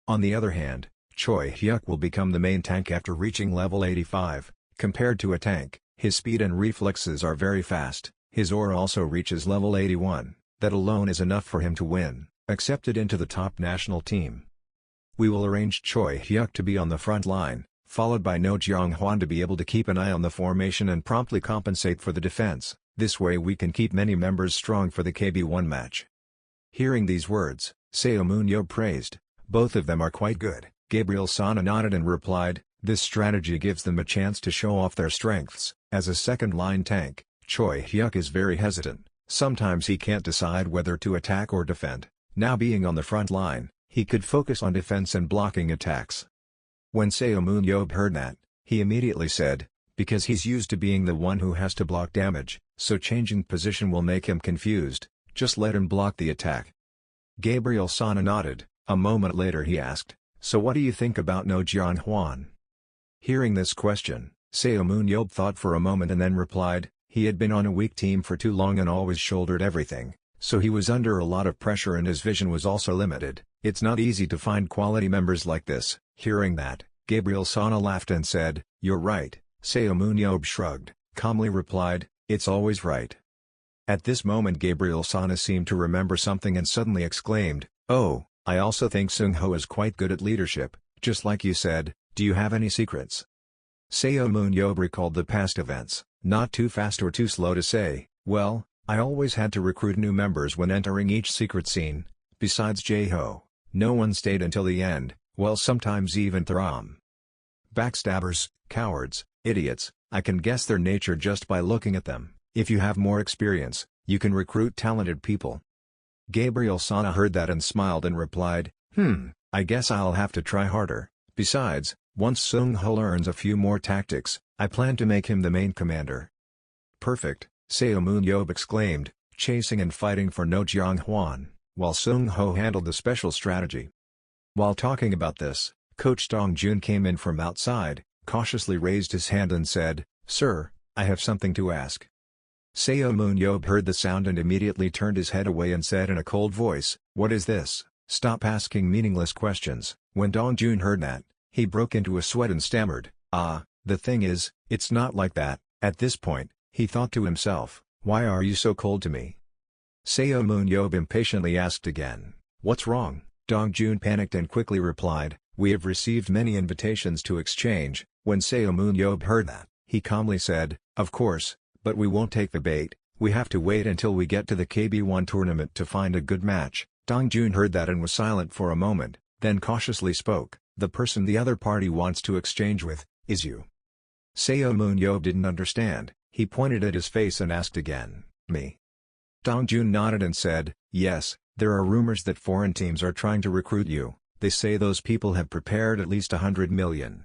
S1: On the other hand, Choi Hyuk will become the main tank after reaching level 85, compared to a tank, his speed and reflexes are very fast, his aura also reaches level 81, that alone is enough for him to win, accepted into the top national team. We will arrange Choi Hyuk to be on the front line, followed by No Jong-hwan to be able to keep an eye on the formation and promptly compensate for the defense. This way we can keep many members strong for the KB1 match." Hearing these words, Seun Ab praised, "Both of them are quite good." Gabriel Sana nodded and replied, "This strategy gives them a chance to show off their strengths." As a second-line tank, Choi Hyuk is very hesitant, sometimes he can't decide whether to attack or defend. Now being on the front line, he could focus on defense and blocking attacks. When Seun Ab heard that, he immediately said, "Because he's used to being the one who has to block damage, so changing position will make him confused, just let him block the attack." Gabriel Sana nodded. A moment later he asked, "So what do you think about No Jong-hwan?" Hearing this question, Seun Ab thought for a moment and then replied, he had been on a weak team for too long and always shouldered everything, so he was under a lot of pressure and his vision was also limited. It's not easy to find quality members like this. Hearing that, Gabriel Sana laughed and said, "You're right." Seun Ab shrugged, calmly replied, "It's always right." At this moment Gabriel Sana seemed to remember something and suddenly exclaimed, "Oh, I also think Seung Ho is quite good at leadership, just like you said. Do you have any secrets?" Seun Ab recalled the past events, not too fast or too slow to say, "Well, I always had to recruit new members when entering each secret scene. Besides Jae-ho, no one stayed until the end, well sometimes even Tham. Backstabbers, cowards, idiots, I can guess their nature just by looking at them. If you have more experience, you can recruit talented people." Gabriel Sana heard that and smiled and replied, I guess I'll have to try harder. Besides, once Seung Ho learns a few more tactics, I plan to make him the main commander." "Perfect," Seun Ab exclaimed, chasing and fighting for No Jong-hwan, while Seung Ho handled the special strategy. While talking about this, Coach Dong Jun came in from outside, cautiously raised his hand and said, "Sir, I have something to ask. Seo Moon-yob heard the sound and immediately turned his head away and said in a cold voice, "What is this? Stop asking meaningless questions." When Dong-jun heard that, he broke into a sweat and stammered, The thing is, it's not like that." At this point, he thought to himself, "Why are you so cold to me?" Seo Moon-yob impatiently asked again, "What's wrong?" Dong-jun panicked and quickly replied, "We have received many invitations to exchange." When Seo Moon-yob heard that, he calmly said, "Of course, but we won't take the bait. We have to wait until we get to the KB1 tournament to find a good match." Dong-jun heard that and was silent for a moment, then cautiously spoke, "The person the other party wants to exchange with, is you." Seo Moon-yob didn't understand. He pointed at his face and asked again, "Me?" Dong-jun nodded and said, "Yes, there are rumors that foreign teams are trying to recruit you. They say those people have prepared at least 100 million.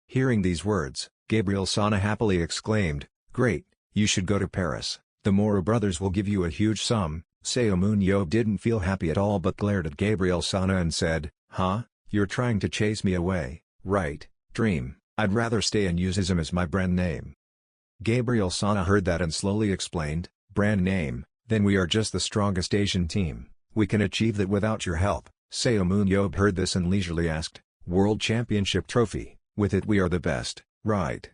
S1: Hearing these words, Gabriel Sana happily exclaimed, "Great, you should go to Paris. The Moro brothers will give you a huge sum." Seo Moon-yob didn't feel happy at all but glared at Gabriel Sana and said, "Huh? You're trying to chase me away, right? Dream. I'd rather stay and use Ism as my brand name." Gabriel Sana heard that and slowly explained, "Brand name, then we are just the strongest Asian team. We can achieve that without your help." Seo Moon-yob heard this and leisurely asked, "World Championship trophy, with it we are the best, right?"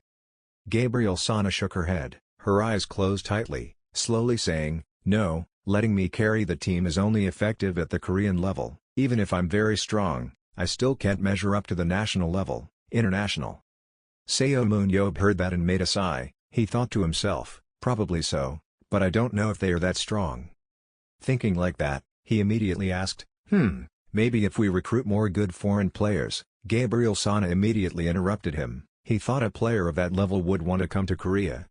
S1: Gabriel Sana shook her head, her eyes closed tightly, slowly saying, "No, letting me carry the team is only effective at the Korean level. Even if I'm very strong, I still can't measure up to the national level, international." Seo Moon-yob heard that and made a sigh. He thought to himself, "Probably so, but I don't know if they are that strong." Thinking like that, he immediately asked, Maybe if we recruit more good foreign players." Gabriel Sana immediately interrupted him. He thought a player of that level would want to come to Korea.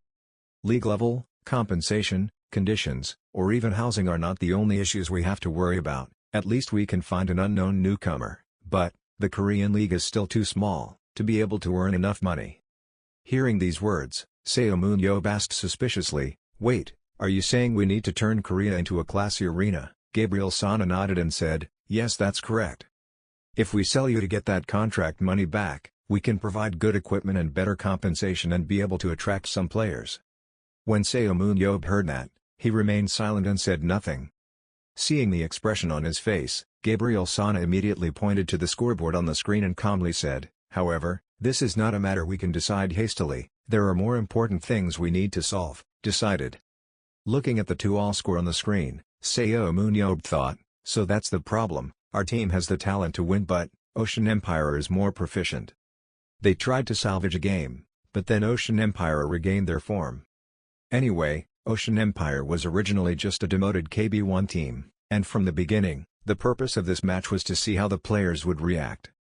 S1: League level, compensation, conditions, or even housing are not the only issues we have to worry about. At least we can find an unknown newcomer, but the Korean league is still too small to be able to earn enough money. Hearing these words, Seo Moon-yob asked suspiciously, "Wait, are you saying we need to turn Korea into a classy arena?" Gabriel Sana nodded and said, "Yes, that's correct. If we sell you to get that contract money back, we can provide good equipment and better compensation and be able to attract some players." When Seo Moon-yob heard that, he remained silent and said nothing. Seeing the expression on his face, Gabriel Sana immediately pointed to the scoreboard on the screen and calmly said, "However, this is not a matter we can decide hastily. There are more important things we need to solve." Decided. Looking at the 2-all score on the screen, Seo Moon-yob thought, "So that's the problem. Our team has the talent to win but Ocean Empire is more proficient." They tried to salvage a game, but then Ocean Empire regained their form. Anyway, Ocean Empire was originally just a demoted KB1 team, and from the beginning, the purpose of this match was to see how the players would react.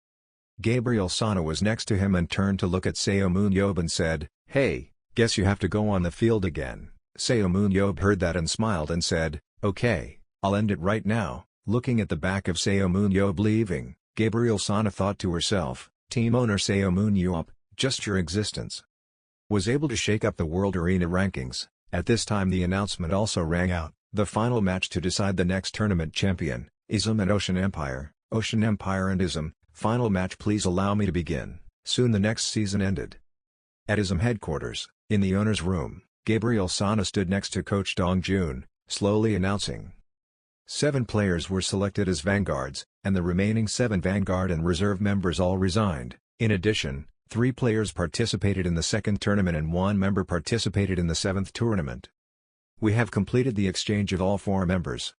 S1: Gabriel Sana was next to him and turned to look at Seo Moon-yob and said, "Hey, guess you have to go on the field again." Seo Moon-yob heard that and smiled and said, "Okay, I'll end it right now." Looking at the back of Seo Moon-yob leaving, Gabriel Sana thought to herself, "Team owner Seo Moon-yob, just your existence." Was able to shake up the World Arena rankings. At this time the announcement also rang out, the final match to decide the next tournament champion, ISM and Ocean Empire. Ocean Empire and ISM, final match, please allow me to begin. Soon the next season ended. At ISM headquarters, in the owner's room, Gabriel Sana stood next to coach Dong-jun, slowly announcing. 7 players were selected as vanguards, and the remaining 7 vanguard and reserve members all resigned. In addition, 3 players participated in the second tournament and 1 member participated in the 7th tournament. We have completed the exchange of all 4 members.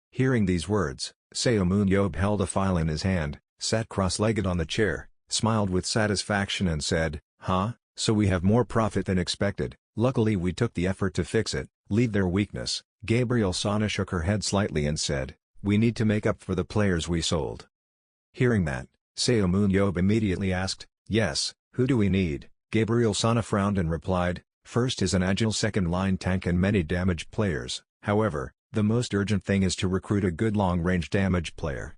S1: Hearing these words, Seo Moon-yob held a file in his hand, sat cross-legged on the chair, smiled with satisfaction and said, So we have more profit than expected. Luckily we took the effort to fix it, leave their weakness." Gabriel Sana shook her head slightly and said, "We need to make up for the players we sold." Hearing that, Seo Moon-yob immediately asked, "Yes, who do we need?" Gabriel Sana frowned and replied, "First is an agile second-line tank and many damage players. Hahowever, the most urgent thing is to recruit a good long-range damage player."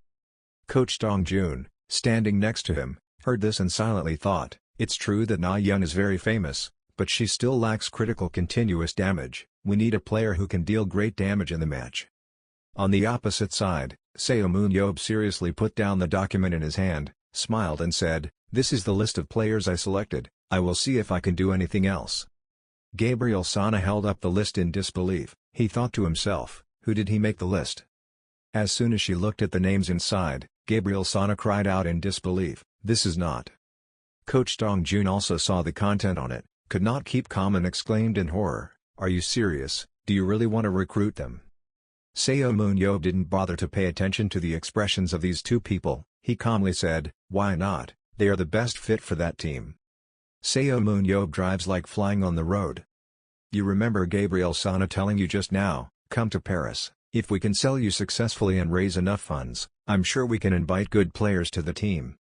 S1: Coach Dong-jun, standing next to him, heard this and silently thought, "It's true that Na-yeon is very famous, but she still lacks critical continuous damage. We need a player who can deal great damage in the match." On the opposite side, Seo Moon-yob seriously put down the document in his hand, smiled and said, "This is the list of players I selected. I will see if I can do anything else." Gabriel Sana held up the list in disbelief. He thought to himself, who did he make the list? As soon as she looked at the names inside, Gabriel Sana cried out in disbelief, this is not. Coach Dong Jun also saw the content on it, could not keep calm and exclaimed in horror, are you serious, do you really want to recruit them? Seo Moon-yeob didn't bother to pay attention to the expressions of these two people, he calmly said, why not, they are the best fit for that team. Seo Moon-yeob drives like flying on the road. You remember Gabriel Sana telling you just now, come to Paris, if we can sell you successfully and raise enough funds, I'm sure we can invite good players to the team.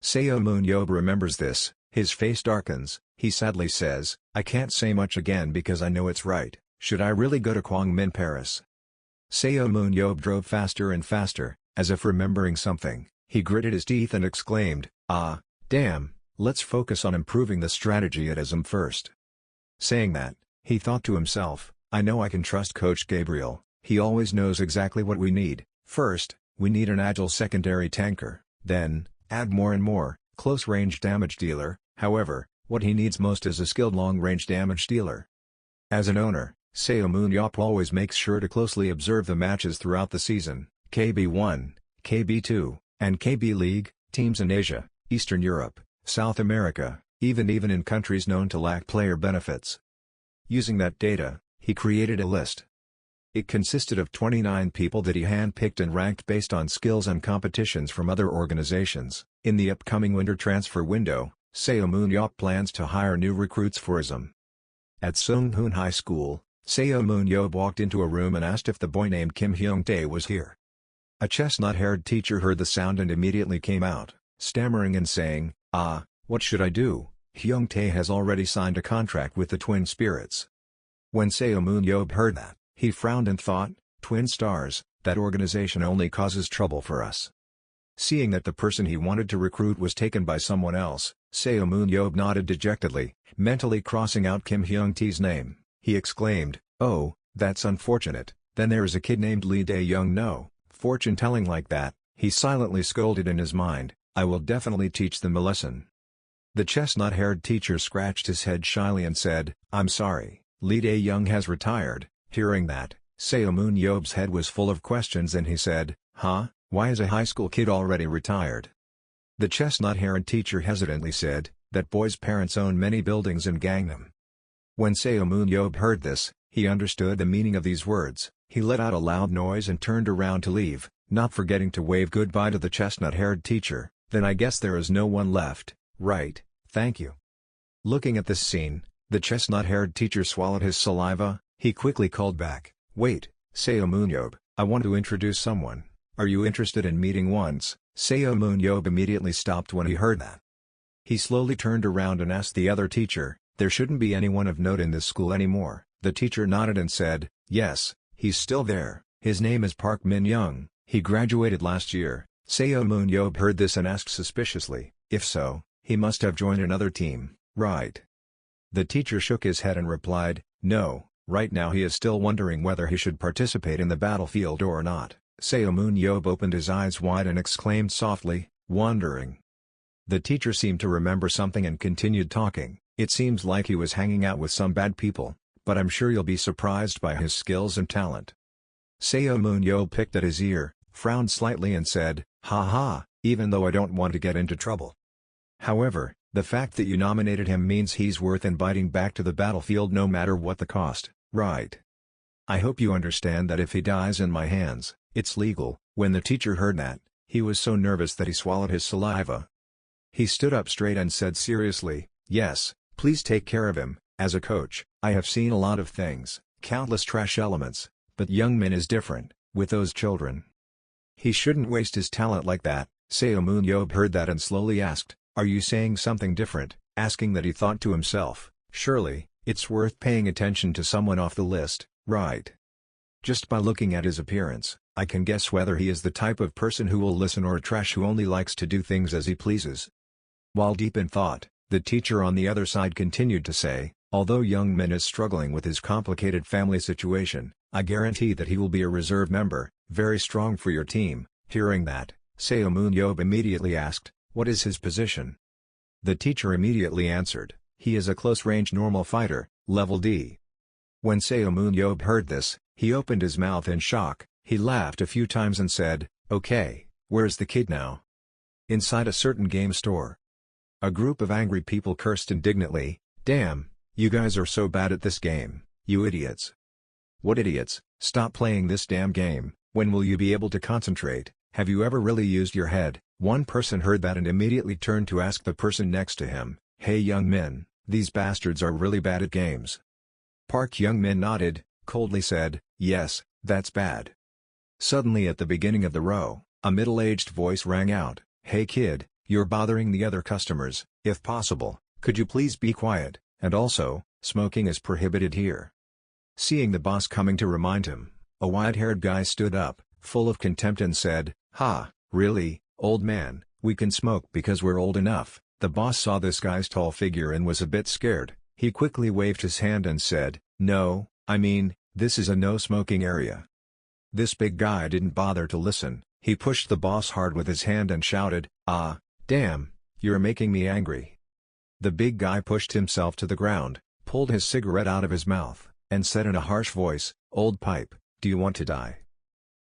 S1: Seo Moon-yeob remembers this, his face darkens, he sadly says, I can't say much again because I know it's right, should I really go to Kwangmin Paris? Seo Moon-yeob drove faster and faster, as if remembering something, he gritted his teeth and exclaimed, ah, damn, let's focus on improving the strategy at ISM first. Saying that, he thought to himself, I know I can trust Coach Gabriel, he always knows exactly what we need. First, we need an agile secondary tanker, then, add more and more, close-range damage dealer, however, what he needs most is a skilled long-range damage dealer. As an owner, Seo Moon-yeob always makes sure to closely observe the matches throughout the season, KB1, KB2, and KB League, teams in Asia, Eastern Europe, South America, even in countries known to lack player benefits. Using that data, he created a list. It consisted of 29 people that he handpicked and ranked based on skills and competitions from other organizations. In the upcoming winter transfer window, Seo Moon-yeob plans to hire new recruits for ISM. At Seunghoon High School, Seo Moon-yeob walked into a room and asked if the boy named Kim Hyung-tae was here. A chestnut-haired teacher heard the sound and immediately came out, stammering and saying, ah, what should I do? Hyung-tae has already signed a contract with the Twin Spirits. When Seo Moon-yeob heard that, he frowned and thought, Twin Stars, that organization only causes trouble for us. Seeing that the person he wanted to recruit was taken by someone else, Seo Moon-yeob nodded dejectedly, mentally crossing out Kim Hyung-tae's name. He exclaimed, oh, that's unfortunate, then there is a kid named Lee Dae-young no, fortune-telling like that, he silently scolded in his mind, I will definitely teach them a lesson. The chestnut-haired teacher scratched his head shyly and said, I'm sorry, Lee Dae-young has retired. Hearing that, Seo Moon-yeob's head was full of questions and he said, huh, why is a high school kid already retired? The chestnut-haired teacher hesitantly said, that boy's parents own many buildings in Gangnam. When Seo Moon-yeob heard this, he understood the meaning of these words, he let out a loud noise and turned around to leave, not forgetting to wave goodbye to the chestnut-haired teacher, then I guess there is no one left, right, thank you. Looking at this scene, the chestnut-haired teacher swallowed his saliva, he quickly called back, wait, Seo Moon-yeob, I want to introduce someone, are you interested in meeting once? Seo Moon-yeob immediately stopped when he heard that. He slowly turned around and asked the other teacher, there shouldn't be anyone of note in this school anymore. The teacher nodded and said, yes, he's still there, his name is Park Min-young, he graduated last year. Seo Moon-yeob heard this and asked suspiciously, if so, he must have joined another team, right? The teacher shook his head and replied, no. Right now he is still wondering whether he should participate in the battlefield or not. Seo Moon-yeob opened his eyes wide and exclaimed softly, wondering. The teacher seemed to remember something and continued talking, it seems like he was hanging out with some bad people, but I'm sure you'll be surprised by his skills and talent. Seo Moon-yeob picked at his ear, frowned slightly and said, ha ha, even though I don't want to get into trouble. However, the fact that you nominated him means he's worth inviting back to the battlefield no matter what the cost. Right. I hope you understand that if he dies in my hands, it's legal. When the teacher heard that, he was so nervous that he swallowed his saliva. He stood up straight and said seriously, yes, please take care of him. As a coach, I have seen a lot of things, countless trash elements, but Young Min is different, with those children. He shouldn't waste his talent like that. Seo Moon-yeob heard that and slowly asked, are you saying something different? Asking that he thought to himself, surely, it's worth paying attention to someone off the list, right? Just by looking at his appearance, I can guess whether he is the type of person who will listen or trash who only likes to do things as he pleases. While deep in thought, the teacher on the other side continued to say, although Young Min is struggling with his complicated family situation, I guarantee that he will be a reserve member, very strong for your team. Hearing that, Seo Moon-yeob immediately asked, what is his position? The teacher immediately answered, he is a close-range normal fighter, Level D. When Seun Ab heard this, he opened his mouth in shock, he laughed a few times and said, "Okay, where's the kid now?" Inside a certain game store. A group of angry people cursed indignantly, "Damn, you guys are so bad at this game, you idiots." "What idiots? Stop playing this damn game, when will you be able to concentrate, have you ever really used your head?" One person heard that and immediately turned to ask the person next to him, "Hey young men, these bastards are really bad at games." Park Young-min nodded, coldly said, "Yes, that's bad." Suddenly at the beginning of the row, a middle-aged voice rang out, "Hey kid, you're bothering the other customers, if possible, could you please be quiet, and also, smoking is prohibited here." Seeing the boss coming to remind him, a white-haired guy stood up, full of contempt and said, "Ha, really, old man, we can smoke because we're old enough." The boss saw this guy's tall figure and was a bit scared. He quickly waved his hand and said, "No, I mean, this is a no-smoking area." This big guy didn't bother to listen, he pushed the boss hard with his hand and shouted, "Ah, damn, you're making me angry." The big guy pushed himself to the ground, pulled his cigarette out of his mouth, and said in a harsh voice, "Old pipe, do you want to die?"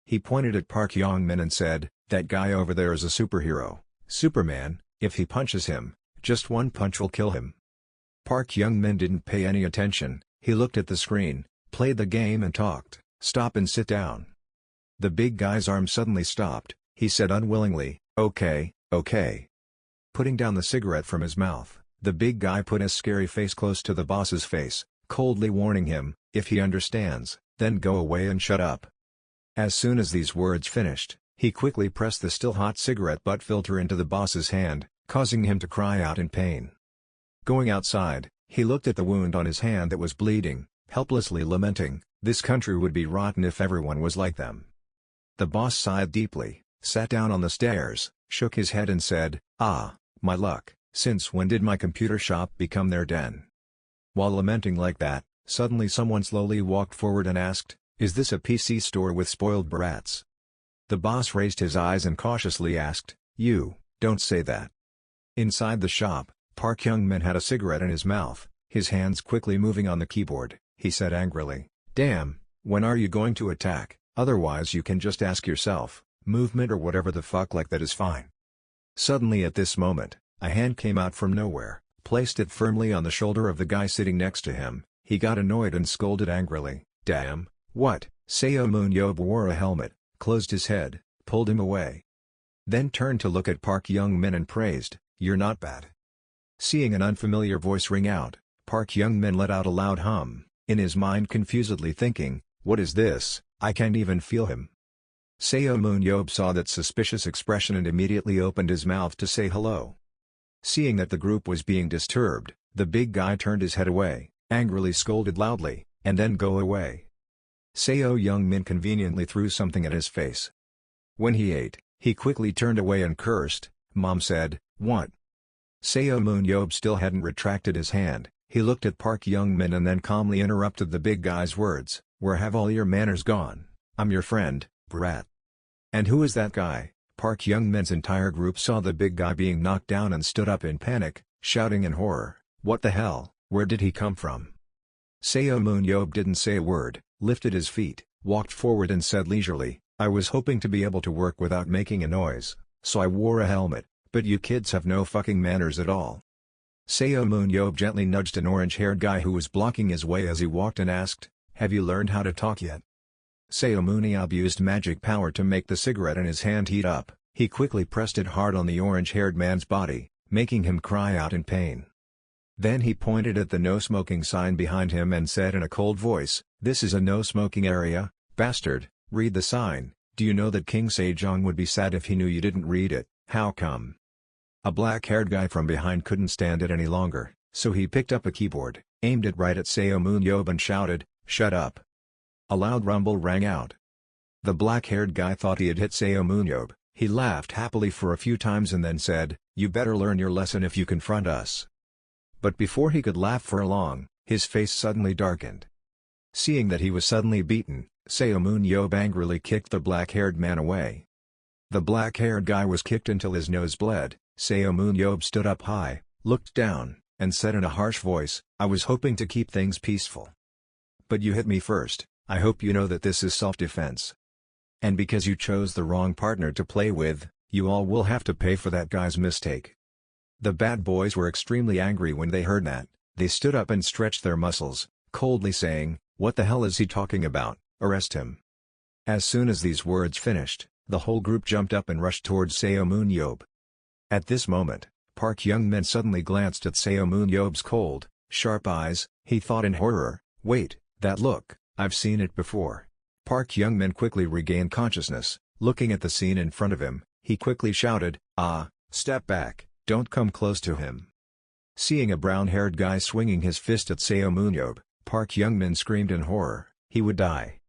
S1: He pointed at Park Young-min and said, "That guy over there is a superhero, Superman, if he punches him, just one punch will kill him." Park Young-min didn't pay any attention, he looked at the screen, played the game and talked, "Stop and sit down." The big guy's arm suddenly stopped, he said unwillingly, "Okay, okay." Putting down the cigarette from his mouth, the big guy put his scary face close to the boss's face, coldly warning him, "If he understands, then go away and shut up." As soon as these words finished, he quickly pressed the still hot cigarette butt filter into the boss's hand, causing him to cry out in pain. Going outside, he looked at the wound on his hand that was bleeding, helplessly lamenting, "This country would be rotten if everyone was like them." The boss sighed deeply, sat down on the stairs, shook his head and said, "Ah, my luck, since when did my computer shop become their den?" While lamenting like that, suddenly someone slowly walked forward and asked, "Is this a PC store with spoiled brats?" The boss raised his eyes and cautiously asked, "You, don't say that." Inside the shop, Park Young-min had a cigarette in his mouth, his hands quickly moving on the keyboard, he said angrily, "Damn, when are you going to attack? Otherwise you can just ask yourself, movement or whatever the fuck like that is fine." Suddenly at this moment, a hand came out from nowhere, placed it firmly on the shoulder of the guy sitting next to him, he got annoyed and scolded angrily, "Damn, what?" Seun Ab wore a helmet, closed his head, pulled him away. Then turned to look at Park Young-min and praised, "You're not bad." Seeing an unfamiliar voice ring out, Park Young-min let out a loud hum, in his mind confusedly thinking, "What is this? I can't even feel him." Seun Ab saw that suspicious expression and immediately opened his mouth to say hello. Seeing that the group was being disturbed, the big guy turned his head away, angrily scolded loudly, and then go away. Seun Young-min conveniently threw something at his face. When he ate, he quickly turned away and cursed, "Mom said, what?" Seun Ab still hadn't retracted his hand, he looked at Park Young-min and then calmly interrupted the big guy's words, "Where have all your manners gone? I'm your friend, brat." "And who is that guy?" Park Young-min's entire group saw the big guy being knocked down and stood up in panic, shouting in horror, "What the hell, where did he come from?" Seun Ab didn't say a word, lifted his feet, walked forward and said leisurely, "I was hoping to be able to work without making a noise, so I wore a helmet, but you kids have no fucking manners at all." Seun Ab gently nudged an orange-haired guy who was blocking his way as he walked and asked, "Have you learned how to talk yet?" Seun Ab used magic power to make the cigarette in his hand heat up, he quickly pressed it hard on the orange-haired man's body, making him cry out in pain. Then he pointed at the no-smoking sign behind him and said in a cold voice, "This is a no-smoking area, bastard, read the sign. Do you know that King Sejong would be sad if he knew you didn't read it? How come?" A black-haired guy from behind couldn't stand it any longer, so he picked up a keyboard, aimed it right at Seun Ab and shouted, "Shut up." A loud rumble rang out. The black-haired guy thought he had hit Seun Ab, he laughed happily for a few times and then said, "You better learn your lesson if you confront us." But before he could laugh for long, his face suddenly darkened. Seeing that he was suddenly beaten, Seun Ab angrily kicked the black-haired man away. The black-haired guy was kicked until his nose bled. Seun Ab stood up high, looked down, and said in a harsh voice, "I was hoping to keep things peaceful. But you hit me first. I hope you know that this is self-defense. And because you chose the wrong partner to play with, you all will have to pay for that guy's mistake." The bad boys were extremely angry when they heard that. They stood up and stretched their muscles, coldly saying, "What the hell is he talking about? Arrest him." As soon as these words finished, the whole group jumped up and rushed towards Seo Moon-yeob. At this moment, Park Young-min suddenly glanced at Seo Moon-yeob's cold, sharp eyes. He thought in horror, "Wait, that look, I've seen it before." Park Young-min quickly regained consciousness. Looking at the scene in front of him, he quickly shouted, "Ah, step back, don't come close to him." Seeing a brown-haired guy swinging his fist at Seo Moon-yeob, Park Young-min screamed in horror. He would die.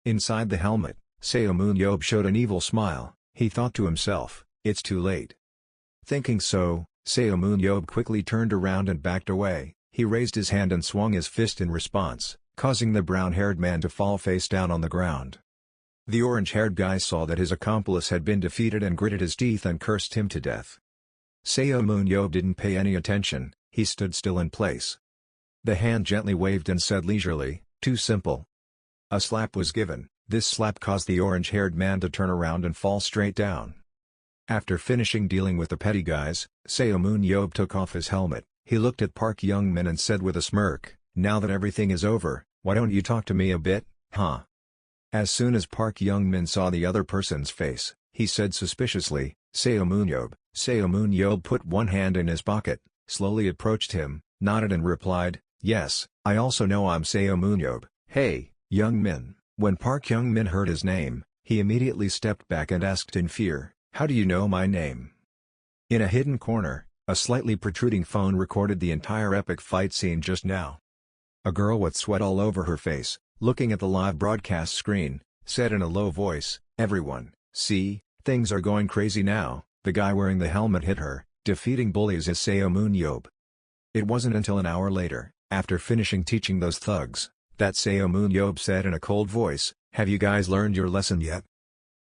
S1: Inside the helmet, Seo Moon-yeob showed an evil smile. He thought to himself, "It's too late." Thinking so, Seo Moon-yeob quickly turned around and backed away. He raised his hand and swung his fist in response, causing the brown-haired man to fall face down on the ground. The orange-haired guy saw that his accomplice had been defeated and gritted his teeth and cursed him to death. Seo Moon-yeob didn't pay any attention. He stood still in place. The hand gently waved and said leisurely, "Too simple." A slap was given. This slap caused the orange-haired man to turn around and fall straight down. After finishing dealing with the petty guys, Seo Moon-yeob took off his helmet. He looked at Park Young-min and said with a smirk, "Now that everything is over, why don't you talk to me a bit, huh?" As soon as Park Young-min saw the other person's face, he said suspiciously, "Seo Moon-yeob." Seo Moon-yeob put one hand in his pocket, slowly approached him, nodded and replied, "Yes, I also know I'm Seo Moon-yeob. Hey, Young-min." When Park Young-min heard his name, he immediately stepped back and asked in fear, "How do you know my name?" In a hidden corner, a slightly protruding phone recorded the entire epic fight scene just now. A girl with sweat all over her face, looking at the live broadcast screen, said in a low voice, "Everyone, see, things are going crazy now. The guy wearing the helmet hit her, defeating bullies is Seo Moon-yeob." It wasn't until an hour later, after finishing teaching those thugs, that Seo Moon-yeob said in a cold voice, "Have you guys learned your lesson yet?"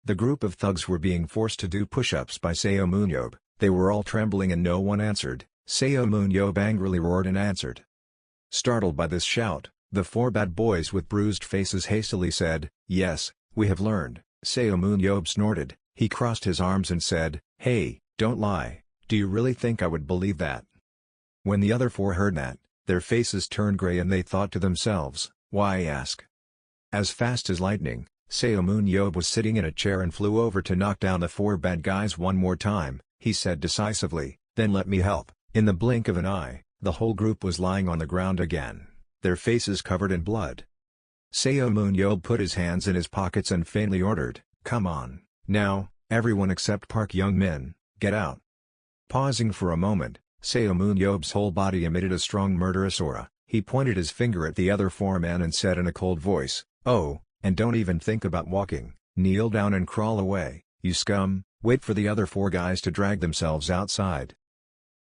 S1: The group of thugs were being forced to do push-ups by Seo Moon-yeob. They were all trembling and no one answered. Seo Moon-yeob angrily roared and answered. Startled by this shout, the four bad boys with bruised faces hastily said, "Yes, we have learned." Seo Moon-yeob snorted. He crossed his arms and said, "Hey, don't lie, do you really think I would believe that?" When the other four heard that, their faces turned gray and they thought to themselves, "Why ask?" As fast as lightning, Seo Moon-yeob was sitting in a chair and flew over to knock down the four bad guys one more time. He said decisively, "Then let me help." In the blink of an eye, the whole group was lying on the ground again, their faces covered in blood. Seo Moon-yeob put his hands in his pockets and faintly ordered, "Come on, now, everyone except Park Young-min, get out." Pausing for a moment, Seo Moon-yeob's whole body emitted a strong murderous aura. He pointed his finger at the other four men and said in a cold voice, "Oh, and don't even think about walking, kneel down and crawl away, you scum." Wait for the other four guys to drag themselves outside.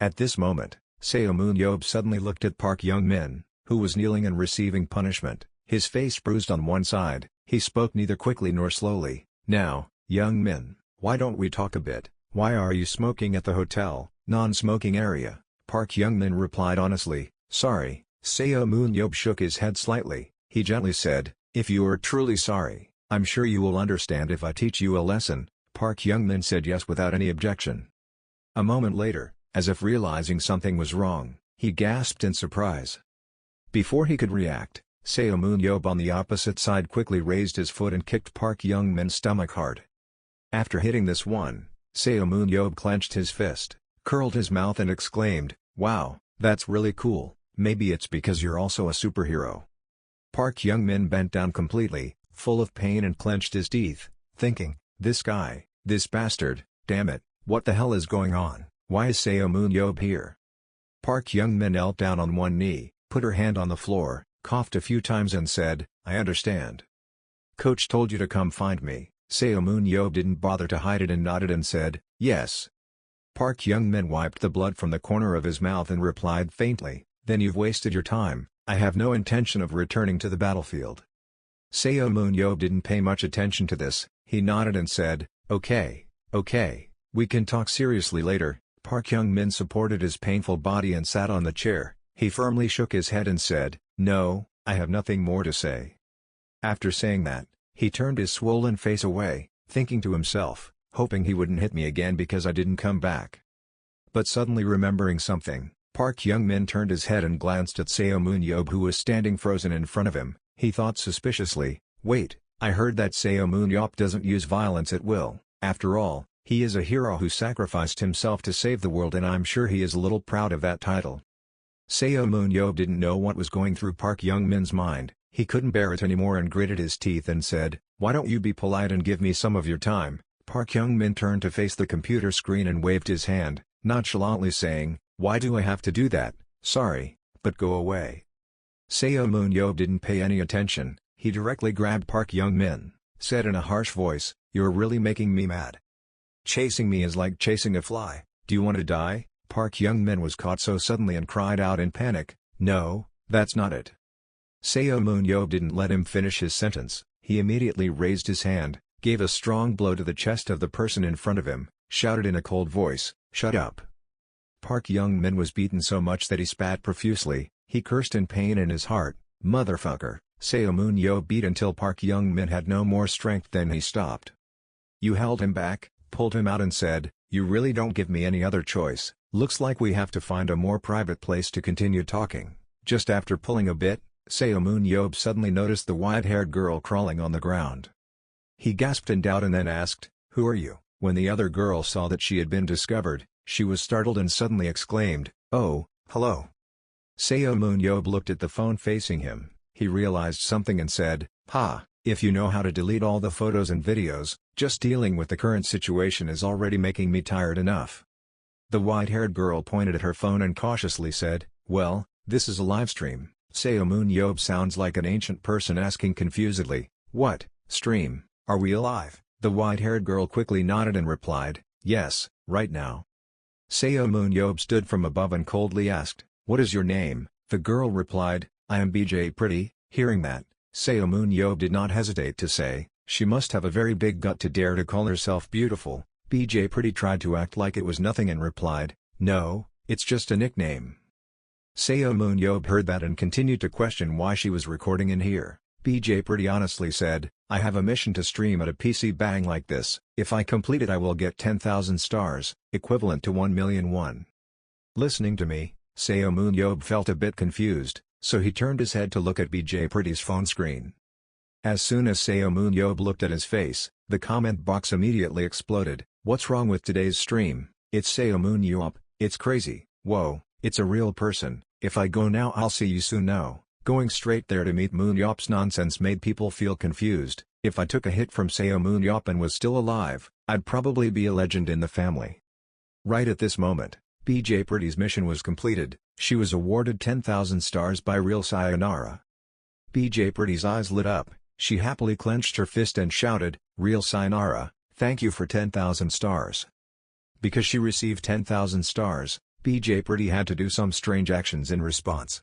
S1: At this moment, Seo Moon-yeob suddenly looked at Park Young-min, who was kneeling and receiving punishment, his face bruised on one side. He spoke neither quickly nor slowly, "Now, Young-min, why don't we talk a bit? Why are you smoking at the hotel, non-smoking area?" Park Young-min replied honestly, "Sorry." Seo Moon-yeob shook his head slightly. He gently said, "If you are truly sorry, I'm sure you will understand if I teach you a lesson." Park Young-min said yes without any objection. A moment later, as if realizing something was wrong, he gasped in surprise. Before he could react, Seo Moon-yeob on the opposite side quickly raised his foot and kicked Park Young-min's stomach hard. After hitting this one, Seo Moon-yeob clenched his fist, curled his mouth and exclaimed, "Wow, that's really cool, maybe it's because you're also a superhero." Park Young-min bent down completely, full of pain and clenched his teeth, thinking, "This guy, this bastard, damn it, what the hell is going on? Why is Seo Moon-yeob here?" Park Young-min knelt down on one knee, put her hand on the floor, coughed a few times and said, "I understand. Coach told you to come find me." Seo Moon-yeob didn't bother to hide it and nodded and said, "Yes." Park Young-min wiped the blood from the corner of his mouth and replied faintly, "Then you've wasted your time. I have no intention of returning to the battlefield." Seo Moon-yeob didn't pay much attention to this. He nodded and said, Okay, we can talk seriously later." Park Young-min supported his painful body and sat on the chair. He firmly shook his head and said, "No, I have nothing more to say." After saying that, he turned his swollen face away, thinking to himself, hoping he wouldn't hit me again because I didn't come back. But suddenly remembering something, Park Young-min turned his head and glanced at Seo Moon-yeob, who was standing frozen in front of him. He thought suspiciously, "Wait, I heard that Seo Moon-yeob doesn't use violence at will. After all, he is a hero who sacrificed himself to save the world, and I'm sure he is a little proud of that title." Seo Moon-yeob didn't know what was going through Park Young-min's mind. He couldn't bear it anymore and gritted his teeth and said, "Why don't you be polite and give me some of your time?" Park Young-min turned to face the computer screen and waved his hand, nonchalantly saying, "Why do I have to do that? Sorry, but go away." Seo Moon-yeob didn't pay any attention. He directly grabbed Park Young-min, said in a harsh voice, "You're really making me mad. Chasing me is like chasing a fly. Do you want to die?" Park Young-min was caught so suddenly and cried out in panic, "No, that's not it." Seo Moon-yeob didn't let him finish his sentence. He immediately raised his hand, gave a strong blow to the chest of the person in front of him, shouted in a cold voice, "Shut up." Park Young-min was beaten so much that he spat profusely. He cursed in pain in his heart, "Motherfucker." Seo Moon-yeob beat until Park Young-min had no more strength, then he stopped. "You held him back, pulled him out and said, 'You really don't give me any other choice. Looks like we have to find a more private place to continue talking.'" Just after pulling a bit, Seo Moon-yeob suddenly noticed the white-haired girl crawling on the ground. He gasped in doubt and then asked, "Who are you?" When the other girl saw that she had been discovered, she was startled and suddenly exclaimed, "Oh, hello." Seo Moon-yeob looked at the phone facing him. He realized something and said, "Ha, if you know how to delete all the photos and videos, just dealing with the current situation is already making me tired enough." The white-haired girl pointed at her phone and cautiously said, "Well, this is a livestream." Seo Moon-yeob sounds like an ancient person asking confusedly, "What, stream, are we alive?" The white-haired girl quickly nodded and replied, "Yes, right now." Seo Moon-yeob stood from above and coldly asked, "What is your name?" The girl replied, "I am BJ Pretty." Hearing that, Seo Moon-yeob did not hesitate to say, "She must have a very big gut to dare to call herself beautiful." BJ Pretty tried to act like it was nothing and replied, "No, it's just a nickname." Seo Moon-yeob heard that and continued to question why she was recording in here. BJ Pretty honestly said, "I have a mission to stream at a PC bang like this. If I complete it I will get 10,000 stars, equivalent to 1 million won." Listening to me, Seo Moon-yeob felt a bit confused, so he turned his head to look at BJ Pretty's phone screen. As soon as Seo Moon-yeob looked at his face, the comment box immediately exploded. "What's wrong with today's stream? It's Seo Moon-yeob, it's crazy, whoa, it's a real person. If I go now I'll see you soon." No. Going straight there to meet Moon-yeob's nonsense made people feel confused. If I took a hit from Seo Moon-yeob and was still alive, I'd probably be a legend in the family. Right at this moment, BJ Pretty's mission was completed. She was awarded 10,000 stars by Real Sayonara. BJ Pretty's eyes lit up. She happily clenched her fist and shouted, "Real Sayonara, thank you for 10,000 stars." Because she received 10,000 stars, BJ Pretty had to do some strange actions in response.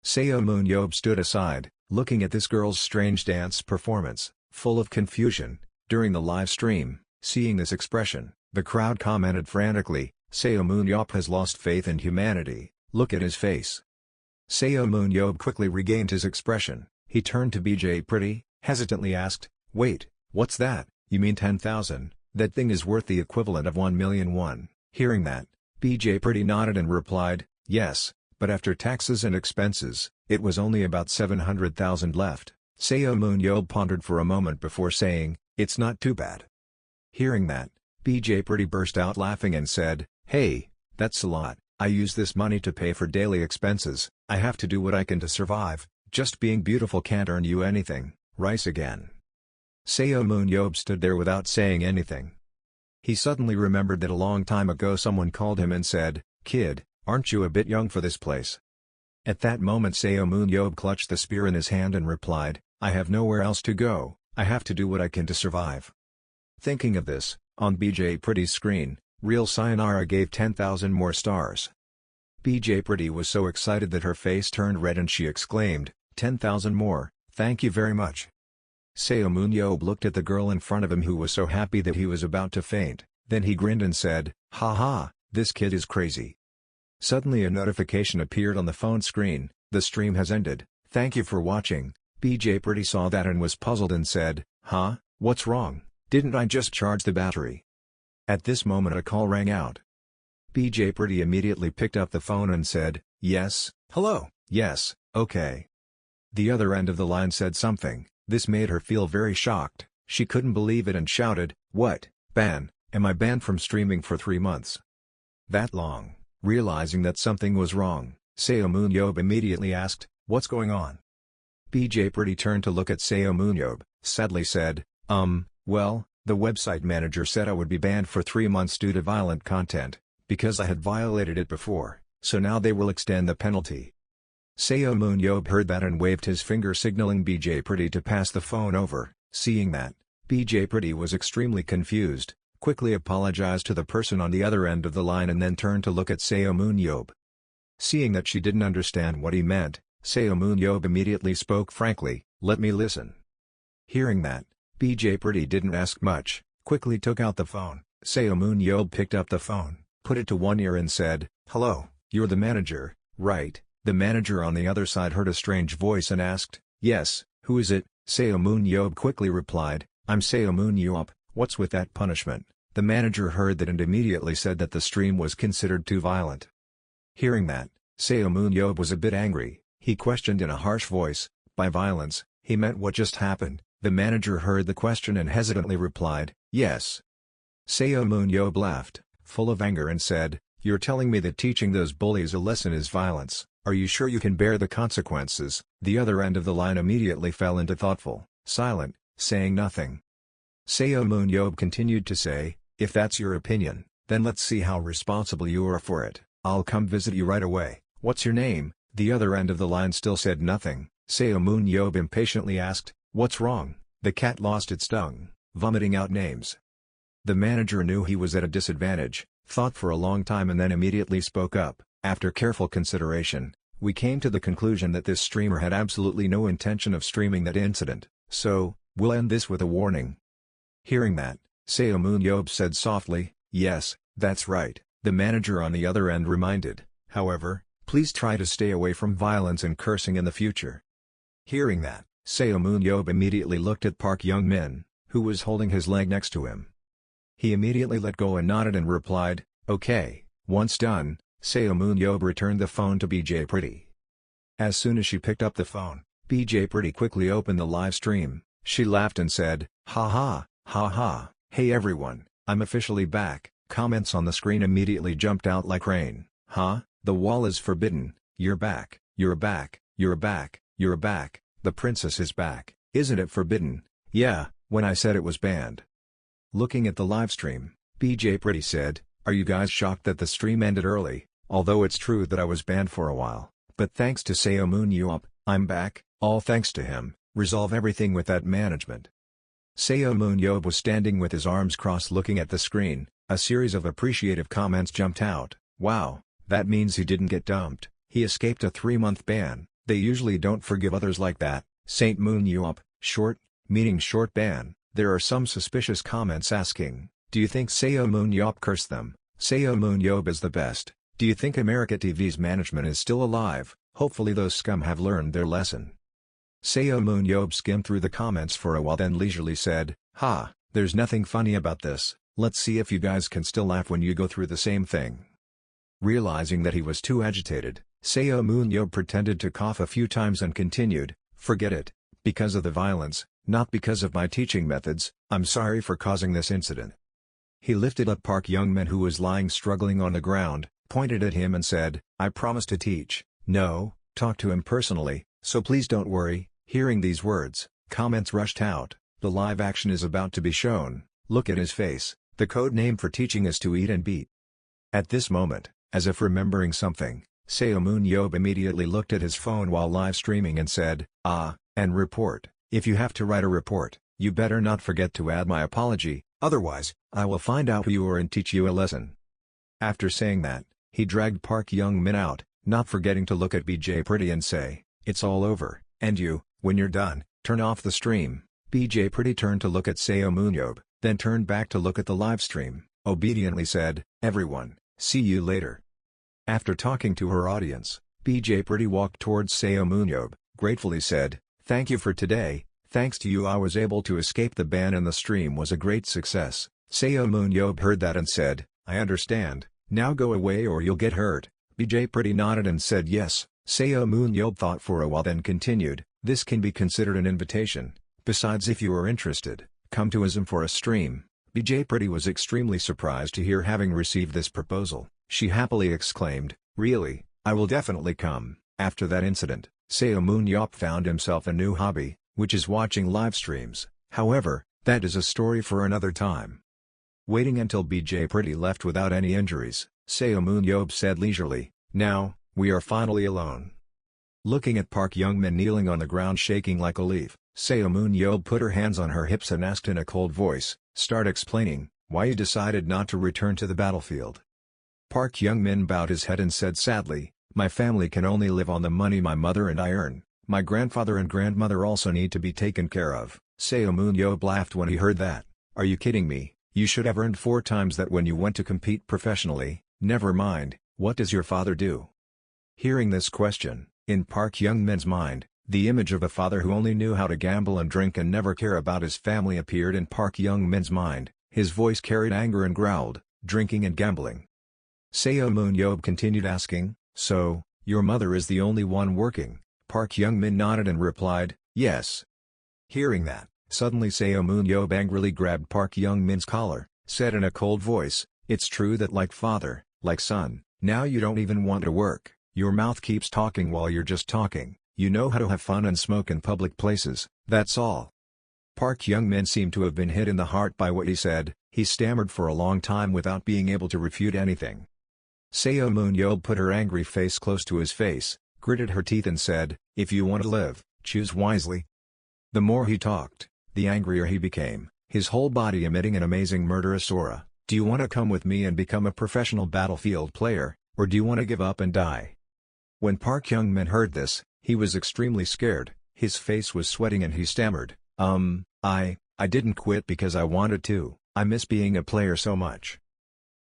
S1: Seo Moon-yeob stood aside, looking at this girl's strange dance performance, full of confusion. During the live stream, seeing this expression, the crowd commented frantically, "Seo Moon-yeob has lost faith in humanity, look at his face." Seo Moon-yeob quickly regained his expression. He turned to BJ Pretty, hesitantly asked, "Wait, what's that?" "You mean 10,000, that thing is worth the equivalent of 1 million won." Hearing that, BJ Pretty nodded and replied, "Yes, but after taxes and expenses, it was only about 700,000 left." Seo Moon-yeob pondered for a moment before saying, "It's not too bad." Hearing that, BJ Pretty burst out laughing and said, "Hey, that's a lot. I use this money to pay for daily expenses. I have to do what I can to survive. Just being beautiful can't earn you anything." Rice again. Seo Moon-yeob stood there without saying anything. He suddenly remembered that a long time ago someone called him and said, "Kid, aren't you a bit young for this place?" At that moment Seo Moon-yeob clutched the spear in his hand and replied, "I have nowhere else to go, I have to do what I can to survive." Thinking of this, on BJ Pretty's screen, Real Sayonara gave 10,000 more stars. BJ Pretty was so excited that her face turned red and she exclaimed, 10,000 more, thank you very much." Seo Moon-yeob looked at the girl in front of him who was so happy that he was about to faint, then he grinned and said, "Ha ha, This kid is crazy. Suddenly a notification appeared on the phone screen, the stream has ended, thank you for watching. BJ Pretty saw that and was puzzled and said, huh, what's wrong, didn't I just charge the battery? At this moment a call rang out. BJ Pretty immediately picked up the phone and said, yes, hello, yes, okay. The other end of the line said something, this made her feel very shocked, she couldn't believe it and shouted, what, ban, am I banned from streaming for 3 months? That long? Realizing that something was wrong, Seun immediately asked, what's going on? BJ Pretty turned to look at Seun, sadly said, well, the website manager said I would be banned for 3 months due to violent content, because I had violated it before, so now they will extend the penalty. Seun heard that and waved his finger signaling BJ Pretty to pass the phone over. Seeing that, BJ Pretty was extremely confused, quickly apologized to the person on the other end of the line and then turned to look at Seun. Seeing that she didn't understand what he meant, Seun immediately spoke frankly, let me listen. Hearing that, BJ Pretty didn't ask much, quickly took out the phone. Seun picked up the phone, put it to one ear and said, hello, you're the manager, right? The manager on the other side heard a strange voice and asked, yes, who is it? Seun quickly replied, I'm Seun. What's with that punishment? The manager heard that and immediately said that the stream was considered too violent. Hearing that, Seun was a bit angry, he questioned in a harsh voice, by violence, he meant what just happened. The manager heard the question and hesitantly replied, yes. Seun laughed, full of anger and said, you're telling me that teaching those bullies a lesson is violence, are you sure you can bear the consequences? The other end of the line immediately fell into thoughtful, silent, saying nothing. Seun continued to say, if that's your opinion, then let's see how responsible you are for it, I'll come visit you right away. What's your name? The other end of the line still said nothing. Seun impatiently asked, what's wrong? The cat lost its tongue, vomiting out names. The manager knew he was at a disadvantage, thought for a long time and then immediately spoke up, after careful consideration, we came to the conclusion that this streamer had absolutely no intention of streaming that incident, so, we'll end this with a warning. Hearing that, Seun said softly, yes, that's right, the manager on the other end reminded, however, please try to stay away from violence and cursing in the future. Hearing that, Seun immediately looked at Park Young-min, who was holding his leg next to him. He immediately let go and nodded and replied, okay. Once done, Seun returned the phone to BJ Pretty. As soon as she picked up the phone, BJ Pretty quickly opened the live stream, she laughed and said, ha ha, hey everyone, I'm officially back. Comments on the screen immediately jumped out like rain, huh, the wall is forbidden, you're back, you're back, you're back, you're back, the princess is back, isn't it forbidden? Yeah, when I said it was banned. Looking at the livestream, BJ Pretty said, are you guys shocked that the stream ended early, although it's true that I was banned for a while, but thanks to Seun, I'm back, all thanks to him, resolve everything with that management. Seun was standing with his arms crossed looking at the screen, a series of appreciative comments jumped out, wow, that means he didn't get dumped, he escaped a 3-month ban, they usually don't forgive others like that, Saint Moon short, meaning short ban. There are some suspicious comments asking, do you think Seun cursed them? Seun is the best. Do you think America TV's management is still alive? Hopefully those scum have learned their lesson. Seun skimmed through the comments for a while then leisurely said, ha, there's nothing funny about this, let's see if you guys can still laugh when you go through the same thing. Realizing that he was too agitated, Seun pretended to cough a few times and continued, forget it, because of the violence. Not because of my teaching methods, I'm sorry for causing this incident. He lifted up Park Young-min who was lying struggling on the ground, pointed at him and said, I promise to teach, no, talk to him personally, so please don't worry. Hearing these words, comments rushed out, the live action is about to be shown, look at his face, the code name for teaching is to eat and beat. At this moment, as if remembering something, Seun immediately looked at his phone while live streaming and said, and report. If you have to write a report, you better not forget to add my apology, otherwise, I will find out who you are and teach you a lesson. After saying that, he dragged Park Young-min out, not forgetting to look at BJ Pretty and say, it's all over, and you, when you're done, turn off the stream. BJ Pretty turned to look at Seun, then turned back to look at the live stream, obediently said, everyone, See you later. After talking to her audience, BJ Pretty walked towards Seon Ab, gratefully said, "Thank you for today, thanks to you I was able to escape the ban and the stream was a great success." Seon Ab heard that and said, "I understand, now go away or you'll get hurt." BJ Pretty nodded and said yes. Seon Ab thought for a while then continued, "This can be considered an invitation, besides if you are interested, come to ISM for a stream." BJ Pretty was extremely surprised to hear having received this proposal. She happily exclaimed, "Really, I will definitely come." After that incident, Seon Ab found himself a new hobby, which is watching live streams. However, that is a story for another time. Waiting until BJ Pretty left without any injuries, Seon Ab said leisurely, "Now, we are finally alone." Looking at Park Young-min kneeling on the ground shaking like a leaf, Seon Ab put her hands on her hips and asked in a cold voice, "Start explaining, why you decided not to return to the battlefield." Park Young-min bowed his head and said sadly, "My family can only live on the money my mother and I earn. My grandfather and grandmother also need to be taken care of." Seon Ab laughed when he heard that. "Are you kidding me? You should have earned 4 times that when you went to compete professionally." "Never mind, what does your father do?" Hearing this question, in Park Young-min's mind, the image of a father who only knew how to gamble and drink and never care about his family appeared in Park Young-min's mind. His voice carried anger and growled, "Drinking and gambling." Seon Ab continued asking, "So, your mother is the only one working?" Park Young-min nodded and replied, "Yes." Hearing that, suddenly Seon Ab angrily grabbed Park Young-min's collar, said in a cold voice, "It's true that like father, like son, now you don't even want to work. Your mouth keeps talking while you're just talking. You know how to have fun and smoke in public places, that's all." Park Young-min seemed to have been hit in the heart by what he said. He stammered for a long time without being able to refute anything. Seon Ab put her angry face close to his face, gritted her teeth and said, "If you want to live, choose wisely." The more he talked, the angrier he became, his whole body emitting an amazing murderous aura. "Do you want to come with me and become a professional battlefield player, or do you want to give up and die?" When Park Young-min heard this, he was extremely scared, his face was sweating and he stammered, I didn't quit because I wanted to, I miss being a player so much."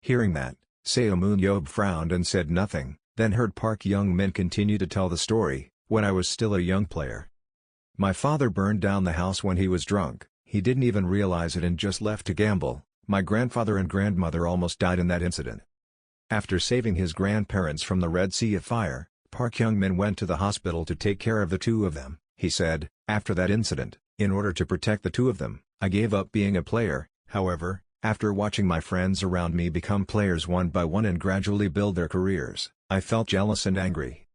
S1: Hearing that, Seon Ab frowned and said nothing, then heard Park Young-min continue to tell the story. "When I was still a young player, my father burned down the house when he was drunk, he didn't even realize it and just left to gamble. My grandfather and grandmother almost died in that incident. After saving his grandparents from the Red Siia fire, Park Young-min went to the hospital to take care of the 2 of them." He said, "After that incident, in order to protect the 2 of them, I gave up being a player. However, after watching my friends around me become players one by one and gradually build their careers, I felt jealous and angry."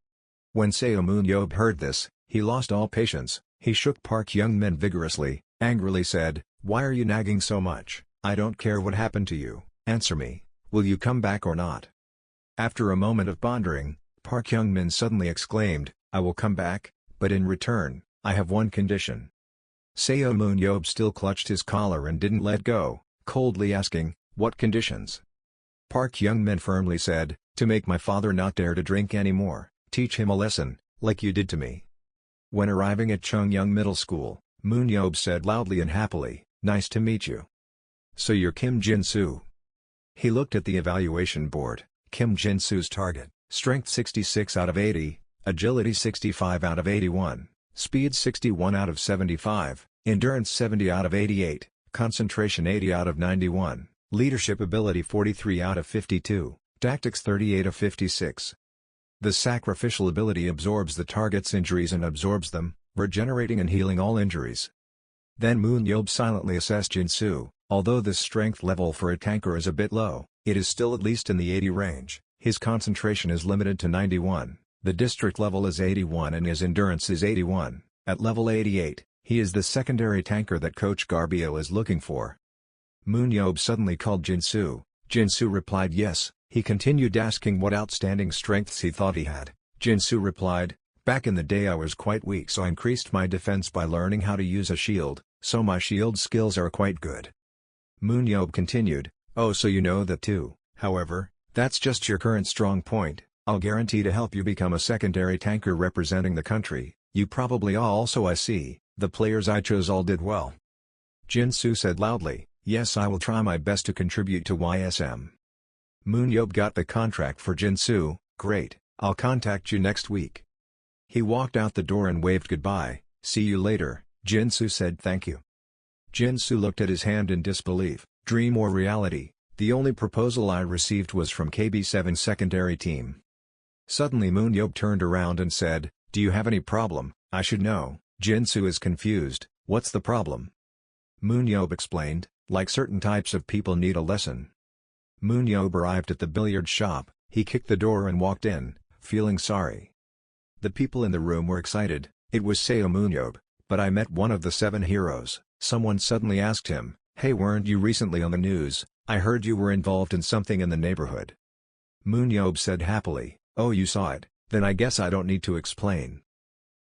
S1: When Seon Ab heard this, he lost all patience. He shook Park Young-min vigorously, angrily said, "Why are you nagging so much? I don't care what happened to you, answer me, will you come back or not?" After a moment of pondering, Park Young-min suddenly exclaimed, "I will come back, but in return, I have one condition." Seon Ab still clutched his collar and didn't let go, coldly asking, "What conditions?" Park Young-min firmly said, "To make my father not dare to drink anymore, teach him a lesson, like you did to me." When arriving at Chungyung Middle School, Moon Yob said loudly and happily, "Nice to meet you. So you're Kim Jin-soo." He looked at the evaluation board. Kim Jin-soo's target, strength 66 out of 80, agility 65 out of 81, speed 61 out of 75, endurance 70 out of 88, concentration 80 out of 91, leadership ability 43 out of 52, tactics 38 of 56. The sacrificial ability absorbs the target's injuries and absorbs them, regenerating and healing all injuries. Then Moon Yob silently assessed Jin-soo. Although this strength level for a tanker is a bit low, it is still at least in the 80 range. His concentration is limited to 91, the district level is 81 and his endurance is 81. At level 88, he is the secondary tanker that Coach Garbio is looking for. Moon Yob suddenly called Jin-soo. Jin-soo replied yes. He continued asking what outstanding strengths he thought he had. Jin-soo replied, "Back in the day I was quite weak, so I increased my defense by learning how to use a shield, so my shield skills are quite good." Moon Yob continued, "Oh, so you know that too. However, that's just your current strong point. I'll guarantee to help you become a secondary tanker representing the country. You probably also I see, the players I chose all did well." Jin-soo said loudly, "Yes, I will try my best to contribute to YSM." Moon Yob got the contract for Jinsu. Great, I'll contact you next week. He walked out the door and waved goodbye. See you later, Jinsu said. Thank you. Jinsu looked at his hand in disbelief. Dream or reality? The only proposal I received was from KB7 secondary team. Suddenly Moon Yob turned around and said, do you have any problem? I should know. Jinsu is confused. What's the problem? Moon Yob explained, like certain types of people need a lesson. Moon Yob arrived at the billiard shop. He kicked the door and walked in, feeling sorry. The people in the room were excited. It was Seo Moon Yob, but I met one of the 7 heroes. Someone suddenly asked him, hey, weren't you recently on the news? I heard you were involved in something in the neighborhood. Moon Yob said happily, oh, you saw it, then I guess I don't need to explain.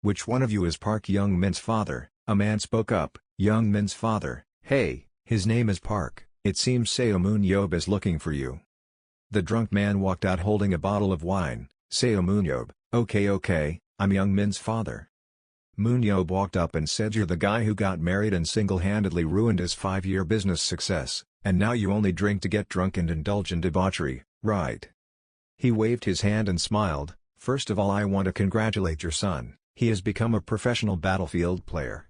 S1: Which one of you is Park Young-min's father? A man spoke up. Young-min's father? Hey, his name is Park. It seems Seo Moon Yob is looking for you. The drunk man walked out holding a bottle of wine. Seo Moon Yob, okay, I'm Young-min's father. Moon Yob walked up and said, you're the guy who got married and single-handedly ruined his 5-year business success, and now you only drink to get drunk and indulge in debauchery, right? He waved his hand and smiled. First of all, I want to congratulate your son. He has become a professional battlefield player.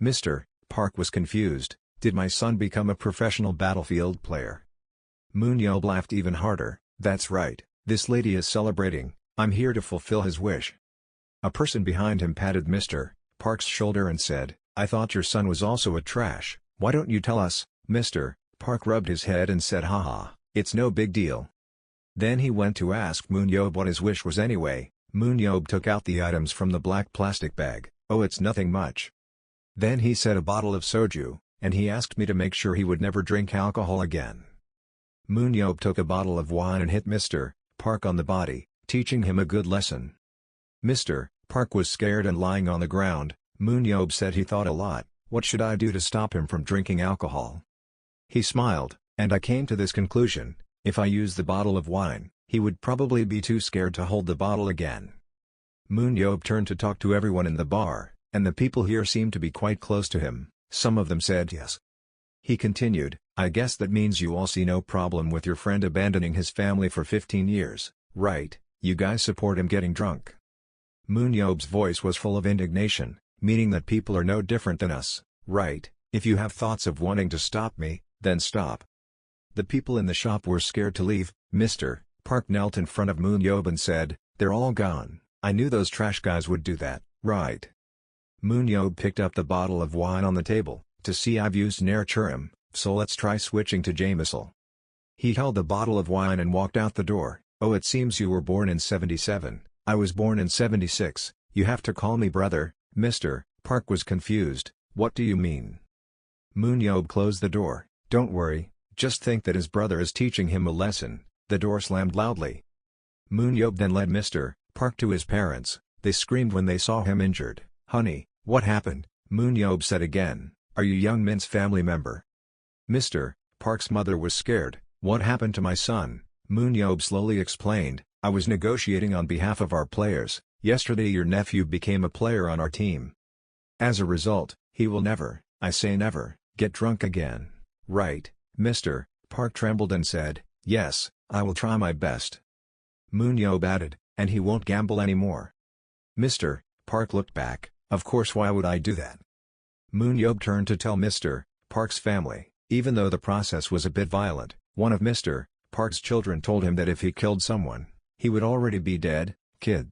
S1: Mr. Park was confused. Did my son become a professional battlefield player? Moon Yob laughed even harder. That's right, this lady is celebrating. I'm here to fulfill his wish. A person behind him patted Mr. Park's shoulder and said, I thought your son was also a trash. Why don't you tell us? Mr. Park rubbed his head and said, haha, it's no big deal. Then he went to ask Moon Yob what his wish was anyway. Moon Yob took out the items from the black plastic bag. Oh, it's nothing much. Then he said a bottle of soju, and he asked me to make sure he would never drink alcohol again. Moon Yob took a bottle of wine and hit Mr. Park on the body, teaching him a good lesson. Mr. Park was scared and lying on the ground. Moon Yob said he thought a lot. What should I do to stop him from drinking alcohol? He smiled, and I came to this conclusion. If I use the bottle of wine, he would probably be too scared to hold the bottle again. Moon Yob turned to talk to everyone in the bar, and the people here seemed to be quite close to him. Some of them said yes. He continued, I guess that means you all see no problem with your friend abandoning his family for 15 years, right? You guys support him getting drunk. Moon Yob's voice was full of indignation, meaning that people are no different than us, right? If you have thoughts of wanting to stop me, then stop. The people in the shop were scared to leave. Mr. Park knelt in front of Moon Yob and said, they're all gone. I knew those trash guys would do that, right? Moon Yob picked up the bottle of wine on the table. To see, I've used Nerchurim, so let's try switching to Jamesel. He held the bottle of wine and walked out the door. Oh, it seems you were born in 77. I was born in 76. You have to call me brother. Mr. Park was confused. What do you mean? Moon Yob closed the door. Don't worry, just think that his brother is teaching him a lesson. The door slammed loudly. Moon Yob then led Mr. Park to his parents. They screamed when they saw him injured. Honey, what happened? Moon Yob said again. Are you Young-min's family member? Mr. Park's mother was scared. What happened to my son? Moon Yob slowly explained. I was negotiating on behalf of our players. Yesterday your nephew became a player on our team. As a result, he will never, I say never, get drunk again. Right? Mr. Park trembled and said, yes, I will try my best. Moon Yob added, and he won't gamble anymore. Mr. Park looked back. Of course, why would I do that? Moon Yob turned to tell Mr. Park's family. Even though the process was a bit violent, one of Mr. Park's children told him that if he killed someone, he would already be dead. Kid,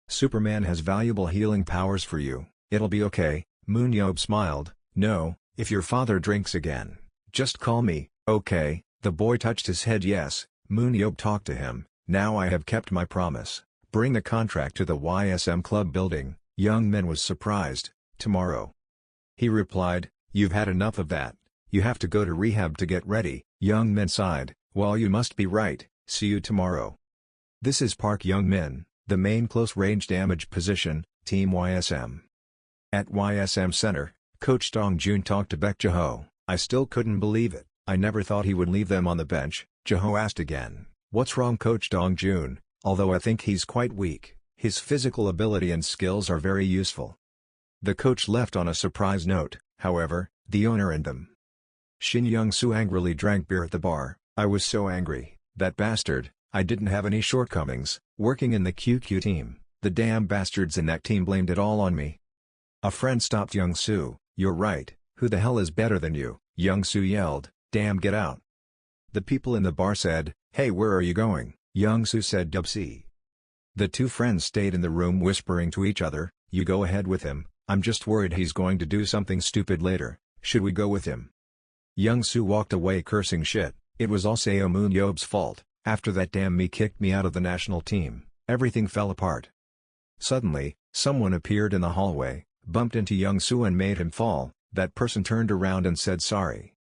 S1: Superman has valuable healing powers for you. It'll be okay. Moon Yob smiled. No, if your father drinks again, just call me, okay? The boy touched his head yes. Moon Yob talked to him. Now I have kept my promise. Bring the contract to the YSM club building. Young-min was surprised. Tomorrow. He replied, you've had enough of that. You have to go to rehab to get ready. Young-min sighed. Well, you must be right. See you tomorrow. This is Park Young-min, the main close-range damage position, Team YSM. At YSM Center, Coach Dong-jun talked to Bejo. I still couldn't believe it. I never thought he would leave them on the bench. Jeho asked again. What's wrong, Coach Dong-jun? Although I think he's quite weak, his physical ability and skills are very useful. The coach left on a surprise note, however, the owner and them. Shin Young-soo angrily drank beer at the bar. I was so angry. That bastard, I didn't have any shortcomings, working in the QQ team, the damn bastards in that team blamed it all on me. A friend stopped Young-soo. You're right, who the hell is better than you? Young-soo yelled, damn get out. The people in the bar said, hey where are you going? Young-soo said Dubsy. The two friends stayed in the room whispering to each other, you go ahead with him, I'm just worried he's going to do something stupid later, should we go with him? Young-soo walked away cursing shit, it was all Seo Moon-yeob's fault, after that damn me kicked me out of the national team, everything fell apart. Suddenly, someone appeared in the hallway, bumped into Young-soo and made him fall, that person turned around and said sorry.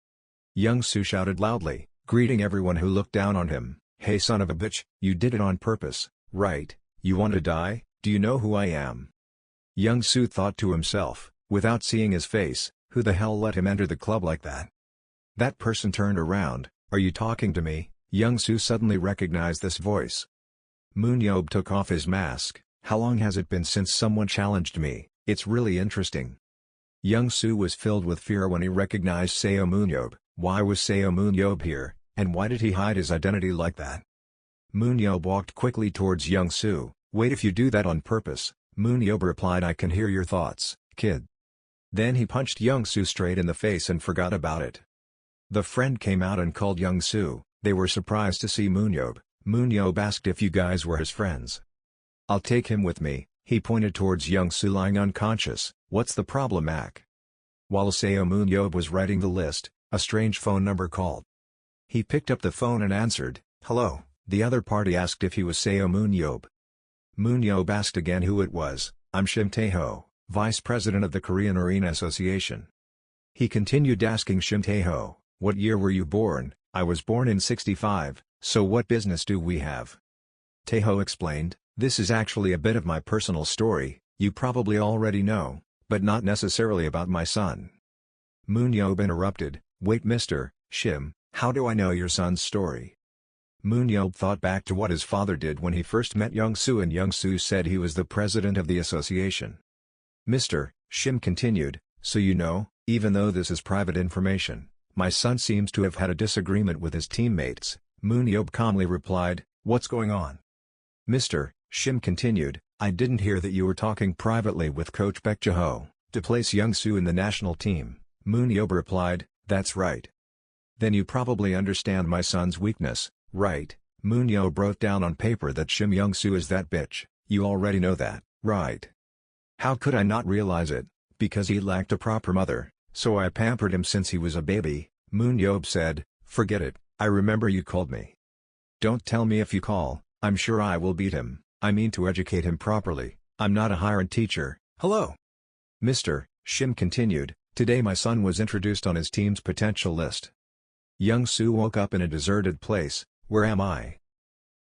S1: Young-soo shouted loudly, greeting everyone who looked down on him, hey son of a bitch, you did it on purpose, right, you want to die, do you know who I am? Young-soo thought to himself, without seeing his face, who the hell let him enter the club like that? That person turned around, are you talking to me? Young-soo suddenly recognized this voice. Moon-yeob took off his mask, how long has it been since someone challenged me, it's really interesting. Young-soo was filled with fear when he recognized Seo Moon-yeob, why was Seo Moon-yeob here, and why did he hide his identity like that? Moon-yeob walked quickly towards Young-soo, wait if you do that on purpose, Moon-yeob replied I can hear your thoughts, kid. Then he punched Young-soo straight in the face and forgot about it. The friend came out and called Young-soo, they were surprised to see Moon-yeob. Moon-yeob asked if you guys were his friends. I'll take him with me, he pointed towards Young-soo lying unconscious, what's the problem Ak? While Seo Moon-yeob was writing the list, a strange phone number called. He picked up the phone and answered, hello, the other party asked if he was Seo Moon-yeob. Moon-yeob asked again who it was, I'm Shim Tae-ho, Vice President of the Korean Arena Association. He continued asking Shim Tae-ho, what year were you born? I was born in 65, so what business do we have? Tae-ho explained, this is actually a bit of my personal story, you probably already know, but not necessarily about my son. Moon-yeob interrupted, wait Mr. Shim, how do I know your son's story? Moon-yeob thought back to what his father did when he first met Young-soo and Young-soo said he was the president of the association. Mr. Shim continued, so you know, even though this is private information, my son seems to have had a disagreement with his teammates. Moon-yeob calmly replied, what's going on? Mr. Shim continued, I didn't hear that you were talking privately with Coach Bejo to place Young-soo in the national team. Moon-yeob replied, that's right. Then you probably understand my son's weakness, right? Moon-yeob wrote down on paper that Shim Young-soo is that bitch, you already know that, right? How could I not realize it? Because he lacked a proper mother, so I pampered him since he was a baby. Moon-yeob said, forget it, I remember you called me. Don't tell me if you call, I'm sure I will beat him, I mean to educate him properly, I'm not a hired teacher, hello? Mr. Shim continued, today my son was introduced on his team's potential list. Young-soo woke up in a deserted place, where am I?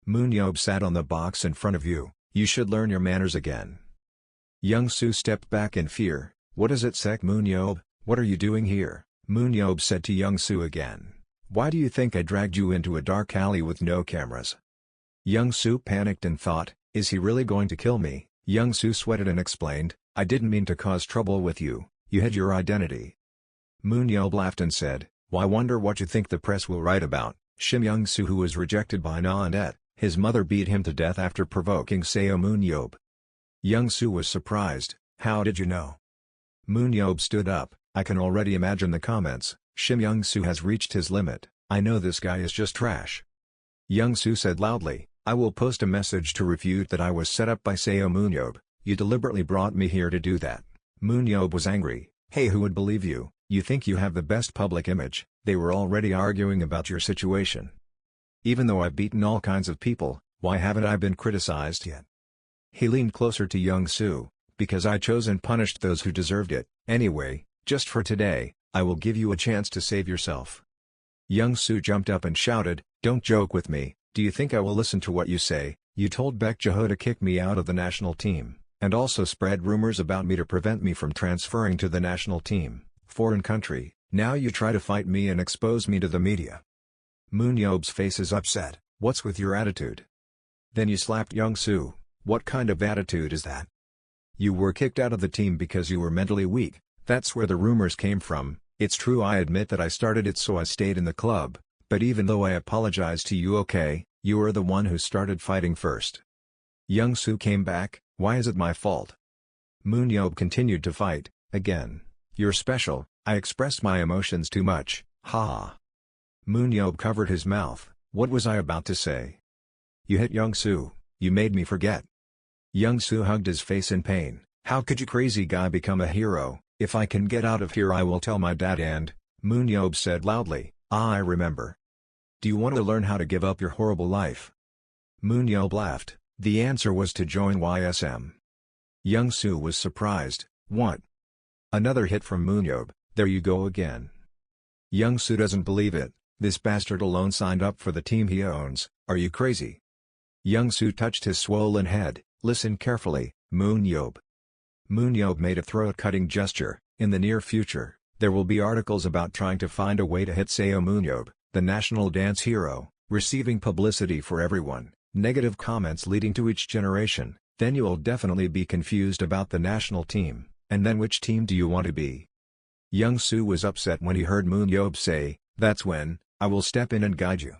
S1: Moon-yeob sat on the box in front of you, you should learn your manners again. Young-soo stepped back in fear, what is it sec Moon-yeob, what are you doing here? Moon-yeob said to Young-soo again, why do you think I dragged you into a dark alley with no cameras? Young-soo panicked and thought, is he really going to kill me? Young-soo sweated and explained, I didn't mean to cause trouble with you, you hid your identity. Moon-yeob laughed and said, why wonder what you think the press will write about, Shim Young-soo who was rejected by Na and Et, his mother beat him to death after provoking Seo Moon-yeob. Young-soo was surprised, how did you know? Moon-yeob stood up, I can already imagine the comments, Shim Young-soo has reached his limit, I know this guy is just trash. Young-soo said loudly, I will post a message to refute that I was set up by Seo Moon-yeob, you deliberately brought me here to do that. Moon-yeob was angry, hey who would believe you, you think you have the best public image, they were already arguing about your situation. Even though I've beaten all kinds of people, why haven't I been criticized yet? He leaned closer to Young-soo, because I chose and punished those who deserved it, anyway, just for today, I will give you a chance to save yourself. Young-soo jumped up and shouted, don't joke with me, do you think I will listen to what you say? You told Bejo to kick me out of the national team, and also spread rumors about me to prevent me from transferring to the national team, foreign country, now you try to fight me and expose me to the media. Moon-yeob's face is upset, what's with your attitude? Then you slapped Young-soo, what kind of attitude is that? You were kicked out of the team because you were mentally weak, that's where the rumors came from, it's true I admit that I started it so I stayed in the club, but even though I apologize to you, okay, you are the one who started fighting first. Young-soo came back, why is it my fault? Moon-yob continued to fight, again. You're special, I expressed my emotions too much, haha. Moon-yob covered his mouth, what was I about to say? You hit Young-soo, you made me forget. Young-soo hugged his face in pain, how could you crazy guy become a hero? If I can get out of here I will tell my dad and, Moon-yob said loudly, I remember. Do you want to learn how to give up your horrible life? Moon-yob laughed, the answer was to join YSM. Young-soo was surprised, what? Another hit from Moon-yob, there you go again. Young-soo doesn't believe it, this bastard alone signed up for the team he owns, are you crazy? Young-soo touched his swollen head, listen carefully, Moon-yob. Moon-yob made a throat-cutting gesture, in the near future, there will be articles about trying to find a way to hit Seo Moon-yob, the national dance hero, receiving publicity for everyone, negative comments leading to each generation, then you'll definitely be confused about the national team, and then which team do you want to be? Young-soo was upset when he heard Moon-yob say, that's when, I will step in and guide you.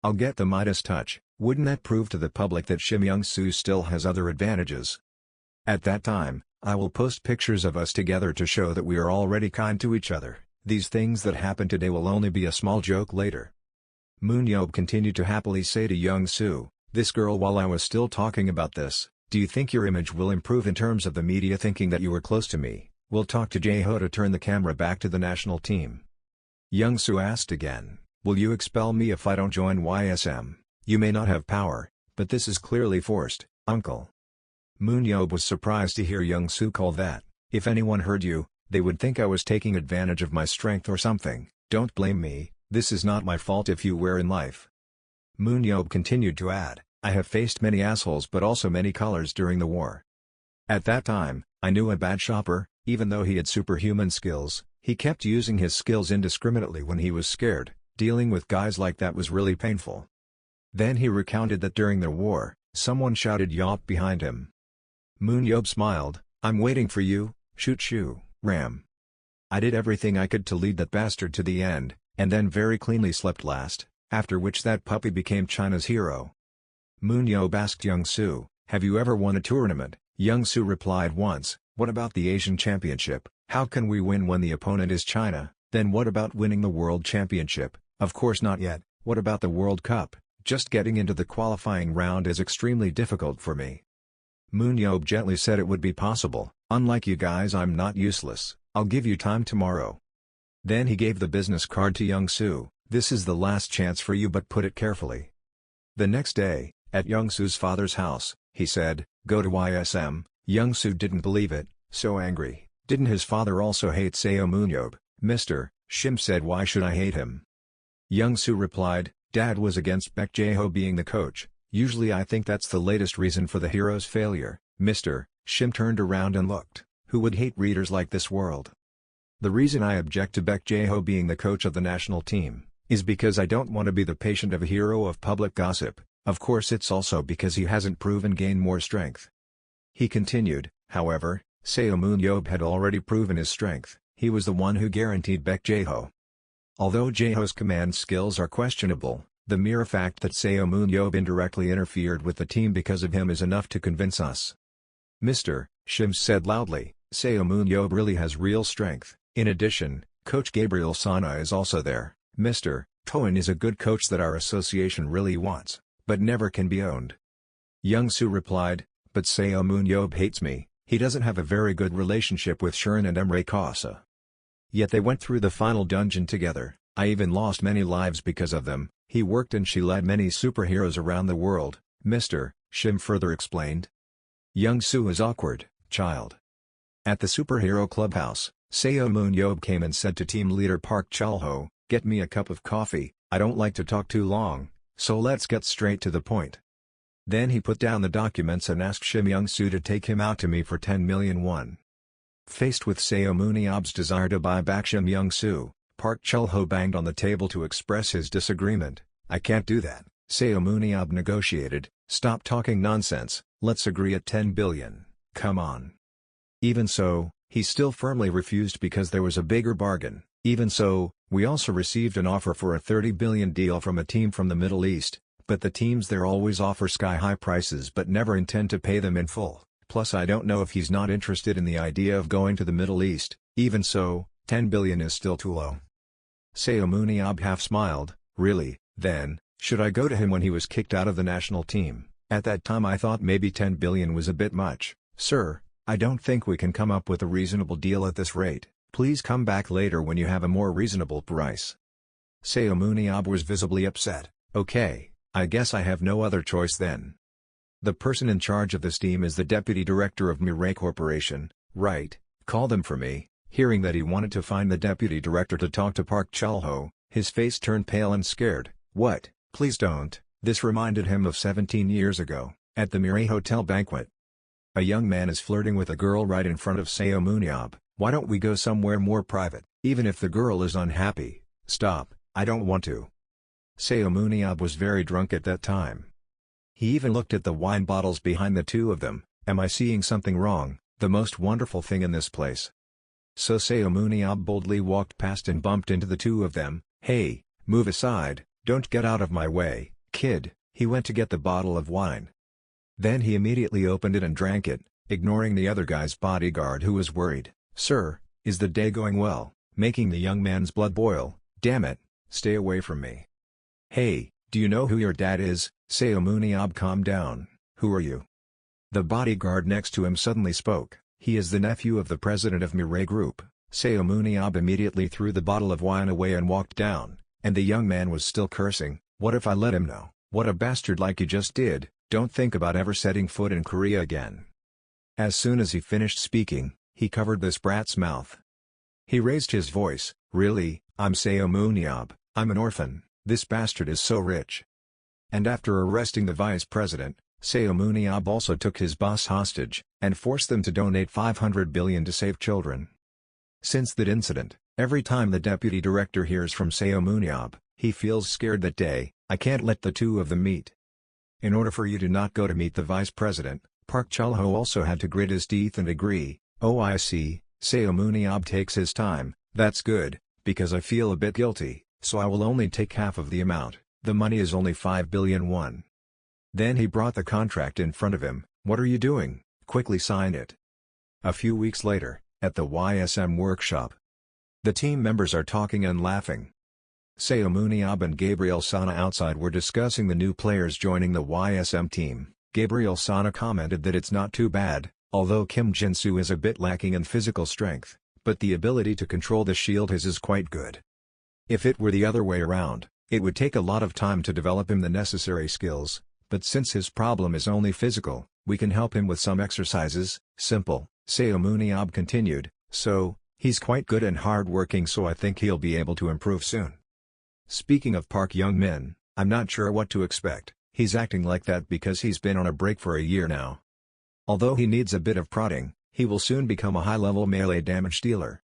S1: I'll get the Midas touch, wouldn't that prove to the public that Shim Young-soo still has other advantages? At that time, I will post pictures of us together to show that we are already kind to each other, these things that happen today will only be a small joke later. Moon-yob continued to happily say to Young-soo, this girl while I was still talking about this, do you think your image will improve in terms of the media thinking that you were close to me, we'll talk to Jae-ho to turn the camera back to the national team. Young-soo asked again, will you expel me if I don't join YSM, you may not have power, but this is clearly forced, uncle. Moon-yob was surprised to hear Young-soo call that, if anyone heard you, they would think I was taking advantage of my strength or something, don't blame me, this is not my fault if you were in life. Moon-yob continued to add, I have faced many assholes but also many colors during the war. At that time, I knew a bad shopper, even though he had superhuman skills, he kept using his skills indiscriminately when he was scared, dealing with guys like that was really painful. Then he recounted that during the war, someone shouted "Yop" behind him. Moon-yob smiled, I'm waiting for you, shoot shoo, ram. I did everything I could to lead that bastard to the end, and then very cleanly slept last, after which that puppy became China's hero. Moon-yob asked Young-soo, have you ever won a tournament? Young-soo replied once, what about the Asian Championship, how can we win when the opponent is China, then what about winning the World Championship, of course not yet, what about the World Cup, just getting into the qualifying round is extremely difficult for me. Moon-yob gently said it would be possible, unlike you guys I'm not useless, I'll give you time tomorrow. Then he gave the business card to Young-soo, this is the last chance for you but put it carefully. The next day, at Young-soo's father's house, he said, go to YSM, Young-soo didn't believe it, so angry, didn't his father also hate Seo Moon-yob, Mr. Shim said why should I hate him? Young-soo replied, Dad was against Baek Jae-ho being the coach. Usually I think that's the latest reason for the hero's failure, Mr. Shim turned around and looked, who would hate readers like this world? The reason I object to Baek Jae-ho being the coach of the national team, is because I don't want to be the patient of a hero of public gossip, of course it's also because he hasn't proven gain more strength. He continued, however, Seo Moon-yob had already proven his strength, he was the one who guaranteed Baek Jae-ho. Although Jae-ho's command skills are questionable, the mere fact that Seo Moon-yob indirectly interfered with the team because of him is enough to convince us. Mr. Shim said loudly, Seo Moon-yob really has real strength, in addition, Coach Gabriel Sana is also there, Mr. Toin is a good coach that our association really wants, but never can be owned. Young-soo replied, but Seo Moon-yob hates me, he doesn't have a very good relationship with Shirin and Emre Kasa. Yet they went through the final dungeon together, I even lost many lives because of them. He worked and she led many superheroes around the world, Mr. Shim further explained. Young-soo is awkward, child. At the superhero clubhouse, Seo Moon-yob came and said to team leader Park Chul-ho, get me a cup of coffee, I don't like to talk too long, so let's get straight to the point. Then he put down the documents and asked Shim Young-soo to take him out to me for 10 million won. Faced with Seo Moon-yob's desire to buy back Shim Young-soo, Park Chul-ho banged on the table to express his disagreement. I can't do that, Seo Moon-yob negotiated, stop talking nonsense, let's agree at 10 billion, come on. Even so, he still firmly refused because there was a bigger bargain, Even so, we also received an offer for a 30 billion deal from a team from the Middle East, but the teams there always offer sky-high prices but never intend to pay them in full. Plus I don't know if he's not interested in the idea of going to the Middle East. Even so, 10 billion is still too low. Seun Ab half smiled. Really, then, should I go to him when he was kicked out of the national team? At that time I thought maybe 10 billion was a bit much. Sir, I don't think we can come up with a reasonable deal at this rate. Please come back later when you have a more reasonable price. Seun Ab was visibly upset. Okay, I guess I have no other choice then. The person in charge of this team is the deputy director of MANHWA Corporation, right? Call them for me. Hearing that he wanted to find the deputy director to talk to Park Chul-ho, his face turned pale and scared. What? Please don't. This reminded him of 17 years ago, at the MANHWA Hotel banquet. A young man is flirting with a girl right in front of Seun Ab. Why don't we go somewhere more private, even if the girl is unhappy? Stop, I don't want to. Seun Ab was very drunk at that time. He even looked at the wine bottles behind the two of them. Am I seeing something wrong? The most wonderful thing in this place. So Seun Ab boldly walked past and bumped into the two of them. Hey, move aside, don't get out of my way, kid. He went to get the bottle of wine. Then he immediately opened it and drank it, ignoring the other guy's bodyguard who was worried. Sir, is the day going well? Making the young man's blood boil. Damn it, stay away from me. Hey, do you know who your dad is? Seun Ab calmed down. Who are you? The bodyguard next to him suddenly spoke. He is the nephew of the president of MANHWA Group. Seun Ab immediately threw the bottle of wine away and walked down, and the young man was still cursing. What if I let him know? What a bastard like you just did. Don't think about ever setting foot in Korea again. As soon as he finished speaking, he covered this brat's mouth. He raised his voice. Really, I'm Seun Ab, I'm an orphan, this bastard is so rich. And after arresting the vice president, Seun Ab also took his boss hostage, and forced them to donate 500 billion to save children. Since that incident, every time the deputy director hears from Seun Ab, he feels scared that day. I can't let the two of them meet. In order for you to not go to meet the vice president, Park Chul-ho also had to grit his teeth and agree. Oh I see, Seun Ab takes his time. That's good, because I feel a bit guilty, so I will only take half of the amount. The money is only 5 billion won. Then he brought the contract in front of him. What are you doing? Quickly sign it. A few weeks later, at the YSM workshop, the team members are talking and laughing. Seun Ab and Gabriel Sana outside were discussing the new players joining the YSM team. Gabriel Sana commented that it's not too bad, although Kim Jin-soo is a bit lacking in physical strength, but the ability to control the shield is quite good. If it were the other way around, it would take a lot of time to develop him the necessary skills, but since his problem is only physical, we can help him with some exercises. Simple, Seun Ab continued, so, he's quite good and hard-working, so I think he'll be able to improve soon. Speaking of Park Young-min, I'm not sure what to expect. He's acting like that because he's been on a break for a year now. Although he needs a bit of prodding, he will soon become a high-level melee damage dealer.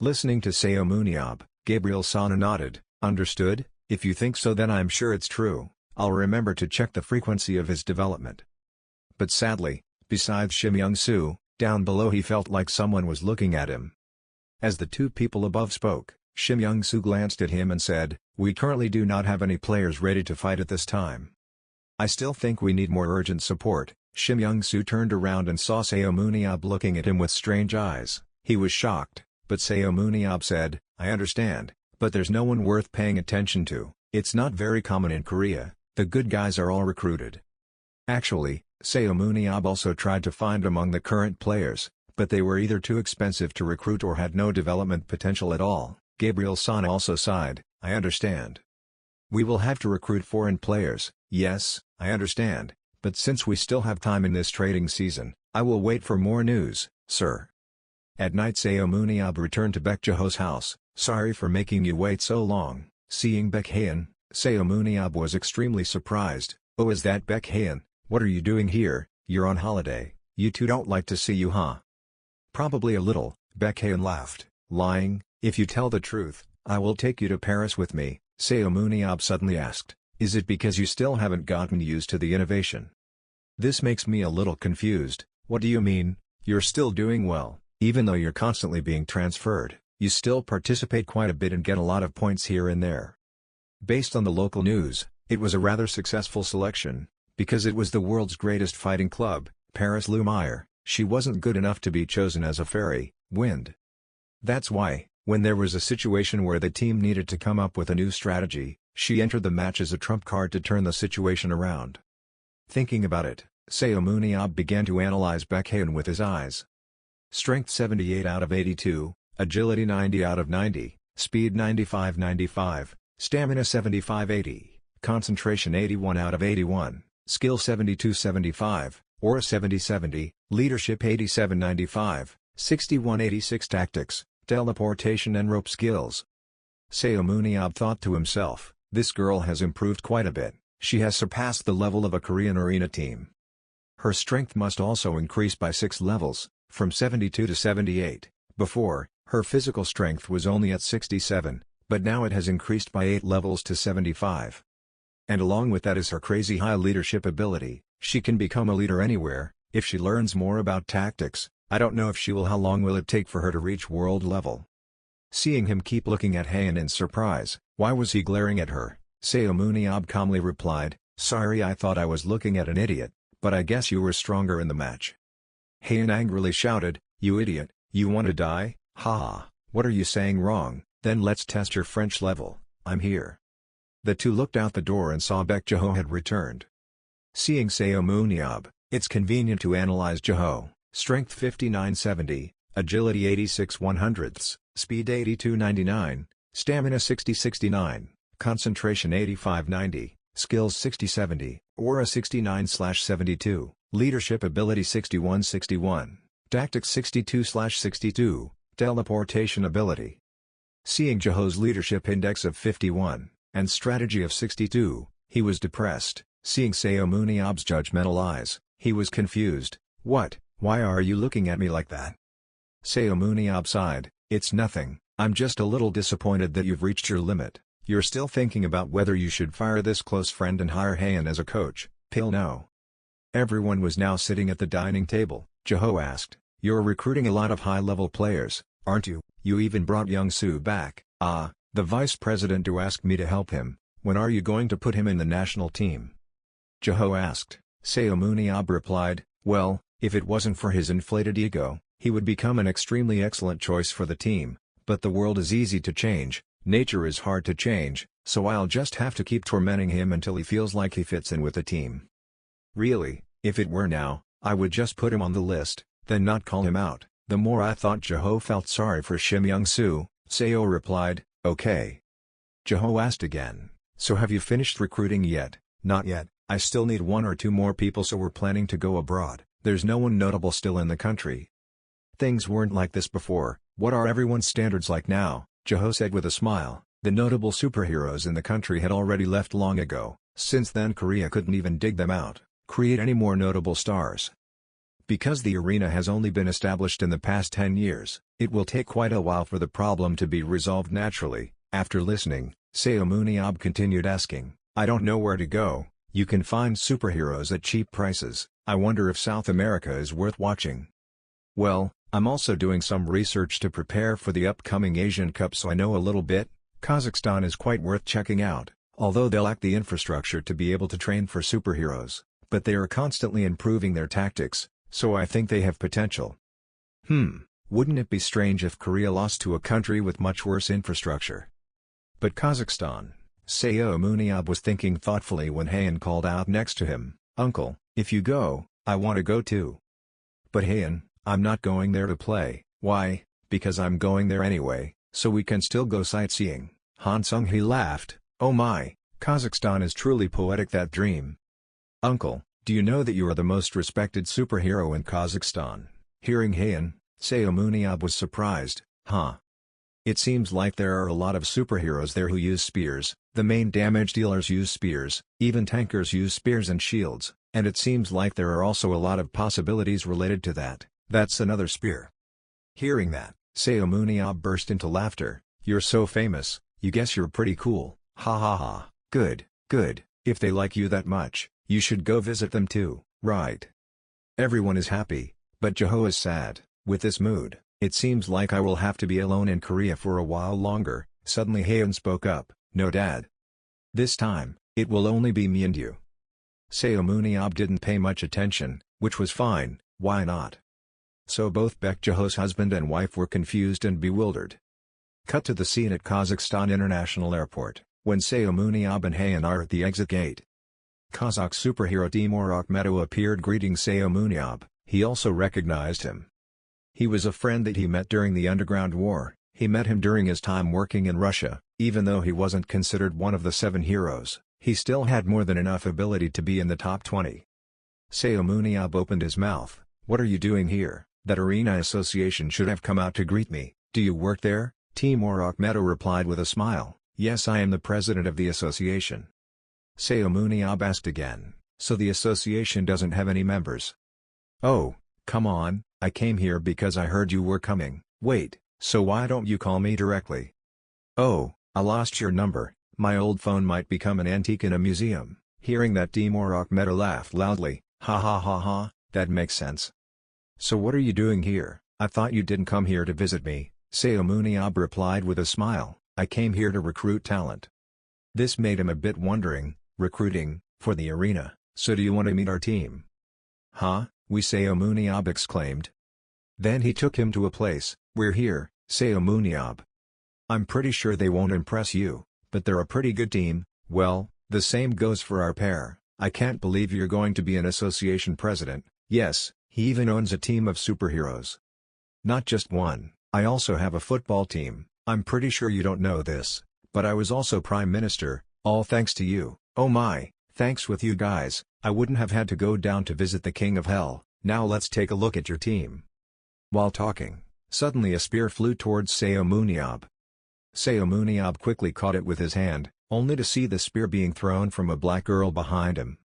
S1: Listening to Seun Ab, Gabriel Sana nodded. Understood? If you think so then I'm sure it's true. I'll remember to check the frequency of his development. But sadly, besides Shim Young-soo, down below he felt like someone was looking at him. As the two people above spoke, Shim Young-soo glanced at him and said, we currently do not have any players ready to fight at this time. I still think we need more urgent support. Shim Young-soo turned around and saw Seun Ab looking at him with strange eyes. He was shocked, but Seun Ab said, I understand, but there's no one worth paying attention to. It's not very common in Korea, the good guys are all recruited. Actually, Seun Ab also tried to find among the current players, but they were either too expensive to recruit or had no development potential at all. Gabriel Sana also sighed, I understand. We will have to recruit foreign players. Yes, I understand, but since we still have time in this trading season, I will wait for more news, sir. At night Seun Ab returned to Bejo's house. Sorry for making you wait so long. Seeing Hayen, Seun Ab was extremely surprised. Oh, is that Hayen? What are you doing here? You're on holiday. You two don't like to see you, huh? Probably a little, Hayen laughed. Lying? If you tell the truth, I will take you to Paris with me, Seun Ab suddenly asked. Is it because you still haven't gotten used to the innovation? This makes me a little confused. What do you mean? You're still doing well, even though you're constantly being transferred. you still participate quite a bit and get a lot of points here and there. Based on the local news, it was a rather successful selection, because it was the world's greatest fighting club, Paris Lumiere. She wasn't good enough to be chosen as a fairy, wind. That's why, when there was a situation where the team needed to come up with a new strategy, she entered the match as a trump card to turn the situation around. Thinking about it, Seun Ab began to analyze Hayen with his eyes. Strength 78 out of 82, agility 90 out of 90, speed 95/95, stamina 75/80, concentration 81 out of 81, skill 72/75, aura 70/70, leadership 87/95, 61/86 tactics, teleportation and rope skills. Seun Ab thought to himself, this girl has improved quite a bit, she has surpassed the level of a Korean arena team. Her strength must also increase by 6 levels, from 72 to 78, before, her physical strength was only at 67, but now it has increased by 8 levels to 75. And along with that is her crazy high leadership ability, she can become a leader anywhere, if she learns more about tactics. I don't know if she will. How long will it take for her to reach world level? Seeing him keep looking at Hayen in surprise, why was he glaring at her? Seun Ab calmly replied, sorry, I thought I was looking at an idiot, but I guess you were stronger in the match. Hayen angrily shouted, you idiot, you want to die? Ha! What are you saying wrong? Then let's test your French level, I'm here. The two looked out the door and saw Bejo had returned. Seeing Seun Ab, it's convenient to analyze Bejo. Strength 59/70, agility 86/100, speed 82/99, stamina 60/69, concentration 85/90, skills 60/70, aura 69/72, leadership ability 61/61, tactics 62/62, teleportation ability. Seeing Bejo's leadership index of 51, and strategy of 62, he was depressed. Seeing Seun Ab's judgmental eyes, he was confused. What? Why are you looking at me like that? Seun Ab sighed, it's nothing, I'm just a little disappointed that you've reached your limit. You're still thinking about whether you should fire this close friend and hire Hayen as a coach. Pill no. Everyone was now sitting at the dining table. Bejo asked, you're recruiting a lot of high-level players, aren't you? You even brought young Soo back. The vice president to ask me to help him. When are you going to put him in the national team? Bejo asked. Seun Ab replied, well, if it wasn't for his inflated ego, he would become an extremely excellent choice for the team, but the world is easy to change, nature is hard to change, so I'll just have to keep tormenting him until he feels like he fits in with the team. Really, if it were now, I would just put him on the list, then not call him out. The more I thought Bejo felt sorry for Shim Young-soo, Seo replied, okay. Bejo asked again, so have you finished recruiting yet? Not yet, I still need 1 or 2 more people, so we're planning to go abroad. There's no one notable still in the country. Things weren't like this before. What are everyone's standards like now? Bejo said with a smile. The notable superheroes in the country had already left long ago. Since then Korea couldn't even dig them out, create any more notable stars. Because the arena has only been established in the past 10 years, it will take quite a while for the problem to be resolved naturally. After listening, Seun Ab continued asking, I don't know where to go. You can find superheroes at cheap prices. I wonder if South America is worth watching. Well, I'm also doing some research to prepare for the upcoming Asian Cup, so I know a little bit. Kazakhstan is quite worth checking out, although they lack the infrastructure to be able to train for superheroes, but they are constantly improving their tactics, so I think they have potential. Wouldn't it be strange if Korea lost to a country with much worse infrastructure? But Kazakhstan. Seun Ab was thinking thoughtfully when Hayen called out next to him, Uncle, if you go, I want to go too. But Hayen, I'm not going there to play. Why? Because I'm going there anyway, so we can still go sightseeing. Han Sung-hee laughed, oh my, Kazakhstan is truly poetic, that dream. Uncle, do you know that you are the most respected superhero in Kazakhstan? Hearing Hayen, Seun Ab was surprised, huh? It seems like there are a lot of superheroes there who use spears, the main damage dealers use spears, even tankers use spears and shields, and it seems like there are also a lot of possibilities related to that. That's another spear. Hearing that, Seun Ab burst into laughter, you're so famous, you guess you're pretty cool, ha ha ha, good, good, if they like you that much, you should go visit them too, right? Everyone is happy, but Bejo is sad. With this mood, It seems like I will have to be alone in Korea for a while longer. Suddenly Hayen spoke up, "No dad. This time, it will only be me and you." Seun Ab didn't pay much attention, which was fine, why not? So both Bejo's husband and wife were confused and bewildered. Cut to the scene at Kazakhstan International Airport, when Seun Ab and Hayen are at the exit gate. Kazakh superhero Interrogating Petro appeared greeting Seun Ab. He also recognized him. He was a friend that he met during the Underground War. He met him during his time working in Russia. Even though he wasn't considered one of the 7 heroes, he still had more than enough ability to be in the top 20. Seun Ab opened his mouth. "What are you doing here? That arena association should have come out to greet me. Do you work there?" Interrogating Petro replied with a smile, "Yes, I am the president of the association." Seun Ab asked again, "So the association doesn't have any members?" "Oh, come on, I came here because I heard you were coming." "Wait, so why don't you call me directly?" "Oh, I lost your number. My old phone might become an antique in a museum." Hearing that, Interrogating Petro laughed loudly. "Ha ha ha ha, that makes sense. So what are you doing here? I thought you didn't come here to visit me." Seun Ab replied with a smile, "I came here to recruit talent." This made him a bit wondering. "Recruiting, for the arena, so do you want to meet our team?" "Huh?" Seun Ab exclaimed. Then he took him to a place. "We're here, Seun Ab. I'm pretty sure they won't impress you, but they're a pretty good team." "Well, the same goes for our pair. I can't believe you're going to be an association president." "Yes, he even owns a team of superheroes. Not just one, I also have a football team. I'm pretty sure you don't know this, but I was also prime minister, all thanks to you." "Oh my, thanks. With you guys, I wouldn't have had to go down to visit the King of Hell." "Now let's take a look at your team." While talking, suddenly a spear flew towards Seun Ab. Seun Ab quickly caught it with his hand, only to see the spear being thrown from a black girl behind him.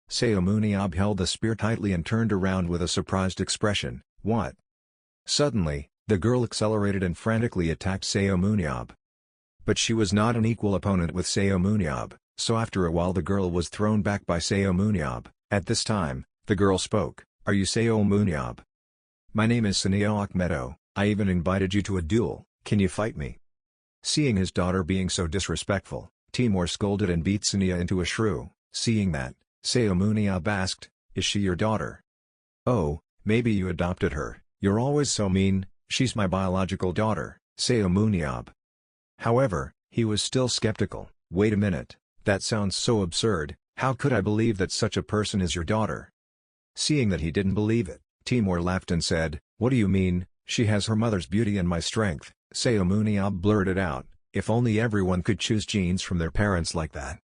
S1: Seun Ab held the spear tightly and turned around with a surprised expression. "What?" Suddenly, the girl accelerated and frantically attacked Seun Ab. But she was not an equal opponent with Seun Ab, so after a while the girl was thrown back by Seun Ab. At this time, the girl spoke. "Are you Seun Ab? My name is Interrogating Petro. I even invited you to a duel. Can you fight me?" Seeing his daughter being so disrespectful, Timur scolded and beat Siia into a shrew. Seeing that, Seun Ab asked, "Is she your daughter?" "Oh, maybe you adopted her. You're always so mean." "She's my biological daughter, Seun Ab." However, he was still skeptical. "Wait a minute, that sounds so absurd. How could I believe that such a person is your daughter?" Seeing that he didn't believe it, Timur laughed and said, "What do you mean? She has her mother's beauty and my strength." Seun Ab blurted out, "If only everyone could choose genes from their parents like that."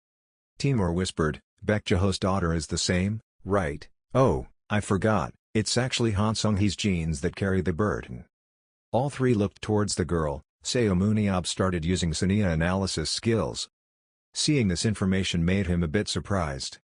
S1: Timur whispered, "Bejo's daughter is the same, right?" "Oh, I forgot, it's actually Han Sung-hee's genes that carry the burden." All three looked towards the girl. Seun Ab started using Siia analysis skills. Seeing this information made him a bit surprised.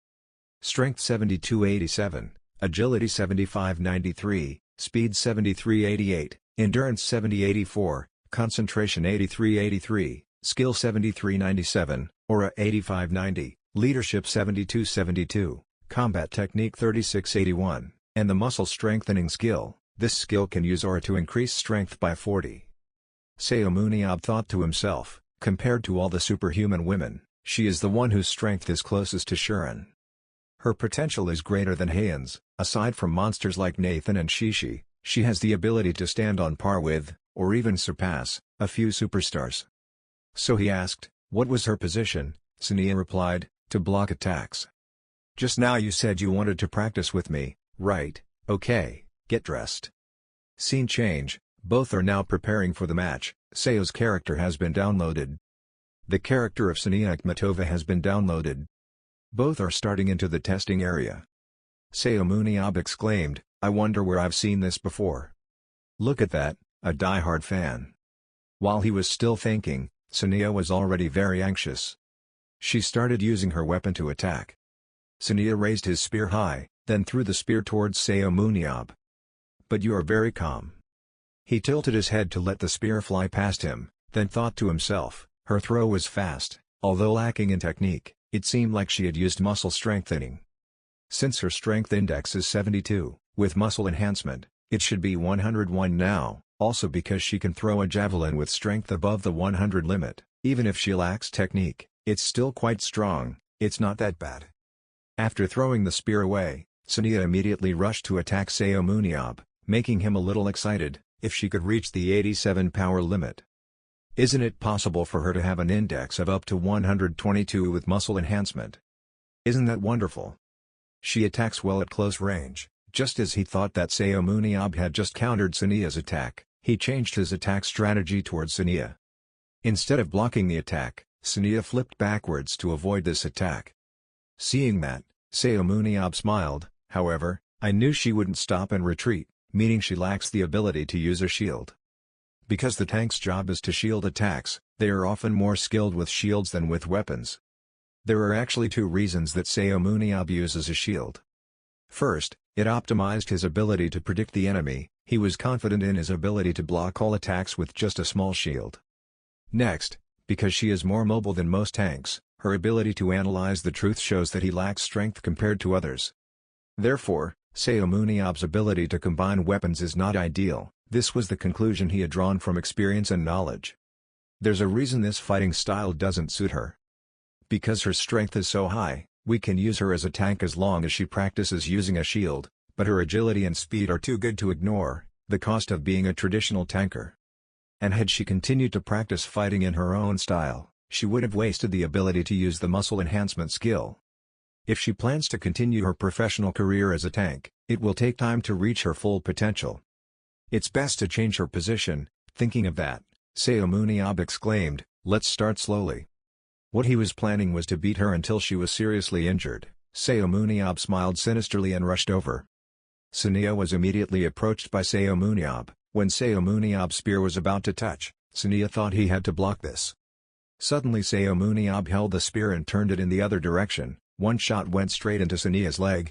S1: Strength 7287, Agility 7593, Speed 7388, Endurance 7084, Concentration 8383, Skill 7397, Aura 8590, Leadership 7272, Combat Technique 3681, and the Muscle Strengthening skill. This skill can use Aura to increase strength by 40. Seun Ab thought to himself, compared to all the superhuman women, she is the one whose strength is closest to Sharon. Her potential is greater than Hayen's. Aside from monsters like Nathan and Shishi, she has the ability to stand on par with, or even surpass, a few superstars. So he asked, "What was her position?" Siia replied, "To block attacks." "Just now you said you wanted to practice with me, right? Okay, get dressed." Scene change, both are now preparing for the match. Seo's character has been downloaded. The character of Interrogating Petro has been downloaded. Both are starting into the testing area. Seun Ab exclaimed, "I wonder where I've seen this before. Look at that, a die-hard fan." While he was still thinking, Siia was already very anxious. She started using her weapon to attack. Siia raised his spear high, then threw the spear towards Seun Ab. "But you are very calm." He tilted his head to let the spear fly past him, then thought to himself, her throw was fast, although lacking in technique. It seemed like she had used muscle strengthening. Since her strength index is 72, with muscle enhancement, it should be 101 now. Also because she can throw a javelin with strength above the 100 limit. Even if she lacks technique, it's still quite strong. It's not that bad. After throwing the spear away, Siia immediately rushed to attack Seun Ab, making him a little excited. If she could reach the 87 power limit, isn't it possible for her to have an index of up to 122 with muscle enhancement? Isn't that wonderful? She attacks well at close range. Just as he thought that Seun Ab had just countered Siia's attack, he changed his attack strategy towards Siia. Instead of blocking the attack, Siia flipped backwards to avoid this attack. Seeing that, Seun Ab smiled. However, I knew she wouldn't stop and retreat, meaning she lacks the ability to use a shield. Because the tank's job is to shield attacks, they are often more skilled with shields than with weapons. There are actually two reasons that Seun Ab uses a shield. First, it optimized his ability to predict the enemy. He was confident in his ability to block all attacks with just a small shield. Next, because she is more mobile than most tanks, her ability to analyze the truth shows that he lacks strength compared to others. Therefore, Seun Ab's ability to combine weapons is not ideal. This was the conclusion he had drawn from experience and knowledge. There's a reason this fighting style doesn't suit her. Because her strength is so high, we can use her as a tank as long as she practices using a shield, but her agility and speed are too good to ignore, the cost of being a traditional tanker. And had she continued to practice fighting in her own style, she would have wasted the ability to use the muscle enhancement skill. If she plans to continue her professional career as a tank, it will take time to reach her full potential. It's best to change her position. Thinking of that, Seun Ab exclaimed, "Let's start slowly." What he was planning was to beat her until she was seriously injured. Seun Ab smiled sinisterly and rushed over. Siia was immediately approached by Seun Ab. When Seun Ab's spear was about to touch, Siia thought he had to block this. Suddenly Seun Ab held the spear and turned it in the other direction. One shot went straight into Sia's leg.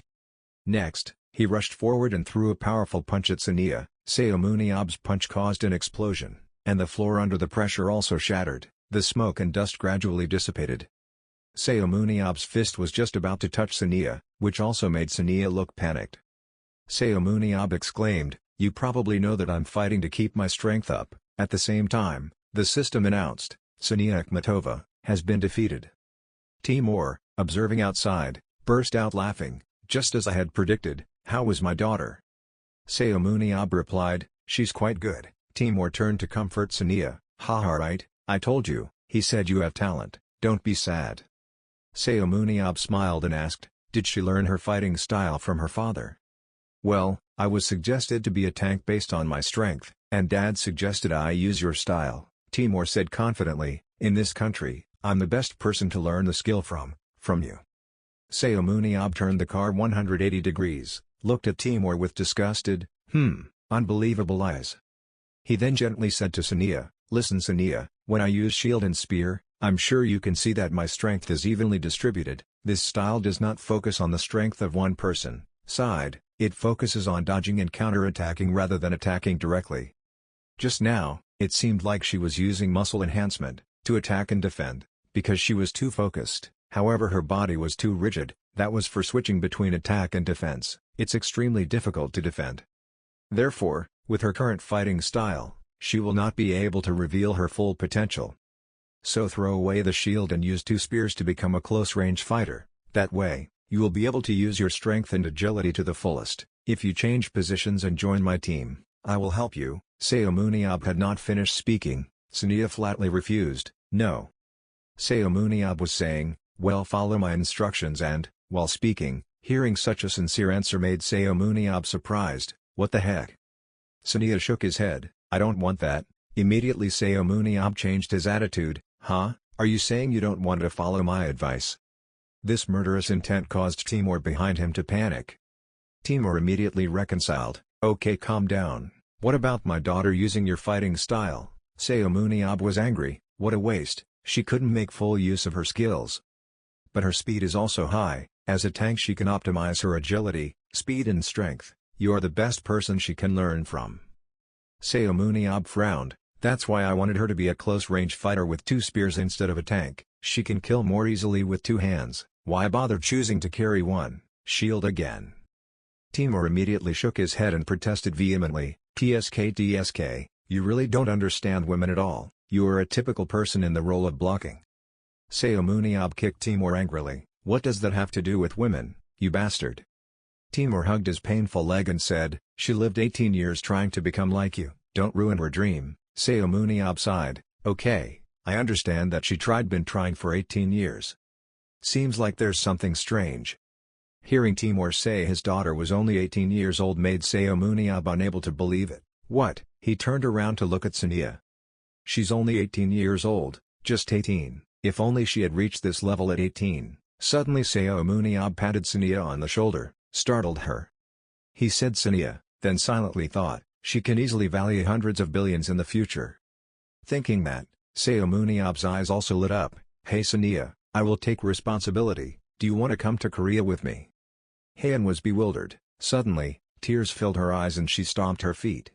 S1: Next, he rushed forward and threw a powerful punch at Siia. Seun Ab's punch caused an explosion, and the floor under the pressure also shattered. The smoke and dust gradually dissipated. Seun Ab's fist was just about to touch Siia, which also made Siia look panicked. Seun Ab exclaimed, "You probably know that I'm fighting to keep my strength up." At the same time, the system announced, "Siia Akhmatova has been defeated." Timur, observing outside, burst out laughing. "Just as I had predicted. How was my daughter?" Seun Ab replied, "She's quite good." Timur turned to comfort Siia. "Haha, right, I told you," he said, "you have talent, don't be sad." Seun Ab smiled and asked, "Did she learn her fighting style from her father?" "Well, I was suggested to be a tank based on my strength, and Dad suggested I use your style," Timur said confidently. "In this country, I'm the best person to learn the skill from you." Seun Ab turned the car 180 degrees, looked at Timur with disgusted, unbelievable eyes. He then gently said to Siia, "Listen Siia, when I use shield and spear, I'm sure you can see that my strength is evenly distributed. This style does not focus on the strength of one person side, it focuses on dodging and counter-attacking rather than attacking directly." Just now, it seemed like she was using muscle enhancement to attack and defend, because she was too focused. However, her body was too rigid. That was for switching between attack and defense. It's extremely difficult to defend. Therefore, with her current fighting style, she will not be able to reveal her full potential. So throw away the shield and use two spears to become a close-range fighter. That way, you will be able to use your strength and agility to the fullest. If you change positions and join my team, I will help you. Seun Ab had not finished speaking. Siia flatly refused. "No." Seun Ab was saying, "Well, follow my instructions," and, while speaking, hearing such a sincere answer made Seun Ab surprised. "What the heck?" Siia shook his head. "I don't want that." Immediately Seun Ab changed his attitude. "Huh? Are you saying you don't want to follow my advice?" This murderous intent caused Timur behind him to panic. Timur immediately reconciled. "Okay, calm down. What about my daughter using your fighting style?" Seun Ab was angry. "What a waste, she couldn't make full use of her skills. But her speed is also high, as a tank she can optimize her agility, speed and strength. You're the best person she can learn from." Seun Ab frowned. "That's why I wanted her to be a close-range fighter with two spears instead of a tank. She can kill more easily with two hands. Why bother choosing to carry one shield again?" Timur immediately shook his head and protested vehemently. "TSK, You really don't understand women at all, you are a typical person in the role of blocking. Seun Ab kicked Timur angrily. What does that have to do with women, you bastard? Timur hugged his painful leg and said, she lived 18 years trying to become like you, don't ruin her dream. Seun Ab sighed, okay, I understand that she been trying for 18 years. Seems like there's something strange. Hearing Timur say his daughter was only 18 years old made Seun Ab unable to believe it. What? He turned around to look at Siia. She's only 18 years old, just 18, if only she had reached this level at 18. Suddenly Seun Ab patted Siia on the shoulder, startled her. He said Siia, then silently thought, she can easily value hundreds of billions in the future. Thinking that, Seun Ab's eyes also lit up. Hey Siia, I will take responsibility, do you want to come to Korea with me? Hayen was bewildered. Suddenly, tears filled her eyes and she stomped her feet.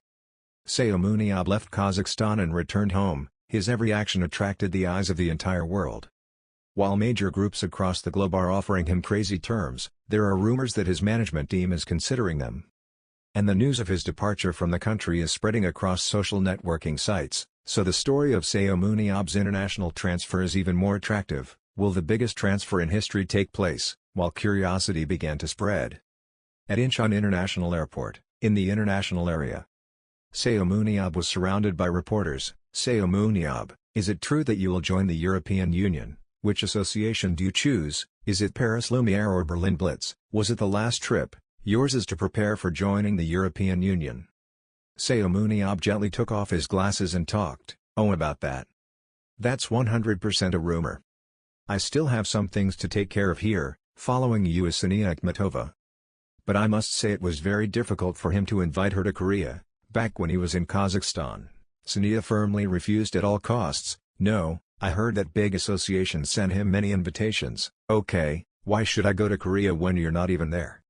S1: Seun Ab left Kazakhstan and returned home, his every action attracted the eyes of the entire world. While major groups across the globe are offering him crazy terms, there are rumors that his management team is considering them. And the news of his departure from the country is spreading across social networking sites, so the story of Seun Ab's international transfer is even more attractive. Will the biggest transfer in history take place? While curiosity began to spread. At Incheon International Airport, in the international area, Seun Ab was surrounded by reporters. Seun Ab, is it true that you will join the European Union? Which association do you choose? Is it Paris Lumiere or Berlin Blitz? Was it the last trip? Yours is to prepare for joining the European Union. Seun Ab gently took off his glasses and talked. Oh, about that. That's 100% a rumor. I still have some things to take care of here. Following you is Siia Akhmatova. But I must say it was very difficult for him to invite her to Korea, back when he was in Kazakhstan. Siia firmly refused at all costs. No, I heard that big associations sent him many invitations. Okay, why should I go to Korea when you're not even there?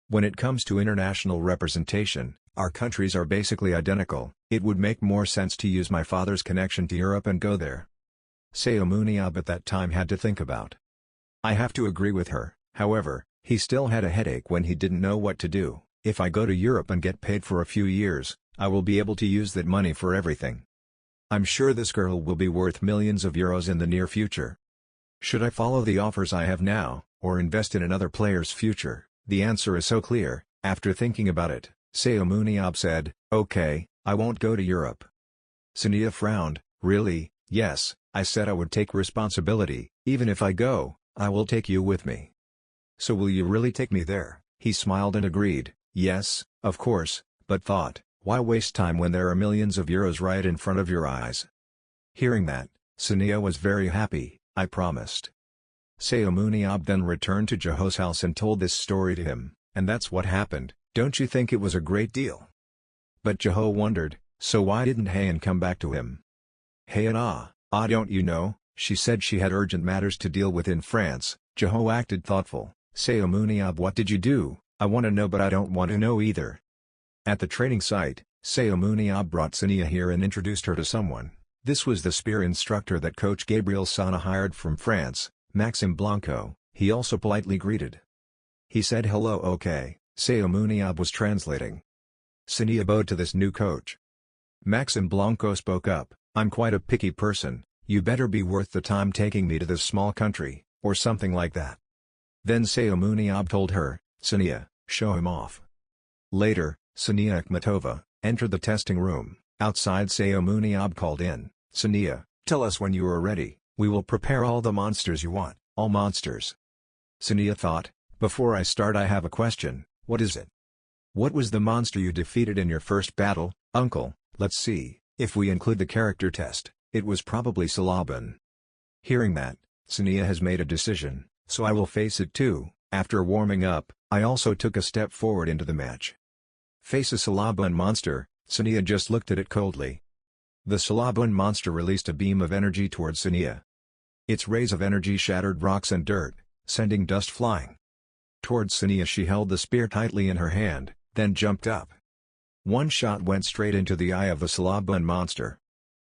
S1: When it comes to international representation, our countries are basically identical. It would make more sense to use my father's connection to Europe and go there. Seun Ab at that time had to think about. I have to agree with her, however, he still had a headache when he didn't know what to do. If I go to Europe and get paid for a few years, I will be able to use that money for everything. I'm sure this girl will be worth millions of euros in the near future. Should I follow the offers I have now, or invest in another player's future? The answer is so clear. After thinking about it, Seun Ab said, okay, I won't go to Europe. Siia frowned. Really? Yes, I said I would take responsibility. Even if I go, I will take you with me. So will you really take me there? He smiled and agreed. Yes, of course, but thought, why waste time when there are millions of euros right in front of your eyes? Hearing that, Siia was very happy. I promised. Seun Ab then returned to Jeho's house and told this story to him, and that's what happened. Don't you think it was a great deal? But Jeho wondered, so why didn't Hayen come back to him? Hayen don't you know, she said she had urgent matters to deal with in France. Jeho acted thoughtful. Seun Ab, what did you do? I want to know, but I don't want to know either. At the training site, Seun Ab brought Siia here and introduced her to someone. This was the spear instructor that Coach Gabriel Sana hired from France, Maxime Blanco. He also politely greeted. He said hello. Okay, Seun Ab was translating. Siia bowed to this new coach. Maxime Blanco spoke up, I'm quite a picky person, you better be worth the time taking me to this small country, or something like that. Then Seun Ab told her, Siia, show him off. Later, Siia Akhmatova entered the testing room. Outside, Seun Ab called in, Siia, tell us when you are ready, we will prepare all the monsters you want, all monsters. Siia thought, before I start I have a question, what is it? What was the monster you defeated in your first battle, uncle? Let's see, if we include the character test, it was probably Superhuman. Hearing that, Siia has made a decision, so I will face it too. After warming up, I also took a step forward into the match. Face a Superhuman monster, Siia just looked at it coldly. The Superhuman monster released a beam of energy towards Siia. Its rays of energy shattered rocks and dirt, sending dust flying. Towards Siia she held the spear tightly in her hand, then jumped up. One shot went straight into the eye of the Superhuman monster.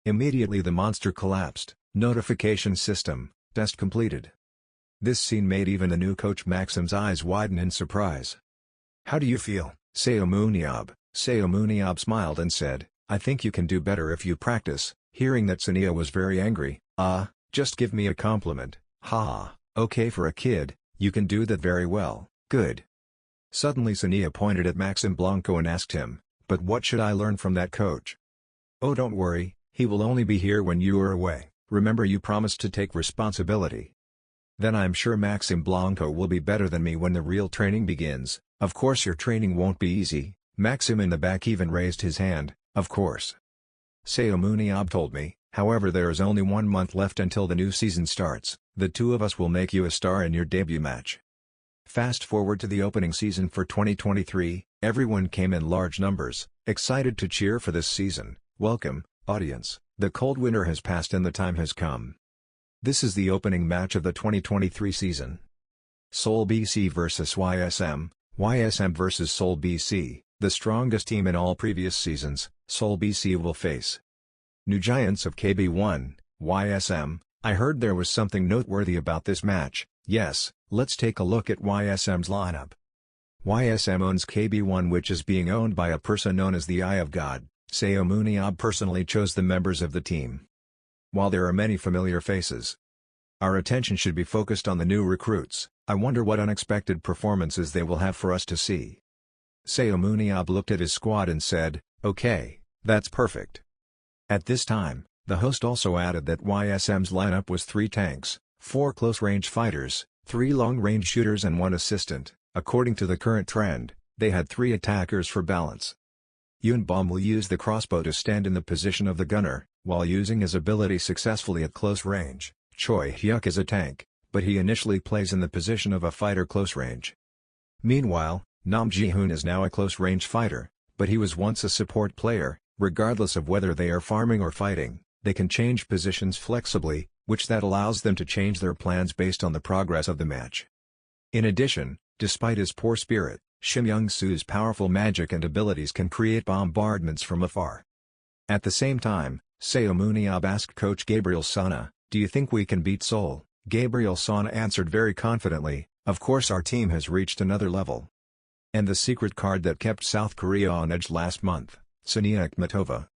S1: Immediately the monster collapsed. Notification system, test completed. This scene made even the new coach Maxime's eyes widen in surprise. How do you feel, Seun Ab? Seun Ab smiled and said, I think you can do better if you practice." Hearing that, Siia was very angry. Just give me a compliment." "Ha, okay, for a kid, you can do that very well, good." Suddenly Siia pointed at Maxim Blanco and asked him, "But what should I learn from that coach?" "Oh, don't worry, he will only be here when you are away. Remember, you promised to take responsibility." "Then I'm sure Maxim Blanco will be better than me when the real training begins." "Of course your training won't be easy." Maxim in the back even raised his hand. "Of course. Seun Ab told me, however there is only 1 month left until the new season starts. The two of us will make you a star in your debut match." Fast forward to the opening season for 2023, everyone came in large numbers, excited to cheer for this season. Welcome, audience, the cold winter has passed and the time has come. This is the opening match of the 2023 season. Seoul BC vs YSM, YSM vs Seoul BC, the strongest team in all previous seasons. Seoul BC will face new giants of KB1, YSM. I heard there was something noteworthy about this match. Yes, let's take a look at YSM's lineup. YSM owns KB1, which is being owned by a person known as the Eye of God. Seun Ab personally chose the members of the team. While there are many familiar faces, our attention should be focused on the new recruits. I wonder what unexpected performances they will have for us to see. Seun Ab looked at his squad and said, "Okay, that's perfect." At this time, the host also added that YSM's lineup was 3 tanks, 4 close-range fighters, 3 long-range shooters and 1 assistant. According to the current trend, they had 3 attackers for balance. Yoon Bom will use the crossbow to stand in the position of the gunner, while using his ability successfully at close range. Choi Hyuk is a tank, but he initially plays in the position of a fighter close range. Meanwhile, Nam Ji-hoon is now a close-range fighter, but he was once a support player. Regardless of whether they are farming or fighting, they can change positions flexibly, which allows them to change their plans based on the progress of the match. In addition, despite his poor spirit, Shim Young-soo's powerful magic and abilities can create bombardments from afar. At the same time, Seun Ab asked coach Gabriel Sana, "Do you think we can beat Seoul?" Gabriel Sana answered very confidently, "Of course our team has reached another level." And the secret card that kept South Korea on edge last month, Siia Akhmatova.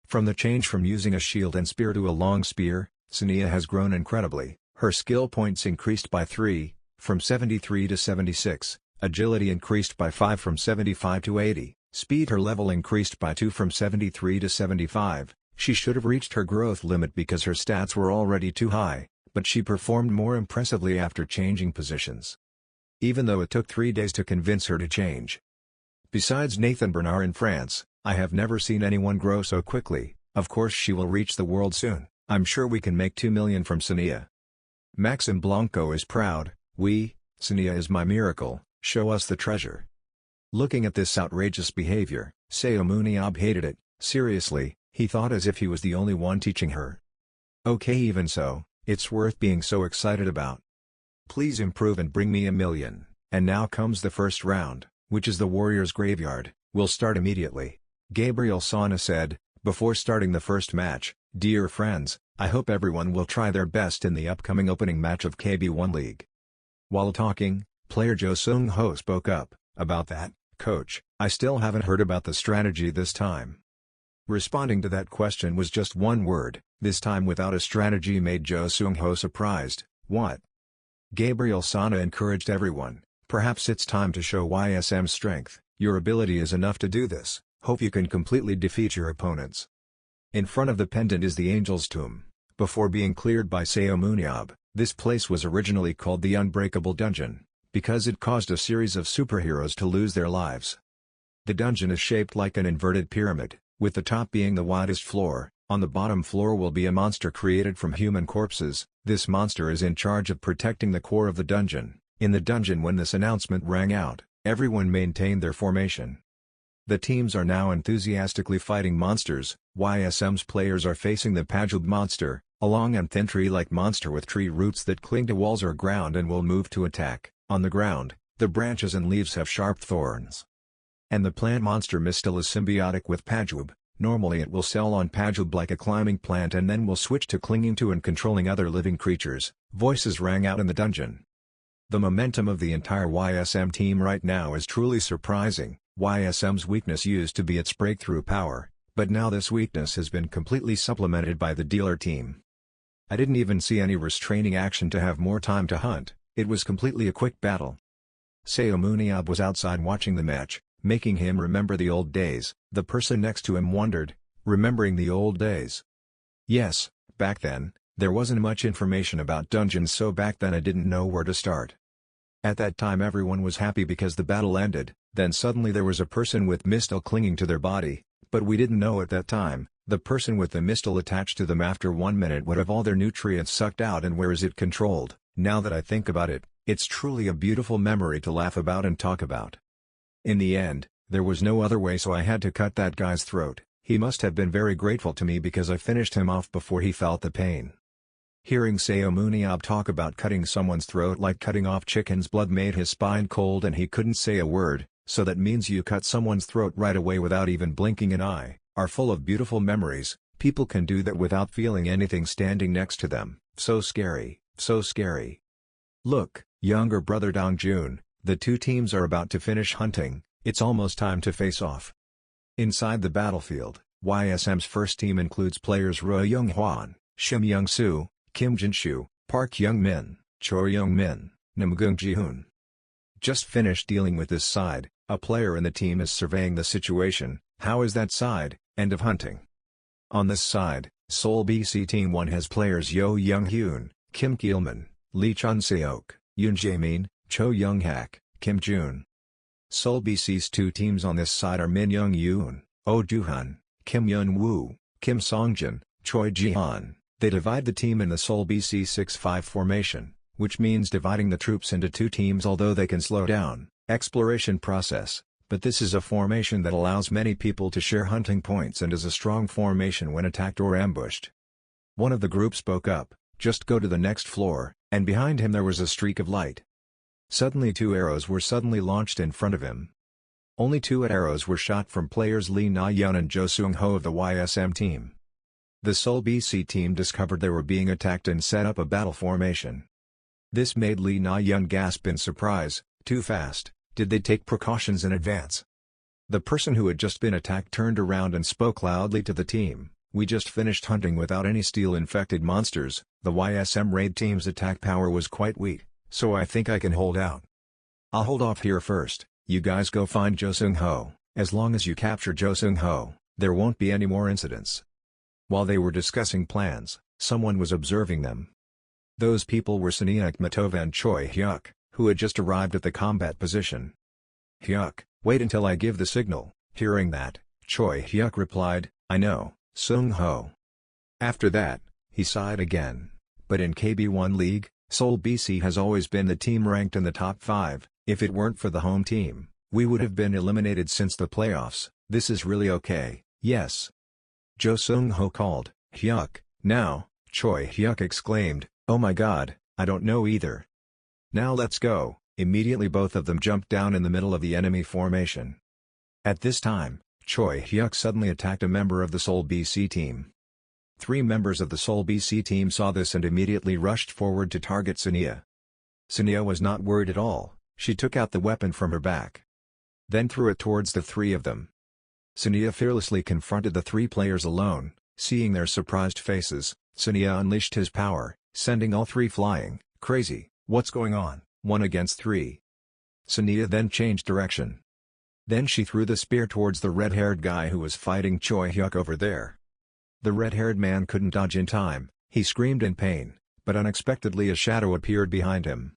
S1: From the change from using a shield and spear to a long spear, Siia has grown incredibly. Her skill points increased by 3, from 73 to 76, agility increased by 5 from 75 to 80, speed her level increased by 2 from 73 to 75. She should have reached her growth limit because her stats were already too high, but she performed more impressively after changing positions. Even though it took 3 days to convince her to change. Besides Nathan Bernard in France, I have never seen anyone grow so quickly. Of course she will reach the world soon. I'm sure we can make 2 million from Siia. Maxim Blanco is proud. Siia is my miracle, show us the treasure." Looking at this outrageous behavior, Seun Ab hated it. Seriously, he thought as if he was the only one teaching her. Okay, even so, it's worth being so excited about. Please improve and bring me 1 million. And now comes the first round, which is the Warriors' Graveyard. We'll start immediately. Gabriel Sana said, before starting the first match, "Dear friends, I hope everyone will try their best in the upcoming opening match of KB1 League." While talking, player Jo Sung-ho spoke up, "About that, coach, I still haven't heard about the strategy this time." Responding to that question was just one word, "This time without a strategy," made Jo Sung-ho surprised. What? Gabriel Sana encouraged everyone, "Perhaps it's time to show YSM's strength. Your ability is enough to do this. Hope you can completely defeat your opponents." In front of the pendant is the Angel's Tomb. Before being cleared by Seun Ab, this place was originally called the Unbreakable Dungeon, because it caused a series of superheroes to lose their lives. The dungeon is shaped like an inverted pyramid, with the top being the widest floor. On the bottom floor will be a monster created from human corpses. This monster is in charge of protecting the core of the dungeon. In the dungeon, when this announcement rang out, everyone maintained their formation. The teams are now enthusiastically fighting monsters. YSM's players are facing the Pajub monster, a long and thin tree-like monster with tree roots that cling to walls or ground and will move to attack. On the ground, the branches and leaves have sharp thorns. And the plant monster Mistil is symbiotic with Pajub. Normally it will settle on Pajub like a climbing plant and then will switch to clinging to and controlling other living creatures. Voices rang out in the dungeon. The momentum of the entire YSM team right now is truly surprising. YSM's weakness used to be its breakthrough power, but now this weakness has been completely supplemented by the dealer team. I didn't even see any restraining action to have more time to hunt, it was completely a quick battle. Seun Ab was outside watching the match, making him remember the old days. The person next to him wondered, remembering the old days. Yes, back then, there wasn't much information about dungeons, so back then I didn't know where to start. At that time everyone was happy because the battle ended, then suddenly there was a person with mistle clinging to their body, but we didn't know at that time, the person with the mistle attached to them after 1 minute would have all their nutrients sucked out, and where is it controlled? Now that I think about it, it's truly a beautiful memory to laugh about and talk about. In the end, there was no other way, so I had to cut that guy's throat. He must have been very grateful to me because I finished him off before he felt the pain. Hearing Seun Ab talk about cutting someone's throat like cutting off chicken's blood made his spine cold, and he couldn't say a word, so that means you cut someone's throat right away without even blinking an eye, are full of beautiful memories. People can do that without feeling anything standing next to them. So scary, so scary. Look, younger brother Dongjun, the two teams are about to finish hunting, it's almost time to face off. Inside the battlefield, YSM's first team includes players Ro Young-hwan, Shim Young-soo, Kim Jin-shu, Park Young-min, Choi Young-min, Nam Gung-ji-hoon. Just finished dealing with this side, a player in the team is surveying the situation. How is that side? End of hunting. On this side, Seoul BC Team 1 has players Yo Young-hyun, Kim Kielman, Lee Chun-seok, Yoon Jae-min, Cho Young-hak, Kim Jun. Seoul BC's two teams on this side are Min Young-yoon, Oh Joo-hun, Kim Yeon-woo, Kim Song-jin, Choi Ji-han. They divide the team in the Seoul BC 6-5 formation, which means dividing the troops into two teams, although they can slow down exploration process, but this is a formation that allows many people to share hunting points and is a strong formation when attacked or ambushed. One of the group spoke up, just go to the next floor, and behind him there was a streak of light. Suddenly two arrows were suddenly launched in front of him. Only two arrows were shot from players Lee Na-yeon and Jo Seung-ho of the YSM team. The Seoul BC team discovered they were being attacked and set up a battle formation. This made Lee Na-yeon gasp in surprise, too fast, did they take precautions in advance? The person who had just been attacked turned around and spoke loudly to the team, we just finished hunting without any steel-infected monsters, the YSM raid team's attack power was quite weak, so I think I can hold out. I'll hold off here first, you guys go find Jo Seung-ho, as long as you capture Jo Seung-ho, there won't be any more incidents. While they were discussing plans, someone was observing them. Those people were Seun Ab and Choi Hyuk, who had just arrived at the combat position. Hyuk, wait until I give the signal. Hearing that, Choi Hyuk replied, I know, Seung-ho. After that, he sighed again. But in KB1 League, Seoul BC has always been the team ranked in the top 5, if it weren't for the home team, we would have been eliminated since the playoffs. This is really okay, yes. Jo Seung-ho called, Hyuk, now, Choi Hyuk exclaimed, oh my god, I don't know either. Now let's go. Immediately both of them jumped down in the middle of the enemy formation. At this time, Choi Hyuk suddenly attacked a member of the Seoul BC team. 3 members of the Seoul BC team saw this and immediately rushed forward to target Siia. Siia was not worried at all, she took out the weapon from her back. Then threw it towards the 3 of them. Siia fearlessly confronted the 3 players alone, seeing their surprised faces, Siia unleashed his power, sending all 3 flying. Crazy, what's going on? 1 against 3. Siia then changed direction. Then she threw the spear towards the red-haired guy who was fighting Choi Hyuk over there. The red-haired man couldn't dodge in time, he screamed in pain, but unexpectedly a shadow appeared behind him.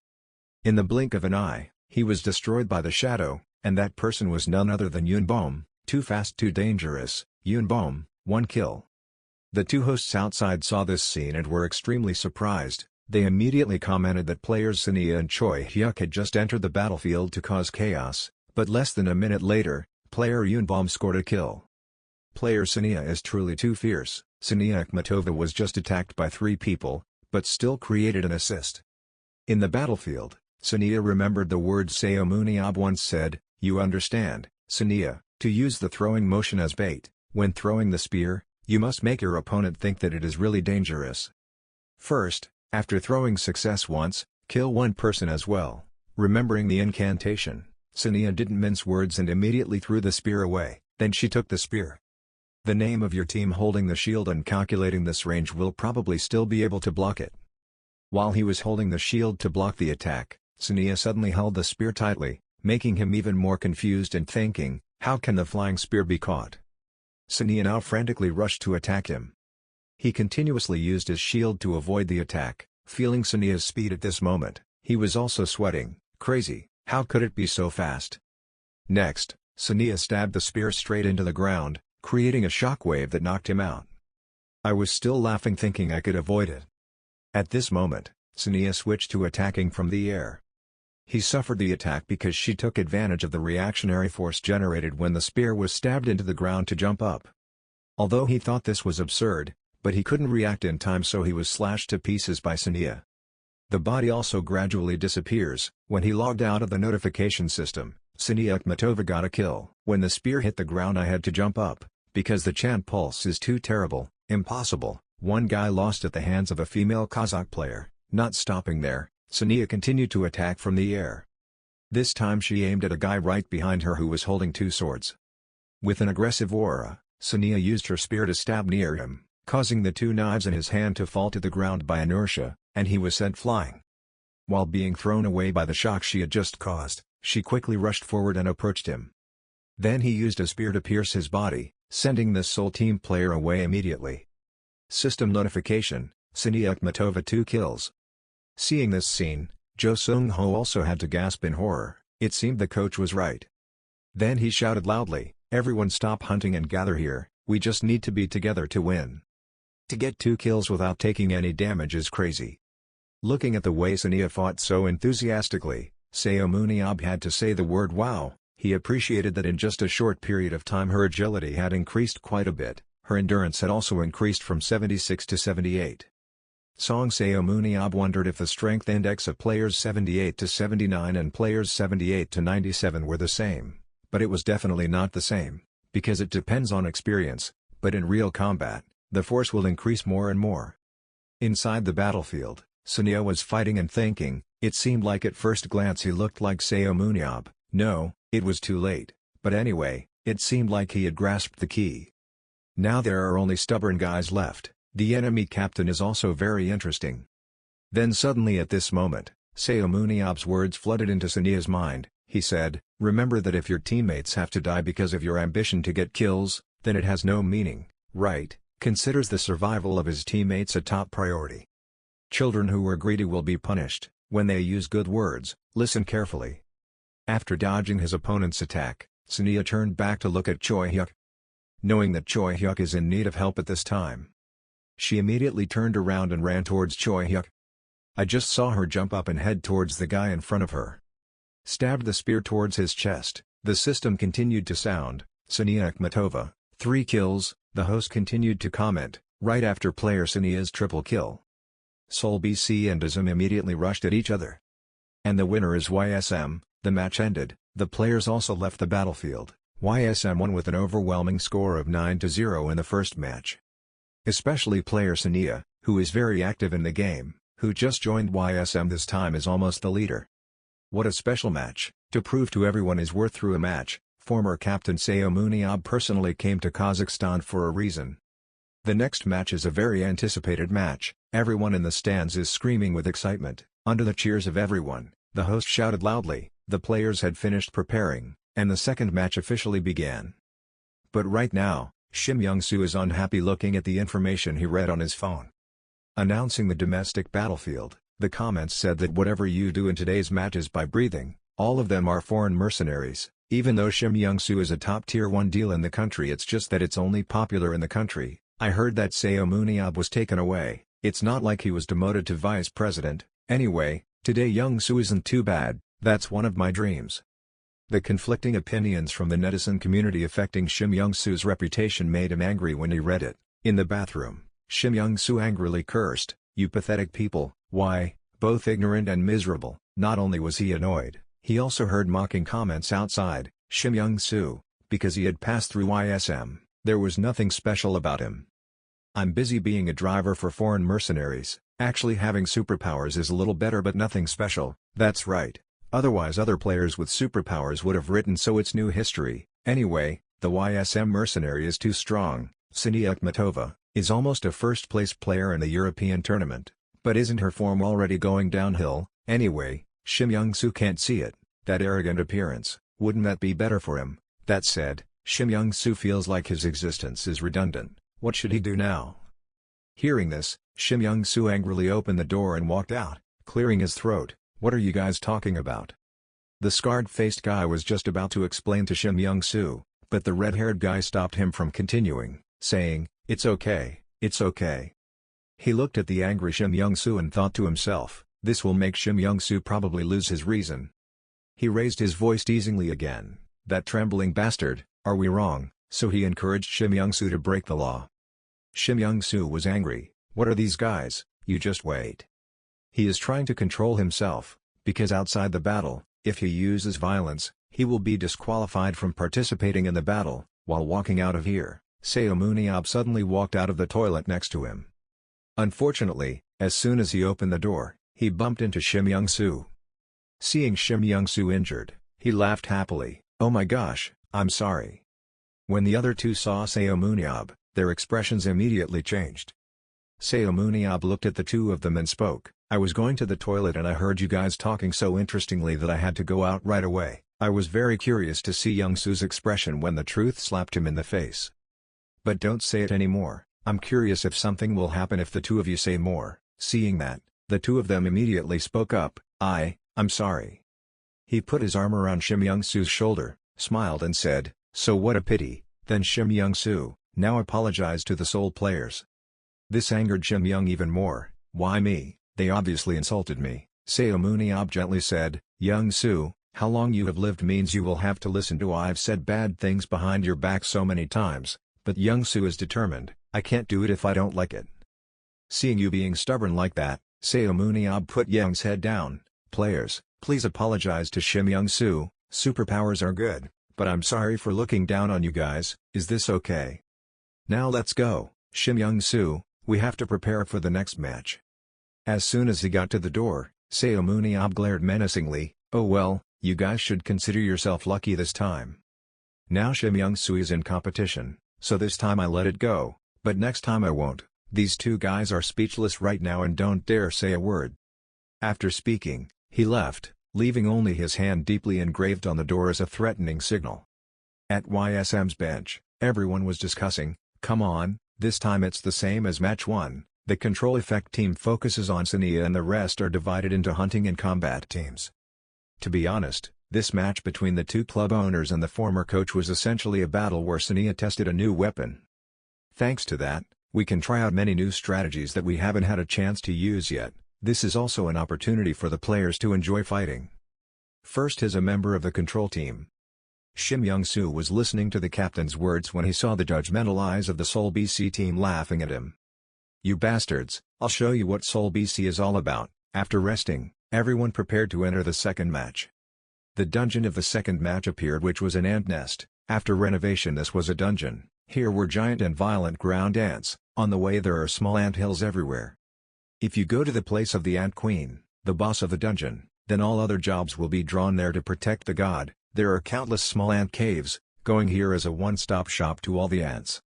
S1: In the blink of an eye, he was destroyed by the shadow, and that person was none other than Yoon Bom. Too fast, too dangerous, Yoon Bom, 1 kill. The 2 hosts outside saw this scene and were extremely surprised. They immediately commented that players Siia and Choi Hyuk had just entered the battlefield to cause chaos, but less than a minute later, player Yoon Bom scored a kill. Player Siia is truly too fierce. Seun Ab was just attacked by 3 people, but still created an assist. In the battlefield, Siia remembered the words Seun Ab once said, you understand, Siia, to use the throwing motion as bait. When throwing the spear, you must make your opponent think that it is really dangerous. First, after throwing success once, kill 1 person as well. Remembering the incantation, Siia didn't mince words and immediately threw the spear away, then she took the spear. The name of your team holding the shield and calculating this range will probably still be able to block it. While he was holding the shield to block the attack, Siia suddenly held the spear tightly, making him even more confused and thinking, how can the flying spear be caught? Siia now frantically rushed to attack him. He continuously used his shield to avoid the attack, feeling Sia's speed at this moment. He was also sweating. Crazy, how could it be so fast? Next, Siia stabbed the spear straight into the ground, creating a shockwave that knocked him out. I was still laughing thinking I could avoid it. At this moment, Siia switched to attacking from the air. He suffered the attack because she took advantage of the reactionary force generated when the spear was stabbed into the ground to jump up. Although he thought this was absurd, but he couldn't react in time, so he was slashed to pieces by Siia. The body also gradually disappears. When he logged out of the notification system, Siia got a kill. When the spear hit the ground, I had to jump up, because the chant pulse is too terrible, impossible. One guy lost at the hands of a female Kazakh player. Not stopping there, Siia continued to attack from the air. This time she aimed at a guy right behind her who was holding two swords. With an aggressive aura, Siia used her spear to stab near him, causing the two knives in his hand to fall to the ground by inertia, and he was sent flying. While being thrown away by the shock she had just caused, she quickly rushed forward and approached him. Then he used a spear to pierce his body, sending the Seoul team player away immediately. System notification, Siia 2 kills. Seeing this scene, Jo Sung-ho also had to gasp in horror. It seemed the coach was right. Then he shouted loudly, "Everyone stop hunting and gather here, we just need to be together to win." To get 2 kills without taking any damage is crazy. Looking at the way Siia fought so enthusiastically, Seun Ab had to say the word wow. He appreciated that in just a short period of time her agility had increased quite a bit. Her endurance had also increased from 76 to 78. Song Seun Ab wondered if the strength index of players 78 to 79 and players 78 to 97 were the same, but it was definitely not the same, because it depends on experience, but in real combat, the force will increase more and more. Inside the battlefield, Siia was fighting and thinking. It seemed like at first glance he looked like Seun Ab. No, it was too late, but anyway, it seemed like he had grasped the key. Now there are only stubborn guys left. The enemy captain is also very interesting. Then suddenly at this moment, Seun Ab's words flooded into Sia's mind. He said, "Remember that if your teammates have to die because of your ambition to get kills, then it has no meaning, right?" Considers the survival of his teammates a top priority. Children who are greedy will be punished. When they use good words, listen carefully. After dodging his opponent's attack, Siia turned back to look at Choi Hyuk. Knowing that Choi Hyuk is in need of help at this time, she immediately turned around and ran towards Choi Hyuk. I just saw her jump up and head towards the guy in front of her. Stabbed the spear towards his chest. The system continued to sound, Siia 3 kills, the host continued to comment, right after player Sia's triple kill. Seoul BC and Azum immediately rushed at each other. And the winner is YSM. The match ended, the players also left the battlefield. YSM won with an overwhelming score of 9-0 in the first match. Especially player Siia, who is very active in the game, who just joined YSM this time, is almost the leader. What a special match. To prove to everyone his worth through a match, former captain Seun Ab personally came to Kazakhstan for a reason. The next match is a very anticipated match. Everyone in the stands is screaming with excitement. Under the cheers of everyone, the host shouted loudly. The players had finished preparing, and the second match officially began. But right now, Shim Young-soo is unhappy looking at the information he read on his phone. Announcing the domestic battlefield, the comments said that whatever you do in today's match is by breathing. All of them are foreign mercenaries. Even though Shim Young-soo is a top tier 1 deal in the country, it's just that it's only popular in the country. I heard that Seun Ab was taken away. It's not like he was demoted to vice president. Anyway, today Young-soo isn't too bad. That's one of my dreams. The conflicting opinions from the netizen community affecting Shim Young-soo's reputation made him angry when he read it. In the bathroom, Shim Young-soo angrily cursed, "You pathetic people, why, both ignorant and miserable." Not only was he annoyed, he also heard mocking comments outside. Shim Young-soo, because he had passed through YSM, there was nothing special about him. "I'm busy being a driver for foreign mercenaries. Actually having superpowers is a little better but nothing special." That's right. Otherwise other players with superpowers would have written so it's new history. Anyway, The YSM mercenary is too strong. Siia Akhmatova is almost a first-place player in the European tournament, but isn't her form already going downhill? Anyway, Shim Young-soo can't see it, that arrogant appearance. Wouldn't that be better for him? That said, Shim Young-soo feels like his existence is redundant. What should he do now? Hearing this, Shim Young-soo angrily opened the door and walked out, clearing his throat. What are you guys talking about? The scarred-faced guy was just about to explain to Shim Young-soo, but the red-haired guy stopped him from continuing, saying, "It's okay, it's okay." He looked at the angry Shim Young-soo and thought to himself, this will make Shim Young-soo probably lose his reason. He raised his voice teasingly again, "That trembling bastard, are we wrong?" So he encouraged Shim Young-soo to break the law. Shim Young-soo was angry. What are these guys? You just wait. He is trying to control himself, because outside the battle, if he uses violence, he will be disqualified from participating in the battle. While walking out of here, Seun Ab suddenly walked out of the toilet next to him. Unfortunately, as soon as he opened the door, he bumped into Shim Young-soo. Seeing Shim Young-soo injured, he laughed happily. "Oh my gosh, I'm sorry." When the other two saw Seun Ab, their expressions immediately changed. Seun Ab looked at the two of them and spoke, "I was going to the toilet and I heard you guys talking so interestingly that I had to go out right away." I was very curious to see Young-soo's expression when the truth slapped him in the face. "But don't say it anymore. I'm curious if something will happen if the two of you say more." Seeing that, the two of them immediately spoke up, I'm sorry." He put his arm around Shim Young-soo's shoulder, smiled and said, "So what a pity." Then Shim Young-soo, "Now apologize to the Seoul players." This angered Shim Young even more. "Why me? They obviously insulted me." Seun Ab gently said, "Young-soo, how long you have lived means you will have to listen to I've said bad things behind your back so many times, but Young-soo is determined. I can't do it if I don't like it." Seeing you being stubborn like that, Seun Ab put Young's head down. "Players, please apologize to Shim Young-soo. Superpowers are good, but I'm sorry for looking down on you guys. Is this okay? Now let's go, Shim Young-soo, we have to prepare for the next match." As soon as he got to the door, Seun Ab glared menacingly, "Oh well, you guys should consider yourself lucky this time. Now Shim Young-soo is in competition, so this time I let it go, but next time I won't." These two guys are speechless right now and don't dare say a word. After speaking, he left, leaving only his hand deeply engraved on the door as a threatening signal. At YSM's bench, everyone was discussing, "Come on, this time it's the same as match 1. The control effect team focuses on Siia and the rest are divided into hunting and combat teams." To be honest, this match between the two club owners and the former coach was essentially a battle where Siia tested a new weapon. Thanks to that, we can try out many new strategies that we haven't had a chance to use yet. This is also an opportunity for the players to enjoy fighting. First is a member of the control team. Shim Young-soo was listening to the captain's words when he saw the judgmental eyes of the Seoul BC team laughing at him. "You bastards, I'll show you what Seoul BC is all about." After resting, everyone prepared to enter the second match. The dungeon of the second match appeared, which was an ant nest. After renovation, this was a dungeon. Here were giant and violent ground ants. On the way there are small ant hills everywhere. If you go to the place of the Ant Queen, the boss of the dungeon, then all other jobs will be drawn there to protect the god. There are countless small ant caves, going here as a one-stop shop to all the ants.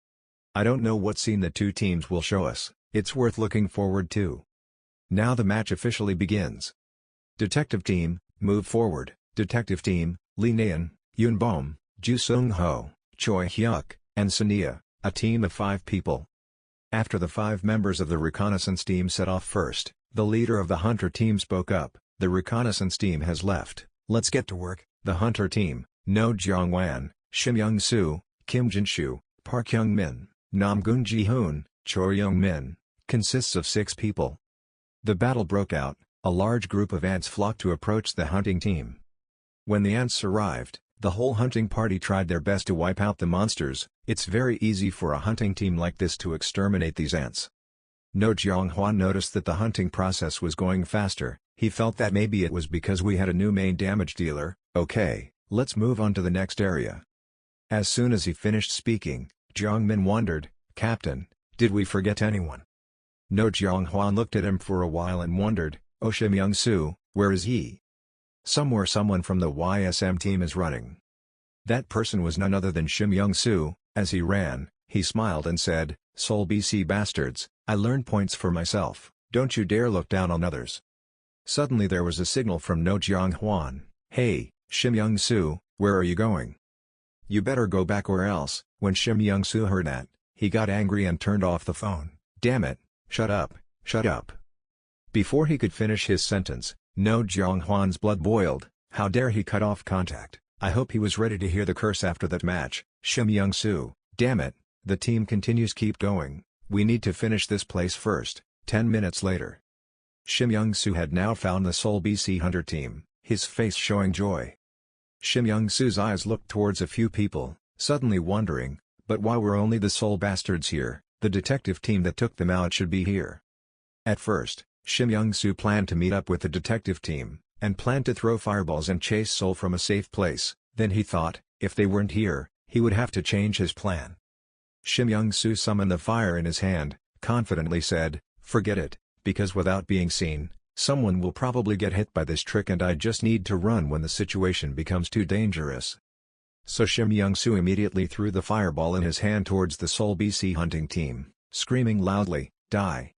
S1: I don't know what scene the two teams will show us, it's worth looking forward to. Now the match officially begins. Detective Team, move forward. Detective Team, Lee Naeun, Yoon Bom, Ju Sung-ho, Choi Hyuk, and Siia, a team of 5 people. After the 5 members of the reconnaissance team set off first, the leader of the hunter team spoke up, "The reconnaissance team has left, let's get to work." The hunter team, No Jong-wan, Shim Young-soo, Kim Jin-shu, Park Young-min, Nam Gun-ji-hoon, Choi Young-min, consists of 6 people. The battle broke out, a large group of ants flocked to approach the hunting team. When the ants arrived, the whole hunting party tried their best to wipe out the monsters. It's very easy for a hunting team like this to exterminate these ants. No Jong-hwa noticed that the hunting process was going faster. He felt that maybe it was because we had a new main damage dealer. "Okay, let's move on to the next area." As soon as he finished speaking, Jong-min wondered, "Captain, did we forget anyone?" No Jong-hwa looked at him for a while and wondered, "Oh, Shim Young-soo, where is he?" "Somewhere someone from the YSM team is running." That person was none other than Shim Young-soo. As he ran, he smiled and said, "Seoul BC bastards, I learned points for myself, don't you dare look down on others." Suddenly there was a signal from No Jong-hwan. "Hey, Shim Young-soo, where are you going? You better go back or else." When Shim Young-soo heard that, he got angry and turned off the phone. "Damn it, shut up, shut up." Before he could finish his sentence, No Jong-hwan's blood boiled. How dare he cut off contact? I hope he was ready to hear the curse after that match. "Shim Young-soo, damn it." The team continues. "Keep going, we need to finish this place first." 10 minutes later. Shim Young-soo had now found the Seoul BC Hunter team, his face showing joy. Shim Young-soo's eyes looked towards a few people, suddenly wondering, but why were only the Seoul bastards here? The detective team that took them out should be here. At first, Shim Young-soo planned to meet up with the detective team, and planned to throw fireballs and chase Seoul from a safe place. Then he thought, if they weren't here, he would have to change his plan. Shim Young-soo summoned the fire in his hand, confidently said, "Forget it, because without being seen, someone will probably get hit by this trick and I just need to run when the situation becomes too dangerous." So Shim Young-soo immediately threw the fireball in his hand towards the Seoul BC hunting team, screaming loudly, "Die!"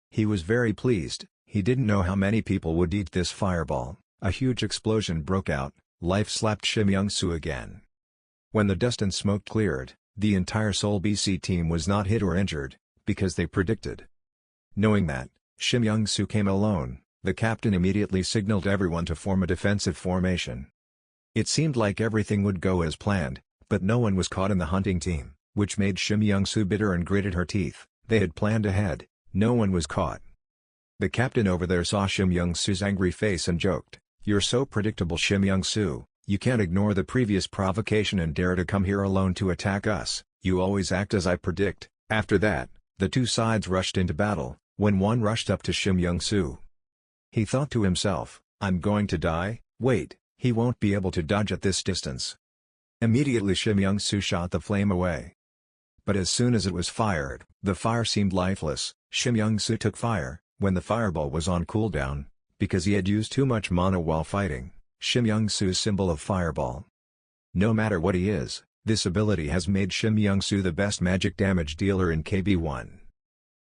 S1: He was very pleased. He didn't know how many people would eat this fireball. A huge explosion broke out. Life slapped Shim Young-soo again. When the dust and smoke cleared, the entire Seoul BC team was not hit or injured, because they predicted. Knowing that, Shim Young-soo came alone. The captain immediately signaled everyone to form a defensive formation. It seemed like everything would go as planned, but no one was caught in the hunting team, which made Shim Young-soo bitter and gritted her teeth. They had planned ahead, no one was caught. The captain over there saw Shim Young-soo's angry face and joked, "You're so predictable, Shim Young-soo, you can't ignore the previous provocation and dare to come here alone to attack us, you always act as I predict." After that, the two sides rushed into battle. When one rushed up to Shim Young-soo, he thought to himself, "I'm going to die, wait, he won't be able to dodge at this distance." Immediately Shim Young-soo shot the flame away. But as soon as it was fired, the fire seemed lifeless. Shim Young-soo took fire, when the fireball was on cooldown, because he had used too much mana while fighting. Shim Young-soo's symbol of fireball. No matter what he is, this ability has made Shim Young-soo the best magic damage dealer in KB1.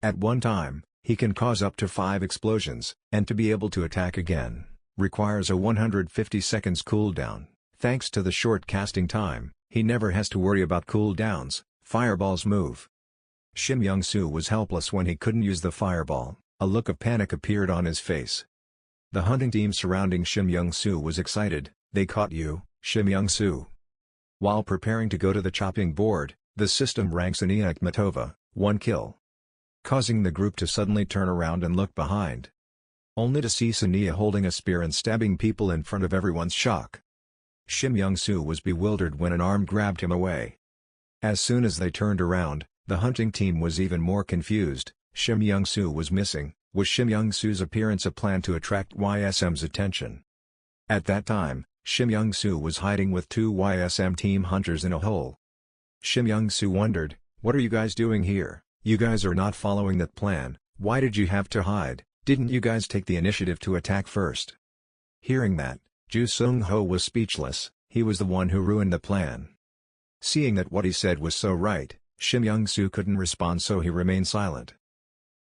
S1: At one time, he can cause up to 5 explosions, and to be able to attack again, requires a 150 seconds cooldown. Thanks to the short casting time, he never has to worry about cooldowns. Fireballs move. Shim Young-soo was helpless when he couldn't use the fireball. A look of panic appeared on his face. The hunting team surrounding Shim Young-soo was excited. "They caught you, Shim Young-soo." While preparing to go to the chopping board, the system ranks Siia Matova, 1 kill. Causing the group to suddenly turn around and look behind. Only to see Siia holding a spear and stabbing people in front of everyone's shock. Shim Young-soo was bewildered when an arm grabbed him away. As soon as they turned around, the hunting team was even more confused. Shim Young-soo was missing. Was Shim Young-soo's appearance a plan to attract YSM's attention? At that time, Shim Young-soo was hiding with 2 YSM team hunters in a hole. Shim Young-soo wondered, "What are you guys doing here? You guys are not following that plan. Why did you have to hide? Didn't you guys take the initiative to attack first?" Hearing that, Ju Sung-ho was speechless. He was the one who ruined the plan. Seeing that what he said was so right, Shim Young-soo couldn't respond, so he remained silent.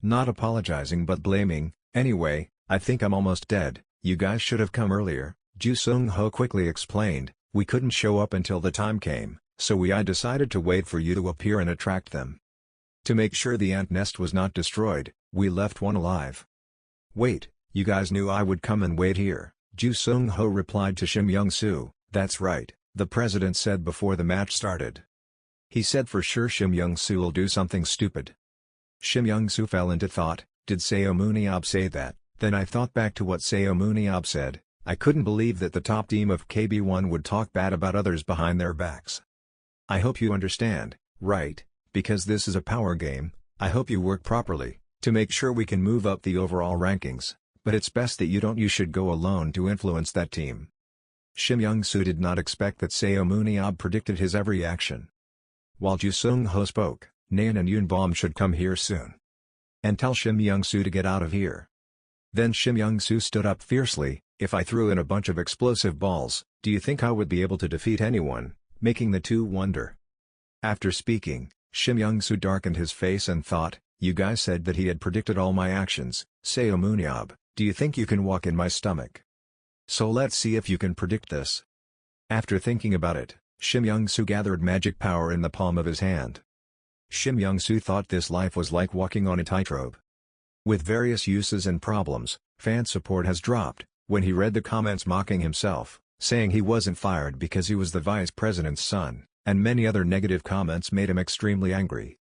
S1: Not apologizing but blaming. "Anyway, I think I'm almost dead. You guys should have come earlier," Ju Sung-ho quickly explained. "We couldn't show up until the time came, so I decided to wait for you to appear and attract them. To make sure the ant nest was not destroyed, we left one alive." "Wait, you guys knew I would come and wait here?" Ju Sung-ho replied to Shim Young-soo. "That's right, the president said before the match started. He said for sure Shim Young-soo will do something stupid." Shim Young-soo fell into thought. Did Seun Ab say that? Then I thought back to what Seun Ab said. I couldn't believe that the top team of KB1 would talk bad about others behind their backs. I hope you understand, right? Because this is a power game, I hope you work properly, to make sure we can move up the overall rankings, but it's best that you should go alone to influence that team. Shim Young-soo did not expect that Seun Ab predicted his every action. While Ju Sung-ho spoke, Naeun and Yoonbom should come here soon. And tell Shim Young-soo to get out of here. Then Shim Young-soo stood up fiercely. "If I threw in a bunch of explosive balls, do you think I would be able to defeat anyone? making the two wonder. After speaking, Shim Young-soo darkened his face and thought, "You guys said that he had predicted all my actions, Seun Ab, do you think you can walk in my stomach? So let's see if you can predict this." After thinking about it, Shim Young-soo gathered magic power in the palm of his hand. Shim Young-soo thought this life was like walking on a tightrope. With various uses and problems, fan support has dropped, when he read the comments mocking himself, saying he wasn't fired because he was the vice president's son, and many other negative comments made him extremely angry.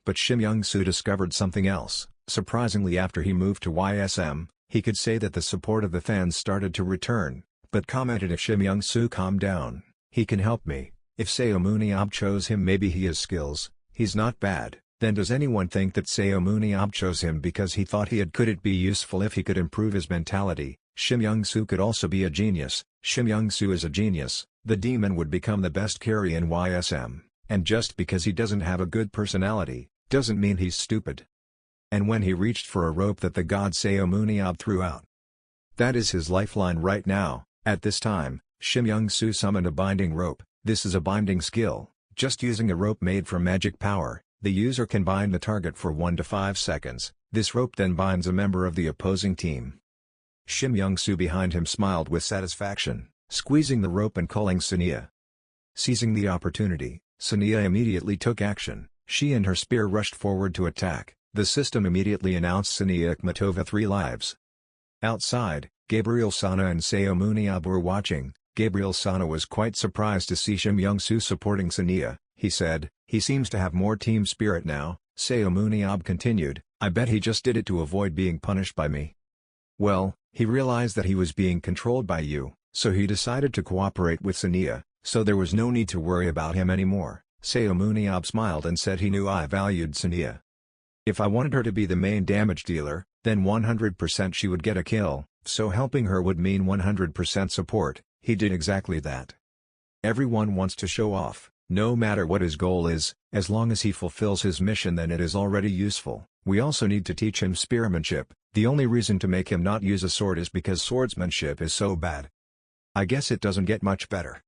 S1: But Shim Young-soo discovered something else. Surprisingly, after he moved to YSM, he could say that the support of the fans started to return, but commented, "If Shim Young-soo calm down, he can help me. If Seun Ab chose him, maybe he has skills, he's not bad." Then does anyone think that Seun Ab chose him because he thought could it be useful if he could improve his mentality? Shim Young-soo could also be a genius. Shim Young-soo is a genius. The demon would become the best carry in YSM, and just because he doesn't have a good personality, doesn't mean he's stupid. And when he reached for a rope that the god Seun Ab threw out, that is his lifeline right now. At this time, Shim Young-soo summoned a binding rope. This is a binding skill. Just using a rope made from magic power, the user can bind the target for 1 to 5 seconds. This rope then binds a member of the opposing team. Shim Young-soo behind him smiled with satisfaction, squeezing the rope and calling Siia. Seizing the opportunity, Siia immediately took action. She and her spear rushed forward to attack. The system immediately announced Siia Akhmatova 3 lives. Outside, Gabriel Sana and Seun Ab were watching. Gabriel Sana was quite surprised to see Shim Young-soo supporting Siia. He said, "He seems to have more team spirit now." Seun Ab continued, "I bet he just did it to avoid being punished by me." Well, he realized that he was being controlled by you, so he decided to cooperate with Siia, so there was no need to worry about him anymore. Seun Ab smiled and said he knew I valued Siia. If I wanted her to be the main damage dealer, then 100% she would get a kill, so helping her would mean 100% support. He did exactly that. Everyone wants to show off, no matter what his goal is, as long as he fulfills his mission then it is already useful. We also need to teach him spearmanship. The only reason to make him not use a sword is because swordsmanship is so bad. I guess it doesn't get much better.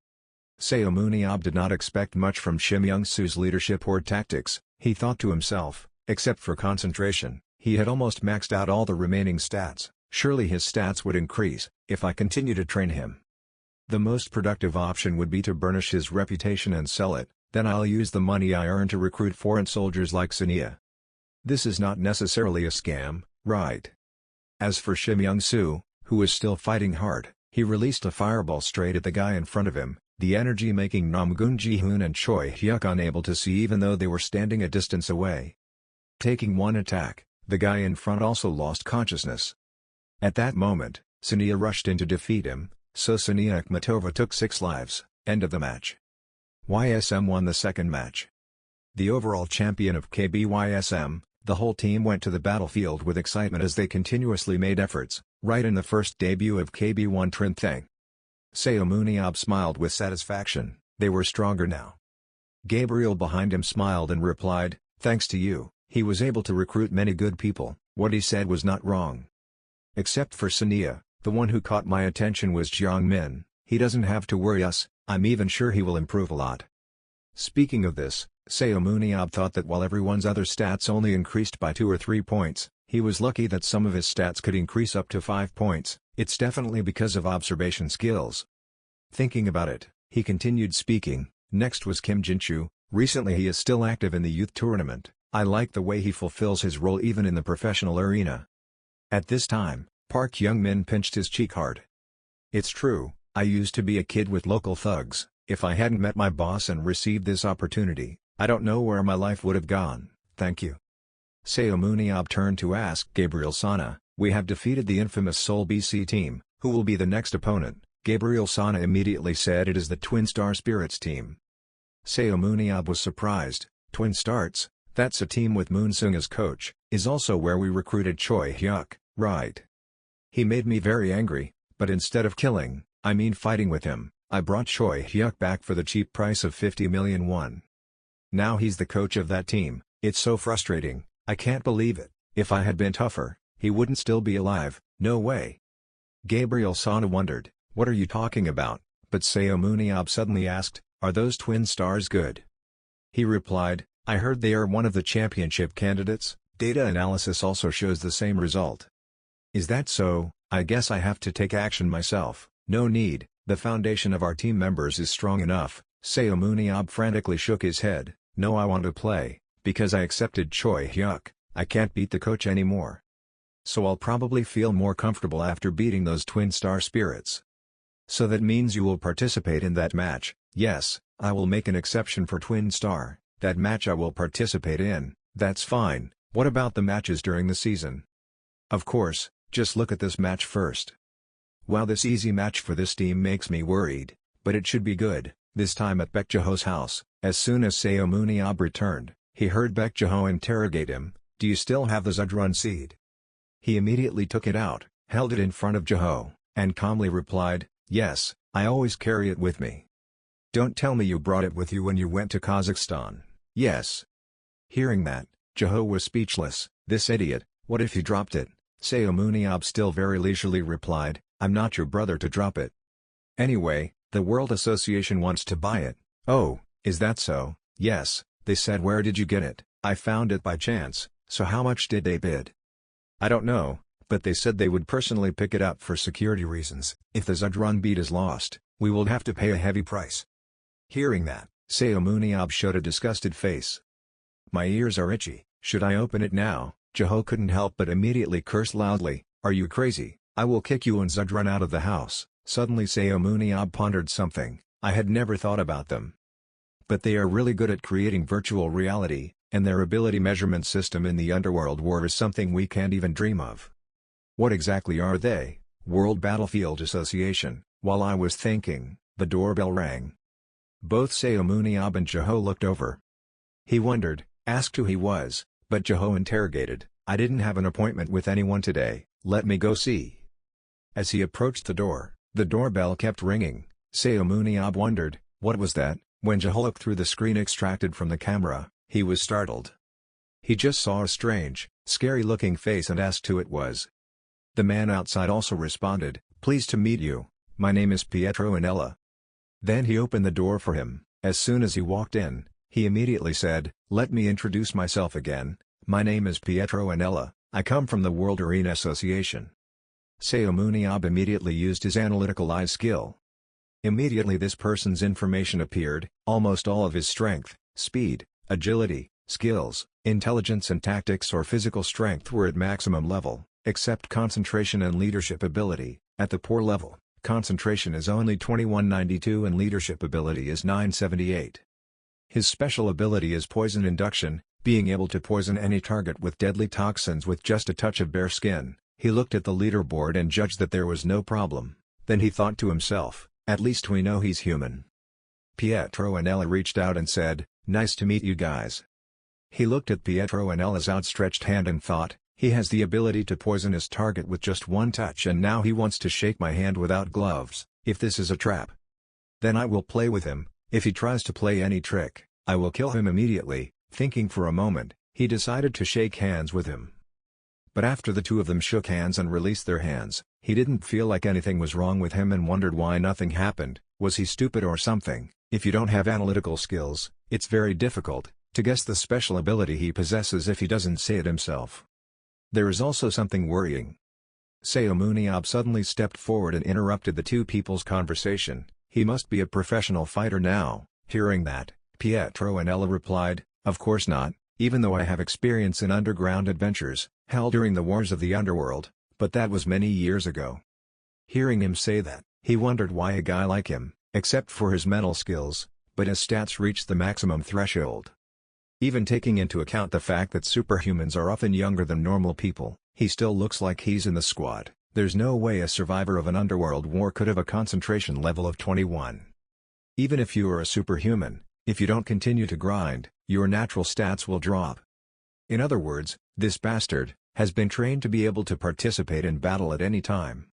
S1: Seun Ab did not expect much from Shim Young-soo's leadership or tactics. He thought to himself, except for concentration, he had almost maxed out all the remaining stats. Surely his stats would increase, if I continue to train him. The most productive option would be to burnish his reputation and sell it, then I'll use the money I earn to recruit foreign soldiers like Siia. This is not necessarily a scam, right? As for Shim Young-soo, who was still fighting hard, he released a fireball straight at the guy in front of him, the energy making Namgun Ji-hoon and Choi Hyuk unable to see even though they were standing a distance away. Taking one attack, the guy in front also lost consciousness. At that moment, Siia rushed in to defeat him, so Siia Akhmatova took 6 lives. End of the match. YSM won the second match. The overall champion of KBYSM, the whole team went to the battlefield with excitement as they continuously made efforts, right in the first debut of KB1 Trinthang. Seun Ab smiled with satisfaction, they were stronger now. Gabriel behind him smiled and replied, "Thanks to you, he was able to recruit many good people." What he said was not wrong. Except for Siia, the one who caught my attention was Jiangmin. He doesn't have to worry us, I'm even sure he will improve a lot. Speaking of this, Seun Ab thought that while everyone's other stats only increased by 2 or 3 points, he was lucky that some of his stats could increase up to 5 points, it's definitely because of observation skills. Thinking about it, he continued speaking. Next was Kim Jin-chu. Recently he is still active in the youth tournament. I like the way he fulfills his role even in the professional arena. At this time, Park Young-min pinched his cheek hard. It's true, I used to be a kid with local thugs. If I hadn't met my boss and received this opportunity, I don't know where my life would have gone. Thank you. Seun Ab turned to ask Gabriel Sana, "We have defeated the infamous Seoul BC team, who will be the next opponent?" Gabriel Sana immediately said it is the Twin Star Spirits team. Seun Ab was surprised. Twin Stars? That's a team with Moon Sung as coach, is also where we recruited Choi Hyuk, right? He made me very angry, but instead of killing, I mean fighting with him, I brought Choi Hyuk back for the cheap price of 50 million won. Now he's the coach of that team. It's so frustrating, I can't believe it. If I had been tougher, he wouldn't still be alive, no way. Gabriel Sana wondered, what are you talking about? But Seun Ab suddenly asked, "Are those twin stars good?" He replied, "I heard they are one of the championship candidates. Data analysis also shows the same result." "Is that so? I guess I have to take action myself." "No need, the foundation of our team members is strong enough." Seun Ab frantically shook his head. "No, I want to play, because I accepted Choi Hyuk. I can't beat the coach anymore. So I'll probably feel more comfortable after beating those twin star spirits." "So that means you will participate in that match?" "Yes, I will make an exception for twin star. That match I will participate in." "That's fine. What about the matches during the season?" "Of course, just look at this match first." "Wow, this easy match for this team makes me worried, but it should be good." This time at Bejo's house, as soon as Seun Ab returned, he heard Bejo interrogate him, "Do you still have the Zudrun seed?" He immediately took it out, held it in front of Bejo, and calmly replied, "Yes, I always carry it with me." "Don't tell me you brought it with you when you went to Kazakhstan." "Yes." Hearing that, Bejo was speechless. "This idiot, what if he dropped it?" Seun Ab still very leisurely replied, "I'm not your brother to drop it. Anyway, the World Association wants to buy it." "Oh, is that so?" "Yes, they said." "Where did you get it?" "I found it by chance." "So how much did they bid?" "I don't know, but they said they would personally pick it up for security reasons. If the Zudrun beat is lost, we will have to pay a heavy price." Hearing that, Seun Ab showed a disgusted face. "My ears are itchy, should I open it now?" Bejo couldn't help but immediately curse loudly, "Are you crazy? I will kick you and Zudrun out of the house." Suddenly Seun Ab pondered something. "I had never thought about them. But they are really good at creating virtual reality, and their ability measurement system in the underworld war is something we can't even dream of." "What exactly are they?" "World Battlefield Association." While I was thinking, the doorbell rang. Both Seun Ab and Bejo looked over. He wondered, asked who he was, but Bejo interrogated, "I didn't have an appointment with anyone today, let me go see." As he approached the door, the doorbell kept ringing. Seun Ab wondered, what was that? When Bejo looked through the screen extracted from the camera, he was startled. He just saw a strange, scary-looking face and asked who it was. The man outside also responded, "Pleased to meet you, my name is Pietro Anella." Then he opened the door for him. As soon as he walked in, he immediately said, "Let me introduce myself again, my name is Pietro Anella, I come from the World Arena Association." Seun Ab immediately used his analytical eye skill. Immediately this person's information appeared. Almost all of his strength, speed, agility, skills, intelligence and tactics or physical strength were at maximum level, except concentration and leadership ability. At the poor level, concentration is only 2192 and leadership ability is 978. His special ability is poison induction, being able to poison any target with deadly toxins with just a touch of bare skin. He looked at the leaderboard and judged that there was no problem. Then he thought to himself, "At least we know he's human." Pietro Anella reached out and said, "Nice to meet you guys." He looked at Pietro Anella's outstretched hand and thought, he has the ability to poison his target with just one touch and now he wants to shake my hand without gloves. If this is a trap, then I will play with him. If he tries to play any trick, I will kill him immediately. Thinking for a moment, he decided to shake hands with him. But after the two of them shook hands and released their hands, he didn't feel like anything was wrong with him and wondered why nothing happened. Was he stupid or something? If you don't have analytical skills, it's very difficult to guess the special ability he possesses if he doesn't say it himself. There is also something worrying. Seun Ab suddenly stepped forward and interrupted the two people's conversation. He must be a professional fighter now. Hearing that, Pietro Anella replied, "Of course not, even though I have experience in underground adventures, held during the wars of the underworld, but that was many years ago." Hearing him say that, he wondered why a guy like him, except for his mental skills, but his stats reached the maximum threshold. Even taking into account the fact that superhumans are often younger than normal people, he still looks like he's in the squad. There's no way a survivor of an underworld war could have a concentration level of 21. Even if you are a superhuman, if you don't continue to grind, your natural stats will drop. In other words, this bastard has been trained to be able to participate in battle at any time.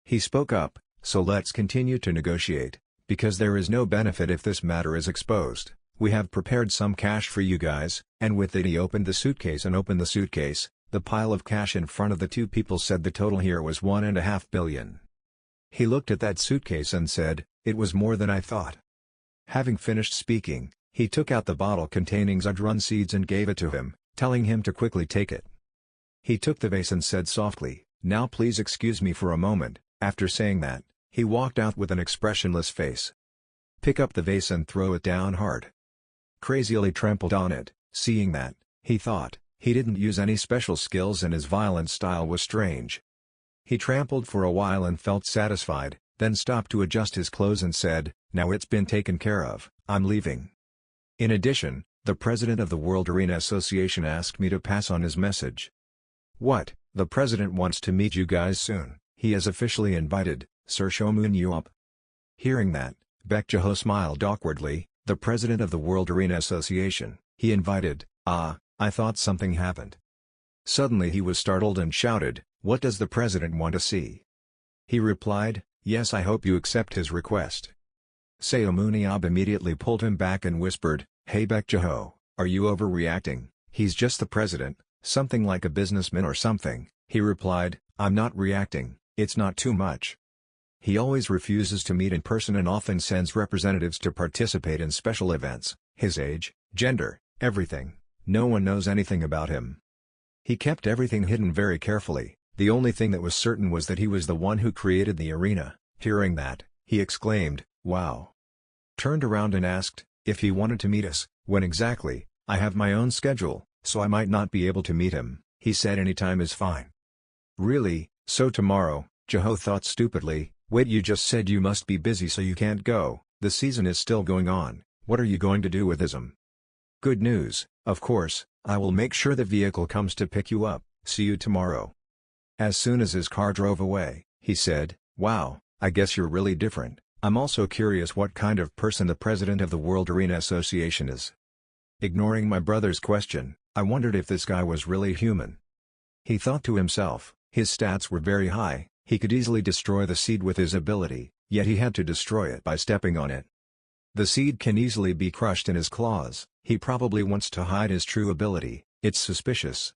S1: He spoke up, "So let's continue to negotiate, because there is no benefit if this matter is exposed. We have prepared some cash for you guys," and with it he opened the suitcase and opened the suitcase. The pile of cash in front of the two people said the total here was 1.5 billion. He looked at that suitcase and said, "It was more than I thought." Having finished speaking, he took out the bottle containing Zudrun seeds and gave it to him, telling him to quickly take it. He took the vase and said softly, "Now please excuse me for a moment." After saying that, he walked out with an expressionless face. Pick up the vase and throw it down hard. Crazily trampled on it. Seeing that, he thought, he didn't use any special skills and his violent style was strange. He trampled for a while and felt satisfied, then stopped to adjust his clothes and said, "Now it's been taken care of, I'm leaving." In addition, the president of the World Arena Association asked me to pass on his message. "What? The president wants to meet you guys soon. He has officially invited Sir Shomun up." Hearing that, Bejo smiled awkwardly. The president of the World Arena Association, he invited, I thought something happened. Suddenly he was startled and shouted, "What does the president want to see?" He replied, "Yes, I hope you accept his request." Seun Ab immediately pulled him back and whispered, "Hey Bejo, are you overreacting? He's just the president, something like a businessman or something." He replied, "I'm not reacting, it's not too much." He always refuses to meet in person and often sends representatives to participate in special events. His age, gender, everything, no one knows anything about him. He kept everything hidden very carefully. The only thing that was certain was that he was the one who created the arena. Hearing that, he exclaimed, "Wow." Turned around and asked, if he wanted to meet us, when exactly. "I have my own schedule, so I might not be able to meet him," he said. "Any time is fine." "Really, so tomorrow?" Bejo thought stupidly. "Wait, you just said you must be busy so you can't go. The season is still going on. What are you going to do with him?" "Good news, of course, I will make sure the vehicle comes to pick you up. See you tomorrow." As soon as his car drove away, he said, "Wow, I guess you're really different. I'm also curious what kind of person the president of the World Arena Association is." Ignoring my brother's question, I wondered if this guy was really human. He thought to himself, his stats were very high, he could easily destroy the seed with his ability, yet he had to destroy it by stepping on it. The seed can easily be crushed in his claws. He probably wants to hide his true ability. It's suspicious.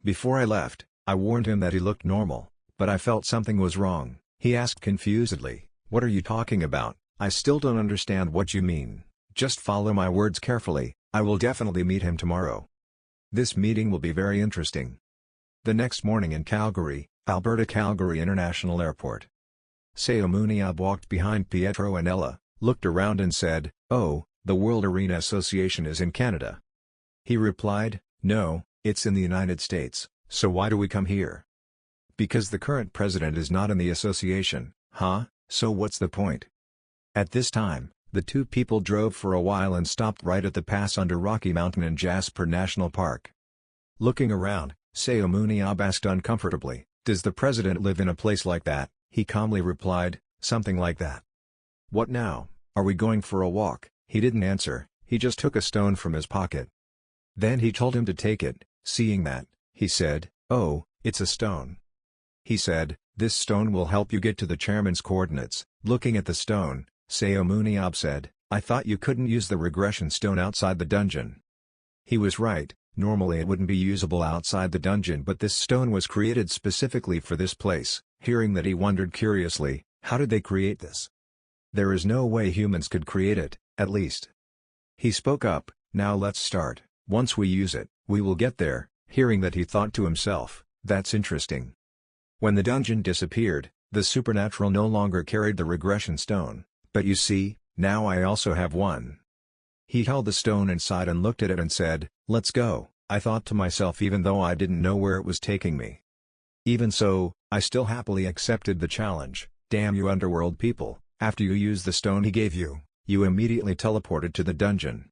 S1: Before I left, I warned him that he looked normal, but I felt something was wrong. He asked confusedly, "What are you talking about? I still don't understand what you mean." "Just follow my words carefully, I will definitely meet him tomorrow. This meeting will be very interesting." The next morning in Calgary, Alberta Calgary International Airport. Seun Ab walked behind Pietro and Ella, looked around and said, "Oh, the World Arena Association is in Canada." He replied, "No, it's in the United States, so why do we come here?" "Because the current president is not in the association." "Huh, so what's the point?" At this time, the two people drove for a while and stopped right at the pass under Rocky Mountain in Jasper National Park. Looking around, Seun Ab asked uncomfortably, "Does the president live in a place like that?" He calmly replied, "Something like that." "What now, are we going for a walk?" He didn't answer, he just took a stone from his pocket. Then he told him to take it. Seeing that, he said, "Oh, it's a stone." He said, "This stone will help you get to the chairman's coordinates." Looking at the stone, Seun Ab said, "I thought you couldn't use the regression stone outside the dungeon." He was right, normally it wouldn't be usable outside the dungeon, but this stone was created specifically for this place. Hearing that, he wondered curiously, how did they create this? There is no way humans could create it, at least. He spoke up, "Now let's start. Once we use it, we will get there." Hearing that, he thought to himself, "That's interesting." When the dungeon disappeared, the supernatural no longer carried the regression stone. "But you see, now I also have one." He held the stone inside and looked at it and said, "Let's go." I thought to myself, even though I didn't know where it was taking me. Even so, I still happily accepted the challenge. "Damn you underworld people, after you used the stone he gave you, you immediately teleported to the dungeon."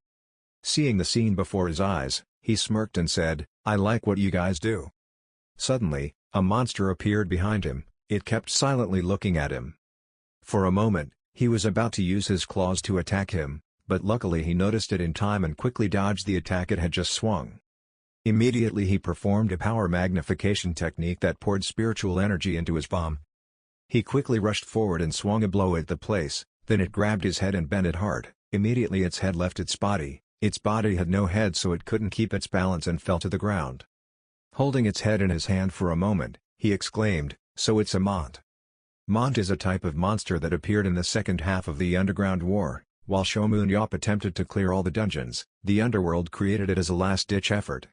S1: Seeing the scene before his eyes, he smirked and said, "I like what you guys do." Suddenly, a monster appeared behind him. It kept silently looking at him. For a moment, he was about to use his claws to attack him, but luckily he noticed it in time and quickly dodged the attack it had just swung. Immediately he performed a power magnification technique that poured spiritual energy into his palm. He quickly rushed forward and swung a blow at the place, then it grabbed his head and bent it hard. Immediately its head left its body. Its body had no head, so it couldn't keep its balance and fell to the ground. Holding its head in his hand for a moment, he exclaimed, "So it's a Mont." Mont is a type of monster that appeared in the second half of the Underground War. while Shomun Yop attempted to clear all the dungeons, the underworld created it as a last-ditch effort.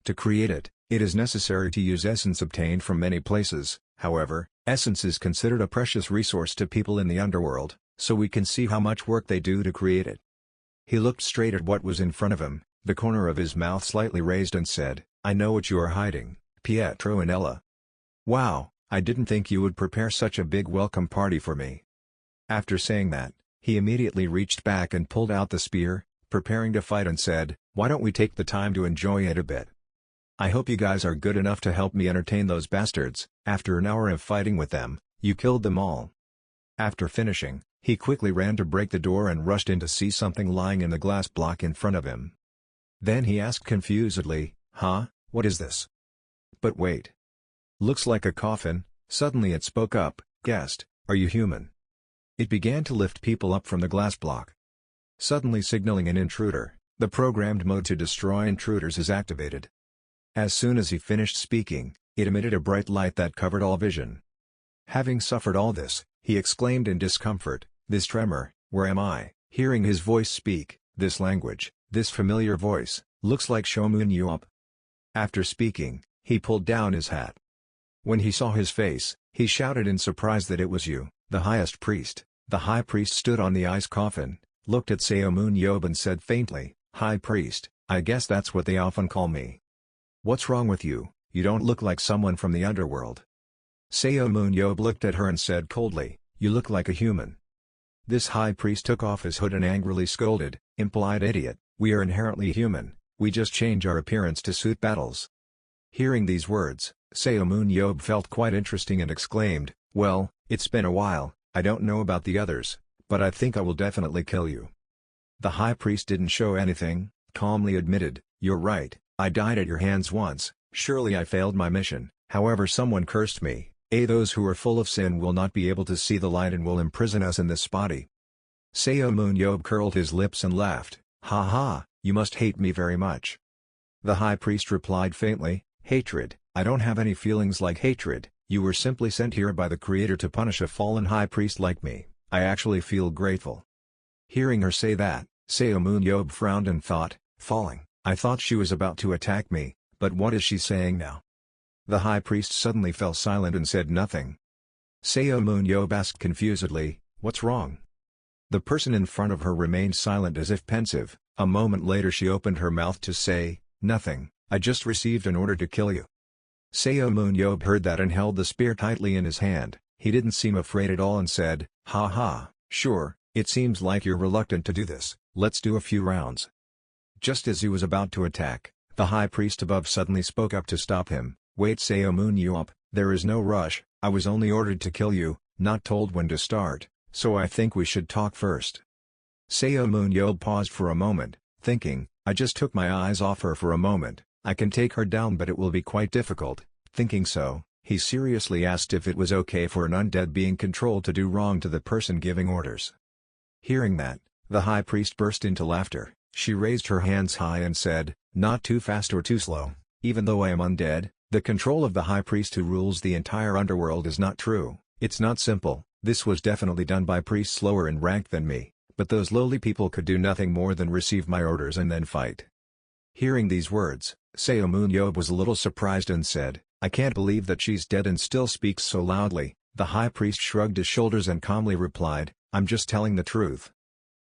S1: To create it, it is necessary to use essence obtained from many places. However, essence is considered a precious resource to people in the underworld, so we can see how much work they do to create it. He looked straight at what was in front of him, the corner of his mouth slightly raised, and said, "I know what you are hiding, Pietro and Ella. Wow, I didn't think you would prepare such a big welcome party for me." After saying that, he immediately reached back and pulled out the spear, preparing to fight, and said, "Why don't we take the time to enjoy it a bit? I hope you guys are good enough to help me entertain those bastards." After an hour of fighting with them, you killed them all. After finishing, he quickly ran to break the door and rushed in to see something lying in the glass block in front of him. Then he asked confusedly, "Huh, what is this? But wait. Looks like a coffin." Suddenly it spoke up, "Guest, are you human?" It began to lift people up from the glass block. Suddenly signaling an intruder, the programmed mode to destroy intruders is activated. As soon as he finished speaking, it emitted a bright light that covered all vision. Having suffered all this, he exclaimed in discomfort, "This tremor, where am I?" Hearing his voice speak, this language, this familiar voice, looks like Shomun Yop. After speaking, he pulled down his hat. When he saw his face, he shouted in surprise that it was you, the highest priest. The high priest stood on the ice coffin, looked at Seomun Yob and said faintly, "High priest, I guess that's what they often call me. What's wrong with you? You don't look like someone from the underworld." Seomun Yob looked at her and said coldly, "You look like a human." This high priest took off his hood and angrily scolded, "Impolite idiot, we are inherently human, we just change our appearance to suit battles." Hearing these words, Seomun Yob felt quite interesting and exclaimed, "Well, it's been a while, I don't know about the others, but I think I will definitely kill you." The high priest didn't show anything, calmly admitted, "You're right, I died at your hands once, surely I failed my mission, however someone cursed me. Those who are full of sin will not be able to see the light and will imprison us in this body." Seomun Yob curled his lips and laughed, "Ha ha, you must hate me very much." The high priest replied faintly, "Hatred, I don't have any feelings like hatred, you were simply sent here by the Creator to punish a fallen high priest like me, I actually feel grateful." Hearing her say that, Seomun Yob frowned and thought, "Falling, I thought she was about to attack me, but what is she saying now?" The high priest suddenly fell silent and said nothing. Seomun Yob asked confusedly, "What's wrong?" The person in front of her remained silent as if pensive. A moment later she opened her mouth to say, "Nothing, I just received an order to kill you." Seomun Yob heard that and held the spear tightly in his hand. He didn't seem afraid at all and said, "Ha ha, sure, it seems like you're reluctant to do this, let's do a few rounds." Just as he was about to attack, the high priest above suddenly spoke up to stop him, "Wait Seomun Yop, there is no rush, I was only ordered to kill you, not told when to start, so I think we should talk first." Seomun Yob paused for a moment, thinking, "I just took my eyes off her for a moment, I can take her down but it will be quite difficult." Thinking so, he seriously asked if it was okay for an undead being controlled to do wrong to the person giving orders. Hearing that, the high priest burst into laughter. She raised her hands high and said, "Not too fast or too slow, even though I am undead, the control of the high priest who rules the entire underworld is not true, it's not simple, this was definitely done by priests lower in rank than me, but those lowly people could do nothing more than receive my orders and then fight." Hearing these words, Seomun Yob was a little surprised and said, "I can't believe that she's dead and still speaks so loudly." The high priest shrugged his shoulders and calmly replied, "I'm just telling the truth."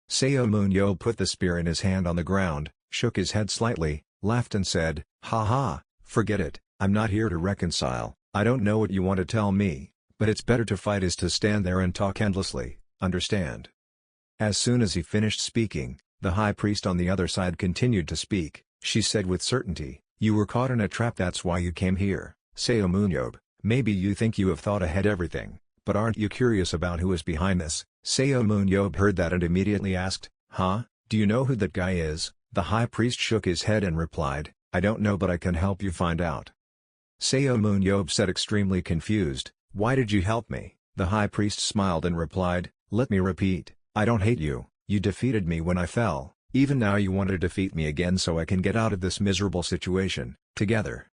S1: Seomun Yob put the spear in his hand on the ground, shook his head slightly, laughed and said, "Ha ha, forget it, I'm not here to reconcile, I don't know what you want to tell me, but it's better to fight is to stand there and talk endlessly, understand?" As soon as he finished speaking, the high priest on the other side continued to speak. She said with certainty, "You were caught in a trap, that's why you came here, Seomun Yob, maybe you think you have thought ahead everything, but aren't you curious about who is behind this?" Seomun Yob heard that and immediately asked, "Huh, do you know who that guy is?" The high priest shook his head and replied, "I don't know but I can help you find out." Seomun Yob said extremely confused, "Why did you help me?" The high priest smiled and replied, "Let me repeat, I don't hate you, you defeated me when I fell, even now you want to defeat me again so I can get out of this miserable situation, together."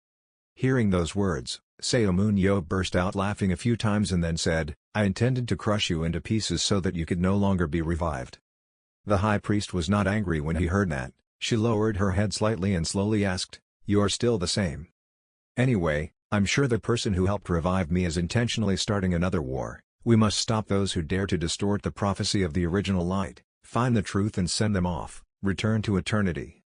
S1: Hearing those words, Seomun Yob burst out laughing a few times and then said, "I intended to crush you into pieces so that you could no longer be revived." The high priest was not angry when he heard that. She lowered her head slightly and slowly asked, "You're still the same. Anyway, I'm sure the person who helped revive me is intentionally starting another war. We must stop those who dare to distort the prophecy of the original light, find the truth and send them off, return to eternity."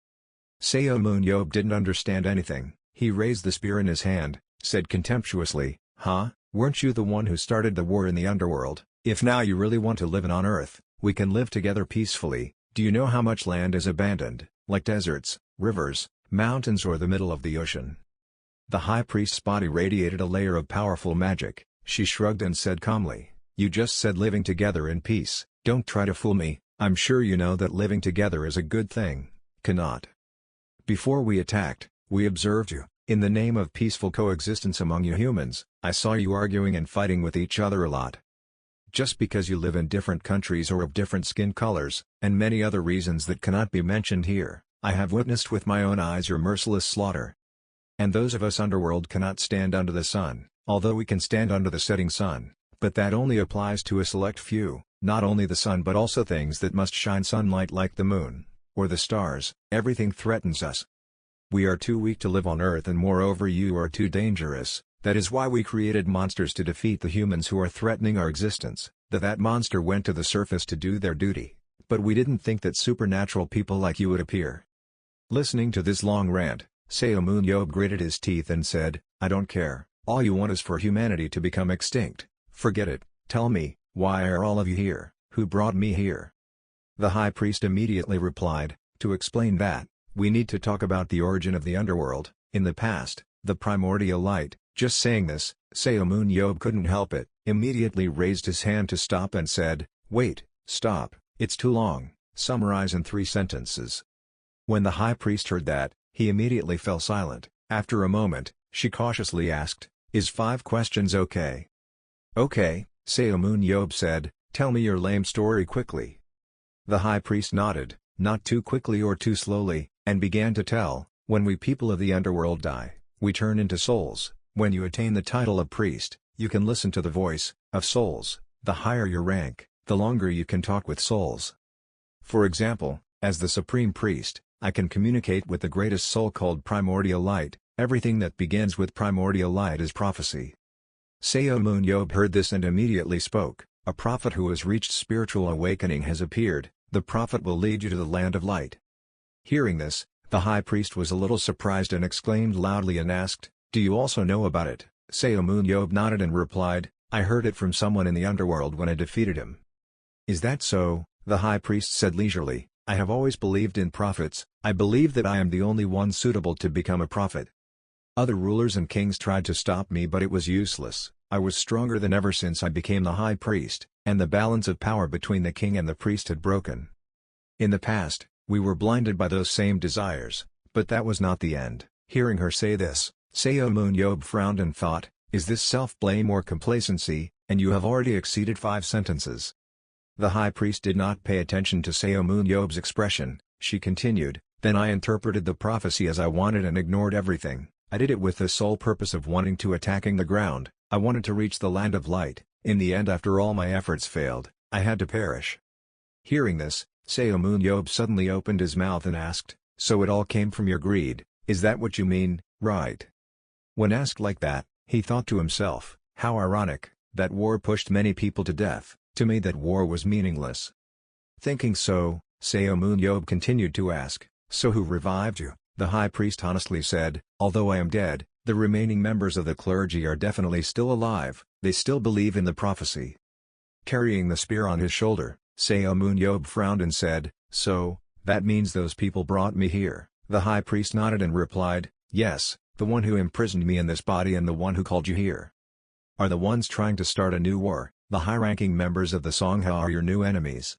S1: Seun didn't understand anything. He raised the spear in his hand, said contemptuously, "Huh, weren't you the one who started the war in the underworld? If now you really want to live on Earth, we can live together peacefully. Do you know how much land is abandoned, like deserts, rivers, mountains or the middle of the ocean?" The high priest's body radiated a layer of powerful magic. She shrugged and said calmly, "You just said living together in peace, don't try to fool me. I'm sure you know that living together is a good thing, cannot. Before we attacked, we observed you. In the name of peaceful coexistence among you humans, I saw you arguing and fighting with each other a lot. Just because you live in different countries or of different skin colors, and many other reasons that cannot be mentioned here, I have witnessed with my own eyes your merciless slaughter. And those of us underworld cannot stand under the sun, although we can stand under the setting sun, but that only applies to a select few, not only the sun but also things that must shine sunlight like the moon, or the stars. Everything threatens us. We are too weak to live on Earth and moreover you are too dangerous. That is why we created monsters to defeat the humans who are threatening our existence. That monster went to the surface to do their duty, but we didn't think that supernatural people like you would appear." Listening to this long rant, Seun gritted his teeth and said, "I don't care, all you want is for humanity to become extinct. Forget it, tell me, why are all of you here, who brought me here?" The high priest immediately replied, "To explain that, we need to talk about the origin of the underworld. In the past, the primordial light." Just saying this, Seun couldn't help it, immediately raised his hand to stop and said, "Wait, stop, it's too long, summarize in 3 sentences." When the high priest heard that, he immediately fell silent. After a moment, she cautiously asked, "Is 5 questions okay?" "Okay," Seun said, "tell me your lame story quickly." The high priest nodded, not too quickly or too slowly, and began to tell, "When we people of the underworld die, we turn into souls. When you attain the title of priest, you can listen to the voice of souls. The higher your rank, the longer you can talk with souls. For example, as the supreme priest, I can communicate with the greatest soul called primordial light. Everything that begins with primordial light is prophecy." Seun heard this and immediately spoke, "A prophet who has reached spiritual awakening has appeared. The prophet will lead you to the land of light." Hearing this, the high priest was a little surprised and exclaimed loudly and asked, "Do you also know about it?" Seun nodded and replied, "I heard it from someone in the underworld when I defeated him." "Is that so?" the high priest said leisurely, "I have always believed in prophets. I believe that I am the only one suitable to become a prophet. Other rulers and kings tried to stop me but it was useless. I was stronger than ever since I became the high priest, and the balance of power between the king and the priest had broken. In the past, we were blinded by those same desires, but that was not the end." Hearing her say this, Seun frowned and thought, "Is this self-blame or complacency, and you have already exceeded 5 sentences." The high priest did not pay attention to Seun's expression. She continued, "Then I interpreted the prophecy as I wanted and ignored everything. I did it with the sole purpose of wanting to attacking the ground. I wanted to reach the land of light. In the end after all my efforts failed, I had to perish." Hearing this, Seun suddenly opened his mouth and asked, "So it all came from your greed, is that what you mean, right?" When asked like that, he thought to himself, "How ironic, that war pushed many people to death, to me that war was meaningless." Thinking so, Seun continued to ask, "So who revived you?" The high priest honestly said, "Although I am dead, the remaining members of the clergy are definitely still alive, they still believe in the prophecy." Carrying the spear on his shoulder, Seun frowned and said, "So, that means those people brought me here." The high priest nodded and replied, "Yes, the one who imprisoned me in this body and the one who called you here are the ones trying to start a new war. The high-ranking members of the Sangha are your new enemies."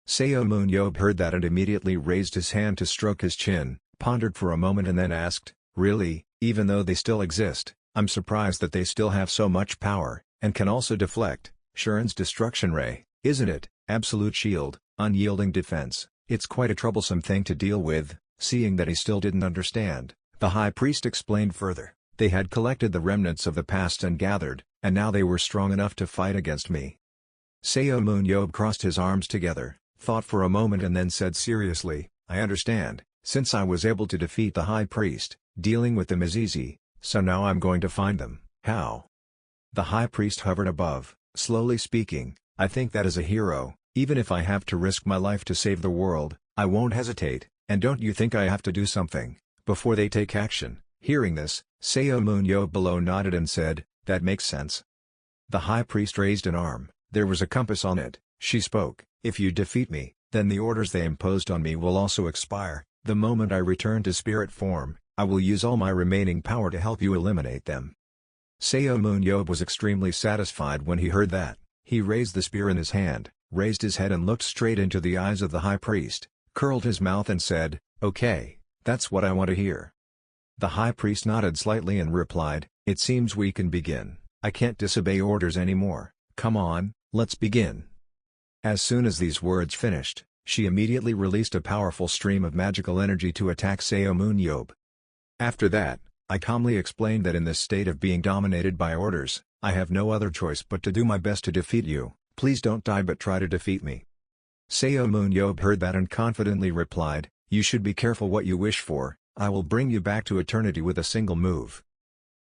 S1: Seun heard that and immediately raised his hand to stroke his chin, pondered for a moment and then asked, "Really, even though they still exist, I'm surprised that they still have so much power, and can also deflect Shuren's destruction ray, isn't it? Absolute shield, unyielding defense. It's quite a troublesome thing to deal with." Seeing that he still didn't understand, the high priest explained further, "They had collected the remnants of the past and gathered, and now they were strong enough to fight against me." Seun crossed his arms together, thought for a moment and then said seriously, I understand, since I was able to defeat the High Priest, dealing with them is easy, so now I'm going to find them. How? The High Priest hovered above, slowly speaking, I think that as a hero, even if I have to risk my life to save the world, I won't hesitate, and don't you think I have to do something, before they take action? Hearing this, Seun below nodded and said, that makes sense. The High Priest raised an arm, there was a compass on it, she spoke, if you defeat me, then the orders they imposed on me will also expire, the moment I return to spirit form, I will use all my remaining power to help you eliminate them. Seun was extremely satisfied when he heard that. He raised the spear in his hand, raised his head and looked straight into the eyes of the High Priest, curled his mouth and said, okay, that's what I want to hear. The High Priest nodded slightly and replied, it seems we can begin, I can't disobey orders anymore, come on, let's begin. As soon as these words finished, she immediately released a powerful stream of magical energy to attack Seun. After that, I calmly explained that in this state of being dominated by orders, I have no other choice but to do my best to defeat you, please don't die but try to defeat me. Seun heard that and confidently replied, you should be careful what you wish for, I will bring you back to eternity with a single move.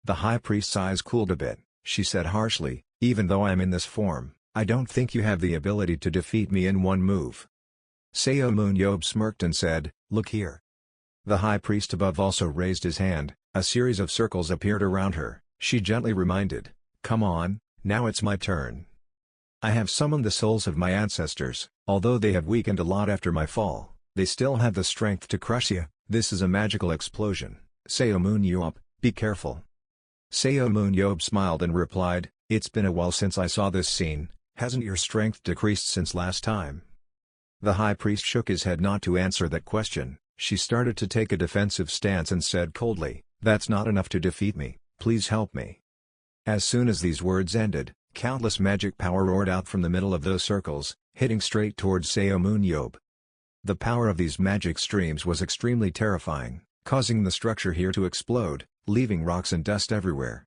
S1: The High Priest's eyes cooled a bit, she said harshly, even though I am in this form, I don't think you have the ability to defeat me in one move. Seun smirked and said, look here. The High Priest above also raised his hand, a series of circles appeared around her, she gently reminded, come on, now it's my turn. I have summoned the souls of my ancestors, although they have weakened a lot after my fall, they still have the strength to crush you, this is a magical explosion, Seun, be careful. Seun smiled and replied, it's been a while since I saw this scene, hasn't your strength decreased since last time? The High Priest shook his head not to answer that question. She started to take a defensive stance and said coldly, that's not enough to defeat me, please help me. As soon as these words ended, countless magic power roared out from the middle of those circles, hitting straight towards Seun. The power of these magic streams was extremely terrifying, causing the structure here to explode, leaving rocks and dust everywhere.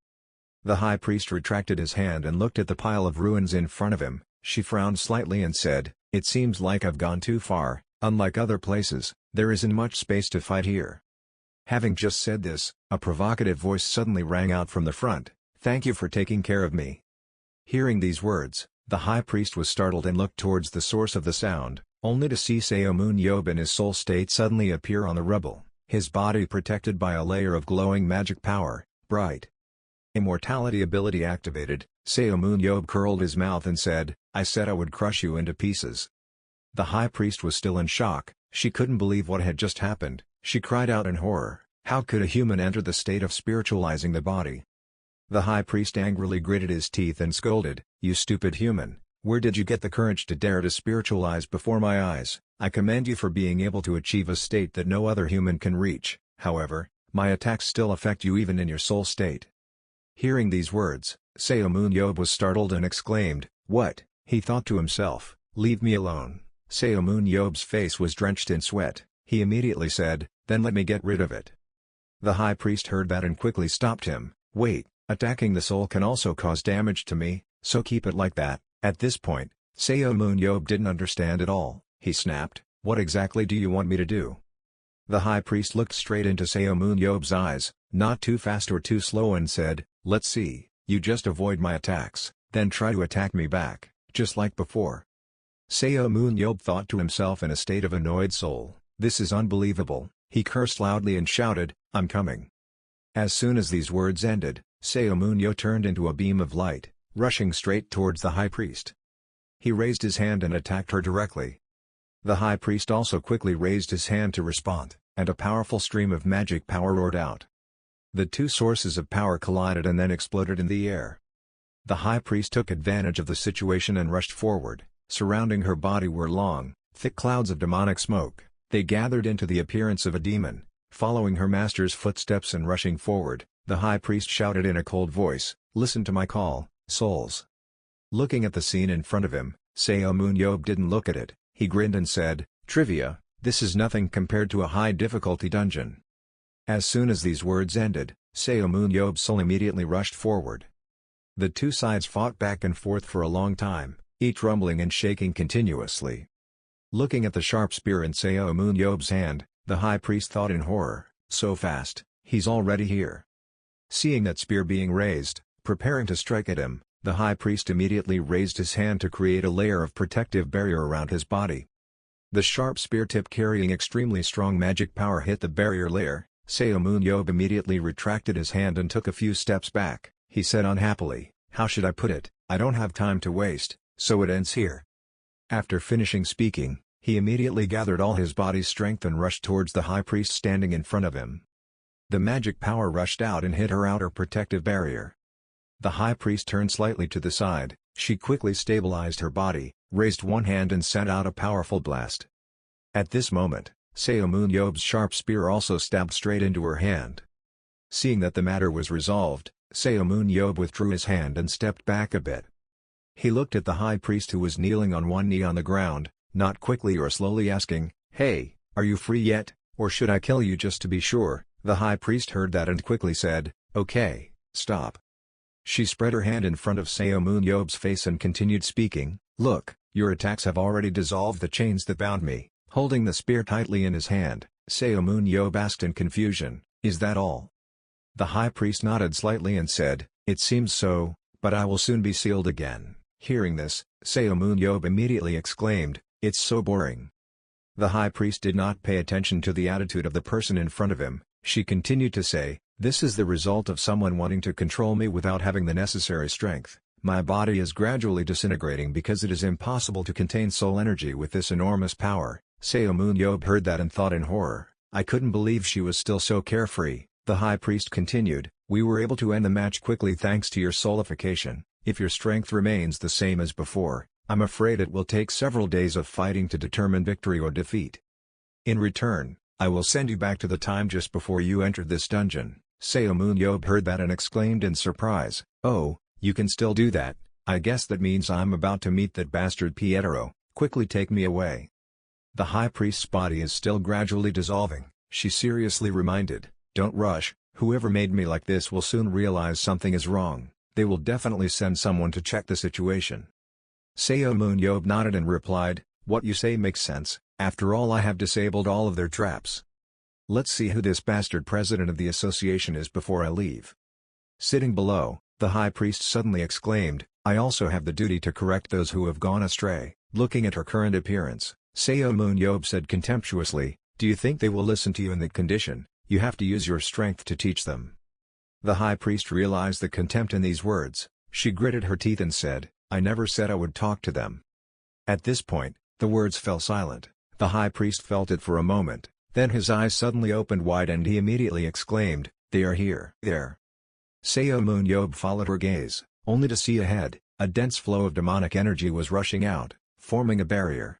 S1: The High Priest retracted his hand and looked at the pile of ruins in front of him, she frowned slightly and said, it seems like I've gone too far, unlike other places, there isn't much space to fight here. Having just said this, a provocative voice suddenly rang out from the front, thank you for taking care of me. Hearing these words, the High Priest was startled and looked towards the source of the sound, only to see Seun in his soul state suddenly appear on the rubble, his body protected by a layer of glowing magic power, bright. Immortality ability activated, Seun curled his mouth and said, I said I would crush you into pieces. The High Priest was still in shock, she couldn't believe what had just happened, she cried out in horror, how could a human enter the state of spiritualizing the body? The High Priest angrily gritted his teeth and scolded, you stupid human, where did you get the courage to dare to spiritualize before my eyes? I commend you for being able to achieve a state that no other human can reach, however, my attacks still affect you even in your soul state. Hearing these words, Seun was startled and exclaimed, what? He thought to himself, leave me alone. Seun face was drenched in sweat, he immediately said, then let me get rid of it. The High Priest heard that and quickly stopped him, wait, attacking the soul can also cause damage to me, so keep it like that. At this point, Seun didn't understand at all, he snapped, what exactly do you want me to do? The High Priest looked straight into Seun eyes, not too fast or too slow and said, let's see, you just avoid my attacks, then try to attack me back, just like before. Seun thought to himself in a state of annoyed soul, this is unbelievable, he cursed loudly and shouted, I'm coming. As soon as these words ended, Seun turned into a beam of light, rushing straight towards the High Priest. He raised his hand and attacked her directly. The High Priest also quickly raised his hand to respond, and a powerful stream of magic power roared out. The two sources of power collided and then exploded in the air. The High Priest took advantage of the situation and rushed forward. Surrounding her body were long, thick clouds of demonic smoke, they gathered into the appearance of a demon, following her master's footsteps and rushing forward, the High Priest shouted in a cold voice, listen to my call, souls. Looking at the scene in front of him, Seun didn't look at it, he grinned and said, trivia, this is nothing compared to a high-difficulty dungeon. As soon as these words ended, Seun's soul immediately rushed forward. The two sides fought back and forth for a long time, each rumbling and shaking continuously. Looking at the sharp spear in Seun Ab's hand, the high priest thought in horror, so fast, he's already here. Seeing that spear being raised, preparing to strike at him, the high priest immediately raised his hand to create a layer of protective barrier around his body. The sharp spear tip carrying extremely strong magic power hit the barrier layer. Seun Ab immediately retracted his hand and took a few steps back. He said unhappily, "How should I put it, I don't have time to waste, so it ends here." After finishing speaking, he immediately gathered all his body's strength and rushed towards the high priest standing in front of him. The magic power rushed out and hit her outer protective barrier. The high priest turned slightly to the side. She quickly stabilized her body, raised one hand and sent out a powerful blast. At this moment, Seun Ab's sharp spear also stabbed straight into her hand. Seeing that the matter was resolved, Seun Ab withdrew his hand and stepped back a bit. He looked at the high priest who was kneeling on one knee on the ground, not quickly or slowly asking, "Hey, are you free yet, or should I kill you just to be sure?" The high priest heard that and quickly said, "Okay, stop." She spread her hand in front of Seun Ab's face and continued speaking, "Look, your attacks have already dissolved the chains that bound me." Holding the spear tightly in his hand, Seun Ab asked in confusion, "Is that all?" The high priest nodded slightly and said, "It seems so, but I will soon be sealed again." Hearing this, Seun Ab immediately exclaimed, "It's so boring." The high priest did not pay attention to the attitude of the person in front of him. She continued to say, "This is the result of someone wanting to control me without having the necessary strength. My body is gradually disintegrating because it is impossible to contain soul energy with this enormous power." Seun Ab heard that and thought in horror, "I couldn't believe she was still so carefree." The high priest continued, "We were able to end the match quickly thanks to your soulification. If your strength remains the same as before, I'm afraid it will take several days of fighting to determine victory or defeat. In return, I will send you back to the time just before you entered this dungeon." Seun Ab heard that and exclaimed in surprise, "Oh, you can still do that? I guess that means I'm about to meet that bastard Pietro. Quickly take me away." The high priest's body is still gradually dissolving. She seriously reminded, "Don't rush, whoever made me like this will soon realize something is wrong. They will definitely send someone to check the situation." Seun Ab nodded and replied, "What you say makes sense. After all, I have disabled all of their traps. Let's see who this bastard president of the association is before I leave." Sitting below, the high priest suddenly exclaimed, "I also have the duty to correct those who have gone astray." Looking at her current appearance, Seun Ab said contemptuously, "Do you think they will listen to you in that condition? You have to use your strength to teach them." The high priest realized the contempt in these words. She gritted her teeth and said, "I never said I would talk to them." At this point, the words fell silent. The high priest felt it for a moment, then his eyes suddenly opened wide and he immediately exclaimed, "They are here." There. Seun Ab followed her gaze, only to see ahead, a dense flow of demonic energy was rushing out, forming a barrier.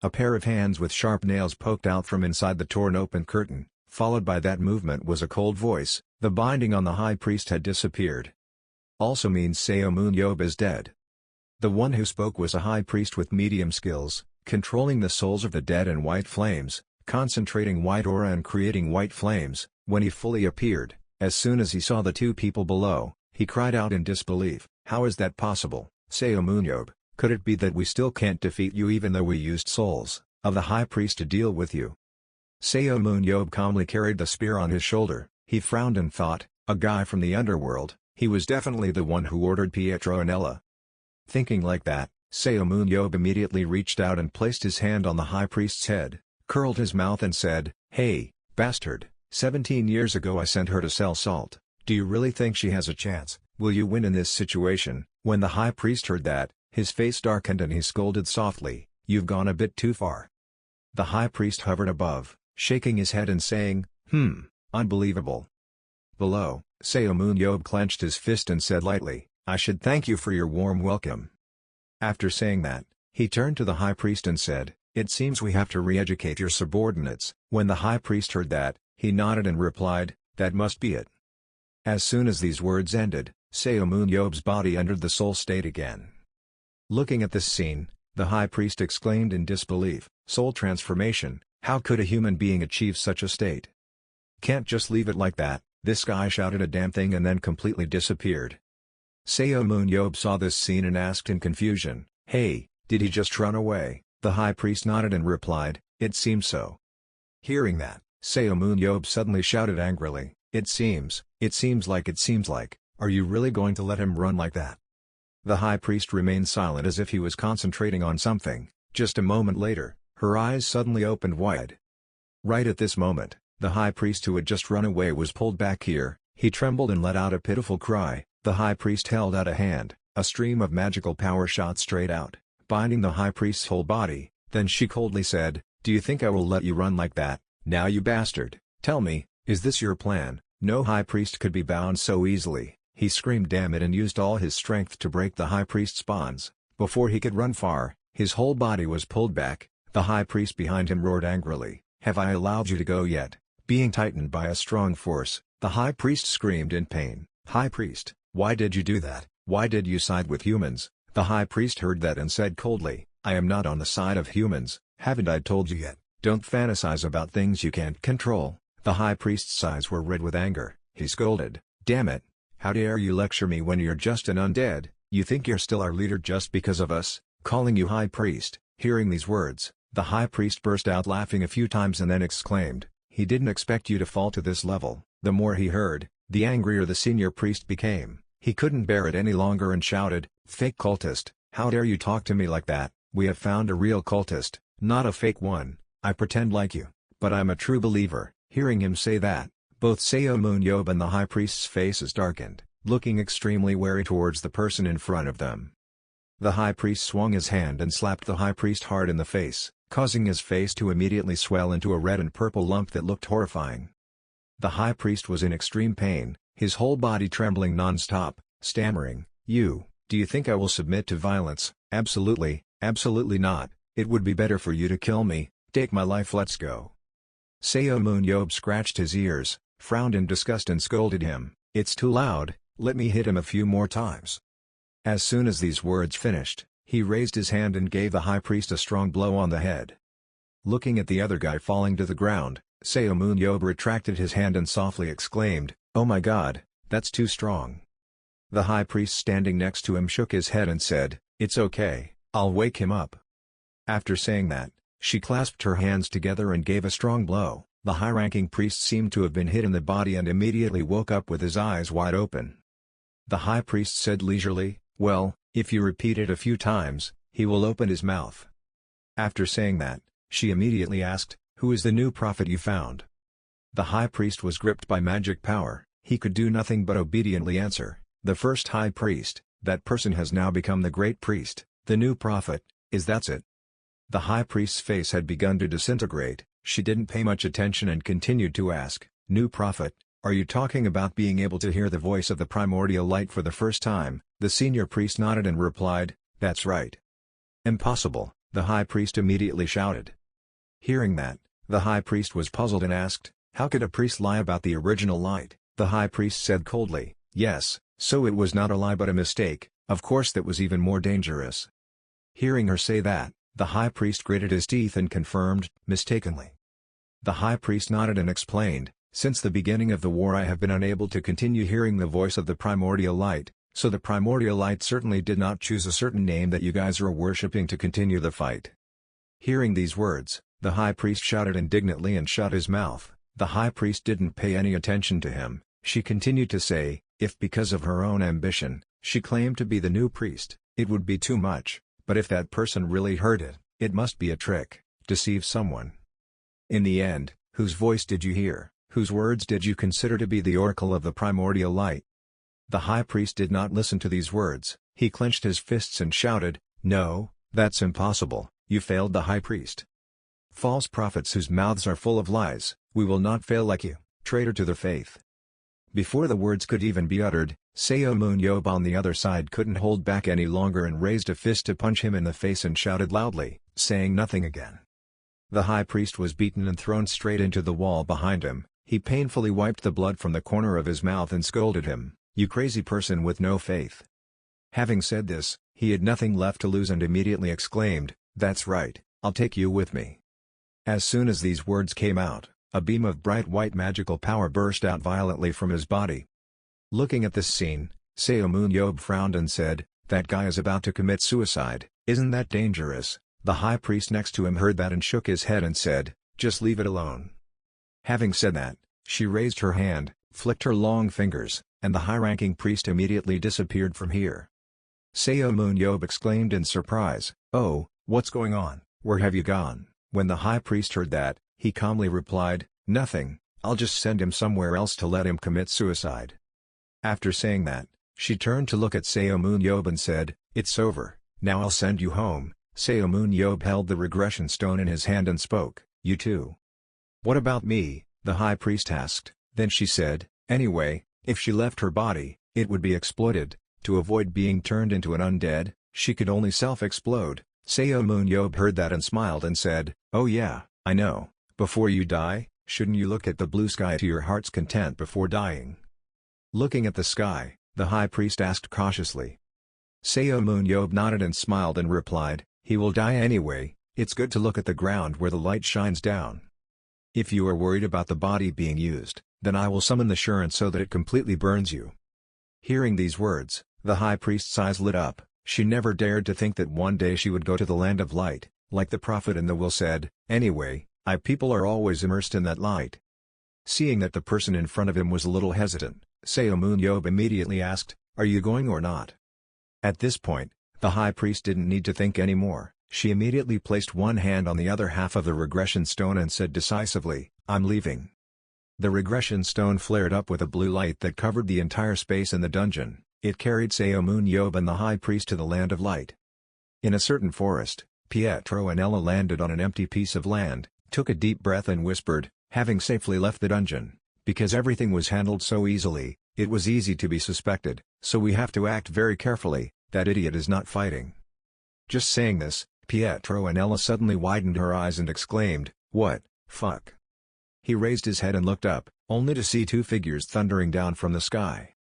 S1: A pair of hands with sharp nails poked out from inside the torn-open curtain, followed by that movement was a cold voice, "The binding on the high priest had disappeared. Also means Seun Ab is dead." The one who spoke was a high priest with medium skills, controlling the souls of the dead and white flames, concentrating white aura and creating white flames. When he fully appeared, as soon as he saw the two people below, he cried out in disbelief, "How is that possible, Seun Ab? Could it be that we still can't defeat you even though we used souls of the high priest to deal with you?" Seun Ab calmly carried the spear on his shoulder. He frowned and thought, a guy from the underworld. He was definitely the one who ordered Pietro and Ella. Thinking like that, Seun Ab immediately reached out and placed his hand on the high priest's head, curled his mouth and said, "Hey, bastard, 17 years ago I sent her to sell salt. Do you really think she has a chance? Will you win in this situation?" When the high priest heard that, his face darkened and he scolded softly, "You've gone a bit too far." The high priest hovered above, shaking his head and saying, Unbelievable." Below, Seun Ab clenched his fist and said lightly, "I should thank you for your warm welcome." After saying that, he turned to the high priest and said, "It seems we have to re-educate your subordinates." When the high priest heard that, he nodded and replied, "That must be it." As soon as these words ended, Seun Ab's body entered the soul state again. Looking at this scene, the high priest exclaimed in disbelief, "Soul transformation, how could a human being achieve such a state? Can't just leave it like that." This guy shouted a damn thing and then completely disappeared. Seun Ab saw this scene and asked in confusion, "Hey, did he just run away?" The high priest nodded and replied, "It seems so." Hearing that, Seun suddenly shouted angrily, it seems like, are you really going to let him run like that?" The high priest remained silent as if he was concentrating on something. Just a moment later, her eyes suddenly opened wide. Right at this moment, the high priest who had just run away was pulled back here. He trembled and let out a pitiful cry. The high priest held out a hand. A stream of magical power shot straight out, binding the high priest's whole body. Then she coldly said, "Do you think I will let you run like that? Now you bastard, tell me, is this your plan?" No high priest could be bound so easily. He screamed "damn it" and used all his strength to break the high priest's bonds. Before he could run far, his whole body was pulled back. The high priest behind him roared angrily, "Have I allowed you to go yet?" Being tightened by a strong force, the high priest screamed in pain. "High priest, why did you do that? Why did you side with humans?" The high priest heard that and said coldly, "I am not on the side of humans, haven't I told you yet? Don't fantasize about things you can't control." The high priest's eyes were red with anger. He scolded, "Damn it! How dare you lecture me when you're just an undead? You think you're still our leader just because of us, calling you high priest?" Hearing these words, the high priest burst out laughing a few times and then exclaimed, "He didn't expect you to fall to this level." The more he heard, the angrier the senior priest became. He couldn't bear it any longer and shouted, "Fake cultist, how dare you talk to me like that? We have found a real cultist, not a fake one. I pretend like you, but I'm a true believer." Hearing him say that, both Seun and the high priest's faces darkened, looking extremely wary towards the person in front of them. The high priest swung his hand and slapped the high priest hard in the face, causing his face to immediately swell into a red and purple lump that looked horrifying. The high priest was in extreme pain, his whole body trembling non-stop, stammering, Do you think I will submit to violence? Absolutely not. It would be better for you to kill me. Take my life, let's go." Seun scratched his ears, frowned in disgust and scolded him, "It's too loud, let me hit him a few more times." As soon as these words finished, he raised his hand and gave the high priest a strong blow on the head. Looking at the other guy falling to the ground, Seun retracted his hand and softly exclaimed, "Oh my god, that's too strong." The high priest standing next to him shook his head and said, "It's okay, I'll wake him up." After saying that, she clasped her hands together and gave a strong blow. The high-ranking priest seemed to have been hit in the body and immediately woke up with his eyes wide open. The high priest said leisurely, "Well, if you repeat it a few times, he will open his mouth." After saying that, she immediately asked, "Who is the new prophet you found?" The high priest was gripped by magic power. He could do nothing but obediently answer, "The first high priest. That person has now become the great priest. The new prophet, that's it." The high priest's face had begun to disintegrate. She didn't pay much attention and continued to ask, "New prophet, are you talking about being able to hear the voice of the primordial light for the first time?" The senior priest nodded and replied, "That's right." "Impossible," the high priest immediately shouted. Hearing that, the high priest was puzzled and asked, "How could a priest lie about the original light?" The high priest said coldly, "Yes, so it was not a lie but a mistake. Of course that was even more dangerous." Hearing her say that, the high priest gritted his teeth and confirmed, "Mistakenly." The high priest nodded and explained, "Since the beginning of the war I have been unable to continue hearing the voice of the primordial light, so the primordial light certainly did not choose a certain name that you guys are worshipping to continue the fight." Hearing these words, the high priest shouted indignantly and shut his mouth. The high priest didn't pay any attention to him. She continued to say, if because of her own ambition, she claimed to be the new priest, it would be too much, but if that person really heard it, it must be a trick, deceive someone. In the end, whose voice did you hear? Whose words did you consider to be the oracle of the primordial light? The high priest did not listen to these words. He clenched his fists and shouted, "No, that's impossible, you failed the high priest. False prophets whose mouths are full of lies, we will not fail like you, traitor to the faith." Before the words could even be uttered, Seun on the other side couldn't hold back any longer and raised a fist to punch him in the face and shouted loudly, saying nothing again. The high priest was beaten and thrown straight into the wall behind him. He painfully wiped the blood from the corner of his mouth and scolded him, "You crazy person with no faith." Having said this, he had nothing left to lose and immediately exclaimed, "That's right, I'll take you with me." As soon as these words came out, a beam of bright white magical power burst out violently from his body. Looking at this scene, Seun frowned and said, "That guy is about to commit suicide, isn't that dangerous?" The high priest next to him heard that and shook his head and said, "Just leave it alone." Having said that, she raised her hand, flicked her long fingers, and the high-ranking priest immediately disappeared from here. Seun exclaimed in surprise, "Oh, what's going on? Where have you gone?" When the high priest heard that, he calmly replied, "Nothing, I'll just send him somewhere else to let him commit suicide." After saying that, she turned to look at Seun and said, "It's over, now I'll send you home." Seun held the regression stone in his hand and spoke, "You too." "What about me?" the high priest asked. Then she said, "Anyway, if she left her body, it would be exploited. To avoid being turned into an undead, she could only self-explode." Seun heard that and smiled and said, "Oh yeah, I know. Before you die, shouldn't you look at the blue sky to your heart's content before dying?" Looking at the sky, the high priest asked cautiously. Seun nodded and smiled and replied, "He will die anyway, it's good to look at the ground where the light shines down. If you are worried about the body being used, then I will summon the Shuren so that it completely burns you." Hearing these words, the high priest's eyes lit up. She never dared to think that one day she would go to the land of light, like the prophet in the will said. Anyway, people are always immersed in that light. Seeing that the person in front of him was a little hesitant, Seun immediately asked, "Are you going or not?" At this point, the high priest didn't need to think anymore. She immediately placed one hand on the other half of the regression stone and said decisively, "I'm leaving." The regression stone flared up with a blue light that covered the entire space in the dungeon. It carried Seun and the high priest to the land of light. In a certain forest, Pietro and Ella landed on an empty piece of land, took a deep breath and whispered, having safely left the dungeon. "Because everything was handled so easily, it was easy to be suspected, so we have to act very carefully. That idiot is not fighting." Just saying this, Pietro and Ella suddenly widened her eyes and exclaimed, "What, fuck?" He raised his head and looked up, only to see two figures thundering down from the sky.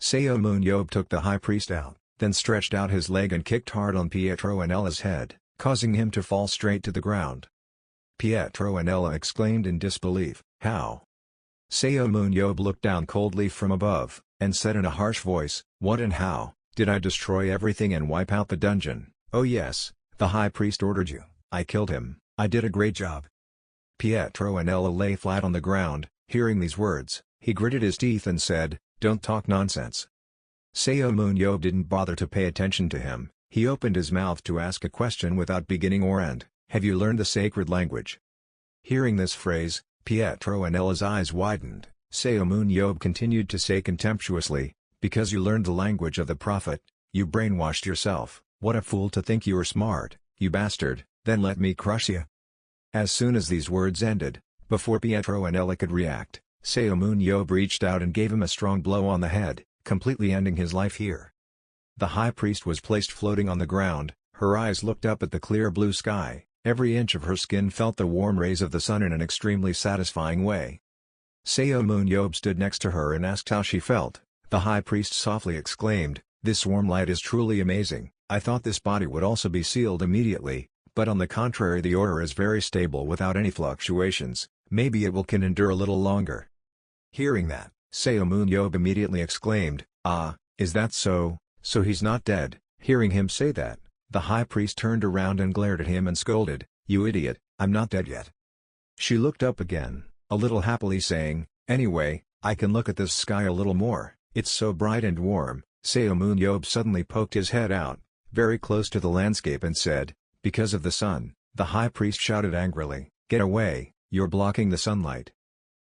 S1: Seun took the high priest out, then stretched out his leg and kicked hard on Pietro and Ella's head, causing him to fall straight to the ground. Pietro and Ella exclaimed in disbelief, "How?" Seun looked down coldly from above, and said in a harsh voice, "What and how? Did I destroy everything and wipe out the dungeon?" "Oh yes, the high priest ordered you. I killed him. I did a great job." Pietro and Ella lay flat on the ground. Hearing these words, he gritted his teeth and said, "Don't talk nonsense." Seun didn't bother to pay attention to him. He opened his mouth to ask a question without beginning or end. "Have you learned the sacred language?" Hearing this phrase, Pietro and Ella's eyes widened. Seun continued to say contemptuously, "Because you learned the language of the prophet, you brainwashed yourself. What a fool to think you were smart, you bastard, then let me crush you." As soon as these words ended, before Pietro and Ella could react, Seun reached out and gave him a strong blow on the head, completely ending his life here. The high priest was placed floating on the ground. Her eyes looked up at the clear blue sky. Every inch of her skin felt the warm rays of the sun in an extremely satisfying way. Seun stood next to her and asked how she felt. The high priest softly exclaimed, "This warm light is truly amazing. I thought this body would also be sealed immediately, but on the contrary the aura is very stable without any fluctuations. Maybe it can endure a little longer." Hearing that, Seun immediately exclaimed, "Ah, is that so? So he's not dead?" Hearing him say that, the high priest turned around and glared at him and scolded, "You idiot, I'm not dead yet." She looked up again, a little happily saying, "Anyway, I can look at this sky a little more, it's so bright and warm." Seun suddenly poked his head out, very close to the landscape and said, "Because of the sun." The high priest shouted angrily, "Get away, you're blocking the sunlight."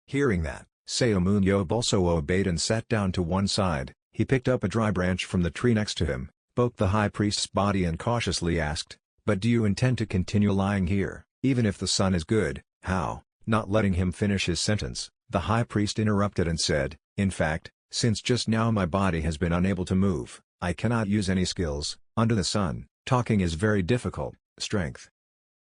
S1: Hearing that, Seun also obeyed and sat down to one side. He picked up a dry branch from the tree next to him, poked the high priest's body and cautiously asked, "But do you intend to continue lying here, even if the sun is good?" "How?" Not letting him finish his sentence, the high priest interrupted and said, "In fact, since just now my body has been unable to move, I cannot use any skills. Under the sun, talking is very difficult. Strength."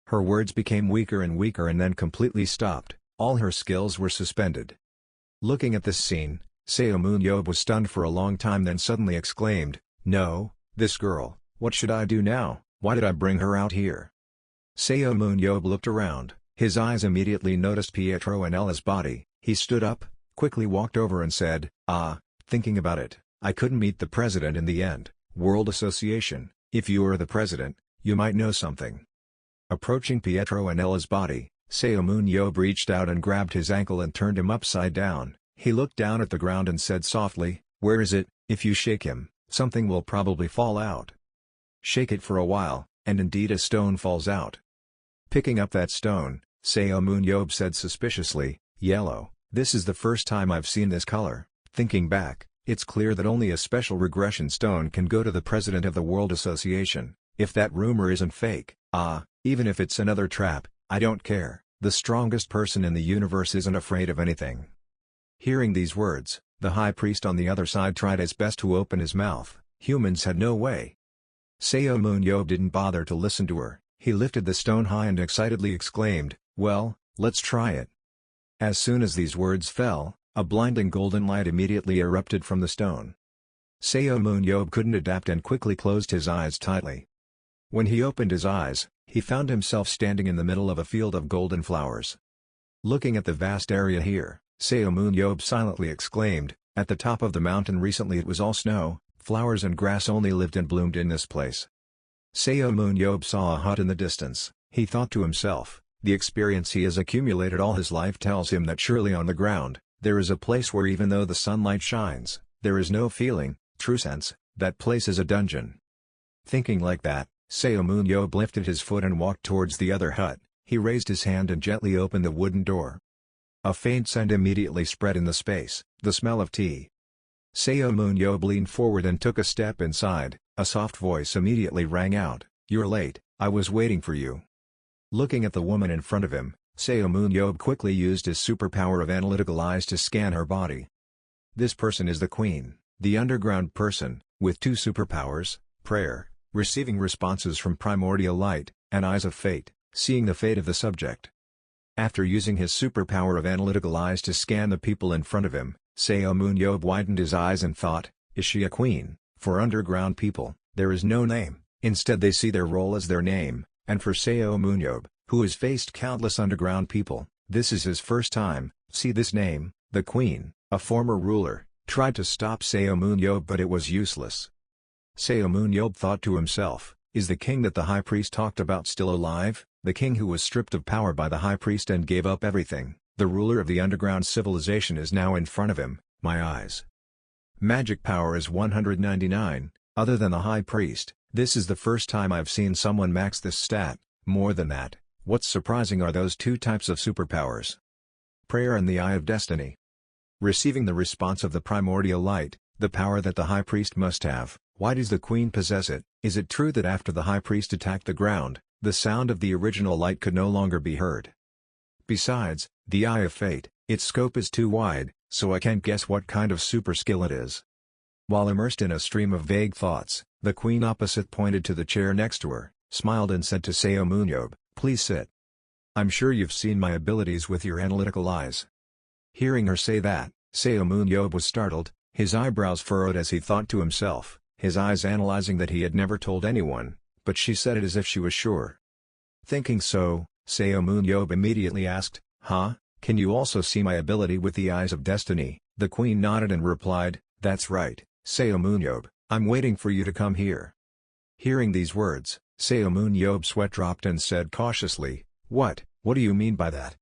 S1: Her words became weaker and weaker and then completely stopped. All her skills were suspended. Looking at this scene, Seun was stunned for a long time, then suddenly exclaimed, "No, this girl, what should I do now? Why did I bring her out here?" Seun looked around. His eyes immediately noticed Pietro and Ella's body. He stood up, quickly walked over and said, Thinking about it, I couldn't meet the president in the end. World Association, if you are the president, you might know something." Approaching Pietro and Ella's body, Seun Ab reached out and grabbed his ankle and turned him upside down. He looked down at the ground and said softly, "Where is it? If you shake him, something will probably fall out." Shake it for a while, and indeed a stone falls out. Picking up that stone, Seun Ab said suspiciously, "Yellow, this is the first time I've seen this color." Thinking back, it's clear that only a special regression stone can go to the president of the World Association. If that rumor isn't fake, even if it's another trap, I don't care. The strongest person in the universe isn't afraid of anything. Hearing these words, the high priest on the other side tried his best to open his mouth. Humans had no way. Seun Ab didn't bother to listen to her. He lifted the stone high and excitedly exclaimed, "Well, let's try it." As soon as these words fell, a blinding golden light immediately erupted from the stone. Seun Ab couldn't adapt and quickly closed his eyes tightly. When he opened his eyes, he found himself standing in the middle of a field of golden flowers. Looking at the vast area here, Seun Ab silently exclaimed, "At the top of the mountain recently it was all snow, flowers and grass only lived and bloomed in this place." Seun Ab saw a hut in the distance. He thought to himself, the experience he has accumulated all his life tells him that surely on the ground, there is a place where even though the sunlight shines, there is no feeling, true sense, that place is a dungeon. Thinking like that, Seun Ab lifted his foot and walked towards the other hut. He raised his hand and gently opened the wooden door. A faint scent immediately spread in the space, the smell of tea. Seun Ab leaned forward and took a step inside. A soft voice immediately rang out, "You're late, I was waiting for you." Looking at the woman in front of him, Seun Ab quickly used his superpower of analytical eyes to scan her body. This person is the queen, the underground person, with two superpowers, prayer, receiving responses from primordial light, and eyes of fate, seeing the fate of the subject. After using his superpower of analytical eyes to scan the people in front of him, Seun Ab widened his eyes and thought, is she a queen? For underground people, there is no name, instead they see their role as their name, and for Seun Ab, who has faced countless underground people, this is his first time. See this name, the queen, a former ruler, tried to stop Seun Ab but it was useless. Seun Ab thought to himself, is the king that the high priest talked about still alive? The king who was stripped of power by the high priest and gave up everything, the ruler of the underground civilization is now in front of him, my eyes. Magic power is 199, other than the high priest, this is the first time I've seen someone max this stat. More than that, what's surprising are those two types of superpowers. Prayer and the Eye of Destiny. Receiving the response of the primordial light, the power that the high priest must have. Why does the queen possess it? Is it true that after the high priest attacked the ground, the sound of the original light could no longer be heard? Besides, the Eye of Fate, its scope is too wide, so I can't guess what kind of super skill it is. While immersed in a stream of vague thoughts, the queen opposite pointed to the chair next to her, smiled and said to Seun Ab, "Please sit. I'm sure you've seen my abilities with your analytical eyes." Hearing her say that, Seun Ab was startled, his eyebrows furrowed as he thought to himself, his eyes analyzing that he had never told anyone, but she said it as if she was sure. Thinking so, Seun Ab immediately asked, can you also see my ability with the eyes of destiny? The queen nodded and replied, "That's right, Seun Ab, I'm waiting for you to come here." Hearing these words, Seun Ab's sweat dropped and said cautiously, What do you mean by that?"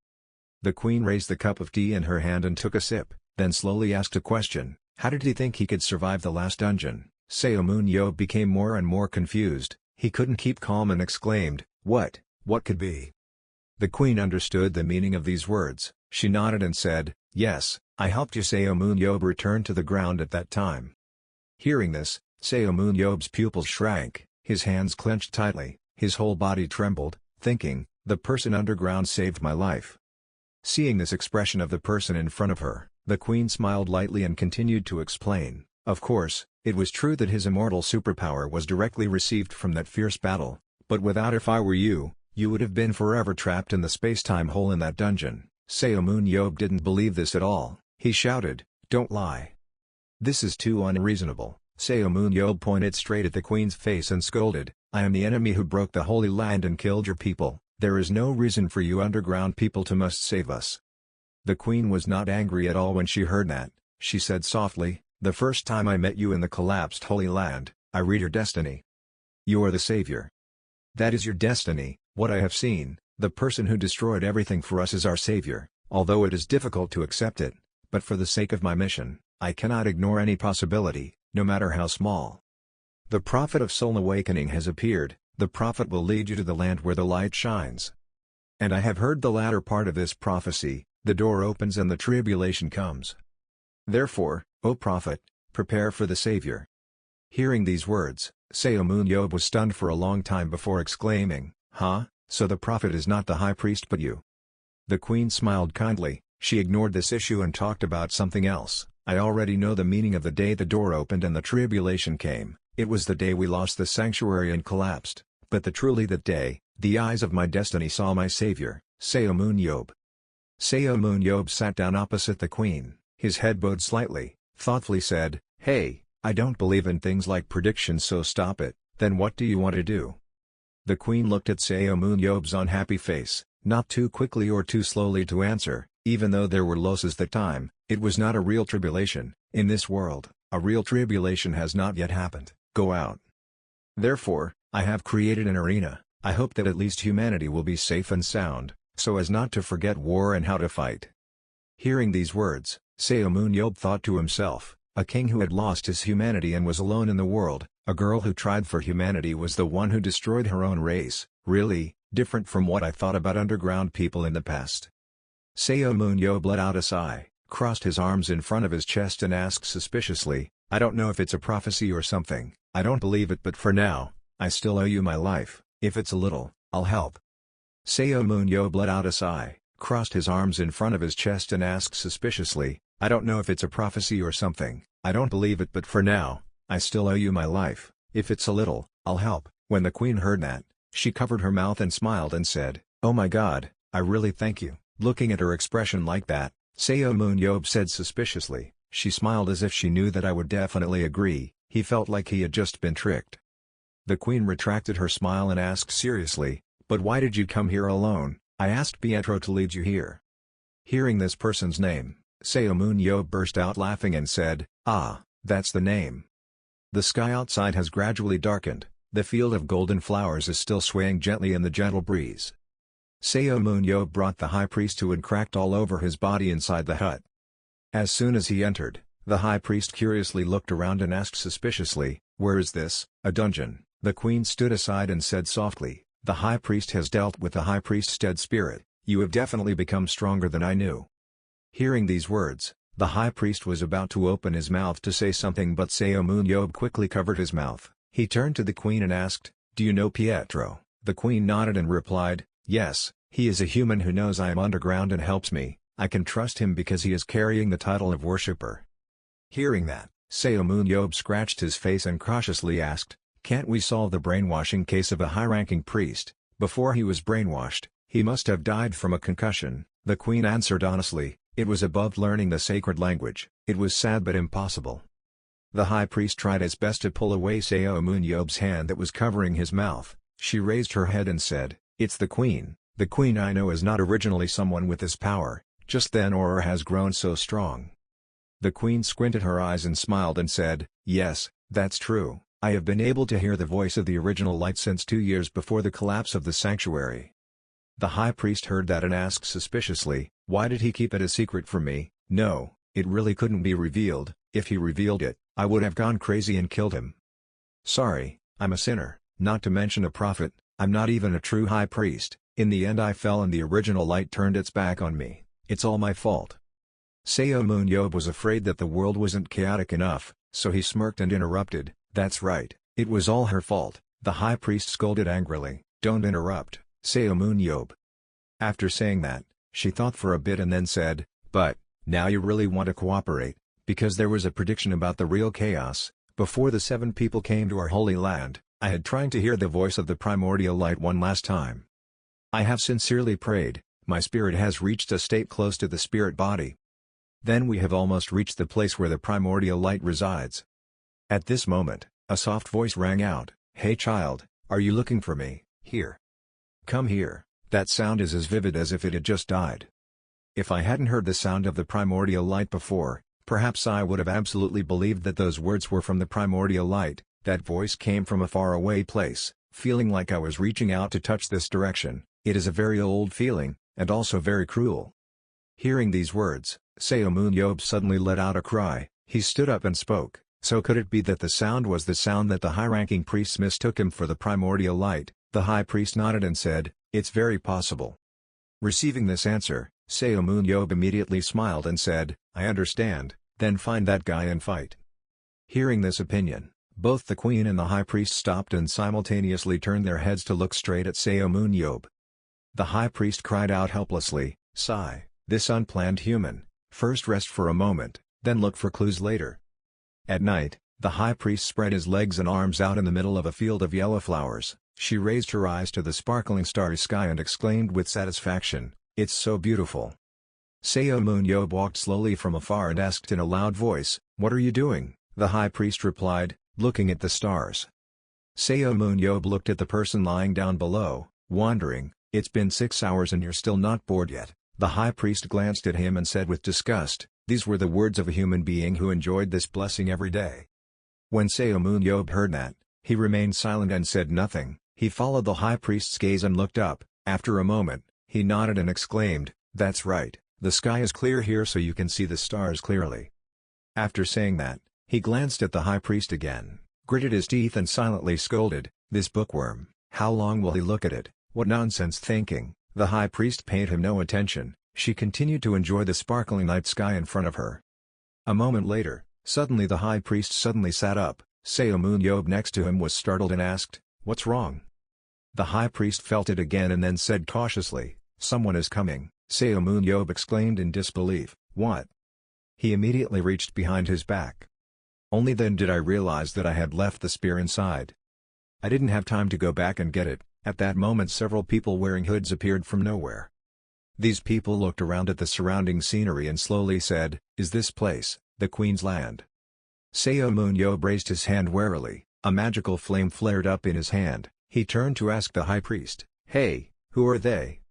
S1: The queen raised the cup of tea in her hand and took a sip, then slowly asked a question, how did he think he could survive the last dungeon? Seun Ab became more and more confused, he couldn't keep calm and exclaimed, What could be?" The queen understood the meaning of these words, she nodded and said, "Yes, I helped you." Seun Ab returned to the ground at that time. Hearing this, Seun Ab's pupils shrank, his hands clenched tightly, his whole body trembled, thinking, the person underground saved my life. Seeing this expression of the person in front of her, the queen smiled lightly and continued to explain, of course, it was true that his immortal superpower was directly received from that fierce battle, but without if I were you, you would have been forever trapped in the space-time hole in that dungeon. Seun Ab didn't believe this at all, he shouted, "Don't lie. This is too unreasonable." Seun Ab pointed straight at the queen's face and scolded, "I am the enemy who broke the Holy Land and killed your people, there is no reason for you underground people to must save us." The queen was not angry at all when she heard that, she said softly, "The first time I met you in the collapsed Holy Land, I read your destiny. You are the savior. That is your destiny, What I have seen, the person who destroyed everything for us is our savior, although it is difficult to accept it, but for the sake of my mission, I cannot ignore any possibility, no matter how small. The prophet of soul awakening has appeared, the prophet will lead you to the land where the light shines. And I have heard the latter part of this prophecy, the door opens and the tribulation comes. Therefore, O prophet, prepare for the Savior. Hearing these words, Seun Ab was stunned for a long time before exclaiming, "Huh, so the prophet is not the high priest but you?" The queen smiled kindly, she ignored this issue and talked about something else. "I already know the meaning of the day the door opened and the tribulation came. It was the day we lost the sanctuary and collapsed, but that day, the eyes of my destiny saw my savior, Seun Ab." Seun Ab sat down opposite the queen, his head bowed slightly, thoughtfully said, "Hey, I don't believe in things like predictions, so stop it. Then what do you want to do?" The queen looked at Seun Ab's unhappy face, not too quickly or too slowly to answer. Even though there were losses that time, it was not a real tribulation. In this world, a real tribulation has not yet happened. Go out. Therefore, I have created an arena. I hope that at least humanity will be safe and sound, so as not to forget war and how to fight. Hearing these words, Seun Ab thought to himself, a king who had lost his humanity and was alone in the world, a girl who tried for humanity was the one who destroyed her own race, really, different from what I thought about underground people in the past. Seun Ab let out a sigh, crossed his arms in front of his chest and asked suspiciously, "I don't know if it's a prophecy or something, I don't believe it, but for now, I still owe you my life. If it's a little, I'll help." Seun Ab let out a sigh, crossed his arms in front of his chest and asked suspiciously, "I don't know if it's a prophecy or something, I don't believe it, but for now, I still owe you my life. If it's a little, I'll help." When the queen heard that, she covered her mouth and smiled and said, "Oh my God, I really thank you." Looking at her expression like that, Seun Ab said suspiciously, "She smiled as if she knew that I would definitely agree." He felt like he had just been tricked. The queen retracted her smile and asked seriously, "But why did you come here alone? I asked Petro to lead you here." Hearing this person's name, Seun Ab burst out laughing and said, "Ah, that's the name." The sky outside has gradually darkened, the field of golden flowers is still swaying gently in the gentle breeze. Seun Ab brought the high priest who had cracked all over his body inside the hut. As soon as he entered, the high priest curiously looked around and asked suspiciously, "Where is this, a dungeon?" The queen stood aside and said softly, "The high priest has dealt with the high priest's dead spirit. You have definitely become stronger than I knew." Hearing these words, the high priest was about to open his mouth to say something, but Seun Ab quickly covered his mouth. He turned to the queen and asked, "Do you know Petro?" The queen nodded and replied, "Yes, he is a human who knows I am underground and helps me. I can trust him because he is carrying the title of worshipper." Hearing that, Seun Ab scratched his face and cautiously asked, "Can't we solve the brainwashing case of a high-ranking priest? Before he was brainwashed, he must have died from a concussion." The queen answered honestly, "It was above learning the sacred language. It was sad but impossible." The high priest tried his best to pull away Seun Ab's hand that was covering his mouth. She raised her head and said, "It's the queen. The queen I know is not originally someone with this power, just then Aura has grown so strong." The queen squinted her eyes and smiled and said, "Yes, that's true. I have been able to hear the voice of the original light since 2 years before the collapse of the sanctuary." The high priest heard that and asked suspiciously, "Why did he keep it a secret from me?" "No, it really couldn't be revealed. If he revealed it, I would have gone crazy and killed him. Sorry, I'm a sinner, not to mention a prophet. I'm not even a true high priest. In the end I fell and the original light turned its back on me. It's all my fault." Seun Ab was afraid that the world wasn't chaotic enough, so he smirked and interrupted, "That's right, it was all her fault." The high priest scolded angrily, "Don't interrupt, Seun Ab." After saying that, she thought for a bit and then said, "But, now you really want to cooperate, because there was a prediction about the real chaos. Before the 7 people came to our holy land, I had trying to hear the voice of the primordial light one last time. I have sincerely prayed, my spirit has reached a state close to the spirit body. Then we have almost reached the place where the primordial light resides." At this moment, a soft voice rang out, "Hey child, are you looking for me? Here. Come here." That sound is as vivid as if it had just died. If I hadn't heard the sound of the primordial light before, perhaps I would have absolutely believed that those words were from the primordial light. That voice came from a faraway place, feeling like I was reaching out to touch this direction. It is a very old feeling, and also very cruel." Hearing these words, Seomun suddenly let out a cry. He stood up and spoke. So could it be that the sound was the sound that the high-ranking priests mistook him for the primordial light? The high priest nodded and said, "It's very possible." Receiving this answer, Seomun immediately smiled and said, "I understand, then find that guy and fight." Hearing this opinion, both the queen and the high priest stopped and simultaneously turned their heads to look straight at Seomun. The high priest cried out helplessly, "Sigh, this unplanned human, first rest for a moment, then look for clues later." At night, the high priest spread his legs and arms out in the middle of a field of yellow flowers. She raised her eyes to the sparkling starry sky and exclaimed with satisfaction, "It's so beautiful." Seomun walked slowly from afar and asked in a loud voice, "What are you doing?" The high priest replied, "Looking at the stars." Seomun looked at the person lying down below, wondering, "It's been 6 hours and you're still not bored yet." The high priest glanced at him and said with disgust, "These were the words of a human being who enjoyed this blessing every day." When Seomun heard that, he remained silent and said nothing. He followed the high priest's gaze and looked up. After a moment, he nodded and exclaimed, "That's right, the sky is clear here so you can see the stars clearly." After saying that, he glanced at the high priest again, gritted his teeth and silently scolded, "This bookworm, how long will he look at it? What nonsense thinking." The high priest paid him no attention. She continued to enjoy the sparkling night sky in front of her. A moment later, suddenly the high priest sat up. Seomun next to him was startled and asked, "What's wrong?" The high priest felt it again and then said cautiously, "Someone is coming." Seomun exclaimed in disbelief, "What?" He immediately reached behind his back. Only then did I realize that I had left the spear inside. I didn't have time to go back and get it. At that moment several people wearing hoods appeared from nowhere. These people looked around at the surrounding scenery and slowly said, "Is this place the Queen's land?" Seomun raised his hand warily. A magical flame flared up in his hand. He turned to ask the high priest, "Hey, who are they?"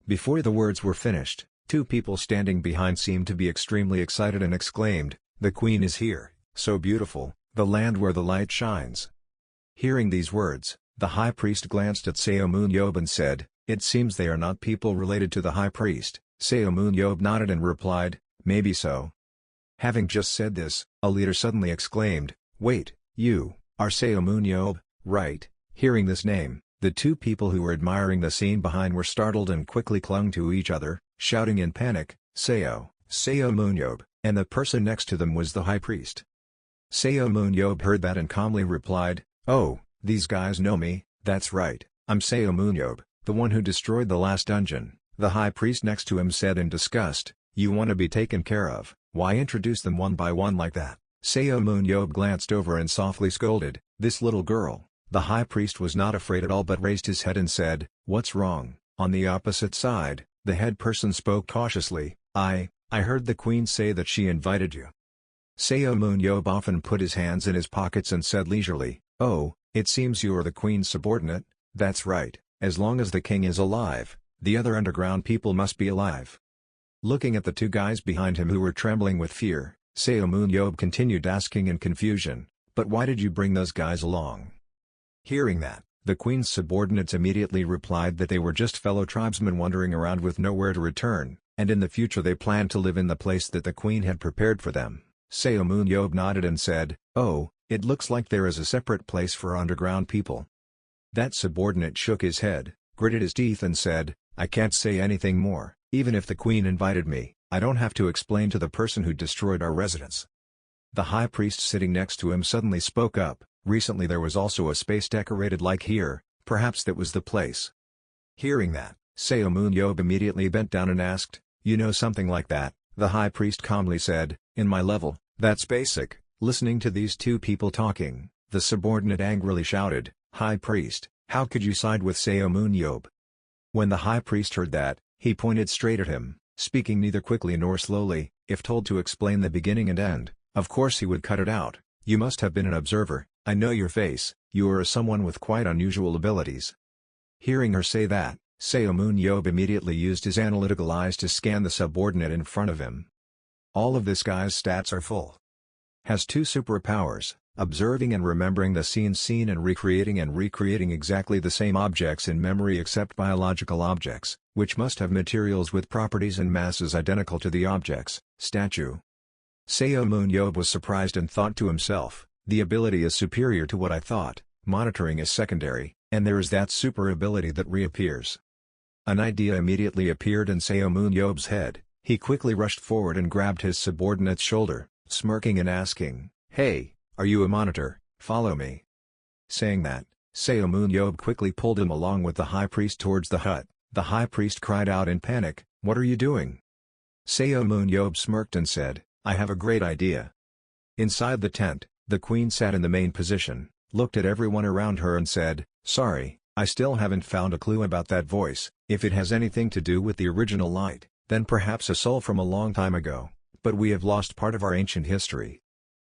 S1: Before the words were finished, two people standing behind seemed to be extremely excited and exclaimed, "The Queen is here, so beautiful, the land where the light shines." Hearing these words, the high priest glanced at Seomun and said, "It seems they are not people related to the high priest." Seomun nodded and replied, "Maybe so." Having just said this, a leader suddenly exclaimed, "Wait, you are Seomun, right?" Hearing this name, the two people who were admiring the scene behind were startled and quickly clung to each other, shouting in panic, Seomun, and the person next to them was the high priest. Seomun heard that and calmly replied, "Oh, these guys know me, that's right, I'm Seomun, the one who destroyed the last dungeon." The high priest next to him said in disgust, "You want to be taken care of, why introduce them one by one like that?" Seomun glanced over and softly scolded, "This little girl." The high priest was not afraid at all but raised his head and said, "What's wrong?" On the opposite side, the head person spoke cautiously, I heard the Queen say that she invited you." Seomun often put his hands in his pockets and said leisurely, "Oh, it seems you are the Queen's subordinate." "That's right, as long as the king is alive, the other underground people must be alive." Looking at the two guys behind him who were trembling with fear, Seomun continued asking in confusion, "But why did you bring those guys along?" Hearing that, the Queen's subordinates immediately replied that they were just fellow tribesmen wandering around with nowhere to return, and in the future they planned to live in the place that the Queen had prepared for them. Seomun nodded and said, "Oh, it looks like there is a separate place for underground people." That subordinate shook his head, gritted his teeth and said, "I can't say anything more. Even if the Queen invited me, I don't have to explain to the person who destroyed our residence." The high priest sitting next to him suddenly spoke up, "Recently there was also a space decorated like here, perhaps that was the place." Hearing that, Seomun immediately bent down and asked, "You know something like that?" The high priest calmly said, "In my level, that's basic." Listening to these two people talking, the subordinate angrily shouted, "High priest, how could you side with Seomun?" When the high priest heard that, he pointed straight at him, speaking neither quickly nor slowly. If told to explain the beginning and end, of course he would cut it out. "You must have been an observer, I know your face, you are someone with quite unusual abilities." Hearing her say that, Seomun immediately used his analytical eyes to scan the subordinate in front of him. All of this guy's stats are full. Has 2 superpowers, observing and remembering the scene and recreating exactly the same objects in memory except biological objects, which must have materials with properties and masses identical to the objects, statue. Seun was surprised and thought to himself, the ability is superior to what I thought, monitoring is secondary, and there is that super ability that reappears. An idea immediately appeared in Seun's head. He quickly rushed forward and grabbed his subordinate's shoulder, smirking and asking, "Hey, are you a monitor? Follow me." Saying that, Seun quickly pulled him along with the high priest towards the hut. The high priest cried out in panic, "What are you doing?" Seun smirked and said, "I have a great idea." Inside the tent, the queen sat in the main position, looked at everyone around her and said, "Sorry, I still haven't found a clue about that voice. If it has anything to do with the original light, then perhaps a soul from a long time ago, but we have lost part of our ancient history."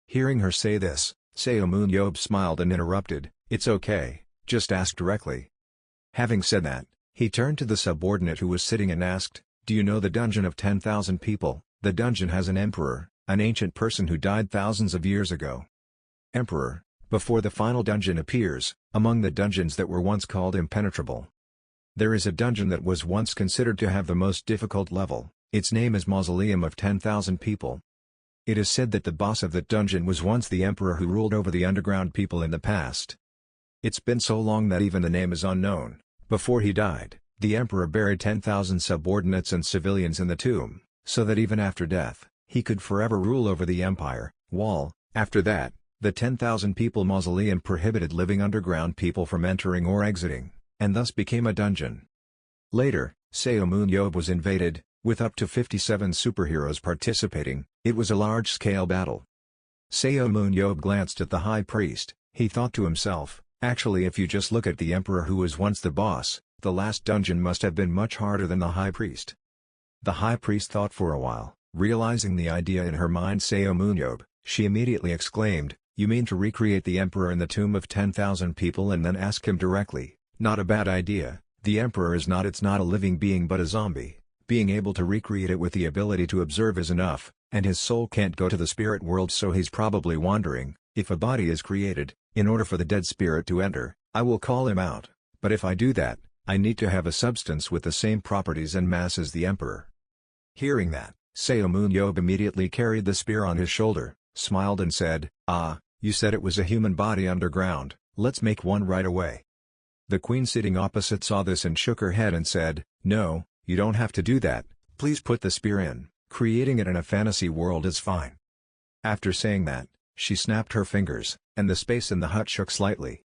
S1: Hearing her say this, Seun smiled and interrupted, "It's okay, just ask directly." Having said that, he turned to the subordinate who was sitting and asked, "Do you know the dungeon of 10,000 people? The dungeon has an emperor, an ancient person who died thousands of years ago." Emperor, before the final dungeon appears, among the dungeons that were once called impenetrable. There is a dungeon that was once considered to have the most difficult level. Its name is Mausoleum of 10,000 People. It is said that the boss of that dungeon was once the emperor who ruled over the underground people in the past. It's been so long that even the name is unknown. Before he died, the emperor buried 10,000 subordinates and civilians in the tomb, so that even after death, he could forever rule over the empire. After that, the 10,000 People Mausoleum prohibited living underground people from entering or exiting, and thus became a dungeon. Later, Seun was invaded, with up to 57 superheroes participating. It was a large-scale battle. Seun glanced at the high priest. He thought to himself, actually if you just look at the emperor who was once the boss, the last dungeon must have been much harder than the high priest. The high priest thought for a while, realizing the idea in her mind Seun, she immediately exclaimed, "You mean to recreate the emperor in the tomb of 10,000 people and then ask him directly? Not a bad idea. The emperor is not a living being but a zombie. Being able to recreate it with the ability to observe is enough, and his soul can't go to the spirit world, so he's probably wandering. If a body is created, in order for the dead spirit to enter, I will call him out, but if I do that, I need to have a substance with the same properties and mass as the emperor." Hearing that, Seun immediately carried the spear on his shoulder, smiled and said, "Ah, you said it was a human body underground, let's make one right away." The queen sitting opposite saw this and shook her head and said, "No, you don't have to do that, please put the spear in, creating it in a fantasy world is fine." After saying that, she snapped her fingers, and the space in the hut shook slightly.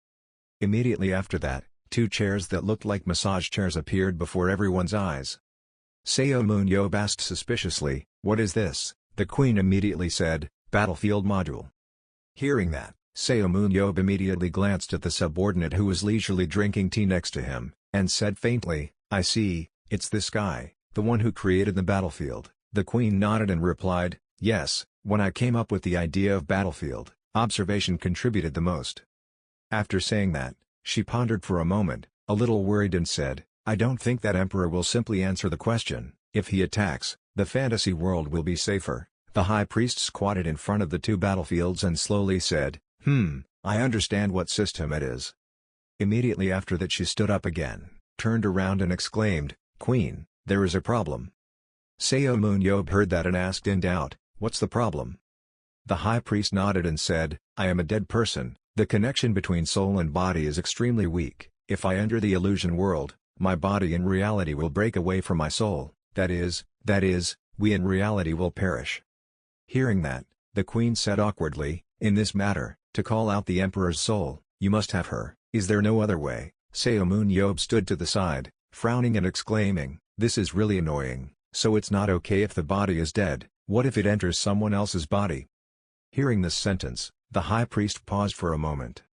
S1: Immediately after that, two chairs that looked like massage chairs appeared before everyone's eyes. Seun asked suspiciously, "What is this?" The queen immediately said, "Battlefield module." Hearing that, Seun immediately glanced at the subordinate who was leisurely drinking tea next to him, and said faintly, "I see, it's this guy, the one who created the battlefield." The queen nodded and replied, "Yes, when I came up with the idea of battlefield, observation contributed the most." After saying that, she pondered for a moment, a little worried and said, "I don't think that emperor will simply answer the question. If he attacks, the fantasy world will be safer." The high priest squatted in front of the two battlefields and slowly said, I understand what system it is." Immediately after that she stood up again, turned around and exclaimed, "Queen, there is a problem." Seun heard that and asked in doubt, "What's the problem?" The high priest nodded and said, "I am a dead person, the connection between soul and body is extremely weak. If I enter the illusion world, my body in reality will break away from my soul, that is, we in reality will perish." Hearing that, the queen said awkwardly, "In this matter, to call out the emperor's soul, you must have her. Is there no other way?" Seun stood to the side, frowning and exclaiming, "This is really annoying. So it's not okay if the body is dead, what if it enters someone else's body?" Hearing this sentence, the high priest paused for a moment.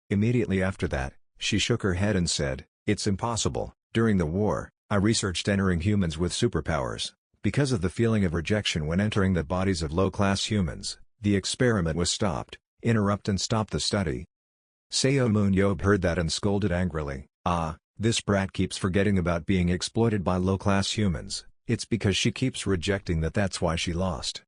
S1: Immediately after that, she shook her head and said, "It's impossible. During the war, I researched entering humans with superpowers. Because of the feeling of rejection when entering the bodies of low-class humans, the experiment was stopped. Interrupt and stop the study." Seun heard that and scolded angrily, "Ah, this brat keeps forgetting about being exploited by low-class humans. It's because she keeps rejecting that's why she lost."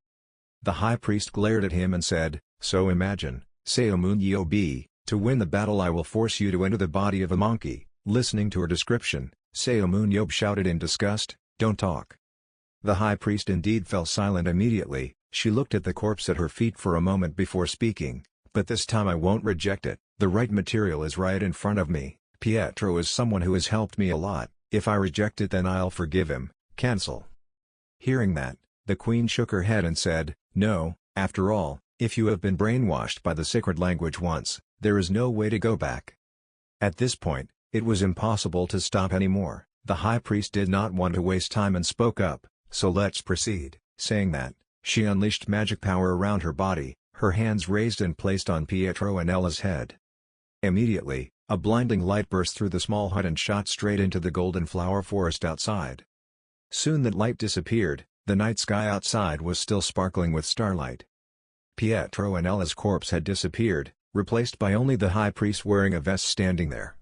S1: The high priest glared at him and said, "So imagine, Seomun to win the battle I will force you to enter the body of a monkey. Listening to her description, Seomun shouted in disgust, don't talk. The high priest indeed fell silent immediately. She looked at the corpse at her feet for a moment before speaking, but this time I won't reject it. The right material is right in front of me. Pietro is someone who has helped me a lot. If I reject it then I'll forgive him. Cancel. Hearing that, the queen shook her head and said, no, after all, if you have been brainwashed by the sacred language once, there is no way to go back. At this point, it was impossible to stop anymore. The high priest did not want to waste time and spoke up, so let's proceed. Saying that, she unleashed magic power around her body, her hands raised and placed on Pietro and Ella's head. Immediately, a blinding light burst through the small hut and shot straight into the golden flower forest outside. Soon that light disappeared, the night sky outside was still sparkling with starlight. Pietro and Ella's corpse had disappeared, replaced by only the high priest wearing a vest standing there.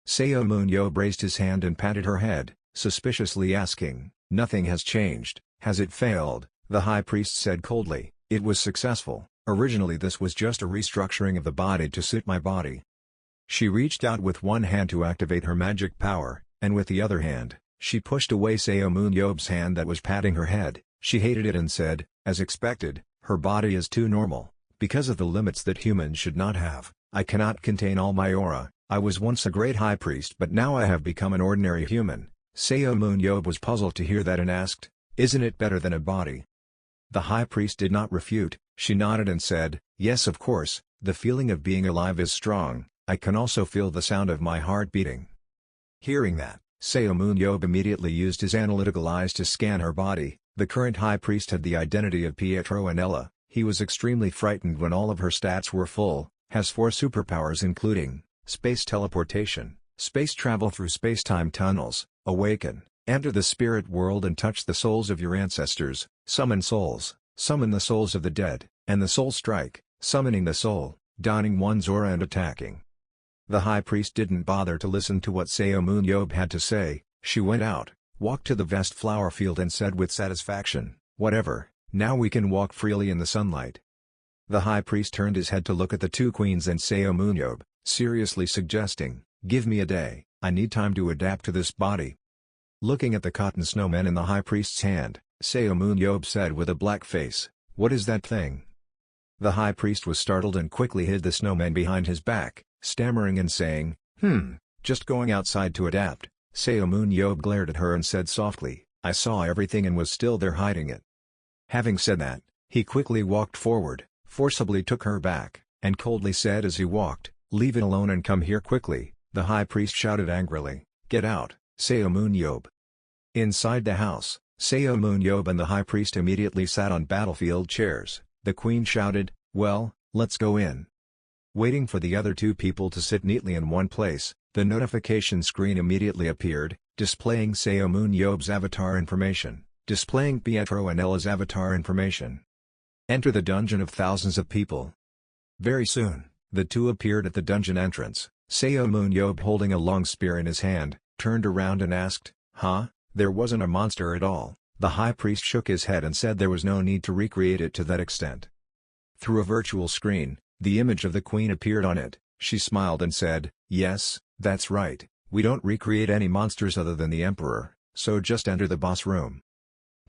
S1: Seomun raised his hand and patted her head, suspiciously asking, nothing has changed, has it failed? The high priest said coldly, it was successful. Originally this was just a restructuring of the body to suit my body. She reached out with one hand to activate her magic power, and with the other hand, she pushed away Seomun hand that was patting her head. She hated it and said, as expected, her body is too normal, because of the limits that humans should not have. I cannot contain all my aura. I was once a great high priest but now I have become an ordinary human. Seomun was puzzled to hear that and asked, isn't it better than a body? The high priest did not refute. She nodded and said, yes of course, the feeling of being alive is strong. I can also feel the sound of my heart beating. Hearing that, Seomun immediately used his analytical eyes to scan her body. The current high priest had the identity of Pietro and Ella. He was extremely frightened when all of her stats were full, has 4 superpowers including space teleportation, space travel through space-time tunnels, awaken, enter the spirit world and touch the souls of your ancestors, summon souls, summon the souls of the dead, and the soul strike, summoning the soul, donning one's aura and attacking. The high priest didn't bother to listen to what Seomun had to say. She went out, walked to the vast flower field and said with satisfaction, whatever, now we can walk freely in the sunlight. The high priest turned his head to look at the 2 queens and Seomun, seriously suggesting, give me a day, I need time to adapt to this body. Looking at the cotton snowman in the high priest's hand, Seomun said with a black face, what is that thing? The high priest was startled and quickly hid the snowman behind his back, stammering and saying, just going outside to adapt. Seomun glared at her and said softly, I saw everything and was still there hiding it. Having said that, he quickly walked forward, forcibly took her back, and coldly said as he walked, leave it alone and come here quickly. The high priest shouted angrily, get out, Seomun. Inside the house, Seomun and the high priest immediately sat on battlefield chairs. The queen shouted, well, let's go in. Waiting for the other 2 people to sit neatly in one place, the notification screen immediately appeared, displaying Seomun avatar information, displaying Pietro and Ella's avatar information. Enter the dungeon of thousands of people. Very soon, the 2 appeared at the dungeon entrance. Seomun holding a long spear in his hand, turned around and asked, huh, there wasn't a monster at all. The high priest shook his head and said there was no need to recreate it to that extent. Through a virtual screen, the image of the queen appeared on it. She smiled and said, yes, that's right, we don't recreate any monsters other than the emperor, so just enter the boss room.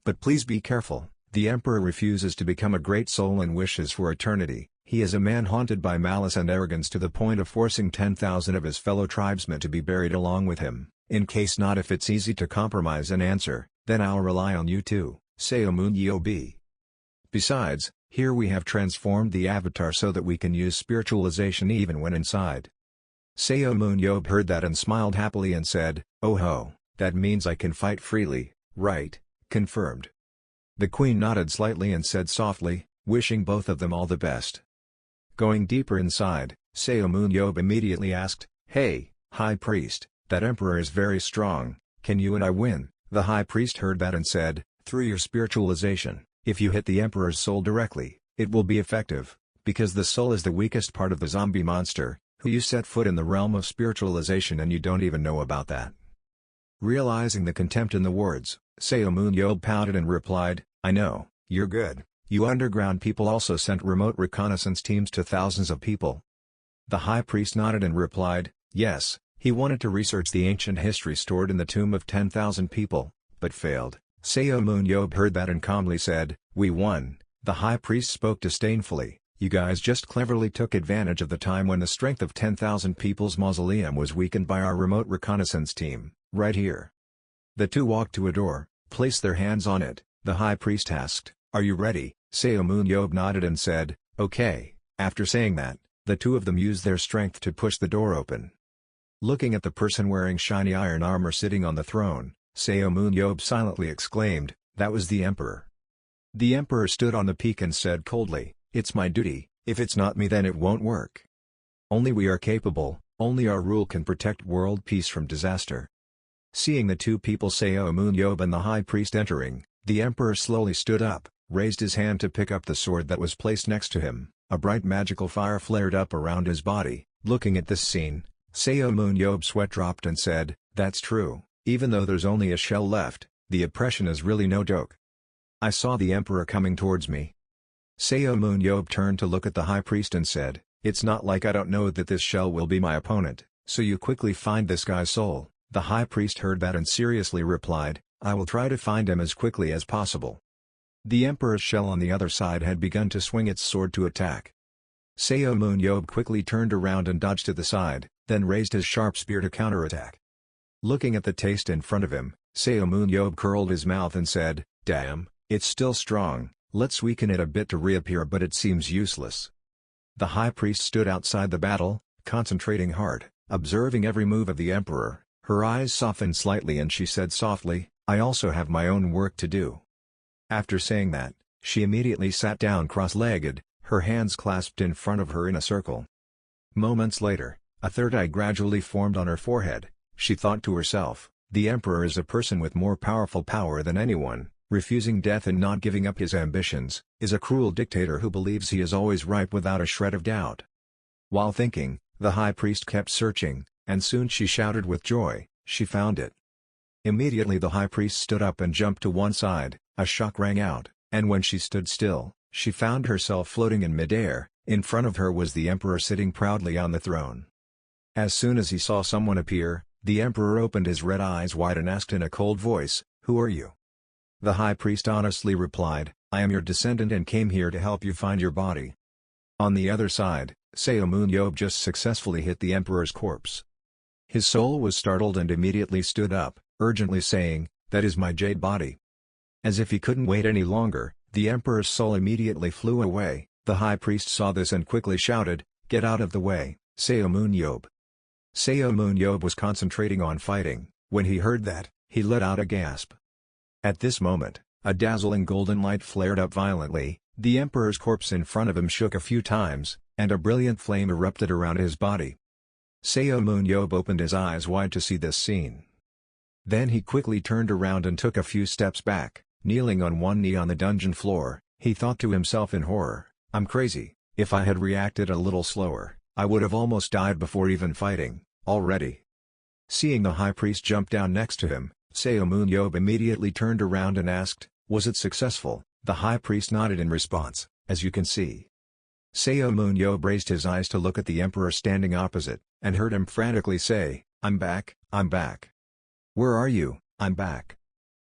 S1: But please be careful, the emperor refuses to become a great soul and wishes for eternity. He is a man haunted by malice and arrogance to the point of forcing 10,000 of his fellow tribesmen to be buried along with him. In case not, if it's easy to compromise and answer, then I'll rely on you too, Seomun. Besides, here we have transformed the avatar so that we can use spiritualization even when inside. Seomun heard that and smiled happily and said, oh ho, that means I can fight freely, right? Confirmed. The queen nodded slightly and said softly, wishing both of them all the best. Going deeper inside, Seomun immediately asked, hey, high priest, that emperor is very strong, can you and I win? The high priest heard that and said, through your spiritualization, if you hit the emperor's soul directly, it will be effective, because the soul is the weakest part of the zombie monster, who you set foot in the realm of spiritualization and you don't even know about that. Realizing the contempt in the words, Seomun pouted and replied, I know, you're good, You underground people also sent remote reconnaissance teams to thousands of people. The high priest nodded and replied, yes, he wanted to research the ancient history stored in the tomb of 10,000 people, but failed. Seun Ab heard that and calmly said, we won. The high priest spoke disdainfully, you guys just cleverly took advantage of the time when the strength of 10,000 people's mausoleum was weakened by our remote reconnaissance team, right here. The two walked to a door, placed their hands on it. The high priest asked, are you ready? Seun Ab nodded and said, okay. After saying that, the two of them used their strength to push the door open. Looking at the person wearing shiny iron armor sitting on the throne, Seun Ab silently exclaimed, that was the emperor. The emperor stood on the peak and said coldly, it's my duty, if it's not me then it won't work. Only we are capable, only our rule can protect world peace from disaster. Seeing the two people Seun Ab and the high priest entering, the emperor slowly stood up, raised his hand to pick up the sword that was placed next to him. A bright magical fire flared up around his body. Looking at this scene, Seun Ab's sweat dropped and said, that's true, even though there's only a shell left, the oppression is really no joke. I saw the emperor coming towards me. Seun Ab turned to look at the high priest and said, it's not like I don't know that this shell will be my opponent, so you quickly find this guy's soul. The high priest heard that and seriously replied, I will try to find him as quickly as possible. The emperor's shell on the other side had begun to swing its sword to attack. Seun Ab quickly turned around and dodged to the side, then raised his sharp spear to counterattack. Looking at the taste in front of him, Seun Ab curled his mouth and said, damn, it's still strong, let's weaken it a bit to reappear but it seems useless. The high priest stood outside the battle, concentrating hard, observing every move of the emperor. Her eyes softened slightly and she said softly, I also have my own work to do. After saying that, she immediately sat down cross-legged, her hands clasped in front of her in a circle. Moments later, a third eye gradually formed on her forehead. She thought to herself, the emperor is a person with more powerful power than anyone, refusing death and not giving up his ambitions, is a cruel dictator who believes he is always right without a shred of doubt. While thinking, the high priest kept searching, and soon she shouted with joy, she found it. Immediately the high priest stood up and jumped to one side, a shock rang out, and when she stood still, she found herself floating in midair. In front of her was the emperor sitting proudly on the throne. As soon as he saw someone appear, the emperor opened his red eyes wide and asked in a cold voice, who are you? The high priest honestly replied, I am your descendant and came here to help you find your body. On the other side, Seun Ab just successfully hit the emperor's corpse. His soul was startled and immediately stood up, urgently saying, that is my jade body. As if he couldn't wait any longer, the emperor's soul immediately flew away. The high priest saw this and quickly shouted, get out of the way, Seun Ab. Seun Ab was concentrating on fighting. When he heard that, he let out a gasp. At this moment, a dazzling golden light flared up violently, the emperor's corpse in front of him shook a few times, and a brilliant flame erupted around his body. Seun Ab opened his eyes wide to see this scene. Then he quickly turned around and took a few steps back, kneeling on one knee on the dungeon floor. He thought to himself in horror, I'm crazy, if I had reacted a little slower, I would have almost died before even fighting, already. Seeing the high priest jump down next to him, Seun Ab immediately turned around and asked, was it successful? The high priest nodded in response, as you can see. Seun Ab raised his eyes to look at the emperor standing opposite, and heard him frantically say, I'm back, I'm back. Where are you? I'm back.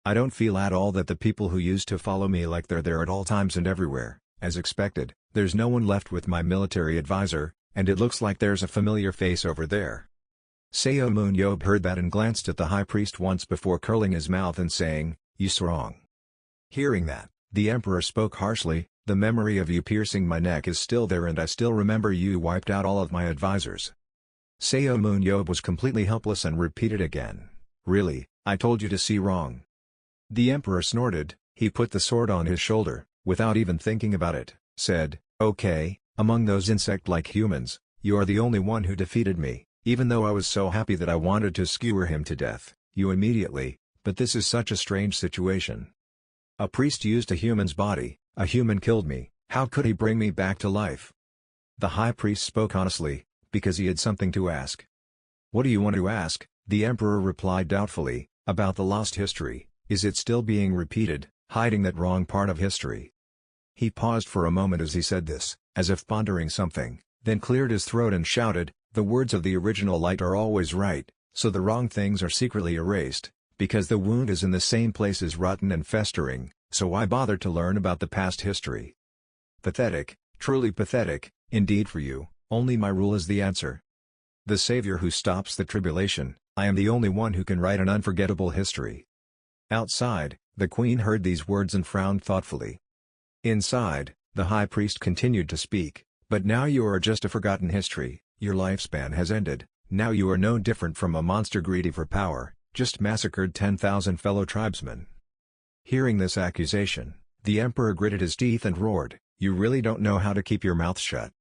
S1: I don't feel at all that the people who used to follow me like they're there at all times and everywhere. As expected, there's no one left with my military advisor, and it looks like there's a familiar face over there. Seun Ab heard that and glanced at the high priest once before curling his mouth and saying, you wrong. Hearing that, the emperor spoke harshly, the memory of you piercing my neck is still there and I still remember you wiped out all of my advisors. Seun Ab was completely helpless and repeated again, really, I told you to see wrong. The emperor snorted, he put the sword on his shoulder, without even thinking about it, said, okay, among those insect-like humans, you are the only one who defeated me, even though I was so happy that I wanted to skewer him to death, you immediately, but this is such a strange situation. A priest used a human's body, a human killed me, how could he bring me back to life? The high priest spoke honestly, because he had something to ask. What do you want to ask? The emperor replied doubtfully, about the lost history, is it still being repeated, hiding that wrong part of history? He paused for a moment as he said this, as if pondering something, then cleared his throat and shouted, "The words of the original light are always right, so the wrong things are secretly erased, because the wound is in the same place as rotten and festering, so why bother to learn about the past history? Pathetic, truly pathetic, indeed for you, only my rule is the answer. The Savior who stops the tribulation, I am the only one who can write an unforgettable history." Outside, the queen heard these words and frowned thoughtfully. Inside, the high priest continued to speak, "But now you are just a forgotten history, your lifespan has ended, now you are no different from a monster greedy for power, just massacred 10,000 fellow tribesmen." Hearing this accusation, the emperor gritted his teeth and roared, "You really don't know how to keep your mouth shut."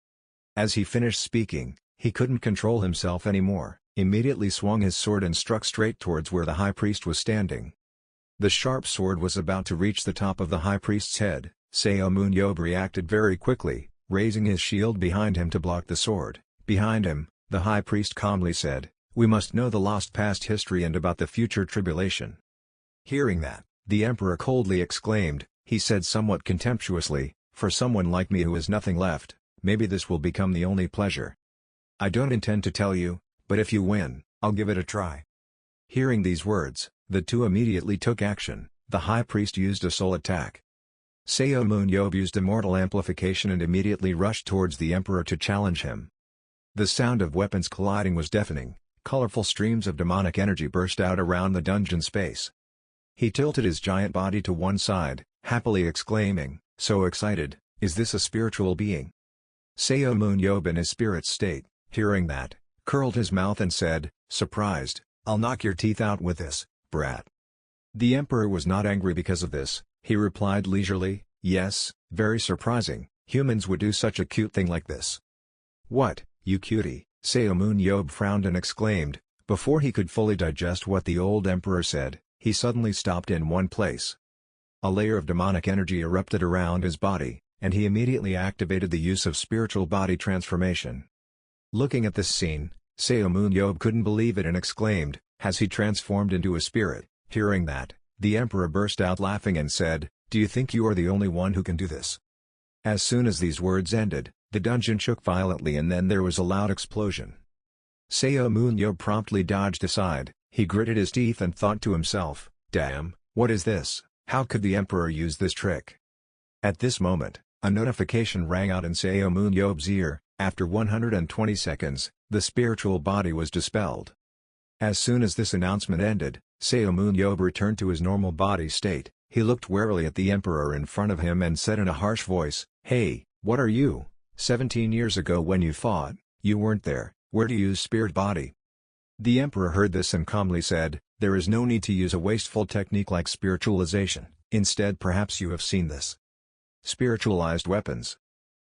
S1: As he finished speaking, he couldn't control himself anymore, immediately swung his sword and struck straight towards where the high priest was standing. The sharp sword was about to reach the top of the high priest's head. Seomun reacted very quickly, raising his shield behind him to block the sword. Behind him, the high priest calmly said, "We must know the lost past history and about the future tribulation." Hearing that, the emperor coldly exclaimed, he said somewhat contemptuously, "For someone like me who has nothing left, maybe this will become the only pleasure. I don't intend to tell you, but if you win, I'll give it a try." Hearing these words, the two immediately took action. The high priest used a soul attack. Seomun used immortal amplification and immediately rushed towards the emperor to challenge him. The sound of weapons colliding was deafening, colorful streams of demonic energy burst out around the dungeon space. He tilted his giant body to one side, happily exclaiming, "So excited, is this a spiritual being?" Seomun in his spirit state, hearing that, curled his mouth and said, surprised, "I'll knock your teeth out with this, brat." The emperor was not angry because of this, he replied leisurely, "Yes, very surprising, humans would do such a cute thing like this." "What, you cutie?" Seomun frowned and exclaimed. Before he could fully digest what the old emperor said, he suddenly stopped in one place. A layer of demonic energy erupted around his body, and he immediately activated the use of spiritual body transformation. Looking at this scene, Seomun couldn't believe it and exclaimed, "Has he transformed into a spirit?" Hearing that, the emperor burst out laughing and said, "Do you think you are the only one who can do this?" As soon as these words ended, the dungeon shook violently and then there was a loud explosion. Seomun promptly dodged aside, he gritted his teeth and thought to himself, "Damn, what is this? How could the emperor use this trick?" At this moment, a notification rang out in Seomun ear. After 120 seconds, the spiritual body was dispelled. As soon as this announcement ended, Seomun returned to his normal body state. He looked warily at the emperor in front of him and said in a harsh voice, "Hey, what are you? 17 years ago when you fought, you weren't there, where do you use spirit body?" The emperor heard this and calmly said, "There is no need to use a wasteful technique like spiritualization, instead perhaps you have seen this. Spiritualized weapons."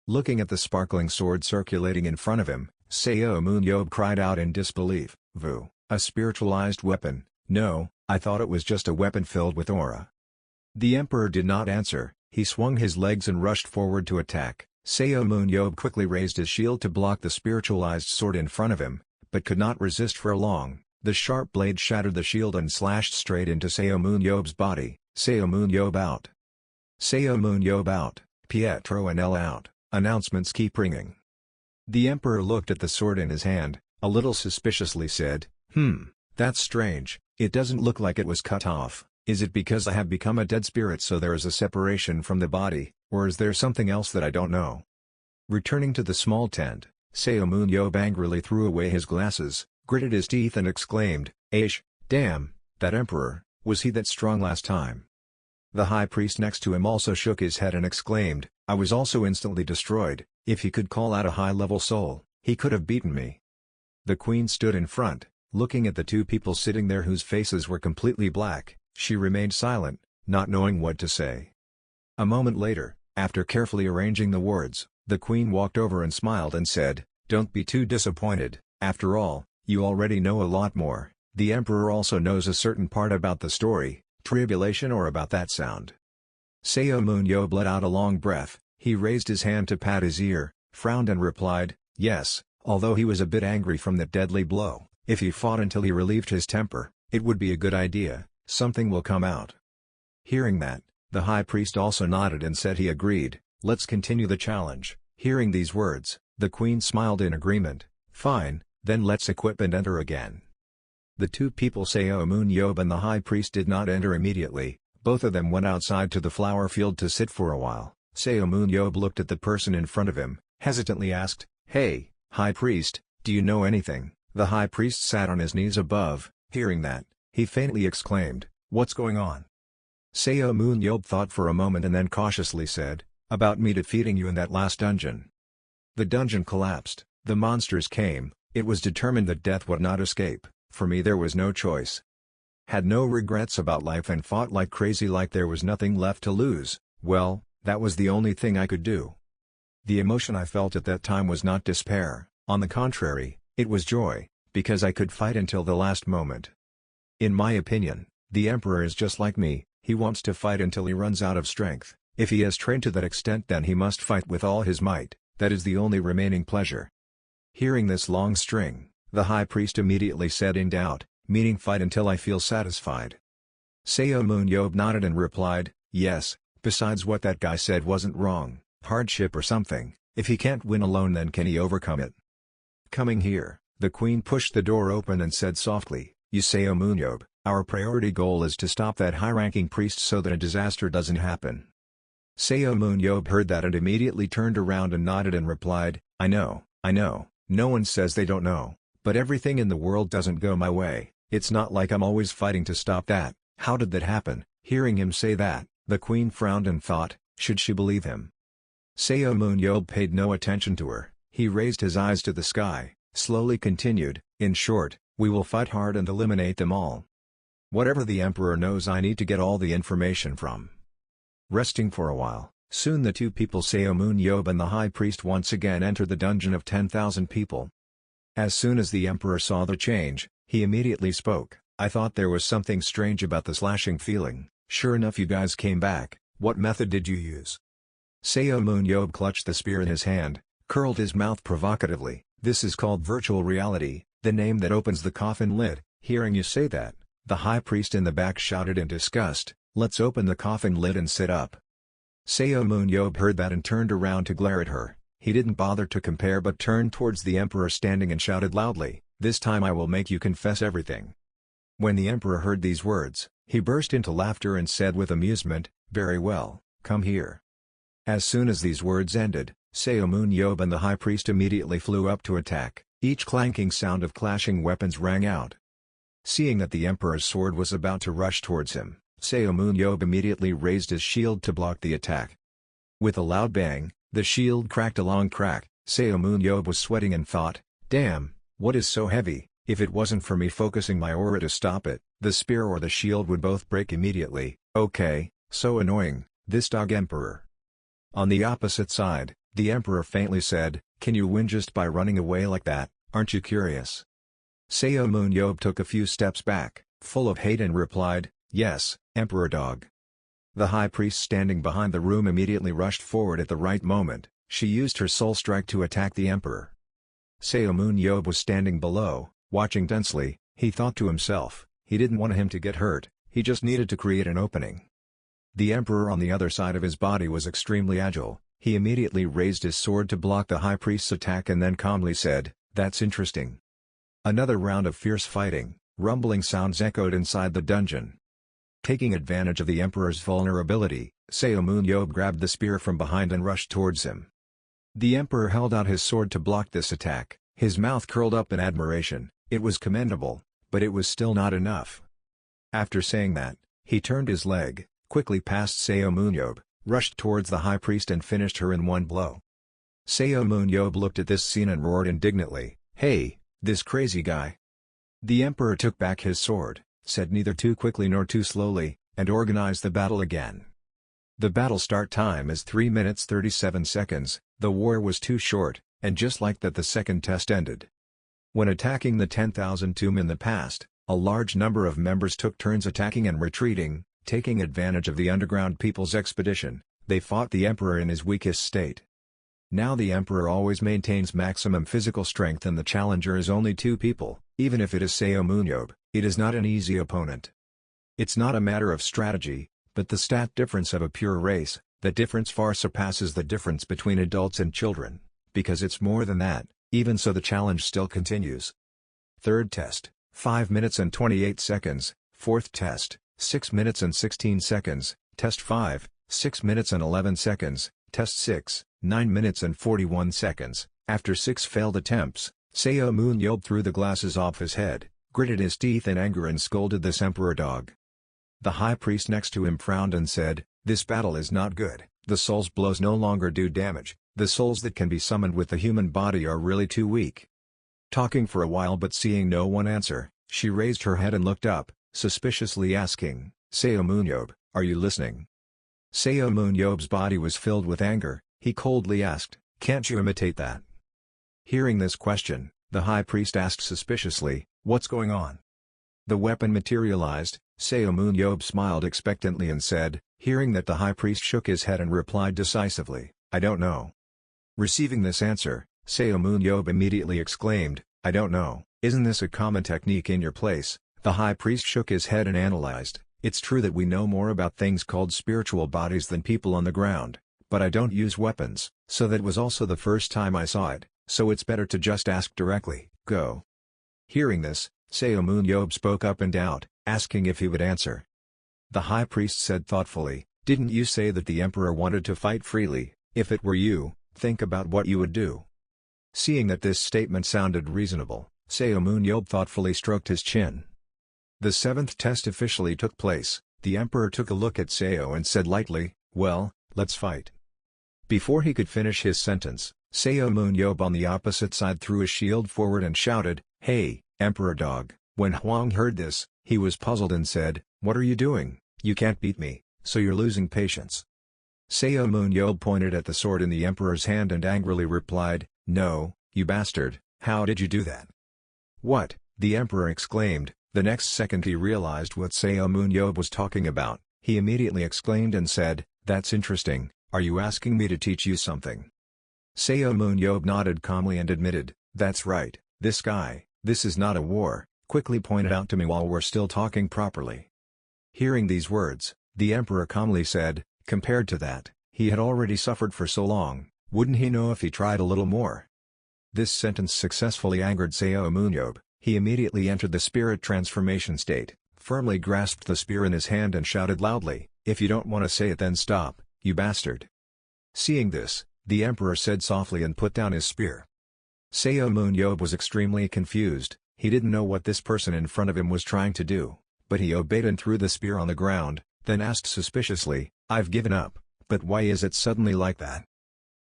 S1: Looking at the sparkling sword circulating in front of him, Seomun cried out in disbelief, "Vu, a spiritualized weapon? No, I thought it was just a weapon filled with aura." The emperor did not answer, he swung his legs and rushed forward to attack. Seomun quickly raised his shield to block the spiritualized sword in front of him, but could not resist for long. The sharp blade shattered the shield and slashed straight into Seomun body. Seomun out. Seomun out, Pietro and L out. Announcements keep ringing. The emperor looked at the sword in his hand, a little suspiciously said, That's strange, it doesn't look like it was cut off. Is it because I have become a dead spirit so there is a separation from the body, or is there something else that I don't know?" Returning to the small tent, Seomun angrily threw away his glasses, gritted his teeth and exclaimed, "Aish, damn, that emperor, was he that strong last time?" The high priest next to him also shook his head and exclaimed, "I was also instantly destroyed, if he could call out a high-level soul, he could have beaten me." The queen stood in front, looking at the two people sitting there whose faces were completely black. She remained silent, not knowing what to say. A moment later, after carefully arranging the words, the queen walked over and smiled and said, "Don't be too disappointed, after all, you already know a lot more. The emperor also knows a certain part about the story, tribulation or about that sound." Seomun let out a long breath, he raised his hand to pat his ear, frowned and replied, "Yes, although he was a bit angry from that deadly blow, if he fought until he relieved his temper, it would be a good idea, something will come out." Hearing that, the high priest also nodded and said he agreed. let's continue the challenge." Hearing these words, the queen smiled in agreement. "Fine, then let's equip and enter again." The two people Seomun and the high priest did not enter immediately. Both of them went outside to the flower field to sit for a while. Seomun looked at the person in front of him, hesitantly asked, "Hey, high priest, do you know anything?" The high priest sat on his knees above. Hearing that, he faintly exclaimed, "What's going on?" Seomun thought for a moment and then cautiously said, "About me defeating you in that last dungeon." The dungeon collapsed, the monsters came, it was determined that death would not escape. For me there was no choice. Had no regrets about life and fought like crazy like there was nothing left to lose. Well, that was the only thing I could do. The emotion I felt at that time was not despair, on the contrary, it was joy, because I could fight until the last moment. In my opinion, the Emperor is just like me, he wants to fight until he runs out of strength. If he has trained to that extent then he must fight with all his might, that is the only remaining pleasure. Hearing this long string, the high priest immediately said in doubt, meaning fight until I feel satisfied. Seomun nodded and replied, "Yes, besides what that guy said wasn't wrong, hardship or something, if he can't win alone then can he overcome it?" Coming here, the queen pushed the door open and said softly, "You Seomun, our priority goal is to stop that high-ranking priest so that a disaster doesn't happen." Seomun heard that and immediately turned around and nodded and replied, I know, no one says they don't know, but everything in the world doesn't go my way, it's not like I'm always fighting to stop that, how did that happen?" Hearing him say that, the queen frowned and thought, should she believe him? Seomun paid no attention to her, he raised his eyes to the sky, slowly continued, "In short, we will fight hard and eliminate them all. Whatever the Emperor knows I need to get all the information from." Resting for a while, soon the two people Seomun and the high priest once again entered the dungeon of 10,000 people. As soon as the Emperor saw the change, he immediately spoke, "I thought there was something strange about the slashing feeling, sure enough you guys came back, what method did you use?" Seomun clutched the spear in his hand, curled his mouth provocatively, "This is called virtual reality, the name that opens the coffin lid." Hearing you say that, the high priest in the back shouted in disgust, "Let's open the coffin lid and sit up." Seomun heard that and turned around to glare at her. He didn't bother to compare but turned towards the Emperor standing and shouted loudly, "This time I will make you confess everything." When the Emperor heard these words, he burst into laughter and said with amusement, "Very well, come here." As soon as these words ended, Seomun and the high priest immediately flew up to attack, each clanking sound of clashing weapons rang out. Seeing that the Emperor's sword was about to rush towards him, Seomun immediately raised his shield to block the attack. With a loud bang, the shield cracked a long crack. Seomun was sweating and thought, "Damn, what is so heavy?" If it wasn't for me focusing my aura to stop it, the spear or the shield would both break immediately. Okay, so annoying, this dog Emperor. On the opposite side, the Emperor faintly said, "Can you win just by running away like that, aren't you curious?" Seomun took a few steps back, full of hate and replied, "Yes, Emperor dog." The high priest standing behind the room immediately rushed forward at the right moment, she used her soul strike to attack the Emperor. Seomun was standing below, watching tensely. He thought to himself, he didn't want him to get hurt, he just needed to create an opening. The Emperor on the other side of his body was extremely agile, he immediately raised his sword to block the high priest's attack and then calmly said, "That's interesting." Another round of fierce fighting, rumbling sounds echoed inside the dungeon. Taking advantage of the Emperor's vulnerability, Seomun grabbed the spear from behind and rushed towards him. The Emperor held out his sword to block this attack, his mouth curled up in admiration. It was commendable, but it was still not enough. After saying that, he turned his leg, quickly past Seomun, rushed towards the high priest and finished her in one blow. Seomun looked at this scene and roared indignantly, "Hey, this crazy guy!" The Emperor took back his sword, said neither too quickly nor too slowly, and organized the battle again. The battle start time is 3 minutes 37 seconds, the war was too short, and just like that the second test ended. When attacking the 10,000 tomb in the past, a large number of members took turns attacking and retreating, taking advantage of the underground people's expedition. They fought the Emperor in his weakest state. Now the Emperor always maintains maximum physical strength and the challenger is only 2 people, even if it is Seomun, it is not an easy opponent. It's not a matter of strategy, but the stat difference of a pure race, that difference far surpasses the difference between adults and children, because it's more than that. Even so, the challenge still continues. Third test, 5 minutes and 28 seconds, fourth test, 6 minutes and 16 seconds, test 5, 6 minutes and 11 seconds, test 6, 9 minutes and 41 seconds. After 6 failed attempts, Seo Moon-yob threw the glasses off his head, gritted his teeth in anger and scolded this emperor dog. The high priest next to him frowned and said, "This battle is not good. The soul's blows no longer do damage. The souls that can be summoned with the human body are really too weak." Talking for a while but seeing no one answer, she raised her head and looked up, suspiciously asking, "Seo Moon-yob, are you listening?" Seo Moon-yob's body was filled with anger. He coldly asked, "Can't you imitate that?" Hearing this question, the high priest asked suspiciously, "What's going on?" The weapon materialized. Seo Moon-yob smiled expectantly and said, hearing that the high priest shook his head and replied decisively, "I don't know." Receiving this answer, Seo Moon-yob immediately exclaimed, "I don't know, isn't this a common technique in your place?" The high priest shook his head and analyzed, "It's true that we know more about things called spiritual bodies than people on the ground, but I don't use weapons, so that was also the first time I saw it, so it's better to just ask directly, go." Hearing this, Seo Moon-yob spoke up in doubt, asking if he would answer. The high priest said thoughtfully, "Didn't you say that the emperor wanted to fight freely? If it were you, think about what you would do." Seeing that this statement sounded reasonable, Seo Moon-yob thoughtfully stroked his chin. The seventh test officially took place. The emperor took a look at Seo and said lightly, "Well, let's fight." Before he could finish his sentence, Seo Moon-yob on the opposite side threw his shield forward and shouted, "Hey, emperor dog." When Hwang heard this, he was puzzled and said, "What are you doing? You can't beat me, so you're losing patience." Seo Moon-yob pointed at the sword in the emperor's hand and angrily replied, "No, you bastard, how did you do that?" "What?" the emperor exclaimed. The next second he realized what Seo Moon-yob was talking about. He immediately exclaimed and said, "That's interesting, are you asking me to teach you something?" Seo Moon-yob nodded calmly and admitted, "That's right, this is not a war, quickly point it out to me while we're still talking properly." Hearing these words, the emperor calmly said, compared to that, he had already suffered for so long, wouldn't he know if he tried a little more? This sentence successfully angered Seo Moon-yob. He immediately entered the spirit transformation state, firmly grasped the spear in his hand and shouted loudly, "If you don't want to say it then stop, you bastard." Seeing this, the emperor said softly and put down his spear. Seo Moon-yob was extremely confused. He didn't know what this person in front of him was trying to do, but he obeyed and threw the spear on the ground, then asked suspiciously, "I've given up, but why is it suddenly like that?"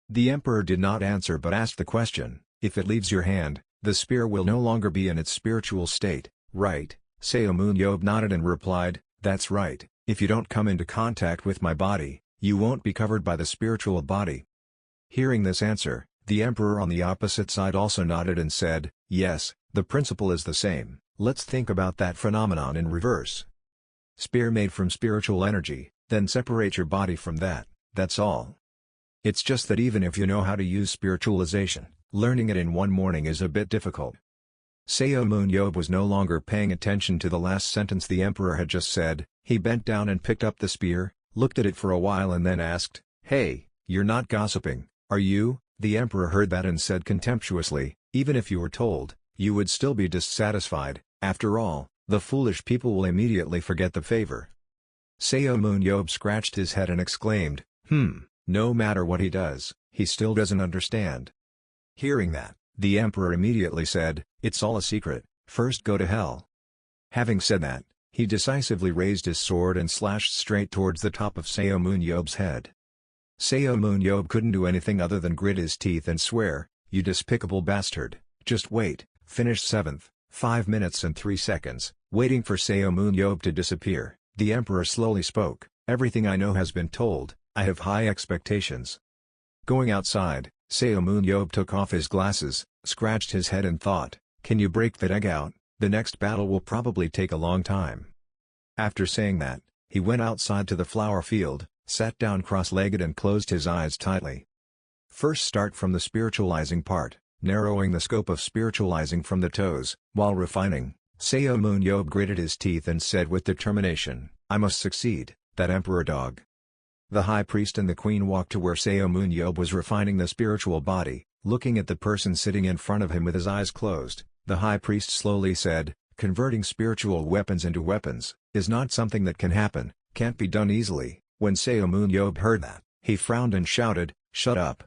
S1: The emperor did not answer but asked the question, "If it leaves your hand, the spear will no longer be in its spiritual state, right?" Seo Moon-yob nodded and replied, "That's right, if you don't come into contact with my body, you won't be covered by the spiritual body." Hearing this answer, the emperor on the opposite side also nodded and said, "Yes, the principle is the same, let's think about that phenomenon in reverse. Spear made from spiritual energy, then separate your body from that, that's all. It's just that even if you know how to use spiritualization, learning it in one morning is a bit difficult." Seo Moon-yob was no longer paying attention to the last sentence the emperor had just said. He bent down and picked up the spear, looked at it for a while and then asked, "Hey, you're not gossiping, are you?" The emperor heard that and said contemptuously, "Even if you were told, you would still be dissatisfied. After all, the foolish people will immediately forget the favor." Seo Moon-yob scratched his head and exclaimed, no matter what he does, he still doesn't understand." Hearing that, the emperor immediately said, "It's all a secret, first go to hell." Having said that, he decisively raised his sword and slashed straight towards the top of Seo Moon-yob's head. Seo Moon-yob couldn't do anything other than grit his teeth and swear, "You despicable bastard, just wait." Finished 7th, 5 minutes and 3 seconds, waiting for Seo Moon-yob to disappear, the emperor slowly spoke, "Everything I know has been told, I have high expectations." Going outside, Seo Moon-yob took off his glasses, scratched his head and thought, "Can you break that egg out? The next battle will probably take a long time." After saying that, he went outside to the flower field, sat down cross-legged and closed his eyes tightly. First start from the spiritualizing part, narrowing the scope of spiritualizing from the toes, while refining. Seo Moon-yob gritted his teeth and said with determination, "I must succeed, that emperor dog." The high priest and the queen walked to where Seomun was refining the spiritual body. Looking at the person sitting in front of him with his eyes closed, the high priest slowly said, "Converting spiritual weapons into weapons is not something that can happen, can't be done easily." When Seomun heard that, he frowned and shouted, "Shut up."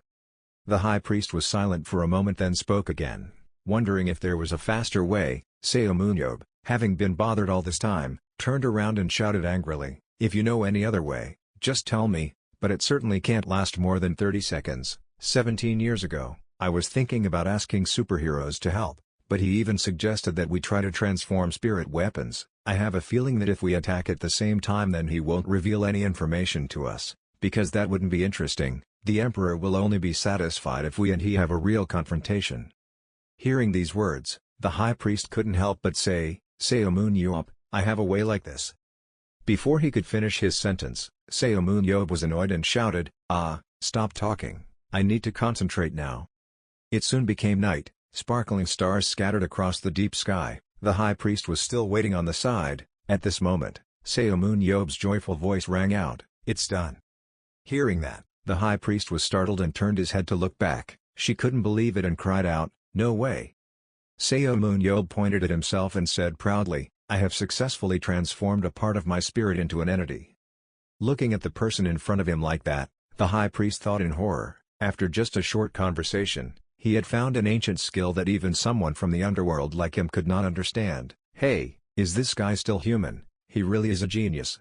S1: The high priest was silent for a moment, then spoke again, wondering if there was a faster way. Seomun, having been bothered all this time, turned around and shouted angrily, "If you know any other way, just tell me, but it certainly can't last more than 30 seconds. 17 years ago, I was thinking about asking superheroes to help, but he even suggested that we try to transform spirit weapons. I have a feeling that if we attack at the same time, then he won't reveal any information to us, because that wouldn't be interesting. The Emperor will only be satisfied if we and he have a real confrontation." Hearing these words, the high priest couldn't help but say, "Seomun, I have a way like this." Before he could finish his sentence, Seomun was annoyed and shouted, Stop talking, I need to concentrate now." It soon became night, sparkling stars scattered across the deep sky. The high priest was still waiting on the side. At this moment, Seomun joyful voice rang out, "It's done." Hearing that, the high priest was startled and turned his head to look back. She couldn't believe it and cried out, "No way." Seomun pointed at himself and said proudly, "I have successfully transformed a part of my spirit into an entity." Looking at the person in front of him like that, the high priest thought in horror. After just a short conversation, he had found an ancient skill that even someone from the underworld like him could not understand. "Hey, is this guy still human? He really is a genius."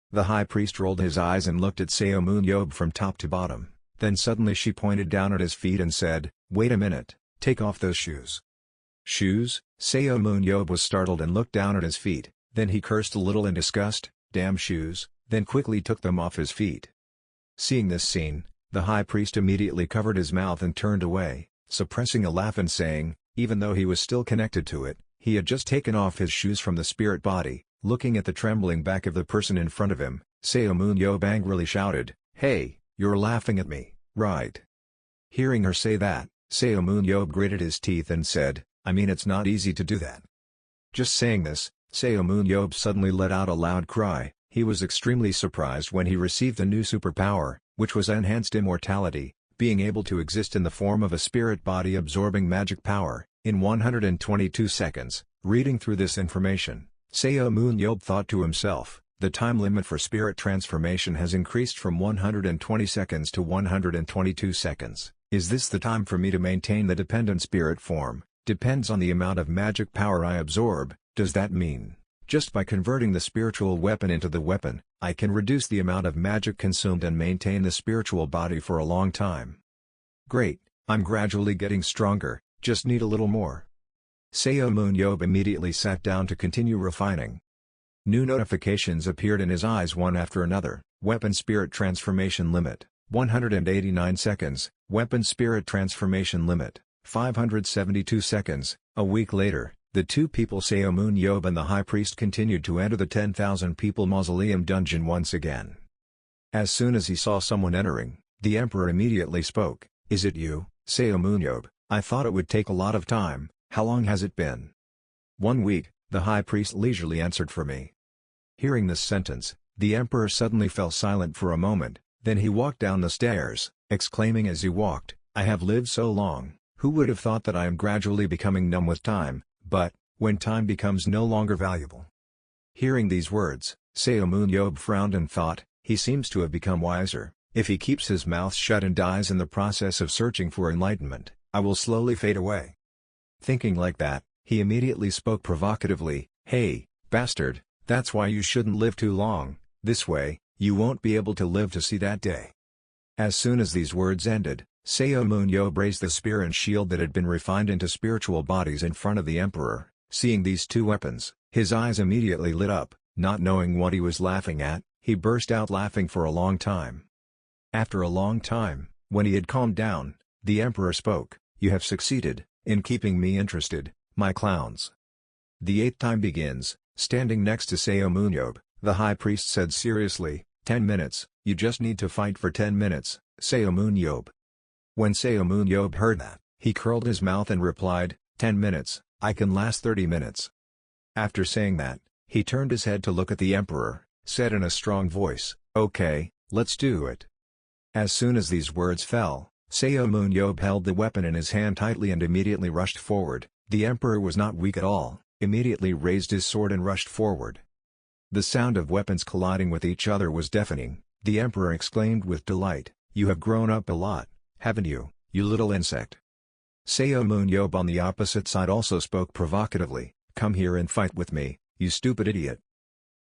S1: The high priest rolled his eyes and looked at Seomun from top to bottom. Then suddenly she pointed down at his feet and said, "Wait a minute, take off those shoes." "Shoes?" Seomun was startled and looked down at his feet. Then he cursed a little in disgust, "Damn shoes," then quickly took them off his feet. Seeing this scene, the high priest immediately covered his mouth and turned away, suppressing a laugh and saying, even though he was still connected to it, he had just taken off his shoes from the spirit body. Looking at the trembling back of the person in front of him, Seomun angrily shouted, "Hey, you're laughing at me, right?" Hearing her say that, Seomun gritted his teeth and said, "I mean, it's not easy to do that." Just saying this, Seomun suddenly let out a loud cry. He was extremely surprised when he received a new superpower, which was enhanced immortality, being able to exist in the form of a spirit body absorbing magic power, in 122 seconds. Reading through this information, Seomun thought to himself, the time limit for spirit transformation has increased from 120 seconds to 122 seconds. Is this the time for me to maintain the dependent spirit form? Depends on the amount of magic power I absorb. Does that mean, just by converting the spiritual weapon into the weapon, I can reduce the amount of magic consumed and maintain the spiritual body for a long time? Great, I'm gradually getting stronger, just need a little more. Seomun immediately sat down to continue refining. New notifications appeared in his eyes one after another. Weapon Spirit Transformation Limit, 189 seconds. Weapon Spirit Transformation Limit, 572 seconds. A week later, the two people Seomun and the High Priest continued to enter the 10,000 people mausoleum dungeon once again. As soon as he saw someone entering, the Emperor immediately spoke, "Is it you, Seomun? I thought it would take a lot of time. How long has it been?" "1 week, the High Priest leisurely answered for me." Hearing this sentence, the Emperor suddenly fell silent for a moment, then he walked down the stairs, exclaiming as he walked, "I have lived so long, who would have thought that I am gradually becoming numb with time, but, when time becomes no longer valuable." Hearing these words, Seomun frowned and thought, he seems to have become wiser. If he keeps his mouth shut and dies in the process of searching for enlightenment, I will slowly fade away. Thinking like that, he immediately spoke provocatively, "Hey, bastard, that's why you shouldn't live too long, this way, you won't be able to live to see that day." As soon as these words ended, Seomun raised the spear and shield that had been refined into spiritual bodies in front of the Emperor. Seeing these two weapons, his eyes immediately lit up. Not knowing what he was laughing at, he burst out laughing for a long time. After a long time, when he had calmed down, the Emperor spoke, "You have succeeded in keeping me interested, my clowns." The 8th time begins. Standing next to Seomun, the High Priest said seriously, 10 minutes, you just need to fight for 10 minutes, Seomun. When Seomun heard that, he curled his mouth and replied, 10 minutes, I can last 30 minutes. After saying that, he turned his head to look at the Emperor, said in a strong voice, "Okay, Let's do it. As soon as these words fell, Seun Ab held the weapon in his hand tightly and immediately rushed forward. The emperor was not weak at all, immediately raised his sword and rushed forward. The sound of weapons colliding with each other was deafening. The emperor exclaimed with delight, "You have grown up a lot, haven't you, you little insect?" Seun Ab on the opposite side also spoke provocatively, "Come here and fight with me, you stupid idiot."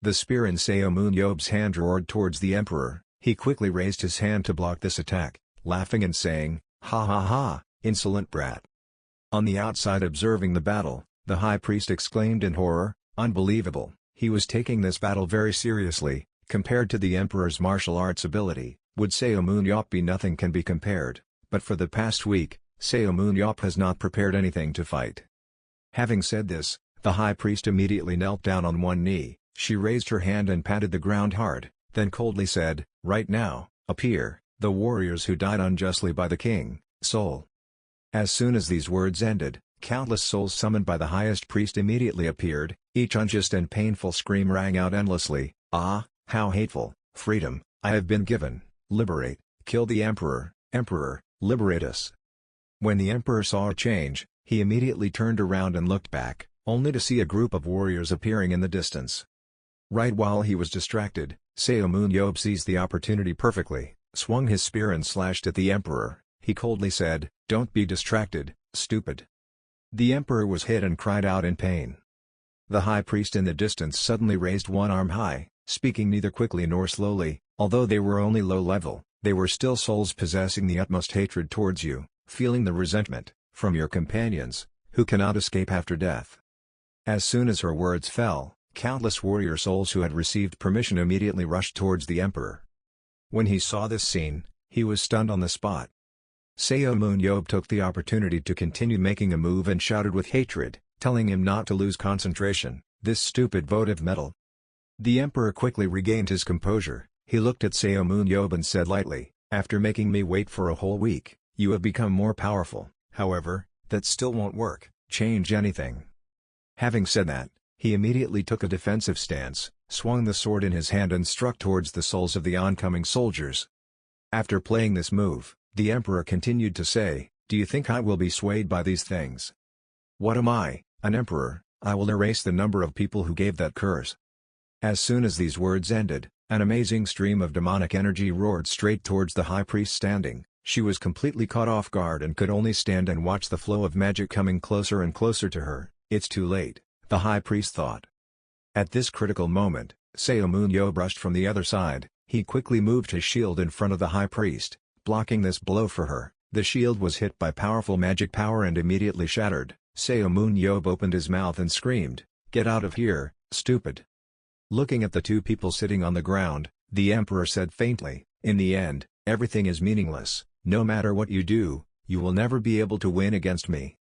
S1: The spear in Seun Ab's hand roared towards the emperor. He quickly raised his hand to block this attack, laughing and saying, "Ha ha ha, insolent brat." On the outside observing the battle, the high priest exclaimed in horror, "Unbelievable." He was taking this battle very seriously. Compared to the emperor's martial arts ability, would Seun Ab be nothing can be compared, but for the past week, Seun Ab has not prepared anything to fight. Having said this, the high priest immediately knelt down on one knee. She raised her hand and patted the ground hard, then coldly said, "Right now, appear, the warriors who died unjustly by the king, Soul." As soon as these words ended, countless souls summoned by the highest priest immediately appeared. Each unjust and painful scream rang out endlessly, "Ah, how hateful, freedom, I have been given, liberate, kill the emperor, emperor, liberate us." When the emperor saw a change, he immediately turned around and looked back, only to see a group of warriors appearing in the distance. Right while he was distracted, Seun Ab seized the opportunity perfectly, swung his spear and slashed at the emperor. He coldly said, "Don't be distracted, stupid." The emperor was hit and cried out in pain. The high priest in the distance suddenly raised one arm high, speaking neither quickly nor slowly. Although they were only low level, they were still souls possessing the utmost hatred towards you, feeling the resentment from your companions, who cannot escape after death. As soon as her words fell, countless warrior souls who had received permission immediately rushed towards the emperor. When he saw this scene, he was stunned on the spot. Seun Ab took the opportunity to continue making a move and shouted with hatred, telling him not to lose concentration, "This stupid votive metal." The emperor quickly regained his composure. He looked at Seun Ab and said lightly, "After making me wait for a whole week, you have become more powerful. However, that still won't work, change anything." Having said that, he immediately took a defensive stance, swung the sword in his hand and struck towards the souls of the oncoming soldiers. After playing this move, the emperor continued to say, "Do you think I will be swayed by these things? What am I, an emperor? I will erase the number of people who gave that curse." As soon as these words ended, an amazing stream of demonic energy roared straight towards the high priest standing. She was completely caught off guard and could only stand and watch the flow of magic coming closer and closer to her. "It's too late," the high priest thought. At this critical moment, Seun Ab rushed from the other side. He quickly moved his shield in front of the high priest, blocking this blow for her. The shield was hit by powerful magic power and immediately shattered. Seun Ab opened his mouth and screamed, "Get out of here, stupid!" Looking at the two people sitting on the ground, the emperor said faintly, "In the end, everything is meaningless. No matter what you do, you will never be able to win against me.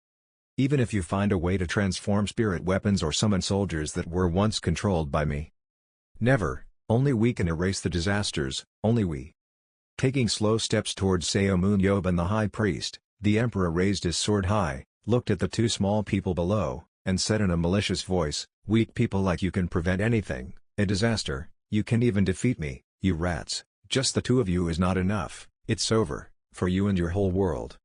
S1: Even if you find a way to transform spirit weapons or summon soldiers that were once controlled by me. Never, only we can erase the disasters, only we." Taking slow steps towards Seun Ab and the high priest, the emperor raised his sword high, looked at the two small people below, and said in a malicious voice, "Weak people like you can prevent anything, a disaster. You can even defeat me, you rats. Just the two of you is not enough. It's over, for you and your whole world."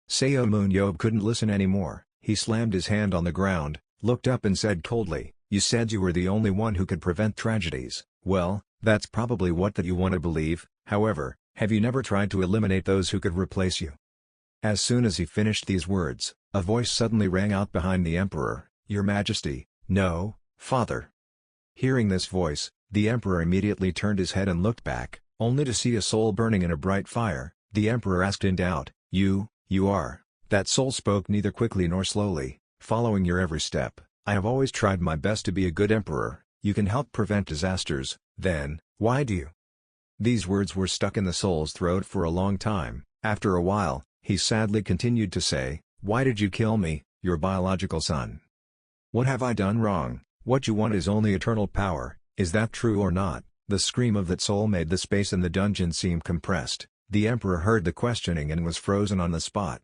S1: Seun Ab couldn't listen anymore. He slammed his hand on the ground, looked up and said coldly, "You said you were the only one who could prevent tragedies. Well, that's probably what that you want to believe. However, have you never tried to eliminate those who could replace you?" As soon as he finished these words, a voice suddenly rang out behind the emperor, "Your Majesty." "No, Father." Hearing this voice, the emperor immediately turned his head and looked back, only to see a soul burning in a bright fire. The emperor asked in doubt, You are..." That soul spoke neither quickly nor slowly, "Following your every step, I have always tried my best to be a good emperor. You can help prevent disasters, then, why do you?" These words were stuck in the soul's throat for a long time. After a while, he sadly continued to say, "Why did you kill me, your biological son? What have I done wrong? What you want is only eternal power, is that true or not?" The scream of that soul made the space in the dungeon seem compressed. The emperor heard the questioning and was frozen on the spot.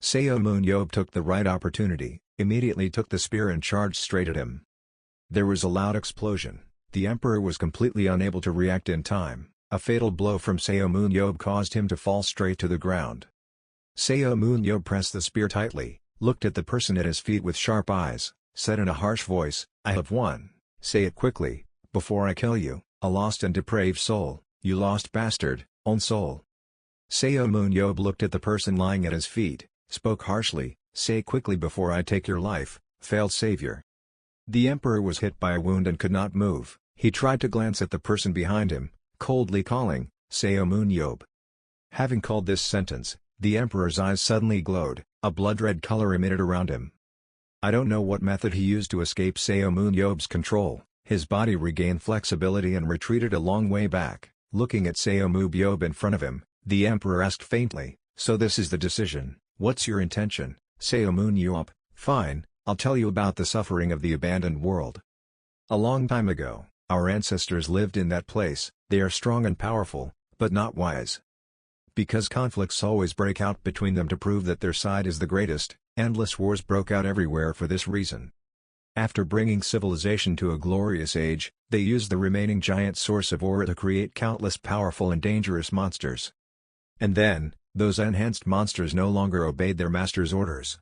S1: Seun Ab took the right opportunity, immediately took the spear and charged straight at him. There was a loud explosion. The emperor was completely unable to react in time. A fatal blow from Seomun caused him to fall straight to the ground. Seomun pressed the spear tightly, looked at the person at his feet with sharp eyes, said in a harsh voice, "I have won. Say it quickly, before I kill you, a lost and depraved soul, you lost bastard, own soul." Seomun looked at the person lying at his feet, spoke harshly, "Say quickly before I take your life, failed savior." The emperor was hit by a wound and could not move. He tried to glance at the person behind him, coldly calling, "Seomun." Having called this sentence, the emperor's eyes suddenly glowed, a blood-red color emitted around him. I don't know what method he used to escape Seomun control. His body regained flexibility and retreated a long way back. Looking at Seomun in front of him, the emperor asked faintly, "So this is the decision, what's your intention, Seomun?" "Fine, I'll tell you about the suffering of the abandoned world. A long time ago, our ancestors lived in that place. They are strong and powerful, but not wise. Because conflicts always break out between them to prove that their side is the greatest, endless wars broke out everywhere for this reason. After bringing civilization to a glorious age, they used the remaining giant source of aura to create countless powerful and dangerous monsters. And then, those enhanced monsters no longer obeyed their master's orders.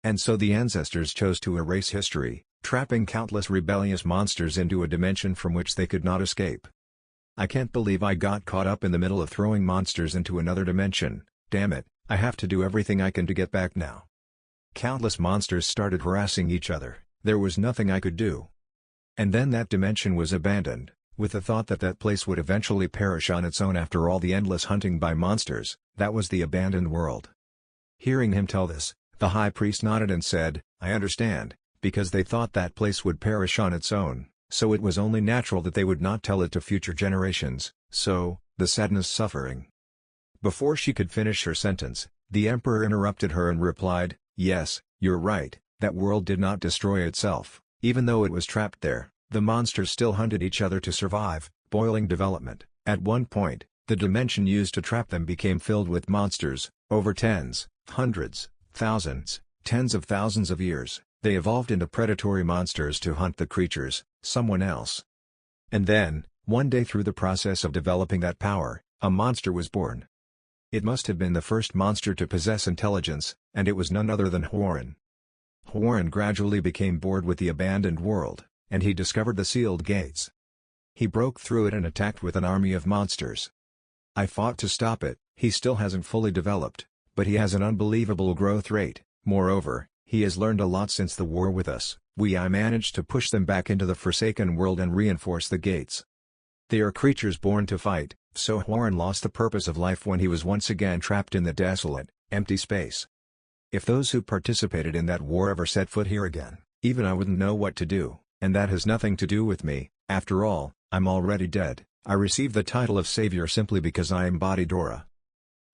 S1: And so the ancestors chose to erase history, trapping countless rebellious monsters into a dimension from which they could not escape. I can't believe I got caught up in the middle of throwing monsters into another dimension. Damn it, I have to do everything I can to get back now." Countless monsters started harassing each other. There was nothing I could do. And then that dimension was abandoned, with the thought that that place would eventually perish on its own after all the endless hunting by monsters. That was the abandoned world. Hearing him tell this, the high priest nodded and said, "I understand, because they thought that place would perish on its own. So it was only natural that they would not tell it to future generations, so, the sadness suffering." Before she could finish her sentence, the emperor interrupted her and replied, "Yes, you're right, that world did not destroy itself. Even though it was trapped there, the monsters still hunted each other to survive, boiling development. At one point, the dimension used to trap them became filled with monsters. Over tens, hundreds, thousands, tens of thousands of years, they evolved into predatory monsters to hunt the creatures, someone else. And then, one day through the process of developing that power, a monster was born. It must have been the first monster to possess intelligence, and it was none other than Hayen. Hayen gradually became bored with the abandoned world, and he discovered the sealed gates. He broke through it and attacked with an army of monsters. I fought to stop it. He still hasn't fully developed, but he has an unbelievable growth rate. Moreover, he has learned a lot since the war with us. I managed to push them back into the Forsaken world and reinforce the gates. They are creatures born to fight, so Hayen lost the purpose of life when he was once again trapped in the desolate, empty space. If those who participated in that war ever set foot here again, even I wouldn't know what to do, and that has nothing to do with me. After all, I'm already dead. I received the title of savior simply because I embodied aura.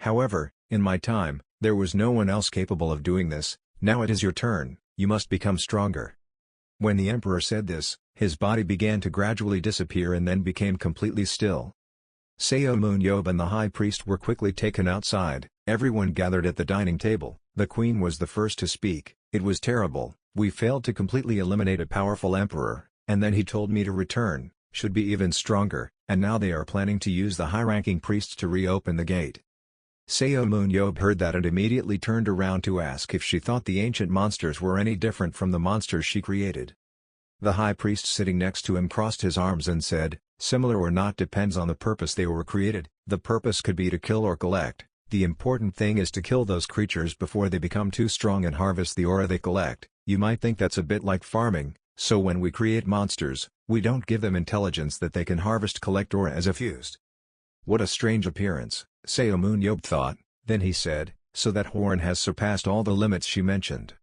S1: However, in my time, there was no one else capable of doing this. Now it is your turn, you must become stronger." When the emperor said this, his body began to gradually disappear and then became completely still. Seomun and the high priest were quickly taken outside. Everyone gathered at the dining table. The queen was the first to speak. "It was terrible. We failed to completely eliminate a powerful emperor, and then he told me to return, should be even stronger, and now they are planning to use the high-ranking priests to reopen the gate." Seomun heard that and immediately turned around to ask if she thought the ancient monsters were any different from the monsters she created. The high priest sitting next to him crossed his arms and said, "Similar or not depends on the purpose they were created. The purpose could be to kill or collect. The important thing is to kill those creatures before they become too strong and harvest the aura they collect. You might think that's a bit like farming, so when we create monsters, we don't give them intelligence that they can collect aura as if used." What a strange appearance, Seomun thought. Then he said, "So that Hayen has surpassed all the limits she mentioned."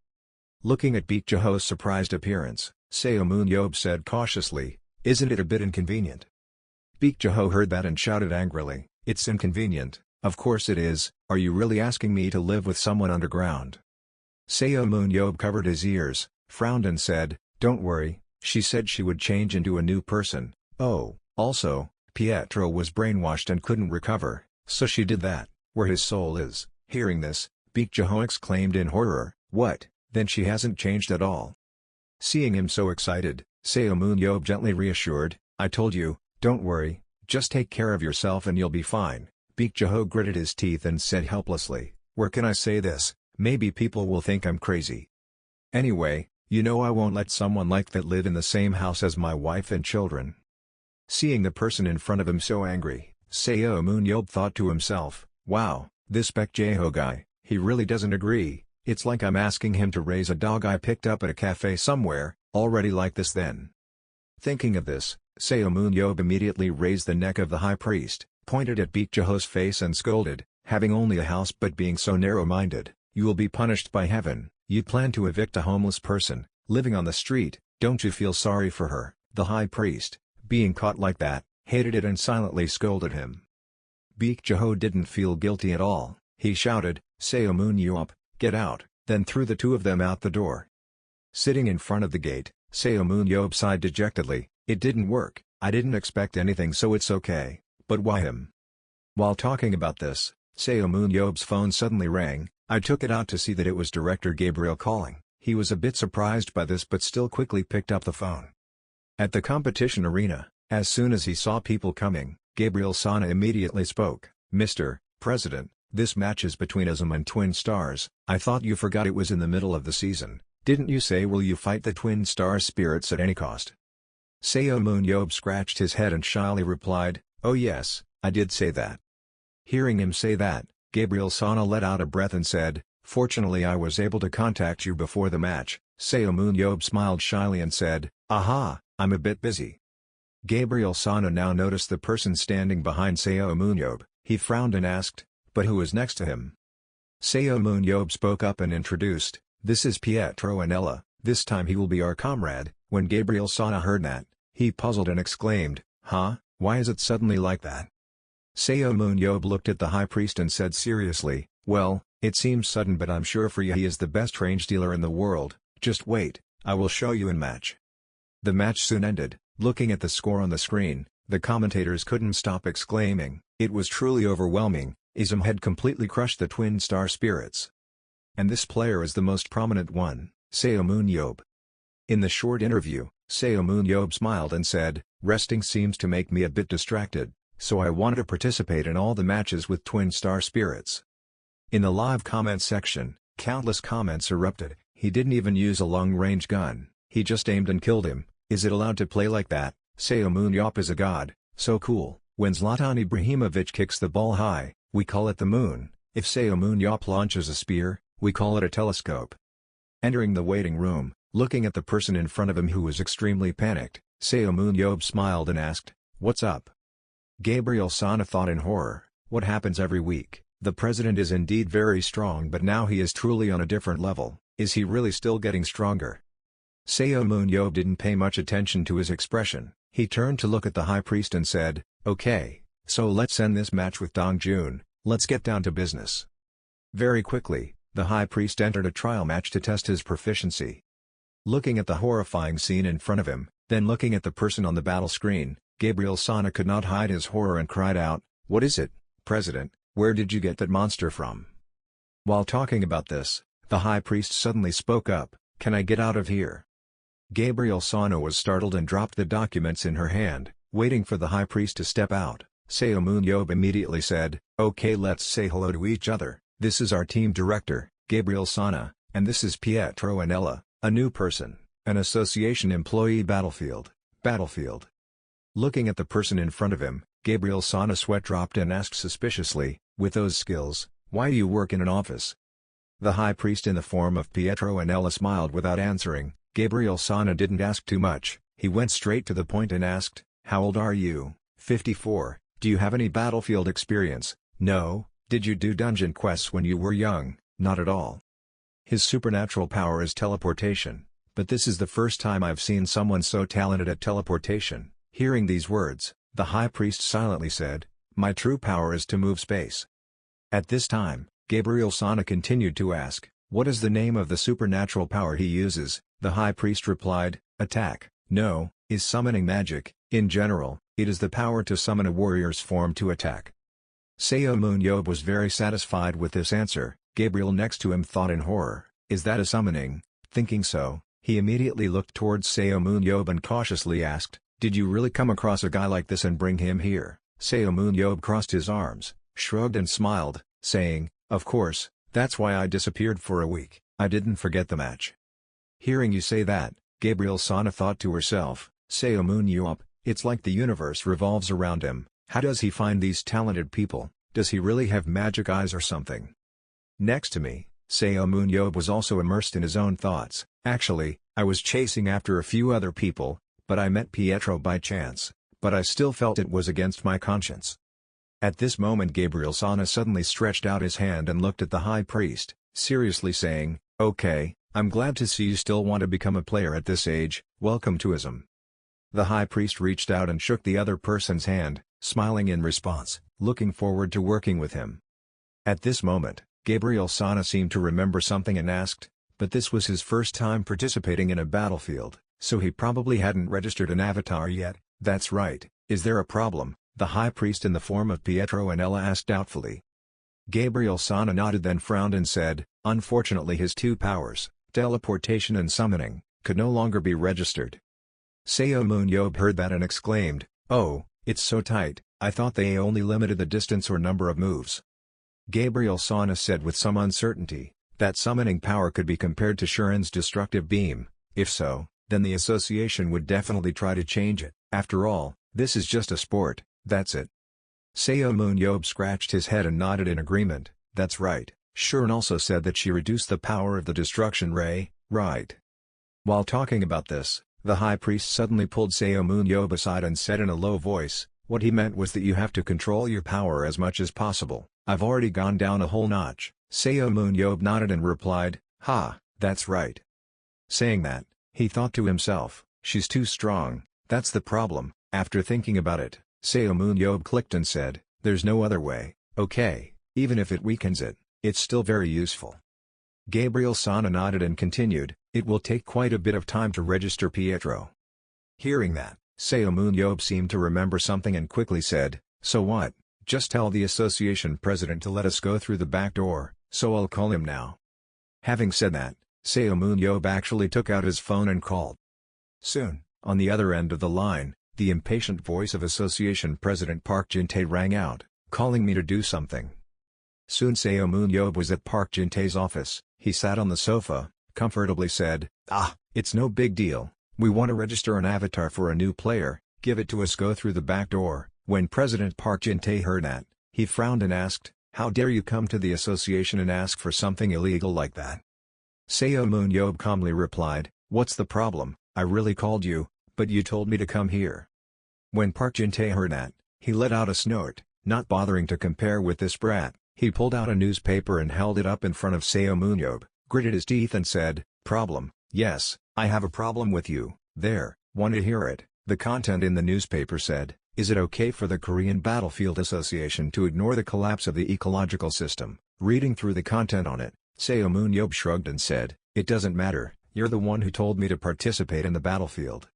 S1: Looking at Bejo's surprised appearance, Seomun said cautiously, "Isn't it a bit inconvenient?" Bejo heard that and shouted angrily, "It's inconvenient, of course it is. Are you really asking me to live with someone underground?" Seomun covered his ears, frowned and said, "Don't worry, she said she would change into a new person. Oh, also, Petro was brainwashed and couldn't recover, so she did that, where his soul is." Hearing this, Bejo exclaimed in horror, "What, then she hasn't changed at all?" Seeing him so excited, Seomun gently reassured, "I told you, don't worry, Just take care of yourself and you'll be fine. Bejo gritted his teeth and said helplessly, where can I say this? Maybe people will think I'm crazy. Anyway, you know I won't let someone like that live in the same house as my wife and children. Seeing the person in front of him so angry, Seun thought to himself, wow, this Bejo guy, he really doesn't agree. It's like I'm asking him to raise a dog I picked up at a cafe somewhere, already like this then. Thinking of this, Seun immediately raised the neck of the high priest, pointed at Bejo's face and scolded, having only a house but being so narrow-minded, you will be punished by heaven. You plan to evict a homeless person, living on the street, don't you feel sorry for her? The high priest, being caught like that, hated it and silently scolded him. Bejo didn't feel guilty at all, he shouted, Seun, get out, then threw the two of them out the door. Sitting in front of the gate, Seun sighed dejectedly, it didn't work, I didn't expect anything so it's okay, but why him? While talking about this, Seun's phone suddenly rang. I took it out to see that it was director Gabriel calling. He was a bit surprised by this but still quickly picked up the phone. At the competition arena, as soon as he saw people coming, Gabriel Sana immediately spoke, Mr. President, this match is between Ism and Twin Stars. I thought you forgot it was in the middle of the season. Didn't you say will you fight the Twin Star spirits at any cost? Seun scratched his head and shyly replied, oh yes, I did say that. Hearing him say that, Gabriel Sana let out a breath and said, fortunately I was able to contact you before the match. Seun smiled shyly and said, aha, I'm a bit busy. Gabriel Sana now noticed the person standing behind Seun. He frowned and asked, but who is next to him? Seun spoke up and introduced, this is Petro and Ella, this time he will be our comrade. When Gabriel Sana heard that, he puzzled and exclaimed, huh, why is it suddenly like that? Seun looked at the high priest and said seriously, well, it seems sudden but I'm sure for you he is the best range dealer in the world, just wait, I will show you in match. The match soon ended. Looking at the score on the screen, the commentators couldn't stop exclaiming, it was truly overwhelming, Ism had completely crushed the Twin Star spirits. And this player is the most prominent one, Seun. In the short interview, Seun smiled and said, resting seems to make me a bit distracted, so I want to participate in all the matches with Twin Star spirits. In the live comment section, countless comments erupted, he didn't even use a long-range gun, he just aimed and killed him, is it allowed to play like that? Seun is a god, so cool, when Zlatan Ibrahimovic kicks the ball high, we call it the moon, if Seun launches a spear, we call it a telescope. Entering the waiting room, looking at the person in front of him who was extremely panicked, Seun smiled and asked, what's up? Gabriel Sana thought in horror, what happens every week? The president is indeed very strong but now he is truly on a different level, is he really still getting stronger? Seun didn't pay much attention to his expression, he turned to look at the high priest and said, okay, so let's end this match with Dongjun, let's get down to business. Very quickly, the high priest entered a trial match to test his proficiency. Looking at the horrifying scene in front of him, then looking at the person on the battle screen, Gabriel Sana could not hide his horror and cried out, what is it, President, where did you get that monster from? While talking about this, the high priest suddenly spoke up, can I get out of here? Gabriel Sana was startled and dropped the documents in her hand, waiting for the high priest to step out. Seun immediately said, okay, let's say hello to each other, this is our team director, Gabriel Sana, and this is Petro and Ella, a new person, an association employee. Battlefield. Looking at the person in front of him, Gabriel Sana's sweat dropped and asked suspiciously, with those skills, why do you work in an office? The high priest in the form of Petro and Ella smiled without answering. Gabriel Sana didn't ask too much, he went straight to the point and asked, how old are you? 54, do you have any battlefield experience? No. Did you do dungeon quests when you were young? Not at all. His supernatural power is teleportation, but this is the first time I've seen someone so talented at teleportation. Hearing these words, the high priest silently said, my true power is to move space. At this time, Gabriel Sana continued to ask, what is the name of the supernatural power he uses? The high priest replied, attack. No, is summoning magic. In general, it is the power to summon a warrior's form to attack. Seun was very satisfied with this answer. Gabriel next to him thought in horror, is that a summoning? Thinking so, he immediately looked towards Seun and cautiously asked, did you really come across a guy like this and bring him here? Seung crossed his arms, shrugged and smiled, saying, "Of course, that's why I disappeared for a week, I didn't forget the match." Hearing you say that, Gabriel Sana thought to herself, Seung, it's like the universe revolves around him. How does he find these talented people? Does he really have magic eyes or something? Next to me, Seung was also immersed in his own thoughts. Actually, I was chasing after a few other people, but I met Pietro by chance, but I still felt it was against my conscience. At this moment Gabriel Sana suddenly stretched out his hand and looked at the high priest, seriously saying, "Okay, I'm glad to see you still want to become a player at this age, welcome to ISM." The high priest reached out and shook the other person's hand, smiling in response, looking forward to working with him. At this moment, Gabriel Sana seemed to remember something and asked, but this was his first time participating in a battlefield, so he probably hadn't registered an avatar yet. "That's right, is there a problem?" the high priest in the form of Pietro and Ella asked doubtfully. Gabriel Sana nodded then frowned and said, "Unfortunately his two powers, teleportation and summoning, could no longer be registered." Seung heard that and exclaimed, "Oh, it's so tight, I thought they only limited the distance or number of moves." Gabriel Sana said with some uncertainty, that summoning power could be compared to Shuren's destructive beam. If so, then the association would definitely try to change it. After all, this is just a sport, that's it. Seung scratched his head and nodded in agreement. "That's right, Shuren also said that she reduced the power of the destruction ray, right?" While talking about this, the high priest suddenly pulled Seung aside and said in a low voice, "What he meant was that you have to control your power as much as possible. I've already gone down a whole notch." Seung nodded and replied, "Ha, that's right." Saying that, he thought to himself, "She's too strong, that's the problem." After thinking about it, Seung clicked and said, "There's no other way." "Okay, even if it weakens it, it's still very useful." Gabriel Sana nodded and continued, "It will take quite a bit of time to register Pietro." Hearing that, Seung seemed to remember something and quickly said, "So what? Just tell the association president to let us go through the back door, so I'll call him now." Having said that, Seung actually took out his phone and called. Soon, on the other end of the line, the impatient voice of Association President Park Jin-tae rang out, calling me to do something. Soon Seung was at Park Jin-tae's office. He sat on the sofa, comfortably said, "It's no big deal, we want to register an avatar for a new player, give it to us, go through the back door." When President Park Jin-tae heard that, he frowned and asked, "How dare you come to the association and ask for something illegal like that?" Seung calmly replied, "What's the problem? I really called you, but you told me to come here." When Park Jin-tae heard that, he let out a snort, not bothering to compare with this brat. He pulled out a newspaper and held it up in front of Seung, gritted his teeth and said, "Problem, yes, I have a problem with you. There, want to hear it?" The content in the newspaper said, "Is it okay for the Korean Battlefield Association to ignore the collapse of the ecological system?" Reading through the content on it, Seung shrugged and said, "It doesn't matter, you're the one who told me to participate in the battlefield."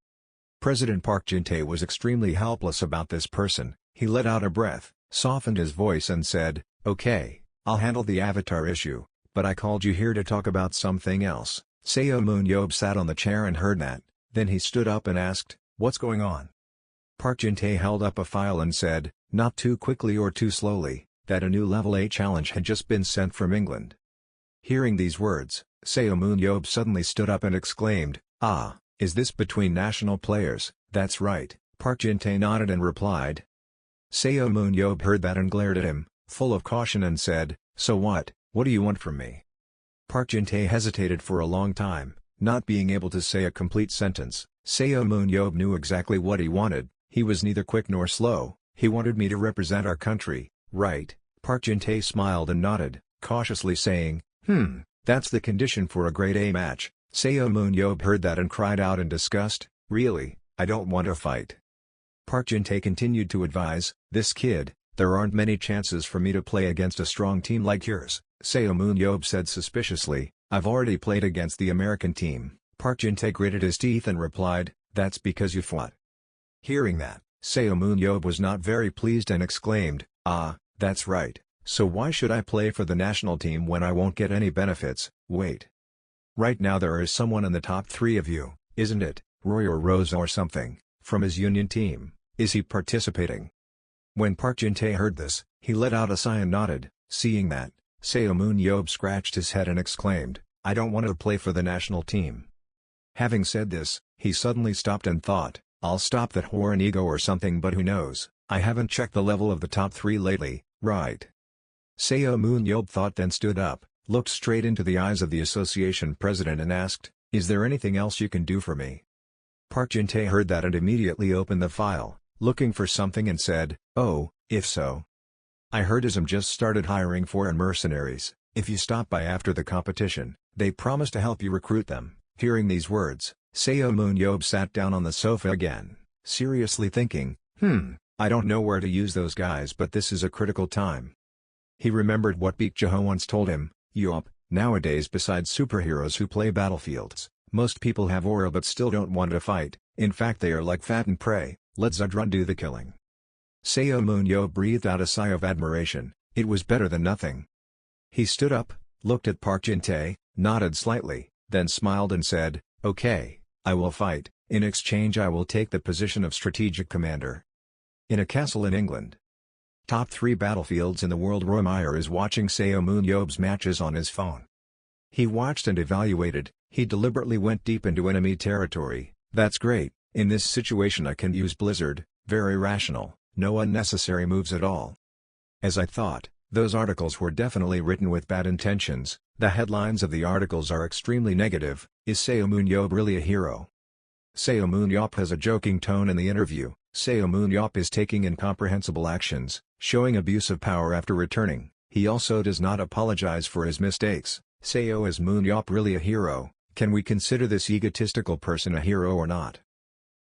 S1: President Park Jin-tae was extremely helpless about this person. He let out a breath, softened his voice and said, "Okay, I'll handle the avatar issue, but I called you here to talk about something else." Seung sat on the chair and heard that, then he stood up and asked, "What's going on?" Park Jin-tae held up a file and said, "Not too quickly or too slowly, that a new level A challenge had just been sent from England." Hearing these words, Seung suddenly stood up and exclaimed, "Is this between national players?" "That's right," Park Jin-tae nodded and replied. Seung heard that and glared at him, full of caution and said, "So what do you want from me?" Park Jin-tae hesitated for a long time, not being able to say a complete sentence. Seung knew exactly what he wanted. He was neither quick nor slow. He wanted me to represent our country, right? Park Jin-tae smiled and nodded, cautiously saying, That's the condition for a grade A match." Seung heard that and cried out in disgust, "Really, I don't want to fight." Park Jin-tae continued to advise, "This kid, there aren't many chances for me to play against a strong team like yours." Seung said suspiciously, "I've already played against the American team." Park Jin-tae gritted his teeth and replied, "That's because you fought." Hearing that, Seung was not very pleased and exclaimed, That's right, so why should I play for the national team when I won't get any benefits?" "Wait. Right now there is someone in the top 3 of you, isn't it, Roy or Rose or something, from his union team, is he participating?" When Park Jin-tae heard this, he let out a sigh and nodded. Seeing that, Seo Moon-yeob scratched his head and exclaimed, "I don't want to play for the national team." Having said this, he suddenly stopped and thought, "I'll stop that whore and ego or something, but who knows, I haven't checked the level of the top 3 lately, right?" Seo Moon-yeob thought, then stood up, looked straight into the eyes of the association president and asked, "Is there anything else you can do for me?" Park Jin-tae heard that and immediately opened the file, looking for something, and said, "Oh, if so. I heard ISM just started hiring foreign mercenaries. If you stop by after the competition, they promise to help you recruit them." Hearing these words, Seo Moon-yeob sat down on the sofa again, seriously thinking, I don't know where to use those guys, but this is a critical time. He remembered what Baek Jo once told him, "Yeob, nowadays besides superheroes who play battlefields, most people have aura but still don't want to fight. In fact, they are like fattened prey, let Zudrun do the killing." Seo Moon-yeob breathed out a sigh of admiration. It was better than nothing. He stood up, looked at Park Jin-tae, nodded slightly, then smiled and said, "Okay, I will fight. In exchange I will take the position of strategic commander." In a castle in England. Top 3 battlefields in the world. Roy Meyer is watching Seo Moon-yeob's matches on his phone. He watched and evaluated. He deliberately went deep into enemy territory. "That's great, in this situation I can use Blizzard, very rational, no unnecessary moves at all." As I thought, those articles were definitely written with bad intentions. The headlines of the articles are extremely negative. Is Seo Moon-yeob really a hero? Seo Moon-yeob has a joking tone in the interview. Seo Moon-yeob is taking incomprehensible actions, showing abuse of power after returning. He also does not apologize for his mistakes. Seo, is Moon-yeob really a hero? Can we consider this egotistical person a hero or not?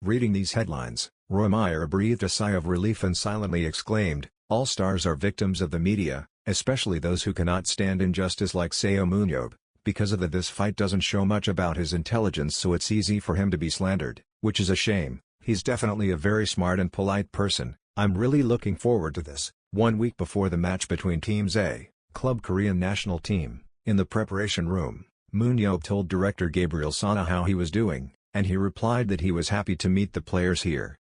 S1: Reading these headlines, Roy Meyer breathed a sigh of relief and silently exclaimed, "All stars are victims of the media, especially those who cannot stand injustice like Seo Moon-yeob. Because of that, this fight doesn't show much about his intelligence, so it's easy for him to be slandered, which is a shame. He's definitely a very smart and polite person. I'm really looking forward to this." 1 week before the match between Teams A, Club Korean national team, in the preparation room, Moon-yeob told director Gabriel Sana how he was doing, and he replied that he was happy to meet the players here.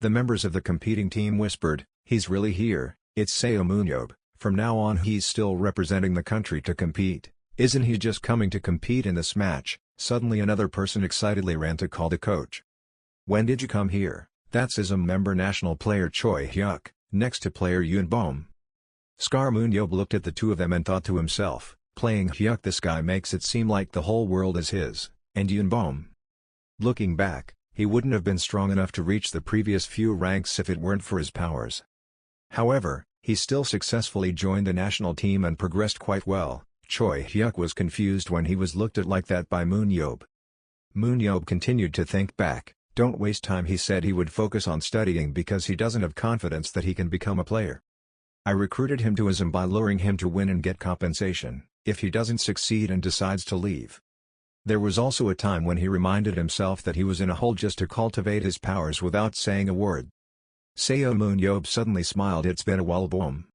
S1: The members of the competing team whispered, "He's really here, it's Seo Moon-yeob, from now on he's still representing the country to compete. Isn't he just coming to compete in this match?" Suddenly another person excitedly ran to call the coach. "When did you come here?" "That's ISM member national player Choi Hyuk, next to player Yoon Bom." Scar Moon-yeob looked at the two of them and thought to himself, "Playing Hyuk, this guy makes it seem like the whole world is his, and Yoon Bom. Looking back, he wouldn't have been strong enough to reach the previous few ranks if it weren't for his powers." However, he still successfully joined the national team and progressed quite well. Choi Hyuk was confused when he was looked at like that by Moon-yeob. Moon-yeob continued to think back. "Don't waste time," he said. He would focus on studying because he doesn't have confidence that he can become a player. "I recruited him to ISM by luring him to win and get compensation, if he doesn't succeed and decides to leave." There was also a time when he reminded himself that he was in a hole just to cultivate his powers without saying a word. Seo Moon-yeob suddenly smiled. "It's been a while, Bom."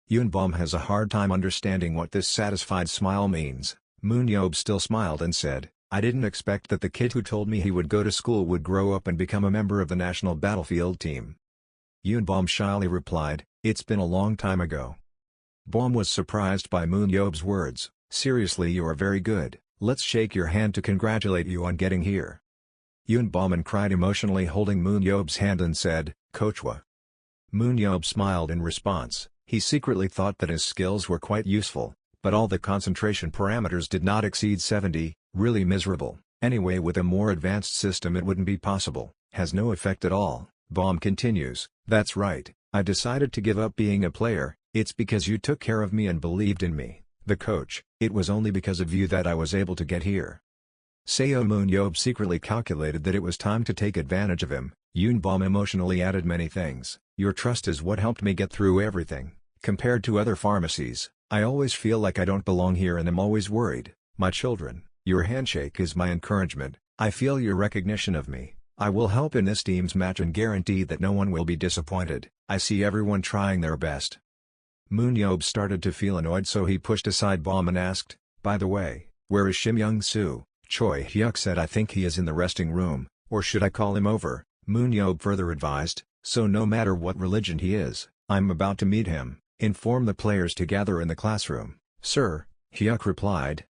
S1: Yoon Bom has a hard time understanding what this satisfied smile means. Moon-yeob still smiled and said, "I didn't expect that the kid who told me he would go to school would grow up and become a member of the national battlefield team." Yoon Bom shyly replied, "It's been a long time ago." Bom was surprised by Moon-yeob's words. "Seriously, you are very good. Let's shake your hand to congratulate you on getting here." Yoon Bom cried emotionally, holding Moon-yeob's hand, and said, "Coachwa." Moon-yeob smiled in response. He secretly thought that his skills were quite useful, but all the concentration parameters did not exceed 70, really miserable. Anyway, with a more advanced system it wouldn't be possible. "Has no effect at all." Bom continues, "That's right, I decided to give up being a player. It's because you took care of me and believed in me, the coach. It was only because of you that I was able to get here." Seo Moon-yeob secretly calculated that it was time to take advantage of him. Yoon Bom emotionally added many things. "Your trust is what helped me get through everything. Compared to other pharmacies, I always feel like I don't belong here and am always worried. My children, your handshake is my encouragement. I feel your recognition of me. I will help in this team's match and guarantee that no one will be disappointed. I see everyone trying their best." Moon-yeob started to feel annoyed, so he pushed aside Bom and asked, "By the way, where is Shim Young-soo?" Choi Hyuk said, "I think he is in the resting room, or should I call him over?" Moon-yeob further advised, So no matter what religion he is, I'm about to meet him, inform the players to gather in the classroom, sir, Hyuk replied.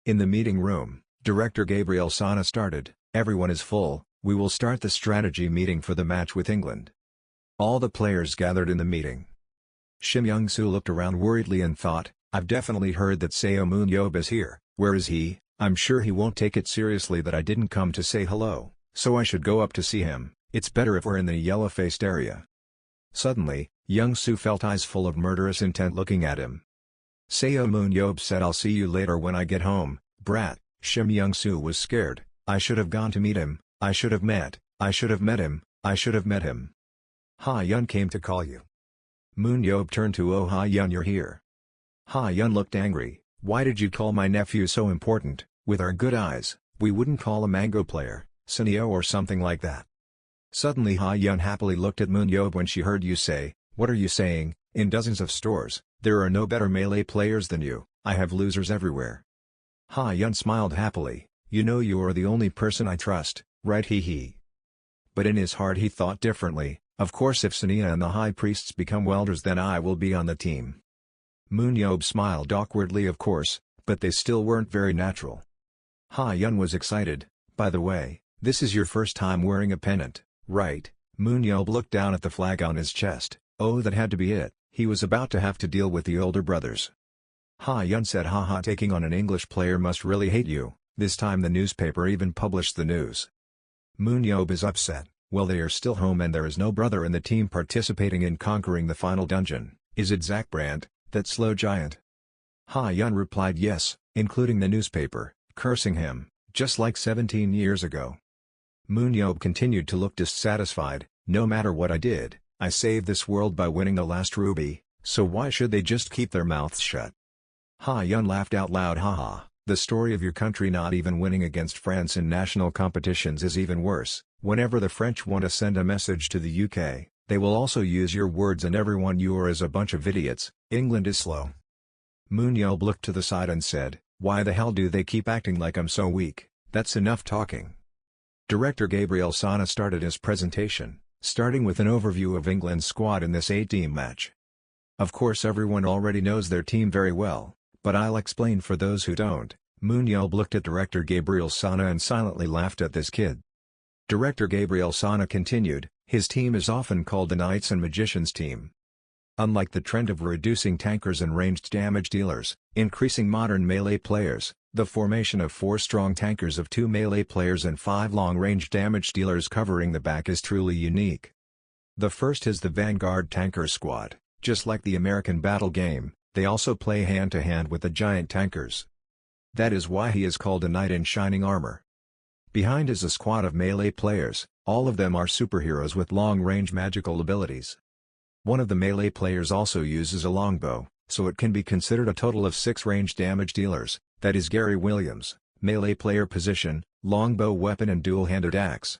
S1: In the meeting room, Director Gabriel Sana started, everyone is full, we will start the strategy meeting for the match with England. All the players gathered in the meeting. Shim Young-soo looked around worriedly and thought, I've definitely heard that Seo Moon-yob is here, where is he? I'm sure he won't take it seriously that I didn't come to say hello, so I should go up to see him, it's better if we're in the yellow-faced area. Suddenly, Young-soo felt eyes full of murderous intent looking at him. Seo Moon-yob said I'll see you later when I get home, brat. Shim Young-soo was scared, I should have gone to meet him, I should have met him. Ha-yeon came to call you. Moon-yob turned to Oh Ha-yeon, you're here. Ha-yeon looked angry, why did you call my nephew so important? With our good eyes, we wouldn't call a mango player, Siia or something like that. Suddenly Ha-yeon happily looked at Moon-yob when she heard you say, what are you saying, in dozens of stores, there are no better melee players than you, I have losers everywhere. Ha-yeon smiled happily, you know you are the only person I trust, right he. But in his heart he thought differently, of course if Siia and the high priests become welders then I will be on the team. Moon-yob smiled awkwardly of course, but they still weren't very natural. Ha-yeon was excited, by the way, this is your first time wearing a pennant, right? Moon-yob looked down at the flag on his chest, oh that had to be it, he was about to have to deal with the older brothers. Ha-yeon said haha taking on an English player must really hate you, this time the newspaper even published the news. Moon-yob is upset, well they are still home and there is no brother in the team participating in conquering the final dungeon, is it Zach Brandt, that slow giant? Ha-yeon replied yes, including the newspaper, cursing him, just like 17 years ago. Moon-yob continued to look dissatisfied, no matter what I did, I saved this world by winning the last ruby, so why should they just keep their mouths shut? Ha-yeon laughed out loud haha, the story of your country not even winning against France in national competitions is even worse, whenever the French want to send a message to the UK, they will also use your words and everyone you are as a bunch of idiots, England is slow. Moon-yob looked to the side and said, why the hell do they keep acting like I'm so weak, that's enough talking. Director Gabriel Sana started his presentation, starting with an overview of England's squad in this 8-team match. Of course everyone already knows their team very well, but I'll explain for those who don't. Moon-yob looked at Director Gabriel Sana and silently laughed at this kid. Director Gabriel Sana continued, his team is often called the Knights and Magicians team. Unlike the trend of reducing tankers and ranged damage dealers, increasing modern melee players, the formation of 4 strong tankers of 2 melee players and 5 long-range damage dealers covering the back is truly unique. The first is the Vanguard Tanker Squad, just like the American battle game, they also play hand-to-hand with the giant tankers. That is why he is called a knight in shining armor. Behind is a squad of melee players, all of them are superheroes with long-range magical abilities. One of the melee players also uses a longbow, so it can be considered a total of 6 range damage dealers, that is Gary Williams, melee player position, longbow weapon and dual-handed axe.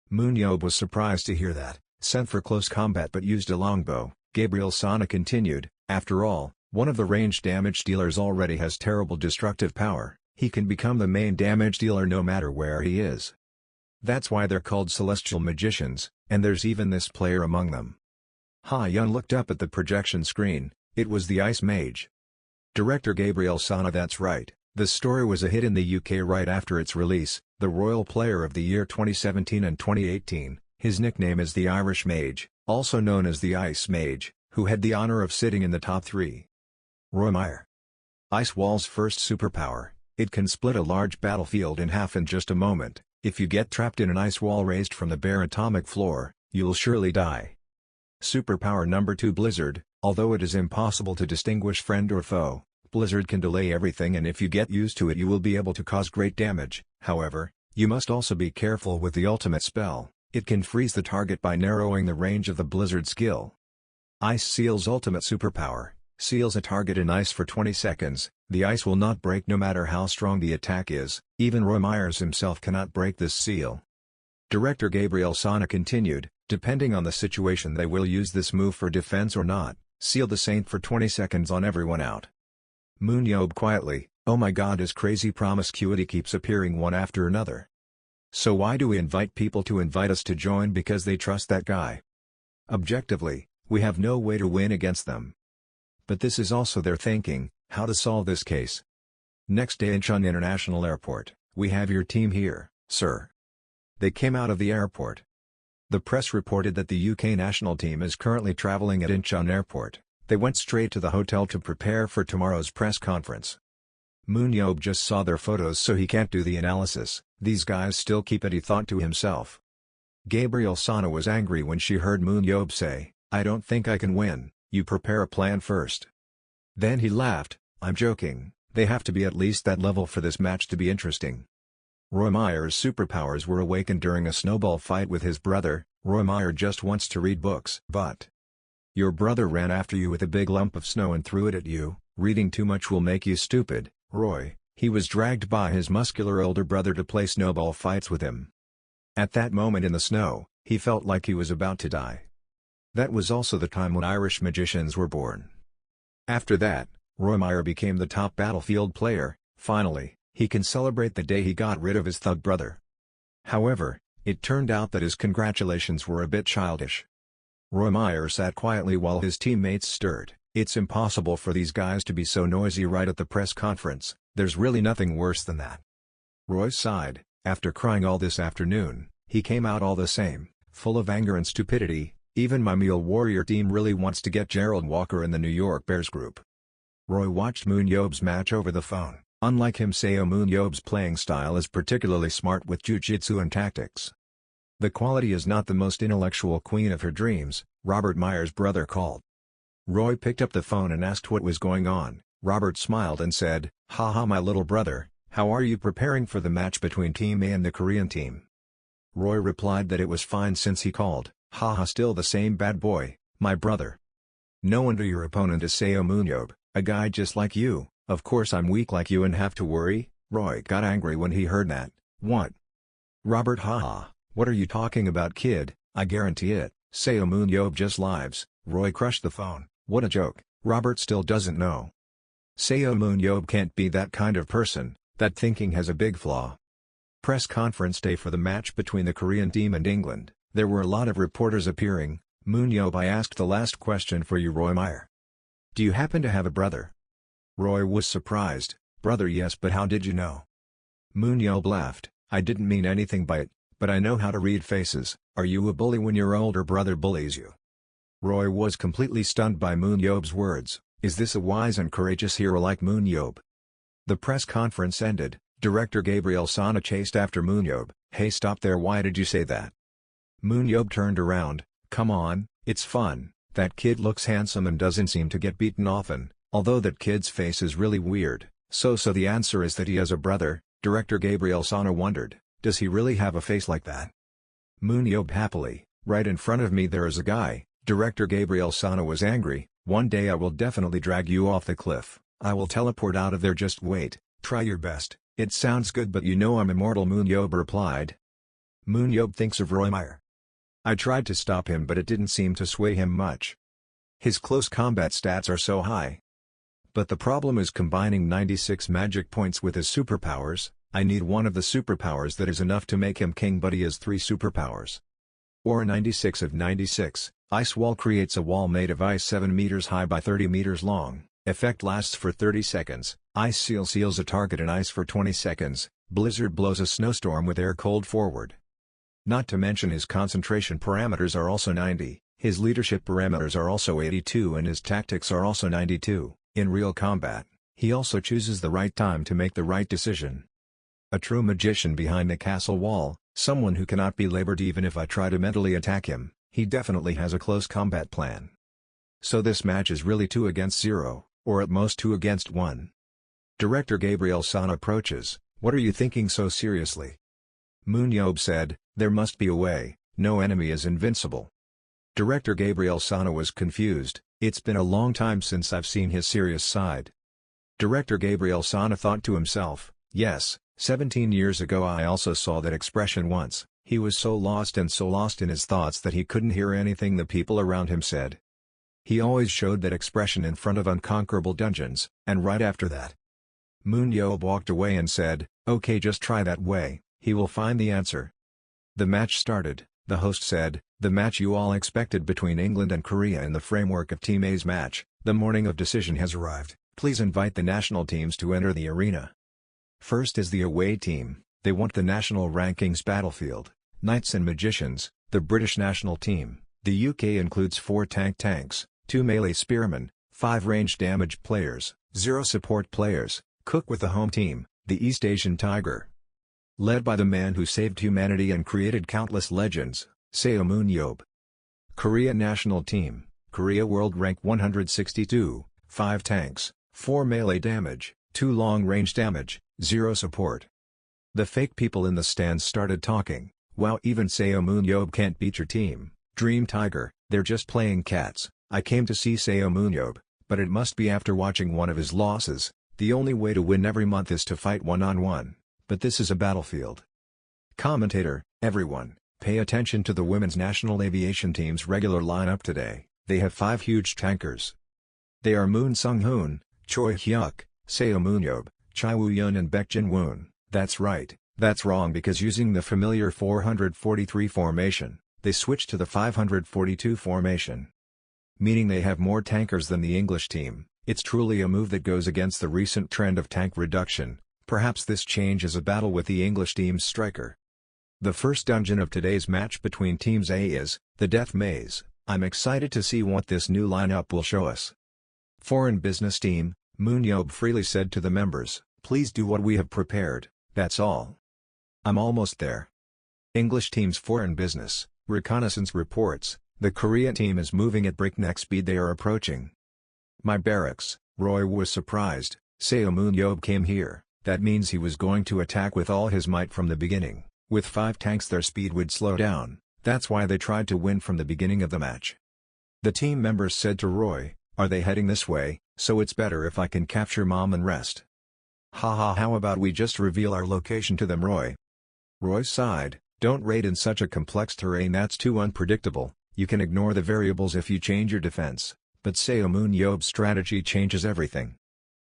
S1: Moon-yob was surprised to hear that, sent for close combat but used a longbow. Gabriel Sana continued, after all, one of the range damage dealers already has terrible destructive power, he can become the main damage dealer no matter where he is. That's why they're called celestial magicians, and there's even this player among them. Ha-yeon looked up at the projection screen, it was the Ice Mage. Director Gabriel Sana that's right, the story was a hit in the UK right after its release, the Royal Player of the Year 2017 and 2018, his nickname is the Irish Mage, also known as the Ice Mage, who had the honor of sitting in the top 3. Roy Meyer. Ice Wall's first superpower, it can split a large battlefield in half in just a moment, if you get trapped in an ice wall raised from the bare atomic floor, you'll surely die. Superpower number 2 Blizzard, although it is impossible to distinguish friend or foe, Blizzard can delay everything and if you get used to it you will be able to cause great damage, however, you must also be careful with the ultimate spell, it can freeze the target by narrowing the range of the Blizzard skill. Ice Seal's ultimate superpower, seals a target in ice for 20 seconds, the ice will not break no matter how strong the attack is, even Roy Myers himself cannot break this seal. Director Gabriel Sana continued, depending on the situation they will use this move for defense or not, seal the Saint for 20 seconds on everyone out. Moon-yob quietly, oh my god his crazy promiscuity keeps appearing one after another. So why do we invite people to invite us to join because they trust that guy? Objectively, we have no way to win against them. But this is also their thinking, how to solve this case. Next day Incheon International Airport, we have your team here, sir. They came out of the airport. The press reported that the UK national team is currently travelling at Incheon Airport. They went straight to the hotel to prepare for tomorrow's press conference. Moon Yob just saw their photos so he can't do the analysis, these guys still keep it, he thought to himself. Gabriel Sana was angry when she heard Moon Yob say, I don't think I can win, you prepare a plan first. Then he laughed, I'm joking, they have to be at least that level for this match to be interesting. Roy Meyer's superpowers were awakened during a snowball fight with his brother. Roy Meyer just wants to read books. But your brother ran after you with a big lump of snow and threw it at you. Reading too much will make you stupid, Roy. He was dragged by his muscular older brother to play snowball fights with him. At that moment in the snow, he felt like he was about to die. That was also the time when Irish magicians were born. After that, Roy Meyer became the top battlefield player. Finally, he can celebrate the day he got rid of his thug brother. However, it turned out that his congratulations were a bit childish. Roy Meyer sat quietly while his teammates stirred. It's impossible for these guys to be so noisy right at the press conference, there's really nothing worse than that. Roy sighed, after crying all this afternoon, he came out all the same, full of anger and stupidity. Even my Mule Warrior team really wants to get Gerald Walker in the New York Bears group. Roy watched Moon Yob's match over the phone. Unlike him, Seo Moon Yob's playing style is particularly smart with jiu-jitsu and tactics. The quality is not the most intellectual queen of her dreams, Robert Meyer's brother called. Roy picked up the phone and asked what was going on. Robert smiled and said, Haha, my little brother, how are you preparing for the match between Team A and the Korean team? Roy replied that it was fine since he called, Haha, still the same bad boy, my brother. No wonder your opponent is Seo Moon Yob, a guy just like you. Of course I'm weak like you and have to worry. Roy got angry when he heard that. What? Robert, haha, what are you talking about, kid? I guarantee it, Seo Moon Yob just lives. Roy crushed the phone. What a joke. Robert still doesn't know. Seo Moon Yob can't be that kind of person, that thinking has a big flaw. Press conference day for the match between the Korean team and England. There were a lot of reporters appearing. Moon Yob, I asked the last question for you, Roy Meyer. Do you happen to have a brother? Roy was surprised. Brother, yes, but how did you know? Moon Yob laughed. I didn't mean anything by it, but I know how to read faces. Are you a bully when your older brother bullies you? Roy was completely stunned by Moon Yob's words. Is this a wise and courageous hero like Moon Yob? The press conference ended. Director Gabriel Sana chased after Moon Yob. Hey, stop there, why did you say that? Moon Yob turned around. Come on, it's fun. That kid looks handsome and doesn't seem to get beaten often. Although that kid's face is really weird. So the answer is that he has a brother. Director Gabriel Sana wondered, does he really have a face like that? Moon Yob happily, right in front of me there is a guy. Director Gabriel Sana was angry. One day I will definitely drag you off the cliff. I will teleport out of there, just wait. Try your best. It sounds good, but you know I'm immortal, Moon Yob replied. Moon Yob thinks of Roy Meyer. I tried to stop him but it didn't seem to sway him much. His close combat stats are so high. But the problem is combining 96 magic points with his superpowers. I need one of the superpowers that is enough to make him king, but he has 3 superpowers. Or 96 of 96. Ice wall creates a wall made of ice 7 meters high by 30 meters long. Effect lasts for 30 seconds. Ice seal seals a target in ice for 20 seconds. Blizzard blows a snowstorm with air cold forward. Not to mention his concentration parameters are also 90, his leadership parameters are also 82 and his tactics are also 92. In real combat, he also chooses the right time to make the right decision. A true magician behind the castle wall, someone who cannot be labored even if I try to mentally attack him. He definitely has a close combat plan. So this match is really 2 against 0, or at most 2 against 1. Director Gabriel Sana approaches. What are you thinking so seriously? Moon Yob said, there must be a way, no enemy is invincible. Director Gabriel Sana was confused. It's been a long time since I've seen his serious side. Director Gabriel Sana thought to himself, yes, 17 years ago I also saw that expression once. He was so lost in his thoughts that he couldn't hear anything the people around him said. He always showed that expression in front of unconquerable dungeons, and right after that, Moon Yob walked away and said, okay, just try that way, he will find the answer. The match started. The host said, The match you all expected between England and Korea in the framework of Team A's match, the morning of decision has arrived. Please invite the national teams to enter the arena. First is the away team. They want the national rankings battlefield. Knights and Magicians, the British national team. The UK includes 4 tanks, 2 melee spearmen, 5 range damage players, 0 support players. Cook with the home team, the East Asian Tiger. Led by the man who saved humanity and created countless legends, Seun Ab. Korea national team, Korea world rank 162, 5 tanks, 4 melee damage, 2 long-range damage, 0 support. The fake people in the stands started talking. Wow, even Seun Ab can't beat your team. Dream Tiger, they're just playing cats. I came to see Seun Ab, but it must be after watching one of his losses. The only way to win every month is to fight one-on-one. But this is a battlefield. Commentator, everyone, pay attention to the women's national aviation team's regular lineup today. They have 5 huge tankers. They are Moon Sung-hoon, Choi Hyuk, Seun Ab, Chai Woo-yeon and Baek Jin-woon. That's right, that's wrong because using the familiar 443 formation, they switched to the 542 formation. Meaning they have more tankers than the English team. It's truly a move that goes against the recent trend of tank reduction. Perhaps this change is a battle with the English team's striker. The first dungeon of today's match between Teams A is the Death Maze. I'm excited to see what this new lineup will show us. Foreign business team, Moon Ab freely said to the members, "Please do what we have prepared, that's all." I'm almost there. English team's foreign business, reconnaissance reports, the Korean team is moving at breakneck speed. They are approaching my barracks. Roy was surprised. Seun Ab came here. That means he was going to attack with all his might from the beginning. With 5 tanks their speed would slow down, that's why they tried to win from the beginning of the match. The team members said to Roy, "Are they heading this way, so it's better if I can capture Mom and rest." Haha, how about we just reveal our location to them, Roy? Roy sighed, "Don't raid in such a complex terrain, that's too unpredictable. You can ignore the variables if you change your defense." But Seun Ab's strategy changes everything.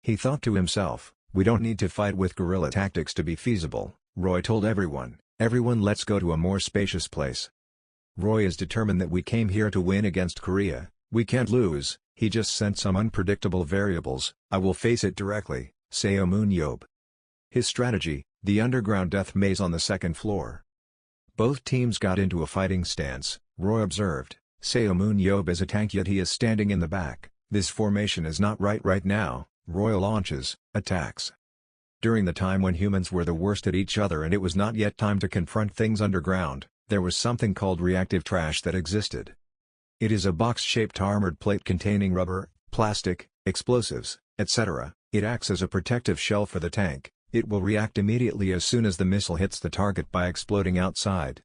S1: He thought to himself, "We don't need to fight with guerrilla tactics to be feasible." Roy told everyone, let's go to a more spacious place." Roy is determined that we came here to win against Korea, we can't lose. He just sent some unpredictable variables. I will face it directly, Seun Ab. His strategy, the underground death maze on the 2nd floor. Both teams got into a fighting stance. Roy observed, Seun Ab is a tank yet he is standing in the back. This formation is not right now. Roy launches, attacks. During the time when humans were the worst at each other and it was not yet time to confront things underground, there was something called reactive trash that existed. It is a box-shaped armored plate containing rubber, plastic, explosives, etc. It acts as a protective shell for the tank. It will react immediately as soon as the missile hits the target by exploding outside.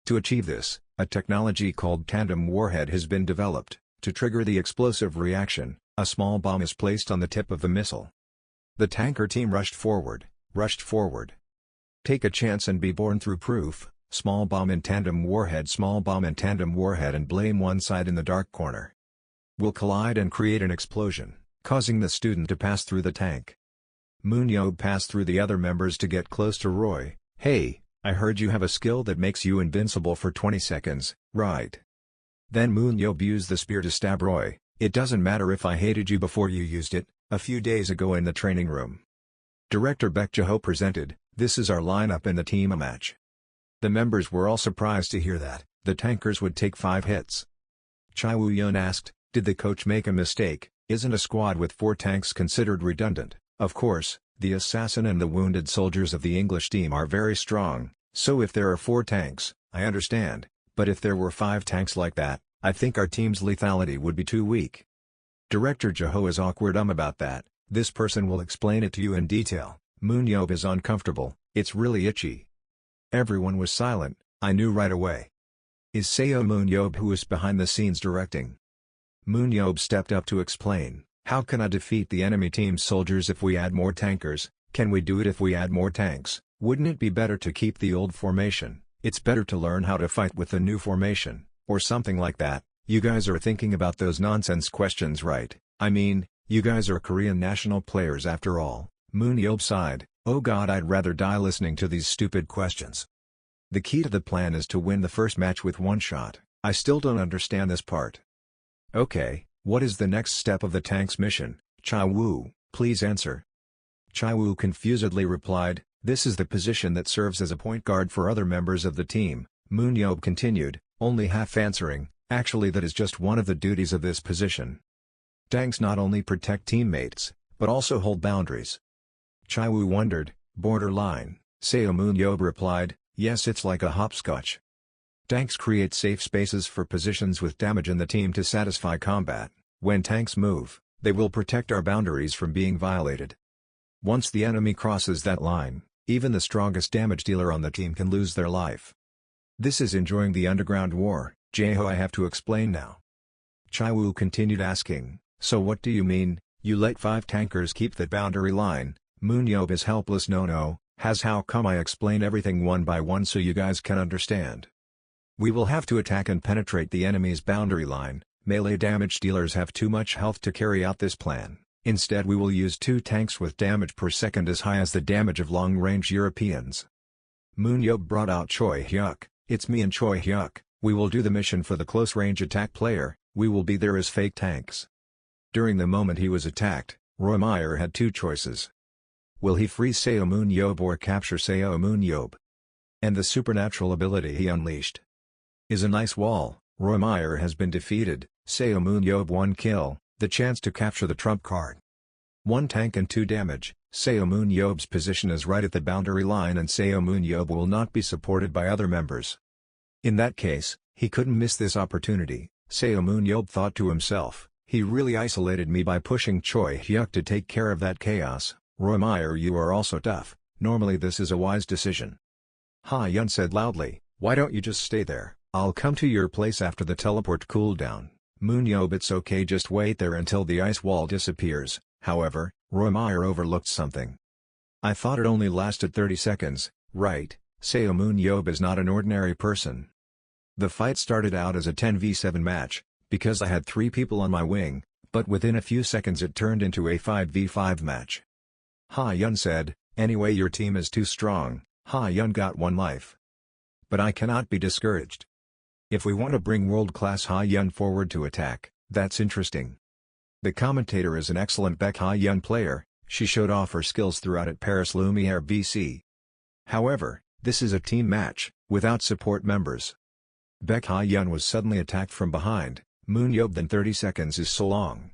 S1: To achieve this, a technology called tandem warhead has been developed. To trigger the explosive reaction, a small bomb is placed on the tip of the missile. The tanker team rushed forward. Take a chance and be born through proof. Small bomb in tandem warhead, and blame one side in the dark corner. Will collide and create an explosion, causing the student to pass through the tank. Moon Ab passed through the other members to get close to Roy. "Hey, I heard you have a skill that makes you invincible for 20 seconds, right?" Then Moon Ab used the spear to stab Roy. "It doesn't matter if I hated you before you used it, a few days ago in the training room." Director Baek Jin presented, "This is our lineup in the team match." The members were all surprised to hear that the tankers would take 5 hits. Chai Woo-yeon asked, "Did the coach make a mistake? Isn't a squad with 4 tanks considered redundant?" Of course, the assassin and the wounded soldiers of the English team are very strong, so if there are 4 tanks, I understand, but if there were 5 tanks like that, I think our team's lethality would be too weak. Director Jeho is awkward about that. "This person will explain it to you in detail." Moon Ab is uncomfortable, "It's really itchy." Everyone was silent. I knew right away. Is Seun Ab who is behind the scenes directing. Moon Ab stepped up to explain, "How can I defeat the enemy team's soldiers if we add more tankers? Can we do it if we add more tanks? Wouldn't it be better to keep the old formation? It's better to learn how to fight with the new formation, or something like that." You guys are thinking about those nonsense questions, right? I mean, you guys are Korean national players after all. Moon Ab sighed, "Oh god, I'd rather die listening to these stupid questions." The key to the plan is to win the first match with one shot. I still don't understand this part. Okay, what is the next step of the tank's mission? Chai Wu, please answer. Chai Wu confusedly replied, this is the position that serves as a point guard for other members of the team. Moon Yob continued, only half answering, actually that is just one of the duties of this position. Tanks not only protect teammates, but also hold boundaries. Chai Wu wondered, borderline. Seo Moon Yob replied, yes, it's like a hopscotch. Tanks create safe spaces for positions with damage in the team to satisfy combat. When tanks move, they will protect our boundaries from being violated. Once the enemy crosses that line, even the strongest damage dealer on the team can lose their life. This is enjoying the underground war, Jeho. I have to explain now. Chai Wu continued asking, so what do you mean, you let 5 tankers keep that boundary line? Moon Yob is helpless. No, how come I explain everything one by one so you guys can understand? We will have to attack and penetrate the enemy's boundary line. Melee damage dealers have too much health to carry out this plan. Instead we will use 2 tanks with damage per second as high as the damage of long-range Europeans. Moon Yob brought out Choi Hyuk. It's me and Choi Hyuk. We will do the mission for the close-range attack player. We will be there as fake tanks. During the moment he was attacked, Roy Meyer had 2 choices. Will he freeze Seo Moon Yob or capture Seo Moon Yob? And the supernatural ability he unleashed is an ice wall. Roy Meyer has been defeated. Seo Moon Yob 1 kill, the chance to capture the trump card. 1 tank and 2 damage. Seo Moon Yob's position is right at the boundary line and Seo Moon Yob will not be supported by other members. In that case, he couldn't miss this opportunity. Seo Moon Yob thought to himself, he really isolated me by pushing Choi Hyuk to take care of that chaos. Roy Meyer, you are also tough. Normally this is a wise decision. Hayen said loudly, why don't you just stay there? I'll come to your place after the teleport cooldown. Moon Yob, it's okay, just wait there until the ice wall disappears. However, Roy Meyer overlooked something. I thought it only lasted 30 seconds, right? Seo Moon Yob is not an ordinary person. The fight started out as a 10v7 match, because I had 3 people on my wing, but within a few seconds it turned into a 5v5 match. Hayen said, anyway your team is too strong. Hayen got 1 life. But I cannot be discouraged. If we want to bring world-class Hayen forward to attack, that's interesting. The commentator is an excellent Baek Hayen player, she showed off her skills throughout at Paris Lumiere VC. However, this is a team match, without support members. Baek Hayen was suddenly attacked from behind. Moon Yob, then 30 seconds is so long.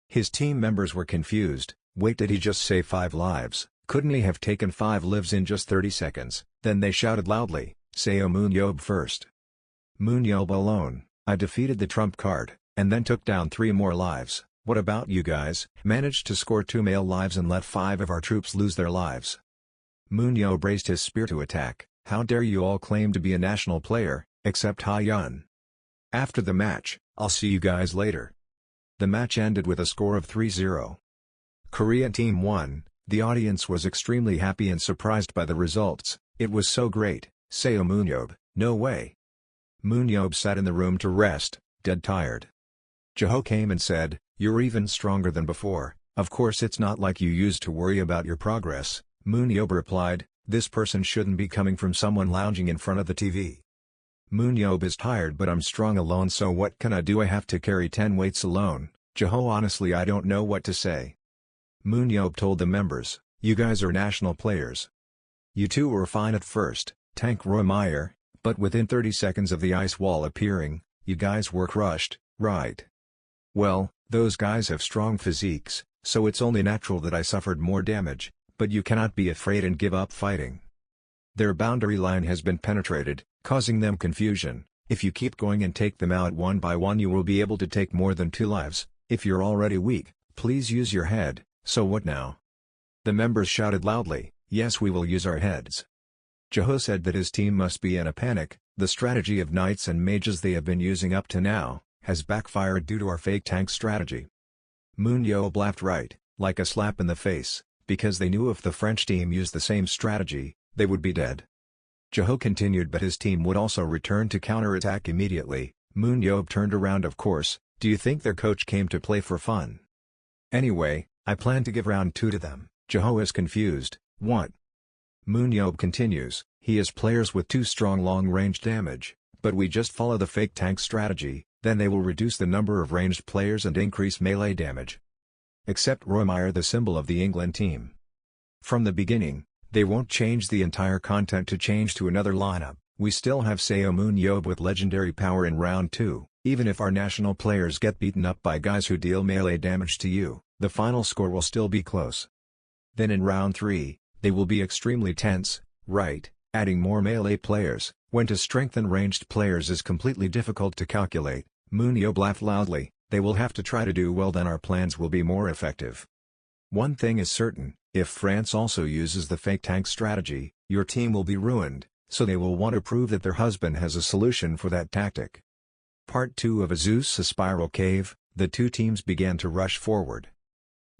S1: His team members were confused. Wait, did he just say 5 lives? Couldn't he have taken 5 lives in just 30 seconds? Then they shouted loudly, Seo Moon Yob first. Moon Yob alone, I defeated the trump card, and then took down 3 more lives. What about you guys? Managed to score 2 male lives and let 5 of our troops lose their lives. Moon Yob raised his spear to attack. How dare you all claim to be a national player, except Hayen. After the match, I'll see you guys later. The match ended with a score of 3-0. Korean team won. The audience was extremely happy and surprised by the results. It was so great. Seo Moon Yob, no way. Moon Yob sat in the room to rest, dead tired. Jeho came and said, you're even stronger than before. Of course it's not like you used to worry about your progress. Moon Yob replied, this person shouldn't be coming from someone lounging in front of the TV. Moon Yob is tired, but I'm strong alone, so what can I do? I have to carry 10 weights alone. Jeho, honestly I don't know what to say. Moon Yob told the members, you guys are national players. You two were fine at first, tank Roy Meyer, but within 30 seconds of the ice wall appearing, you guys were crushed, right? Well, those guys have strong physiques, so it's only natural that I suffered more damage, but you cannot be afraid and give up fighting. Their boundary line has been penetrated, causing them confusion. If you keep going and take them out one by one, you will be able to take more than 2 lives. If you're already weak, please use your head. So what now? The members shouted loudly, yes, we will use our heads. Jeho said that his team must be in a panic. The strategy of knights and mages they have been using up to now has backfired due to our fake tank strategy. Moon Yob laughed, right, like a slap in the face, because they knew if the French team used the same strategy, they would be dead. Jeho continued, but his team would also return to counterattack immediately. Moon Yob turned around. Of course, do you think their coach came to play for fun? Anyway, I plan to give round 2 to them. Jeho is confused. What? Moon Yob continues, he has players with 2 strong long-range damage, but we just follow the fake tank strategy, then they will reduce the number of ranged players and increase melee damage. Except Roymire, the symbol of the England team. From the beginning, they won't change the entire content to change to another lineup. We still have Seomun with legendary power in round 2, even if our national players get beaten up by guys who deal melee damage to you, the final score will still be close. Then in round 3, they will be extremely tense, right, adding more melee players, when to strengthen ranged players is completely difficult to calculate. Moonyob laughed loudly. They will have to try to do well, then our plans will be more effective. One thing is certain, if France also uses the fake tank strategy, your team will be ruined, so they will want to prove that their husband has a solution for that tactic. Part 2 of Azusa Spiral Cave, the two teams began to rush forward.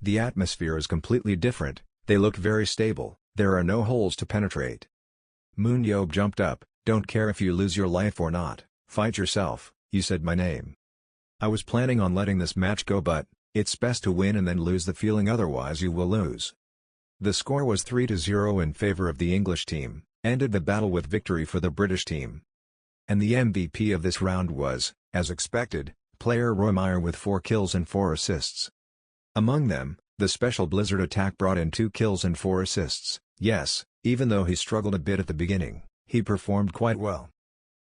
S1: The atmosphere is completely different, they look very stable, there are no holes to penetrate. Moonyob jumped up. Don't care if you lose your life or not, fight yourself, you said my name. I was planning on letting this match go, but it's best to win and then lose the feeling, otherwise you will lose. The score was 3-0 in favor of the English team, ended the battle with victory for the British team. And the MVP of this round was, as expected, player Roymire with 4 kills and 4 assists. Among them, the special Blizzard attack brought in 2 kills and 4 assists, yes, even though he struggled a bit at the beginning, he performed quite well.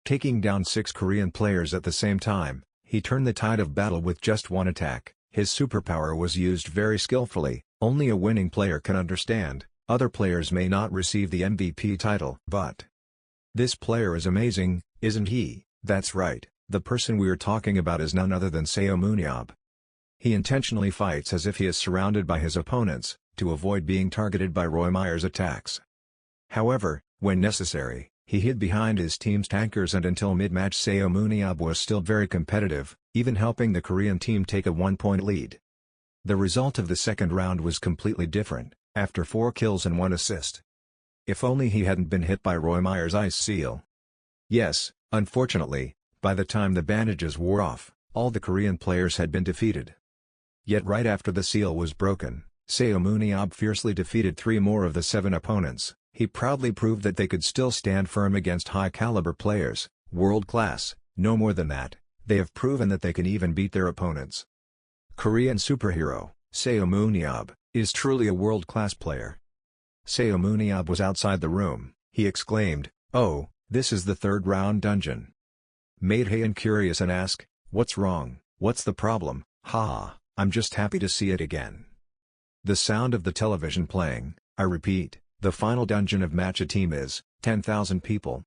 S1: Taking down 6 Korean players at the same time, he turned the tide of battle with just 1 attack. His superpower was used very skillfully, only a winning player can understand. Other players may not receive the MVP title. But this player is amazing, isn't he? That's right, the person we're talking about is none other than Seomun. He intentionally fights as if he is surrounded by his opponents, to avoid being targeted by Roymire's attacks. However, when necessary, he hid behind his team's tankers, and until mid-match Seomun was still very competitive, even helping the Korean team take a 1-point lead. The result of the second round was completely different, after 4 kills and 1 assist. If only he hadn't been hit by Roymire's ice seal. Yes, unfortunately, by the time the bandages wore off, all the Korean players had been defeated. Yet right after the seal was broken, Seomun fiercely defeated 3 more of the 7 opponents. He proudly proved that they could still stand firm against high-caliber players, world-class. No more than that, they have proven that they can even beat their opponents. Korean superhero, Seomun, is truly a world-class player. Seomun was outside the room. He exclaimed, "Oh, this is the 3rd round dungeon." Made Hayen curious and asked, "What's wrong? What's the problem?" "Haha, I'm just happy to see it again." The sound of the television playing. I repeat, the final dungeon of Matcha team is 10,000 people.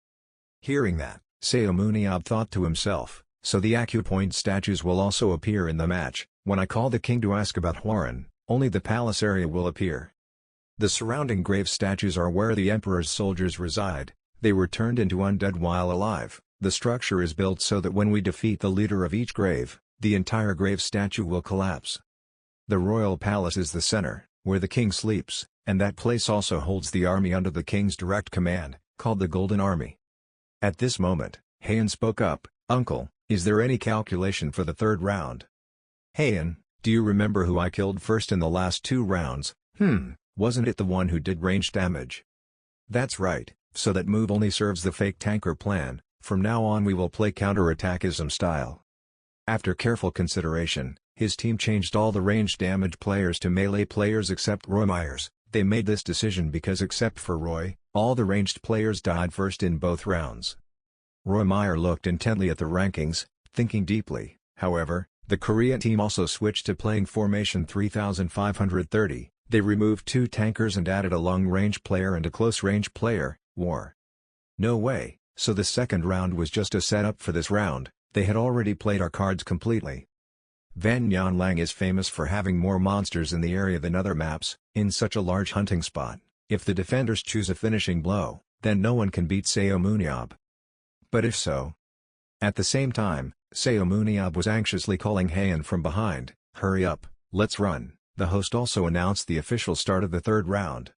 S1: Hearing that, Seomun thought to himself, so the acupoint statues will also appear in the match. When I call the king to ask about Hwaran, only the palace area will appear. The surrounding grave statues are where the emperor's soldiers reside. They were turned into undead while alive. The structure is built so that when we defeat the leader of each grave, the entire grave statue will collapse. The royal palace is the center, where the king sleeps, and that place also holds the army under the king's direct command, called the Golden Army. At this moment, Hayen spoke up, "Uncle, is there any calculation for the 3rd round?" "Hayen, do you remember who I killed first in the last 2 rounds? Wasn't it the one who did range damage?" "That's right, so that move only serves the fake tanker plan. From now on we will play counter-attackism style." After careful consideration, his team changed all the range damage players to melee players except Roymire's. They made this decision because except for Roy, all the ranged players died first in both rounds. Roymire looked intently at the rankings, thinking deeply. However, the Korean team also switched to playing formation 3530. They removed 2 tankers and added a long-range player and a close-range player, War. No way, so the second round was just a setup for this round. They had already played our cards completely. Van Yanlang is famous for having more monsters in the area than other maps. In such a large hunting spot, if the defenders choose a finishing blow, then no one can beat Seomun. But if so? At the same time, Seomun was anxiously calling Hayen from behind, "Hurry up, let's run." The host also announced the official start of the 3rd round.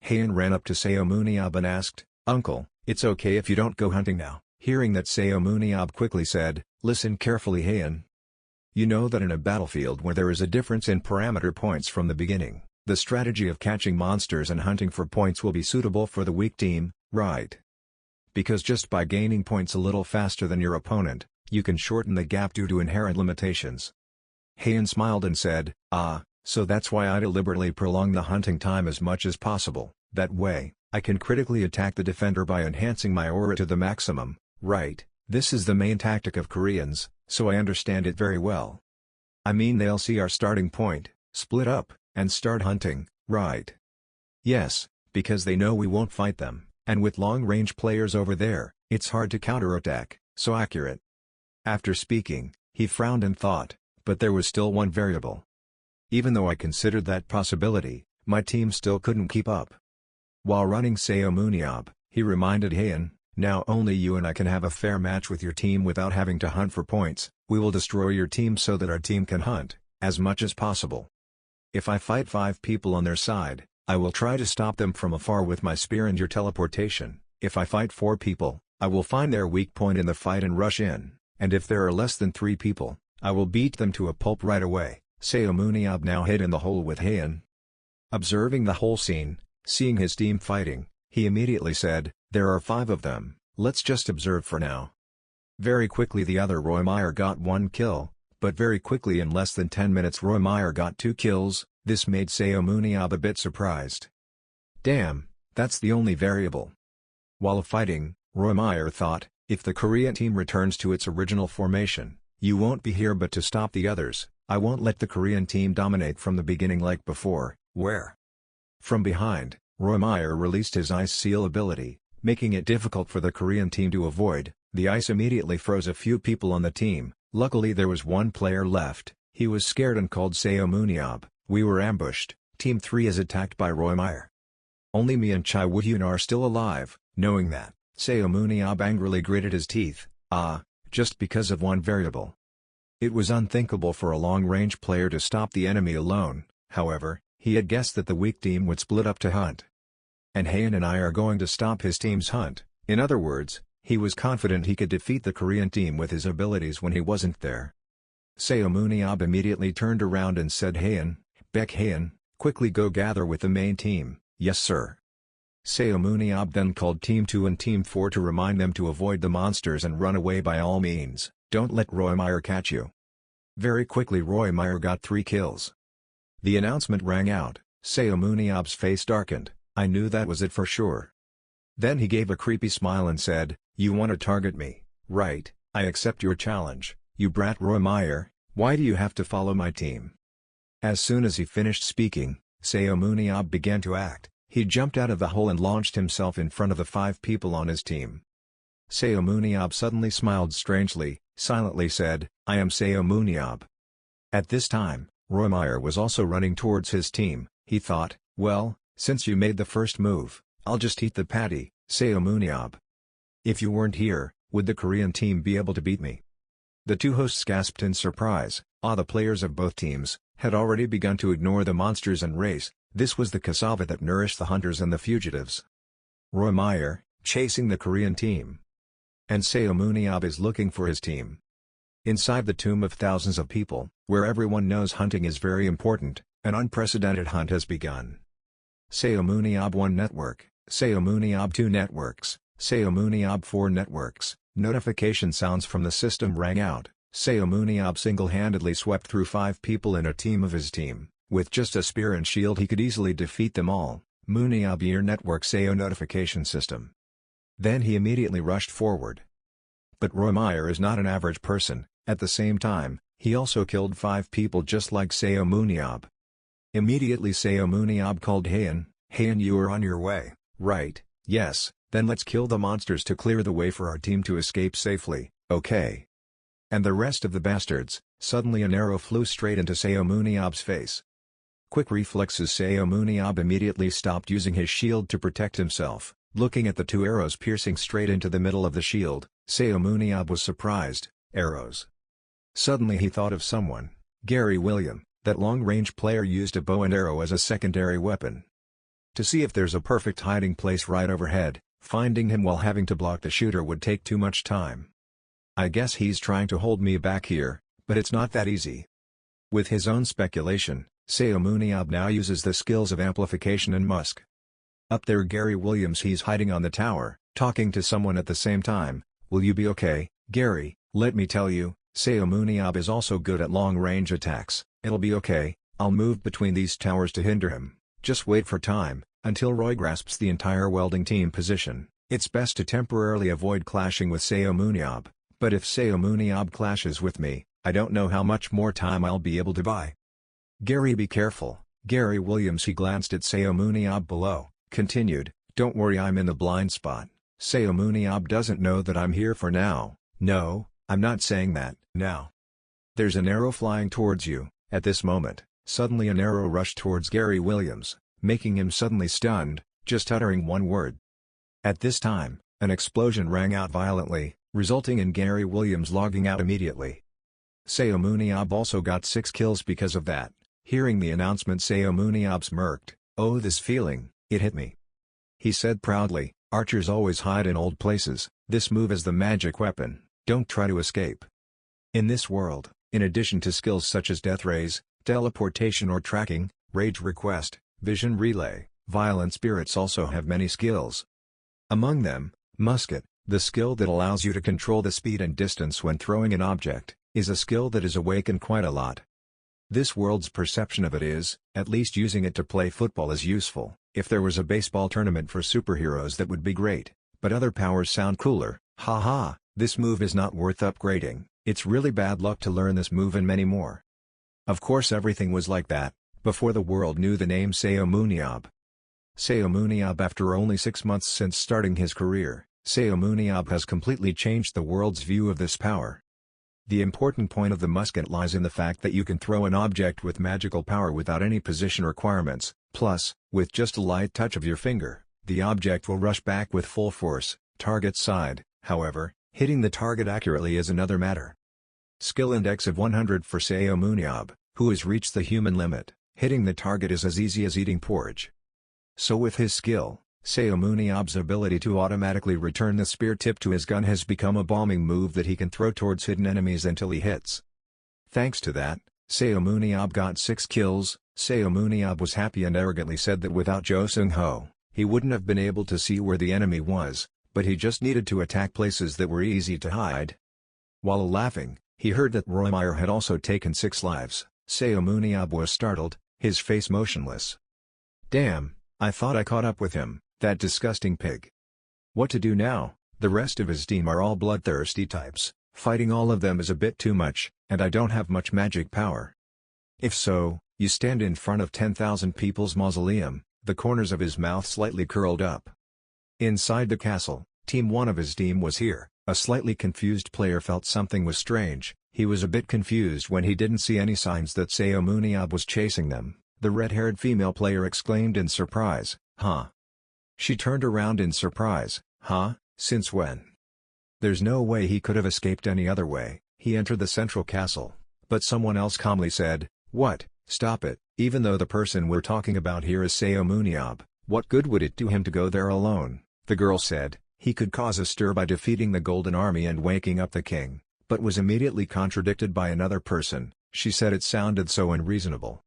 S1: Hayen ran up to Seomun and asked, "Uncle, it's okay if you don't go hunting now?" Hearing that, Seomun quickly said, "Listen carefully, Hayen. You know that in a battlefield where there is a difference in parameter points from the beginning, the strategy of catching monsters and hunting for points will be suitable for the weak team, right? because just by gaining points a little faster than your opponent, you can shorten the gap due to inherent limitations. Hayen smiled and said, so that's why I deliberately prolong the hunting time as much as possible. That way, I can critically attack the defender by enhancing my aura to the maximum, right? This is the main tactic of Koreans, so I understand it very well. I mean, they'll see our starting point, split up, and start hunting, right? Yes, because they know we won't fight them, and with long-range players over there, it's hard to counterattack. So accurate. After speaking, he frowned and thought, but there was still one variable. Even though I considered that possibility, my team still couldn't keep up. While running Seun Ab, he reminded Hayen, now only you and I can have a fair match with your team without having to hunt for points. We will destroy your team so that our team can hunt, as much as possible. If I fight 5 people on their side, I will try to stop them from afar with my spear and your teleportation. If I fight 4 people, I will find their weak point in the fight and rush in, and if there are less than 3 people, I will beat them to a pulp right away. Seun Ab now hid in the hole with Hayen. Observing the whole scene, seeing his team fighting, he immediately said, there are 5 of them, let's just observe for now. Very quickly the other Roy Meyer got 1 kill, but very quickly in less than 10 minutes Roy Meyer got 2 kills, this made Seun Ab a bit surprised. Damn, that's the only variable. While fighting, Roy Meyer thought, if the Korean team returns to its original formation, you won't be here but to stop the others. I won't let the Korean team dominate from the beginning like before, where? From behind, Roy Meyer released his ice seal ability, making it difficult for the Korean team to avoid. The ice immediately froze a few people on the team. Luckily there was 1 player left. He was scared and called Seun Ab. We were ambushed. Team 3 is attacked by Roy Meyer. Only me and Chai Woo-hyun are still alive. Knowing that, Seun Ab angrily gritted his teeth. Just because of 1 variable. It was unthinkable for a long-range player to stop the enemy alone. However, he had guessed that the weak team would split up to hunt. And Hayen and I are going to stop his team's hunt. In other words, he was confident he could defeat the Korean team with his abilities when he wasn't there. Seun Ab immediately turned around and said, Hayen, quickly go gather with the main team. Yes sir. Seun Ab then called Team 2 and Team 4 to remind them to avoid the monsters and run away by all means. Don't let Roy Meyer catch you. Very quickly Roy Meyer got 3 kills. The announcement rang out. Seun Ab's face darkened. I knew that was it for sure. Then he gave a creepy smile and said, you want to target me, right? I accept your challenge, you brat Roy Meyer. Why do you have to follow my team? As soon as he finished speaking, Seun Ab began to act. He jumped out of the hole and launched himself in front of the 5 people on his team. Seun Ab suddenly smiled strangely, silently said, I am Seun Ab. At this time, Roy Meyer was also running towards his team. He thought, well, since you made the first move, I'll just eat the patty, Seun Ab. If you weren't here, would the Korean team be able to beat me? The 2 hosts gasped in surprise. The players of both teams had already begun to ignore the monsters and race. This was the cassava that nourished the hunters and the fugitives. Roy Meyer, chasing the Korean team. And Seun Ab is looking for his team. Inside the tomb of thousands of people, where everyone knows hunting is very important, an unprecedented hunt has begun. Seun Ab 1 network, Seun Ab 2 networks, Seun Ab 4 networks. Notification sounds from the system rang out. Seun Ab single-handedly swept through 5 people in a team of his team. With just a spear and shield he could easily defeat them all. Moon Ab Year Network Seo notification system. Then he immediately rushed forward. But Roy Meyer is not an average person. At the same time, he also killed 5 people just like Seun Ab. Immediately Seun Ab called Hayen, you are on your way, right? Yes, then let's kill the monsters to clear the way for our team to escape safely, okay? And the rest of the bastards. Suddenly an arrow flew straight into Seun Ab's face. Quick reflexes, Seun Ab immediately stopped using his shield to protect himself. Looking at the 2 arrows piercing straight into the middle of the shield, Seun Ab was surprised. Arrows. Suddenly he thought of someone, Gary William, that long-range player used a bow and arrow as a secondary weapon. To see if there's a perfect hiding place right overhead, finding him while having to block the shooter would take too much time. I guess he's trying to hold me back here, but it's not that easy. With his own speculation, Seun Ab now uses the skills of amplification and musk. Up there Gary Williams, he's hiding on the tower, talking to someone at the same time. Will you be okay, Gary? Let me tell you, Seun Ab is also good at long-range attacks. It'll be okay, I'll move between these towers to hinder him. Just wait for time, until Roy grasps the entire welding team position. It's best to temporarily avoid clashing with Seun Ab, but if Seun Ab clashes with me, I don't know how much more time I'll be able to buy. Gary, be careful. Gary Williams. He glanced at Seun Ab below, continued, don't worry, I'm in the blind spot. Seun Ab doesn't know that I'm here for now. No, I'm not saying that. Now. There's an arrow flying towards you. At this moment, suddenly an arrow rushed towards Gary Williams, making him suddenly stunned, just uttering one word. At this time, an explosion rang out violently, resulting in Gary Williams logging out immediately. Seun Ab also got 6 kills because of that. Hearing the announcement, Seun Ab smirked. Oh, this feeling, it hit me. He said proudly, archers always hide in old places, this move is the magic weapon, don't try to escape. In this world, in addition to skills such as death rays, teleportation or tracking, rage request, vision relay, violent spirits also have many skills. Among them, musket, the skill that allows you to control the speed and distance when throwing an object, is a skill that is awakened quite a lot. This world's perception of it is, at least using it to play football is useful. If there was a baseball tournament for superheroes, that would be great, but other powers sound cooler. Haha, this move is not worth upgrading, it's really bad luck to learn this move and many more. Of course everything was like that, before the world knew the name Seun Ab. Seun Ab, after only 6 months since starting his career, Seun Ab has completely changed the world's view of this power. The important point of the musket lies in the fact that you can throw an object with magical power without any position requirements, plus, with just a light touch of your finger, the object will rush back with full force, target side. However, hitting the target accurately is another matter. Skill index of 100 for Seun Ab, who has reached the human limit. Hitting the target is as easy as eating porridge. So with his skill, Seun Ab's ability to automatically return the spear tip to his gun has become a bombing move that he can throw towards hidden enemies until he hits. Thanks to that, Seun Ab got 6 kills. Seun Ab was happy and arrogantly said that without Jo Seung-ho, he wouldn't have been able to see where the enemy was, but he just needed to attack places that were easy to hide. While laughing, he heard that Roy Meyer had also taken 6 lives. Seun Ab was startled, his face motionless. Damn, I thought I caught up with him. That disgusting pig. What to do now? The rest of his team are all bloodthirsty types, fighting all of them is a bit too much, and I don't have much magic power. If so, you stand in front of 10,000 people's mausoleum, the corners of his mouth slightly curled up. Inside the castle, Team 1 of his team was here. A slightly confused player felt something was strange. He was a bit confused when he didn't see any signs that Seun Ab was chasing them. The red-haired female player exclaimed in surprise, huh? She turned around in surprise, huh, since when? There's no way he could have escaped any other way. He entered the central castle, but someone else calmly said, what, stop it, even though the person we're talking about here is Seun Ab, what good would it do him to go there alone? The girl said, he could cause a stir by defeating the Golden Army and waking up the king, but was immediately contradicted by another person. She said it sounded so unreasonable.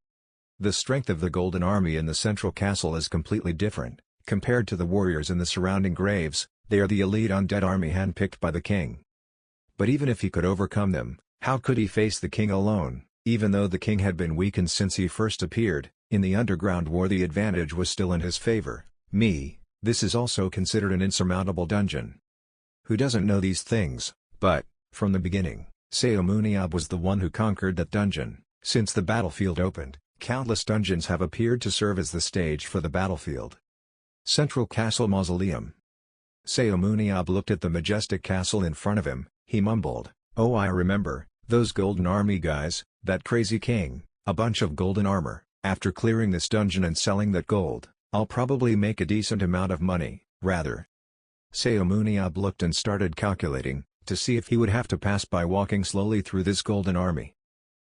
S1: The strength of the Golden Army in the central castle is completely different. Compared to the warriors in the surrounding graves, they are the elite undead army handpicked by the king. But even if he could overcome them, how could he face the king alone? Even though the king had been weakened since he first appeared, in the underground war the advantage was still in his favor. This is also considered an insurmountable dungeon. Who doesn't know these things? But, from the beginning, Seun Ab was the one who conquered that dungeon. Since the battlefield opened, countless dungeons have appeared to serve as the stage for the battlefield. Central Castle Mausoleum. Seun Ab looked at the majestic castle in front of him. He mumbled, oh, I remember, those Golden Army guys, that crazy king, a bunch of golden armor. After clearing this dungeon and selling that gold, I'll probably make a decent amount of money, rather. Seun Ab looked and started calculating, to see if he would have to pass by walking slowly through this Golden Army.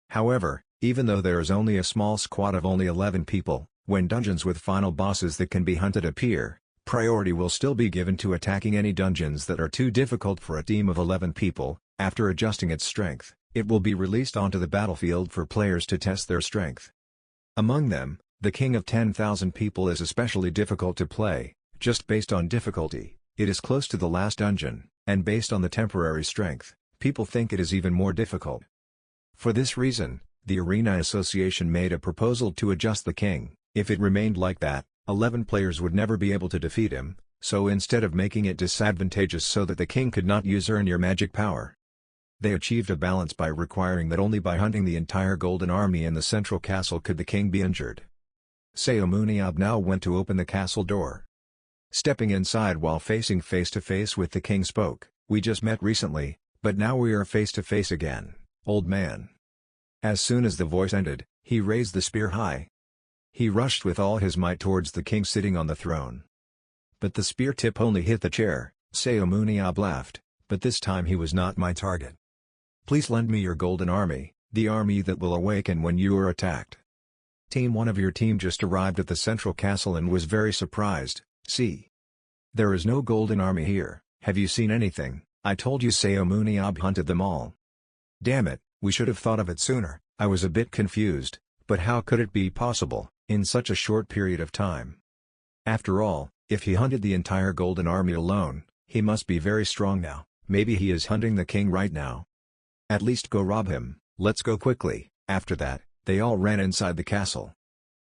S1: However, even though there is only a small squad of only 11 people, when dungeons with final bosses that can be hunted appear, priority will still be given to attacking any dungeons that are too difficult for a team of 11 people. After adjusting its strength, it will be released onto the battlefield for players to test their strength. Among them, the King of 10,000 people is especially difficult to play, just based on difficulty. It is close to the last dungeon, and based on the temporary strength, people think it is even more difficult. For this reason, the Arena Association made a proposal to adjust the king. If it remained like that, 11 players would never be able to defeat him, so instead of making it disadvantageous so that the king could not use earn your magic power, they achieved a balance by requiring that only by hunting the entire Golden Army in the central castle could the king be injured. Seun Ab now went to open the castle door. Stepping inside while facing face to face with the king spoke, "We just met recently, but now we are face to face again, old man." As soon as the voice ended, he raised the spear high. He rushed with all his might towards the king sitting on the throne. But the spear tip only hit the chair. Seun Ab laughed, "But this time he was not my target. Please lend me your Golden Army, the army that will awaken when you are attacked." Team 1 of your team just arrived at the central castle and was very surprised. "See. There is no Golden Army here, have you seen anything? I told you Seun Ab hunted them all. Damn it, we should have thought of it sooner." I was a bit confused, but how could it be possible, in such a short period of time? After all, if he hunted the entire Golden Army alone, he must be very strong now. Maybe he is hunting the king right now. At least go rob him, let's go quickly. After that, they all ran inside the castle.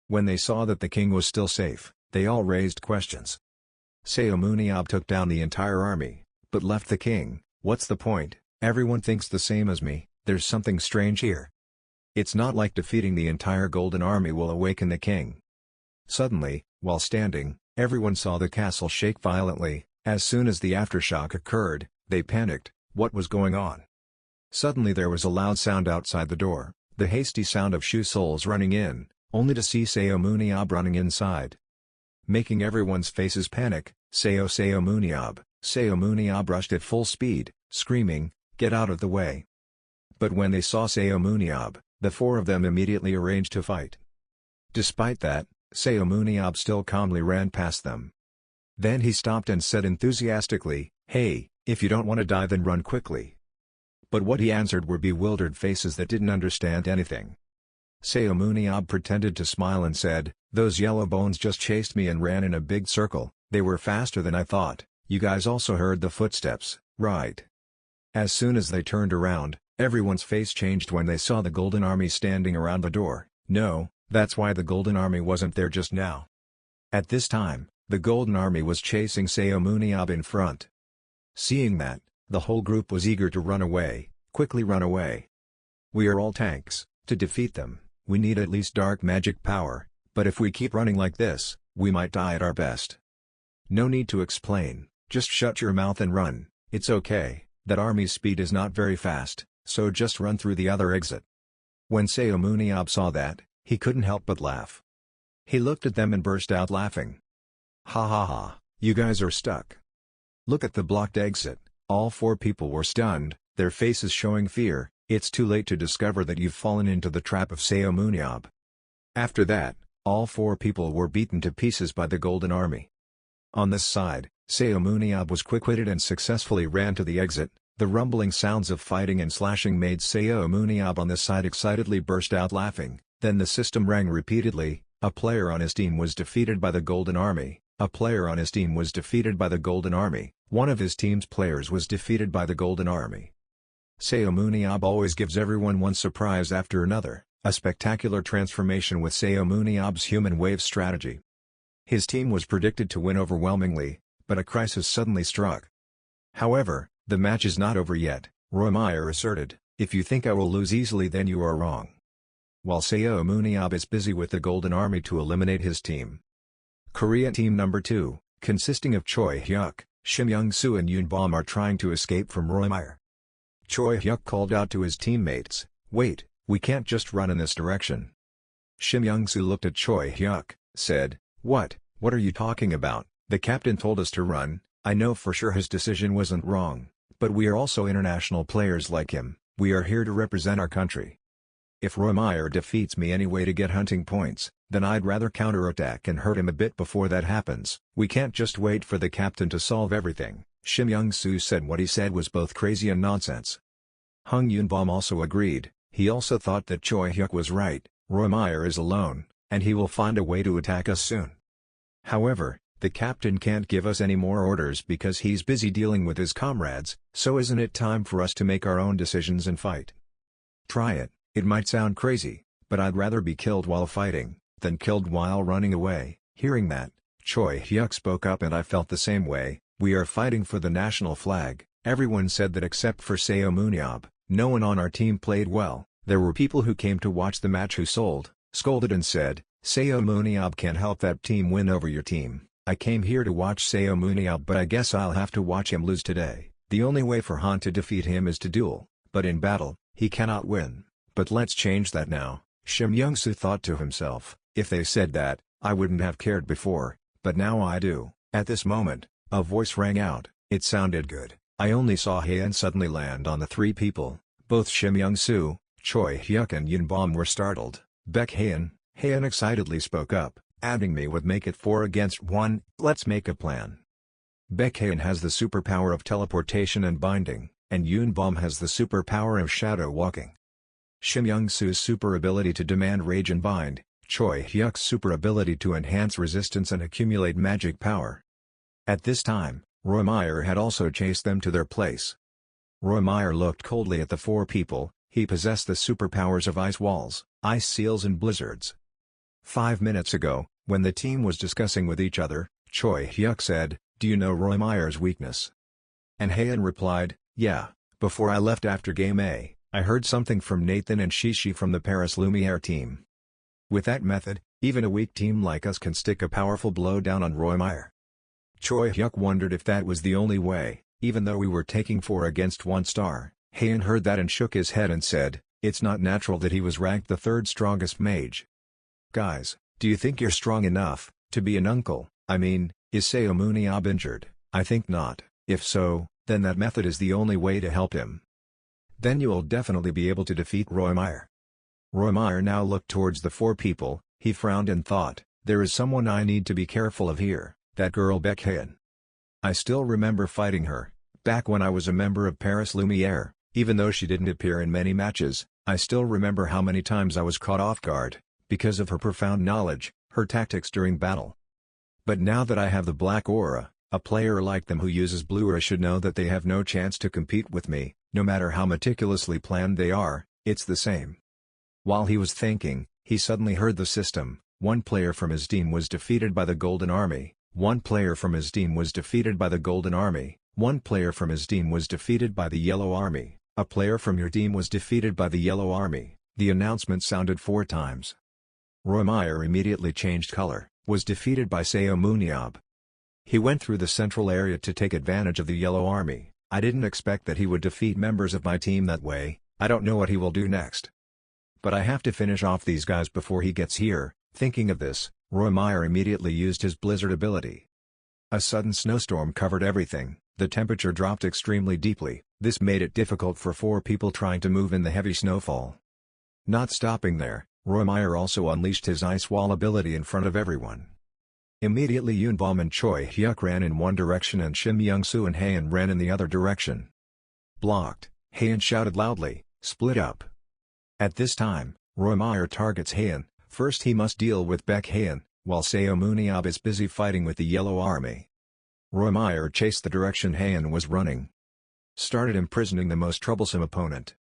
S1: When they saw that the king was still safe, they all raised questions. Seun Ab took down the entire army, but left the king. What's the point? Everyone thinks the same as me, there's something strange here. It's not like defeating the entire Golden Army will awaken the king. Suddenly, while standing, everyone saw the castle shake violently. As soon as the aftershock occurred, they panicked. What was going on? Suddenly there was a loud sound outside the door, the hasty sound of shoe soles running in, only to see Seun Ab running inside. Making everyone's faces panic, Seun Ab rushed at full speed, screaming, "Get out of the way!" But when they saw Seun Ab, the 4 of them immediately arranged to fight. Despite that, Seun Ab still calmly ran past them. Then he stopped and said enthusiastically, "Hey, if you don't want to die then run quickly." But what he answered were bewildered faces that didn't understand anything. Seun Ab pretended to smile and said, "Those yellow bones just chased me and ran in a big circle, they were faster than I thought. You guys also heard the footsteps, right?" As soon as they turned around, everyone's face changed when they saw the Golden Army standing around the door. No, that's why the Golden Army wasn't there just now. At this time, the Golden Army was chasing Seun Ab in front. Seeing that, the whole group was eager to run away. Quickly run away. We are all tanks. To defeat them, we need at least dark magic power, but if we keep running like this, we might die at our best. No need to explain, just shut your mouth and run. It's okay, that army's speed is not very fast, so just run through the other exit. When Seun Ab saw that, he couldn't help but laugh. He looked at them and burst out laughing. "Ha ha ha, you guys are stuck. Look at the blocked exit." All 4 people were stunned, their faces showing fear. It's too late to discover that you've fallen into the trap of Seun Ab. After that, all 4 people were beaten to pieces by the Golden Army. On this side, Seun Ab was quick-witted and successfully ran to the exit. The rumbling sounds of fighting and slashing made Seun Ab on this side excitedly burst out laughing. Then the system rang repeatedly. A player on his team was defeated by the Golden Army. A player on his team was defeated by the Golden Army. One of his team's players was defeated by the Golden Army. Seun Ab always gives everyone one surprise after another, a spectacular transformation with Seun Ab's human wave strategy. His team was predicted to win overwhelmingly, but a crisis suddenly struck. However, the match is not over yet, Roymeyer asserted. "If you think I will lose easily then you are wrong." While Seun Ab is busy with the Golden Army to eliminate his team. Korean team number 2, consisting of Choi Hyuk, Shim Young-soo and Yoon Bom are trying to escape from Roymeyer. Choi Hyuk called out to his teammates, "Wait, we can't just run in this direction." Shim Young-soo looked at Choi Hyuk, said, What are you talking about? The captain told us to run." I know for sure his decision wasn't wrong, but we are also international players like him, we are here to represent our country. If Roymeyer defeats me anyway to get hunting points, then I'd rather counterattack and hurt him a bit before that happens. We can't just wait for the captain to solve everything. Shim Young-soo said what he said was both crazy and nonsense. Hung Yoon-bom also agreed. He also thought that Choi Hyuk was right. Roymeyer is alone, and he will find a way to attack us soon. However, the captain can't give us any more orders because he's busy dealing with his comrades, so isn't it time for us to make our own decisions and fight? Try it, it might sound crazy, but I'd rather be killed while fighting, than killed while running away." Hearing that, Choi Hyuk spoke up, and I felt the same way. "We are fighting for the national flag." Everyone said that except for Seun Ab. No one on our team played well. There were people who came to watch the match who scolded and said, "Seun Ab can't help that team win over your team." I came here to watch Seun Ab, but I guess I'll have to watch him lose today. The only way for Han to defeat him is to duel, but in battle, he cannot win. But let's change that now, Shim Young-soo thought to himself. If they said that, I wouldn't have cared before, but now I do. At this moment, a voice rang out. It sounded good. I only saw Hayen suddenly land on the three people. Both Shim Young-soo, Choi Hyuk and Yunbom were startled. "Baek Hayen," Hayen excitedly spoke up, adding me would make it 4 against 1, "Let's make a plan." Baek Hayen has the superpower of teleportation and binding, and Yunbom has the superpower of shadow walking. Shim Young-soo's super ability to demand rage and bind, Choi Hyuk's super ability to enhance resistance and accumulate magic power. At this time, Roy Meyer had also chased them to their place. Roy Meyer looked coldly at the 4 people. He possessed the superpowers of ice walls, ice seals and blizzards. 5 minutes ago, when the team was discussing with each other, Choi Hyuk said, "Do you know Roy Meyer's weakness?" And Hayen replied, "Yeah, before I left after Game A, I heard something from Nathan and Shishi from the Paris Lumiere team. With that method, even a weak team like us can stick a powerful blow down on Roy Meyer." Choi Hyuk wondered if that was the only way, even though we were taking 4 against 1 star. Hayen heard that and shook his head and said, "It's not natural that he was ranked the 3rd strongest mage. Guys, do you think you're strong enough to be an uncle? I mean, is Seun Ab injured? I think not. If so, then that method is the only way to help him. Then you'll definitely be able to defeat Roy Meyer." Roy Meyer now looked towards the 4 people. He frowned and thought, "There is someone I need to be careful of here, that girl Baek Hayen. I still remember fighting her, back when I was a member of Paris Lumiere. Even though she didn't appear in many matches, I still remember how many times I was caught off guard, because of her profound knowledge, her tactics during battle. But now that I have the black aura, a player like them who uses blue aura should know that they have no chance to compete with me, no matter how meticulously planned they are, it's the same." While he was thinking, he suddenly heard the system. 1 player from his team was defeated by the Golden Army, 1 player from his team was defeated by the Golden Army, 1 player from his team was defeated by the Yellow Army, a player from your team was defeated by the Yellow Army. The announcement sounded 4 times. Roy Meyer immediately changed color, was defeated by Seun Ab. He went through the central area to take advantage of the Yellow Army. I didn't expect that he would defeat members of my team that way. I don't know what he will do next. But I have to finish off these guys before he gets here. Thinking of this, Roy Meyer immediately used his blizzard ability. A sudden snowstorm covered everything. The temperature dropped extremely deeply. This made it difficult for 4 people trying to move in the heavy snowfall. Not stopping there, Roy Meyer also unleashed his ice wall ability in front of everyone. Immediately Yunbom and Choi Hyuk ran in one direction and Shim Young-soo and Hayen ran in the other direction. "Blocked," Hayen shouted loudly, "Split up." At this time, Roy Meyer targets Hayen. First he must deal with Baek Hayen, while Seun Ab is busy fighting with the Yellow Army. Roy Meyer chased the direction Hayen was running. Started imprisoning the most troublesome opponent.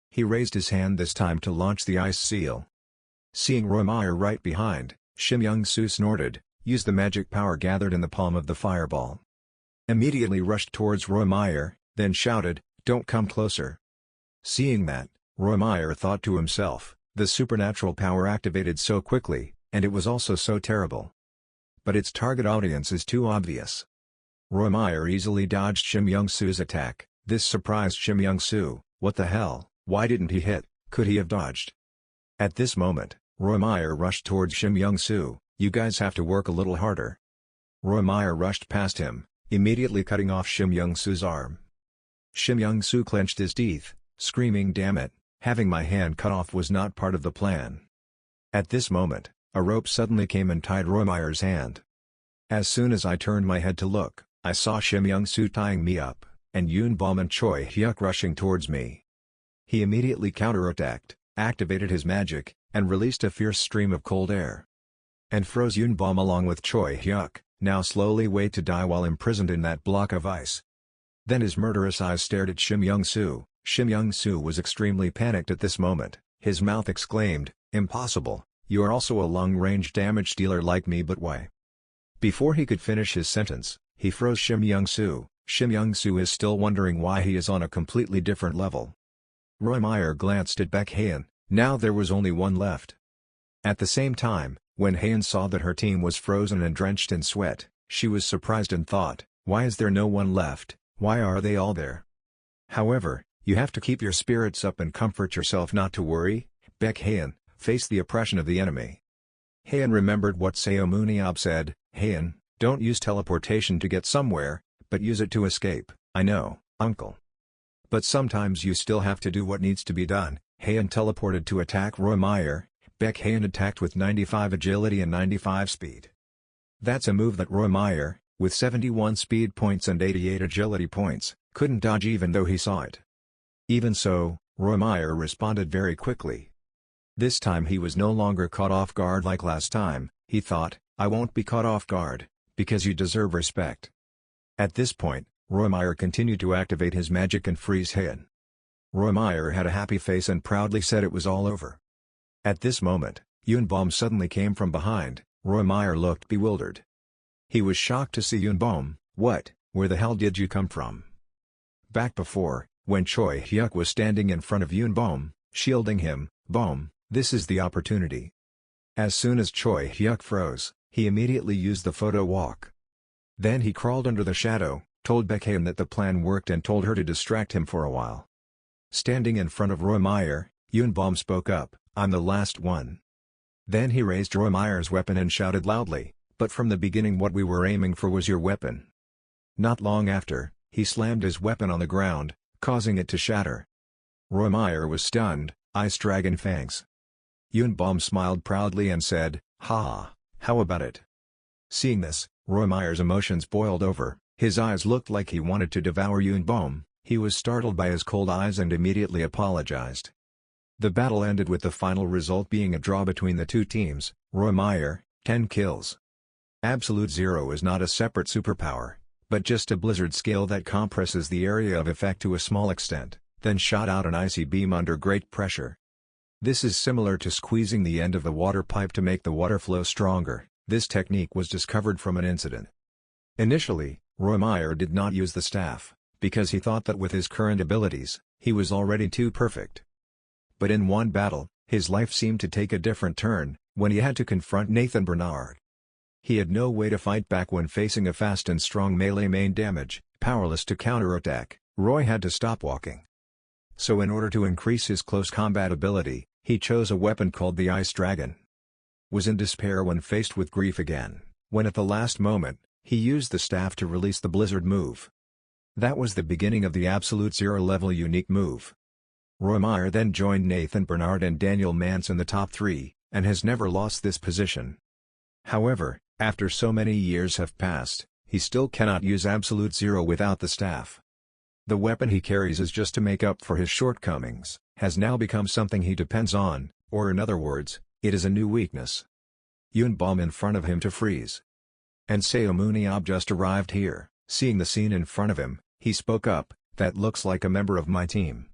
S1: He raised his hand this time to launch the ice seal. Seeing Roy Meyer right behind, Shim Young-soo snorted, used the magic power gathered in the palm of the fireball. Immediately rushed towards Roy Meyer, then shouted, "Don't come closer." Seeing that, Roy Meyer thought to himself, the supernatural power activated so quickly, and it was also so terrible. But its target audience is too obvious. Roy Meyer easily dodged Shim Young-soo's attack. This surprised Shim Young-soo. What the hell, why didn't he hit? Could he have dodged? At this moment, Roy Meyer rushed towards Shim Young-soo. "You guys have to work a little harder." Roy Meyer rushed past him, immediately cutting off Shim Young-soo's arm. Shim Young-soo clenched his teeth, screaming, "Damn it, having my hand cut off was not part of the plan." At this moment, a rope suddenly came and tied Roy Meyer's hand. As soon as I turned my head to look, I saw Shim Young-soo tying me up, and Yunbom and Choi Hyuk rushing towards me. He immediately counterattacked, activated his magic, and released a fierce stream of cold air. And froze Yunbom along with Choi Hyuk. now slowly wait to die while imprisoned in that block of ice. Then his murderous eyes stared at Shim Young-soo. Shim Young-soo was extremely panicked at this moment. His mouth exclaimed, "Impossible, you are also a long-range damage dealer like me, but why?" Before he could finish his sentence, he froze Shim Young-soo. Shim Young-soo is still wondering why he is on a completely different level. Roy Meyer glanced at Hayen. Now there was only one left. At the same time, when Hayen saw that her team was frozen and drenched in sweat, she was surprised and thought, why is there no one left, why are they all there? However, you have to keep your spirits up and comfort yourself not to worry. Hayen, face the oppression of the enemy. Hayen remembered what Seun Ab said, Hayen, don't use teleportation to get somewhere, but use it to escape. I know, uncle. But sometimes you still have to do what needs to be done. Hayen teleported to attack Roy Meyer. Hayen attacked with 95 agility and 95 speed. That's a move that Roy Meyer, with 71 speed points and 88 agility points, couldn't dodge even though he saw it. Even so, Roy Meyer responded very quickly. This time he was no longer caught off guard like last time. He thought, I won't be caught off guard, because you deserve respect. At this point, Roy Meyer continued to activate his magic and freeze Hayen. Roy Meyer had a happy face and proudly said it was all over. At this moment, Yunbom suddenly came from behind. Roy Meyer looked bewildered. He was shocked to see Yunbom. What, where the hell did you come from? Back before, when Choi Hyuk was standing in front of Yunbom, shielding him, Bom, this is the opportunity. As soon as Choi Hyuk froze, he immediately used the photo walk. Then he crawled under the shadow, told Hayen that the plan worked and told her to distract him for a while. Standing in front of Roy Meyer, Yunbom spoke up, I'm the last one. Then he raised Roy Meyer's weapon and shouted loudly, but from the beginning what we were aiming for was your weapon. Not long after, he slammed his weapon on the ground, causing it to shatter. Roy Meyer was stunned. Ice Dragon Fangs. Yunbom smiled proudly and said, ha, how about it? Seeing this, Roy Meyer's emotions boiled over. His eyes looked like he wanted to devour Yunbom. He was startled by his cold eyes and immediately apologized. The battle ended with the final result being a draw between the two teams. Roy Meyer, 10 kills. Absolute Zero is not a separate superpower, but just a blizzard skill that compresses the area of effect to a small extent, then shot out an icy beam under great pressure. This is similar to squeezing the end of the water pipe to make the water flow stronger. This technique was discovered from an incident. Initially, Roy Meyer did not use the staff, because he thought that with his current abilities, he was already too perfect. But in one battle, his life seemed to take a different turn, when he had to confront Nathan Bernard. He had no way to fight back when facing a fast and strong melee main damage. Powerless to counterattack, Roy had to stop walking. So in order to increase his close combat ability, he chose a weapon called the Ice Dragon. Was in despair when faced with grief again, when at the last moment, he used the staff to release the Blizzard move. That was the beginning of the Absolute Zero level unique move. Roy Meyer then joined Nathan Bernard and Daniel Mance in the top 3, and has never lost this position. However, after so many years have passed, he still cannot use Absolute Zero without the staff. The weapon he carries is just to make up for his shortcomings, has now become something he depends on, or in other words, it is a new weakness. Yunbom in front of him to freeze. And Seun Ab just arrived here. Seeing the scene in front of him, he spoke up, that looks like a member of my team.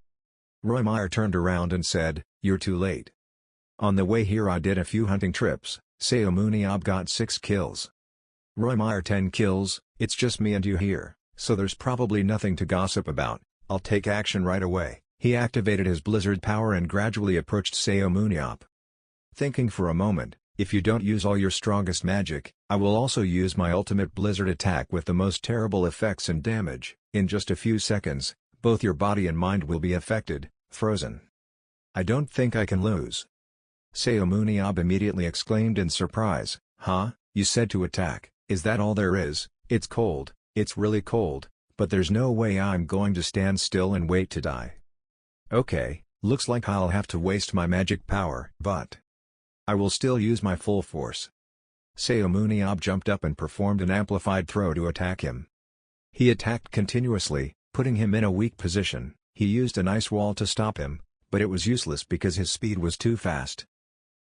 S1: Roy Meyer turned around and said, you're too late. On the way here I did a few hunting trips. Seun Ab got 6 kills. Roy Meyer 10 kills, it's just me and you here, so there's probably nothing to gossip about. I'll take action right away. He activated his blizzard power and gradually approached Seun Ab. Thinking for a moment, if you don't use all your strongest magic, I will also use my ultimate blizzard attack with the most terrible effects and damage. In just a few seconds, both your body and mind will be affected, frozen. I don't think I can lose. Seun Ab immediately exclaimed in surprise, huh, you said to attack, is that all there is? It's cold, it's really cold, but there's no way I'm going to stand still and wait to die. Okay, looks like I'll have to waste my magic power, but I will still use my full force. Seun Ab jumped up and performed an amplified throw to attack him. He attacked continuously, putting him in a weak position. He used an ice wall to stop him, but it was useless because his speed was too fast.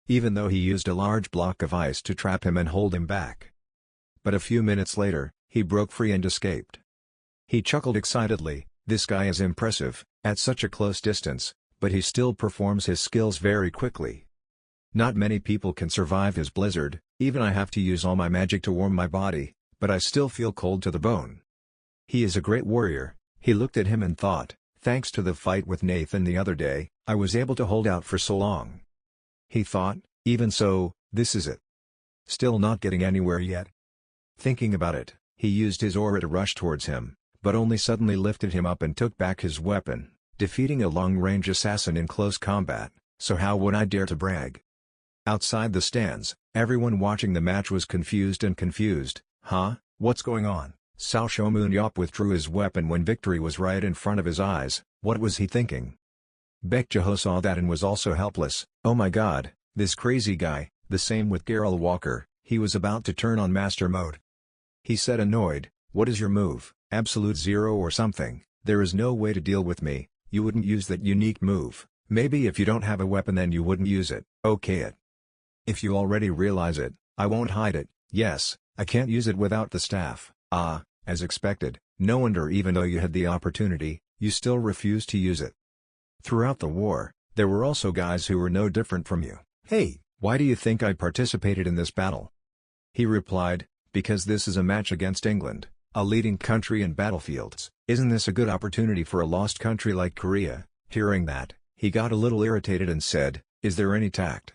S1: Even though he used a large block of ice to trap him and hold him back. but a few minutes later, he broke free and escaped. He chuckled excitedly, "This guy is impressive, at such a close distance, but he still performs his skills very quickly. Not many people can survive his blizzard, even I have to use all my magic to warm my body, but I still feel cold to the bone. He is a great warrior." He looked at him and thought, "Thanks to the fight with Nathan the other day, I was able to hold out for so long." He thought, "Even so, this is it. Still not getting anywhere yet." Thinking about it, he used his aura to rush towards him, but only suddenly lifted him up and took back his weapon, defeating a long-range assassin in close combat, so how would I dare to brag? Outside the stands, everyone watching the match was confused. "Huh, what's going on?" Seun Ab withdrew his weapon when victory was right in front of his eyes. What was he thinking? Bejo saw that and was also helpless. "Oh my god, this crazy guy." The same with Garrel Walker, he was about to turn on master mode. He said annoyed, "What is your move, Absolute Zero or something? There is no way to deal with me. You wouldn't use that unique move. Maybe if you don't have a weapon then you wouldn't use it. Okay it. If you already realize it, I won't hide it. Yes, I can't use it without the staff." "Ah, as expected, no wonder even though you had the opportunity, you still refused to use it." Throughout the war, there were also guys who were no different from you. "Hey, why do you think I participated in this battle?" He replied, "Because this is a match against England, a leading country in battlefields. Isn't this a good opportunity for a lost country like Korea?" Hearing that, he got a little irritated and said, "Is there any tact?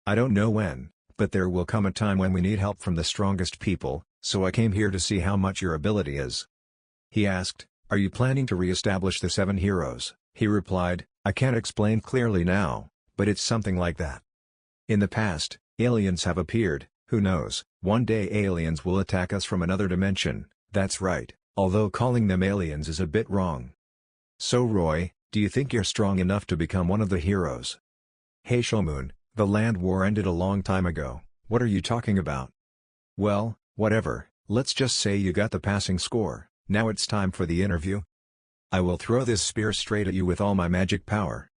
S1: I don't know when, but there will come a time when we need help from the strongest people, so I came here to see how much your ability is." He asked, "Are you planning to re-establish the 7 heroes?" He replied, "I can't explain clearly now, but it's something like that. In the past, aliens have appeared, who knows, one day aliens will attack us from another dimension." That's right, although calling them aliens is a bit wrong. "So Roy, do you think you're strong enough to become one of the heroes?" "Hey Shomun, the land war ended a long time ago, what are you talking about?" "Well, whatever, let's just say you got the passing score, now it's time for the interview. I will throw this spear straight at you with all my magic power.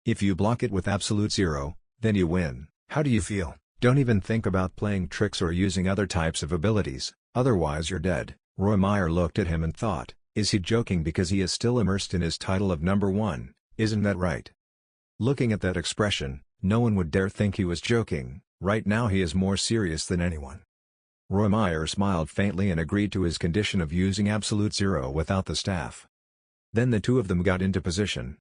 S1: If you block it with Absolute Zero, then you win. How do you feel? Don't even think about playing tricks or using other types of abilities, otherwise you're dead." Roy Meyer looked at him and thought, is he joking because he is still immersed in his title of number 1, isn't that right? Looking at that expression, no one would dare think he was joking. Right now he is more serious than anyone. Roy Meyer smiled faintly and agreed to his condition of using Absolute Zero without the staff. Then the two of them got into position.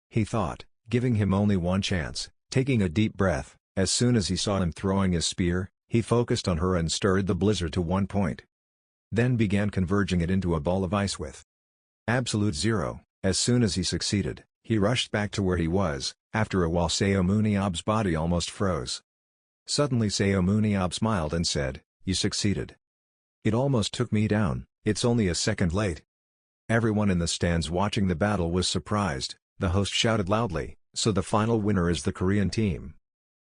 S1: He thought, giving him only one chance, taking a deep breath. As soon as he saw him throwing his spear, he focused on her and stirred the blizzard to 1 point. Then began converging it into a ball of ice with Absolute Zero. As soon as he succeeded, he rushed back to where he was. After a while Seun Ab's body almost froze. Suddenly Seun Ab smiled and said, "You succeeded. It almost took me down, it's only a second late." Everyone in the stands watching the battle was surprised. The host shouted loudly, "So the final winner is the Korean team."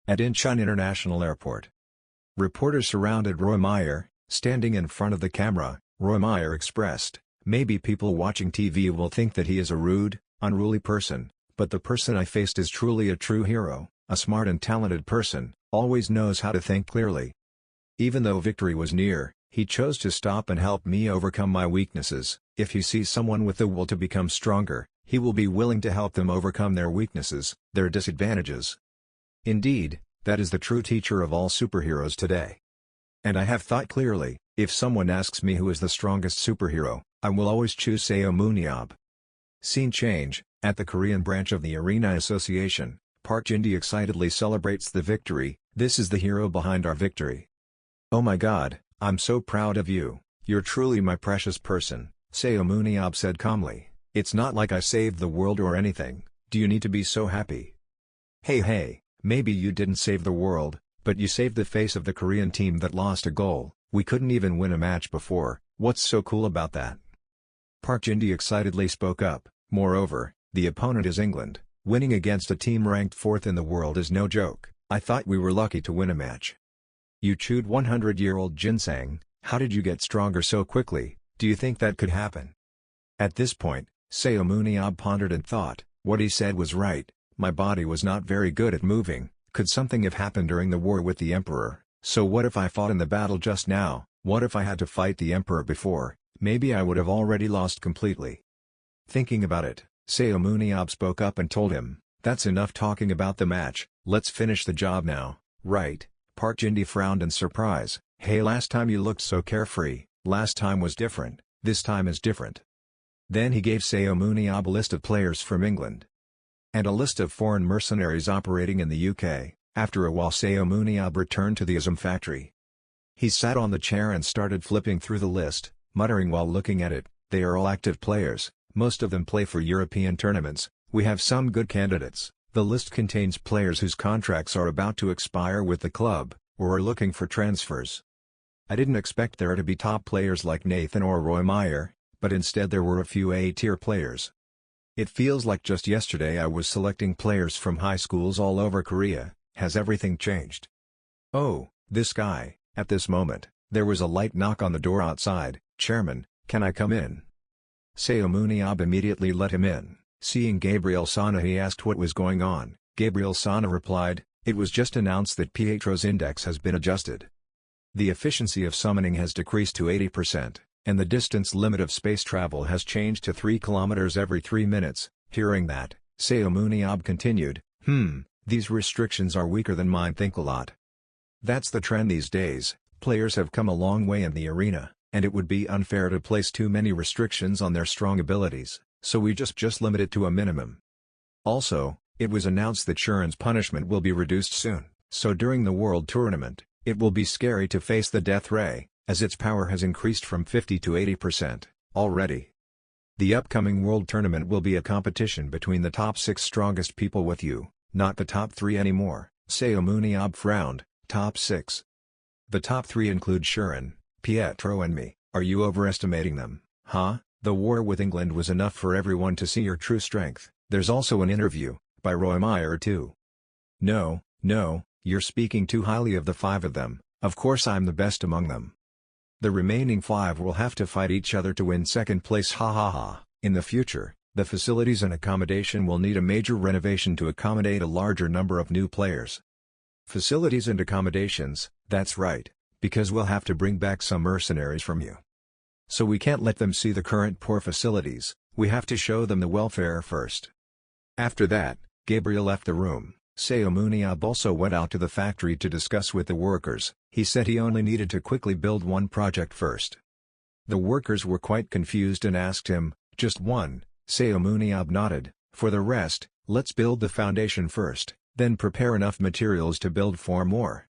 S1: At Incheon International Airport, reporters surrounded Roy Meyer. Standing in front of the camera, Roy Meyer expressed, "Maybe people watching TV will think that he is a rude, unruly person, but the person I faced is truly a true hero, a smart and talented person, always knows how to think clearly. Even though victory was near, he chose to stop and help me overcome my weaknesses. If he sees someone with the will to become stronger, he will be willing to help them overcome their weaknesses, their disadvantages. Indeed, that is the true teacher of all superheroes today. And I have thought clearly, if someone asks me who is the strongest superhero, I will always choose Seun Ab." Scene change, at the Korean branch of the Arena Association, Park Jin-dee excitedly celebrates the victory. "This is the hero behind our victory. Oh my god, I'm so proud of you, you're truly my precious person," Seun Ab said calmly. "It's not like I saved the world or anything, do you need to be so happy?" Hey, maybe you didn't save the world, but you saved the face of the Korean team that lost a goal. We couldn't even win a match before, what's so cool about that?" Park Jin-dee excitedly spoke up. "Moreover, the opponent is England. Winning against a team ranked 4th in the world is no joke. I thought we were lucky to win a match." "You chewed 100-year-old ginseng, how did you get stronger so quickly? Do you think that could happen?" At this point, Seun Ab pondered and thought, what he said was right, my body was not very good at moving. Could something have happened during the war with the Emperor? So what if I fought in the battle just now, What if I had to fight the Emperor before? Maybe I would have already lost completely. Thinking about it, Seun Ab spoke up and told him, "That's enough talking about the match, let's finish the job now, right?" Park Jin-hee frowned in surprise. "Hey, last time you looked so carefree, last time was different, this time is different." Then he gave Seun Ab a list of players from England and a list of foreign mercenaries operating in the UK. After a while Seun Ab returned to the Ism factory. He sat on the chair and started flipping through the list, muttering while looking at it, "They are all active players, most of them play for European tournaments, we have some good candidates." The list contains players whose contracts are about to expire with the club, or are looking for transfers. I didn't expect there to be top players like Nathan or Roy Meyer, but instead there were a few A-tier players. It feels like just yesterday I was selecting players from high schools all over Korea. Has everything changed? Oh, this guy. At this moment, there was a light knock on the door outside. "Chairman, can I come in?" Seun Ab immediately let him in. Seeing Gabriel Sana, he asked what was going on. Gabriel Sana replied, "It was just announced that Pietro's index has been adjusted. The efficiency of summoning has decreased to 80%, and the distance limit of space travel has changed to 3 kilometers every 3 minutes. Hearing that, Seun Ab continued, These restrictions are weaker than mine. Think a lot. That's the trend these days, players have come a long way in the arena, and it would be unfair to place too many restrictions on their strong abilities, so we just limit it to a minimum. Also, it was announced that Shuren's punishment will be reduced soon, so during the World Tournament, it will be scary to face the Death Ray, as its power has increased from 50 to 80% already. The upcoming World Tournament will be a competition between the top 6 strongest people with you, not the top 3 anymore." Seun Ab frowned. "Top 6? The top 3 include Shuren, Petro and me. Are you overestimating them, huh? The war with England was enough for everyone to see your true strength. There's also an interview, by Roy Meyer too." No, you're speaking too highly of the 5 of them, of course I'm the best among them. The remaining 5 will have to fight each other to win second place. Ha ha ha. In the future, the facilities and accommodation will need a major renovation to accommodate a larger number of new players. Facilities and accommodations, that's right, because we'll have to bring back some mercenaries from you. So we can't let them see the current poor facilities, we have to show them the welfare first. After that, Gabriel left the room. Seun Ab also went out to the factory to discuss with the workers. He said he only needed to quickly build one project first. The workers were quite confused and asked him, "Just one?" Seun Ab nodded. "For the rest, let's build the foundation first, then prepare enough materials to build 4 more.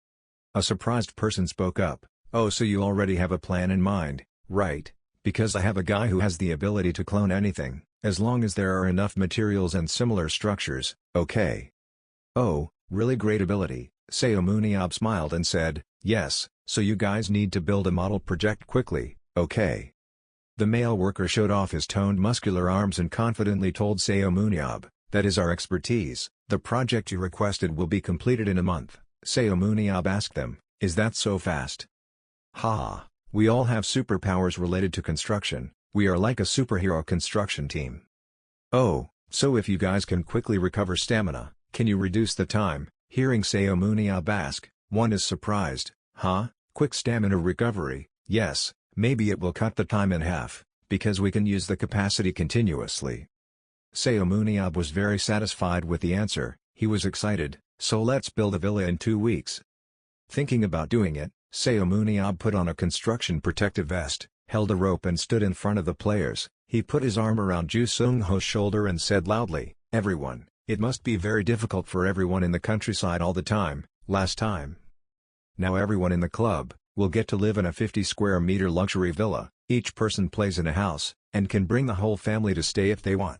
S1: A surprised person spoke up, "Oh, so you already have a plan in mind, right? Because I have a guy who has the ability to clone anything, as long as there are enough materials and similar structures, okay." "Oh, really great ability," Seun Ab smiled and said, "Yes, so you guys need to build a model project quickly, okay?" The male worker showed off his toned muscular arms and confidently told Seun Ab, "That is our expertise, the project you requested will be completed in a month." Seun Ab asked them, "Is that so fast?" "Ha, we all have superpowers related to construction, we are like a superhero construction team." "Oh, so if you guys can quickly recover stamina, can you reduce the time?" Hearing Seun Ab ask, one is surprised, "Huh, quick stamina recovery, yes, maybe it will cut the time in half, because we can use the capacity continuously." Seun Ab was very satisfied with the answer, he was excited, "So let's build a villa in 2 weeks." Thinking about doing it, Seun Ab put on a construction protective vest, held a rope and stood in front of the players. He put his arm around Ju Sung-ho's shoulder and said loudly, "Everyone, it must be very difficult for everyone in the countryside all the time, last time. Now everyone in the club will get to live in a 50 square meter luxury villa, each person plays in a house, and can bring the whole family to stay if they want.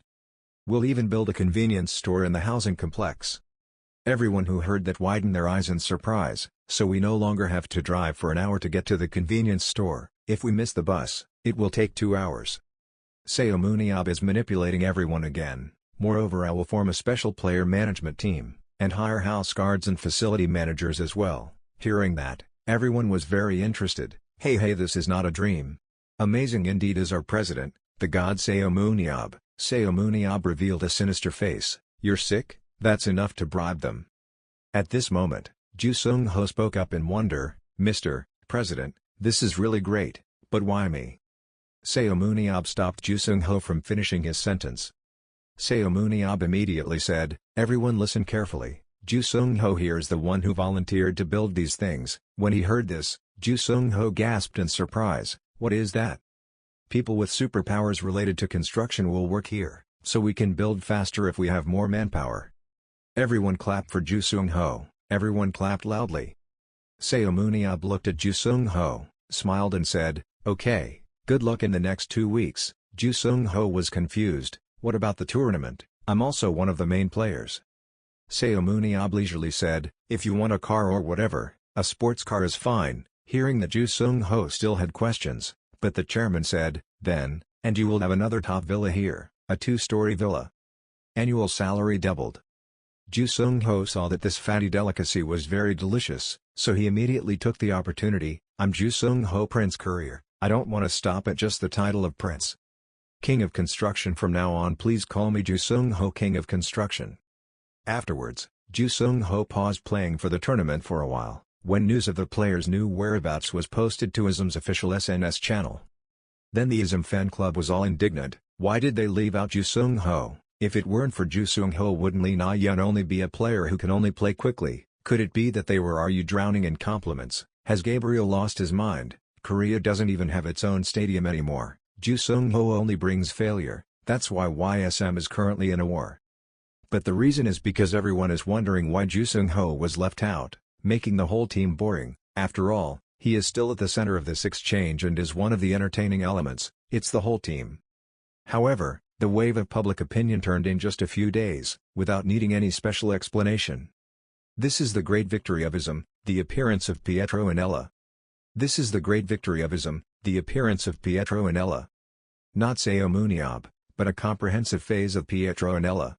S1: We'll even build a convenience store in the housing complex." Everyone who heard that widened their eyes in surprise. "So we no longer have to drive for an hour to get to the convenience store, if we miss the bus, it will take 2 hours. Seun Ab is manipulating everyone again. Moreover, I will form a special player management team, and hire house guards and facility managers as well." Hearing that, everyone was very interested. Hey, this is not a dream. Amazing indeed is our president, the god Seun Ab." Seun Ab revealed a sinister face. "You're sick? That's enough to bribe them." At this moment, Ju Sung-ho spoke up in wonder, "Mr. President, This is really great, but why me? Seun Ab stopped Ju Seung-ho from finishing his sentence. Seun Ab immediately said, "Everyone listen carefully, Ju Seung-ho here is the one who volunteered to build these things." When he heard this, Ju Seung-ho gasped in surprise. "What is that?" "People with superpowers related to construction will work here, so we can build faster if we have more manpower." Everyone clapped for Ju Seung-ho. Everyone clapped loudly. Seun Ab looked at Ju Seung-ho, smiled and said, "Okay, good luck in the next 2 weeks." Ju Seung-ho was confused. "What about the tournament? I'm also one of the main players." Seun Ab leisurely said, "If you want a car or whatever, a sports car is fine." Hearing that Ju Seung-ho still had questions, but the chairman said, "Then, and you will have another top villa here, a 2-story villa. Annual salary doubled." Ju Seung-ho saw that this fatty delicacy was very delicious, so he immediately took the opportunity. "I'm Ju Seung-ho, Prince Courier. I don't want to stop at just the title of Prince. King of Construction from now on, please call me Ju Seung-ho, King of Construction." Afterwards, Ju Seung-ho paused playing for the tournament for a while, when news of the players' new whereabouts was posted to ISM's official SNS channel. Then the ISM fan club was all indignant. Why did they leave out Ju Seung-ho? If it weren't for Ju Seung-ho, wouldn't Lee Na-yeon only be a player who can only play quickly? Could it be that they were "Are you drowning in compliments? Has Gabriel lost his mind? Korea doesn't even have its own stadium anymore. Ju Seung-ho only brings failure, that's why YSM is currently in a war." But the reason is because everyone is wondering why Ju Seung-ho was left out, making the whole team boring. After all, he is still at the center of this exchange and is one of the entertaining elements. It's the whole team. However, the wave of public opinion turned in just a few days, without needing any special explanation. This is the great victory of ISM, the appearance of Pietro and Ella. This is the great victory of ISM, the appearance of Pietro and Ella. Not Seun Ab, but a comprehensive phase of Pietro and Ella.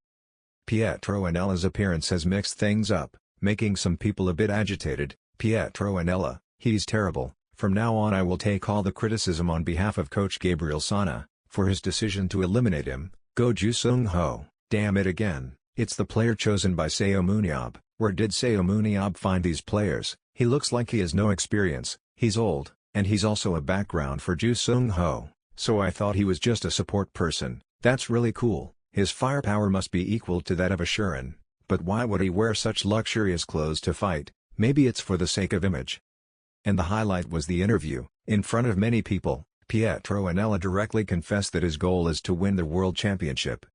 S1: Pietro and Ella's appearance has mixed things up, making some people a bit agitated. Pietro and Ella, he's terrible. From now on I will take all the criticism on behalf of Coach Gabriel Sana, for his decision to eliminate him. Go Ju Seung-ho, damn it again, it's the player chosen by Seun Ab. Where did Seun Ab find these players? He looks like he has no experience, he's old, and he's also a background for Ju Seung-ho, so I thought he was just a support person. That's really cool. His firepower must be equal to that of a Shuren, but why would he wear such luxurious clothes to fight? Maybe it's for the sake of image. And the highlight was the interview. In front of many people, Pietro and Ella directly confessed that his goal is to win the World Championship.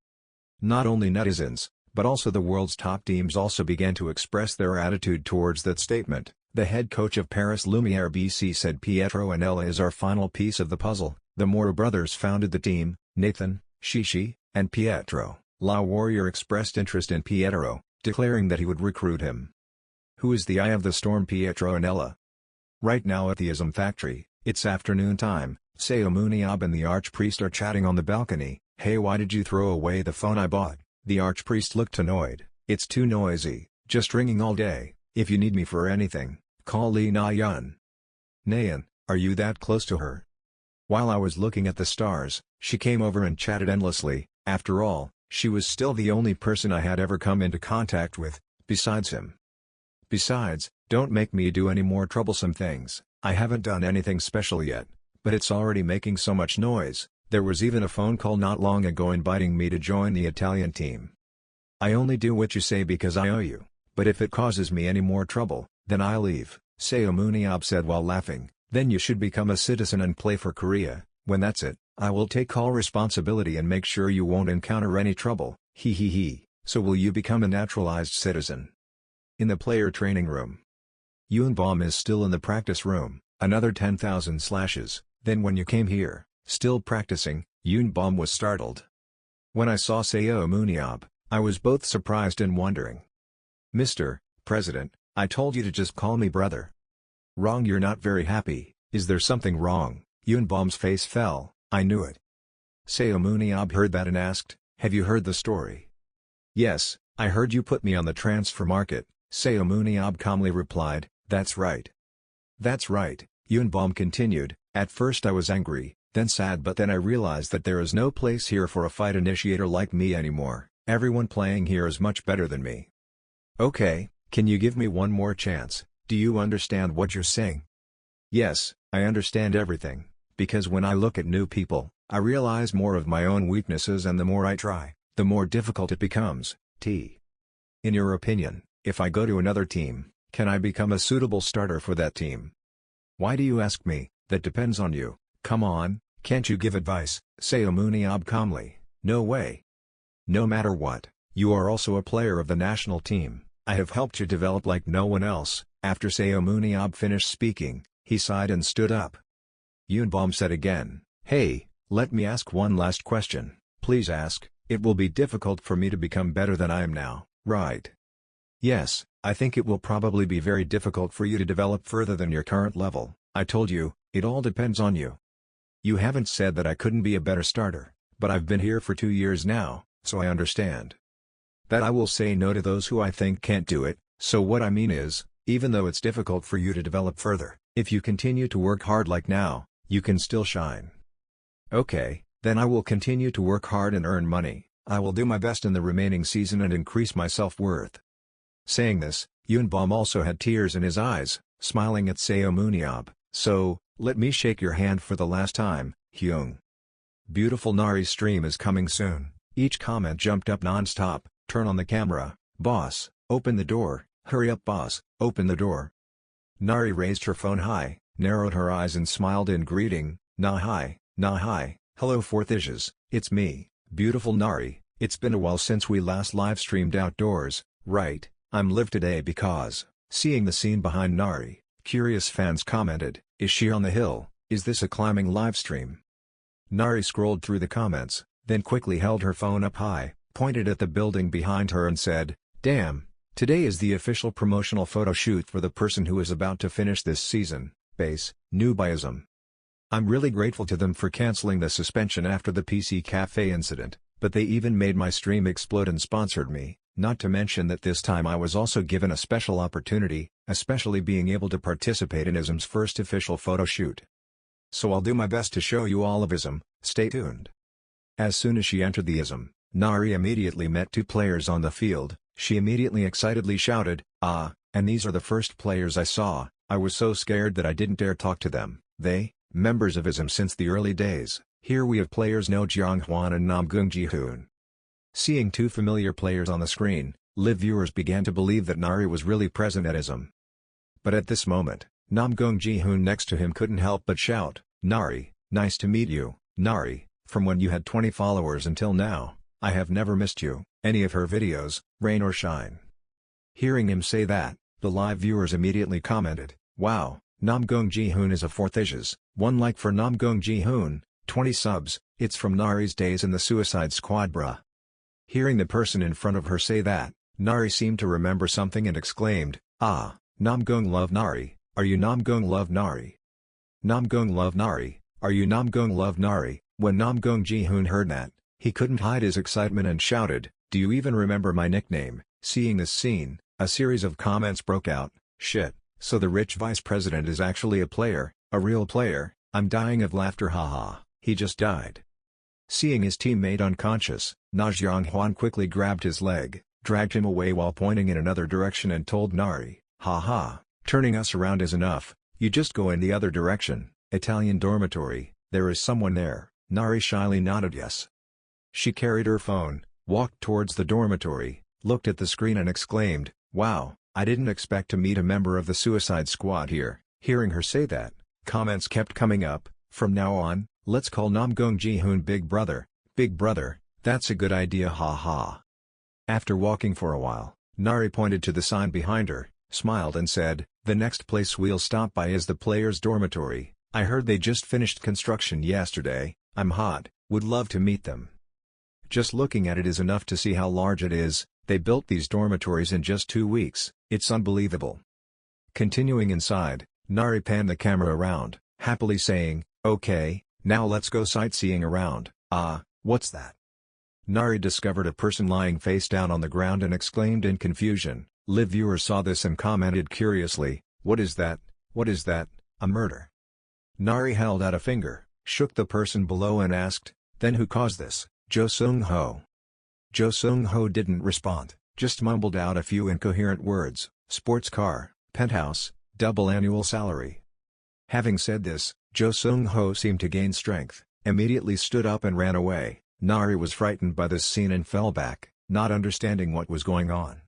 S1: Not only netizens, but also the world's top teams also began to express their attitude towards that statement. The head coach of Paris Lumiere BC said Pietro and Ella is our final piece of the puzzle. The Mora brothers founded the team. Nathan, Shishi, and Pietro. La Warrior expressed interest in Pietro, declaring that he would recruit him. Who is the eye of the storm? Pietro and Ella. Right now at the ISM factory, it's afternoon time. Seun Ab and the archpriest are chatting on the balcony. "Hey, why did you throw away the phone I bought?" The archpriest looked annoyed. "It's too noisy, just ringing all day. If you need me for anything, call Lee Na-yeon." "Nayeon, are you that close to her?" "While I was looking at the stars, she came over and chatted endlessly. After all, she was still the only person I had ever come into contact with, besides him. Besides, don't make me do any more troublesome things. I haven't done anything special yet, but it's already making so much noise. There was even a phone call not long ago inviting me to join the Italian team. I only do what you say because I owe you, but if it causes me any more trouble, then I'll leave," Seun Ab said while laughing. "Then you should become a citizen and play for Korea. When that's it, I will take all responsibility and make sure you won't encounter any trouble. He he he. So will you become a naturalized citizen?" In the player training room. Yoonbom is still in the practice room. Another 10,000 slashes. "Then when you came here, still practicing?" Yoonbom was startled. "When I saw Seun Ab, I was both surprised and wondering." "Mr. President, I told you to just call me brother." "Wrong, you're not very happy. Is there something wrong?" Yoonbom's face fell. "I knew it." Seun Ab heard that and asked, "Have you heard the story?" "Yes, I heard you put me on the transfer market," Seun Ab calmly replied. "That's right." "That's right," Yoonbom continued. "At first I was angry, then sad, but then I realized that there is no place here for a fight initiator like me anymore. Everyone playing here is much better than me." "Okay, can you give me one more chance? Do you understand what you're saying?" Yes, I understand everything, because when I look at new people, I realize more of my own weaknesses, and the more I try, the more difficult it becomes. In your opinion, if I go to another team, can I become a suitable starter for that team? Why do you ask me? That depends on you. Come on, can't you give advice? Seun Ab calmly. No way. No matter what, you are also a player of the national team. I have helped you develop like no one else. After Seun Ab finished speaking, he sighed and stood up. Yunbom said again, "Hey, let me ask one last question." "Please ask." "It will be difficult for me to become better than I am now, right?" "Yes, I think it will probably be very difficult for you to develop further than your current level." "I told you, it all depends on you. You haven't said that I couldn't be a better starter, but I've been here for 2 years now, so I understand that I will say no to those who I think can't do it. So what I mean is, even though it's difficult for you to develop further, if you continue to work hard like now, you can still shine." "Okay, then I will continue to work hard and earn money. I will do my best in the remaining season and increase my self-worth." Saying this, Yunbom also had tears in his eyes, smiling at Seun Ab. "So, let me shake your hand for the last time, Hyung. Beautiful Nari's stream is coming soon." Each comment jumped up non-stop. "Turn on the camera, boss, open the door, hurry up boss, open the door." Nari raised her phone high, narrowed her eyes and smiled in greeting. Nah hi, hello Fourthishes, it's me, beautiful Nari. It's been a while since we last live-streamed outdoors, right? I'm live today because..." Seeing the scene behind Nari, curious fans commented, "Is she on the hill? Is this a climbing livestream?" Nari scrolled through the comments, then quickly held her phone up high, pointed at the building behind her and said, "Damn, today is the official promotional photo shoot for the person who is about to finish this season, base, Nubiism. I'm really grateful to them for canceling the suspension after the PC Cafe incident, but they even made my stream explode and sponsored me, not to mention that this time I was also given a special opportunity, especially being able to participate in ISM's first official photo shoot. So I'll do my best to show you all of ISM, stay tuned." As soon as she entered the ISM, Nari immediately met 2 players on the field. She immediately excitedly shouted, "Ah, and these are the first players I saw. I was so scared that I didn't dare talk to them. They, members of ISM since the early days. Here we have players No Jeonghwan and Nam Gung Ji-hoon." Seeing 2 familiar players on the screen, live viewers began to believe that Nari was really present at ISM. But at this moment, Nam Gung Ji-hoon next to him couldn't help but shout, "Nari, nice to meet you, Nari, from when you had 20 followers until now, I have never missed you." Any of her videos, rain or shine. Hearing him say that, the live viewers immediately commented, "Wow, Nam Gung Ji-hoon is a Fourthishes, 1 like for Nam Gung Ji-hoon, 20 subs, it's from Nari's days in the Suicide Squad bruh." Hearing the person in front of her say that, Nari seemed to remember something and exclaimed, "Ah, Nam Gung love Nari, are you Nam Gung love Nari? Nam Gung love Nari, are you Nam Gung love Nari?" When Nam Gung Ji-hoon heard that, he couldn't hide his excitement and shouted, "Do you even remember my nickname?" Seeing this scene, a series of comments broke out, "Shit, so the rich vice president is actually a player, a real player, I'm dying of laughter haha, he just died." Seeing his teammate unconscious, Na Jeonghwan quickly grabbed his leg, dragged him away while pointing in another direction and told Nari, "Haha, turning us around is enough, you just go in the other direction." Italian dormitory, there is someone there. Nari shyly nodded yes. She carried her phone, walked towards the dormitory, looked at the screen and exclaimed, "Wow, I didn't expect to meet a member of the Suicide Squad here." Hearing her say that, comments kept coming up, "From now on, let's call Nam Gung Ji-hoon Big Brother, Big Brother, that's a good idea haha." After walking for a while, Nari pointed to the sign behind her, smiled and said, "The next place we'll stop by is the players' dormitory. I heard they just finished construction yesterday. I'm hot, would love to meet them." Just looking at it is enough to see how large it is. They built these dormitories in just 2 weeks, it's unbelievable. Continuing inside, Nari panned the camera around, happily saying, "Okay, now let's go sightseeing around." "Ah, what's that?" Nari discovered a person lying face down on the ground and exclaimed in confusion. Live viewers saw this and commented curiously, "What is that, what is that, a murder?" Nari held out a finger, shook the person below and asked, "Then who caused this, Jo Seung-ho?" Jo Seung-ho didn't respond, just mumbled out a few incoherent words, "Sports car, penthouse, double annual salary." Having said this, Jo Sung-ho seemed to gain strength, immediately stood up and ran away. Nari was frightened by this scene and fell back, not understanding what was going on.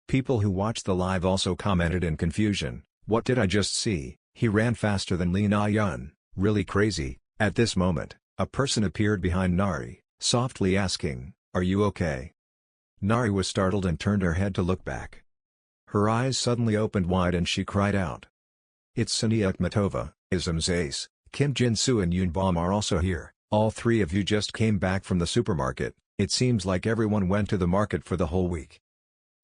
S1: People who watched the live also commented in confusion, "What did I just see? He ran faster than Lee Na-yeon, really crazy." At this moment, a person appeared behind Nari, softly asking, "Are you okay?" Nari was startled and turned her head to look back. Her eyes suddenly opened wide and she cried out. "It's Siia Akhmatova, Ism's ace, Kim Jin-soo and Yoon Bom are also here. All three of you just came back from the supermarket. It seems like everyone went to the market for the whole week."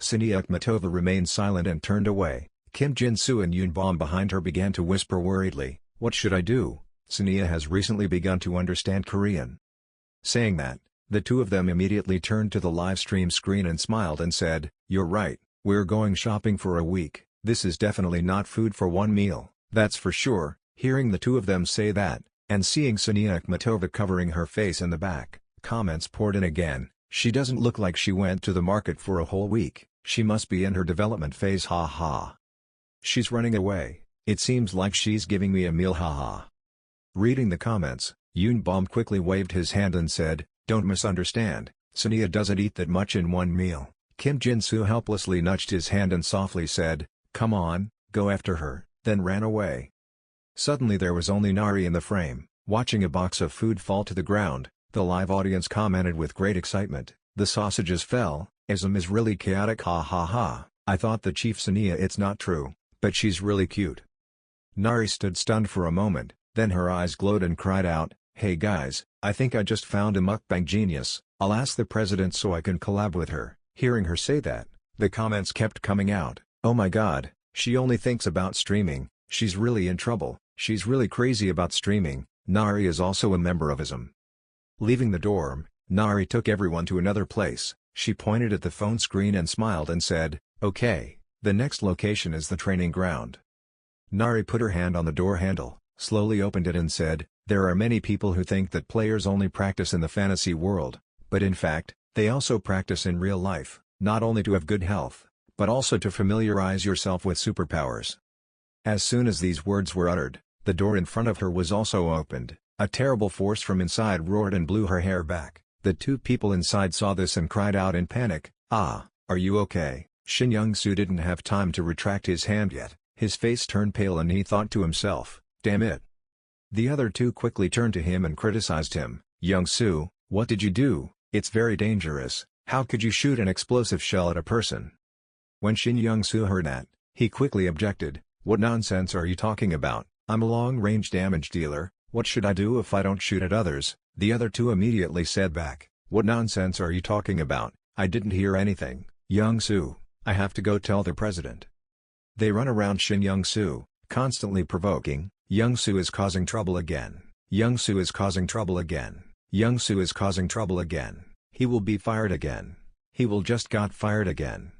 S1: Siia Akhmatova remained silent and turned away. Kim Jin-soo and Yoon Bom behind her began to whisper worriedly, "What should I do? Siia has recently begun to understand Korean." Saying that, the two of them immediately turned to the live stream screen and smiled and said, "You're right, we're going shopping for a week. This is definitely not food for one meal, that's for sure." Hearing the two of them say that, and seeing Siia Akhmatova covering her face in the back, comments poured in again. "She doesn't look like she went to the market for a whole week, she must be in her development phase, ha ha. She's running away, it seems like she's giving me a meal, ha ha." Reading the comments, Yoon Bom quickly waved his hand and said, "Don't misunderstand, Siia doesn't eat that much in one meal." Kim Jin-soo helplessly nudged his hand and softly said, "Come on, go after her," then ran away. Suddenly there was only Nari in the frame, watching a box of food fall to the ground. The live audience commented with great excitement, "The sausages fell, Ism is really chaotic, ha ha ha. I thought the chief Siia, it's not true, but she's really cute." Nari stood stunned for a moment, then her eyes glowed and cried out, "Hey guys, I think I just found a mukbang genius, I'll ask the president so I can collab with her." Hearing her say that, the comments kept coming out, "Oh my god, she only thinks about streaming, she's really in trouble, she's really crazy about streaming." Nari is also a member of ISM. Leaving the dorm, Nari took everyone to another place. She pointed at the phone screen and smiled and said, "Okay, the next location is the training ground." Nari put her hand on the door handle, slowly opened it and said, "There are many people who think that players only practice in the fantasy world, but in fact, they also practice in real life, not only to have good health, but also to familiarize yourself with superpowers." As soon as these words were uttered, the door in front of her was also opened. A terrible force from inside roared and blew her hair back. The two people inside saw this and cried out in panic, "Ah, are you okay?" Shin Young-soo didn't have time to retract his hand yet. His face turned pale and he thought to himself, "Damn it." The other two quickly turned to him and criticized him, "Young-soo, what did you do? It's very dangerous, how could you shoot an explosive shell at a person?" When Shin Young-soo heard that, he quickly objected, "What nonsense are you talking about? I'm a long-range damage dealer, what should I do if I don't shoot at others?" The other two immediately said back, "What nonsense are you talking about? I didn't hear anything, Young-soo, I have to go tell the president." They run around Shin Young-soo, constantly provoking, "Young-soo is causing trouble again, Young-soo is causing trouble again, Young-soo is causing trouble again, he will be fired again, he will just got fired again."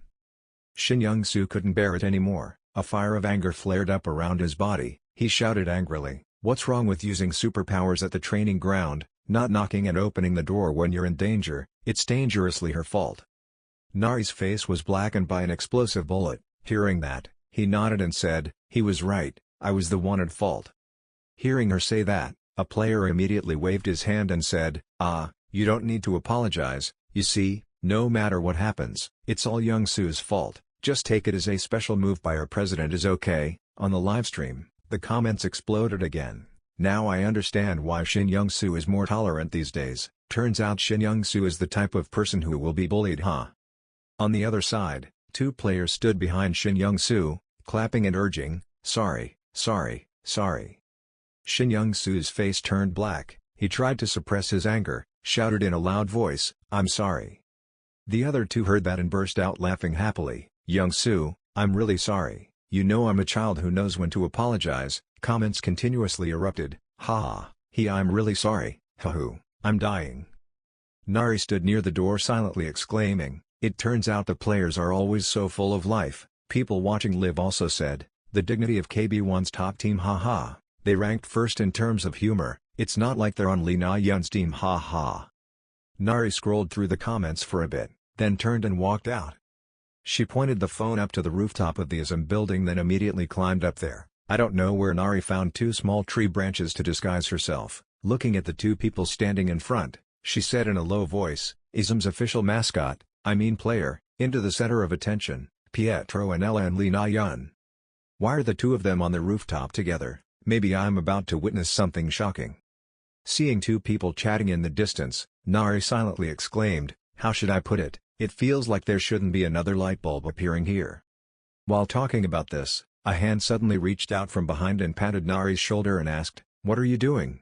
S1: Shin Young-soo couldn't bear it anymore, a fire of anger flared up around his body, he shouted angrily, "What's wrong with using superpowers at the training ground, not knocking and opening the door when you're in danger? It's dangerously her fault." Nari's face was blackened by an explosive bullet. Hearing that, he nodded and said, "He was right, I was the one at fault." Hearing her say that, a player immediately waved his hand and said, "Ah, you don't need to apologize, you see, no matter what happens, it's all Young-soo's fault, just take it as a special move by our president is okay." On the livestream, the comments exploded again. "Now I understand why Shin Young-soo is more tolerant these days, turns out Shin Young-soo is the type of person who will be bullied, huh?" On the other side, two players stood behind Shin Young-soo, clapping and urging, "Sorry, sorry, sorry." Shin Young-soo's face turned black, he tried to suppress his anger, shouted in a loud voice, "I'm sorry." The other two heard that and burst out laughing happily, "Young-soo, I'm really sorry, you know I'm a child who knows when to apologize." Comments continuously erupted, "Ha, I'm really sorry, hoo, I'm dying." Nari stood near the door silently exclaiming, "It turns out the players are always so full of life." People watching live also said, "The dignity of KB1's top team, haha, they ranked first in terms of humor, it's not like they're on Lee Na-yeon's team, haha." Nari scrolled through the comments for a bit, then turned and walked out. She pointed the phone up to the rooftop of the ISM building, then immediately climbed up there. I don't know where Nari found two small tree branches to disguise herself. Looking at the two people standing in front, she said in a low voice, "Ism's official mascot, I mean player," into the center of attention, Pietro and Ella and Lee Na-yun. Why are the two of them on the rooftop together? Maybe I'm about to witness something shocking. Seeing two people chatting in the distance, Nari silently exclaimed, "How should I put it? It feels like there shouldn't be another light bulb appearing here." While talking about this, a hand suddenly reached out from behind and patted Nari's shoulder and asked, "What are you doing?"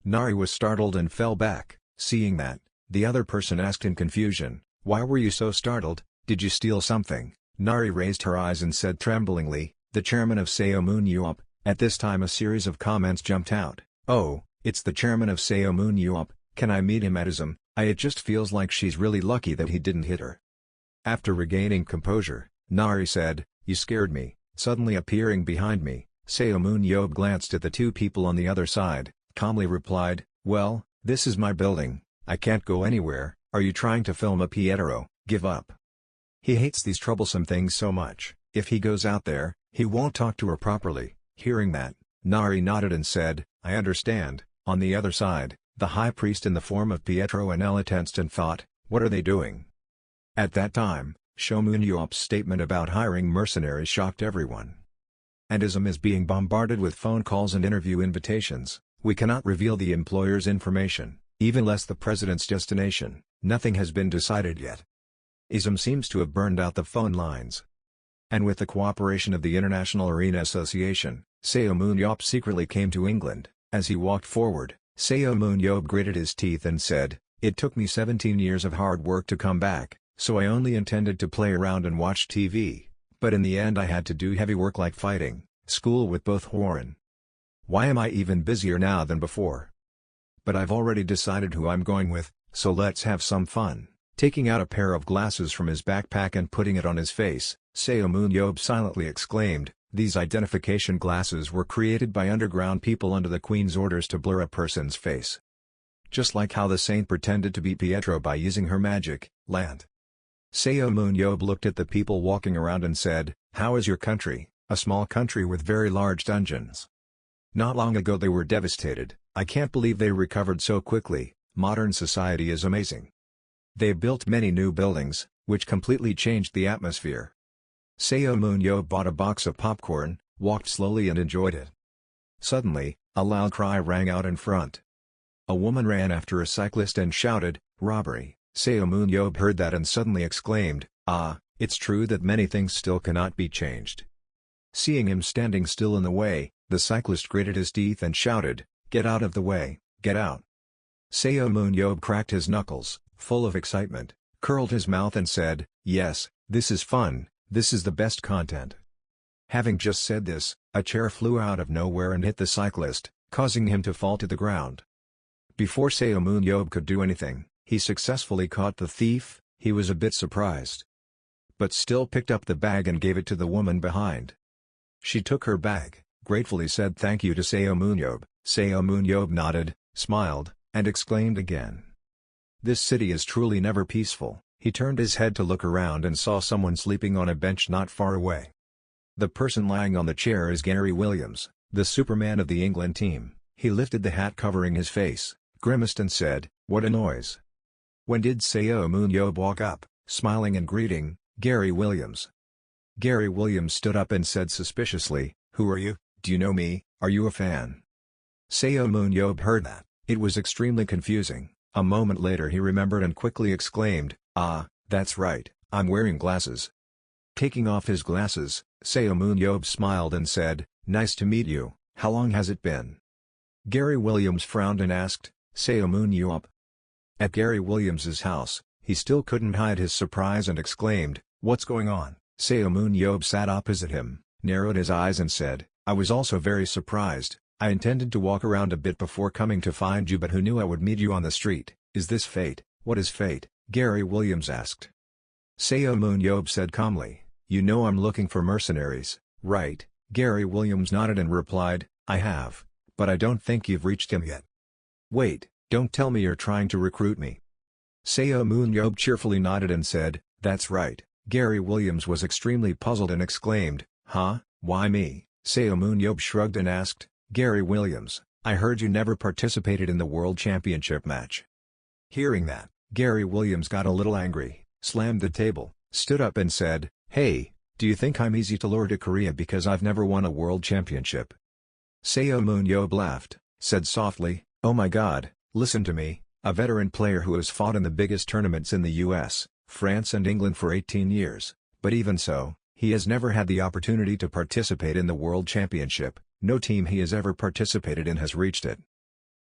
S1: Nari was startled and fell back. Seeing that, the other person asked in confusion, "Why were you so startled? Did you steal something?" Nari raised her eyes and said tremblingly, "The chairman of MANHUA." At this time a series of comments jumped out. "Oh, it's the chairman of MANHUA, can I meet him at ISM? It just feels like she's really lucky that he didn't hit her." After regaining composure, Nari said, "You scared me." Suddenly appearing behind me, MANHUA glanced at the two people on the other side, calmly replied, "Well, this is my building, I can't go anywhere. Are you trying to film a Pietro? Give up. He hates these troublesome things so much, if he goes out there, he won't talk to her properly." Hearing that, Nari nodded and said, "I understand." On the other side, the high priest in the form of Pietro and Ella tensed and thought, what are they doing? At that time, MANHUA's statement about hiring mercenaries shocked everyone. And ISM is being bombarded with phone calls and interview invitations. We cannot reveal the employer's information, even less the president's destination. Nothing has been decided yet. ISM seems to have burned out the phone lines. And with the cooperation of the International Arena Association, MANHUA secretly came to England. As he walked forward, MANHUA gritted his teeth and said, "It took me 17 years of hard work to come back, so I only intended to play around and watch TV. But in the end I had to do heavy work like fighting, school with both Warren. Why am I even busier now than before? But I've already decided who I'm going with, so let's have some fun." Taking out a pair of glasses from his backpack and putting it on his face, MANHUA silently exclaimed, "These identification glasses were created by underground people under the Queen's orders to blur a person's face. Just like how the saint pretended to be Pietro by using her magic land." MANHUA looked at the people walking around and said, "How is your country?" "A small country with very large dungeons. Not long ago they were devastated. I can't believe they recovered so quickly. Modern society is amazing. They built many new buildings, which completely changed the atmosphere." MANHUA bought a box of popcorn, walked slowly and enjoyed it. Suddenly, a loud cry rang out in front. A woman ran after a cyclist and shouted, "Robbery!" MANHUA heard that and suddenly exclaimed, "Ah, it's true that many things still cannot be changed." Seeing him standing still in the way, the cyclist gritted his teeth and shouted, "Get out of the way, get out!" MANHUA cracked his knuckles, full of excitement, curled his mouth and said, "Yes, this is fun, this is the best content." Having just said this, a chair flew out of nowhere and hit the cyclist, causing him to fall to the ground. Before MANHUA could do anything, he successfully caught the thief. He was a bit surprised, but still picked up the bag and gave it to the woman behind. She took her bag, gratefully said thank you to MANHUA. MANHUA nodded, smiled, and exclaimed again, "This city is truly never peaceful." He turned his head to look around and saw someone sleeping on a bench not far away. The person lying on the chair is Gary Williams, the Superman of the England team. He lifted the hat covering his face, grimaced and said, "What a noise." When did MANHUA walk up, smiling and greeting Gary Williams. Gary Williams stood up and said suspiciously, "Who are you? Do you know me? Are you a fan?" MANHUA heard that. It was extremely confusing. A moment later he remembered and quickly exclaimed, "Ah, that's right, I'm wearing glasses." Taking off his glasses, MANHUA smiled and said, "Nice to meet you, how long has it been?" Gary Williams frowned and asked, MANHUA. At Gary Williams's house, he still couldn't hide his surprise and exclaimed, "What's going on?" MANHUA sat opposite him, narrowed his eyes and said, "I was also very surprised. I intended to walk around a bit before coming to find you, but who knew I would meet you on the street? Is this fate?" "What is fate?" Gary Williams asked. MANHUA said calmly, "You know I'm looking for mercenaries, right?" Gary Williams nodded and replied, "I have, but I don't think you've reached him yet." "Wait, don't tell me you're trying to recruit me." MANHUA cheerfully nodded and said, "That's right." Gary Williams was extremely puzzled and exclaimed, "Huh, why me?" Yob shrugged and asked, "Gary Williams, I heard you never participated in the World Championship match." Hearing that, Gary Williams got a little angry, slammed the table, stood up and said, "Hey, do you think I'm easy to lure to Korea because I've never won a World Championship?" Yob laughed, said softly, "Oh my god, listen to me, a veteran player who has fought in the biggest tournaments in the US, France and England for 18 years, but even so, he has never had the opportunity to participate in the World Championship. No team he has ever participated in has reached it.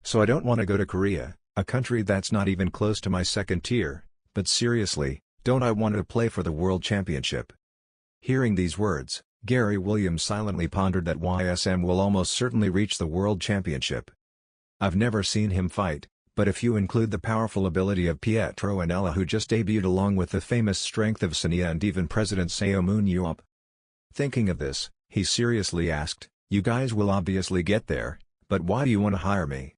S1: So I don't want to go to Korea, a country that's not even close to my second tier, but seriously, don't I want to play for the World Championship?" Hearing these words, Gary Williams silently pondered that YSM will almost certainly reach the World Championship. I've never seen him fight, but if you include the powerful ability of Petro and Ella who just debuted along with the famous strength of Siia and even President Seun Ab. Thinking of this, he seriously asked, "You guys will obviously get there, but why do you want to hire me?"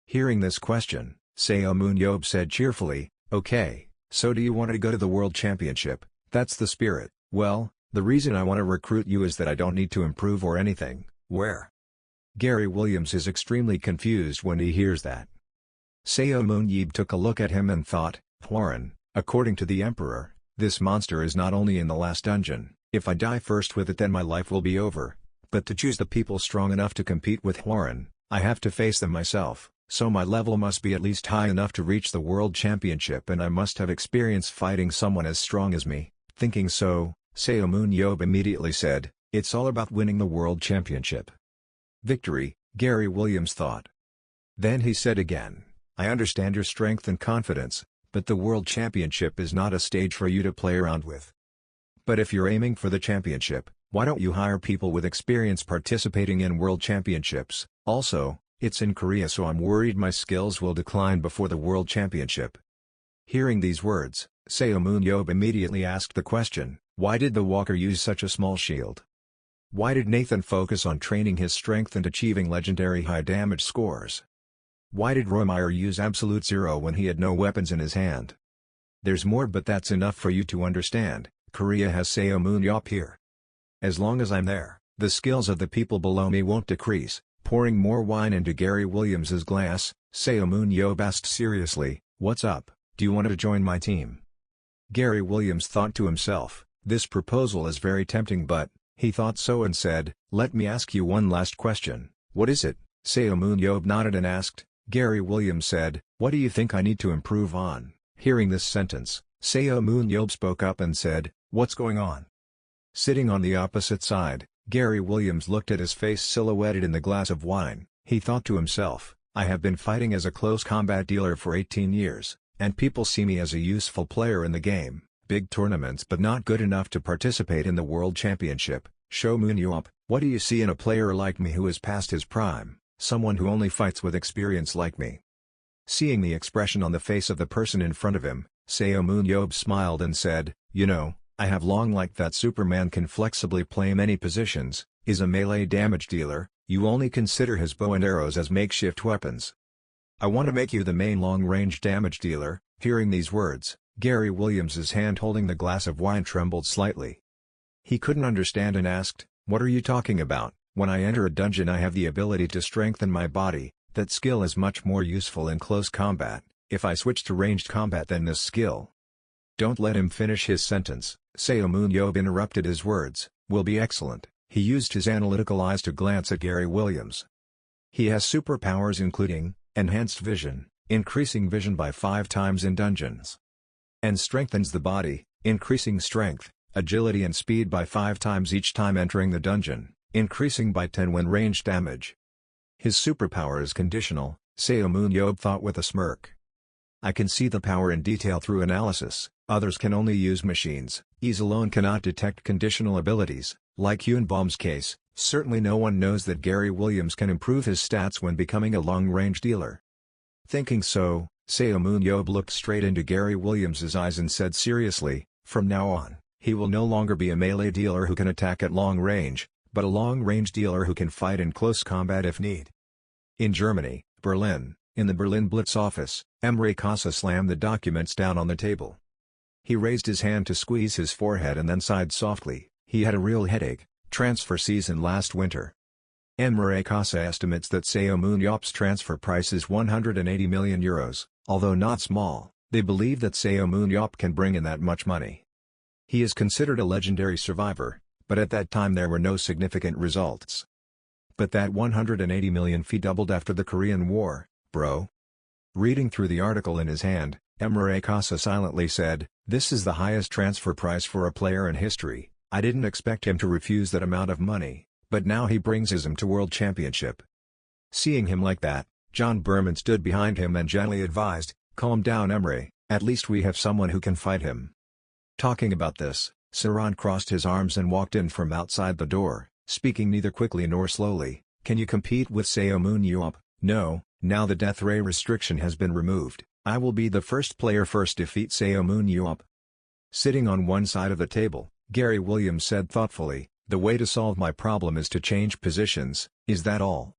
S1: Hearing this question, Seun said cheerfully, "Okay, so do you want to go to the World Championship? That's the spirit. Well, the reason I want to recruit you is that I don't need to improve or anything." Where? Gary Williams is extremely confused when he hears that. Seun took a look at him and thought, "Hwaran, according to the Emperor, this monster is not only in the last dungeon, if I die first with it then my life will be over. But to choose the people strong enough to compete with Hwaran, I have to face them myself, so my level must be at least high enough to reach the World Championship and I must have experience fighting someone as strong as me." Thinking so, Seun immediately said, "It's all about winning the World Championship." Victory, Gary Williams thought. Then he said again, "I understand your strength and confidence, but the World Championship is not a stage for you to play around with. But if you're aiming for the championship, why don't you hire people with experience participating in World Championships? Also, it's in Korea so I'm worried my skills will decline before the World Championship." Hearing these words, Seun immediately asked the question, why did the Walker use such a small shield? Why did Nathan focus on training his strength and achieving legendary high damage scores? Why did Romeyer use Absolute Zero when he had no weapons in his hand? There's more but that's enough for you to understand. Korea has Seun here. As long as I'm there, the skills of the people below me won't decrease. Pouring more wine into Gary Williams's glass, Seun asked seriously, "What's up, do you want to join my team?" Gary Williams thought to himself, this proposal is very tempting but, he thought so and said, "Let me ask you one last question." "What is it?" Seun nodded and asked. Gary Williams said, "What do you think I need to improve on?" Hearing this sentence, Seun spoke up and said, "What's going on?" Sitting on the opposite side, Gary Williams looked at his face silhouetted in the glass of wine. He thought to himself, "I have been fighting as a close combat dealer for 18 years, and people see me as a useful player in the game, big tournaments but not good enough to participate in the World Championship. Seun, what do you see in a player like me who is past his prime, someone who only fights with experience like me?" Seeing the expression on the face of the person in front of him, Seun smiled and said, "You know, I have long liked that Superman can flexibly play many positions, is a melee damage dealer, you only consider his bow and arrows as makeshift weapons. I want to make you the main long-range damage dealer." Hearing these words, Gary Williams's hand holding the glass of wine trembled slightly. He couldn't understand and asked, "What are you talking about?" "When I enter a dungeon I have the ability to strengthen my body, that skill is much more useful in close combat, if I switch to ranged combat then this skill." Don't let him finish his sentence, Seun interrupted his words, "will be excellent." He used his analytical eyes to glance at Gary Williams. He has superpowers including, enhanced vision, increasing vision by 5 times in dungeons. And strengthens the body, increasing strength, agility and speed by 5 times each time entering the dungeon, increasing by 10 when ranged damage. His superpower is conditional, Seun thought with a smirk. I can see the power in detail through analysis, others can only use machines, eyes alone cannot detect conditional abilities, like Hyunbom's case, certainly no one knows that Gary Williams can improve his stats when becoming a long-range dealer. Thinking so, Seun looked straight into Gary Williams's eyes and said seriously, "From now on, he will no longer be a melee dealer who can attack at long range, but a long-range dealer who can fight in close combat if need." In Germany, Berlin, in the Berlin Blitz office, Emre Casa slammed the documents down on the table. He raised his hand to squeeze his forehead and then sighed softly. He had a real headache, Transfer season last winter. MANHWA Recap estimates that Seo Moon-yeop's transfer price is €180 million, although not small. They believe that Seo Moon-yeop can bring in that much money. He is considered a legendary survivor, but at that time there were no significant results. But that 180 million fee doubled after the Korean War, bro. Reading through the article in his hand, MANHWA Recap silently said, "This is the highest transfer price for a player in history. I didn't expect him to refuse that amount of money, but now he brings him to World Championship." Seeing him like that, John Berman stood behind him and gently advised, "Calm down, Emre, at least we have someone who can fight him." Talking about this, Saran crossed his arms and walked in from outside the door, speaking neither quickly nor slowly. "Can you compete with Seo Moon-yeop? No, now the death ray restriction has been removed. I will be the first player first defeat Seo Moon-yeop." Sitting on one side of the table, Gary Williams said thoughtfully, "The way to solve my problem is to change positions, is that all?"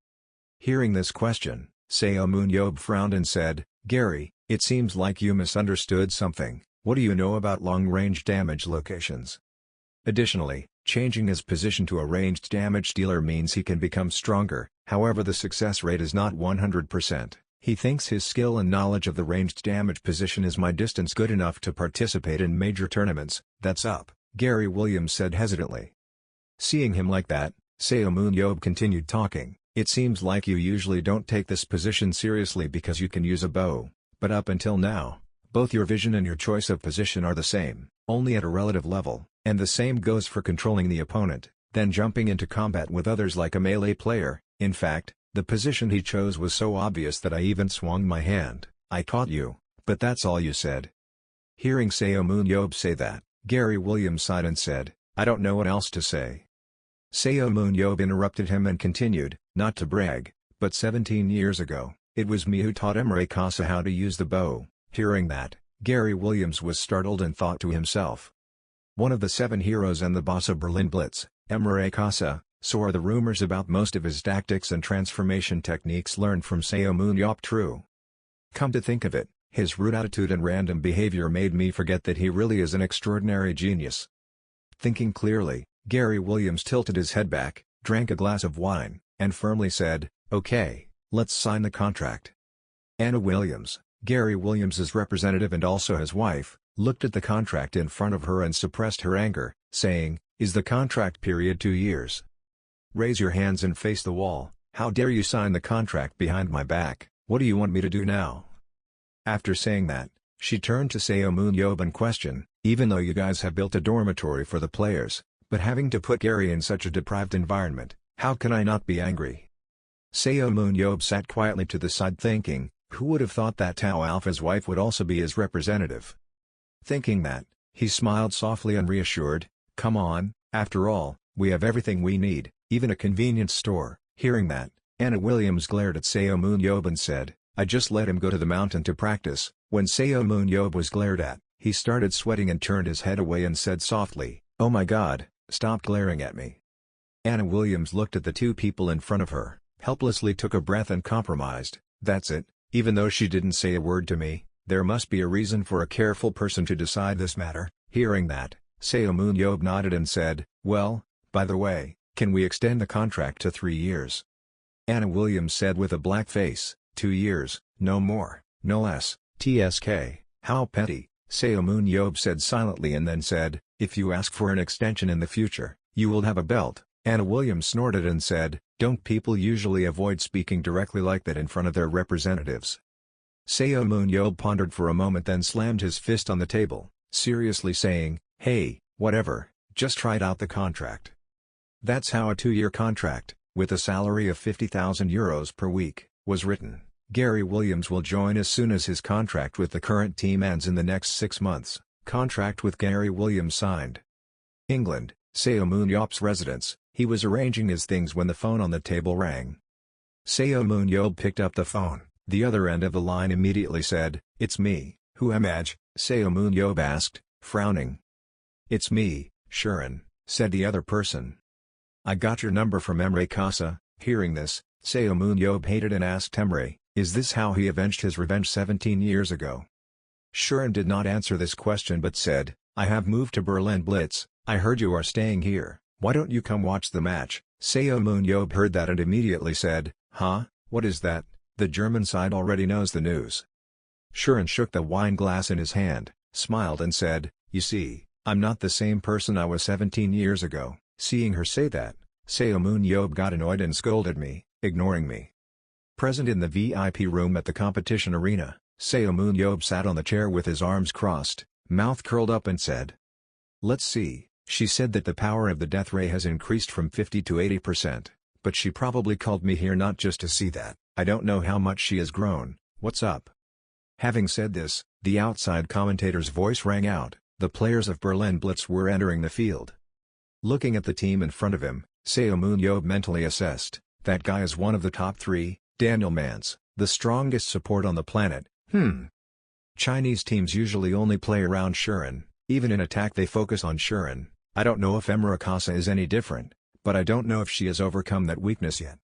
S1: Hearing this question, Seo Moon-yeop frowned and said, "Gary, it seems like you misunderstood something. What do you know about long-range damage locations?" Additionally, changing his position to a ranged damage dealer means he can become stronger, however the success rate is not 100%. He thinks his skill and knowledge of the ranged damage position is my distance good enough to participate in major tournaments. That's up, Gary Williams said hesitantly. Seeing him like that, Seo Moon-yeop continued talking, "It seems like you usually don't take this position seriously because you can use a bow, but up until now, both your vision and your choice of position are the same, only at a relative level, and the same goes for controlling the opponent, then jumping into combat with others like a melee player. In fact, the position he chose was so obvious that I even swung my hand. I caught you, but that's all you said." Hearing Seo Moon-yeop say that, Gary Williams sighed and said, "I don't know what else to say." Seo Moon-yeop interrupted him and continued, "Not to brag, but 17 years ago, it was me who taught MANHWA Recap how to use the bow." Hearing that, Gary Williams was startled and thought to himself, "One of the 7 heroes and the boss of Berlin Blitz, MANHWA Recap, so are the rumors about most of his tactics and transformation techniques learned from Seo Moon-yeop true? Come to think of it, his rude attitude and random behavior made me forget that he really is an extraordinary genius." Thinking clearly, Gary Williams tilted his head back, drank a glass of wine, and firmly said, "Okay, let's sign the contract." Anna Williams, Gary Williams's representative and also his wife, looked at the contract in front of her and suppressed her anger, saying, "Is the contract period 2 years? Raise your hands and face the wall. How dare you sign the contract behind my back? What do you want me to do now?" After saying that, she turned to Seo Moon-yeop and questioned, "Even though you guys have built a dormitory for the players, but having to put Gary in such a deprived environment, how can I not be angry?" Seo Moon-yeop sat quietly to the side thinking, who would have thought that Tao Alpha's wife would also be his representative? Thinking that, he smiled softly and reassured, "Come on, after all, we have everything we need, even a convenience store." Hearing that, Anna Williams glared at Seo Moon-yeop and said, "I just let him go to the mountain to practice." When Seo Moon-yeop was glared at, he started sweating and turned his head away and said softly, "Oh my God, stop glaring at me." Anna Williams looked at the 2 people in front of her, helplessly took a breath and compromised, "That's it, even though she didn't say a word to me, there must be a reason for a careful person to decide this matter." Hearing that, Seo Moon-yeop nodded and said, "Well, by the way, can we extend the contract to 3 years?" Anna Williams said with a black face, 2 years, no more, no less, TSK, how petty." Seo Moon-yeop said silently and then said, "If you ask for an extension in the future, you will have a belt." Anna Williams snorted and said, "Don't people usually avoid speaking directly like that in front of their representatives?" Seo Moon-yeop pondered for a moment then slammed his fist on the table, seriously saying, "Hey, whatever, just write out the contract." That's how a 2-year contract, with a salary of €50,000 per week, was written. Gary Williams will join as soon as his contract with the current team ends in the next 6 months. Contract with Gary Williams signed. England, Seo Moon-yeop's residence. He was arranging his things when the phone on the table rang. Seo Moon-yeop picked up the phone. The other end of the line immediately said, "It's me, who am I?" Seo Moon-yeop asked, frowning. "It's me, Sharon," said the other person. "I got your number from Emre Casa." Hearing this, Seo Moon-yeop hated and asked Emre, "Is this how he avenged his revenge 17 years ago?" Sharon did not answer this question but said, "I have moved to Berlin Blitz. I heard you are staying here. "Why don't you come watch the match?" Seo Moon-yob heard that and immediately said, "Huh, what is that?" The German side already knows the news. Shuren shook the wine glass in his hand, smiled and said, "You see, I'm not the same person I was 17 years ago." Seeing her say that, Seo Moon-yob got annoyed and scolded me, ignoring me. Present in the VIP room at the competition arena, Seo Moon-yob sat on the chair with his arms crossed, mouth curled up and said, "Let's see." She said that the power of the death ray has increased from 50 to 80%, but she probably called me here not just to see that. I don't know how much she has grown. What's up? Having said this, the outside commentator's voice rang out. The players of Berlin Blitz were entering the field. Looking at the team in front of him, Seo Moon-yob mentally assessed, that guy is one of the top 3, Daniel Mance, the strongest support on the planet. Chinese teams usually only play around Shuren, even in attack they focus on Shuren. I don't know if Emerakasa is any different, but I don't know if she has overcome that weakness yet.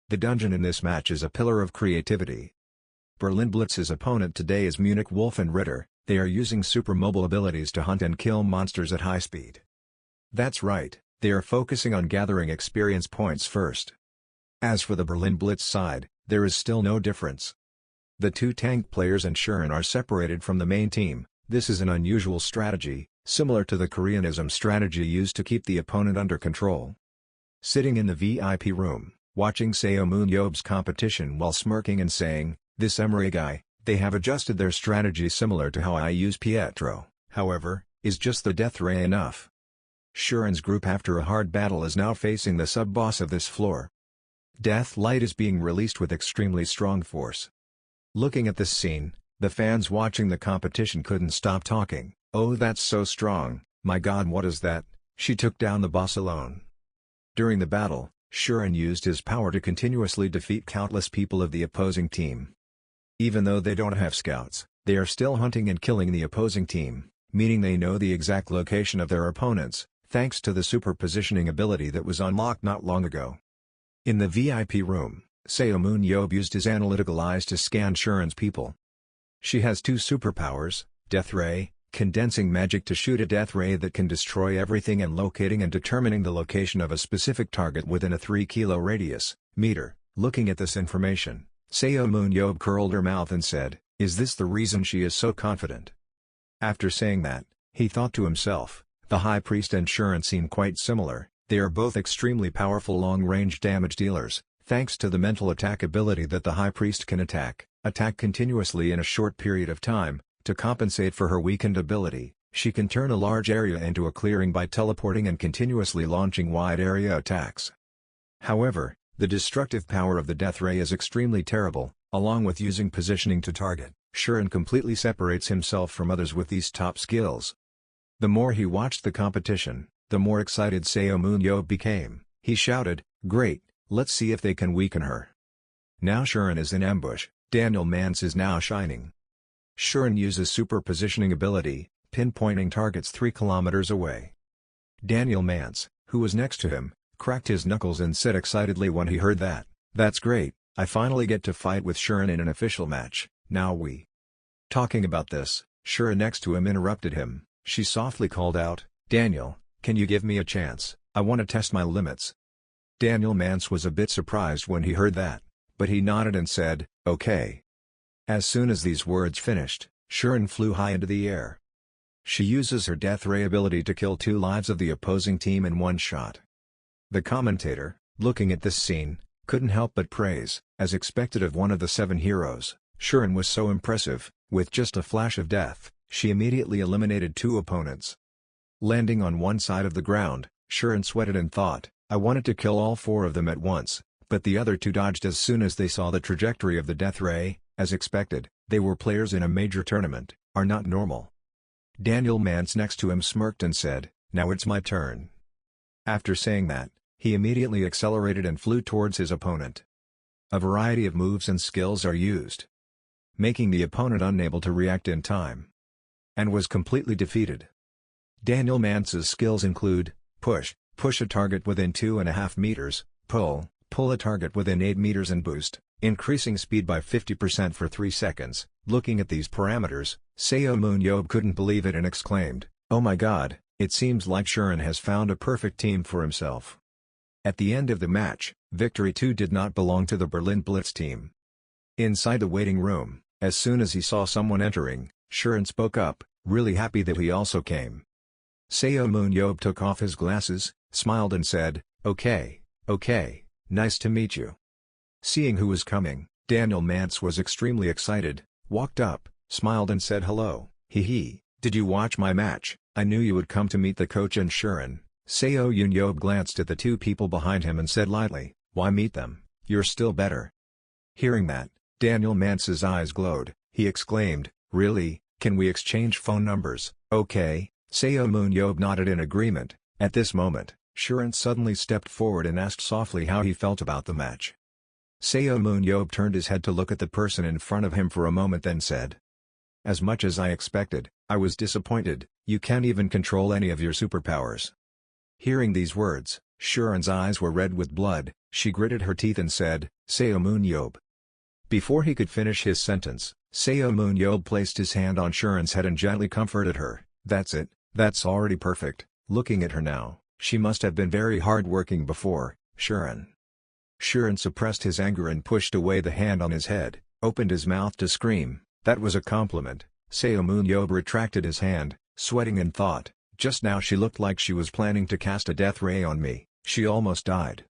S1: The dungeon in this match is a pillar of creativity. Berlin Blitz's opponent today is Munich Wolf and Ritter. They are using super mobile abilities to hunt and kill monsters at high speed. That's right, they are focusing on gathering experience points first. As for the Berlin Blitz side, there is still no difference. The 2 tank players and Shuren are separated from the main team. This is an unusual strategy, similar to the Koreanism strategy used to keep the opponent under control. Sitting in the VIP room, watching Seo Moon-yob's competition while smirking and saying, "This Emery guy, they have adjusted their strategy similar to how I use Pietro, however, is just the death ray enough?" Shuren's group after a hard battle is now facing the sub-boss of this floor. Death Light is being released with extremely strong force. Looking at this scene, the fans watching the competition couldn't stop talking. "Oh, that's so strong, my god, what is that?" She took down the boss alone. During the battle, Shuren used his power to continuously defeat countless people of the opposing team. Even though they don't have scouts, they are still hunting and killing the opposing team, meaning they know the exact location of their opponents, thanks to the super positioning ability that was unlocked not long ago. In the VIP room, Seo Moon-yob used his analytical eyes to scan Shuren's people. She has 2 superpowers, Death Ray, condensing magic to shoot a death ray that can destroy everything, and locating and determining the location of a specific target within a 3-kilo radius, meter. Looking at this information, Seo Moon-yob curled her mouth and said, "Is this the reason she is so confident?" After saying that, he thought to himself, the High Priest and Shuren seem quite similar. They are both extremely powerful long-range damage dealers, thanks to the mental attack ability that the High Priest can attack continuously in a short period of time. To compensate for her weakened ability, she can turn a large area into a clearing by teleporting and continuously launching wide-area attacks. However, the destructive power of the death ray is extremely terrible. Along with using positioning to target, Shuren completely separates himself from others with these top skills. The more he watched the competition, the more excited Seo Moon-yob became. He shouted, "Great, let's see if they can weaken her." Now Shuren is in ambush. Daniel Mance is now shining. Shuren uses super positioning ability, pinpointing targets 3 kilometers away. Daniel Mance, who was next to him, cracked his knuckles and said excitedly when he heard that, "That's great, I finally get to fight with Shuren in an official match, now we." Talking about this, Shuren next to him interrupted him. She softly called out, "Daniel, can you give me a chance? I want to test my limits." Daniel Mance was a bit surprised when he heard that, but he nodded and said, "Okay." As soon as these words finished, Shuren flew high into the air. She uses her death ray ability to kill 2 lives of the opposing team in one shot. The commentator, looking at this scene, couldn't help but praise. As expected of one of the 7 heroes, Shuren was so impressive. With just a flash of death, she immediately eliminated 2 opponents. Landing on one side of the ground, Shuren sweated and thought, "I wanted to kill all 4 of them at once," but the other 2 dodged as soon as they saw the trajectory of the death ray. As expected, they were players in a major tournament, are not normal. Daniel Mance next to him smirked and said, "Now it's my turn." After saying that, he immediately accelerated and flew towards his opponent. A variety of moves and skills are used, making the opponent unable to react in time, and was completely defeated. Daniel Mance's skills include, push a target within 2.5 meters, pull a target within 8 meters and boost, increasing speed by 50% for 3 seconds. Looking at these parameters, Seo Moon-yob couldn't believe it and exclaimed, "Oh my god, It seems like Sharon has found a perfect team for himself. At the end of the match, victory 2 did not belong to the Berlin Blitz team. Inside the waiting room, as soon as he saw someone entering, Sharon spoke up, really happy that he also came. Seun took off his glasses, smiled and said, okay, nice to meet you. Seeing who was coming, Daniel Mance was extremely excited, walked up, smiled and said hello, hee. Did you watch my match? I knew you would come to meet the coach and Sharon. Seun glanced at the two people behind him and said lightly, why meet them, you're still better. Hearing that, Daniel Mance's eyes glowed, he exclaimed, really, can we exchange phone numbers? Okay. Seun nodded in agreement. At this moment, Sharon suddenly stepped forward and asked softly how he felt about the match. Seun turned his head to look at the person in front of him for a moment then said, as much as I expected, I was disappointed, you can't even control any of your superpowers. Hearing these words, Sharon's eyes were red with blood, she gritted her teeth and said, Seun. Before he could finish his sentence, Seun placed his hand on Sharon's head and gently comforted her, that's it, that's already perfect. Looking at her now, she must have been very hard-working before, Sharon. Sharon suppressed his anger and pushed away the hand on his head, opened his mouth to scream, that was a compliment. Seun retracted his hand, sweating and thought, just now she looked like she was planning to cast a death ray on me, she almost died.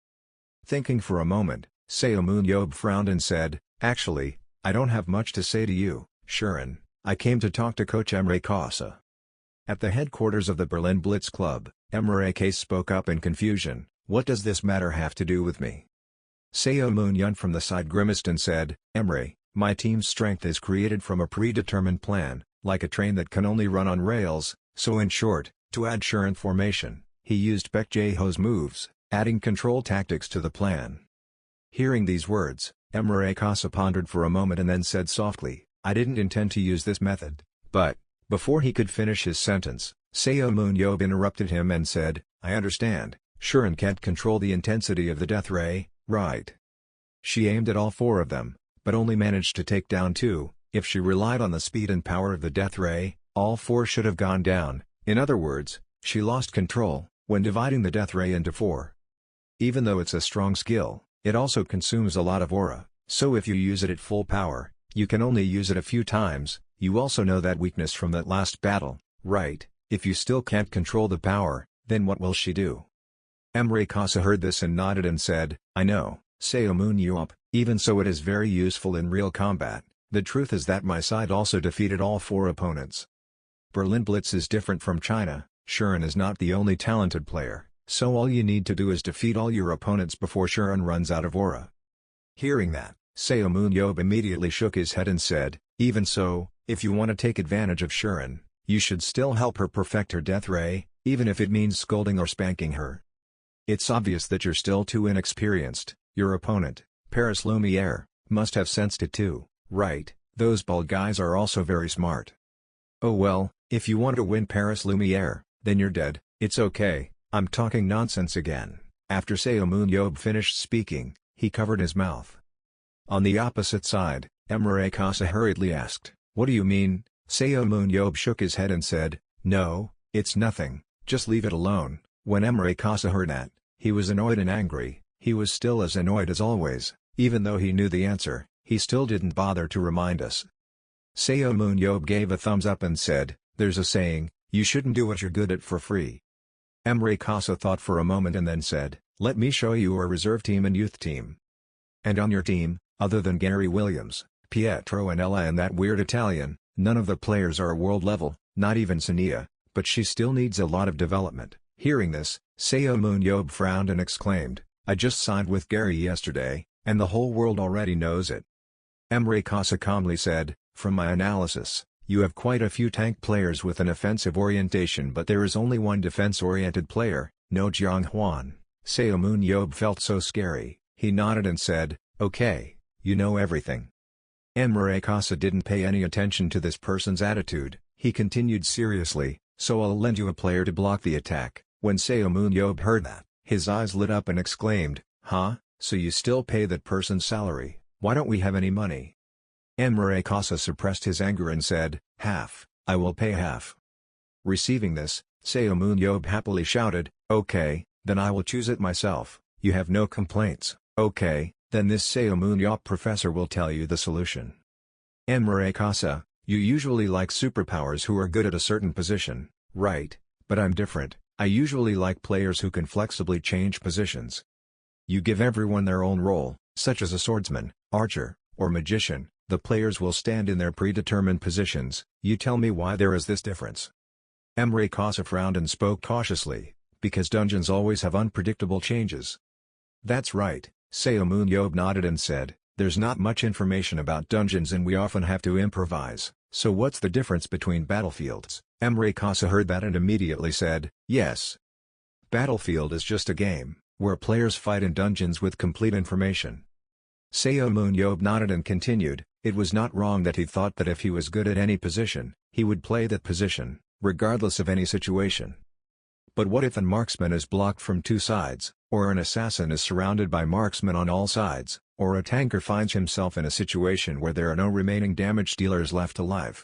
S1: Thinking for a moment, Seun frowned and said, actually, I don't have much to say to you, Sharon, I came to talk to Coach Emre Kasa. At the headquarters of the Berlin Blitz Club, Emre spoke up in confusion, what does this matter have to do with me? Seun from the side grimaced and said, Emre, my team's strength is created from a predetermined plan, like a train that can only run on rails, so in short, to add Sharon formation, he used Bejo's moves, adding control tactics to the plan. Hearing these words, Emre pondered for a moment and then said softly, I didn't intend to use this method, but, before he could finish his sentence, Seun interrupted him and said, I understand, Sharon can't control the intensity of the death ray, right? She aimed at all four of them, but only managed to take down two. If she relied on the speed and power of the death ray, all four should have gone down. In other words, she lost control when dividing the death ray into four. Even though it's a strong skill, it also consumes a lot of aura, so if you use it at full power, you can only use it a few times. You also know that weakness from that last battle, right? If you still can't control the power, then what will she do? Emre heard this and nodded and said, I know, Seun. Even so it is very useful in real combat. The truth is that my side also defeated all four opponents. Berlin Blitz is different from China, Sharon is not the only talented player, so all you need to do is defeat all your opponents before Sharon runs out of aura. Hearing that, Seun immediately shook his head and said, even so, if you want to take advantage of Sharon, you should still help her perfect her death ray, even if it means scolding or spanking her. It's obvious that you're still too inexperienced. Your opponent, Paris Lumiere, must have sensed it too, right? Those bald guys are also very smart. Oh well, if you want to win Paris Lumiere, then you're dead. It's okay, I'm talking nonsense again. After Seun finished speaking, he covered his mouth. On the opposite side, Emre hurriedly asked, what do you mean? Seun shook his head and said, no, it's nothing, just leave it alone. When Emre heard that, he was annoyed and angry. He was still as annoyed as always, even though he knew the answer, he still didn't bother to remind us. Seun gave a thumbs up and said, there's a saying, you shouldn't do what you're good at for free. Emre thought for a moment and then said, let me show you a reserve team and youth team. And on your team, other than Gary Williams, Pietro and Ella and that weird Italian, none of the players are world level, not even Siia, but she still needs a lot of development. Hearing this, Seun frowned and exclaimed, I just signed with Gary yesterday, and the whole world already knows it. Emre calmly said, from my analysis, you have quite a few tank players with an offensive orientation but there is only one defense-oriented player, No Jiang Huan. Seun felt so scary, he nodded and said, okay, you know everything. Emre didn't pay any attention to this person's attitude, he continued seriously, so I'll lend you a player to block the attack. When Seun heard that, his eyes lit up and exclaimed, huh, so you still pay that person's salary, why don't we have any money? Emre suppressed his anger and said, half, I will pay half. Receiving this, Seomun happily shouted, "Okay, then I will choose it myself, you have no complaints, okay, then this Seomun professor will tell you the solution. Kasa, you usually like superpowers who are good at a certain position, right? But I'm different, I usually like players who can flexibly change positions. You give everyone their own role, such as a swordsman, archer, or magician, the players will stand in their predetermined positions, you tell me why there is this difference." Kasa frowned and spoke cautiously, "Because dungeons always have unpredictable changes." "That's right," Seomun nodded and said, "there's not much information about dungeons and we often have to improvise, so what's the difference between battlefields?" Kasa heard that and immediately said, "Yes. Battlefield is just a game, where players fight in dungeons with complete information." Seomun nodded and continued, "It was not wrong that he thought that if he was good at any position, he would play that position, regardless of any situation. But what if a marksman is blocked from two sides, or an assassin is surrounded by marksmen on all sides, or a tanker finds himself in a situation where there are no remaining damage dealers left alive?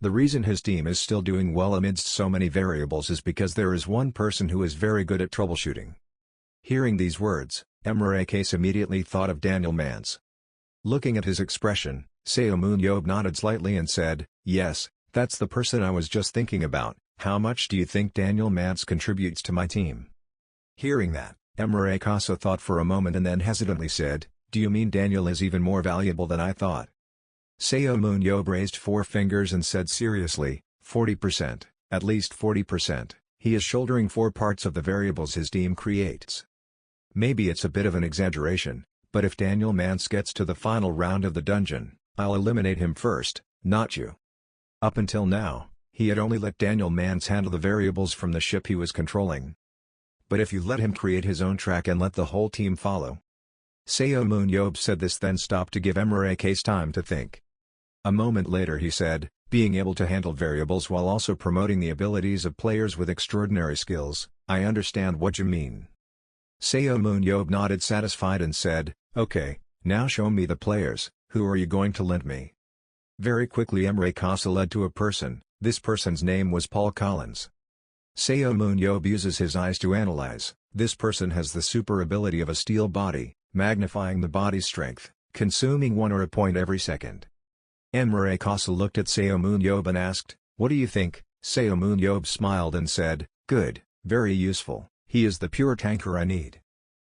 S1: The reason his team is still doing well amidst so many variables is because there is one person who is very good at troubleshooting." Hearing these words, Case immediately thought of Daniel Mance. Looking at his expression, Seomun nodded slightly and said, "Yes, that's the person I was just thinking about. How much do you think Daniel Mance contributes to my team?" Hearing that, Kasa thought for a moment and then hesitantly said, "Do you mean Daniel is even more valuable than I thought?" Seomun raised four fingers and said seriously, 40%, at least 40%, he is shouldering 4 parts of the variables his team creates. Maybe it's a bit of an exaggeration, but if Daniel Mance gets to the final round of the dungeon, I'll eliminate him first, not you. Up until now, he had only let Daniel Mance handle the variables from the ship he was controlling. But if you let him create his own track and let the whole team follow." Seomun said this then stopped to give Case time to think. A moment later he said, "Being able to handle variables while also promoting the abilities of players with extraordinary skills, I understand what you mean." Seomun nodded satisfied and said, "Okay, now show me the players, who are you going to lend me?" Very quickly Kasa led to a person, this person's name was Paul Collins. Seomun uses his eyes to analyze, this person has the super ability of a steel body, magnifying the body's strength, consuming 1 or a point every second. Kasa looked at Seomun and asked, "What do you think?" Seomun smiled and said, "Good, very useful, he is the pure tanker I need."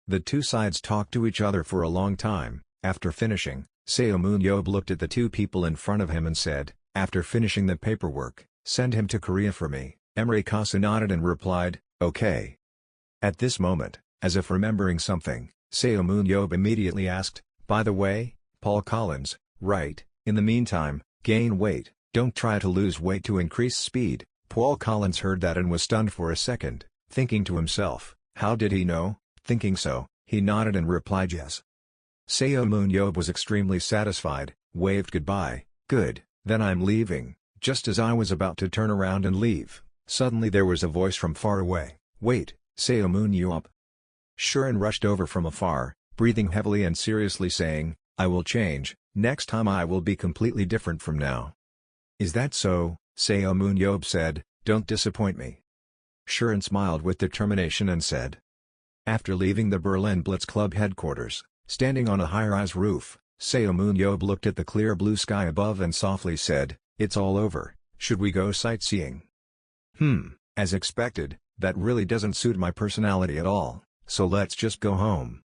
S1: The two sides talked to each other for a long time. After finishing, Seomun looked at the two people in front of him and said, "After finishing the paperwork, send him to Korea for me." Kasa nodded and replied, "Okay." At this moment, as if remembering something, Seomun immediately asked, "By the way, Paul Collins, right, in the meantime, gain weight, don't try to lose weight to increase speed." Paul Collins heard that and was stunned for a second, thinking to himself, how did he know? Thinking so, he nodded and replied yes. Seomun was extremely satisfied, waved goodbye, "Good, then I'm leaving." Just as I was about to turn around and leave, suddenly there was a voice from far away, "Wait, Seomun." Shuren rushed over from afar, breathing heavily and seriously saying, "I will change, next time I will be completely different from now." "Is that so?" Seomun said, "Don't disappoint me." Shuren smiled with determination and said. After leaving the Berlin Blitz Club headquarters, standing on a high-rise roof, Seomun looked at the clear blue sky above and softly said, "It's all over, should we go sightseeing?" As expected, that really doesn't suit my personality at all, so let's just go home."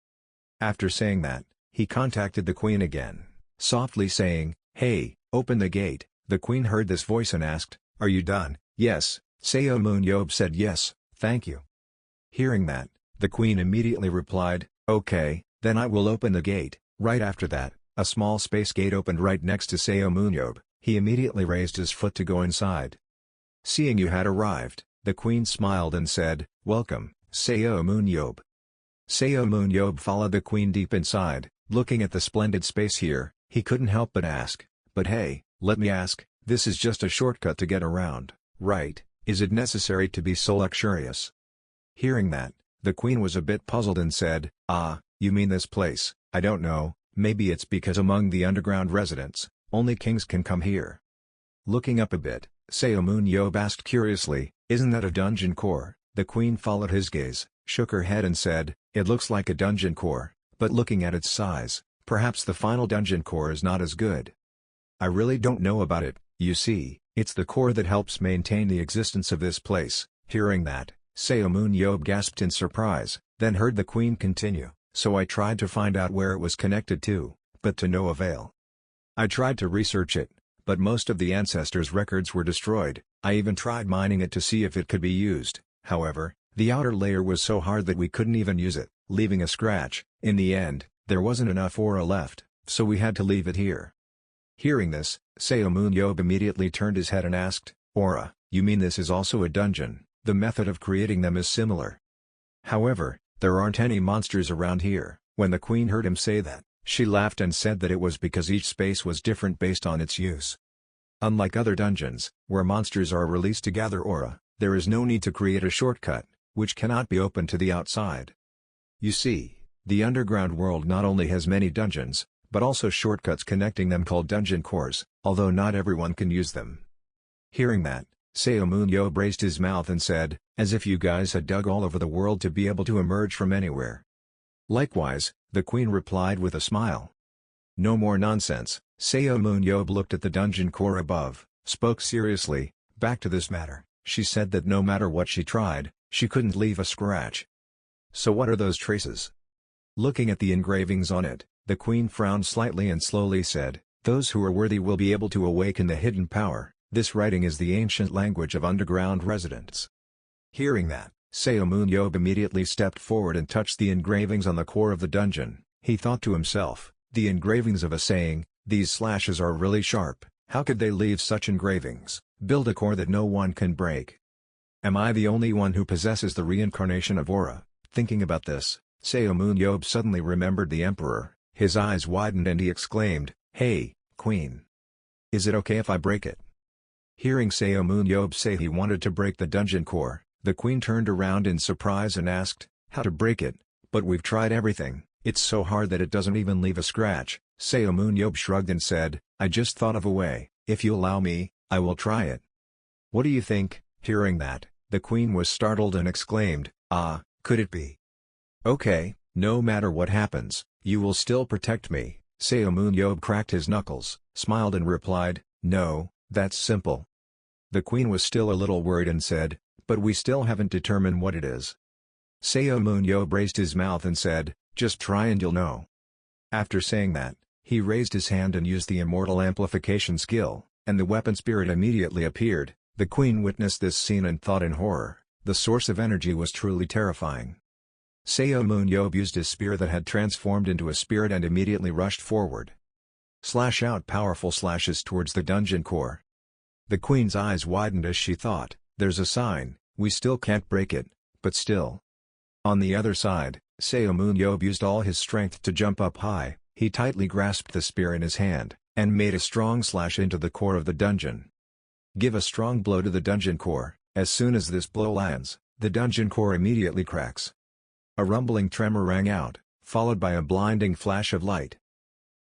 S1: After saying that, he contacted the Queen again, softly saying, "Hey, open the gate." The Queen heard this voice and asked, "Are you done?" "Yes," Seomun said. "Yes, thank you." Hearing that, the Queen immediately replied, "Okay, then I will open the gate." Right after that, a small space gate opened right next to Seomun. He immediately raised his foot to go inside. Seeing you had arrived, the Queen smiled and said, "Welcome, Seomun." Seomun followed the Queen deep inside, looking at the splendid space here. He couldn't help but ask, "But hey, let me ask, this is just a shortcut to get around, right? Is it necessary to be so luxurious?" Hearing that, the Queen was a bit puzzled and said, "Ah, you mean this place, I don't know, maybe it's because among the underground residents, only kings can come here." Looking up a bit, Seomun asked curiously, Isn't that a dungeon core? The queen followed his gaze, shook her head and said, it looks like a dungeon core, but looking at its size, perhaps the final dungeon core is not as good. I really don't know about it, you see, it's the core that helps maintain the existence of this place. Hearing that, Seun gasped in surprise, then heard the queen continue, so I tried to find out where it was connected to, but to no avail. I tried to research it, but most of the ancestors' records were destroyed. I even tried mining it to see if it could be used, however, the outer layer was so hard that we couldn't even use it, leaving a scratch. In the end, there wasn't enough aura left, so we had to leave it here. Hearing this, Seun immediately turned his head and asked, aura, you mean this is also a dungeon? The method of creating them is similar. However, there aren't any monsters around here. When the queen heard him say that, she laughed and said that it was because each space was different based on its use. Unlike other dungeons, where monsters are released to gather aura, there is no need to create a shortcut, which cannot be opened to the outside. You see, the underground world not only has many dungeons, but also shortcuts connecting them called dungeon cores, although not everyone can use them. Hearing that, Seun raised his mouth and said, as if you guys had dug all over the world to be able to emerge from anywhere. Likewise, the queen replied with a smile. No more nonsense. Seun looked at the dungeon core above, spoke seriously. Back to this matter, she said that no matter what she tried, she couldn't leave a scratch. So what are those traces? Looking at the engravings on it, the queen frowned slightly and slowly said, those who are worthy will be able to awaken the hidden power. This writing is the ancient language of underground residents. Hearing that, Seun immediately stepped forward and touched the engravings on the core of the dungeon. He thought to himself, the engravings of a saying, these slashes are really sharp, how could they leave such engravings? Build a core that no one can break. Am I the only one who possesses the reincarnation of aura? Thinking about this, Seun suddenly remembered the emperor. His eyes widened and he exclaimed, hey, queen. Is it okay if I break it? Hearing Seun say he wanted to break the dungeon core, the queen turned around in surprise and asked, how to break it? But we've tried everything, it's so hard that it doesn't even leave a scratch. Seun shrugged and said, I just thought of a way, if you allow me, I will try it. What do you think? Hearing that, the queen was startled and exclaimed, ah, could it be? Okay, no matter what happens, you will still protect me. Seun cracked his knuckles, smiled and replied, no, that's simple. The queen was still a little worried and said, but we still haven't determined what it is. Seun raised his mouth and said, just try and you'll know. After saying that, he raised his hand and used the immortal amplification skill, and the weapon spirit immediately appeared. The queen witnessed this scene and thought in horror, the source of energy was truly terrifying. Seun used his spear that had transformed into a spirit and immediately rushed forward. Slash out powerful slashes towards the dungeon core. The queen's eyes widened as she thought, there's a sign, we still can't break it, but still. On the other side, Seun used all his strength to jump up high. He tightly grasped the spear in his hand, and made a strong slash into the core of the dungeon. Give a strong blow to the dungeon core. As soon as this blow lands, the dungeon core immediately cracks. A rumbling tremor rang out, followed by a blinding flash of light.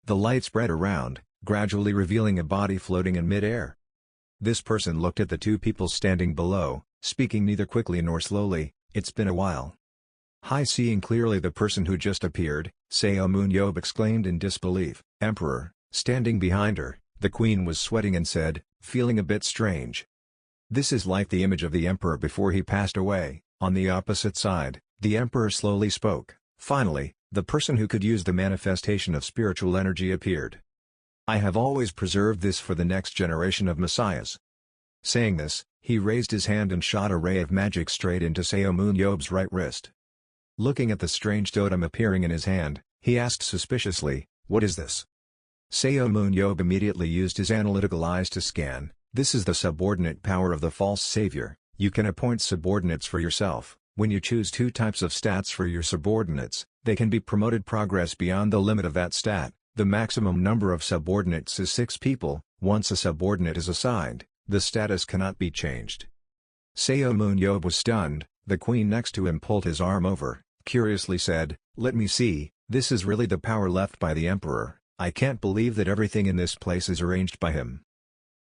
S1: The light spread around, gradually revealing a body floating in mid-air. This person looked at the two people standing below, speaking neither quickly nor slowly, it's been a while. Hi, seeing clearly the person who just appeared, Seun exclaimed in disbelief. Emperor, standing behind her, the queen was sweating and said, feeling a bit strange. This is like the image of the emperor before he passed away. On the opposite side, the emperor slowly spoke. Finally, the person who could use the manifestation of spiritual energy appeared. I have always preserved this for the next generation of messiahs. Saying this, he raised his hand and shot a ray of magic straight into Seun's right wrist. Looking at the strange totem appearing in his hand, he asked suspiciously, what is this? Seun immediately used his analytical eyes to scan. This is the subordinate power of the false savior. You can appoint subordinates for yourself. When you choose two types of stats for your subordinates, they can be promoted progress beyond the limit of that stat. The maximum number of subordinates is 6 people. Once a subordinate is assigned, the status cannot be changed. Seun was stunned. The queen next to him pulled his arm over, curiously said, let me see, this is really the power left by the emperor. I can't believe that everything in this place is arranged by him.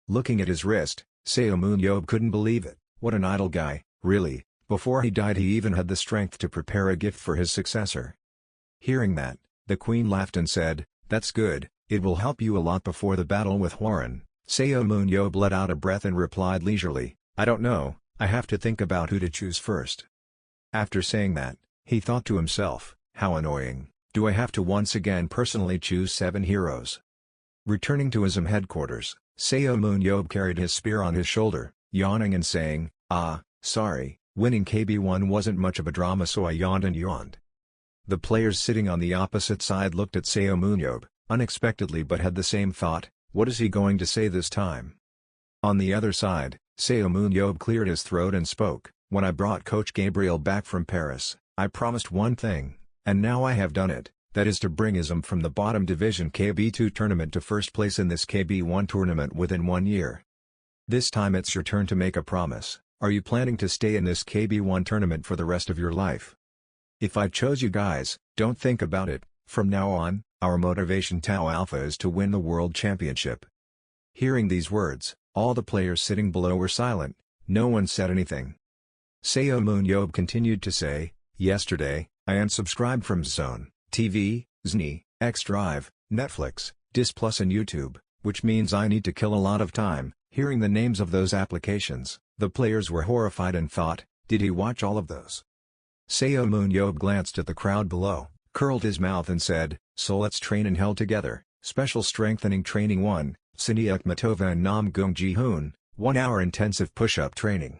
S1: Looking at his wrist, Seun couldn't believe it. What an idle guy, really. Before he died he even had the strength to prepare a gift for his successor. Hearing that, the queen laughed and said, "That's good, it will help you a lot before the battle with Hwoarang." Seomun let out a breath and replied leisurely, "I don't know, I have to think about who to choose first." After saying that, he thought to himself, how annoying, do I have to once again personally choose 7 heroes? Returning to his headquarters, Seomun carried his spear on his shoulder, yawning and saying, sorry, winning KB1 wasn't much of a drama, so I yawned and yawned. The players sitting on the opposite side looked at Seomun unexpectedly but had the same thought, what is he going to say this time? On the other side, Seomun cleared his throat and spoke, when I brought Coach Gabriel back from Paris, I promised one thing, and now I have done it, that is to bring ISM from the bottom division KB2 tournament to first place in this KB1 tournament within 1 year. This time it's your turn to make a promise. Are you planning to stay in this KB1 tournament for the rest of your life? If I chose you guys, don't think about it, from now on, our motivation Tau Alpha is to win the World Championship. Hearing these words, all the players sitting below were silent, no one said anything. Seomun continued to say, yesterday, I unsubscribed from Zone TV, Zni, X-Drive, Netflix, Dis Plus and YouTube, which means I need to kill a lot of time. Hearing the names of those applications, the players were horrified and thought, did he watch all of those? Seomun glanced at the crowd below, curled his mouth and said, so let's train in hell together. Special Strengthening Training 1, Sinia Akhmatova and Namgung Ji-hoon, 1 hour intensive push-up training.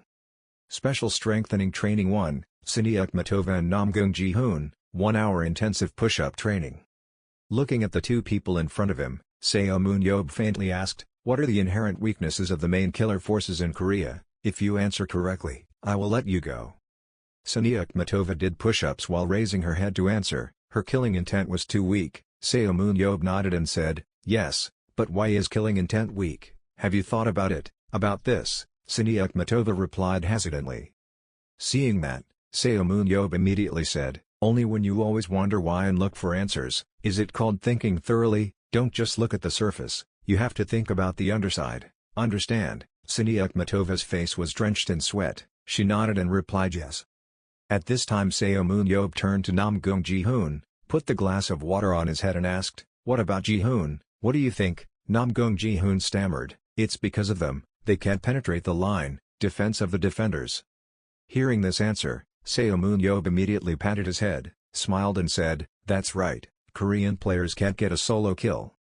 S1: Special Strengthening Training 1, Sinia Akhmatova and Namgung Ji-hoon, 1 hour intensive push-up training. Looking at the 2 people in front of him, Seomun faintly asked, what are the inherent weaknesses of the main killer forces in Korea? If you answer correctly, I will let you go. Sinia Akhmatova did push-ups while raising her head to answer, her killing intent was too weak. Seomun nodded and said, yes, but why is killing intent weak? Have you thought about it? About this, Sinia Akhmatova replied hesitantly. Seeing that, Seomun immediately said, only when you always wonder why and look for answers, is it called thinking thoroughly. Don't just look at the surface, you have to think about the underside, understand? Sinia Akhmatova's face was drenched in sweat, she nodded and replied yes. At this time Seomun turned to Namgung Ji-hoon, put the glass of water on his head and asked, what about Ji-hoon, what do you think? Namgung Ji-hoon stammered, it's because of them, they can't penetrate the line, defense of the defenders. Hearing this answer, Seomun immediately patted his head, smiled and said, that's right, Korean players can't get a solo kill.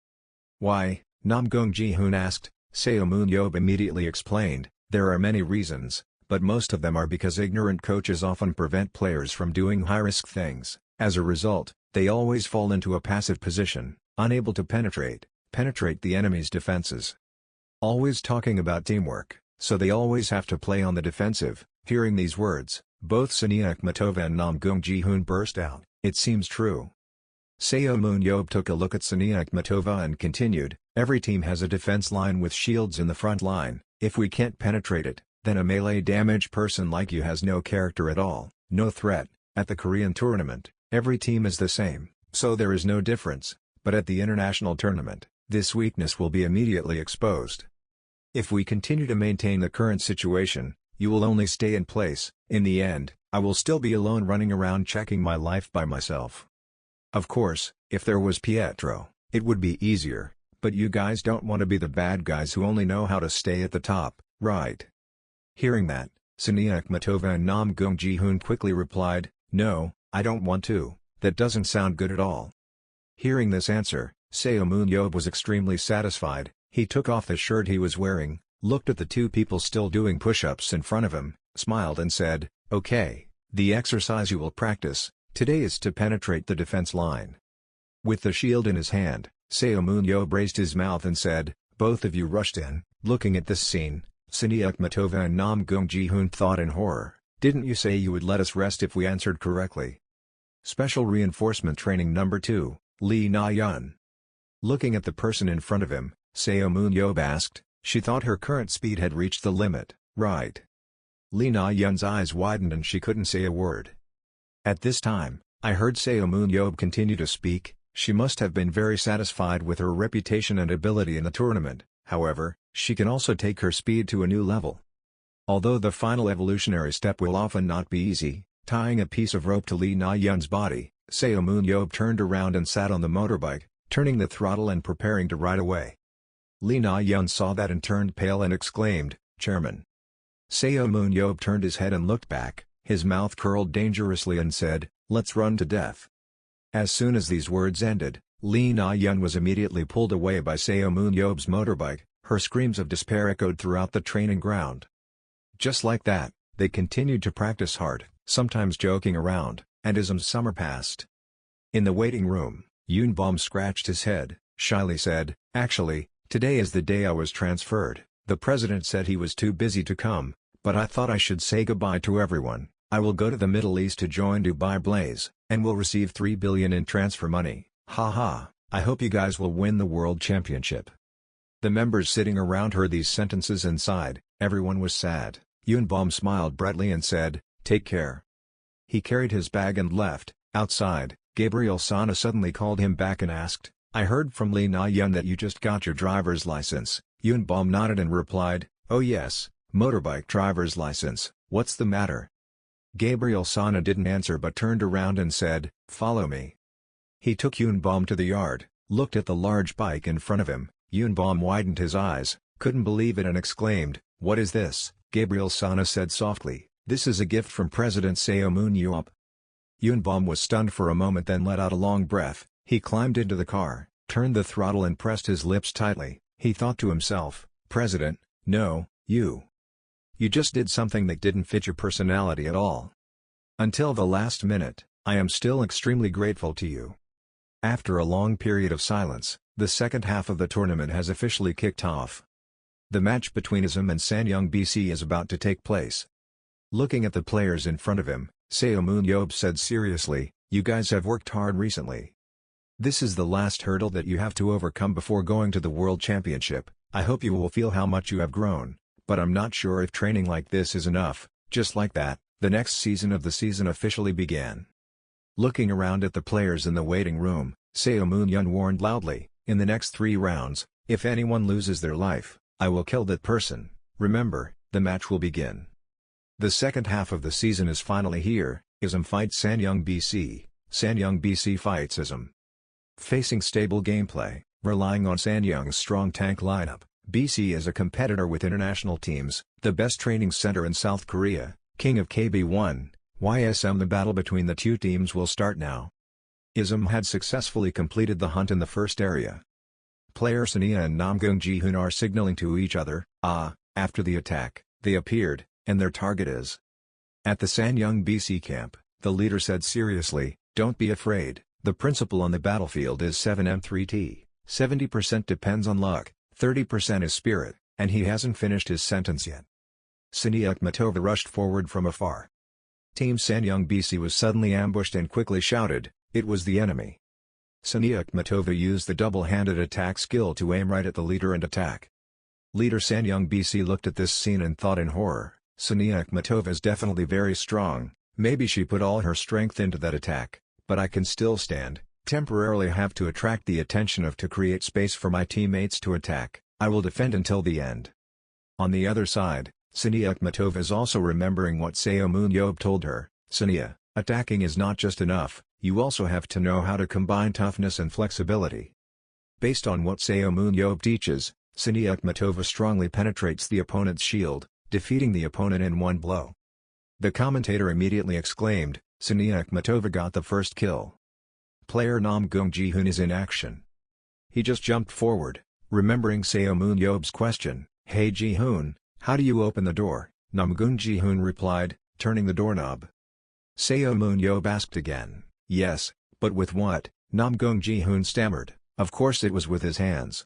S1: Why? Namgung Ji-hoon asked. Seomun immediately explained, there are many reasons, but most of them are because ignorant coaches often prevent players from doing high-risk things. As a result, they always fall into a passive position, unable to penetrate the enemy's defenses. Always talking about teamwork, so they always have to play on the defensive. Hearing these words, both Sinia Akhmatova and Namgung Ji-hoon burst out, it seems true. Seomun took a look at Sinia Akhmatova and continued, every team has a defense line with shields in the front line, if we can't penetrate it, then a melee damage person like you has no character at all, no threat. At the Korean tournament, every team is the same, so there is no difference, but at the international tournament, this weakness will be immediately exposed. If we continue to maintain the current situation, you will only stay in place. In the end, I will still be alone running around checking my life by myself. Of course, if there was Pietro, it would be easier, but you guys don't want to be the bad guys who only know how to stay at the top, right? Hearing that, Sinia Akhmatova and Namgung Ji-hoon quickly replied, no, I don't want to, that doesn't sound good at all. Hearing this answer, Seomun was extremely satisfied, he took off the shirt he was wearing, looked at the 2 people still doing push-ups in front of him, smiled and said, okay, the exercise you will practice today is to penetrate the defense line. With the shield in his hand, Seomun raised his mouth and said, both of you rushed in. Looking at this scene, Sinia Akhmatova and Namgung Ji-hoon thought in horror, didn't you say you would let us rest if we answered correctly? Special Reinforcement Training Number 2, Lee Na-yeon. Looking at the person in front of him, Seomun asked, she thought her current speed had reached the limit, right? Lee Na-yeon's eyes widened and she couldn't say a word. At this time, I heard Seomun continue to speak, she must have been very satisfied with her reputation and ability in the tournament, however, she can also take her speed to a new level. Although the final evolutionary step will often not be easy, tying a piece of rope to Lee Na-yeon's body, Seo Moon-yeob turned around and sat on the motorbike, turning the throttle and preparing to ride away. Lee Na-yeon saw that and turned pale and exclaimed, "Chairman." Seo Moon-yeob turned his head and looked back, his mouth curled dangerously and said, "Let's run to death." As soon as these words ended, Lee Na-yeon was immediately pulled away by Seo Moon-yeob's motorbike, her screams of despair echoed throughout the training ground. Just like that, they continued to practice hard, sometimes joking around, and Ism's summer passed. In the waiting room, Yoon-bom scratched his head, shyly said, "Actually, today is the day I was transferred. The president said he was too busy to come, but I thought I should say goodbye to everyone. I will go to the Middle East to join Dubai Blaze, and will receive $3 billion in transfer money. Haha, I hope you guys will win the world championship." The members sitting around heard these sentences and sighed. Everyone was sad. Yoon-bom smiled brightly and said, "Take care." He carried his bag and left. Outside, Gabriel Sana suddenly called him back and asked, "I heard from Lee Na-yeon that you just got your driver's license." Yoon-bom nodded and replied, "Oh yes, motorbike driver's license, what's the matter?" Gabriel Sana didn't answer but turned around and said, "Follow me." He took Yoon-bom to the yard, looked at the large bike in front of him. Yoon-bom widened his eyes, couldn't believe it and exclaimed, "What is this?" Gabriel Sana said softly, "This is a gift from President Seo Moon-yeob." Yoon-bom was stunned for a moment, then let out a long breath. He climbed into the car, turned the throttle and pressed his lips tightly. He thought to himself, "President, no, you just did something that didn't fit your personality at all. Until the last minute, I am still extremely grateful to you." After a long period of silence, the second half of the tournament has officially kicked off. The match between Ism and Sanyong BC is about to take place. Looking at the players in front of him, Seo Moon-yeob said seriously, "You guys have worked hard recently. This is the last hurdle that you have to overcome before going to the World Championship. I hope you will feel how much you have grown, but I'm not sure if training like this is enough." Just like that, the next season of the season officially began. Looking around at the players in the waiting room, Seo Moon-yeon warned loudly, "In the next 3 rounds, if anyone loses their life, I will kill that person. Remember, the match will begin." The second half of the season is finally here. Ism fights Sanyong BC, Sanyong BC fights Ism. Facing stable gameplay, relying on Sanyong's strong tank lineup, BC is a competitor with international teams, the best training center in South Korea, king of KB1, YSM. The battle between the two teams will start now. Ism had successfully completed the hunt in the first area. Player Siia and Nam Ji-hoon are signaling to each other, after the attack, they appeared, and their target is. At the Sanyong BC camp, the leader said seriously, "Don't be afraid, the principle on the battlefield is 7M3T, 70% depends on luck, 30% is spirit," and he hasn't finished his sentence yet. Siia Akhmatova rushed forward from afar. Team Sanyong BC was suddenly ambushed and quickly shouted, "It was the enemy." Siia Akhmatova used the double-handed attack skill to aim right at the leader and attack. Leader Sanyong BC looked at this scene and thought in horror, "Siia Akhmatova is definitely very strong, maybe she put all her strength into that attack, but I can still stand, temporarily have to attract the attention to create space for my teammates to attack, I will defend until the end." On the other side, Siia Akhmatova is also remembering what Seo Moon-yeob told her, "Siia, attacking is not just enough, you also have to know how to combine toughness and flexibility." Based on what Seo Moon-yeob teaches, Siia Akhmatova strongly penetrates the opponent's shield, defeating the opponent in one blow. The commentator immediately exclaimed, "Siia Akhmatova got the first kill." Player Nam Ji-hoon is in action. He just jumped forward, remembering Seo Moon-yeob's question, "Hey Ji-hoon, how do you open the door?" Nam Ji-hoon replied, "Turning the doorknob." Seo Moon-yeob asked again, "Yes, but with what?" Nam Ji-hoon stammered, "Of course it was with his hands."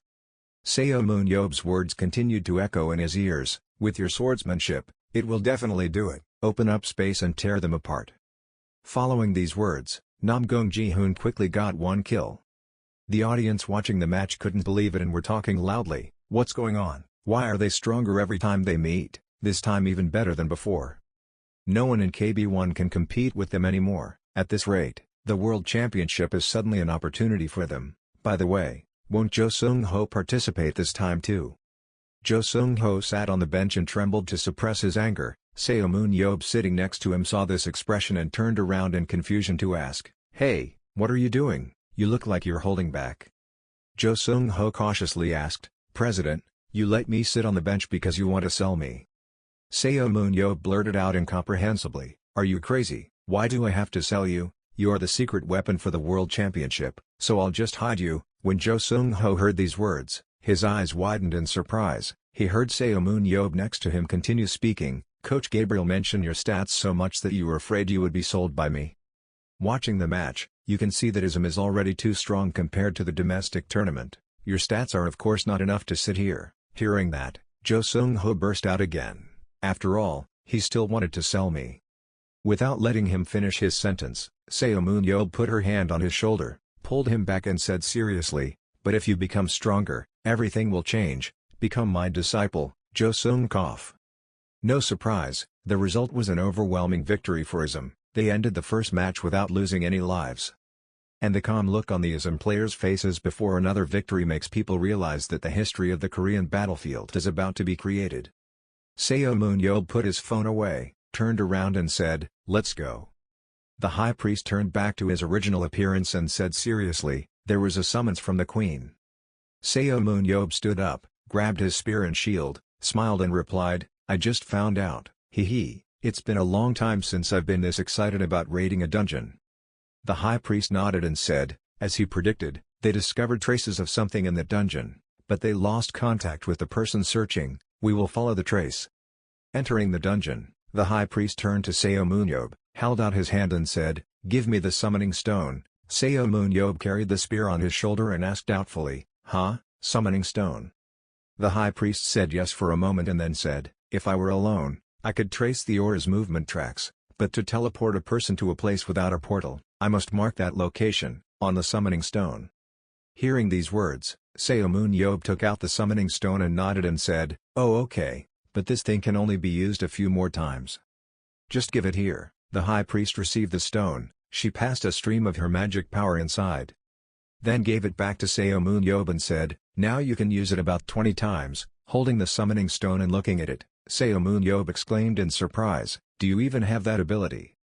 S1: Seo Moon-yeob's words continued to echo in his ears, "With your swordsmanship, it will definitely do it, open up space and tear them apart." Following these words, Nam Ji-hoon quickly got one kill. The audience watching the match couldn't believe it and were talking loudly, "What's going on? Why are they stronger every time they meet, this time even better than before? No one in KB1 can compete with them anymore. At this rate, the World Championship is suddenly an opportunity for them. By the way, won't Jo Sung-ho participate this time too?" Jo Seung-ho sat on the bench and trembled to suppress his anger. Seo Moon-yob sitting next to him saw this expression and turned around in confusion to ask, "Hey, what are you doing? You look like you're holding back." Jo Seung-ho cautiously asked, "President, you let me sit on the bench because you want to sell me." Seo Moon-yob blurted out incomprehensibly, "Are you crazy? Why do I have to sell you? You're the secret weapon for the World Championship, so I'll just hide you." When Jo Seung-ho heard these words, his eyes widened in surprise. He heard Seo Moon-yob next to him continue speaking, "Coach Gabriel mentioned your stats so much that you were afraid you would be sold by me. Watching the match, you can see that ISM is already too strong compared to the domestic tournament. Your stats are of course not enough to sit here." Hearing that, Jo Seung-ho burst out again. After all, he still wanted to sell me. Without letting him finish his sentence, Seo Moon-yob put her hand on his shoulder, pulled him back and said seriously, "But if you become stronger, everything will change. Become my disciple." Jo Seung-ho. No surprise, the result was an overwhelming victory for ISM. They ended the first match without losing any lives. And the calm look on the ISM players' faces before another victory makes people realize that the history of the Korean battlefield is about to be created. Seo Moon-yob put his phone away, turned around and said, "Let's go." The high priest turned back to his original appearance and said seriously, "There was a summons from the queen." Seo Moon-yob stood up, grabbed his spear and shield, smiled and replied, "I just found out, hee. It's been a long time since I've been this excited about raiding a dungeon." The high priest nodded and said, as he predicted, they discovered traces of something in the dungeon, but they lost contact with the person searching. "We will follow the trace." Entering the dungeon, the high priest turned to Seo Moon-yob, held out his hand and said, "Give me the summoning stone." Seo Moon-yob carried the spear on his shoulder and asked doubtfully, "Huh, summoning stone?" The high priest said yes for a moment and then said, "If I were alone, I could trace the aura's movement tracks, but to teleport a person to a place without a portal, I must mark that location, on the summoning stone." Hearing these words, Seo Moon-yob took out the summoning stone and nodded and said, "Oh okay, but this thing can only be used a few more times. Just give it here." The high priest received the stone, she passed a stream of her magic power inside. Then gave it back to Seo Moon-yob and said, "Now you can use it about 20 times, holding the summoning stone and looking at it. Seo Moon-yob exclaimed in surprise, "Do you even have that ability?"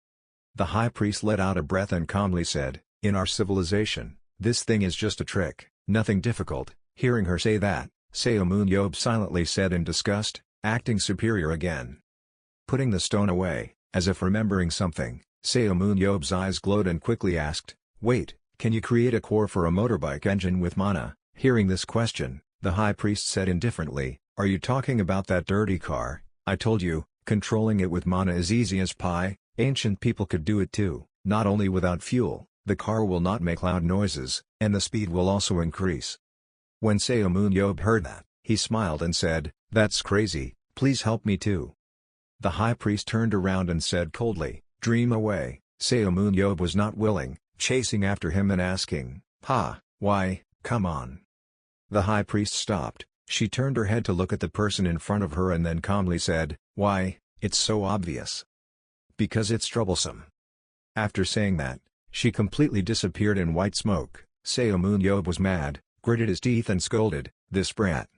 S1: The high priest let out a breath and calmly said, "In our civilization, this thing is just a trick, nothing difficult." Hearing her say that, Seo Moon-yob silently said in disgust, acting superior again. Putting the stone away, as if remembering something, Seo Moon-yob's eyes glowed and quickly asked, "Wait, can you create a core for a motorbike engine with mana?" Hearing this question, the high priest said indifferently, "Are you talking about that dirty car? I told you, controlling it with mana is easy as pie. Ancient people could do it too. Not only without fuel, the car will not make loud noises, and the speed will also increase." When Seo Moon-yob heard that, he smiled and said, "That's crazy, please help me too." The high priest turned around and said coldly, "Dream away." Seo Moon-yob was not willing, chasing after him and asking, Why, come on." The high priest stopped, she turned her head to look at the person in front of her and then calmly said, "Why, it's so obvious. Because it's troublesome." After saying that, she completely disappeared in white smoke. Seo Moon-yob was mad, gritted his teeth and scolded, "This brat."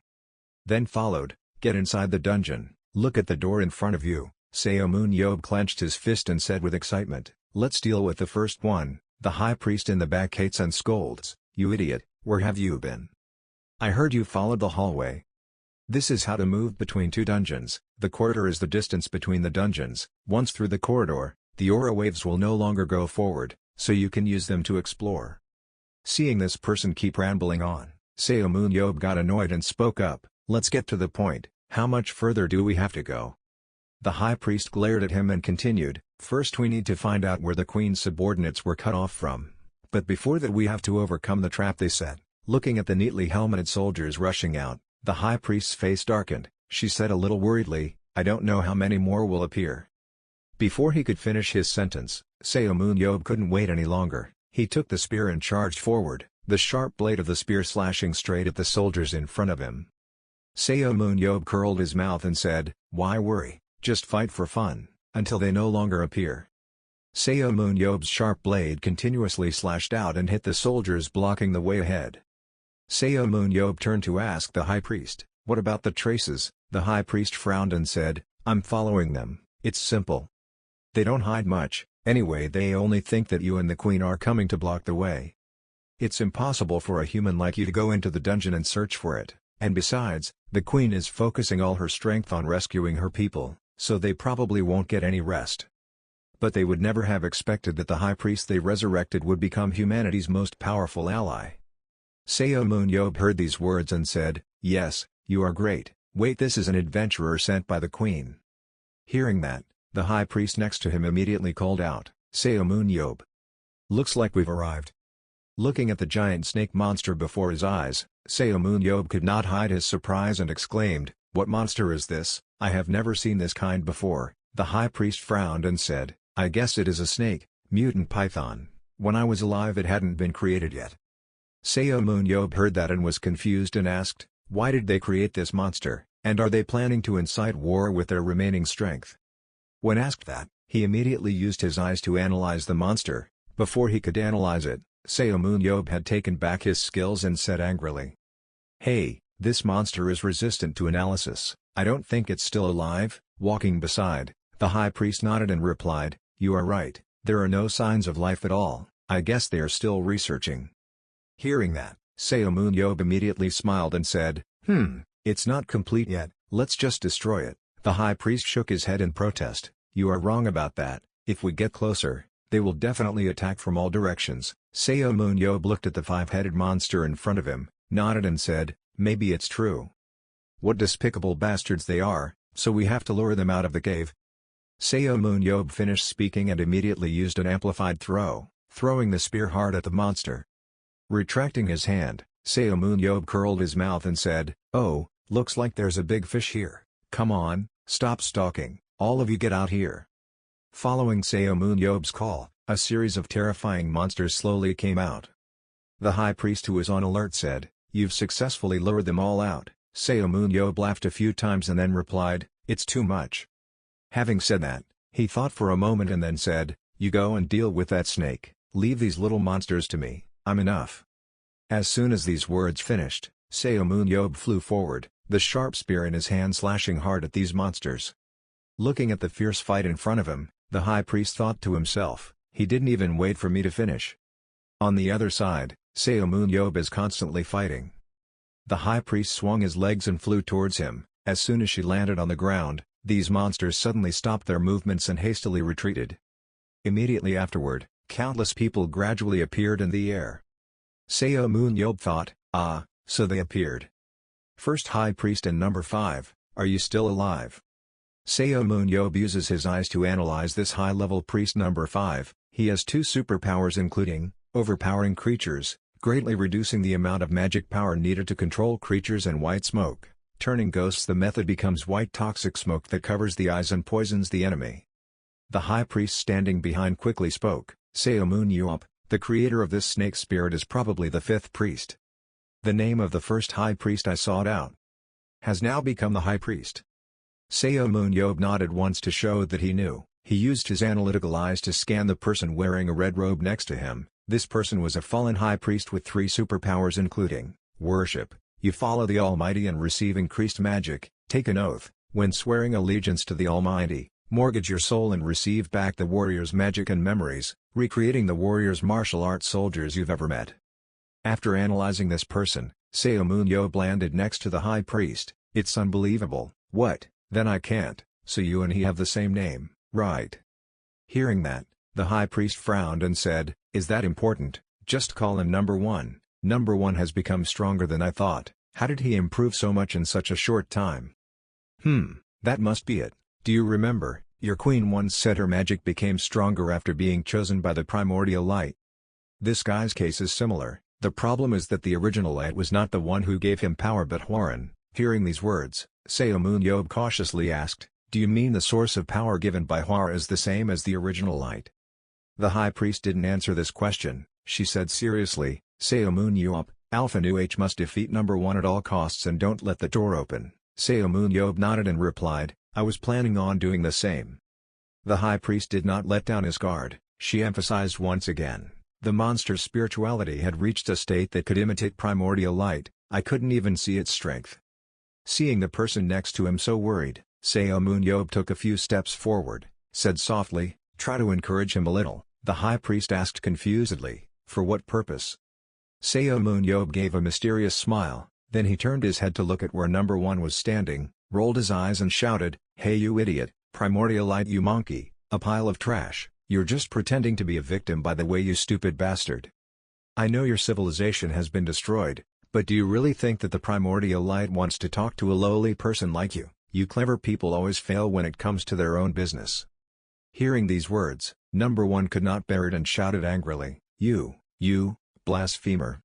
S1: Then followed, "Get inside the dungeon, look at the door in front of you." Seo Moon-yob clenched his fist and said with excitement, "Let's deal with the first one." The high priest in the back hates and scolds, "You idiot, where have you been? I heard you followed the hallway." This is how to move between two dungeons. The corridor is the distance between the dungeons. Once through the corridor, the aura waves will no longer go forward, so you can use them to explore. Seeing this person keep rambling on, Seo Moon-yob got annoyed and spoke up, "Let's get to the point. How much further do we have to go?" The high priest glared at him and continued, "First we need to find out where the queen's subordinates were cut off from. But before that we have to overcome the trap they set." Looking at the neatly helmeted soldiers rushing out, the high priest's face darkened. She said a little worriedly, "I don't know how many more will appear." Before he could finish his sentence, Seo Moon-yob couldn't wait any longer. He took the spear and charged forward, the sharp blade of the spear slashing straight at the soldiers in front of him. Seo Moon-yob curled his mouth and said, "Why worry, just fight for fun, until they no longer appear." Seo Moon-yob's sharp blade continuously slashed out and hit the soldiers blocking the way ahead. Seo Moon-yob turned to ask the high priest, What about the traces? The high priest frowned and said, I'm following them. It's simple. They don't hide much, anyway they only think that you and the queen are coming to block the way. It's impossible for a human like you to go into the dungeon and search for it, and besides, the queen is focusing all her strength on rescuing her people, so they probably won't get any rest. But they would never have expected that the high priest they resurrected would become humanity's most powerful ally. Seun Ab heard these words and said, yes, you are great. Wait, this is an adventurer sent by the queen. Hearing that, the high priest next to him immediately called out, Seun Ab. Looks like we've arrived. Looking at the giant snake monster before his eyes, Seun Ab could not hide his surprise and exclaimed, what monster is this? I have never seen this kind before. The high priest frowned and said, I guess it is a snake, mutant python. When I was alive it hadn't been created yet. Seun Ab heard that and was confused and asked, why did they create this monster, and are they planning to incite war with their remaining strength? When asked that, he immediately used his eyes to analyze the monster. Before he could analyze it, Seun Ab had taken back his skills and said angrily, hey, this monster is resistant to analysis. I don't think it's still alive. Walking beside, the high priest nodded and replied, you are right, there are no signs of life at all. I guess they are still researching. Hearing that, Seun Ab immediately smiled and said, it's not complete yet, let's just destroy it. The high priest shook his head in protest, you are wrong about that. If we get closer, they will definitely attack from all directions. Seun Ab looked at the five-headed monster in front of him, nodded and said, maybe it's true. What despicable bastards they are, so we have to lure them out of the cave. Seun Ab finished speaking and immediately used an amplified throw, throwing the spear hard at the monster. Retracting his hand, Seun Ab curled his mouth and said, oh, looks like there's a big fish here. Come on, stop stalking, all of you get out here. Following Seun Ab's call, a series of terrifying monsters slowly came out. The high priest who was on alert said, you've successfully lured them all out. Seun Ab laughed a few times and then replied, it's too much. Having said that, he thought for a moment and then said, you go and deal with that snake, leave these little monsters to me, I'm enough. As soon as these words finished, Seun Ab flew forward, the sharp spear in his hand slashing hard at these monsters. Looking at the fierce fight in front of him, the high priest thought to himself, he didn't even wait for me to finish. On the other side, Seun Ab is constantly fighting. The high priest swung his legs and flew towards him. As soon as she landed on the ground, these monsters suddenly stopped their movements and hastily retreated. Immediately afterward, countless people gradually appeared in the air. Seun Ab thought, so they appeared. First high priest and number 5, are you still alive? Seun Ab uses his eyes to analyze this high-level priest number 5, he has 2 superpowers including, overpowering creatures, greatly reducing the amount of magic power needed to control creatures, and white smoke, turning ghosts. The method becomes white toxic smoke that covers the eyes and poisons the enemy. The high priest standing behind quickly spoke, Seun Ab, the creator of this snake spirit is probably the 5th priest. The name of the first high priest I sought out has now become the high priest. Seun Ab nodded once to show that he knew. He used his analytical eyes to scan the person wearing a red robe next to him. This person was a fallen high priest with 3 superpowers including, worship, you follow the Almighty and receive increased magic, take an oath, when swearing allegiance to the Almighty, mortgage your soul and receive back the warrior's magic and memories, recreating the warrior's martial arts soldiers you've ever met. After analyzing this person, Seun Ab landed next to the high priest, it's unbelievable, what, then I can't, so you and he have the same name, right? Hearing that, the high priest frowned and said, is that important? Just call him number 1, number 1 has become stronger than I thought, how did he improve so much in such a short time? That must be it, do you remember, your queen once said her magic became stronger after being chosen by the primordial light? This guy's case is similar, the problem is that the original light was not the one who gave him power but Hwaran. Hearing these words, Seun Ab cautiously asked, do you mean the source of power given by Hwar is the same as the original light? The high priest didn't answer this question, she said seriously, Seun Ab, Alpha Nu H must defeat number 1 at all costs and don't let the door open. Seun Ab nodded and replied, I was planning on doing the same. The high priest did not let down his guard, she emphasized once again, the monster's spirituality had reached a state that could imitate primordial light, I couldn't even see its strength. Seeing the person next to him so worried, Seomun took a few steps forward, said softly, "Try to encourage him a little." The high priest asked confusedly, "For what purpose?" Seomun gave a mysterious smile, then he turned his head to look at where number 1 was standing, rolled his eyes and shouted, "Hey you idiot, primordial light you monkey, a pile of trash, you're just pretending to be a victim by the way you stupid bastard. I know your civilization has been destroyed, but do you really think that the primordial light wants to talk to a lowly person like you? You clever people always fail when it comes to their own business." Hearing these words, number 1 could not bear it and shouted angrily, You, blasphemer."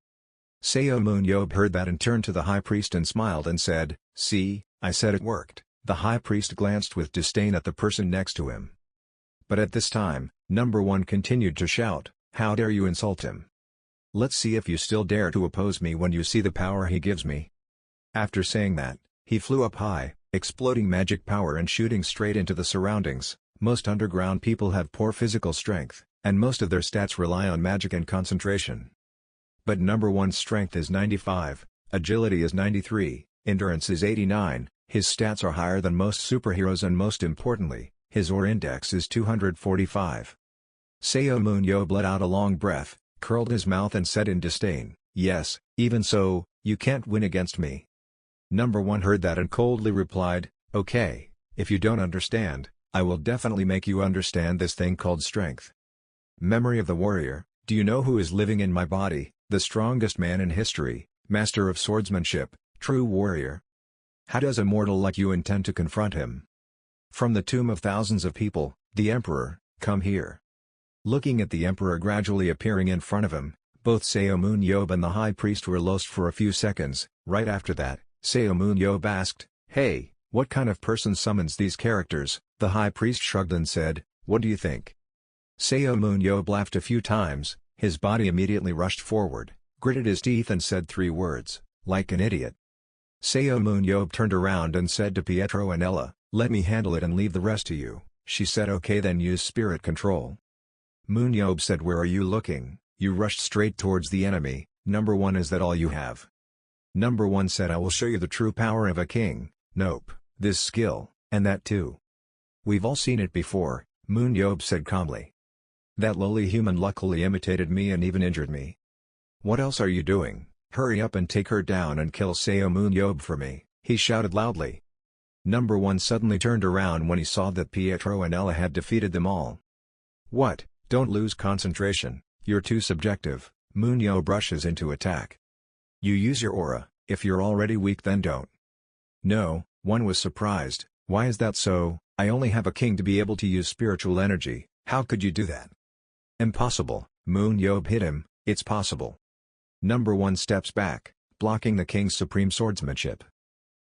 S1: Seomun heard that and turned to the high priest and smiled and said, "See, I said it worked." The high priest glanced with disdain at the person next to him. But at this time, number 1 continued to shout, "How dare you insult him? Let's see if you still dare to oppose me when you see the power he gives me." After saying that, he flew up high, exploding magic power and shooting straight into the surroundings. Most underground people have poor physical strength, and most of their stats rely on magic and concentration. But number 1's strength is 95, agility is 93, endurance is 89, his stats are higher than most superheroes and most importantly, his aura index is 245. Seomun let out a long breath, curled his mouth and said in disdain, "Yes, even so, you can't win against me." Number 1 heard that and coldly replied, "Okay, if you don't understand, I will definitely make you understand this thing called strength. Memory of the warrior, do you know who is living in my body, the strongest man in history, master of swordsmanship, true warrior? How does a mortal like you intend to confront him? From the tomb of thousands of people, the emperor, come here." Looking at the emperor gradually appearing in front of him, both Seomun and the high priest were lost for a few seconds. Right after that, Seomun asked, "Hey, what kind of person summons these characters?" The high priest shrugged and said, "What do you think?" Seomun laughed a few times, his body immediately rushed forward, gritted his teeth and said 3 words, "Like an idiot." Seomun turned around and said to Pietro and Ella, "Let me handle it and leave the rest to you." She said, "Okay, then use spirit control." Moon said, "Where are you looking? You rushed straight towards the enemy. Number 1, is that all you have?" Number 1 said, "I will show you the true power of a king." "Nope, this skill, and that too." "We've all seen it before," Moon said calmly. "That lowly human luckily imitated me and even injured me. What else are you doing? Hurry up and take her down and kill Seomun for me," he shouted loudly. Number 1 suddenly turned around when he saw that Pietro and Ella had defeated them all. "What? Don't lose concentration, you're too subjective." Moon brushes into attack. "You use your aura, if you're already weak then don't." "No," 1 was surprised, "why is that so? I only have a king to be able to use spiritual energy, how could you do that?" "Impossible," Moon hit him, "it's possible." Number 1 steps back, blocking the king's supreme swordsmanship.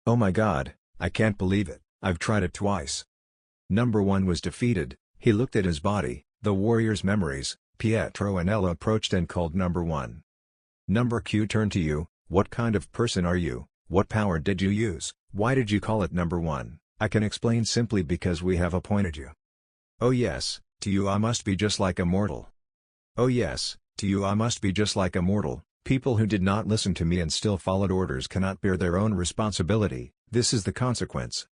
S1: "Oh my god, I can't believe it, I've tried it twice." Number 1 was defeated, he looked at his body, the warrior's memories. Pietro and Ella approached and called number 1. "Number Q turned to you, what kind of person are you? What power did you use? Why did you call it number 1? I can explain simply because we have appointed you." "Oh yes, to you I must be just like a mortal." "Oh yes, to you I must be just like a mortal. People who did not listen to me and still followed orders cannot bear their own responsibility, this is the consequence."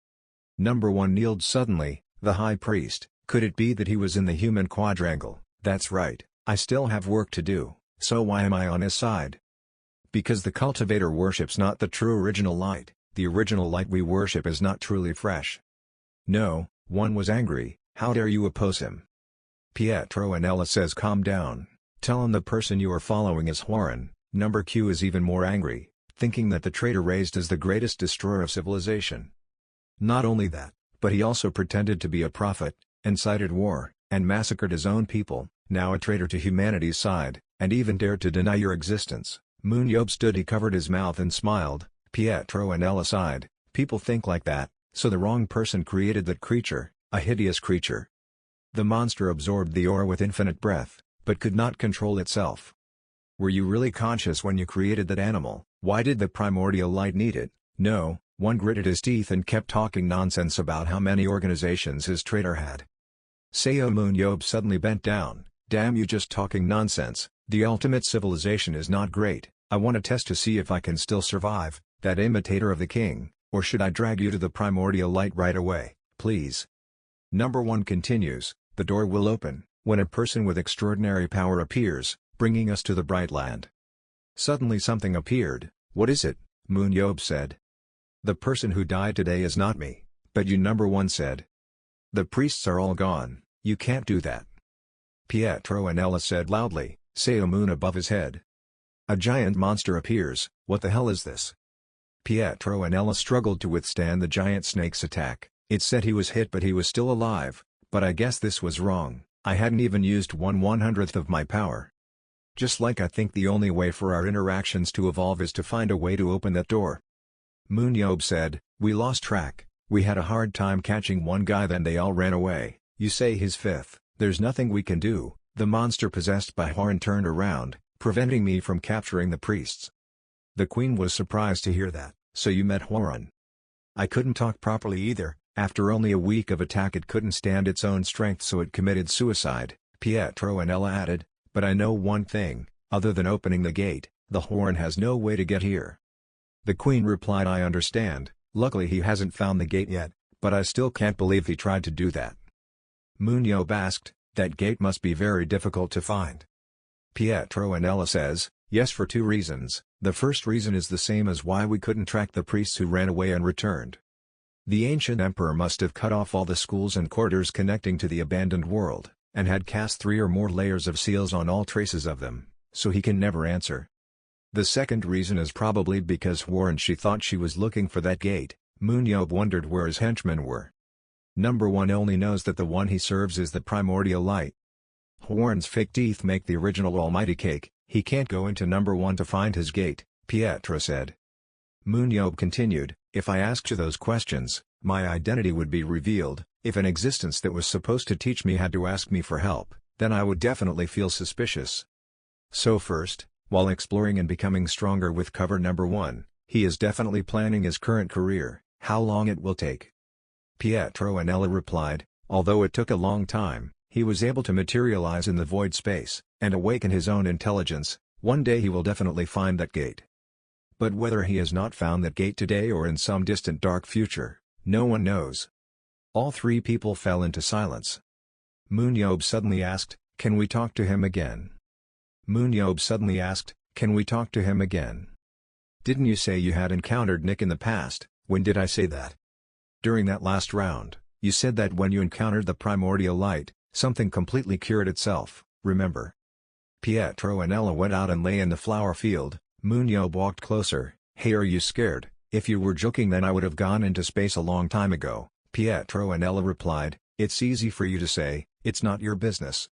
S1: Number 1 kneeled suddenly, the high priest, could it be that he was in the human quadrangle? "That's right, I still have work to do, so why am I on his side?" "Because the cultivator worships not the true original light, the original light we worship is not truly fresh." "No," 1 was angry, "how dare you oppose him?" Pietro and Ella says, "Calm down, tell him the person you are following is Hayen." Number Q is even more angry, thinking that the traitor raised is the greatest destroyer of civilization. Not only that, but he also pretended to be a prophet, incited war, and massacred his own people, now a traitor to humanity's side, and even dared to deny your existence. Moon stood, he covered his mouth and smiled. Pietro and Ella sighed, "People think like that, so the wrong person created that creature, a hideous creature." The monster absorbed the aura with infinite breath, but could not control itself. "Were you really conscious when you created that animal? Why did the primordial light need it?" "No," 1 gritted his teeth and kept talking nonsense about how many organizations his traitor had. Seomun suddenly bent down, "Damn you, just talking nonsense, the ultimate civilization is not great, I want to test to see if I can still survive." That imitator of the king, Or should I drag you to the primordial light right away, please? Number 1 continues, the door will open, when a person with extraordinary power appears, bringing us to the bright land. Suddenly something appeared. What is it? Moon Yob said. The person who died today is not me, but you, number 1 said. The priests are all gone, you can't do that. Pietro and Ella said loudly, Seun Moon above his head. A giant monster appears. What the hell is this? Pietro and Ella struggled to withstand the giant snake's attack. It said he was hit but he was still alive, but I guess this was wrong. I hadn't even used 1/100th of my power. Just like I think the only way for our interactions to evolve is to find a way to open that door. Moon Yob said, we lost track, we had a hard time catching one guy then they all ran away. You say he's 5th, there's nothing we can do. The monster possessed by Hayen turned around, preventing me from capturing the priests. The queen was surprised to hear that. So you met Hayen? I couldn't talk properly either. After only a week of attack it couldn't stand its own strength so it committed suicide, Pietro and Ella added, but I know one thing, other than opening the gate, the Hayen has no way to get here. The queen replied, I understand, luckily he hasn't found the gate yet, but I still can't believe he tried to do that. Moon Yob asked, that gate must be very difficult to find. Pietro and Ella says, yes, for 2 reasons. The first reason is the same as why we couldn't track the priests who ran away and returned. The ancient emperor must have cut off all the schools and quarters connecting to the abandoned world, and had cast 3 or more layers of seals on all traces of them, so he can never answer. The second reason is probably because Warren she thought she was looking for that gate. Moon Yob wondered where his henchmen were. Number 1 only knows that the one he serves is the primordial light. Warren's fake teeth make the original almighty cake, he can't go into number 1 to find his gate, Pietro said. Moon Yob continued, if I asked you those questions, my identity would be revealed. If an existence that was supposed to teach me had to ask me for help, then I would definitely feel suspicious. So first, while exploring and becoming stronger with cover number 1, he is definitely planning his current career. How long it will take? Pietro and Ella replied, although it took a long time, he was able to materialize in the void space, and awaken his own intelligence. One day he will definitely find that gate. But whether he has not found that gate today or in some distant dark future, no one knows. All 3 people fell into silence. Moon Yob suddenly asked, can we talk to him again? Moon Yob suddenly asked, can we talk to him again? Didn't you say you had encountered Nick in the past? When did I say that? During that last round, you said that when you encountered the primordial light, something completely cured itself, remember? Pietro and Ella went out and lay in the flower field. Moon Yob walked closer. Hey, are you scared? If you were joking then I would have gone into space a long time ago. Pietro and Ella replied, it's easy for you to say, it's not your business.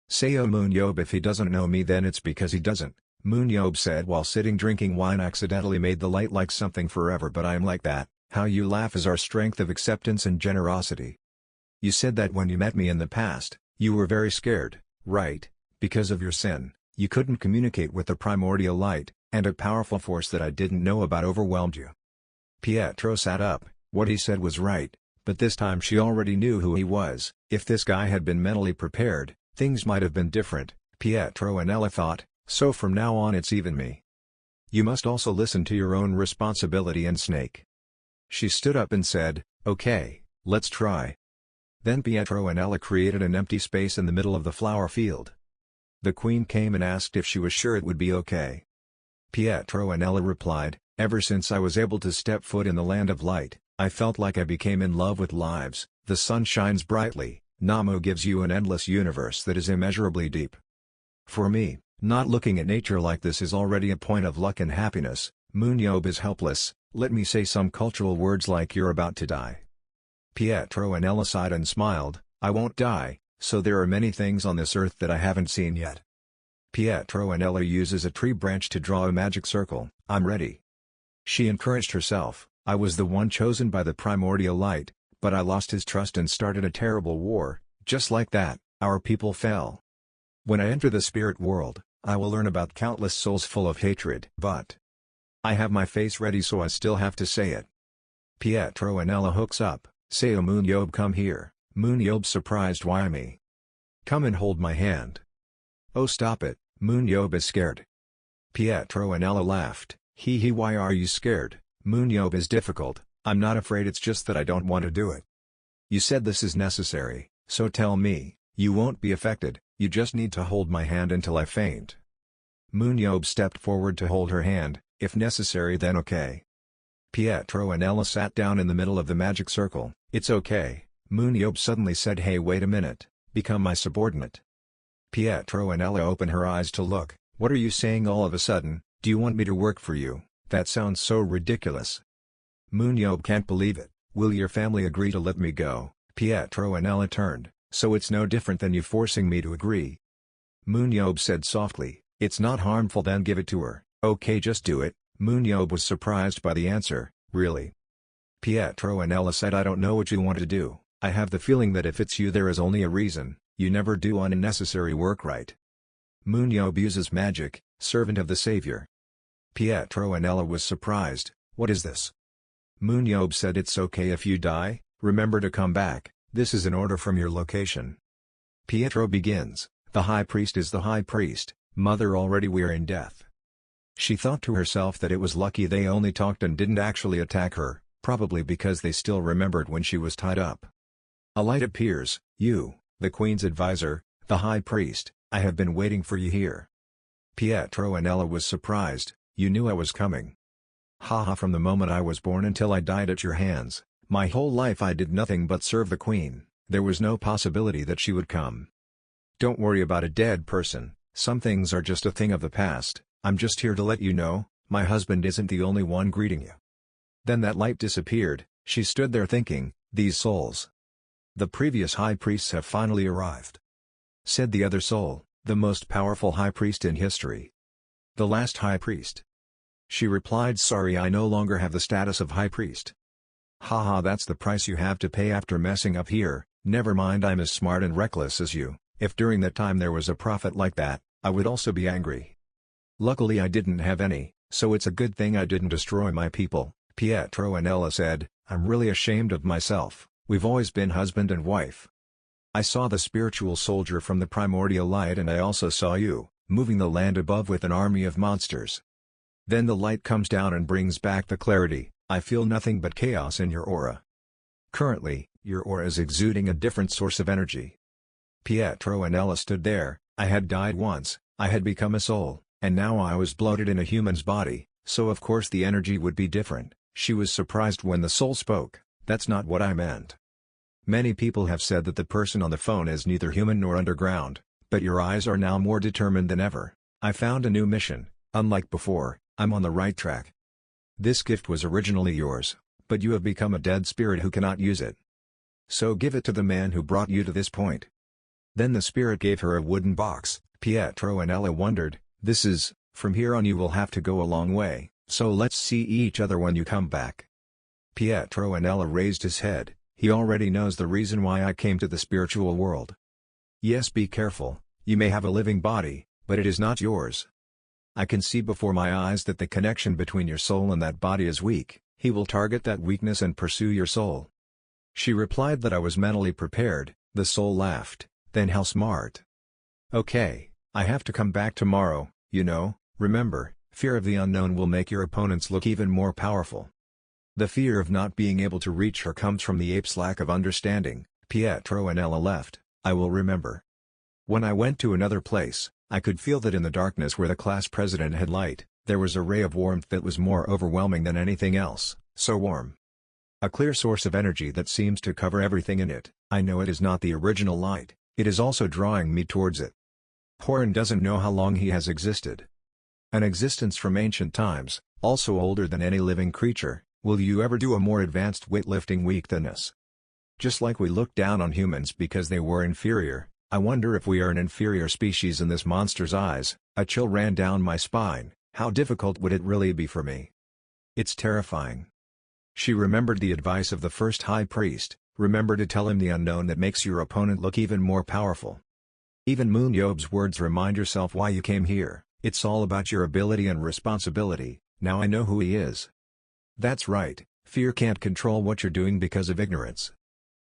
S1: Say Moon Yob, if he doesn't know me then it's because he doesn't. Moon Yob said while sitting drinking wine, accidentally made the light like something forever, but I am like that. How you laugh is our strength of acceptance and generosity. You said that when you met me in the past, you were very scared, right? Because of your sin, you couldn't communicate with the primordial light, and a powerful force that I didn't know about overwhelmed you. Pietro sat up. What he said was right, but this time she already knew who he was. If this guy had been mentally prepared, things might have been different, Pietro and Ella thought, so from now on it's even me. You must also listen to your own responsibility and snake. She stood up and said, okay, let's try. Then Pietro and Ella created an empty space in the middle of the flower field. The queen came and asked if she was sure it would be okay. Pietro and Ella replied, ever since I was able to step foot in the land of light, I felt like I became in love with lives. The sun shines brightly, Namo gives you an endless universe that is immeasurably deep. For me, not looking at nature like this is already a point of luck and happiness. Moon Yob is helpless. Let me say some cultural words like you're about to die. Pietro and Ella sighed and smiled, I won't die, so there are many things on this earth that I haven't seen yet. Pietro and Ella uses a tree branch to draw a magic circle. I'm ready. She encouraged herself, I was the one chosen by the primordial light, but I lost his trust and started a terrible war. Just like that, our people fell. When I enter the spirit world, I will learn about countless souls full of hatred. But I have my face ready, so I still have to say it. Pietro and Ella hooks up. Say Moon Yob, come here. Moon Yob surprised, why me? Come and hold my hand. Oh, stop it. Moon Yob is scared. Pietro and Ella laughed. Hee hee, why are you scared? Moon Yob is difficult. I'm not afraid, it's just that I don't want to do it. You said this is necessary, so tell me, you won't be affected, you just need to hold my hand until I faint. Moonyob stepped forward to hold her hand, if necessary then okay. Pietro and Ella sat down in the middle of the magic circle. It's okay, Moonyob suddenly said. Hey, wait a minute, become my subordinate. Pietro and Ella opened her eyes to look. What are you saying all of a sudden? Do you want me to work for you? That sounds so ridiculous. Moonyob can't believe it. Will your family agree to let me go? Pietro and Ella turned. So it's no different than you forcing me to agree. Moonyob said softly, it's not harmful, then give it to her. Okay, just do it. Moonyob was surprised by the answer. Really? Pietro and Ella said, I don't know what you want to do. I have the feeling that if it's you there is only a reason. You never do unnecessary work, right? Moonyob uses magic, servant of the savior. Pietro and Ella was surprised. What is this? Moonyob said, it's okay if you die, remember to come back, this is an order from your location. Pietro begins, the high priest is the high priest, mother already we're in death. She thought to herself that it was lucky they only talked and didn't actually attack her, probably because they still remembered when she was tied up. A light appears. You, the queen's advisor, the high priest, I have been waiting for you here. Pietro and Ella was surprised. You knew I was coming. Haha, from the moment I was born until I died at your hands, my whole life I did nothing but serve the queen, there was no possibility that she would come. Don't worry about a dead person, some things are just a thing of the past, I'm just here to let you know, my husband isn't the only one greeting you. Then that light disappeared, she stood there thinking, these souls. The previous high priests have finally arrived. Said the other soul, the most powerful high priest in history. The last high priest. She replied, sorry, I no longer have the status of high priest. Haha, that's the price you have to pay after messing up here. Never mind, I'm as smart and reckless as you. If during that time there was a prophet like that, I would also be angry. Luckily I didn't have any, so it's a good thing I didn't destroy my people. Pietro and Ella said, I'm really ashamed of myself, we've always been husband and wife. I saw the spiritual soldier from the primordial light and I also saw you, moving the land above with an army of monsters. Then the light comes down and brings back the clarity, I feel nothing but chaos in your aura. Currently, your aura is exuding a different source of energy. Pietro and Ella stood there, I had died once, I had become a soul, and now I was bloated in a human's body, so of course the energy would be different. She was surprised when the soul spoke, that's not what I meant. Many people have said that the person on the phone is neither human nor underground, but your eyes are now more determined than ever. I found a new mission, unlike before, I'm on the right track. This gift was originally yours, but you have become a dead spirit who cannot use it. So give it to the man who brought you to this point. Then the spirit gave her a wooden box. Pietro and Ella wondered, this is, from here on you will have to go a long way, so let's see each other when you come back. Pietro and Ella raised his head, he already knows the reason why I came to the spiritual world. Yes, be careful, you may have a living body, but it is not yours. I can see before my eyes that the connection between your soul and that body is weak, he will target that weakness and pursue your soul. She replied that I was mentally prepared, the soul laughed, then how smart. Okay, I have to come back tomorrow, you know, remember, fear of the unknown will make your opponents look even more powerful. The fear of not being able to reach her comes from the ape's lack of understanding. Pietro and Ella left, I will remember. When I went to another place, I could feel that in the darkness where the class president had light, there was a ray of warmth that was more overwhelming than anything else, so warm. A clear source of energy that seems to cover everything in it. I know it is not the original light, it is also drawing me towards it. Horan doesn't know how long he has existed. An existence from ancient times, also older than any living creature. Will you ever do a more advanced weightlifting week than us? Just like we look down on humans because they were inferior, I wonder if we are an inferior species in this monster's eyes. A chill ran down my spine. How difficult would it really be for me? It's terrifying. She remembered the advice of the first high priest, remember to tell him the unknown that makes your opponent look even more powerful. Even Moonyob's words, remind yourself why you came here, it's all about your ability and responsibility. Now I know who he is. That's right, fear can't control what you're doing because of ignorance.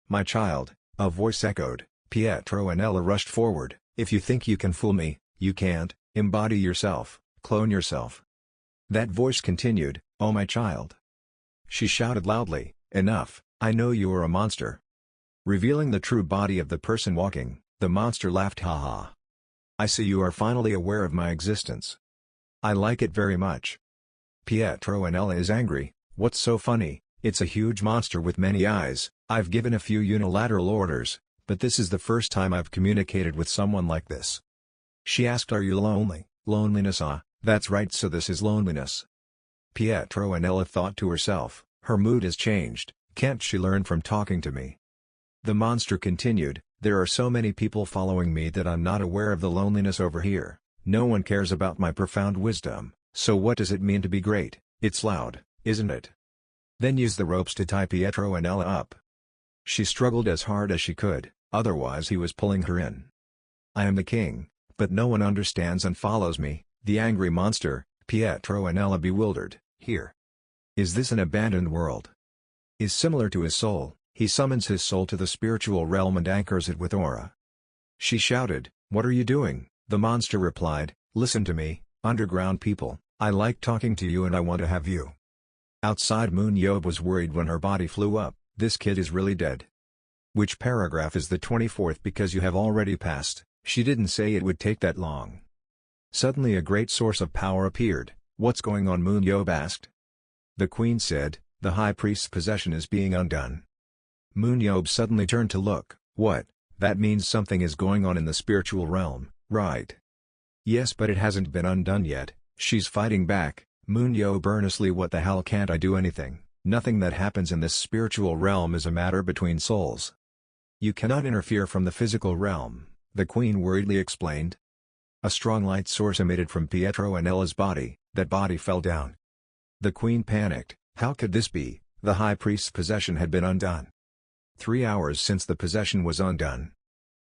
S1: My child, a voice echoed. Pietro and Ella rushed forward. If you think you can fool me, you can't. Embody yourself, clone yourself. That voice continued, oh my child. She shouted loudly, "Enough, I know you are a monster." Revealing the true body of the person walking, the monster laughed, "Haha. I see you are finally aware of my existence. I like it very much." Pietro Anelli is angry. "What's so funny? It's a huge monster with many eyes. I've given a few unilateral orders, but this is the first time I've communicated with someone like this." She asked, "Are you lonely?" "Loneliness, ah, that's right, so this is loneliness." Pietro Anelli thought to herself, her mood has changed, can't she learn from talking to me? The monster continued, "There are so many people following me that I'm not aware of the loneliness over here. No one cares about my profound wisdom, so what does it mean to be great? It's loud, isn't it? Then use the ropes to tie Pietro Anelli up." She struggled as hard as she could, otherwise he was pulling her in. "I am the king, but no one understands and follows me." The angry monster, Pietro Anelli bewildered, "Here. Is this an abandoned world?" Is similar to his soul, he summons his soul to the spiritual realm and anchors it with aura. She shouted, "What are you doing?" The monster replied, "Listen to me, underground people, I like talking to you and I want to have you." Outside, Moon Yob was worried when her body flew up, "This kid is really dead." "Which paragraph is the 24th? Because you have already passed." She didn't say it would take that long. Suddenly a great source of power appeared. "What's going on?" Moon Yob asked. The queen said, "The high priest's possession is being undone." Moon Yob suddenly turned to look. "What? That means something is going on in the spiritual realm, right?" "Yes, but it hasn't been undone yet." She's fighting back. Moon Yob earnestly, "What the hell, can't I do anything? Nothing that happens in this spiritual realm is a matter between souls. You cannot interfere from the physical realm," the queen worriedly explained. A strong light source emitted from Pietro Anelli's body. That body fell down. The queen panicked. How could this be? The high priest's possession had been undone. 3 hours since the possession was undone.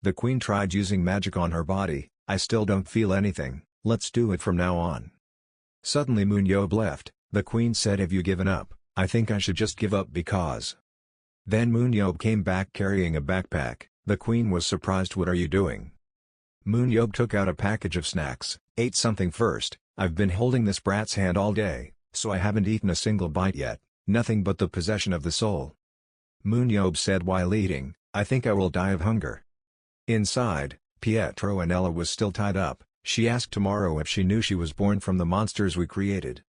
S1: The queen tried using magic on her body. "I still don't feel anything, let's do it from now on." Suddenly Moon Yob left. The queen said, "Have you given up?" "I think I should just give up because..." Then Moon Yob came back carrying a backpack. The queen was surprised. "What are you doing?" Moon Yob took out a package of snacks. "Ate something first. I've been holding this brat's hand all day, so I haven't eaten a single bite yet. Nothing but the possession of the soul." Moon Yob said while eating, "I think I will die of hunger." Inside, Pietro Anelli was still tied up. She asked tomorrow if she knew she was born from the monsters we created.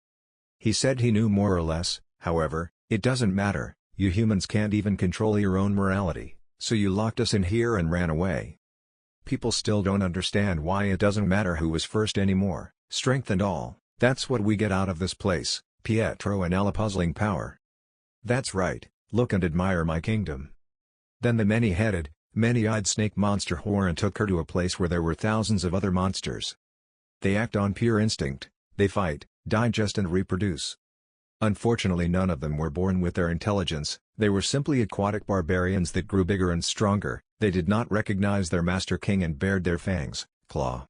S1: He said he knew more or less. "However, it doesn't matter, you humans can't even control your own morality, so you locked us in here and ran away. People still don't understand why it doesn't matter who was first anymore, strength and all. That's what we get out of this place." Pietro Anelli puzzling power. "That's right, look and admire my kingdom." Then the many-headed, many-eyed snake monster Hayen took her to a place where there were thousands of other monsters. They act on pure instinct, they fight, digest and reproduce. Unfortunately, none of them were born with their intelligence. They were simply aquatic barbarians that grew bigger and stronger. They did not recognize their master king and bared their fangs, claw.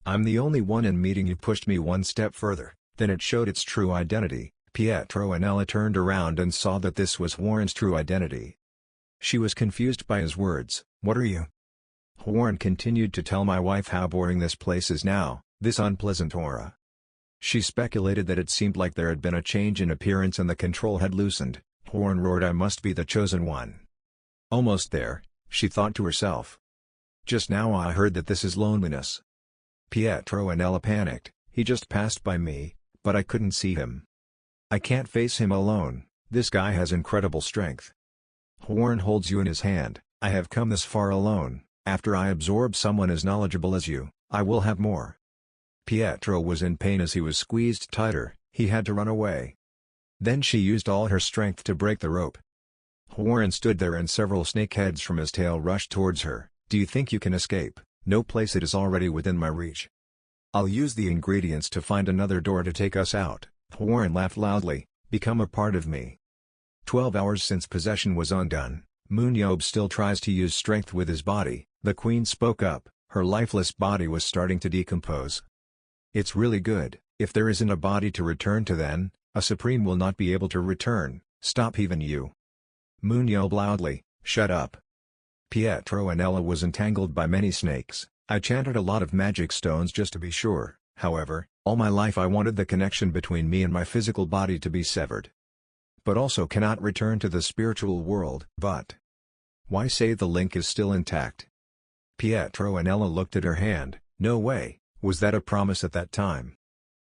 S1: "I'm the only one in meeting you." Pushed me one step further, then it showed its true identity. Pietro Anelli turned around and saw that this was Hayen's true identity. She was confused by his words. "What are you?" Hayen continued to tell my wife how boring this place is now, this unpleasant aura. She speculated that it seemed like there had been a change in appearance and the control had loosened. Hayen roared, "I must be the chosen one." Almost there, she thought to herself. "Just now I heard that this is loneliness." Pietro Anelli panicked. "He just passed by me, but I couldn't see him. I can't face him alone, this guy has incredible strength." Hayen holds you in his hand. "I have come this far alone. After I absorb someone as knowledgeable as you, I will have more." Pietro was in pain as he was squeezed tighter. He had to run away. Then she used all her strength to break the rope. Hayen stood there and several snakeheads from his tail rushed towards her. "Do you think you can escape?" "No place, it is already within my reach. I'll use the ingredients to find another door to take us out." Hayen laughed loudly. "Become a part of me." 12 hours since possession was undone, Moon Yob still tries to use strength with his body. The queen spoke up. Her lifeless body was starting to decompose. "It's really good. If there isn't a body to return to, then a supreme will not be able to return. Stop, even you." Moon Yob loudly, "Shut up." Pietro Anelli was entangled by many snakes. "I chanted a lot of magic stones just to be sure. However, all my life I wanted the connection between me and my physical body to be severed." but also cannot return to the spiritual world. But why say the link is still intact? Pietro and Ella looked at her hand. No way, was that a promise at that time?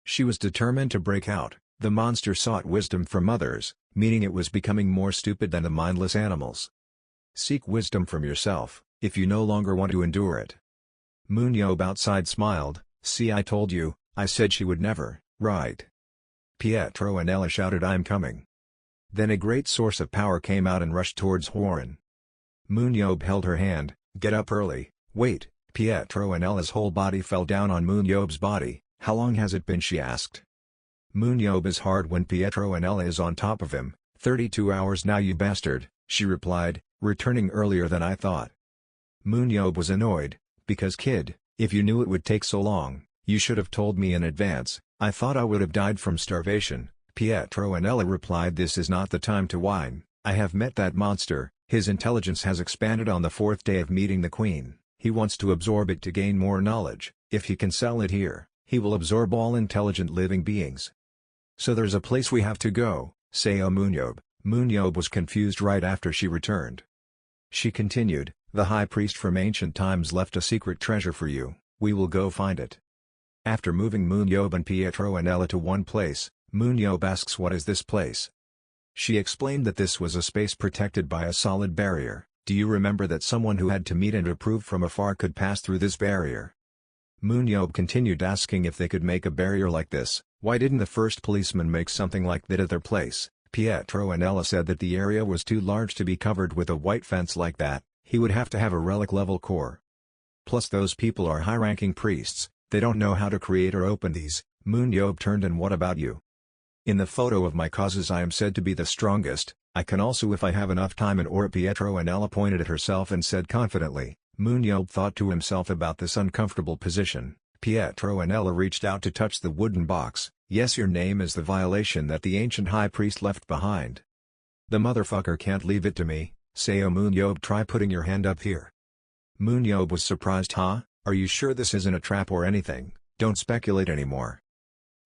S1: She was determined to break out. The monster sought wisdom from others, meaning it was becoming more stupid than the mindless animals. Seek wisdom from yourself, if you no longer want to endure it. Moonyob outside smiled. See, I told you, I said she would never, right? Pietro and Ella shouted, I'm coming. Then a great source of power came out and rushed towards Horan. Moonyob held her hand. Get up early. Wait. Pietro and Ella's whole body fell down on Moonyob's body. How long has it been, she asked. Moonyob is hard when Pietro and Ella is on top of him. 32 hours now, you bastard, she replied, returning earlier than I thought. Moonyob was annoyed, because kid, if you knew it would take so long, you should have told me in advance. I thought I would have died from starvation. Pietro and Ella replied, this is not the time to whine. I have met that monster. His intelligence has expanded on the 4th day of meeting the Queen. He wants to absorb it to gain more knowledge. If he can sell it here, he will absorb all intelligent living beings. So there's a place we have to go, say Moonyob. Moonyob was confused right after she returned. She continued, the high priest from ancient times left a secret treasure for you. We will go find it. After moving Moonyob and Pietro and Ella to one place, Moonyob asks, what is this place? She explained that this was a space protected by a solid barrier. Do you remember that someone who had to meet and approve from afar could pass through this barrier? Moonyob continued asking if they could make a barrier like this. Why didn't the first policeman make something like that at their place? Pietro and Ella said that the area was too large to be covered with a white fence like that. He would have to have a relic-level core. Plus those people are high-ranking priests, they don't know how to create or open these. Moonyob turned, and what about you? In the photo of my causes I am said to be the strongest. I can also if I have enough time and or Pietro and Ella pointed at herself and said confidently. Moonyob thought to himself about this uncomfortable position. Pietro and Ella reached out to touch the wooden box. Yes, your name is the violation that the ancient high priest left behind. The motherfucker can't leave it to me, say Moonyob, try putting your hand up here. Moonyob was surprised. Huh? Are you sure this isn't a trap or anything? Don't speculate anymore.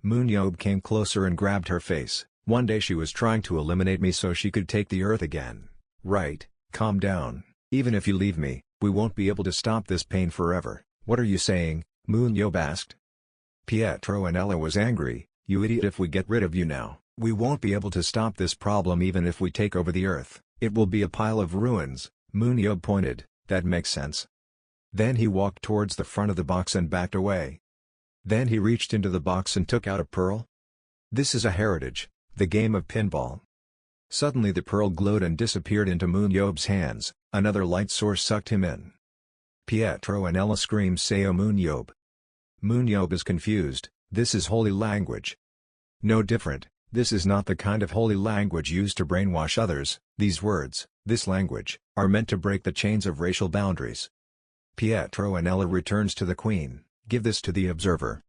S1: Moonyob came closer and grabbed her face. One day she was trying to eliminate me so she could take the earth again. Right, calm down. Even if you leave me, we won't be able to stop this pain forever. What are you saying? Moonyob asked. Pietro and Ella was angry. You idiot, if we get rid of you now, we won't be able to stop this problem even if we take over the earth. It will be a pile of ruins. Moonyob pointed. That makes sense. Then he walked towards the front of the box and backed away. Then he reached into the box and took out a pearl. This is a heritage, the game of pinball. Suddenly the pearl glowed and disappeared into Moonyob's hands. Another light source sucked him in. Pietro and Ella screamed, say Moonyob. Moonyob is confused. This is holy language. No different, this is not the kind of holy language used to brainwash others. These words, this language, are meant to break the chains of racial boundaries. Pietro and Ella returns to the Queen. Give this to the observer.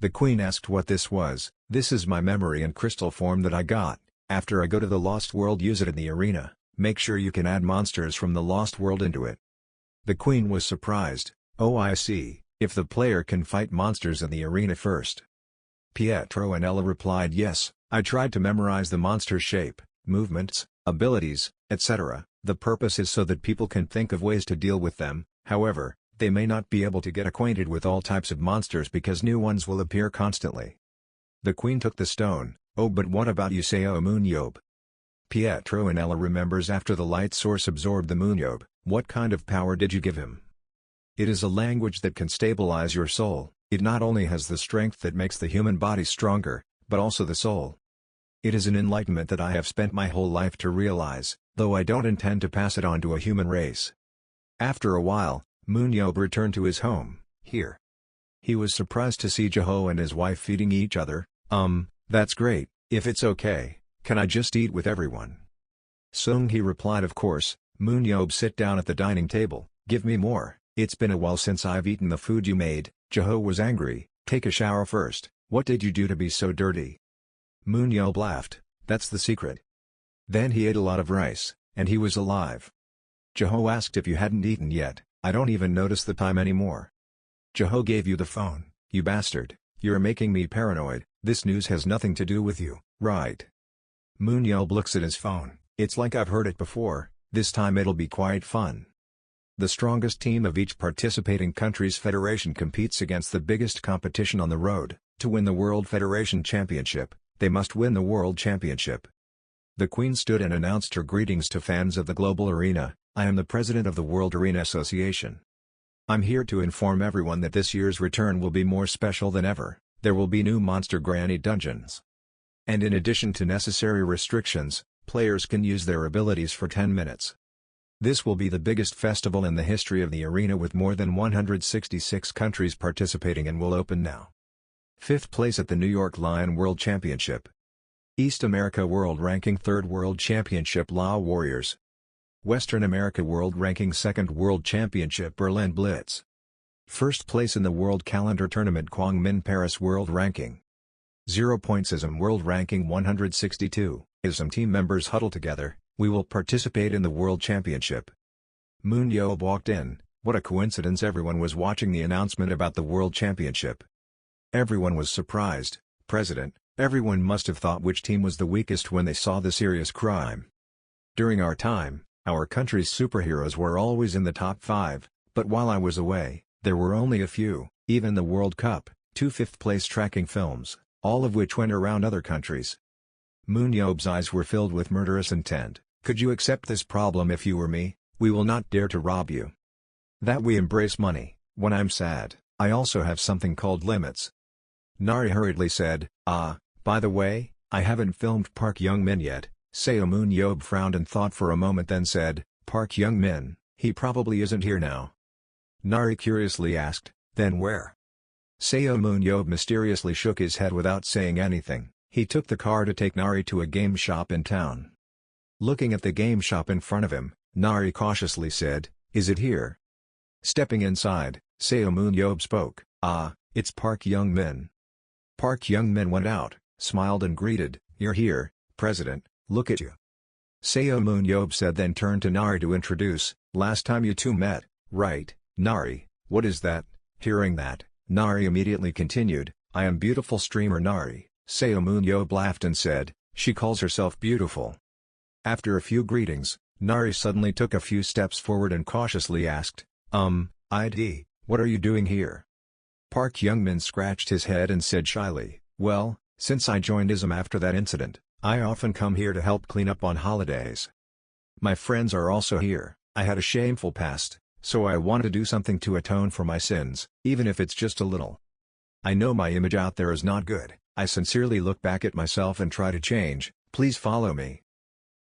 S1: The Queen asked what this was. This is my memory in crystal form that I got. After I go to the Lost World, use it in the arena. Make sure you can add monsters from the Lost World into it. The Queen was surprised. Oh, I see, if the player can fight monsters in the arena first. Pietro and Ella replied, yes, I tried to memorize the monster's shape, movements, abilities, etc. The purpose is so that people can think of ways to deal with them. However, they may not be able to get acquainted with all types of monsters because new ones will appear constantly. The Queen took the stone. Oh, but what about you, say Moonyob? Pietro and Ella remembers after the light source absorbed the Moonyob. What kind of power did you give him? It is a language that can stabilize your soul. It not only has the strength that makes the human body stronger, but also the soul. It is an enlightenment that I have spent my whole life to realize, though I don't intend to pass it on to a human race. After a while, Moonyob returned to his home, here. He was surprised to see Jeho and his wife feeding each other. That's great, if it's okay, can I just eat with everyone? Sung, he replied, of course. Moonyob, sit down at the dining table, give me more, it's been a while since I've eaten the food you made. Jeho was angry, take a shower first, what did you do to be so dirty? Moonyob laughed, that's the secret. Then he ate a lot of rice, and he was alive. Jeho asked if you hadn't eaten yet. I don't even notice the time anymore. Jeho gave you the phone, you bastard, you're making me paranoid. This news has nothing to do with you, right? Moon looks at his phone. It's like I've heard it before, this time it'll be quite fun. The strongest team of each participating country's federation competes against the biggest competition on the road. To win the World Federation Championship, they must win the World Championship. The Queen stood and announced her greetings to fans of the global arena. I am the president of the World Arena Association. I'm here to inform everyone that this year's return will be more special than ever. There will be new Monster Granny dungeons. And in addition to necessary restrictions, players can use their abilities for 10 minutes. This will be the biggest festival in the history of the arena with more than 166 countries participating and will open now. 5th place at the New York Lion World Championship. East America World Ranking 3rd World Championship Lao Warriors. Western America World Ranking 2nd World Championship Berlin Blitz. 1st place in the World Calendar Tournament Quang Minh Paris World Ranking. 0 points ISM World Ranking 162. ISM team members huddle together, we will participate in the World Championship. Moon walked in. What a coincidence, everyone was watching the announcement about the World Championship. Everyone was surprised. President, everyone must have thought which team was the weakest when they saw the serious crime. During our time, our country's superheroes were always in the top 5, but while I was away, there were only a few. Even the World Cup, 2 5th-place tracking films, all of which went around other countries. Moon eyes were filled with murderous intent. Could you accept this problem if you were me? We will not dare to rob you. That we embrace money. When I'm sad, I also have something called limits. Nari hurriedly said, by the way, I haven't filmed Park Young-min yet. Seo Moon frowned and thought for a moment, then said, Park Young-min, he probably isn't here now. Nari curiously asked, then where? Seo Moon mysteriously shook his head without saying anything. He took the car to take Nari to a game shop in town. Looking at the game shop in front of him, Nari cautiously said, is it here? Stepping inside, Seo Moon spoke, it's Park Young-min. Park Young-min went out, smiled and greeted, you're here, President, look at you. Seo Moon said, then turned to Nari to introduce, last time you two met, right, Nari, what is that? Hearing that, Nari immediately continued, I am beautiful streamer Nari. Seo Moon laughed and said, she calls herself beautiful. After a few greetings, Nari suddenly took a few steps forward and cautiously asked, ID, what are you doing here? Park Young-min scratched his head and said shyly, well, since I joined ISM after that incident, I often come here to help clean up on holidays. My friends are also here. I had a shameful past, so I want to do something to atone for my sins, even if it's just a little. I know my image out there is not good. I sincerely look back at myself and try to change. Please follow me.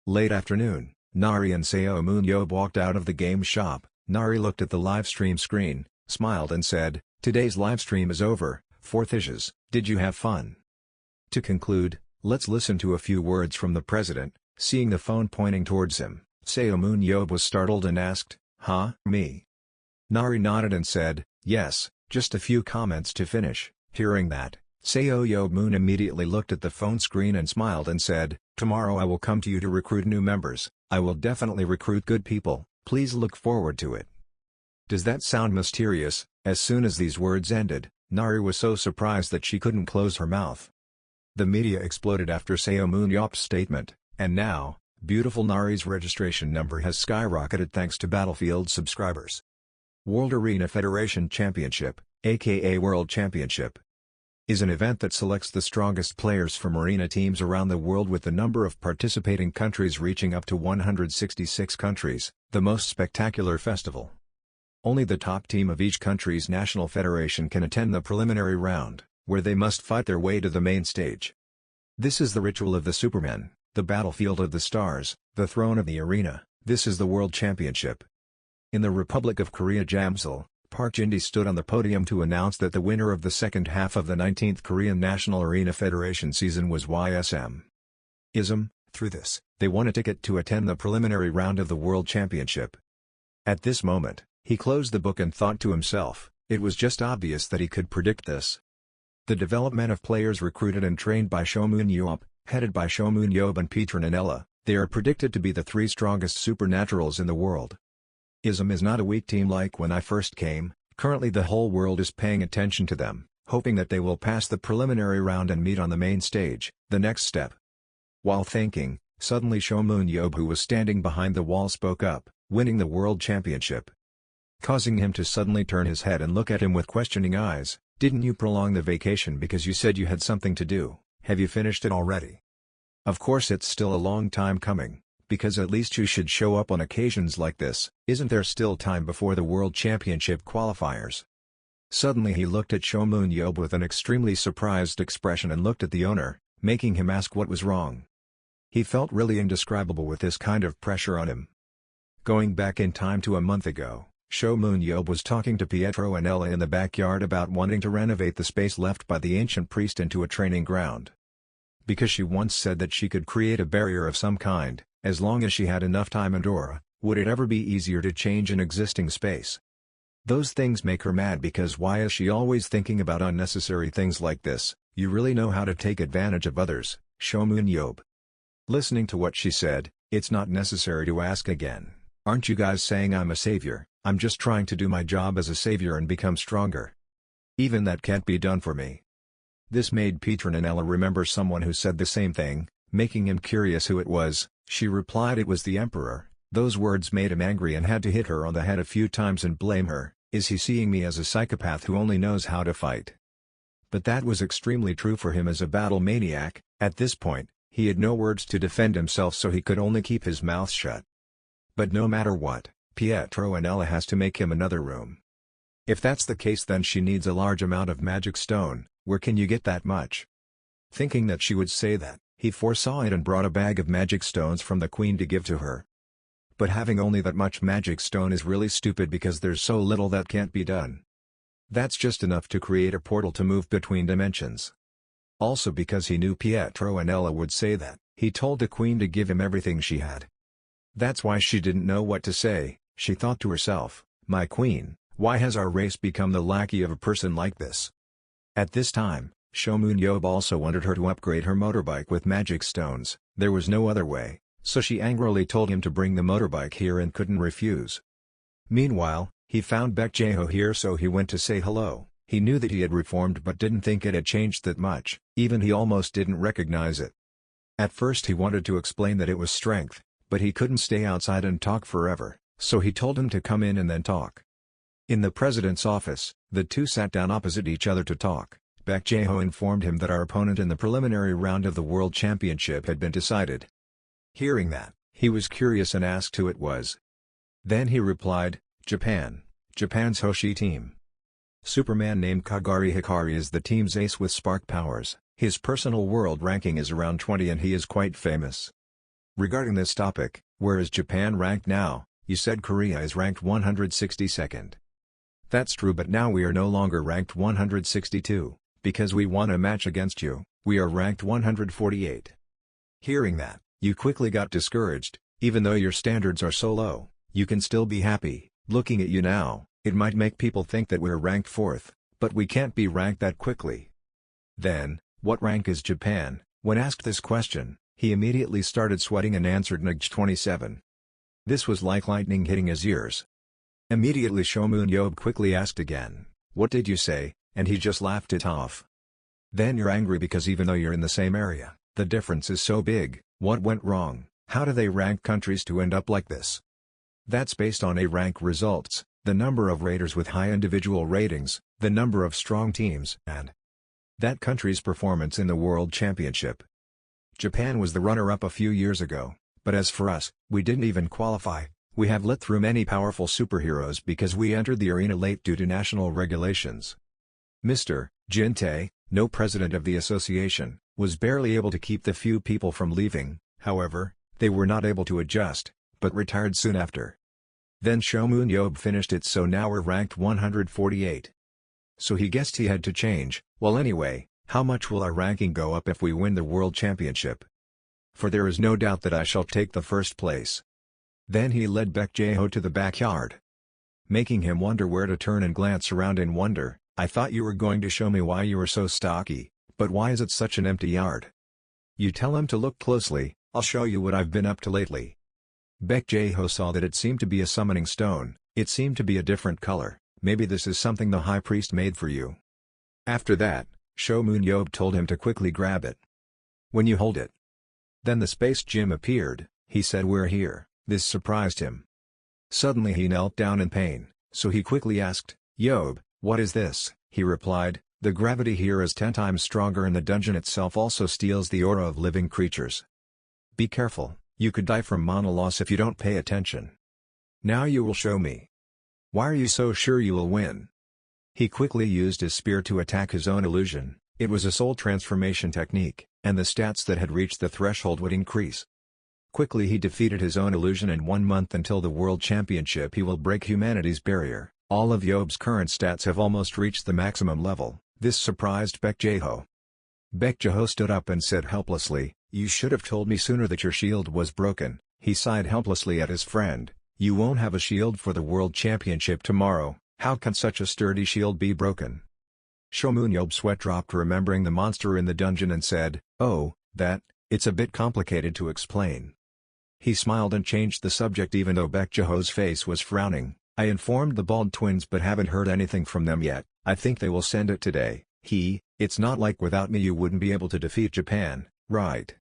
S1: Late afternoon, Nari and Seo Moon walked out of the game shop. Nari looked at the livestream screen, smiled and said, today's livestream is over. 4th issues, did you have fun? To conclude, let's listen to a few words from the president. Seeing the phone pointing towards him, Seo Moon was startled and asked, me? Nari nodded and said, yes, just a few comments to finish. Hearing that, Seo Moon immediately looked at the phone screen and smiled and said, tomorrow I will come to you to recruit new members. I will definitely recruit good people, please look forward to it. Does that sound mysterious? As soon as these words ended, Nari was so surprised that she couldn't close her mouth. The media exploded after Seo Moon statement, and now, beautiful Nari's registration number has skyrocketed thanks to Battlefield subscribers. World Arena Federation Championship, aka World Championship, is an event that selects the strongest players from arena teams around the world, with the number of participating countries reaching up to 166 countries, the most spectacular festival. Only the top team of each country's national federation can attend the preliminary round, where they must fight their way to the main stage. This is the ritual of the Supermen, the battlefield of the stars, the throne of the arena. This is the World Championship. In the Republic of Korea, Jamsil, Park Jin-di stood on the podium to announce that the winner of the second half of the 19th Korean National Arena Federation season was YSM. ISM. Through this, they won a ticket to attend the preliminary round of the World Championship. At this moment, he closed the book and thought to himself, it was just obvious that he could predict this. The development of players recruited and trained by Seo Moon, headed by Seo Moon and Petra Nanella, they are predicted to be the 3 strongest supernaturals in the world. ISM is not a weak team like when I first came. Currently the whole world is paying attention to them, hoping that they will pass the preliminary round and meet on the main stage, the next step. While thinking, suddenly Shomun Yob, who was standing behind the wall, spoke up, winning the world championship. Causing him to suddenly turn his head and look at him with questioning eyes. Didn't you prolong the vacation because you said you had something to do? Have you finished it already? Of course it's still a long time coming, because at least you should show up on occasions like this. Isn't there still time before the World Championship qualifiers? Suddenly he looked at Shomun Yob with an extremely surprised expression and looked at the owner, making him ask what was wrong. He felt really indescribable with this kind of pressure on him. Going back in time to a month ago, Shomun Yob was talking to Pietro and Ella in the backyard about wanting to renovate the space left by the ancient priest into a training ground. Because she once said that she could create a barrier of some kind, as long as she had enough time and aura. Would it ever be easier to change an existing space? Those things make her mad because why is she always thinking about unnecessary things like this? You really know how to take advantage of others, Shomun Yob. Listening to what she said, it's not necessary to ask again. Aren't you guys saying I'm a savior? I'm just trying to do my job as a savior and become stronger. Even that can't be done for me. This made Petronella remember someone who said the same thing, making him curious who it was. She replied it was the Emperor. Those words made him angry and had to hit her on the head a few times and blame her. Is he seeing me as a psychopath who only knows how to fight? But that was extremely true for him as a battle maniac. At this point, he had no words to defend himself, so he could only keep his mouth shut. But no matter what, Pietro and Ella has to make him another room. If that's the case, then she needs a large amount of magic stone. Where can you get that much? Thinking that she would say that, he foresaw it and brought a bag of magic stones from the queen to give to her. But having only that much magic stone is really stupid because there's so little that can't be done. That's just enough to create a portal to move between dimensions. Also because he knew Pietro and Ella would say that, he told the queen to give him everything she had. That's why she didn't know what to say. She thought to herself, my queen, why has our race become the lackey of a person like this? At this time, Shomun Yob also wanted her to upgrade her motorbike with magic stones. There was no other way, so she angrily told him to bring the motorbike here and couldn't refuse. Meanwhile, he found Bejo here, so he went to say hello. He knew that he had reformed but didn't think it had changed that much, even he almost didn't recognize it. At first he wanted to explain that it was strength, but he couldn't stay outside and talk forever, so he told him to come in and then talk. In the president's office, the two sat down opposite each other to talk. Bejo informed him that our opponent in the preliminary round of the World Championship had been decided. Hearing that, he was curious and asked who it was. Then he replied, Japan. Japan's Hoshi team. Superman named Kagari Hikari is the team's ace with spark powers. His personal world ranking is around 20 and he is quite famous. Regarding this topic, where is Japan ranked now? You said Korea is ranked 162nd. That's true, but now we are no longer ranked 162, because we won a match against you. We are ranked 148. Hearing that, you quickly got discouraged. Even though your standards are so low, you can still be happy. Looking at you now, it might make people think that we're ranked 4th, but we can't be ranked that quickly. Then, what rank is Japan? When asked this question, he immediately started sweating and answered Nj 27. This was like lightning hitting his ears. Immediately Shomun Yob quickly asked again, what did you say? And he just laughed it off. Then you're angry because even though you're in the same area, the difference is so big. What went wrong? How do they rank countries to end up like this? That's based on A-rank results, the number of raters with high individual ratings, the number of strong teams, and that country's performance in the World Championship. Japan was the runner-up a few years ago, but as for us, we didn't even qualify. We have lit through many powerful superheroes because we entered the arena late due to national regulations. Mr. Jinte, no president of the association, was barely able to keep the few people from leaving. However, they were not able to adjust, but retired soon after. Then Shomun Yob finished it, so now we're ranked 148. So he guessed he had to change. Well, anyway, how much will our ranking go up if we win the World Championship? For there is no doubt that I shall take the first place. Then he led Bejo to the backyard, making him wonder where to turn and glance around in wonder. I thought you were going to show me why you were so stocky, but why is it such an empty yard? You tell him to look closely. I'll show you what I've been up to lately. Bejo saw that it seemed to be a summoning stone. It seemed to be a different color. Maybe this is something the high priest made for you. After that, Shomun Yob told him to quickly grab it. When you hold it, Then the space gym appeared. He said, "We're here." This surprised him. Suddenly he knelt down in pain, so he quickly asked, "Yob, what is this?" He replied, "The gravity here is 10 times stronger and the dungeon itself also steals the aura of living creatures. Be careful, you could die from mana loss if you don't pay attention. Now you will show me. Why are you so sure you will win?" He quickly used his spear to attack his own illusion. It was a soul transformation technique, and the stats that had reached the threshold would increase. Quickly he defeated his own illusion. In 1 month until the World Championship he will break humanity's barrier. All of Yob's current stats have almost reached the maximum level. This surprised Bejo. Bejo stood up and said helplessly, "You should have told me sooner that your shield was broken." He sighed helplessly at his friend. "You won't have a shield for the World Championship tomorrow. How can such a sturdy shield be broken?" Yob's sweat dropped remembering the monster in the dungeon and said, "Oh, it's a bit complicated to explain." He smiled and changed the subject even though Bejo's face was frowning. "I informed the bald twins but haven't heard anything from them yet. I think they will send it today." It's not like without me you wouldn't be able to defeat Japan, right?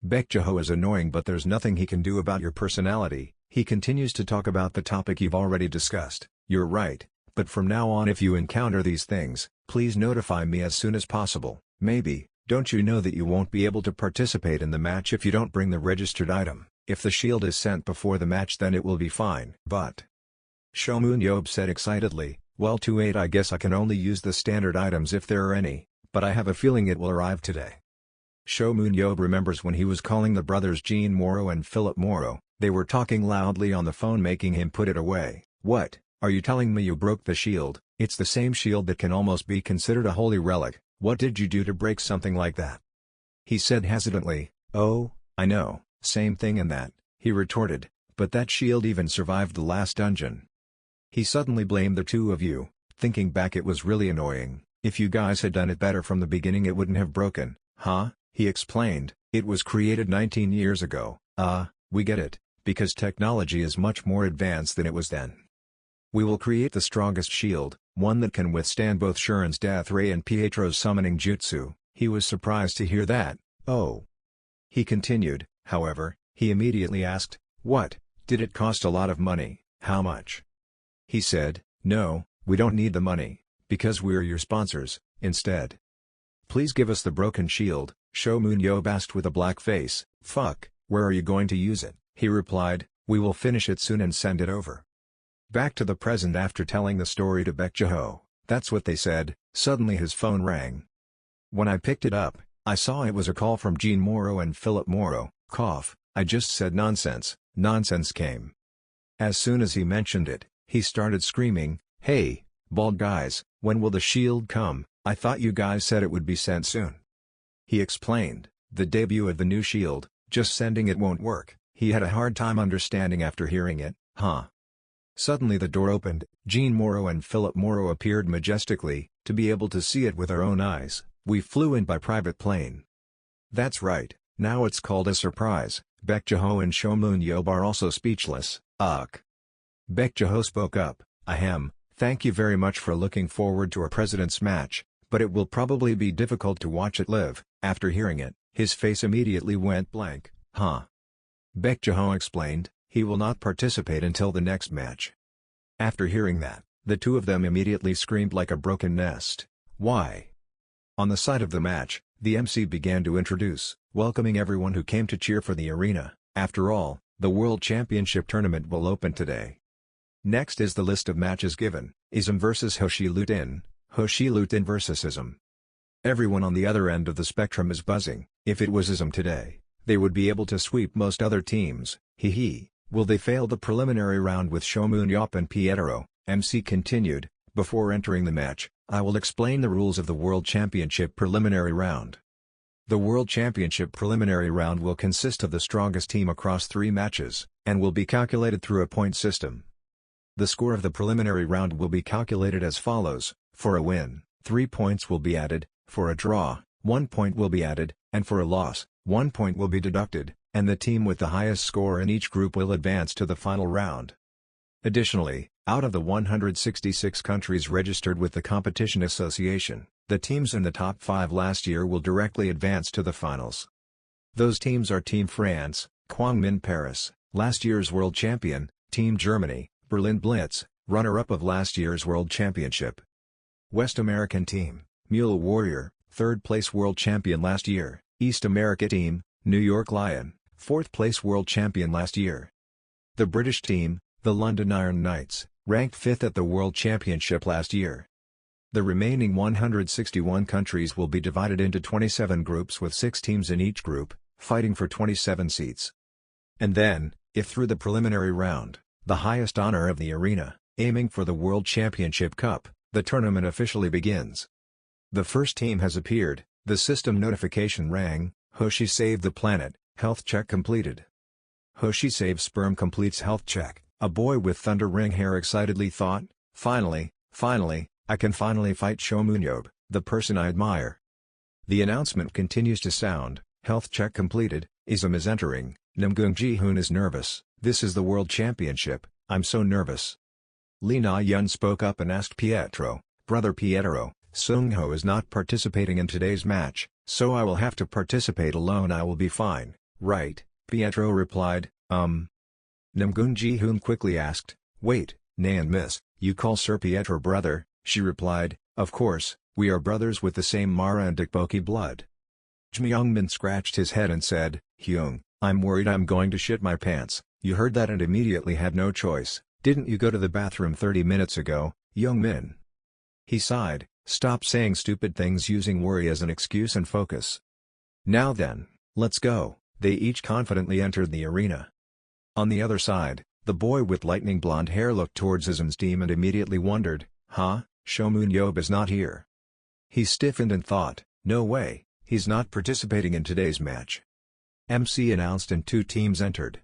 S1: Bejo is annoying but there's nothing he can do about your personality. He continues to talk about the topic you've already discussed. "You're right, but from now on if you encounter these things, please notify me as soon as possible. Maybe, don't you know that you won't be able to participate in the match if you don't bring the registered item? If the shield is sent before the match then it will be fine." "But," Yob said excitedly, "well too late. I guess I can only use the standard items if there are any, but I have a feeling it will arrive today." Yob remembers when he was calling the brothers Jean Morrow and Philip Morrow, they were talking loudly on the phone making him put it away. "What, are you telling me you broke the shield? It's the same shield that can almost be considered a holy relic. What did you do to break something like that?" He said hesitantly, "Oh, I know, same thing and that," he retorted, "but that shield even survived the last dungeon." He suddenly blamed the two of you. Thinking back it was really annoying. "If you guys had done it better from the beginning it wouldn't have broken." "Huh?" he explained, "it was created 19 years ago. We get it, because technology is much more advanced than it was then. We will create the strongest shield, one that can withstand both Shuren's death ray and Pietro's summoning jutsu." He was surprised to hear that. "Oh." He continued, however, he immediately asked, "What, did it cost a lot of money? How much?" He said, "No, we don't need the money, because we're your sponsors, instead. Please give us the broken shield." Yob asked with a black face. "Fuck, where are you going to use it?" He replied, "We will finish it soon and send it over." Back to the present after telling the story to Bejo. That's what they said. Suddenly his phone rang. When I picked it up, I saw it was a call from Jean Morrow and Philip Morrow. I just said nonsense. Nonsense came. As soon as he mentioned it, he started screaming, "Hey, bald guys, when will the shield come? I thought you guys said it would be sent soon." He explained, "The debut of the new shield, just sending it won't work." He had a hard time understanding after hearing it. Suddenly the door opened. Jean Morrow and Philip Morrow appeared majestically. "To be able to see it with our own eyes, we flew in by private plane." "That's right, now it's called a surprise." Bejo and Yob are also speechless. Bejo spoke up, "Ahem, thank you very much for looking forward to our president's match, but it will probably be difficult to watch it live." After hearing it, his face immediately went blank. Bejo explained, he will not participate until the next match. After hearing that, the two of them immediately screamed like a broken nest. "Why?" On the side of the match, the MC began to introduce, welcoming everyone who came to cheer for the arena. After all, the World Championship tournament will open today. Next is the list of matches given. Ism vs Hoshilutin, Hoshilutin vs Ism. Everyone on the other end of the spectrum is buzzing. If it was Ism today, they would be able to sweep most other teams. Will they fail the preliminary round with Yob and Pietro? MC continued, "Before entering the match, I will explain the rules of the World Championship preliminary round. The World Championship preliminary round will consist of the strongest team across 3 matches, and will be calculated through a point system. The score of the preliminary round will be calculated as follows: for a win, 3 points will be added, for a draw, 1 point will be added, and for a loss, 1 point will be deducted, and the team with the highest score in each group will advance to the final round. Additionally, out of the 166 countries registered with the Competition Association, the teams in the top 5 last year will directly advance to the finals. Those teams are Team France, Kwangmin Paris, last year's world champion, Team Germany, Berlin Blitz, runner-up of last year's world championship. West American Team, Mule Warrior, third-place world champion last year, East America Team, New York Lion, fourth-place world champion last year. The British Team, the London Iron Knights, ranked 5th at the World Championship last year. The remaining 161 countries will be divided into 27 groups with 6 teams in each group, fighting for 27 seats. And then, if through the preliminary round, the highest honor of the arena, aiming for the World Championship Cup, the tournament officially begins. The first team has appeared, the system notification rang, Hoshi saved the planet, health check completed. Hoshi saves sperm completes health check, a boy with thunder ring hair excitedly thought, finally, I can finally fight Shomunyob, the person I admire. The announcement continues to sound, health check completed, Ism is entering, Namgung Ji-hoon is nervous, this is the World Championship, I'm so nervous. Lee Na-yun spoke up and asked Pietro, Brother Pietro, Seung-ho is not participating in today's match, so I will have to participate alone. I will be fine, right? Pietro replied, Namgung Ji-hoon quickly asked, wait, Nay and Miss, you call Sir Pietro brother? She replied, of course, we are brothers with the same Mara and Dakboki blood. Jmyungmin scratched his head and said, Hyung, I'm worried I'm going to shit my pants. You heard that and immediately had no choice, didn't you go to the bathroom 30 minutes ago, Youngmin? He sighed, stop saying stupid things using worry as an excuse and focus. Now then, let's go. They each confidently entered the arena. On the other side, the boy with lightning blonde hair looked towards Ism's team and immediately wondered, Shomunyob is not here. He stiffened and thought, no way, he's not participating in today's match. MC announced and 2 teams entered.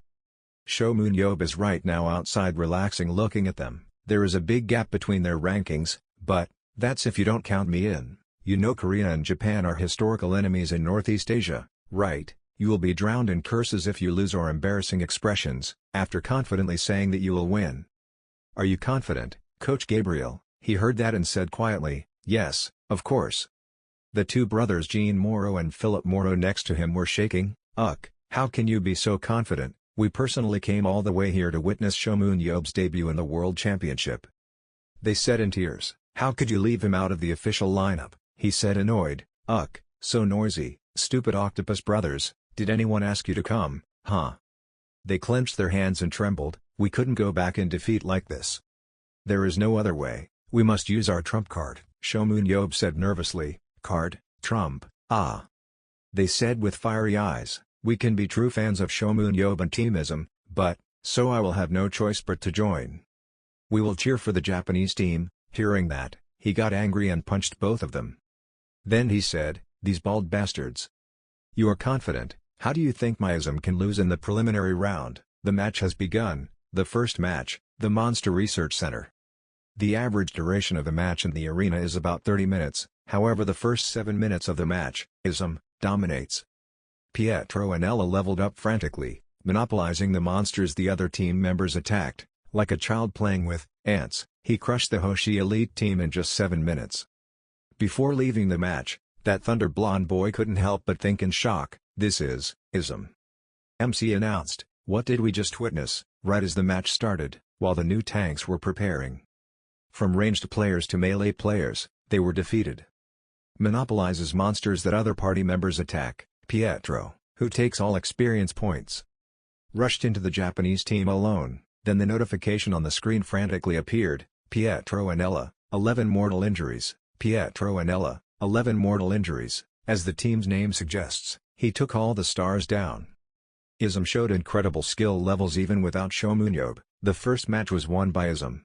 S1: Shomunyob is right now outside relaxing looking at them. There is a big gap between their rankings, but that's if you don't count me in. You know Korea and Japan are historical enemies in Northeast Asia, right? You will be drowned in curses if you lose or embarrassing expressions, after confidently saying that you will win. Are you confident, Coach Gabriel? He heard that and said quietly, yes, of course. The 2 brothers Jean Morrow and Philip Morrow next to him were shaking. How can you be so confident? We personally came all the way here to witness Shomunyob's debut in the World Championship. They said in tears, how could you leave him out of the official lineup? He said annoyed, so noisy, stupid octopus brothers, did anyone ask you to come, They clenched their hands and trembled, we couldn't go back in defeat like this. There is no other way, we must use our trump card, Shomunyob said nervously, card, trump, They said with fiery eyes, we can be true fans of Shomunyob and teamism, but, so I will have no choice but to join. We will cheer for the Japanese team. Hearing that, he got angry and punched both of them. Then he said, these bald bastards. You are confident, how do you think my ism can lose in the preliminary round? The match has begun, the first match, the Monster Research Center. The average duration of the match in the arena is about 30 minutes, however the first 7 minutes of the match, ism, dominates. Pietro and Ella leveled up frantically, monopolizing the monsters the other team members attacked. Like a child playing with ants, he crushed the Hoshi elite team in just 7 minutes. Before leaving the match, that thunder blonde boy couldn't help but think in shock, this is ism. MC announced, what did we just witness? Right as the match started, while the new tanks were preparing. From ranged players to melee players, they were defeated. Monopolizes monsters that other party members attack. Pietro, who takes all experience points, rushed into the Japanese team alone, then the notification on the screen frantically appeared, Pietro and Ella, 11 mortal injuries, Pietro and Ella, 11 mortal injuries, as the team's name suggests, he took all the stars down. Ism showed incredible skill levels even without Shomunyob, the first match was won by Ism.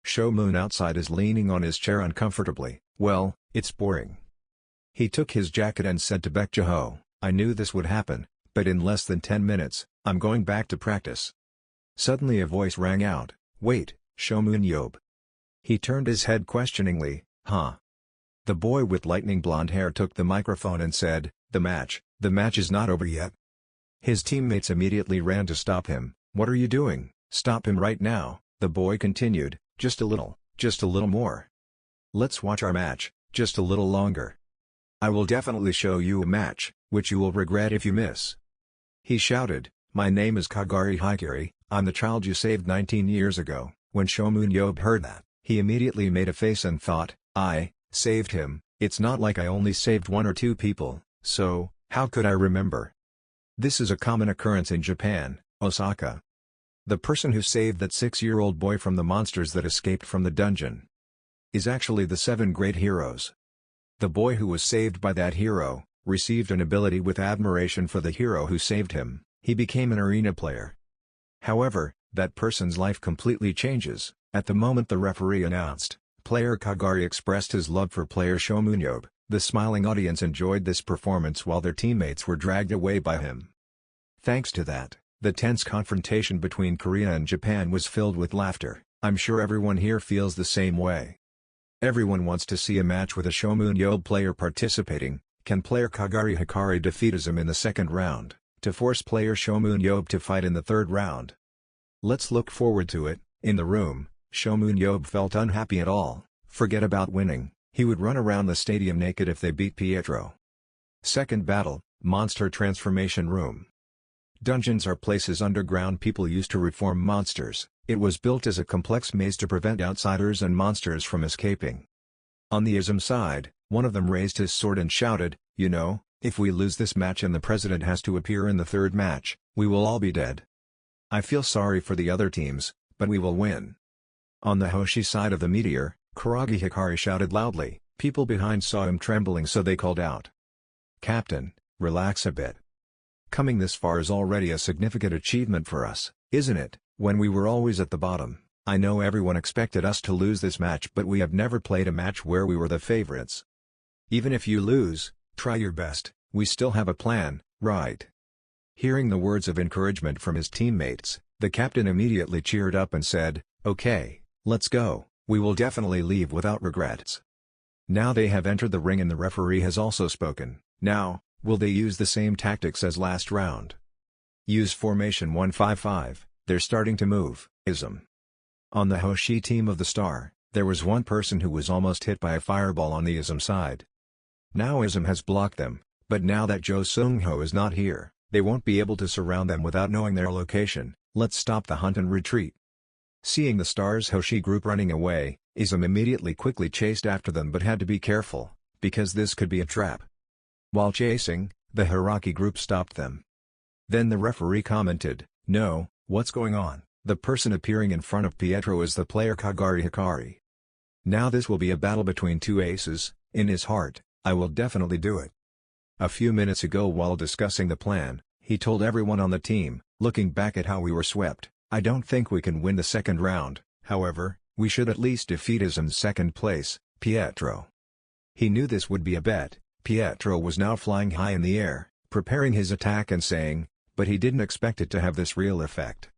S1: Shomun outside is leaning on his chair uncomfortably, well, it's boring. He took his jacket and said to Bejo, I knew this would happen, but in less than 10 minutes, I'm going back to practice. Suddenly a voice rang out, wait, Shomunyob. He turned his head questioningly, The boy with lightning blonde hair took the microphone and said, the match is not over yet. His teammates immediately ran to stop him, what are you doing? Stop him right now, the boy continued, just a little more. Let's watch our match, just a little longer. I will definitely show you a match, which you will regret if you miss." He shouted, "My name is Kagari Hikari, I'm the child you saved 19 years ago." When Shomunyob heard that, he immediately made a face and thought, "I saved him, it's not like I only saved 1 or 2 people, so, how could I remember?" This is a common occurrence in Japan, Osaka. The person who saved that 6-year-old boy from the monsters that escaped from the dungeon is actually the 7 great heroes. The boy who was saved by that hero received an ability with admiration for the hero who saved him. He became an arena player. However, that person's life completely changes. At the moment the referee announced, player Kagari expressed his love for player Shomunyob. The smiling audience enjoyed this performance while their teammates were dragged away by him. Thanks to that, the tense confrontation between Korea and Japan was filled with laughter. I'm sure everyone here feels the same way. Everyone wants to see a match with a Shomunyob player participating. Can player Kagari Hikari defeat Ism in the second round, to force player Shomunyob to fight in the third round? Let's look forward to it. In the room, Shomunyob felt unhappy at all. Forget about winning, he would run around the stadium naked if they beat Petro. Second battle, Monster Transformation Room. Dungeons are places underground people used to reform monsters. It was built as a complex maze to prevent outsiders and monsters from escaping. On the Ism side, one of them raised his sword and shouted, "You know, if we lose this match and the president has to appear in the third match, we will all be dead. I feel sorry for the other teams, but we will win." On the Hoshi side of the meteor, Kuragi Hikari shouted loudly. People behind saw him trembling, so they called out, "Captain, relax a bit. Coming this far is already a significant achievement for us, isn't it, when we were always at the bottom? I know everyone expected us to lose this match, but we have never played a match where we were the favorites. Even if you lose, try your best, we still have a plan, right?" Hearing the words of encouragement from his teammates, the captain immediately cheered up and said, "Okay, let's go, we will definitely leave without regrets." Now they have entered the ring and the referee has also spoken. Now, will they use the same tactics as last round? Use formation 155, they're starting to move. Ism. On the Hoshi team of the Star, there was one person who was almost hit by a fireball on the Ism side. Now Ism has blocked them, but now that Jo Seung-ho is not here, they won't be able to surround them without knowing their location. Let's stop the hunt and retreat. Seeing the Star's Hoshi group running away, Ism immediately quickly chased after them but had to be careful, because this could be a trap. While chasing, the Hiraki group stopped them. Then the referee commented, "No, what's going on?" The person appearing in front of Petro is the player Kagari Hikari. Now this will be a battle between 2 aces. In his heart, I will definitely do it. A few minutes ago while discussing the plan, he told everyone on the team, "Looking back at how we were swept, I don't think we can win the second round, however, we should at least defeat Ism's second place, Petro." He knew this would be a bet. Petro was now flying high in the air, preparing his attack and saying, but he didn't expect it to have this real effect.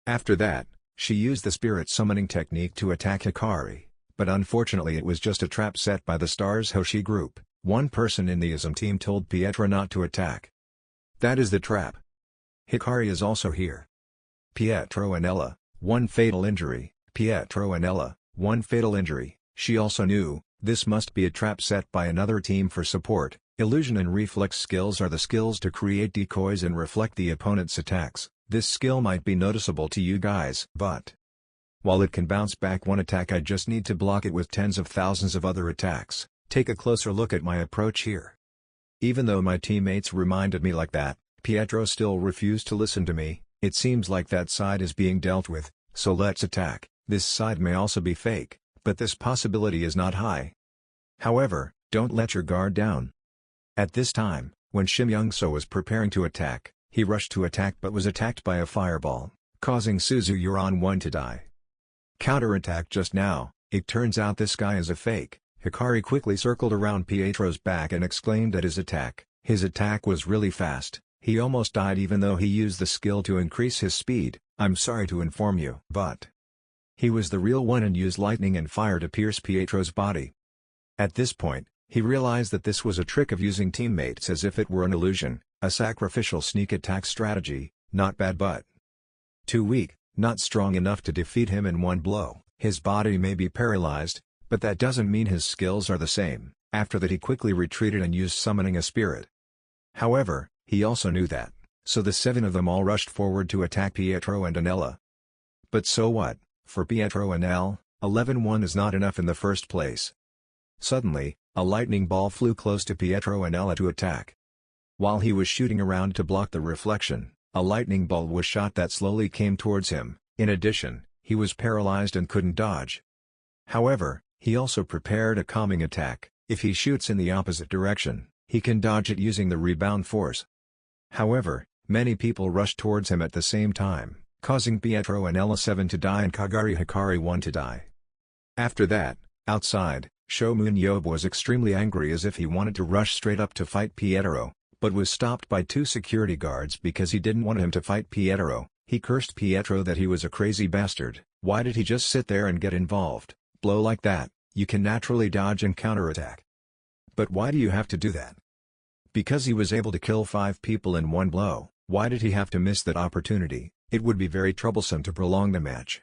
S1: After that, she used the spirit summoning technique to attack Hikari, but unfortunately it was just a trap set by the Star's Hoshi group. One person in the Ism team told Petro not to attack. That is the trap. Hikari is also here. Petro and Ella, one fatal injury. Petro and Ella, one fatal injury. She also knew, this must be a trap set by another team for support. Illusion and reflex skills are the skills to create decoys and reflect the opponent's attacks. This skill might be noticeable to you guys, but while it can bounce back one attack, I just need to block it with tens of thousands of other attacks. Take a closer look at my approach here. Even though my teammates reminded me like that, Petro still refused to listen to me. It seems like that side is being dealt with, so let's attack. This side may also be fake, but this possibility is not high. However, don't let your guard down. At this time, when Shim Young-so was preparing to attack, he rushed to attack but was attacked by a fireball, causing Suzu Yuron-1 to die. Counterattack just now. It turns out this guy is a fake. Hikari quickly circled around Petro's back and exclaimed at his attack. His attack was really fast. He almost died even though he used the skill to increase his speed. I'm sorry to inform you, but he was the real one and used lightning and fire to pierce Petro's body. At this point, he realized that this was a trick of using teammates as if it were an illusion, a sacrificial sneak attack strategy. Not bad but too weak, not strong enough to defeat him in one blow. His body may be paralyzed, but that doesn't mean his skills are the same. After that he quickly retreated and used summoning a spirit. However, he also knew that, so the 7 of them all rushed forward to attack Pietro and Anella. But so what, for Pietro and L, 11-1 is not enough in the first place. Suddenly, a lightning ball flew close to Pietro and Ella to attack. While he was shooting around to block the reflection, a lightning bolt was shot that slowly came towards him. In addition, he was paralyzed and couldn't dodge. However, he also prepared a calming attack. If he shoots in the opposite direction, he can dodge it using the rebound force. However, many people rushed towards him at the same time, causing Pietro and Ella 7 to die and Kagari Hikari 1 to die. After that, outside, Seun Ab was extremely angry as if he wanted to rush straight up to fight Pietro, but was stopped by 2 security guards because he didn't want him to fight Pietro. He cursed Pietro that he was a crazy bastard. Why did he just sit there and get involved? Blow like that, you can naturally dodge and counterattack. But why do you have to do that? Because he was able to kill 5 people in one blow. Why did he have to miss that opportunity? It would be very troublesome to prolong the match.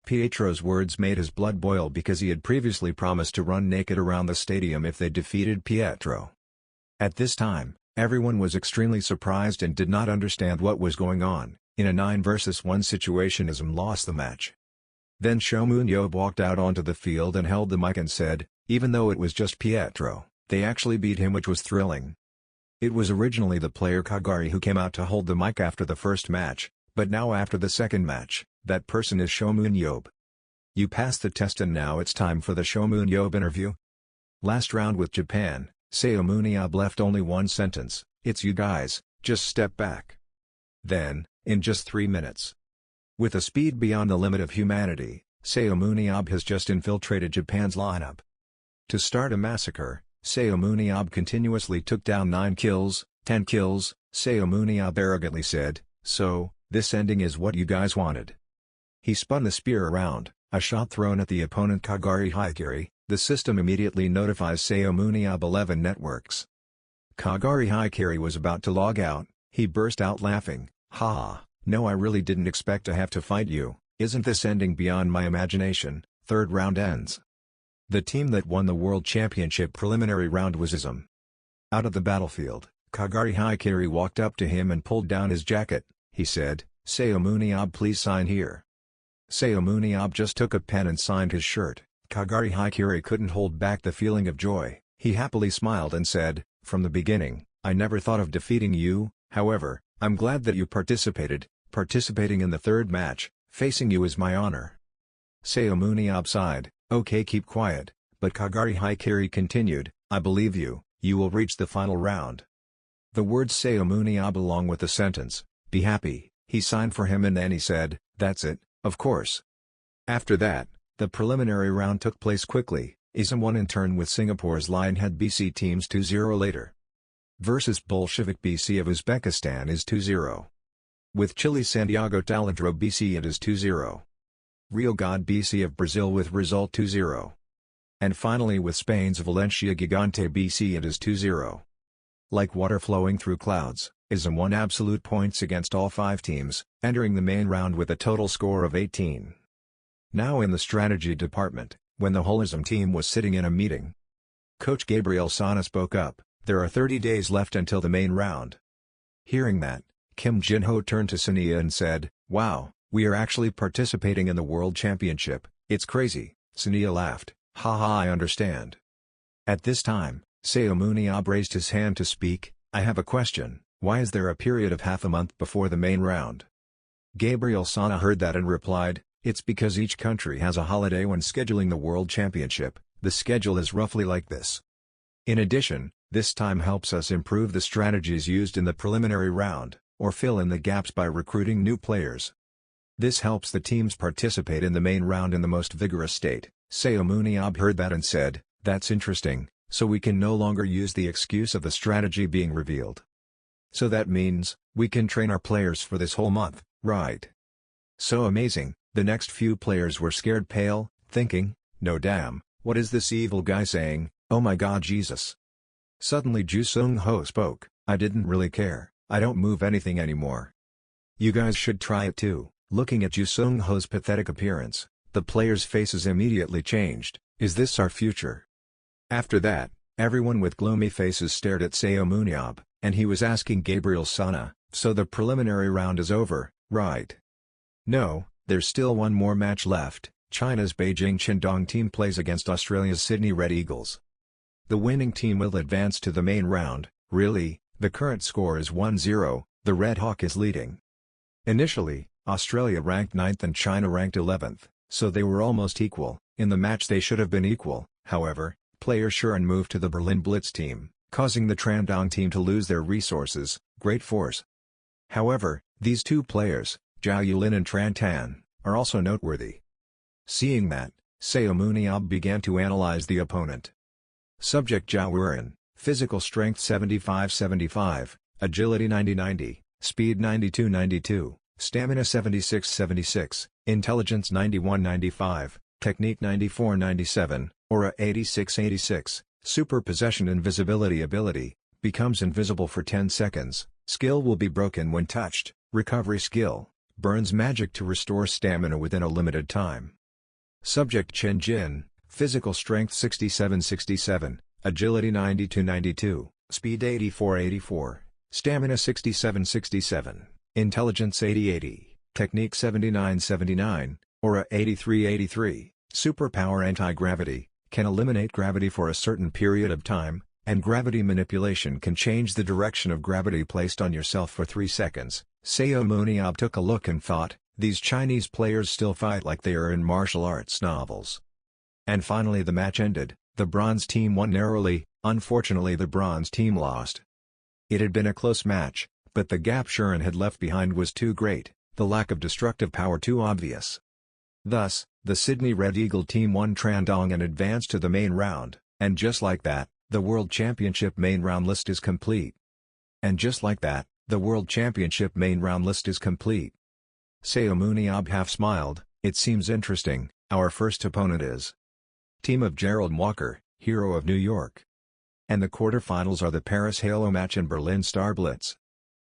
S1: Pietro's words made his blood boil because he had previously promised to run naked around the stadium if they defeated Pietro. At this time, everyone was extremely surprised and did not understand what was going on. In a 9 versus 1 situation, Ism lost the match. Then Seun Ab walked out onto the field and held the mic and said, even though it was just Pietro, they actually beat him, which was thrilling. It was originally the player Kagari who came out to hold the mic after the first match, but now after the second match, that person is Seun Ab. You passed the test and now it's time for the Seun Ab interview. Last round with Japan, Seun Ab left only one sentence, "It's you guys, just step back." Then, in just 3 minutes, with a speed beyond the limit of humanity, Seun Ab has just infiltrated Japan's lineup. To start a massacre, Seun Ab continuously took down 9 kills, 10 kills. Seun Ab arrogantly said, "So, this ending is what you guys wanted." He spun the spear around, a shot thrown at the opponent Kagari Hikari. The system immediately notifies Seun Ab 11 networks. Kagari Hikari was about to log out. He burst out laughing, "Ha! No, I really didn't expect to have to fight you. Isn't this ending beyond my imagination?" Third round ends. The team that won the World Championship preliminary round was Ism. Out of the battlefield, Kagari Hikari walked up to him and pulled down his jacket. He said, "Seun Ab, please sign here." Seun Ab just took a pen and signed his shirt. Kagari Hikari couldn't hold back the feeling of joy. He happily smiled and said, "From the beginning, I never thought of defeating you. However, I'm glad that you participated. Participating in the third match, facing you is my honor." Seun Ab sighed, "Okay, keep quiet," but Kagari Hikari continued, "I believe you, you will reach the final round." The words Seun Ab along with the sentence, "Be happy," he signed for him and then he said, "That's it, of course." After that, the preliminary round took place quickly. Ism won in turn with Singapore's Lionhead BC teams 2-0 later. Versus Bolshevik BC of Uzbekistan is 2-0. With Chile Santiago Taladro BC it is 2-0. Real God BC of Brazil with result 2-0. And finally with Spain's Valencia Gigante BC it is 2-0. Like water flowing through clouds, Ism won absolute points against all 5 teams, entering the main round with a total score of 18. Now in the strategy department, when the whole Ism team was sitting in a meeting, Coach Gabriel Sana spoke up, "There are 30 days left until the main round." Hearing that, Kim Jin-ho turned to Siia and said, "Wow, we are actually participating in the World Championship, it's crazy." Siia laughed, "Haha, I understand." At this time, Seun Ab raised his hand to speak, "I have a question, why is there a period of half a month before the main round?" Gabriel Sana heard that and replied, "It's because each country has a holiday when scheduling the World Championship, the schedule is roughly like this. In addition, this time helps us improve the strategies used in the preliminary round, or fill in the gaps by recruiting new players. This helps the teams participate in the main round in the most vigorous state." Seun Ab heard that and said, "That's interesting, so we can no longer use the excuse of the strategy being revealed. So that means, we can train our players for this whole month, right?" So amazing. The next few players were scared pale, thinking, "No damn, what is this evil guy saying? Oh my god, Jesus." Suddenly Ju Sung-ho spoke, "I didn't really care, I don't move anything anymore. You guys should try it too." Looking at Ju Sung-ho's pathetic appearance, the players' faces immediately changed. "Is this our future?" After that, Everyone with gloomy faces stared at Seun Ab, and he was asking Gabriel Sana, "So the preliminary round is over, right?" "No, there's still one more match left. China's Beijing Qingdong team plays against Australia's Sydney Red Eagles. The winning team will advance to the main round." "Really? The current score is 1-0, the Red Hawk is leading." Initially, Australia ranked 9th and China ranked 11th, so they were almost equal. In the match they should have been equal, however, player Shuren moved to the Berlin Blitz team, causing the Trandong team to lose their resources, great force. However, these two players, Zhao Yulin and Tran Tan, are also noteworthy. Seeing that, Seun Ab began to analyze the opponent. Subject: Zhao Wuren, physical strength 75-75, agility 90-90, speed 92-92, stamina 76-76, intelligence 91-95, technique 94-97, aura 86-86, super possession invisibility ability, becomes invisible for 10 seconds, skill will be broken when touched, recovery skill, burns magic to restore stamina within a limited time. Subject: Chen Jin, physical strength 67-67, agility 92-92, speed 84-84, stamina 67-67, intelligence 80-80, technique 79-79, aura 83-83, superpower anti-gravity, can eliminate gravity for a certain period of time, and gravity manipulation can change the direction of gravity placed on yourself for 3 seconds. Seun Ab took a look and thought, these Chinese players still fight like they are in martial arts novels. And finally the match ended. The bronze team won narrowly. Unfortunately the bronze team lost. It had been a close match, but the gap Shuren had left behind was too great, the lack of destructive power too obvious. Thus, the Sydney Red Eagle team won Trandong and advanced to the main round, and just like that, the World Championship main round list is complete. And just like that, the World Championship main round list is complete. Seun Ab half smiled, "It seems interesting. Our first opponent is team of Gerald Walker, hero of New York. And the quarterfinals are the Paris Halo match and Berlin Star Blitz.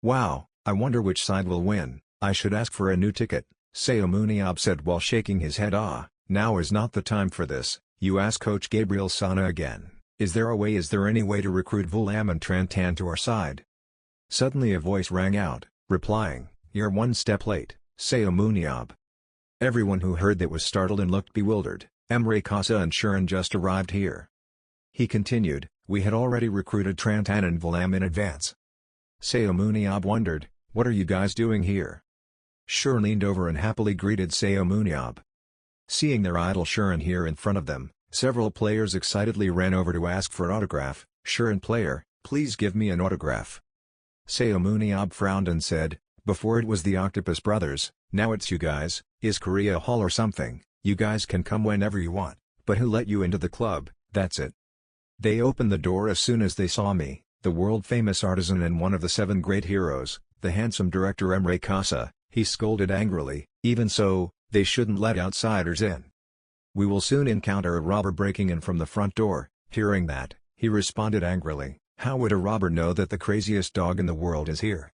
S1: Wow, I wonder which side will win. I should ask for a new ticket," Seun Ab said while shaking his head. Now is not the time for this. You ask Coach Gabriel Sana again. Is there any way to recruit Vulam and Tran Tan to our side?" Suddenly a voice rang out, replying, "You're one step late, Seun Ab." Everyone who heard that was startled and looked bewildered. Emre Kasa and Shuren just arrived here. He continued, "We had already recruited Tran Tan and Vulam in advance." Seun Ab wondered, "What are you guys doing here?" Shuren leaned over and happily greeted Seun Ab. Seeing their idol Shuren here in front of them, several players excitedly ran over to ask for an autograph. "Shuren player, please give me an autograph." Seun Ab frowned and said, "Before it was the Octopus Brothers, now it's you guys. Is Korea Hall or something? You guys can come whenever you want, but who let you into the club? That's it." They opened the door as soon as they saw me, the world-famous artisan and one of the 7 great heroes, the handsome director Emre Kasa. He scolded angrily, "Even so, they shouldn't let outsiders in. We will soon encounter a robber breaking in from the front door." Hearing that, he responded angrily, "How would a robber know that the craziest dog in the world is here?"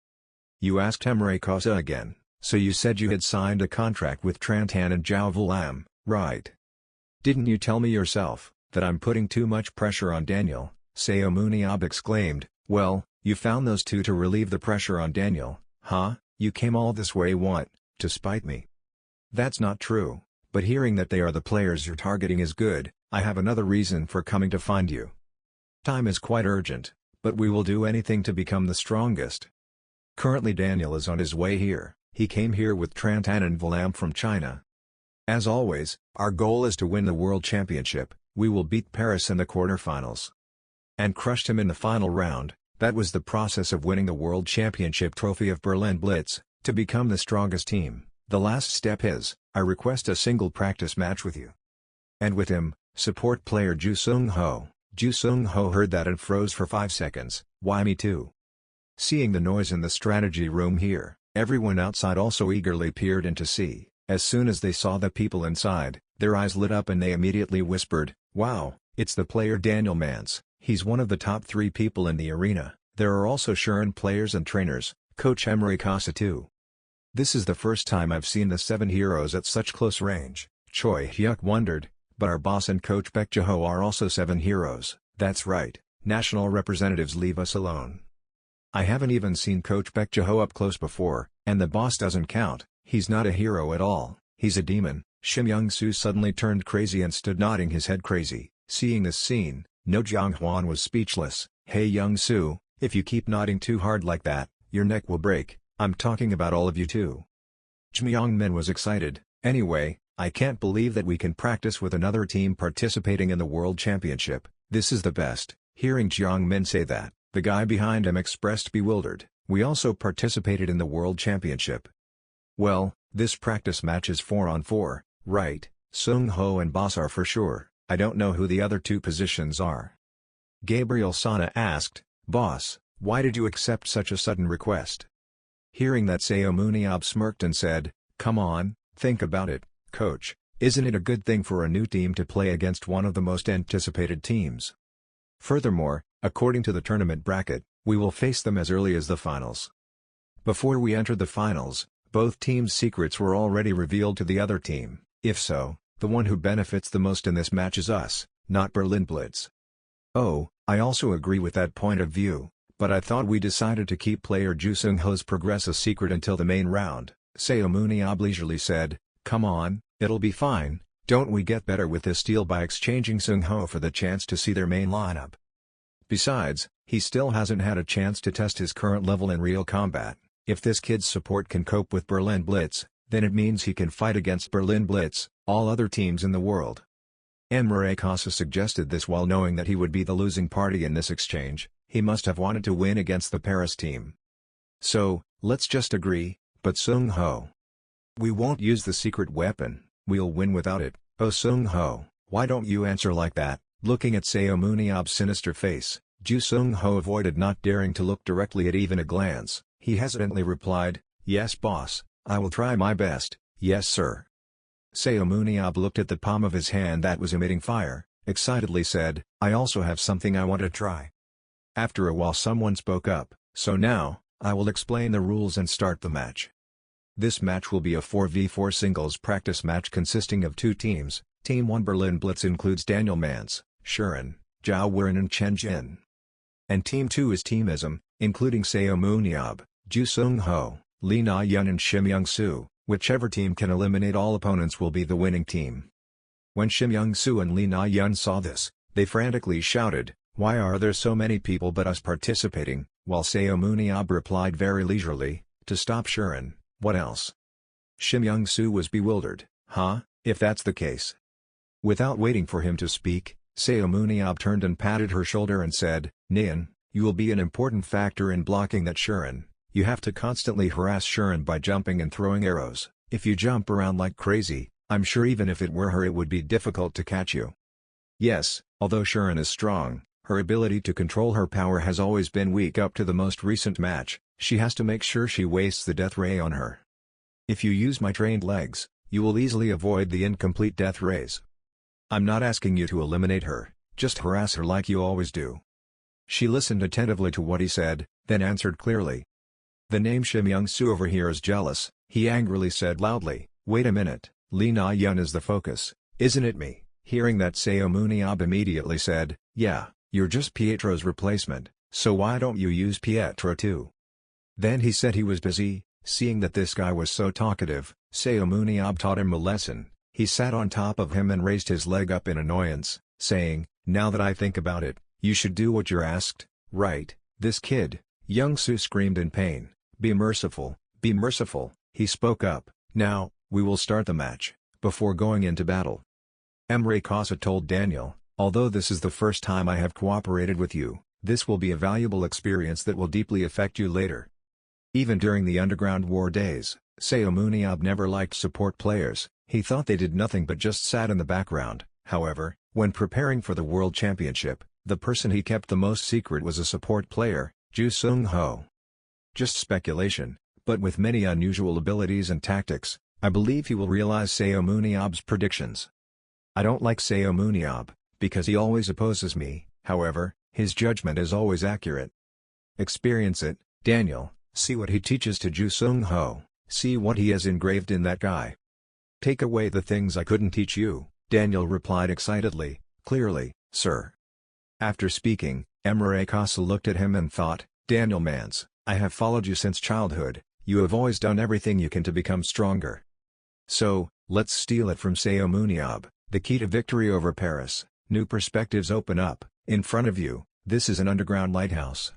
S1: You asked Emre Kasa again, "So you said you had signed a contract with Tran Tan and Zhao Vulam, right? Didn't you tell me yourself that I'm putting too much pressure on Daniel?" Seun Ab exclaimed, "Well, you found those two to relieve the pressure on Daniel, huh? You came all this way what, to spite me?" "That's not true, but hearing that they are the players you're targeting is good. I have another reason for coming to find you. Time is quite urgent, but we will do anything to become the strongest. Currently Daniel is on his way here. He came here with Tran Tan and Vulam from China. As always, our goal is to win the World Championship. We will beat Paris in the quarterfinals and crushed him in the final round. That was the process of winning the World Championship trophy of Berlin Blitz. To become the strongest team, the last step is, I request a single practice match with you. And with him, support player Ju Sung Ho." Ju Sung Ho heard that and froze for 5 seconds. "Why me too?" Seeing the noise in the strategy room here, everyone outside also eagerly peered in to see. As soon as they saw the people inside, their eyes lit up and they immediately whispered, "Wow, it's the player Daniel Mance. He's one of the top 3 people in the arena." There are also Shuren players and trainers, Coach Emre Kasa too. "This is the first time I've seen the 7 heroes at such close range." Choi Hyuk wondered, "But our boss and coach Bejo are also 7 heroes. That's right, national representatives leave us alone. I haven't even seen Coach Bejo up close before, and the boss doesn't count. He's not a hero at all, he's a demon. Shim Young-soo suddenly turned crazy and stood nodding his head crazy. Seeing this scene, No Jong-hwan was speechless. Hey Young-soo, if you keep nodding too hard like that, your neck will break. I'm talking about all of you too. Jmyong-min was excited. Anyway, I can't believe that we can practice with another team participating in the World Championship. This is the best. Hearing Jong-min say that, the guy behind him expressed bewildered. We also participated in the World Championship. Well, this practice match is 4-on-4, right? Seung-ho and Boss are for sure. I don't know who the other two positions are. Gabriel Sana asked, Boss, why did you accept such a sudden request? Hearing that, Seomuniab smirked and said, come on, think about it, coach. Isn't it a good thing for a new team to play against one of the most anticipated teams? Furthermore, according to the tournament bracket, we will face them as early as the finals. Before we entered the finals, both teams' secrets were already revealed to the other team. If so, the one who benefits the most in this match is us, not Berlin Blitz. Oh, I also agree with that point of view, but I thought we decided to keep player Ju Seung-ho's progress a secret until the main round. Seomuniab leisurely said, come on, it'll be fine. Don't we get better with this deal by exchanging Seung-ho for the chance to see their main lineup? Besides, he still hasn't had a chance to test his current level in real combat. If this kid's support can cope with Berlin Blitz, then it means he can fight against Berlin Blitz, all other teams in the world. Emre Kasa suggested this while knowing that he would be the losing party in this exchange. He must have wanted to win against the Paris team. So, let's just agree, but Seung-ho. We won't use the secret weapon, we'll win without it. Oh Seung-ho, why don't you answer like that? Looking at Seomuniab's sinister face, Ju Seung-ho avoided not daring to look directly at even a glance. He hesitantly replied, yes boss, I will try my best, yes sir. Seomuniab looked at the palm of his hand that was emitting fire, excitedly said, I also have something I want to try. After a while someone spoke up, so now, I will explain the rules and start the match. This match will be a 4v4 singles practice match consisting of two teams. Team 1 Berlin Blitz includes Daniel Mans, Shuren, Zhao Werin and Chen Jin. And Team 2 is Team Ism, including Seomuniab, Ju Seung-ho, Lee Na-yeon and Shim Young-soo. Whichever team can eliminate all opponents will be the winning team. When Shim Young-soo and Lee Na-yeon saw this, they frantically shouted, why are there so many people but us participating, while Seomuniab replied very leisurely, to stop Shuren, what else? Shim Young-soo was bewildered, huh, if that's the case. Without waiting for him to speak, Seomuniab turned and patted her shoulder and said, Nian, you will be an important factor in blocking that Shuren. You have to constantly harass Shuren by jumping and throwing arrows. If you jump around like crazy, I'm sure even if it were her it would be difficult to catch you. Yes, although Shuren is strong, her ability to control her power has always been weak up to the most recent match. She has to make sure she wastes the death ray on her. If you use my trained legs, you will easily avoid the incomplete death rays. I'm not asking you to eliminate her, just harass her like you always do. She listened attentively to what he said, then answered clearly. The name Shim Young-soo over here is jealous, he angrily said loudly, wait a minute, Lee Na-yeon is the focus, isn't it me? Hearing that Seomuniab immediately said, yeah, you're just Pietro's replacement, so why don't you use Pietro too? Then he said he was busy. Seeing that this guy was so talkative, Seomuniab taught him a lesson. He sat on top of him and raised his leg up in annoyance, saying, now that I think about it, you should do what you're asked, right? This kid, Young-soo screamed in pain. Be merciful, he spoke up. Now, we will start the match, before going into battle. Emre Kasa told Daniel, although this is the first time I have cooperated with you, this will be a valuable experience that will deeply affect you later. Even during the Underground War days, Seomuniab never liked support players, he thought they did nothing but just sat in the background. However, when preparing for the World Championship, the person he kept the most secret was a support player, Ju Seung-ho. Just speculation, but with many unusual abilities and tactics, I believe he will realize Seomuniab's predictions. I don't like Seomuniab, because he always opposes me, however, his judgment is always accurate. Experience it, Daniel, see what he teaches to Ju Seung-ho, see what he has engraved in that guy. Take away the things I couldn't teach you, Daniel replied excitedly, clearly, sir. After speaking, Emerakasa looked at him and thought, Daniel Mans, I have followed you since childhood, you have always done everything you can to become stronger. So, let's steal it from Seun Ab, the key to victory over Paris. New perspectives open up, in front of you. This is an underground lighthouse.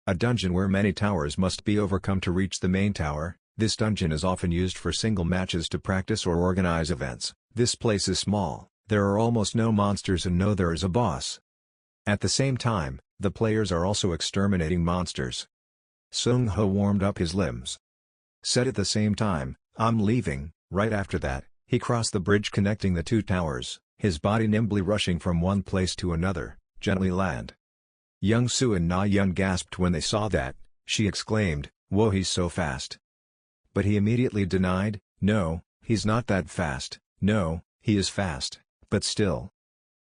S1: A dungeon where many towers must be overcome to reach the main tower. This dungeon is often used for single matches to practice or organize events. This place is small, there are almost no monsters and no there is a boss. At the same time, the players are also exterminating monsters. Seung Ho warmed up his limbs. Said at the same time, I'm leaving. Right after that, he crossed the bridge connecting the two towers, his body nimbly rushing from one place to another, gently land. Young Soo and Na Yun gasped when they saw that. She exclaimed, whoa, he's so fast. But he immediately denied, no, he's not that fast, no, he is fast, but still.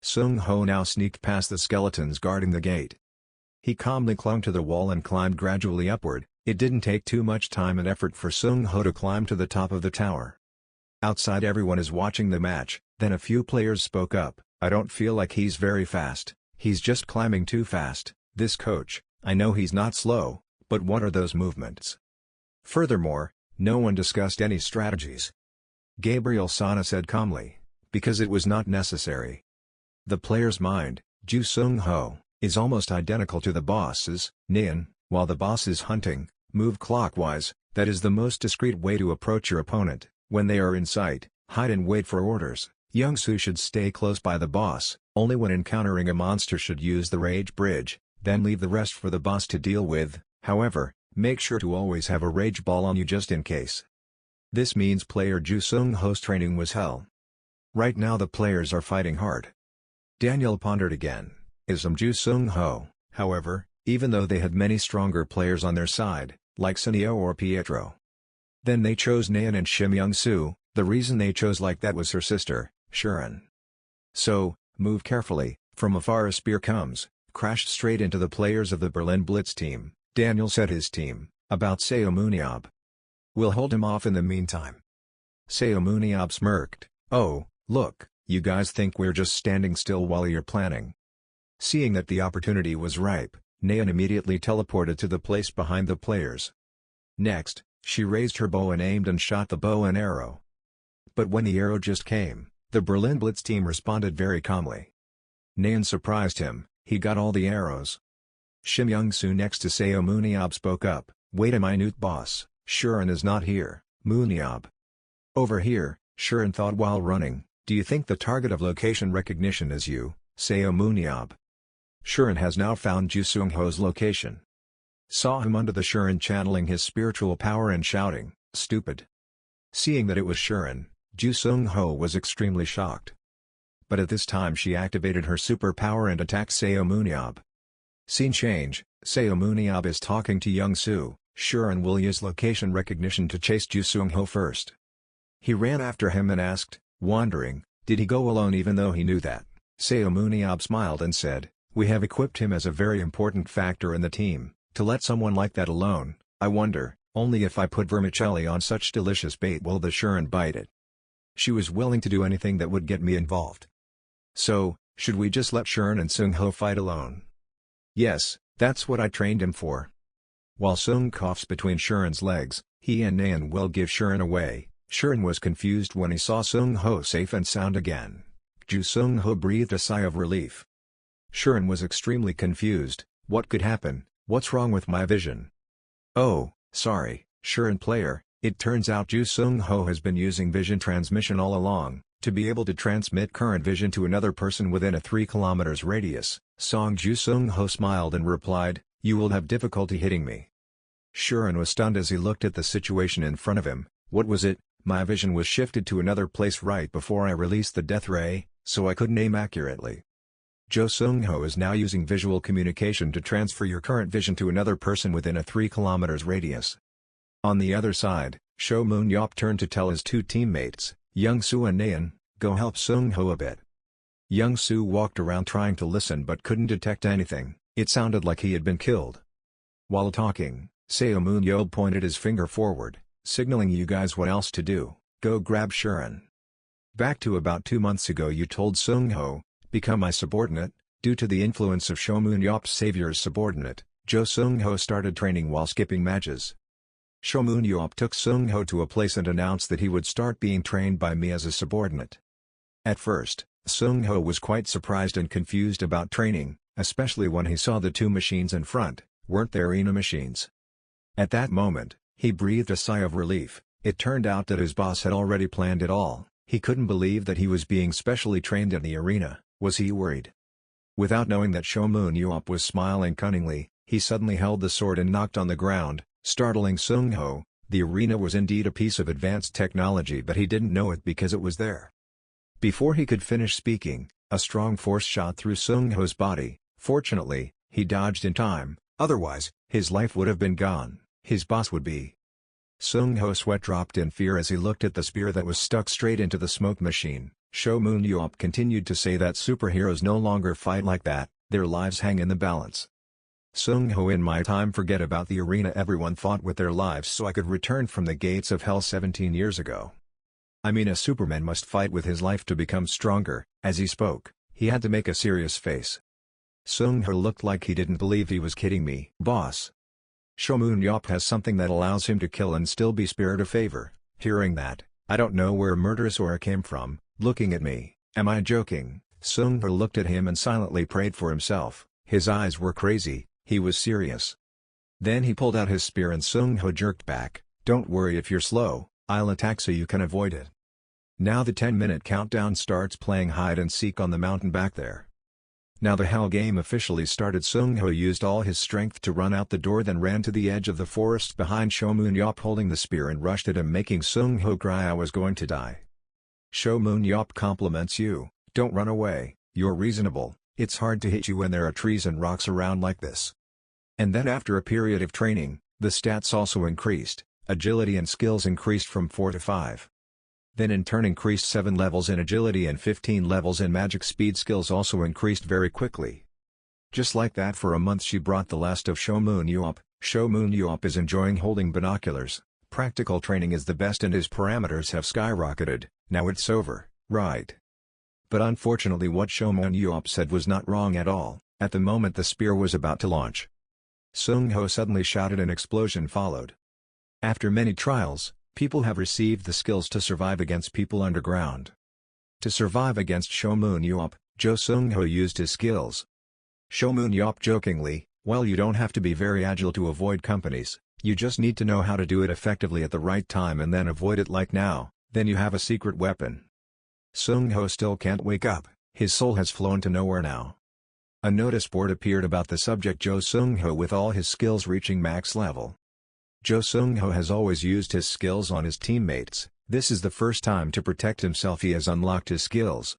S1: Seung Ho now sneaked past the skeletons guarding the gate. He calmly clung to the wall and climbed gradually upward. It didn't take too much time and effort for Seung Ho to climb to the top of the tower. Outside everyone is watching the match, then a few players spoke up, I don't feel like he's very fast, he's just climbing too fast. This coach, I know he's not slow, but what are those movements? Furthermore, no one discussed any strategies. Gabriel Sana said calmly, because it was not necessary. The player's mind, Ju Seung Ho, is almost identical to the boss's, Nian. While the boss is hunting, move clockwise, that is the most discreet way to approach your opponent. When they are in sight, hide and wait for orders. Young Soo should stay close by the boss, only when encountering a monster should use the rage bridge, then leave the rest for the boss to deal with. However, make sure to always have a rage ball on you just in case. This means player Ju Seung Ho's training was hell. Right now the players are fighting hard. Daniel pondered again, Ism Ju Seung Ho, however, even though they had many stronger players on their side, like Siia or Pietro. Then they chose Nayeon and Shim Young-soo, the reason they chose like that was her sister, Shuren. So, move carefully, from afar a spear comes, crashed straight into the players of the Berlin Blitz team. Daniel said his team, about Seun Ab. We'll hold him off in the meantime. Seun Ab smirked, oh, look, you guys think we're just standing still while you're planning. Seeing that the opportunity was ripe, Nayeon immediately teleported to the place behind the players. Next, she raised her bow and aimed and shot the bow and arrow. But when the arrow just came, the Berlin Blitz team responded very calmly. Nayeon surprised him, he got all the arrows. Shim Young-soo next to Seun Ab spoke up, wait a minute boss, Shuren is not here, Moon-ab. Over here, Shuren thought while running, do you think the target of location recognition is you, Seun Ab? Shuren has now found Ju Seung Ho's location. Saw him under the Shuren channeling his spiritual power and shouting, stupid. Seeing that it was Shuren, Ju Seung Ho was extremely shocked. But at this time she activated her superpower and attacked Seun Ab. Scene change, Seun Ab is talking to Young-soo, Shuren will use location recognition to chase Ju Seung Ho first. He ran after him and asked, wondering, did he go alone even though he knew that? Seun Ab smiled and said, we have equipped him as a very important factor in the team, to let someone like that alone, I wonder, only if I put vermicelli on such delicious bait will the Shuren bite it. She was willing to do anything that would get me involved. So, should we just let Shuren and Seung Ho fight alone? Yes, that's what I trained him for. While Seung coughs between Shuren's legs, he and Nayeon will give Shuren away. Shuren was confused when he saw Seung Ho safe and sound again. Ju Seung Ho breathed a sigh of relief. Shuren was extremely confused, what could happen, what's wrong with my vision? Oh, sorry, Shuren player, it turns out Ju Seung Ho has been using vision transmission all along, to be able to transmit current vision to another person within a 3 kilometers radius. Song Ju Seung Ho smiled and replied, you will have difficulty hitting me. Shuren was stunned as he looked at the situation in front of him, what was it? My vision was shifted to another place right before I released the death ray, so I couldn't aim accurately. Jo Seung Ho is now using visual communication to transfer your current vision to another person within a 3 kilometers radius. On the other side, Sho Moon Yop turned to tell his two teammates, Young-soo and Nayeon, go help Seung Ho a bit. Young-soo walked around trying to listen but couldn't detect anything, it sounded like he had been killed. While talking, Seun Ab pointed his finger forward, signaling you guys what else to do, go grab Shuren. Back to about 2 months ago you told Seung Ho, become my subordinate, Due to the influence of Shomun-yeop's savior's subordinate, Jo Seung-ho started training while skipping matches. Shomun-yeop took Seung-ho to a place and announced that he would start being trained by me as a subordinate. At first, Seung-ho was quite surprised and confused about training, especially when he saw the two machines in front, weren't the arena machines. At that moment, he breathed a sigh of relief. It turned out that his boss had already planned it all. He couldn't believe that he was being specially trained in the arena. Was he worried? Without knowing that Shomun-yeop was smiling cunningly, he suddenly held the sword and knocked on the ground, startling Seung-ho. The arena was indeed a piece of advanced technology, but he didn't know it because it was there. Before he could finish speaking, a strong force shot through Seung-ho's body. Fortunately, he dodged in time, otherwise, his life would have been gone. His boss would be. Seung-ho's sweat dropped in fear as he looked at the spear that was stuck straight into the smoke machine. Shomun-yeop continued to say that superheroes no longer fight like that, their lives hang in the balance. Seung-ho, in my time forget about the arena, everyone fought with their lives so I could return from the gates of hell 17 years ago. I mean, a Superman must fight with his life to become stronger. As he spoke, he had to make a serious face. Seung-ho looked like he didn't believe he was kidding me. Boss. Shomun-yeop has something that allows him to kill and still be spared a favor. Hearing that, I don't know where murderous aura came from, looking at me. Am I joking? Seung-ho looked at him and silently prayed for himself. His eyes were crazy, he was serious. Then he pulled out his spear and Seung-ho jerked back. Don't worry if you're slow, I'll attack so you can avoid it. Now the 10-minute countdown starts playing hide and seek on the mountain back there. Now the hell game officially started. Seung-ho used all his strength to run out the door, then ran to the edge of the forest behind Shomun-yeop holding the spear and rushed at him, making Seung-ho cry, I was going to die. Shomun-yeop compliments you, don't run away, you're reasonable, it's hard to hit you when there are trees and rocks around like this. And then after a period of training, the stats also increased, agility and skills increased from 4 to 5. Then in turn increased 7 levels in agility and 15 levels in magic. Speed skills also increased very quickly. Just like that, for a month she brought the last of Shomun-yeop. Shomun-yeop is enjoying holding binoculars. Practical training is the best and his parameters have skyrocketed. Now it's over, right? But unfortunately what Shomun-yeop said was not wrong at all. At the moment the spear was about to launch, Seung-ho suddenly shouted, an explosion followed. After many trials, people have received the skills to survive against people underground. To survive against Shomun-yeop, Jo Seung-ho used his skills. Shomun-yeop jokingly, well, you don't have to be very agile to avoid companies, you just need to know how to do it effectively at the right time and then avoid it, like now, then you have a secret weapon. Seung-ho still can't wake up, his soul has flown to nowhere now. A notice board appeared about the subject Jo Seung-ho with all his skills reaching max level. Jo Seung-ho has always used his skills on his teammates. This is the first time to protect himself he has unlocked his skills.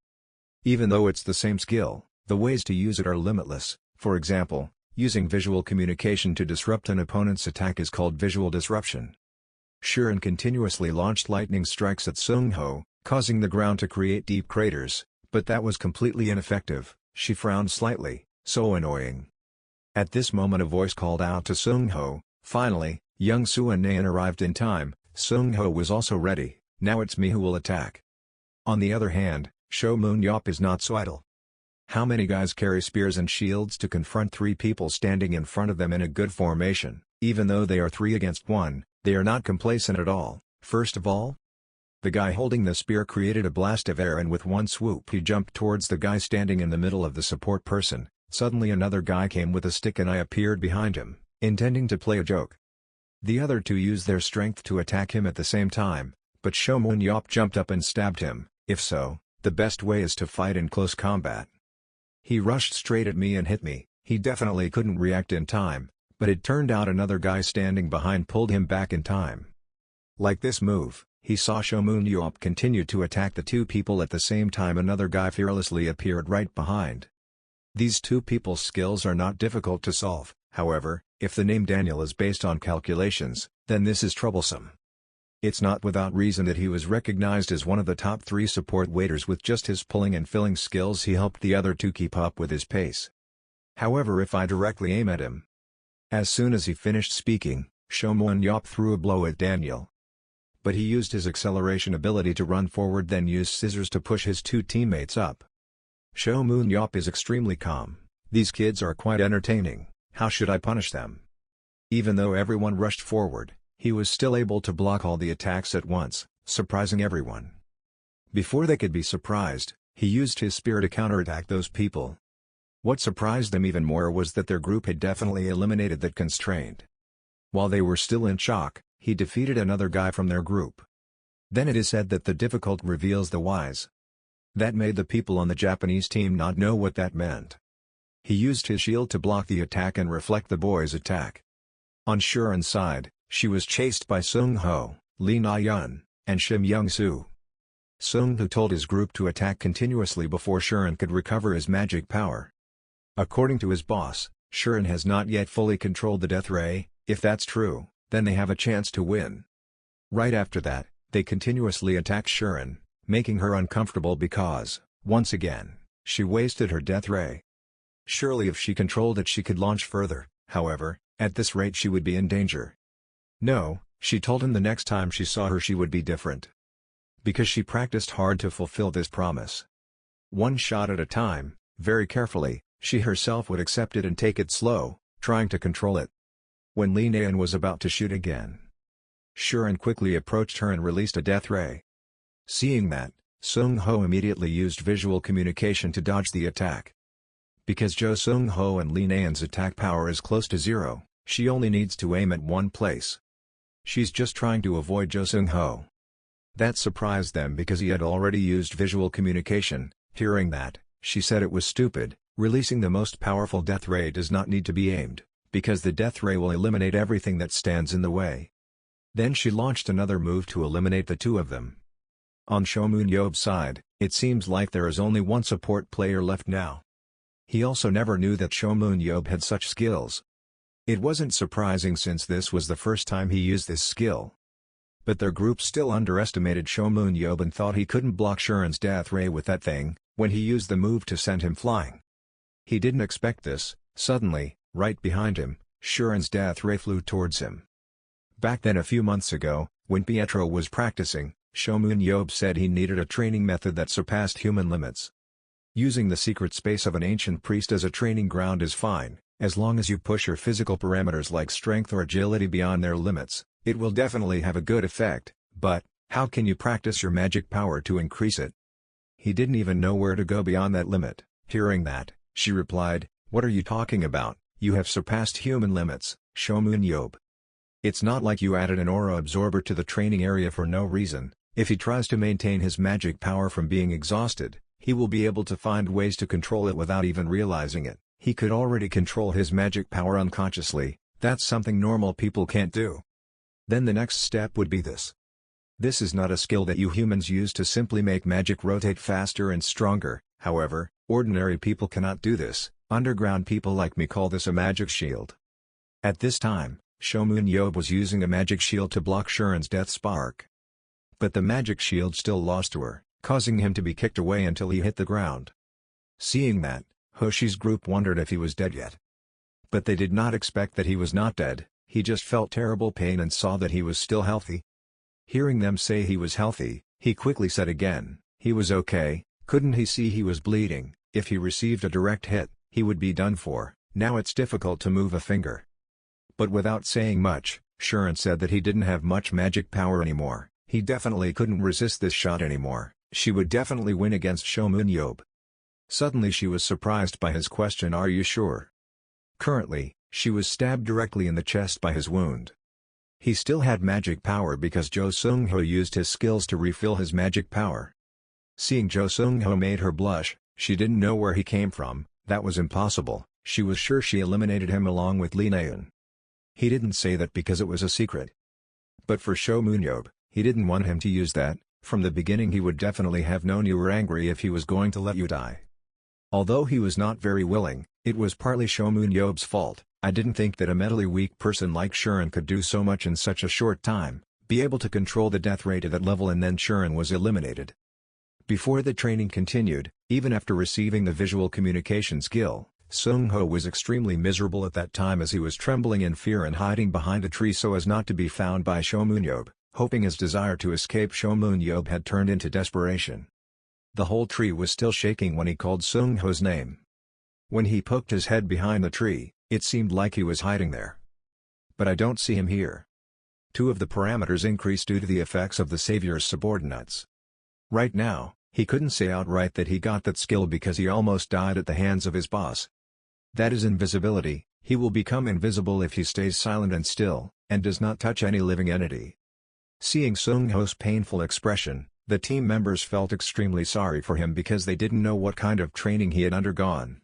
S1: Even though it's the same skill, the ways to use it are limitless. For example, using visual communication to disrupt an opponent's attack is called visual disruption. Shiren continuously launched lightning strikes at Seung-ho, causing the ground to create deep craters, but that was completely ineffective. She frowned slightly, so annoying. At this moment a voice called out to Seung-ho, finally, young Suan-naeun arrived in time. Seung-ho was also ready. Now it's me who will attack. On the other hand, Shomun-yeop is not so idle. How many guys carry spears and shields to confront 3 people standing in front of them in a good formation? Even though they are 3 against 1, they are not complacent at all. First of all, the guy holding the spear created a blast of air and with one swoop he jumped towards the guy standing in the middle of the support person. Suddenly another guy came with a stick and I appeared behind him, intending to play a joke. The other 2 used their strength to attack him at the same time, but Shomun-yeop jumped up and stabbed him. If so, the best way is to fight in close combat. He rushed straight at me and hit me. He definitely couldn't react in time, but it turned out another guy standing behind pulled him back in time. Like this move, he saw Shomun-yeop continue to attack the 2 people at the same time. Another guy fearlessly appeared right behind. These 2 people's skills are not difficult to solve, however, if the name Daniel is based on calculations, then this is troublesome. It's not without reason that he was recognized as one of the top 3 support waiters. With just his pulling and filling skills he helped the other 2 keep up with his pace. However, if I directly aim at him. As soon as he finished speaking, Shomun-yeop threw a blow at Daniel. But he used his acceleration ability to run forward, then used scissors to push his 2 teammates up. Shomun is extremely calm. These kids are quite entertaining, how should I punish them? Even though everyone rushed forward, he was still able to block all the attacks at once, surprising everyone. Before they could be surprised, he used his spear to counterattack those people. What surprised them even more was that their group had definitely eliminated that constraint. While they were still in shock, he defeated another guy from their group. Then it is said that the difficult reveals the wise. That made the people on the Japanese team not know what that meant. He used his shield to block the attack and reflect the boy's attack. On Shuren's side, she was chased by Seung-ho, Lee Na-yeon, and Shim Young-soo. Seung-ho told his group to attack continuously before Shuren could recover his magic power. According to his boss, Shuren has not yet fully controlled the death ray. If that's true, then they have a chance to win. Right after that, they continuously attack Shuren, making her uncomfortable because, once again, she wasted her death ray. Surely if she controlled it she could launch further, however, at this rate she would be in danger. No, she told him the next time she saw her she would be different. Because she practiced hard to fulfill this promise. One shot at a time, very carefully, she herself would accept it and take it slow, trying to control it. When Lee Na-yeon was about to shoot again, Shuren quickly approached her and released a death ray. Seeing that, Seung-ho immediately used visual communication to dodge the attack. Because Jo Seung-ho and Lee Na-yeon's attack power is close to zero, she only needs to aim at one place. She's just trying to avoid Jo Seung-ho. That surprised them because he had already used visual communication. Hearing that, she said it was stupid. Releasing the most powerful death ray does not need to be aimed, because the death ray will eliminate everything that stands in the way. Then she launched another move to eliminate the two of them. On Shomun-yeob's side, it seems like there is only one support player left now. He also never knew that Shomun-yeob had such skills. It wasn't surprising since this was the first time he used this skill. But their group still underestimated Shomun-yeob and thought he couldn't block Shuren's death ray with that thing, when he used the move to send him flying. He didn't expect this. Suddenly, right behind him, Shuren's death ray flew towards him. Back then a few months ago, when Pietro was practicing, Shomun-yeob said he needed a training method that surpassed human limits. Using the secret space of an ancient priest as a training ground is fine, as long as you push your physical parameters like strength or agility beyond their limits, it will definitely have a good effect, but, how can you practice your magic power to increase it? He didn't even know where to go beyond that limit. Hearing that, she replied, "What are you talking about? You have surpassed human limits, Shomun-yeob. It's not like you added an aura absorber to the training area for no reason. If he tries to maintain his magic power from being exhausted, he will be able to find ways to control it without even realizing it. He could already control his magic power unconsciously. That's something normal people can't do. Then the next step would be this. This is not a skill that you humans use to simply make magic rotate faster and stronger, however, ordinary people cannot do this. Underground people like me call this a magic shield." At this time, Shomun-yeob was using a magic shield to block Shuren's death spark. But the magic shield still lost to her, causing him to be kicked away until he hit the ground. Seeing that, Hoshi's group wondered if he was dead yet. But they did not expect that he was not dead, he just felt terrible pain and saw that he was still healthy. Hearing them say he was healthy, he quickly said again, he was okay. Couldn't he see he was bleeding? If he received a direct hit, he would be done for. Now it's difficult to move a finger. But without saying much, Shuren said that he didn't have much magic power anymore. He definitely couldn't resist this shot anymore. She would definitely win against Shomun-yeob. Suddenly she was surprised by his question, "Are you sure?" Currently, she was stabbed directly in the chest by his wound. He still had magic power because Jo Seung-ho used his skills to refill his magic power. Seeing Jo Seung-ho made her blush. She didn't know where he came from. That was impossible. She was sure she eliminated him along with Lee Na-yeon. He didn't say that because it was a secret. But for Shomun-yeob, he didn't want him to use that. From the beginning he would definitely have known you were angry if he was going to let you die. Although he was not very willing, it was partly Shomun-yeob's fault. "I didn't think that a mentally weak person like Shuren could do so much in such a short time, be able to control the death rate at that level, and then Shuren was eliminated." Before the training continued, even after receiving the visual communication skill, Seung-ho was extremely miserable at that time as he was trembling in fear and hiding behind a tree so as not to be found by Shomun-yeob, hoping his desire to escape Shomun-yeob had turned into desperation. The whole tree was still shaking when he called Seung-ho's name. When he poked his head behind the tree, it seemed like he was hiding there. But I don't see him here. Two of the parameters increased due to the effects of the savior's subordinates. Right now, he couldn't say outright that he got that skill because he almost died at the hands of his boss. That is invisibility. He will become invisible if he stays silent and still, and does not touch any living entity. Seeing Seung-ho's painful expression, the team members felt extremely sorry for him because they didn't know what kind of training he had undergone.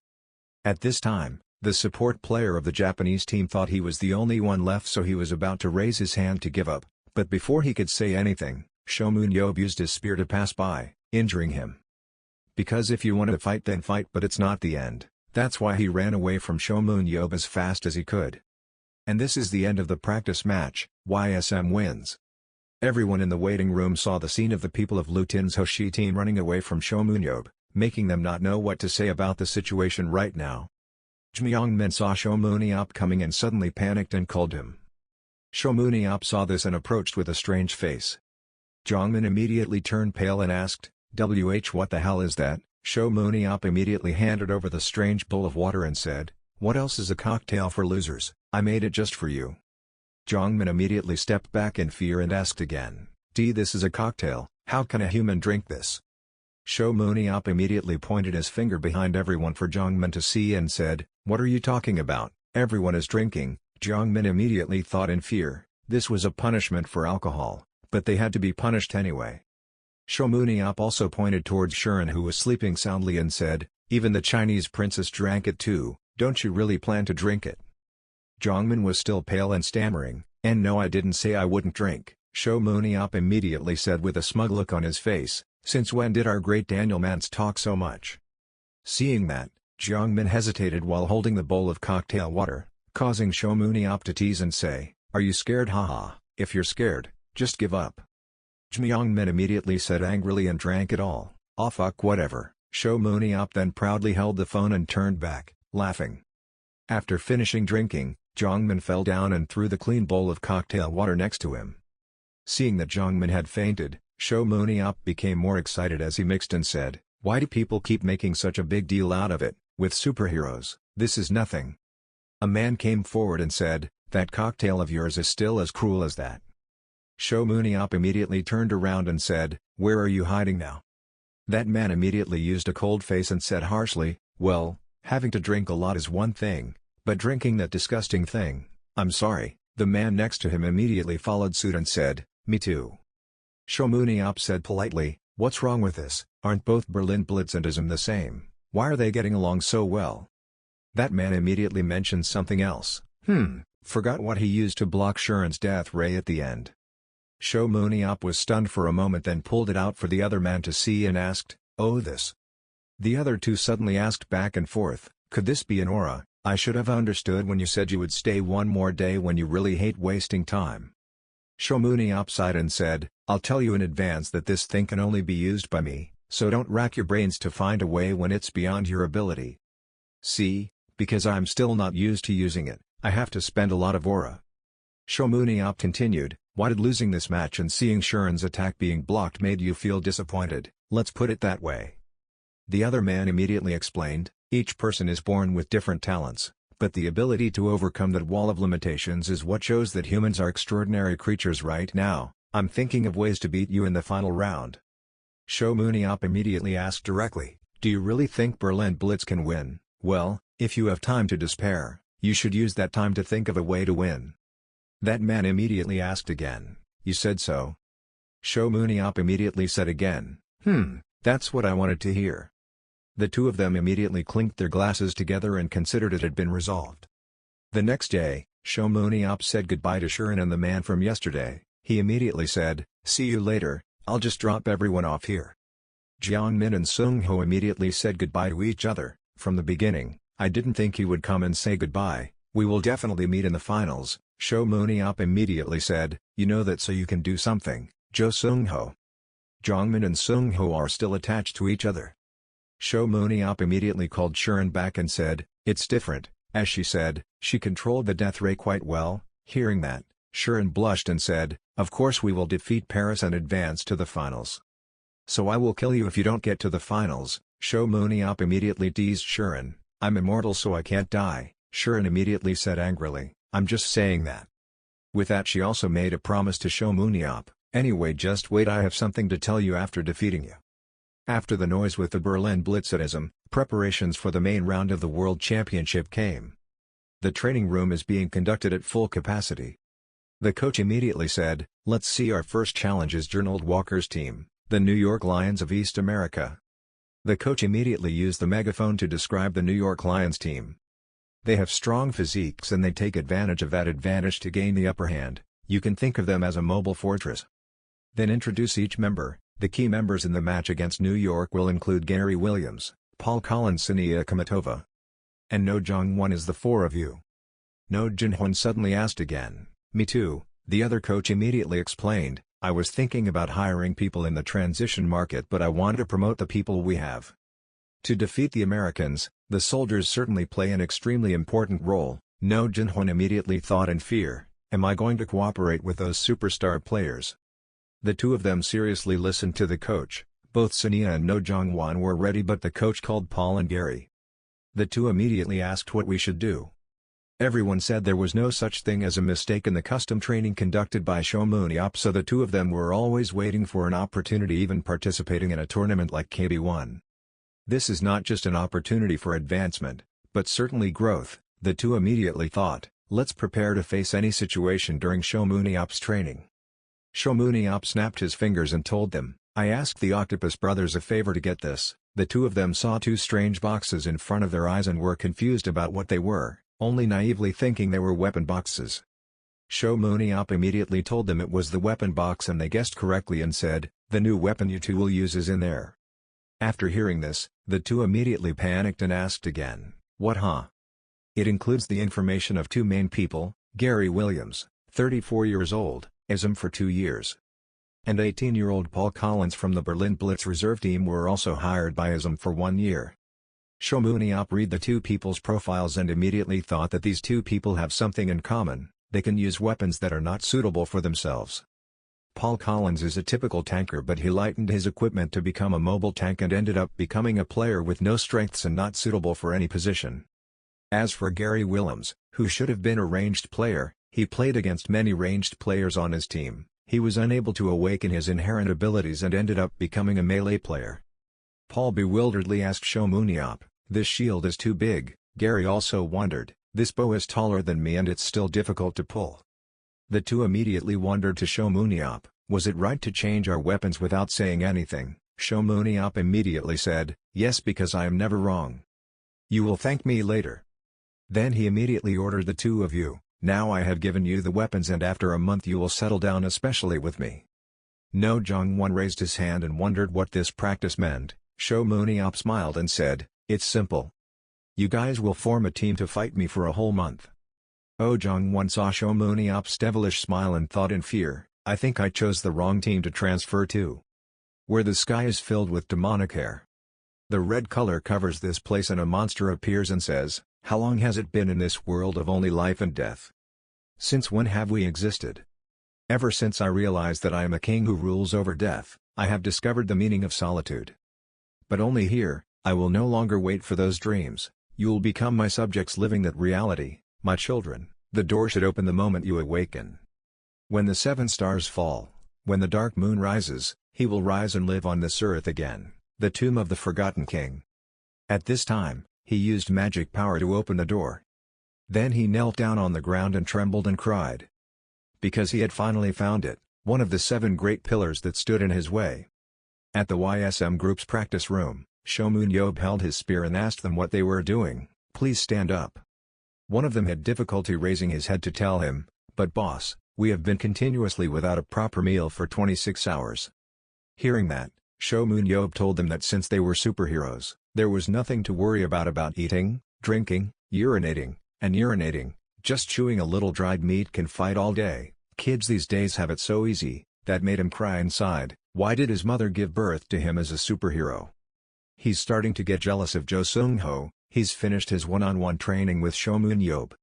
S1: At this time, the support player of the Japanese team thought he was the only one left, so he was about to raise his hand to give up, but before he could say anything, Shomunyob used his spear to pass by, injuring him. Because if you want to fight then fight, but it's not the end. That's why he ran away from Shomunyob as fast as he could. And this is the end of the practice match. YSM wins. Everyone in the waiting room saw the scene of the people of Lutin's Hoshi team running away from Shomunyob, making them not know what to say about the situation right now. Jmyongmin saw Shomunyob coming and suddenly panicked and called him. Shomunyob saw this and approached with a strange face. Jongmin immediately turned pale and asked, what the hell is that? Shomunyob immediately handed over the strange bowl of water and said, what else is a cocktail for losers? I made it just for you. Jongmin immediately stepped back in fear and asked again, this is a cocktail, how can a human drink this? Shomunyob immediately pointed his finger behind everyone for Jongmin to see and said, what are you talking about? Everyone is drinking. Jongmin immediately thought in fear, this was a punishment for alcohol, but they had to be punished anyway. Shomunyob also pointed towards Shuren, who was sleeping soundly, and said, even the Chinese princess drank it too, don't you really plan to drink it? Jongmin was still pale and stammering, and no, I didn't say I wouldn't drink. Shomunyob immediately said with a smug look on his face, since when did our great Daniel Mance talk so much? Seeing that, Jongmin hesitated while holding the bowl of cocktail water, causing Shomunyob to tease and say, are you scared? Haha, if you're scared, just give up. Jmyongmin immediately said angrily and drank it all. Oh fuck whatever. Shomunyob then proudly held the phone and turned back, laughing. After finishing drinking, Jongmin fell down and threw the clean bowl of cocktail water next to him. Seeing that Jongmin had fainted, Shomunyob became more excited as he mixed and said, why do people keep making such a big deal out of it, with superheroes? This is nothing. A man came forward and said, that cocktail of yours is still as cruel as that. Shomunyob immediately turned around and said, where are you hiding now? That man immediately used a cold face and said harshly, well, having to drink a lot is one thing, but drinking that disgusting thing, I'm sorry. The man next to him immediately followed suit and said, me too. Shomunyob said politely, what's wrong with this? Aren't both Berlin Blitz and ISM the same? Why are they getting along so well? That man immediately mentioned something else. Forgot what he used to block Shuren's death ray at the end. Shomunyob was stunned for a moment, then pulled it out for the other man to see and asked, oh this. The other two suddenly asked back and forth, could this be an aura? I should have understood when you said you would stay one more day when you really hate wasting time. Shomunyob sighed and said, I'll tell you in advance that this thing can only be used by me, so don't rack your brains to find a way when it's beyond your ability. See, because I'm still not used to using it, I have to spend a lot of aura. Shomunyob continued, why did losing this match and seeing Shuren's attack being blocked made you feel disappointed? Let's put it that way. The other man immediately explained, each person is born with different talents, but the ability to overcome that wall of limitations is what shows that humans are extraordinary creatures. Right now, I'm thinking of ways to beat you in the final round. Shomunyob immediately asked directly, do you really think Berlin Blitz can win? Well, if you have time to despair, you should use that time to think of a way to win. That man immediately asked again, you said so? Shomunyob immediately said again, that's what I wanted to hear. The two of them immediately clinked their glasses together and considered it had been resolved. The next day, Shomunyob said goodbye to Shuren and the man from yesterday. He immediately said, see you later, I'll just drop everyone off here. Jongmin and Seung-ho immediately said goodbye to each other. From the beginning, I didn't think he would come and say goodbye. We will definitely meet in the finals. Shomunyob immediately said, you know that so you can do something, Jo Seung-ho. Jongmin and Seung-ho are still attached to each other. Shomunyob immediately called Shuren back and said, it's different. As she said, she controlled the death ray quite well. Hearing that, Shuren blushed and said, of course we will defeat Paris and advance to the finals. So I will kill you if you don't get to the finals. Show Ab immediately teased Shuren. I'm immortal so I can't die, Shuren immediately said angrily. I'm just saying that. With that she also made a promise to Show Ab. Anyway, just wait, I have something to tell you after defeating you. After the noise with the Berlin Blitz at ISM, preparations for the main round of the World Championship came. The training room is being conducted at full capacity. The coach immediately said, let's see our first challenge is Gernald Walker's team, the New York Lions of East America. The coach immediately used the megaphone to describe the New York Lions team. They have strong physiques and they take advantage of that advantage to gain the upper hand. You can think of them as a mobile fortress. Then introduce each member. The key members in the match against New York will include Gary Williams, Paul Collins, Siia Kamatova, and No Jong-won. Is the four of you? No Jin-hwan suddenly asked again. Me too, the other coach immediately explained. I was thinking about hiring people in the transition market, but I want to promote the people we have. To defeat the Americans, the soldiers certainly play an extremely important role. No Jin-hwan immediately thought in fear, am I going to cooperate with those superstar players? The two of them seriously listened to the coach. Both Siia and No Jong-won were ready, but the coach called Paul and Gary. The two immediately asked what we should do. Everyone said there was no such thing as a mistake in the custom training conducted by Show Ab, so the two of them were always waiting for an opportunity, even participating in a tournament like KB1. This is not just an opportunity for advancement, but certainly growth, the two immediately thought. Let's prepare to face any situation during Show Ab's training. Show Ab snapped his fingers and told them, I asked the Octopus brothers a favor to get this. The two of them saw two strange boxes in front of their eyes and were confused about what they were, only naively thinking they were weapon boxes. Show Ab immediately told them it was the weapon box and they guessed correctly and said, the new weapon you two will use is in there. After hearing this, the two immediately panicked and asked again, what huh? It includes the information of two main people, Gary Williams, 34 years old, ISM for 2 years. And 18-year-old Paul Collins from the Berlin Blitz reserve team were also hired by ISM for 1 year. Show Ab read the two people's profiles and immediately thought that these two people have something in common. They can use weapons that are not suitable for themselves. Paul Collins is a typical tanker, but he lightened his equipment to become a mobile tank and ended up becoming a player with no strengths and not suitable for any position. As for Gary Williams, who should have been a ranged player, he played against many ranged players on his team. He was unable to awaken his inherent abilities and ended up becoming a melee player. Paul bewilderedly asked Show Ab, this shield is too big. Gary also wondered, this bow is taller than me and it's still difficult to pull. The two immediately wondered to Show Ab, was it right to change our weapons without saying anything? Show Ab immediately said, yes, because I am never wrong. You will thank me later. Then he immediately ordered the two of you, now I have given you the weapons and after a month you will settle down especially with me. No Jong-won raised his hand and wondered what this practice meant. Show Ab smiled and said, it's simple. You guys will form a team to fight me for a whole month. Oh Jong-won saw Show Ab's devilish smile and thought in fear, I think I chose the wrong team to transfer to. Where the sky is filled with demonic air. The red color covers this place and a monster appears and says, how long has it been in this world of only life and death? Since when have we existed? Ever since I realized that I am a king who rules over death, I have discovered the meaning of solitude. But only here, I will no longer wait for those dreams, you will become my subjects living that reality, my children, the door should open the moment you awaken. When the 7 stars fall, when the dark moon rises, he will rise and live on this earth again, the tomb of the forgotten king. At this time, he used magic power to open the door. Then he knelt down on the ground and trembled and cried. Because he had finally found it, one of the 7 great pillars that stood in his way. At the YSM group's practice room, Show Ab held his spear and asked them what they were doing. Please stand up. One of them had difficulty raising his head to tell him, but boss, we have been continuously without a proper meal for 26 hours. Hearing that, Show Ab told them that since they were superheroes, there was nothing to worry about eating, drinking, urinating, and urinating, just chewing a little dried meat can fight all day. Kids these days have it so easy. That made him cry inside. Why did his mother give birth to him as a superhero? He's starting to get jealous of Jo Seung-ho. He's finished his one-on-one training with Show Ab.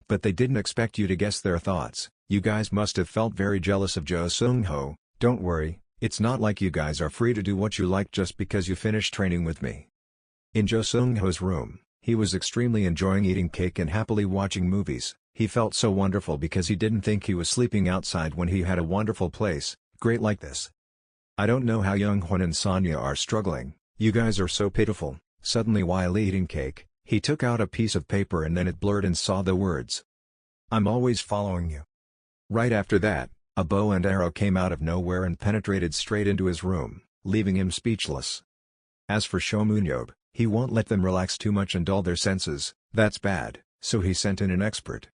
S1: But they didn't expect you to guess their thoughts. You guys must have felt very jealous of Jo Seung-ho. Don't worry, It's not like you guys are free to do what you like just because you finished training with me. In Jo Seung-ho's room, he was extremely enjoying eating cake and happily watching movies. He felt so wonderful because he didn't think he was sleeping outside when he had a wonderful place, great like this. I don't know how Young-hwan and Sonya are struggling, you guys are so pitiful. Suddenly while eating cake, he took out a piece of paper and then it blurred and saw the words, "I'm always following you." Right after that, a bow and arrow came out of nowhere and penetrated straight into his room, leaving him speechless. As for Shomunyob, he won't let them relax too much and dull their senses, that's bad, so he sent in an expert.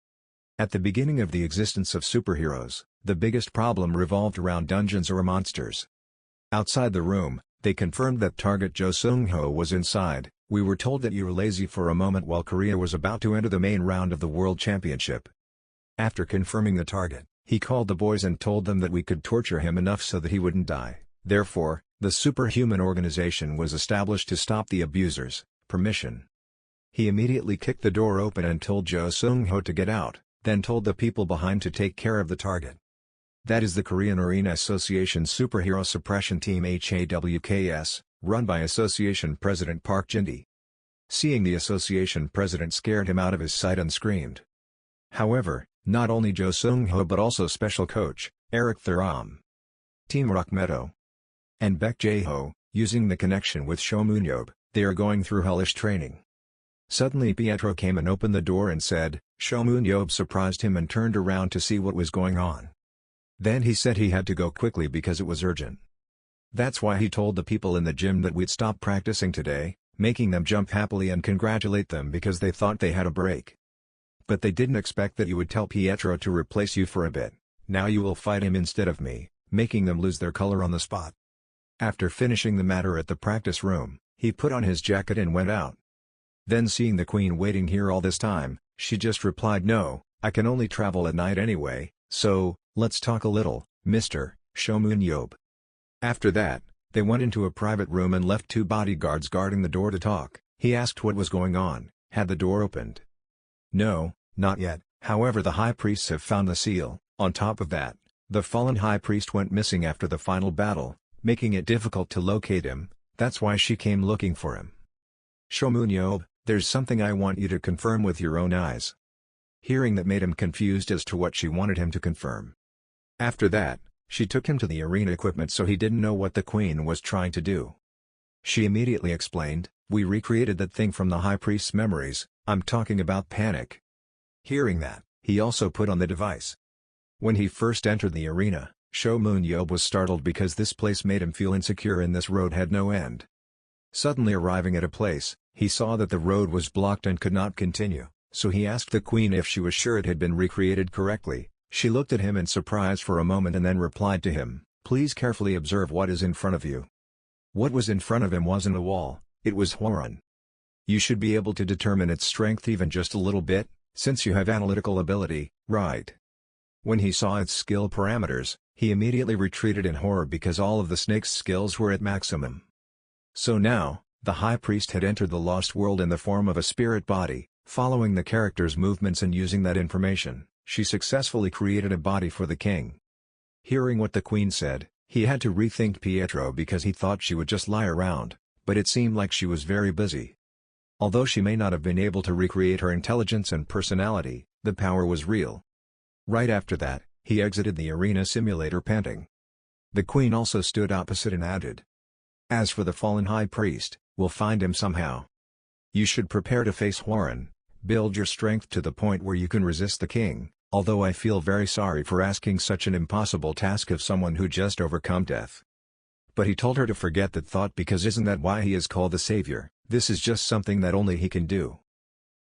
S1: At the beginning of the existence of superheroes, the biggest problem revolved around dungeons or monsters. Outside the room, they confirmed that target Jo Seung-ho was inside. We were told that you were lazy for a moment while Korea was about to enter the main round of the World Championship. After confirming the target, he called the boys and told them that we could torture him enough so that he wouldn't die. Therefore, the Superhuman organization was established to stop the abusers. Permission. He immediately kicked the door open and told Jo Seung-ho to get out, then told the people behind to take care of the target. That is the Korean Arena Association Superhero Suppression Team HAWKS, run by Association President Park Jin-hee. Seeing the association president scared him out of his sight and screamed. However, not only Jo Seung-ho but also special coach, Eric Tham, Team Rockmeadow, and Baek Jae-ho, using the connection with Shomunyob, they are going through hellish training. Suddenly Pietro came and opened the door and said, Shomunyob surprised him and turned around to see what was going on. Then he said he had to go quickly because it was urgent. That's why he told the people in the gym that we'd stop practicing today, making them jump happily and congratulate them because they thought they had a break. But they didn't expect that you would tell Pietro to replace you for a bit. Now you will fight him instead of me, making them lose their color on the spot. After finishing the matter at the practice room, he put on his jacket and went out. Then seeing the queen waiting here all this time, she just replied, "No, I can only travel at night anyway, so, let's talk a little, Mr. Shomunyob." After that, they went into a private room and left two bodyguards guarding the door to talk. He asked what was going on. Had the door opened? No, not yet. However, the high priests have found the seal. On top of that, the fallen high priest went missing after the final battle, making it difficult to locate him. That's why she came looking for him. Shomunyob, there's something I want you to confirm with your own eyes. Hearing that made him confused as to what she wanted him to confirm. After that, she took him to the arena equipment so he didn't know what the queen was trying to do. She immediately explained, "We recreated that thing from the high priest's memories, I'm talking about panic." Hearing that, he also put on the device. When he first entered the arena, Shomunyob was startled because this place made him feel insecure and this road had no end. Suddenly arriving at a place, he saw that the road was blocked and could not continue, so he asked the queen if she was sure it had been recreated correctly. She looked at him in surprise for a moment and then replied to him, "Please carefully observe what is in front of you." What was in front of him wasn't a wall, it was Hworon. You should be able to determine its strength even just a little bit, since you have analytical ability, right? When he saw its skill parameters, he immediately retreated in horror because all of the snake's skills were at maximum. So now, the high priest had entered the lost world in the form of a spirit body. Following the character's movements and using that information, she successfully created a body for the king. Hearing what the queen said, he had to rethink Pietro because he thought she would just lie around, but it seemed like she was very busy. Although she may not have been able to recreate her intelligence and personality, the power was real. Right after that, he exited the arena simulator panting. The queen also stood opposite and added, "As for the fallen high priest, we'll find him somehow. You should prepare to face Hworon, build your strength to the point where you can resist the king, although I feel very sorry for asking such an impossible task of someone who just overcome death." But he told her to forget that thought because isn't that why he is called the savior? This is just something that only he can do.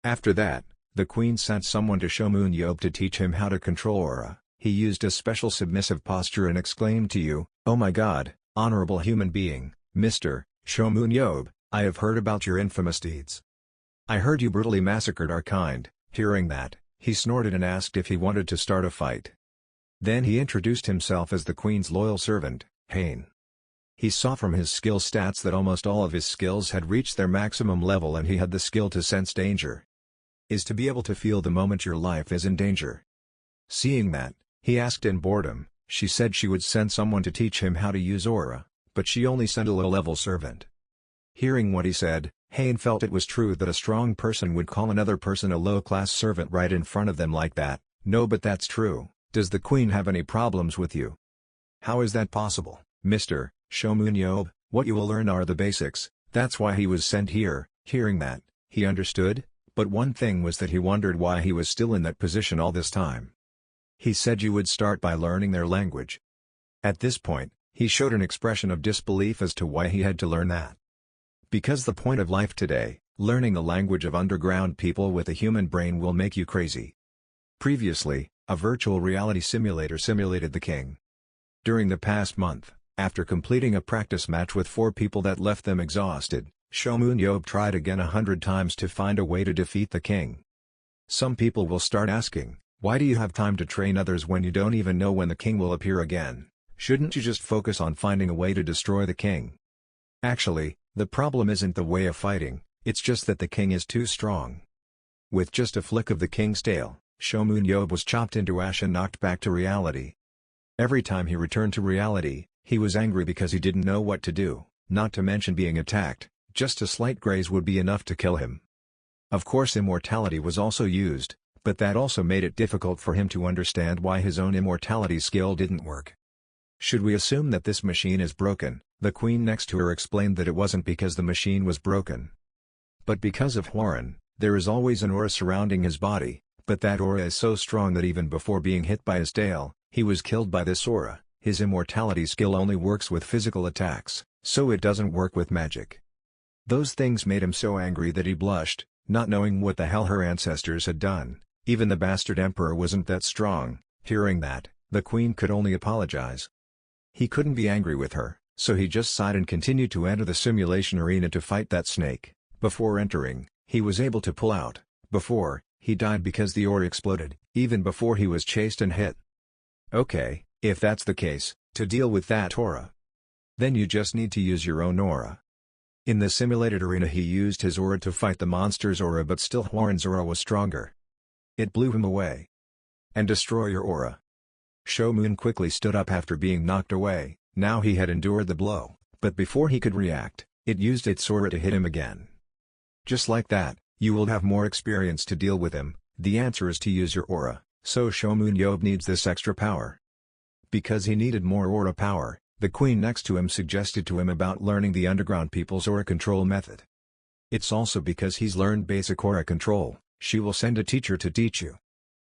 S1: After that, the queen sent someone to Shomunyob to teach him how to control aura. He used a special submissive posture and exclaimed to you, "Oh my god, honorable human being, Mr. Shomunyob, I have heard about your infamous deeds. I heard you brutally massacred our kind." Hearing that, he snorted and asked if he wanted to start a fight. Then he introduced himself as the queen's loyal servant, Hayen. He saw from his skill stats that almost all of his skills had reached their maximum level and he had the skill to sense danger. Is to be able to feel the moment your life is in danger. Seeing that, he asked in boredom, She said she would send someone to teach him how to use aura, but she only sent a low-level servant. Hearing what he said, Hayen felt it was true that a strong person would call another person a low-class servant right in front of them like that. No, but that's true. Does the queen have any problems with you? How is that possible, Mr. Shomunyob? What you will learn are the basics, that's why he was sent here. Hearing that, he understood, but one thing was that he wondered why he was still in that position all this time. He said you would start by learning their language. At this point, he showed an expression of disbelief as to why he had to learn that. Because the point of life today, learning the language of underground people with a human brain will make you crazy. Previously, a virtual reality simulator simulated the king. During the past month, after completing a practice match with 4 people that left them exhausted, Shomunyob tried again 100 times to find a way to defeat the king. Some people will start asking, why do you have time to train others when you don't even know when the king will appear again? Shouldn't you just focus on finding a way to destroy the king? Actually, the problem isn't the way of fighting, it's just that the king is too strong. With just a flick of the king's tail, Shomunyob was chopped into ash and knocked back to reality. Every time he returned to reality, he was angry because he didn't know what to do, not to mention being attacked. Just a slight graze would be enough to kill him. Of course immortality was also used, but that also made it difficult for him to understand why his own immortality skill didn't work. Should we assume that this machine is broken? The queen next to her explained that it wasn't because the machine was broken, but because of Hworin. There is always an aura surrounding his body, but that aura is so strong that even before being hit by his tail, he was killed by this aura. His immortality skill only works with physical attacks, so it doesn't work with magic. Those things made him so angry that he blushed, not knowing what the hell her ancestors had done. Even the bastard emperor wasn't that strong. Hearing that, the queen could only apologize. He couldn't be angry with her, so he just sighed and continued to enter the simulation arena to fight that snake. Before entering, he was able to pull out. Before, he died because the aura exploded, even before he was chased and hit. Okay, if that's the case, to deal with that aura, then you just need to use your own aura. In the simulated arena he used his aura to fight the monster's aura, but still Hworin's aura was stronger. It blew him away. And destroy your aura. Shomun quickly stood up after being knocked away. Now he had endured the blow, but before he could react, it used its aura to hit him again. Just like that, you will have more experience to deal with him. The answer is to use your aura, so Shomunyob needs this extra power. Because he needed more aura power, the queen next to him suggested to him about learning the underground people's aura control method. It's also because he's learned basic aura control, she will send a teacher to teach you.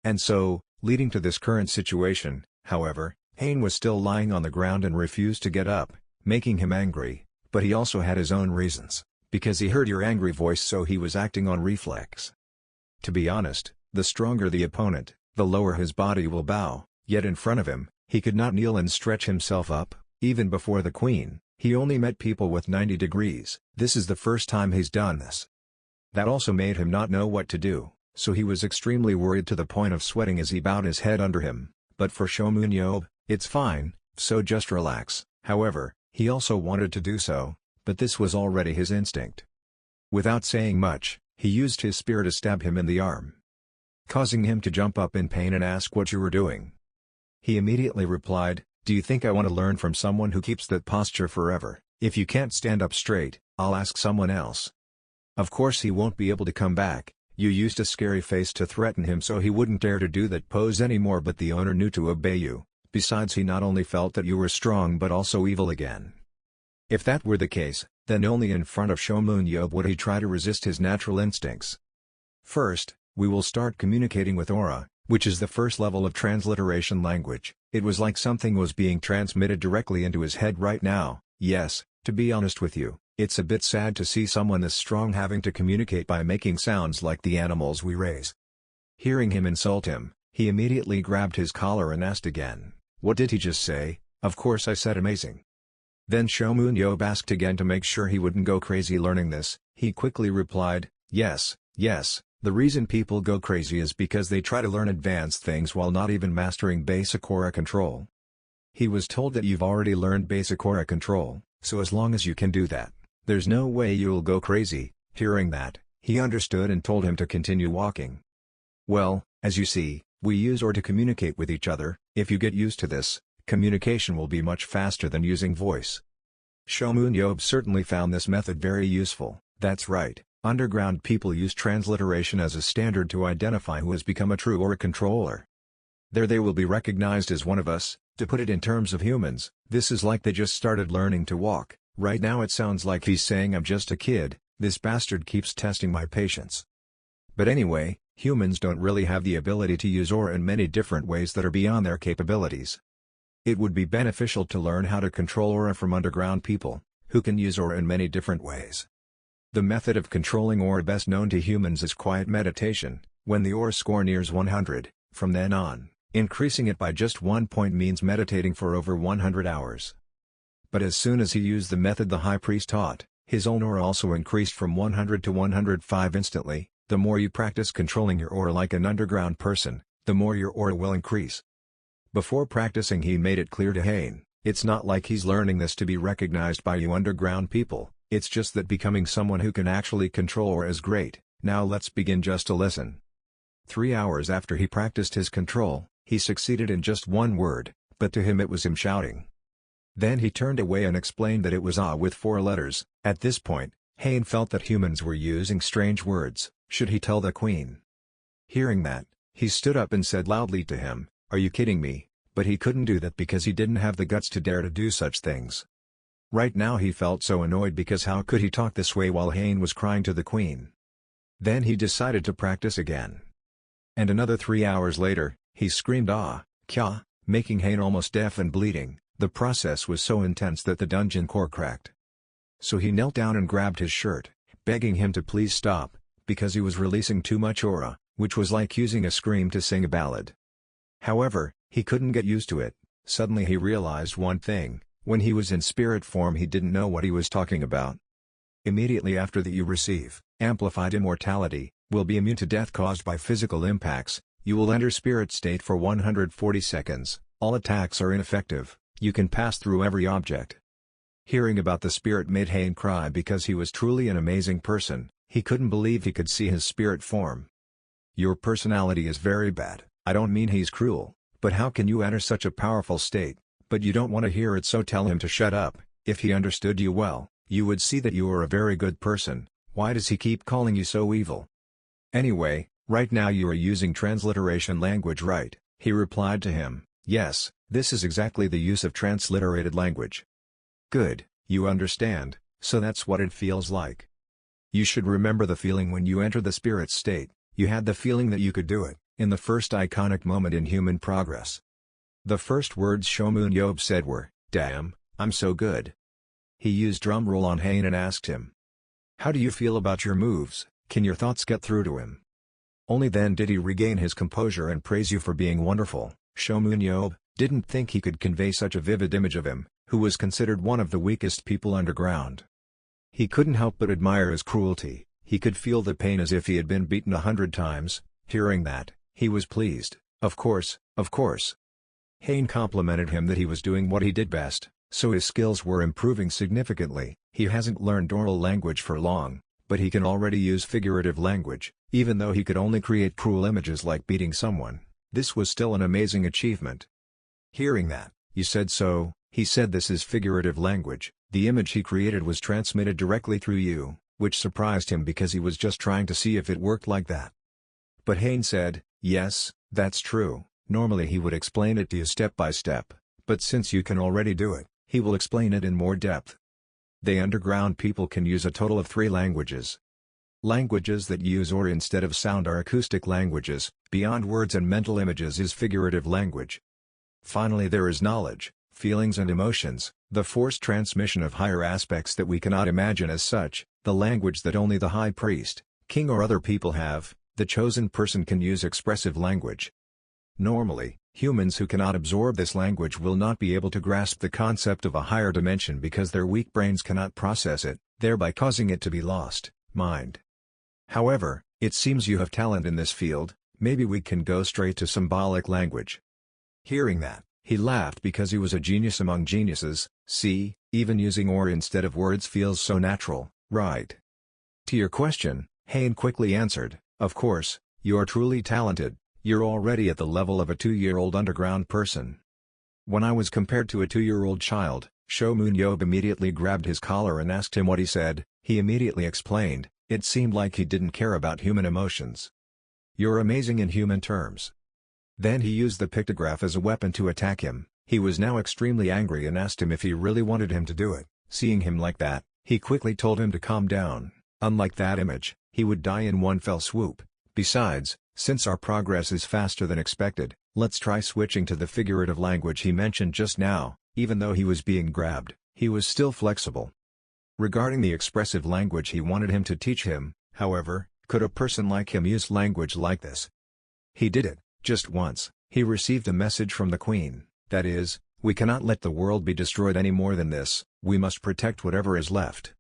S1: And so, leading to this current situation, however, Hayen was still lying on the ground and refused to get up, making him angry, but he also had his own reasons, because he heard your angry voice, so he was acting on reflex. To be honest, the stronger the opponent, the lower his body will bow, yet in front of him, he could not kneel and stretch himself up. Even before the queen, he only met people with 90 degrees. This is the first time he's done this. That also made him not know what to do, so he was extremely worried to the point of sweating as he bowed his head under him. But for Shomunyob, it's fine, so just relax. However, he also wanted to do so, but this was already his instinct. Without saying much, he used his spear to stab him in the arm, causing him to jump up in pain and ask what you were doing. He immediately replied, "Do you think I want to learn from someone who keeps that posture forever? If you can't stand up straight, I'll ask someone else." Of course he won't be able to come back. You used a scary face to threaten him so he wouldn't dare to do that pose anymore, but the owner knew to obey you. Besides, he not only felt that you were strong but also evil again. If that were the case, then only in front of Shomunyob would he try to resist his natural instincts. First, we will start communicating with aura, which is the first level of transliteration language. It was like something was being transmitted directly into his head right now. Yes, to be honest with you, it's a bit sad to see someone this strong having to communicate by making sounds like the animals we raise. Hearing him insult him, he immediately grabbed his collar and asked again, "What did he just say?" "Of course I said amazing." Then Shomunyob asked again to make sure he wouldn't go crazy learning this. He quickly replied, yes, the reason people go crazy is because they try to learn advanced things while not even mastering basic aura control. He was told that you've already learned basic aura control, so as long as you can do that, there's no way you'll go crazy. Hearing that, he understood and told him to continue walking. Well, as you see, we use aura to communicate with each other. If you get used to this, Communication will be much faster than using voice. Shomun certainly found this method very useful. That's right, underground people use transliteration as a standard to identify who has become a true or a controller. There they will be recognized as one of us. To put it in terms of humans, this is like they just started learning to walk. Right now it sounds like he's saying I'm just a kid, this bastard keeps testing my patience. But anyway, humans don't really have the ability to use aura in many different ways that are beyond their capabilities. It would be beneficial to learn how to control aura from underground people, who can use aura in many different ways. The method of controlling aura best known to humans is quiet meditation. When the aura score nears 100, from then on, increasing it by just 1 point means meditating for over 100 hours. But as soon as he used the method the high priest taught, his own aura also increased from 100 to 105 instantly. The more you practice controlling your aura like an underground person, the more your aura will increase. Before practicing he made it clear to Hayen, it's not like he's learning this to be recognized by you underground people, it's just that becoming someone who can actually control aura is great. Now let's begin just to listen. 3 hours after he practiced his control, he succeeded in just one word, but to him it was him shouting. Then he turned away and explained that it was ah with 4 letters. At this point, Hayen felt that humans were using strange words. Should he tell the queen? Hearing that, he stood up and said loudly to him, "Are you kidding me?" But he couldn't do that because he didn't have the guts to dare to do such things. Right now he felt so annoyed because how could he talk this way while Hayen was crying to the queen? Then he decided to practice again. And another 3 hours later, he screamed ah, kya, making Hayen almost deaf and bleeding. The process was so intense that the dungeon core cracked. So he knelt down and grabbed his shirt, begging him to please stop, because he was releasing too much aura, which was like using a scream to sing a ballad. However, he couldn't get used to it. Suddenly he realized one thing: when he was in spirit form he didn't know what he was talking about. Immediately after that you receive amplified immortality, will be immune to death caused by physical impacts, you will enter spirit state for 140 seconds, all attacks are ineffective, you can pass through every object. Hearing about the spirit made Hayen cry because he was truly an amazing person, he couldn't believe he could see his spirit form. Your personality is very bad, I don't mean he's cruel, but how can you enter such a powerful state? But you don't want to hear it, so tell him to shut up. If he understood you well, you would see that you are a very good person. Why does he keep calling you so evil? Anyway, right now you are using transliteration language, right? He replied to him, yes, this is exactly the use of transliterated language. Good, you understand, so that's what it feels like. You should remember the feeling when you enter the spirit state. You had the feeling that you could do it, in the first iconic moment in human progress. The first words Shomun said were, "Damn, I'm so good." He used drum roll on Hayen and asked him, "How do you feel about your moves? Can your thoughts get through to him?" Only then did he regain his composure and praise you for being wonderful. Shomun didn't think he could convey such a vivid image of him, who was considered one of the weakest people underground. He couldn't help but admire his cruelty. He could feel the pain as if he had been beaten 100 times. Hearing that, he was pleased. Of course, of course. Hayen complimented him that he was doing what he did best, so his skills were improving significantly. He hasn't learned oral language for long, but he can already use figurative language, even though he could only create cruel images like beating someone. This was still an amazing achievement. Hearing that, you said so, he said this is figurative language. The image he created was transmitted directly through you, which surprised him because he was just trying to see if it worked like that. But Hayen said, yes, that's true. Normally he would explain it to you step by step, but since you can already do it, he will explain it in more depth. They underground people can use a total of 3 languages. Languages that use aura instead of sound are acoustic languages. Beyond words and mental images is figurative language. Finally there is knowledge, feelings and emotions, the forced transmission of higher aspects that we cannot imagine as such, the language that only the high priest, king or other people have. The chosen person can use expressive language. Normally, humans who cannot absorb this language will not be able to grasp the concept of a higher dimension because their weak brains cannot process it, thereby causing it to be lost. Mind. However, it seems you have talent in this field, maybe we can go straight to symbolic language. Hearing that, he laughed because he was a genius among geniuses. See, even using aura instead of words feels so natural, right? To your question, Hayen quickly answered, of course, you are truly talented, you're already at the level of a 2-year-old underground person. When I was compared to a 2-year-old child, Shomun Yob immediately grabbed his collar and asked him what he said. He immediately explained, it seemed like he didn't care about human emotions. You're amazing in human terms. Then he used the pictograph as a weapon to attack him. He was now extremely angry and asked him if he really wanted him to do it. Seeing him like that, he quickly told him to calm down. Unlike that image, he would die in one fell swoop. Besides, since our progress is faster than expected, let's try switching to the figurative language he mentioned just now. Even though he was being grabbed, he was still flexible. Regarding the expressive language he wanted him to teach him, however, could a person like him use language like this? He did it, just once. He received a message from the Queen, that is, we cannot let the world be destroyed any more than this, we must protect whatever is left.